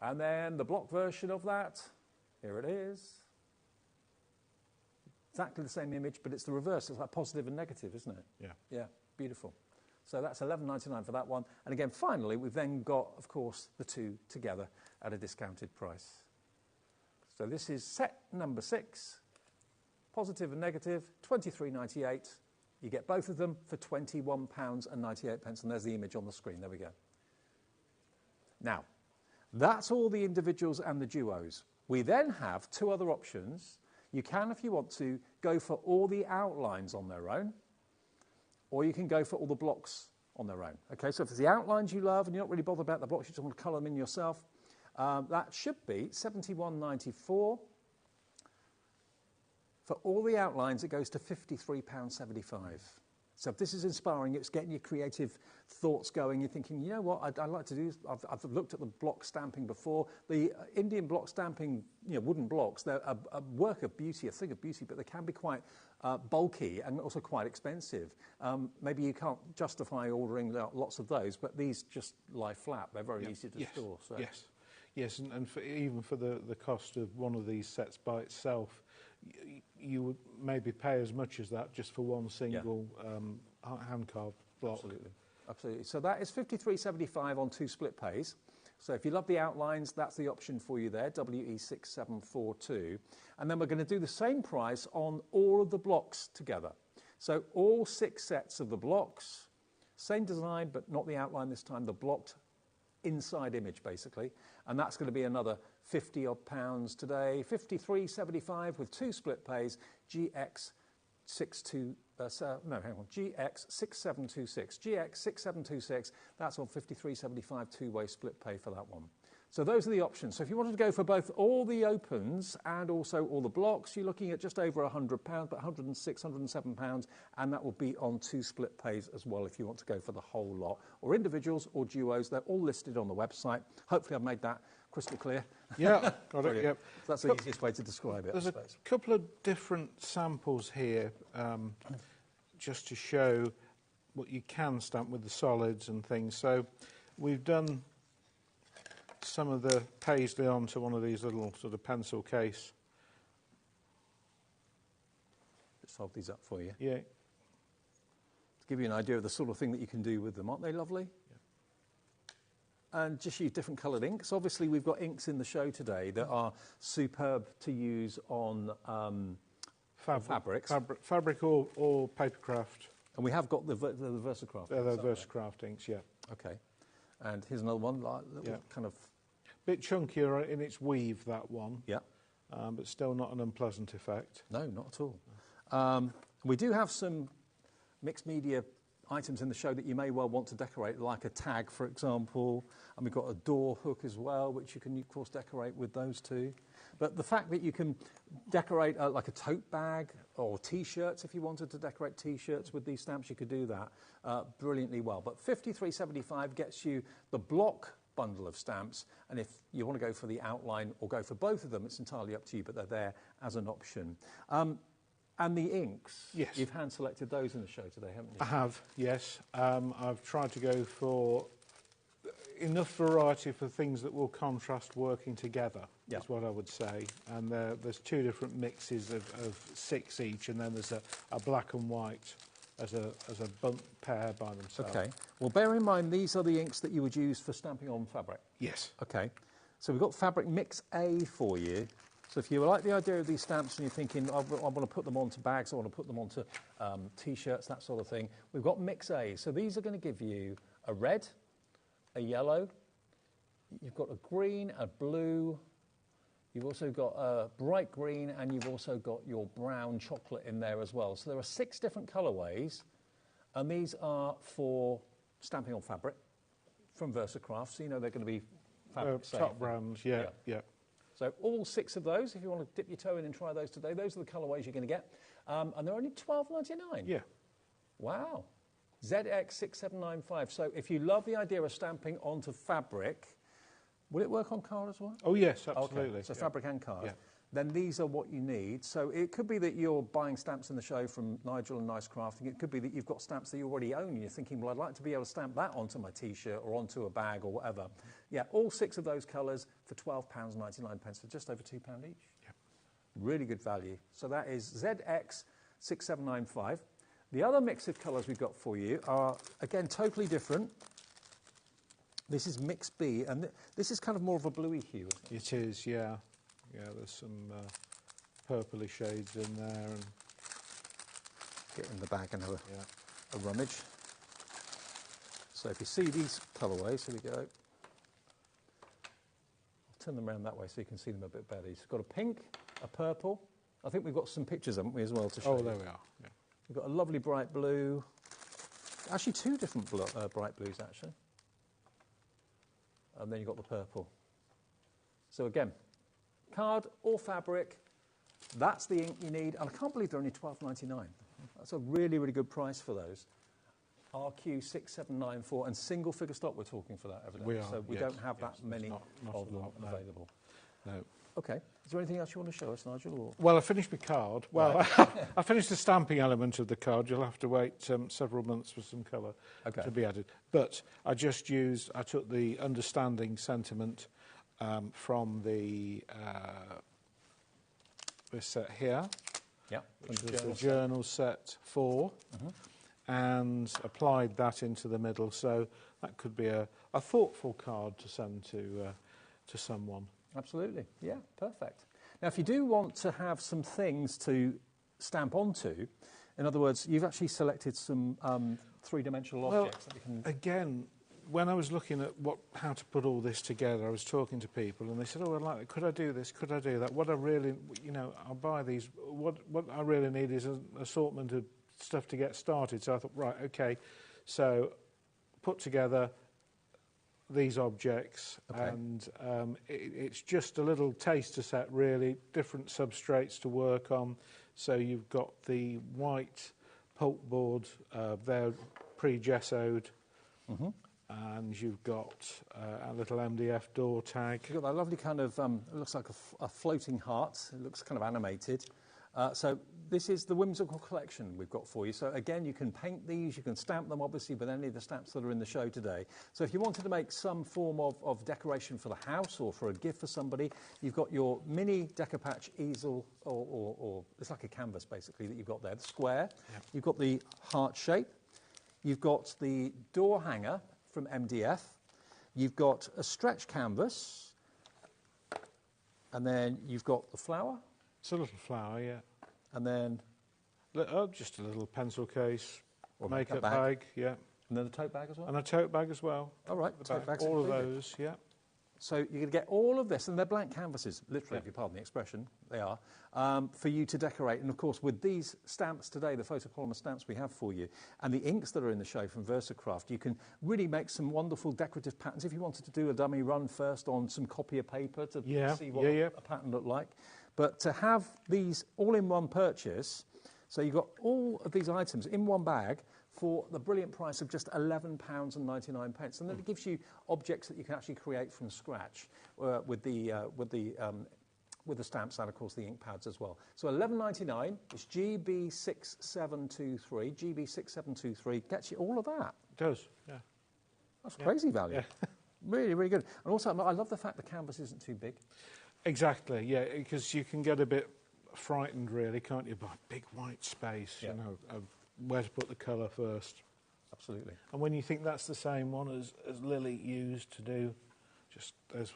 And then the block version of that, here it is. Exactly the same image, but it's the reverse. It's like positive and negative, isn't it? Yeah. Yeah, beautiful. So that's $11.99 for that one. And again, finally, we've then got, of course, the 2 together at a discounted price. So this is set number 6, positive and negative, $23.98. You get both of them for £21.98, and there's the image on the screen. There we go. Now, that's all the individuals and the duos. We then have 2 other options. You can, if you want to, go for all the outlines on their own, or you can go for all the blocks on their own. Okay, so if it's the outlines you love and you're not really bothered about the blocks, you just want to colour them in yourself, that should be £71.94. For all the outlines, it goes to £53.75. So if this is inspiring, it's getting your creative thoughts going. You're thinking, you know what, I'd like to do this. I've looked at the block stamping before. The Indian block stamping, wooden blocks, they're a work of beauty, a thing of beauty, but they can be quite bulky and also quite expensive. Maybe you can't justify ordering lots of those, but these just lie flat. They're very easy to store. So. Yes, and even for the cost of one of these sets by itself, you would maybe pay as much as that just for one single hand-carved block. Absolutely. So that is $53.75 on 2 split pays. So if you love the outlines, that's the option for you there, WE6742. And then we're going to do the same price on all of the blocks together. So all 6 sets of the blocks, same design, but not the outline this time, the blocked inside image basically, and that's going to be another £50 odd today. $53.75 with 2 split pays. GX6726. GX6726. That's on $53.75 2-way split pay for that one. So those are the options. So if you wanted to go for both all the opens and also all the blocks, you're looking at just over £100, but £106, £107, and that will be on 2 split pays as well if you want to go for the whole lot, or individuals or duos. They're all listed on the website. Hopefully I've made that crystal clear. Yeah, got it, yep. So that's the easiest way to describe it, There's a couple of different samples here, just to show what you can stamp with the solids and things. So we've done some of the paisley onto one of these little sort of pencil case. Let's hold these up for you. Yeah. To give you an idea of the sort of thing that you can do with them. Aren't they lovely? Yeah. And just use different coloured inks. Obviously, we've got inks in the show today that are superb to use on fabrics. Fabric or papercraft. And we have got the Versacraft. They're the Versacraft inks, yeah. Okay. And here's another one, like little kind of... Bit chunkier in its weave, that one. Yeah. But still not an unpleasant effect. No, not at all. We do have some mixed media items in the show that you may well want to decorate, like a tag, for example. And we've got a door hook as well, which you can, of course, decorate with those two. But the fact that you can decorate like a tote bag or T-shirts, if you wanted to decorate T-shirts with these stamps, you could do that brilliantly well. But $53.75 gets you the block bundle of stamps. And if you want to go for the outline or go for both of them, it's entirely up to you, but they're there as an option. And the inks, yes, you've hand-selected those in the show today, haven't you? I have, yes. I've tried to go for enough variety for things that will contrast working together, is what I would say. And there's 2 different mixes of 6 each, and then there's a black and white as a bump pair by themselves. Okay. Well, bear in mind, these are the inks that you would use for stamping on fabric. Yes. Okay. So we've got Fabric Mix A for you. So if you like the idea of these stamps and you're thinking, I want to put them onto bags, I want to put them onto T-shirts, that sort of thing, we've got Mix A. So these are going to give you a red, a yellow, you've got a green, a blue, you've also got a bright green, and you've also got your brown chocolate in there as well. So there are 6 different colourways, and these are for stamping on fabric from VersaCraft, so you know they're going to be fabric safe. Top brands, yeah. So all 6 of those, if you want to dip your toe in and try those today, those are the colourways you're going to get. And they're only $12.99. Yeah. Wow. ZX6795. So if you love the idea of stamping onto fabric, will it work on card as well? Oh, yes, absolutely. Okay. So fabric and card. Yeah. Then these are what you need. So it could be that you're buying stamps in the show from Nigel and Nice Crafting. It could be that you've got stamps that you already own and you're thinking, well, I'd like to be able to stamp that onto my T-shirt or onto a bag or whatever. Yeah, all 6 of those colours for £12.99 for just over £2 each. Yep. Really good value. So that is ZX6795. The other mix of colours we've got for you are, again, totally different. This is Mix B, and this is kind of more of a bluey hue, isn't it? It is, yeah. Yeah, there's some purpley shades in there. And get in the bag and have a rummage. So if you see these colourways, here we go. I'll turn them around that way so you can see them a bit better. You've got a pink, a purple. I think we've got some pictures, haven't we, as well, to show you? Oh, there we are. Yeah. We've got a lovely bright blue. Actually, 2 different bright blues, actually. And then you've got the purple. So again, card or fabric, that's the ink you need. And I can't believe they're only $12.99. That's a really, really good price for those. RQ6794, and single figure stock we're talking for that, evidently. We are, so we don't have that many not of them available. No. Okay. Is there anything else you want to show us, Nigel? Or? Well, I finished my card. Well, right. I finished the stamping element of the card. You'll have to wait several months for some colour to be added. But I took the understanding sentiment from the this set here, which was the journal set 4, and applied that into the middle. So that could be a thoughtful card to send to someone. Absolutely, yeah, perfect. Now, if you do want to have some things to stamp onto, in other words, you've actually selected some 3-dimensional objects that you can... Again, when I was looking at how to put all this together, I was talking to people, and they said, "Oh, could I do this? Could I do that? What I really, I'll buy these. What I really need is an assortment of stuff to get started." So I thought, right, okay, so put together these objects, and it's just a little taster set, really, different substrates to work on. So you've got the white pulp board, they're pre-gessoed, and you've got a little MDF door tag. You've got that lovely kind of, it looks like a floating heart, it looks kind of animated. So this is the whimsical collection we've got for you. So again, you can paint these, you can stamp them obviously with any of the stamps that are in the show today. So if you wanted to make some form of decoration for the house or for a gift for somebody, you've got your mini Decopatch easel, or it's like a canvas basically that you've got there, the square. Yep. You've got the heart shape. You've got the door hanger from MDF. You've got a stretch canvas. And then you've got the flower. It's a little flower, yeah. And then... just a little pencil case, or makeup bag, yeah. And then a tote bag as well? And a tote bag as well. All right, the tote bags all of those, yeah. So you're going to get all of this, and they're blank canvases, literally, if you pardon the expression, they are, for you to decorate. And, of course, with these stamps today, the photopolymer stamps we have for you, and the inks that are in the show from VersaCraft, you can really make some wonderful decorative patterns. If you wanted to do a dummy run first on some copier paper to see what a pattern looked like. But to have these all in one purchase, so you've got all of these items in one bag for the brilliant price of just £11.99. And then it gives you objects that you can actually create from scratch with the stamps and, of course, the ink pads as well. So £11.99 is GB6723. GB6723 gets you all of that. It does, yeah. That's crazy value. Yeah. Really, really good. And also, I love the fact the canvas isn't too big. Exactly, yeah, because you can get a bit frightened, really, can't you, by big white space, you know, of where to put the colour first. Absolutely. And when you think that's the same one as Lily used to do, just there's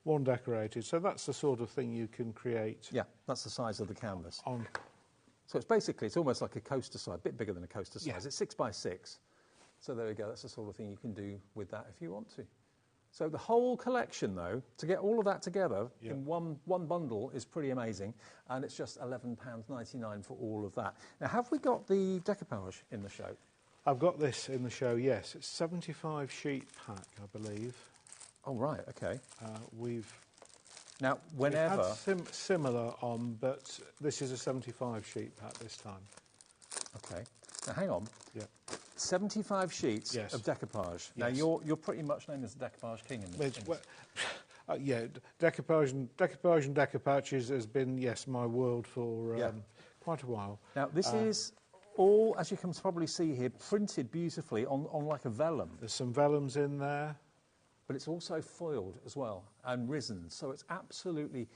one decorated. So that's the sort of thing you can create. Yeah, that's the size of the canvas. On. So it's basically, it's almost like a coaster size, a bit bigger than a coaster size. Yeah. It's 6 by 6. So there we go, that's the sort of thing you can do with that if you want to. So the whole collection, though, to get all of that together in one bundle is pretty amazing, and it's just £11.99 for all of that. Now, have we got the decoupage in the show? I've got this in the show, yes. It's 75 sheet pack, I believe. Oh, right, OK. Now, whenever... We've had similar on, but this is a 75 sheet pack this time. OK. Now, hang on. Yeah. 75 sheets of decoupage. Now, you're pretty much known as the decoupage king in this. Yeah, decoupage and decoupages has been, yes, my world for quite a while. Now, this is all, as you can probably see here, printed beautifully on like a vellum. There's some vellums in there. But it's also foiled as well and risen, so it's absolutely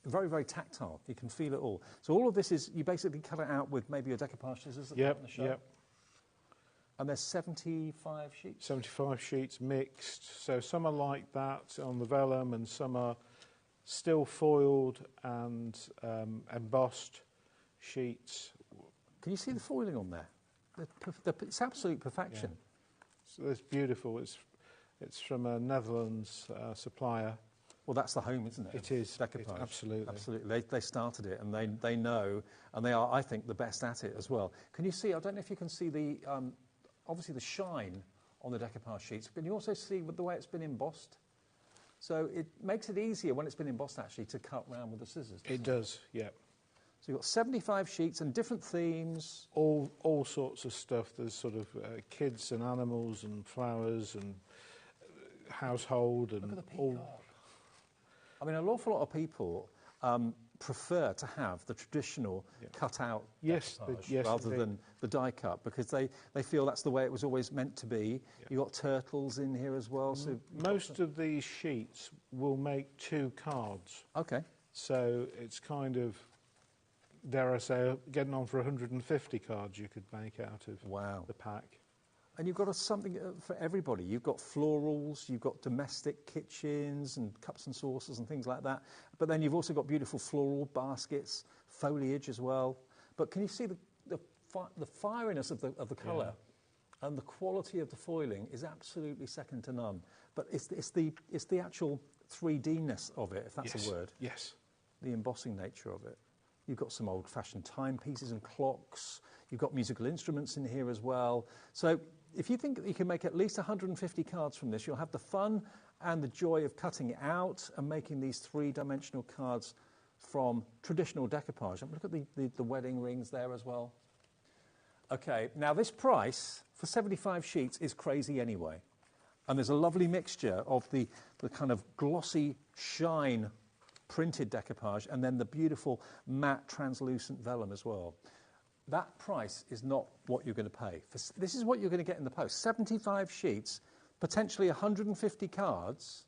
very, very tactile. You can feel it all. So all of this is, you basically cut it out with maybe your decoupage scissors that on the show. Yep. And there's 75 sheets? 75 sheets mixed. So some are like that on the vellum and some are still foiled and embossed sheets. Can you see the foiling on there? It's absolute perfection. Yeah. So it's beautiful. It's from a Netherlands supplier. Well, that's the home, isn't it? It is. Decoupage. Absolutely. Absolutely. They started it, and they know, and they are, I think, the best at it as well. Can you see, I don't know if you can see the, obviously the shine on the decoupage sheets. Can you also see with the way it's been embossed? So it makes it easier when it's been embossed, actually, to cut round with the scissors. It does, yeah. So you've got 75 sheets and different themes. All sorts of stuff. There's sort of kids and animals and flowers and household and look at the peacock. I mean, an awful lot of people prefer to have the traditional cut-out rather than the die-cut, because they feel that's the way it was always meant to be. You've got turtles in here as well. So most of these sheets will make 2 cards. OK. So it's kind of, dare I say, getting on for 150 cards you could make out of the pack. And you've got something for everybody. You've got florals, you've got domestic kitchens and cups and saucers and things like that. But then you've also got beautiful floral baskets, foliage as well. But can you see the fieriness of the colour and the quality of the foiling is absolutely second to none. But it's the actual 3D-ness of it, if that's a word. Yes. The embossing nature of it. You've got some old-fashioned timepieces and clocks. You've got musical instruments in here as well. So if you think that you can make at least 150 cards from this, you'll have the fun and the joy of cutting it out and making these 3-dimensional cards from traditional decoupage. And look at the wedding rings there as well. OK, now this price for 75 sheets is crazy anyway. And there's a lovely mixture of the kind of glossy shine printed decoupage and then the beautiful matte translucent vellum as well. That price is not what you're going to pay. This is what you're going to get in the post. 75 sheets, potentially 150 cards,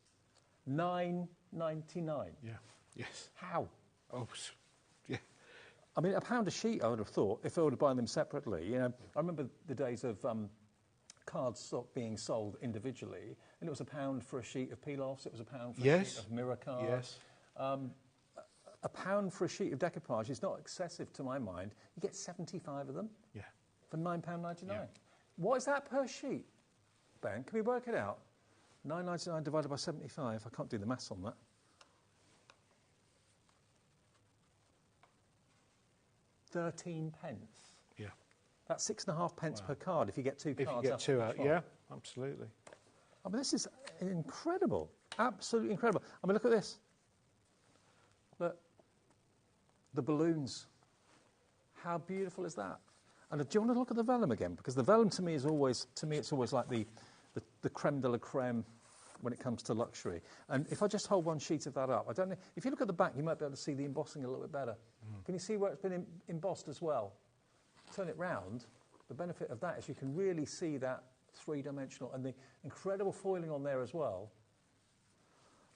£9.99. Yeah. Yes. How? Oh, yeah. I mean, £1 a sheet, I would have thought, if I were to buy them separately. You know, I remember the days of cards being sold individually, and it was £1 for a sheet of peel-offs, it was £1 for a sheet of mirror cards. Yes. £1 for a sheet of decoupage is not excessive to my mind. You get 75 of them for £9.99. Yeah. What is that per sheet, Ben? Can we work it out? £9.99 divided by 75. I can't do the maths on that. £13. Yeah. That's 6.5p per card if you get 2 cards. If you get 2 out, yeah, absolutely. I mean, this is incredible. Absolutely incredible. I mean, look at this. Look. The balloons. How beautiful is that? And do you want to look at the vellum again? Because the vellum to me is always, it's always like the creme de la creme when it comes to luxury. And if I just hold one sheet of that up, I don't know, if you look at the back, you might be able to see the embossing a little bit better. Can you see where it's been embossed as well? Turn it round. The benefit of that is you can really see that three-dimensional and the incredible foiling on there as well.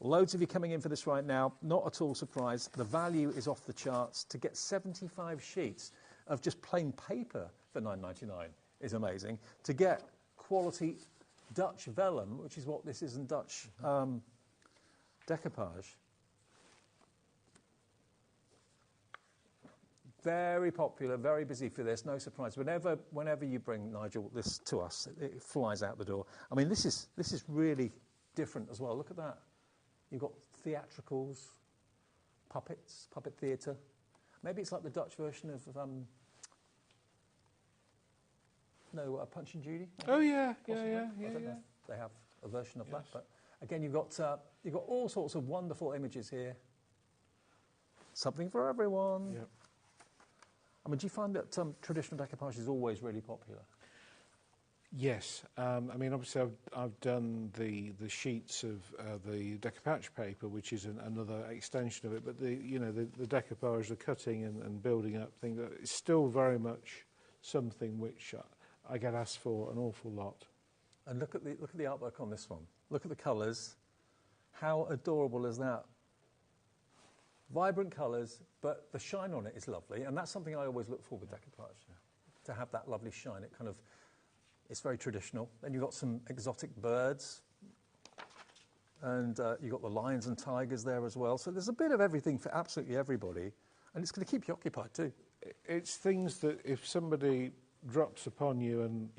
Loads of you coming in for this right now, not at all surprised. The value is off the charts. To get 75 sheets of just plain paper for £9.99 is amazing. To get quality Dutch vellum, which is what this is in Dutch decoupage, very popular, very busy for this, no surprise. Whenever you bring, Nigel, this to us, it flies out the door. I mean, this is really different as well. Look at that. You've got theatricals, puppets, puppet theatre. Maybe it's like the Dutch version of Punch and Judy. Maybe? Oh yeah, Possibly. yeah. I don't know if they have a version of that, but again, you've got all sorts of wonderful images here. Something for everyone. Yep. I mean, do you find that traditional decoupage is always really popular? Yes, I mean, obviously, I've done the sheets of the decoupage paper, which is another extension of it. But the decoupage, the cutting and building up thing, is still very much something which I get asked for an awful lot. And look at the artwork on this one. Look at the colours. How adorable is that? Vibrant colours, but the shine on it is lovely, and that's something I always look for with decoupage, to have that lovely shine. It's very traditional. Then you've got some exotic birds, and you've got the lions and tigers there as well. So there's a bit of everything for absolutely everybody, and it's going to keep you occupied too. It's things that if somebody drops upon you and,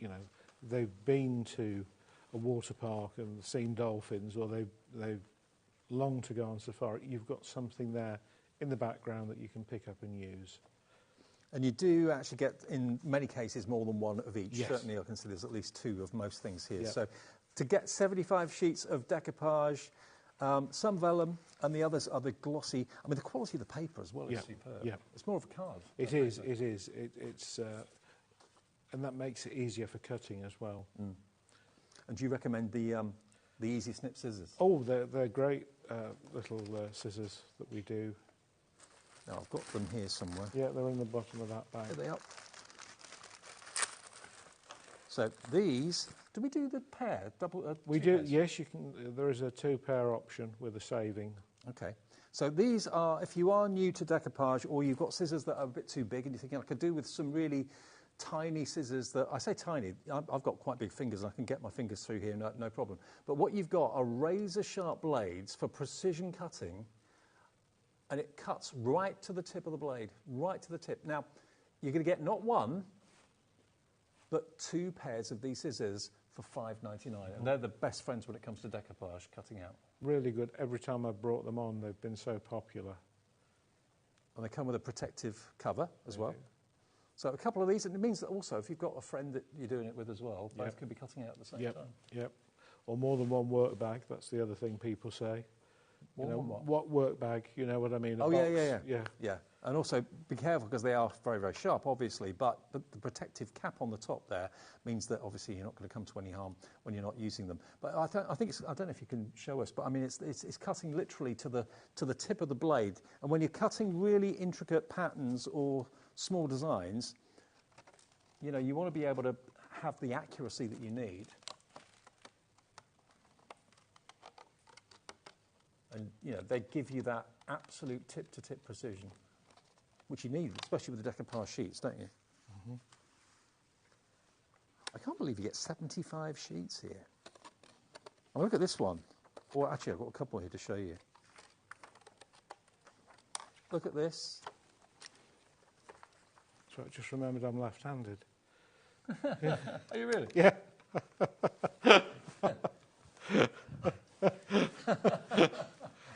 they've been to a water park and seen dolphins, or they've longed to go on safari, you've got something there in the background that you can pick up and use. And you do actually get, in many cases, more than one of each. Yes. Certainly, I can see there's at least two of most things here. Yep. So to get 75 sheets of decoupage, some vellum, and the others are the glossy. I mean, the quality of the paper as well is superb. Yeah. It's more of a card. It is. It's and that makes it easier for cutting as well. Mm. And do you recommend the Easy Snip scissors? Oh, they're great little scissors that we do. Now, I've got them here somewhere. Yeah, they're in the bottom of that bag. Here they are. So these, do we do the pair? We do, yes, you can. There is a 2-pair option with a saving. Okay. So these are, if you are new to decoupage, or you've got scissors that are a bit too big and you're thinking, I could do with some really tiny scissors that, I say tiny, I've got quite big fingers and I can get my fingers through here, no problem. But what you've got are razor sharp blades for precision cutting, and it cuts right to the tip of the blade, right to the tip. Now, you're going to get not one, but 2 pairs of these scissors for $5.99, and they're the best friends when it comes to decoupage, cutting out. Really good. Every time I've brought them on, they've been so popular. And they come with a protective cover as well. So a couple of these, and it means that also if you've got a friend that you're doing it with as well, both can be cutting out at the same time. Yep. Or more than one work bag, that's the other thing people say. What work bag, you know what I mean? Oh, yeah. And also be careful because they are very, very sharp, obviously, but the protective cap on the top there means that obviously you're not going to come to any harm when you're not using them. But I think it's, I don't know if you can show us, but I mean it's cutting literally to the tip of the blade. And when you're cutting really intricate patterns or small designs, you know, you want to be able to have the accuracy that you need. And, you know, they give you that absolute tip-to-tip precision, which you need, especially with the decoupage sheets, don't you? Mm-hmm. I can't believe you get 75 sheets here. Oh, look at this one. Or actually, I've got a couple here to show you. Look at this. So I just remembered I'm left-handed. Are you really? Yeah.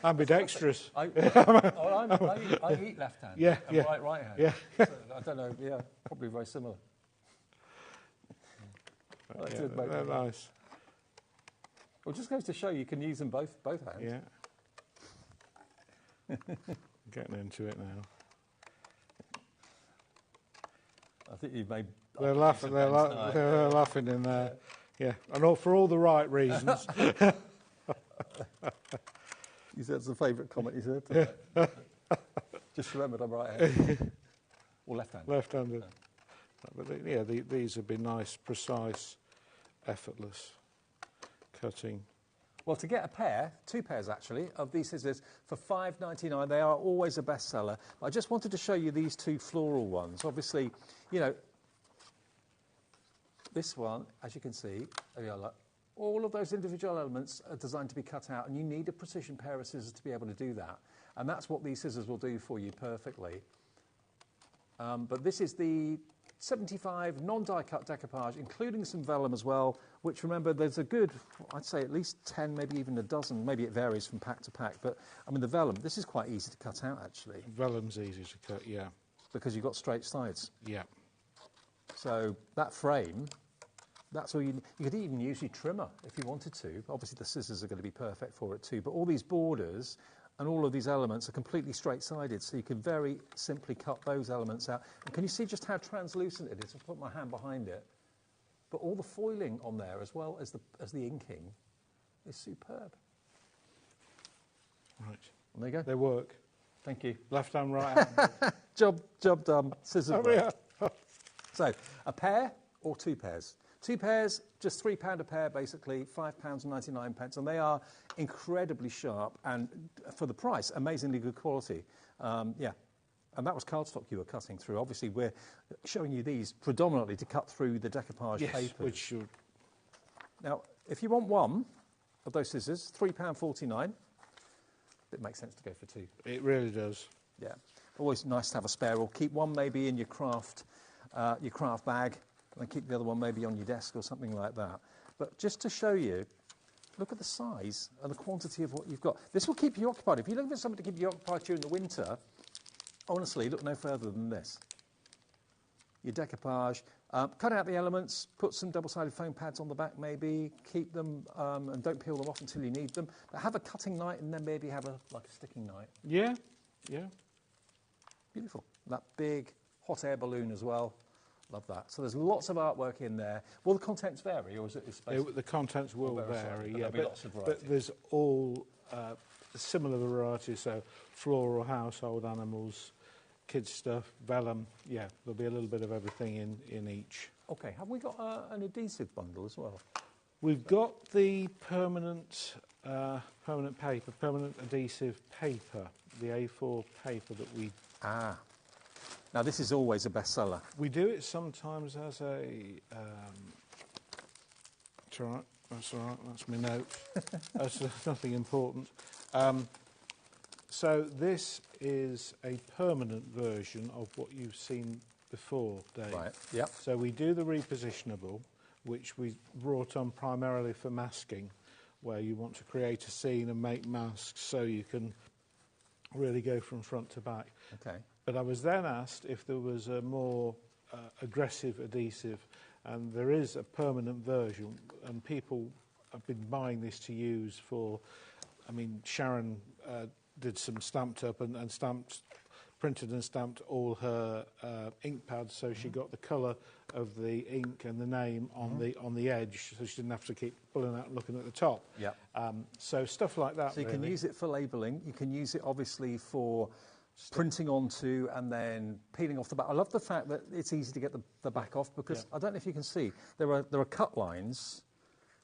Ambidextrous. I eat left-handed. Yeah, and right-handed. Yeah. So I don't know. Yeah, probably very similar. They're nice. Well, it just goes to show you can use them both hands. Yeah. Getting into it now. I think you've made... They're laughing, they're laughing in there. Yeah, and all, for all the right reasons. You said it's a favourite comment you said. Just remembered I'm right-handed. Or left-handed. Left-handed. But yeah, these would be nice, precise, effortless cutting. Well, to get a pair, 2 pairs actually, of these scissors for £5.99, they are always a bestseller. I just wanted to show you these 2 floral ones. Obviously, you know, this one, as you can see, all of those individual elements are designed to be cut out, and you need a precision pair of scissors to be able to do that. And that's what these scissors will do for you perfectly. But this is the 75 non-die cut decoupage, including some vellum as well, which, remember, there's a good, I'd say at least 10, maybe even a dozen. Maybe it varies from pack to pack. But, I mean, the vellum, this is quite easy to cut out, actually. Vellum's easy to cut, yeah. Because you've got straight sides. Yeah. So that frame, that's all you could even use your trimmer if you wanted to. Obviously, the scissors are going to be perfect for it too. But all these borders and all of these elements are completely straight-sided, so you can very simply cut those elements out. And can you see just how translucent it is? I'll put my hand behind it. But all the foiling on there, as well as the inking, is superb. Right. And there you go. They work. Thank you. Left hand, right hand. Job done. Scissors work. Yeah. So, a pair or 2 pairs? 2 pairs, just £3 a pair, basically, £5.99, and they are incredibly sharp and, for the price, amazingly good quality. Yeah, and that was cardstock you were cutting through. Obviously, we're showing you these predominantly to cut through the decoupage paper. Yes, which should... Now, if you want one of those scissors, £3.49. It makes sense to go for 2. It really does. Yeah, always nice to have a spare, or keep one maybe in your craft bag, and keep the other one maybe on your desk or something like that. But just to show you, look at the size and the quantity of what you've got. This will keep you occupied. If you're looking for something to keep you occupied during the winter, honestly, look no further than this. Your decoupage, cut out the elements, put some double-sided foam pads on the back maybe, keep them and don't peel them off until you need them. But have a cutting night and then maybe have a sticking night. Yeah, yeah. Beautiful. That big hot air balloon as well. Love that. So there's lots of artwork in there. Will the contents vary, or is it the contents will vary, yeah. But lots of variety. But there's all similar varieties, so floral, household animals, kids stuff, vellum. Yeah, there'll be a little bit of everything in each. Okay, have we got an adhesive bundle as well? We've got the permanent paper, permanent adhesive paper, the A4 paper that we... Ah. Now, this is always a bestseller. We do it sometimes as a... That's all right, that's my note. That's nothing important. So this is a permanent version of what you've seen before, Dave. Right, yep. So we do the repositionable, which we brought on primarily for masking, where you want to create a scene and make masks so you can really go from front to back. Okay. But I was then asked if there was a more aggressive adhesive, and there is a permanent version, and people have been buying this to use for, I mean, Sharon did some stamped up and printed and stamped all her ink pads, so she got the colour of the ink and the name on the edge, so she didn't have to keep pulling out and looking at the top. Yep. So stuff like that. So you can use it for labelling. You can use it obviously for printing onto and then peeling off the back. I love the fact that it's easy to get the back off, because I don't know if you can see, there are cut lines.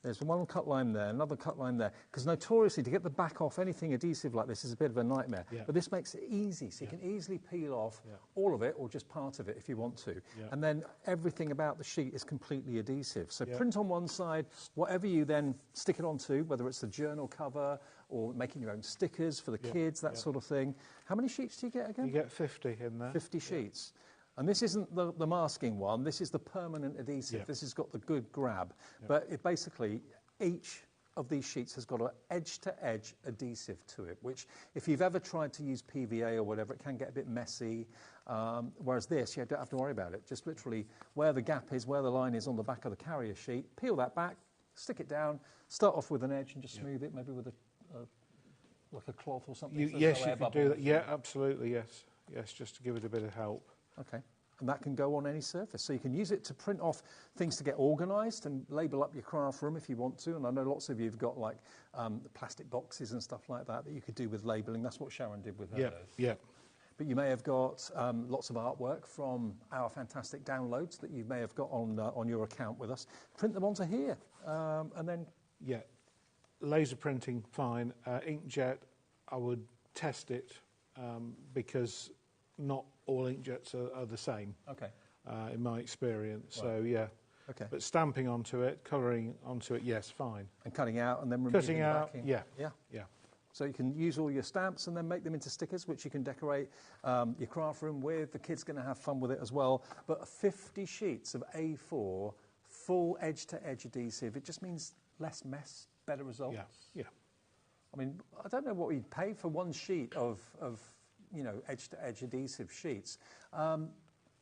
There's one cut line there, another cut line there, because notoriously to get the back off anything adhesive like this is a bit of a nightmare. Yeah. But this makes it easy, so you can easily peel off all of it or just part of it if you want to. Yeah. And then everything about the sheet is completely adhesive. So print on one side, whatever you then stick it onto, whether it's the journal cover or making your own stickers for the kids, that sort of thing. How many sheets do you get again? You get 50 in there. 50 sheets. And this isn't the masking one, this is the permanent adhesive. Yeah. This has got the good grab. Yeah. But it basically, each of these sheets has got an edge-to-edge adhesive to it, which if you've ever tried to use PVA or whatever, it can get a bit messy. Whereas this, you don't have to worry about it. Just literally where the gap is, where the line is on the back of the carrier sheet, peel that back, stick it down, start off with an edge and just smooth it, maybe with like a cloth or something. Yes, you can do that. Yeah, absolutely, yes. Yes, just to give it a bit of help. Okay. and that can go on any surface. So you can use it to print off things to get organised and label up your craft room if you want to. And I know lots of you have got like plastic boxes and stuff like that you could do with labelling. That's what Sharon did with hers. Yeah. But you may have got lots of artwork from our fantastic downloads that you may have got on your account with us. Print them onto here, and then... Yeah, laser printing, fine. Inkjet, I would test it because not all inkjets are the same. Okay. In my experience, Right. So yeah. Okay. But stamping onto it, colouring onto it, yes, fine. And cutting out and then removing Cutting the out, backing. yeah. Yeah. Yeah. So you can use all your stamps and then make them into stickers, which you can decorate your craft room with. The kids are going to have fun with it as well. But 50 sheets of A4, full edge-to-edge adhesive, it just means less mess, better results. Yeah. I mean, I don't know what we'd pay for one sheet of edge-to-edge adhesive sheets.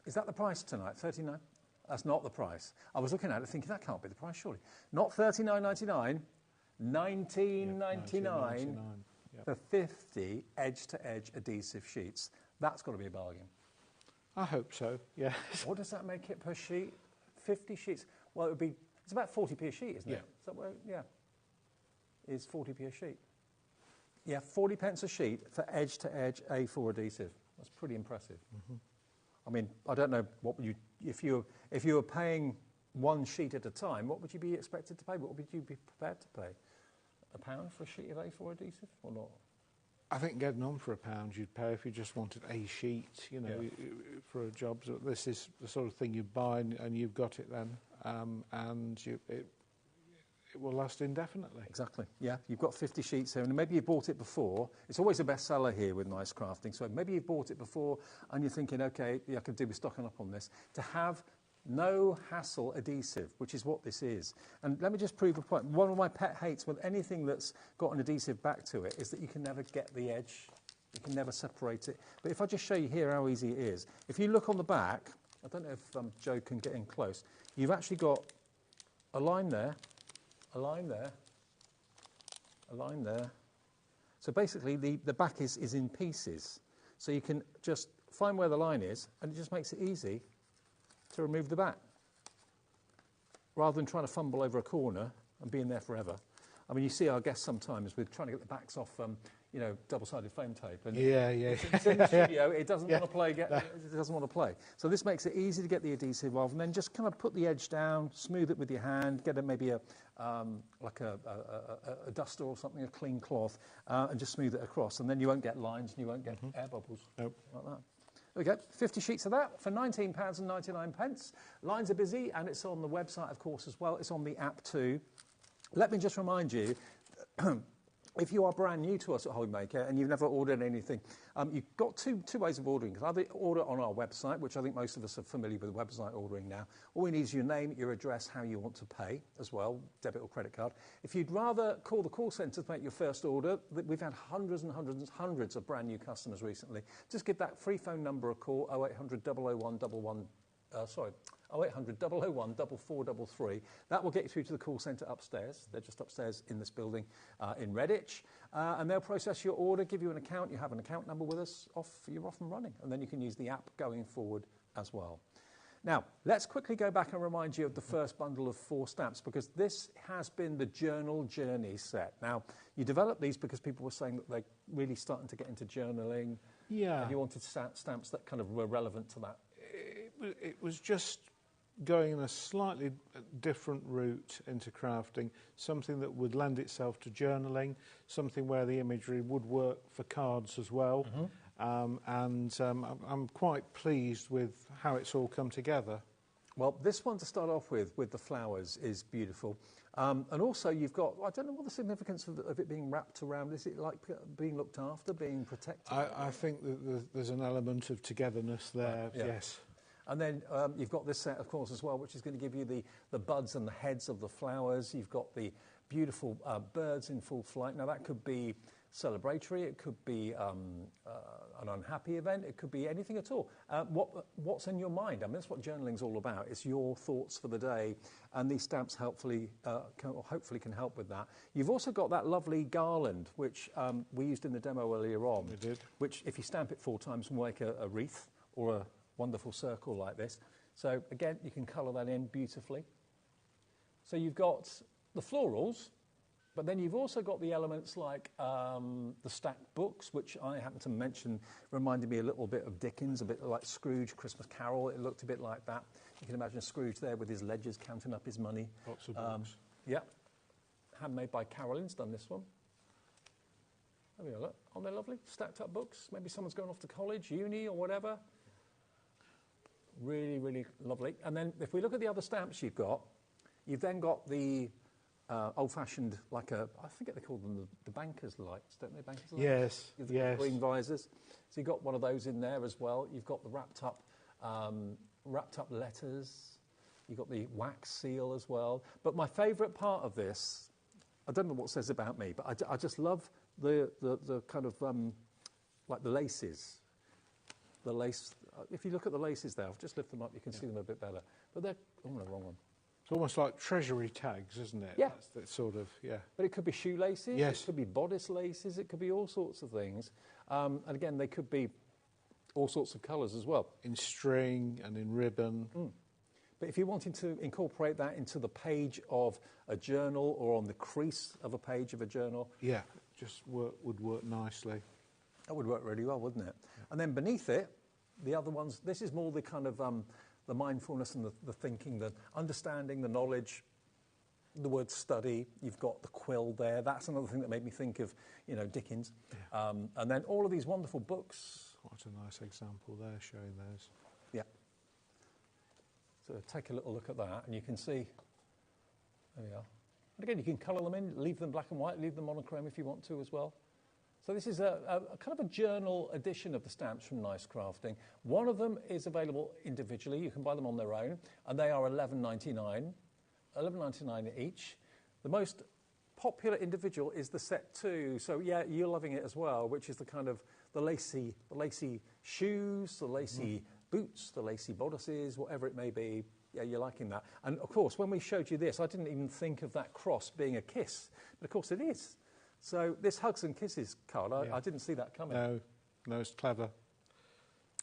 Is that the price tonight, $39? That's not the price. I was looking at it thinking, that can't be the price, surely. Not $39.99. $19.99 for 50 edge-to-edge adhesive sheets. That's got to be a bargain. I hope so, yes. What does that make it per sheet? 50 sheets. Well, it's about 40p a sheet, isn't it? Is that where, is 40p a sheet. Yeah, 40 pence a sheet for edge-to-edge A4 adhesive. That's pretty impressive. Mm-hmm. I mean, I don't know what would you, if you were paying one sheet at a time, what would you be expected to pay? What would you be prepared to pay? £1 for a sheet of A4 adhesive or not? I think getting on for £1 you'd pay if you just wanted a sheet, for a job. So this is the sort of thing you buy and you've got it then, and it will last indefinitely. Exactly, yeah. You've got 50 sheets here, and maybe you bought it before. It's always a bestseller here with Nice Crafting, so maybe you've bought it before and you're thinking, OK, I could do with stocking up on this. To have no hassle adhesive, which is what this is. And let me just prove a point. One of my pet hates with anything that's got an adhesive back to it is that you can never get the edge. You can never separate it. But if I just show you here how easy it is. If you look on the back, I don't know if Joe can get in close, you've actually got a line there, a line there, a line there. So basically the back is in pieces. So you can just find where the line is, and it just makes it easy to remove the back, rather than trying to fumble over a corner and be in there forever. I mean, you see our guests sometimes with trying to get the backs off, double-sided flame tape. And it's in the studio, it doesn't want to play. It doesn't want to play. So this makes it easy to get the adhesive off, and then just kind of put the edge down, smooth it with your hand, get maybe a duster or something, a clean cloth, and just smooth it across, and then you won't get lines and you won't get air bubbles like that. There we go, 50 sheets of that for £19.99. Lines are busy, and it's on the website, of course, as well. It's on the app too. Let me just remind you, if you are brand new to us at HobbyMaker and you've never ordered anything, you've got two ways of ordering. You can either order on our website, which I think most of us are familiar with website ordering now. All we need is your name, your address, how you want to pay as well, debit or credit card. If you'd rather call the call centre to make your first order, we've had hundreds and hundreds and hundreds of brand new customers recently. Just give that free phone number a call, 0800 001 0800 001 4433. That will get you through to the call centre upstairs. They're just upstairs in this building in Redditch. And they'll process your order, give you an account. You have an account number with us, you're off and running. And then you can use the app going forward as well. Now, let's quickly go back and remind you of the first bundle of 4 stamps, because this has been the Journal Journey set. Now, you developed these because people were saying that they're really starting to get into journaling. Yeah. And you wanted stamps that kind of were relevant to that. It was just going in a slightly different route into crafting, something that would lend itself to journaling, something where the imagery would work for cards as well. I'm quite pleased with how it's all come together. Well, this one to start off with the flowers, is beautiful. And also you've got, I don't know what the significance of it being wrapped around. Is it like being looked after, being protected? I think that there's an element of togetherness there, yes. And then you've got this set, of course, as well, which is going to give you the buds and the heads of the flowers. You've got the beautiful birds in full flight. Now, that could be celebratory. It could be an unhappy event. It could be anything at all. What's in your mind? I mean, that's what journaling's all about. It's your thoughts for the day, and these stamps hopefully can help with that. You've also got that lovely garland, which we used in the demo earlier on. We did. Which, if you stamp it 4 times, will make a wreath or wonderful circle like this. So again, you can colour that in beautifully. So you've got the florals, but then you've also got the elements like the stacked books, which I happen to mention reminded me a little bit of Dickens, a bit like Scrooge, Christmas Carol. It looked a bit like that. You can imagine Scrooge there with his ledgers counting up his money. Lots of books. Yeah. Handmade by Carolyn's done this one. There we go, look. Aren't they lovely? Stacked up books. Maybe someone's going off to college, uni or whatever. Really, really lovely. And then if we look at the other stamps you've then got the old-fashioned, I think they call them the banker's lights, don't they? Banker's lights? Yes, The yes. green visors. So you've got one of those in there as well. You've got the wrapped up letters. You've got the wax seal as well. But my favourite part of this, I don't know what it says about me, but I just love the kind of, like the laces. The lace, if you look at the laces there, I'll just lift them up, you can see them a bit better. But they're, oh no, wrong one. It's almost like treasury tags, isn't it? Yeah. That's that sort of, yeah. But it could be shoelaces, yes. It could be bodice laces, it could be all sorts of things. And again, they could be all sorts of colours as well. In string and in ribbon. Mm. But if you're wanting to incorporate that into the page of a journal or on the crease of a page of a journal. Yeah, just would work nicely. That would work really well, wouldn't it? Yeah. And then beneath it, the other ones, this is more the kind of the mindfulness and the thinking, the understanding, the knowledge, the word study. You've got the quill there. That's another thing that made me think of, Dickens. Yeah. And then all of these wonderful books. Quite a nice example there, showing those. Yeah. So take a little look at that, and you can see, there we are. And again, you can colour them in, leave them black and white, leave them monochrome if you want to as well. So this is a kind of a journal edition of the stamps from Nice Crafting. One of them is available individually. You can buy them on their own, and they are $11.99 each. The most popular individual is the set 2. So yeah, you're loving it as well, which is the kind of the lacy shoes, the lacy boots, the lacy bodices, whatever it may be. Yeah, you're liking that. And of course, when we showed you this, I didn't even think of that cross being a kiss, but of course it is. So this Hugs and Kisses card, I didn't see that coming. No, it's clever.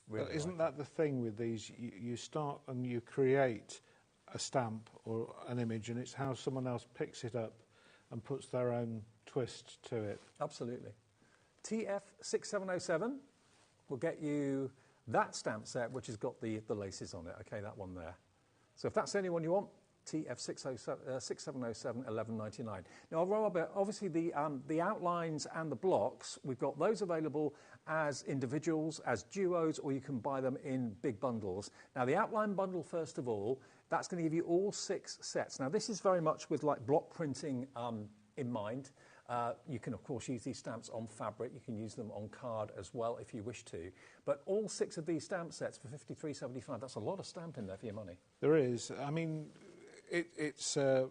Really isn't that the thing with these? You start and you create a stamp or an image, and it's how someone else picks it up and puts their own twist to it. Absolutely. TF6707 will get you that stamp set, which has got the laces on it. Okay, that one there. So if that's the only one you want, TF6707, $11.99. Now, Robert, obviously the outlines and the blocks, we've got those available as individuals, as duos, or you can buy them in big bundles. Now, the outline bundle, first of all, that's going to give you all 6 sets. Now, this is very much with like block printing in mind. You can, of course, use these stamps on fabric. You can use them on card as well if you wish to. But all 6 of these stamp sets for $53.75, that's a lot of stamp in there for your money. There is. I mean, it's a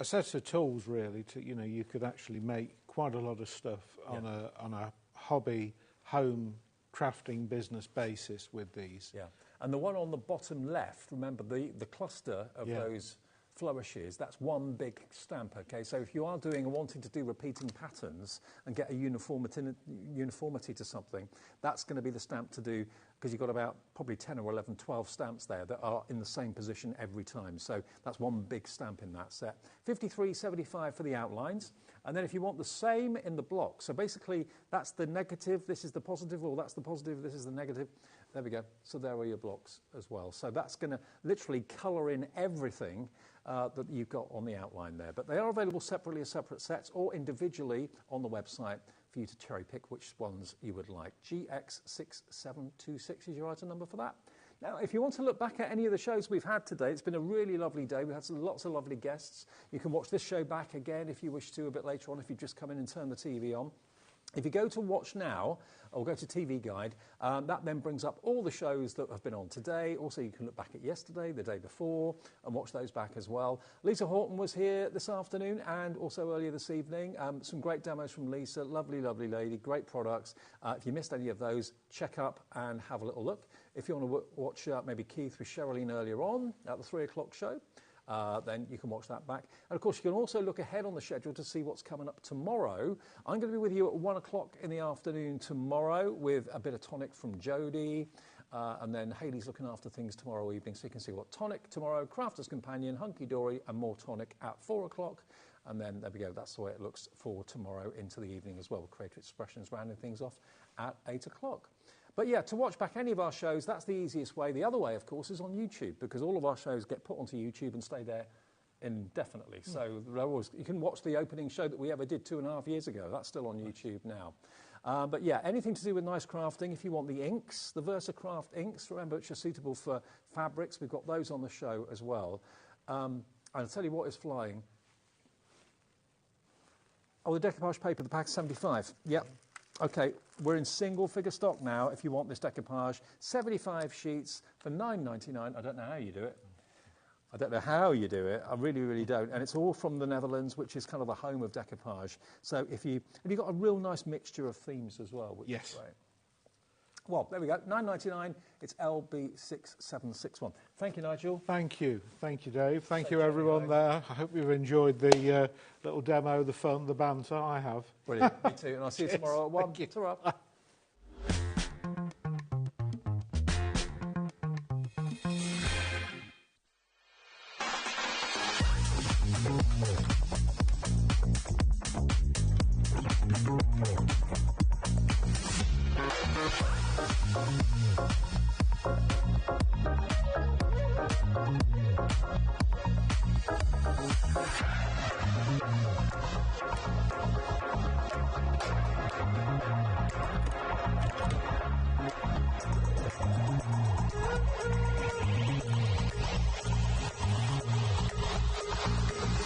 set of tools, really. You could actually make quite a lot of stuff on a hobby, home crafting business basis with these. Yeah. And the one on the bottom left, remember, the cluster of those flourishes, that's one big stamp, okay? So if you are wanting to do repeating patterns and get a uniformity to something, that's going to be the stamp to do, because you've got about probably 10 or 11, 12 stamps there that are in the same position every time. So that's one big stamp in that set. $53.75 for the outlines. And then if you want the same in the block, so basically that's the negative, this is the positive, or that's the positive, this is the negative. There we go. So there are your blocks as well. So that's going to literally colour in everything that you've got on the outline there. But they are available separately as separate sets or individually on the website for you to cherry pick which ones you would like. GX6726 is your item number for that. Now, if you want to look back at any of the shows we've had today, it's been a really lovely day. We've had lots of lovely guests. You can watch this show back again if you wish to a bit later on, if you just come in and turn the TV on. If you go to Watch Now, or go to TV Guide, that then brings up all the shows that have been on today. Also, you can look back at yesterday, the day before, and watch those back as well. Lisa Horton was here this afternoon and also earlier this evening. Some great demos from Lisa. Lovely, lovely lady. Great products. If you missed any of those, check up and have a little look. If you want to watch maybe Keith with Sherilyn earlier on at the 3 o'clock show, then you can watch that back. And of course, you can also look ahead on the schedule to see what's coming up tomorrow. I'm going to be with you at 1 o'clock in the afternoon tomorrow with a bit of tonic from Jodie. And then Hayley's looking after things tomorrow evening, so you can see what tonic tomorrow, Crafter's Companion, Hunky Dory, and more tonic at 4 o'clock. And then there we go, that's the way it looks for tomorrow into the evening as well. Creative Expressions rounding things off at 8 o'clock. But yeah, to watch back any of our shows, that's the easiest way. The other way, of course, is on YouTube, because all of our shows get put onto YouTube and stay there indefinitely. So you can watch the opening show that we ever did 2.5 years ago. That's still on YouTube now. But yeah, anything to do with nice crafting, if you want the inks, the VersaCraft inks, remember, which are suitable for fabrics, we've got those on the show as well. I'll tell you what is flying. Oh, the decoupage paper, the pack 75. Yep. Okay, we're in single figure stock now if you want this decoupage. 75 sheets for $9.99. I don't know how you do it. I don't know how you do it. I really, really don't. And it's all from the Netherlands, which is kind of the home of decoupage. So if you've got a real nice mixture of themes as well, which is great. Well, there we go. $9.99. It's LB6761. Thank you, Nigel. Thank you. Thank you, Dave. Thank you, everyone there. I hope you've enjoyed the little demo, the fun, the banter. I have. Brilliant. Me too. And I'll see you tomorrow at 1. Thank you. Ta-ra.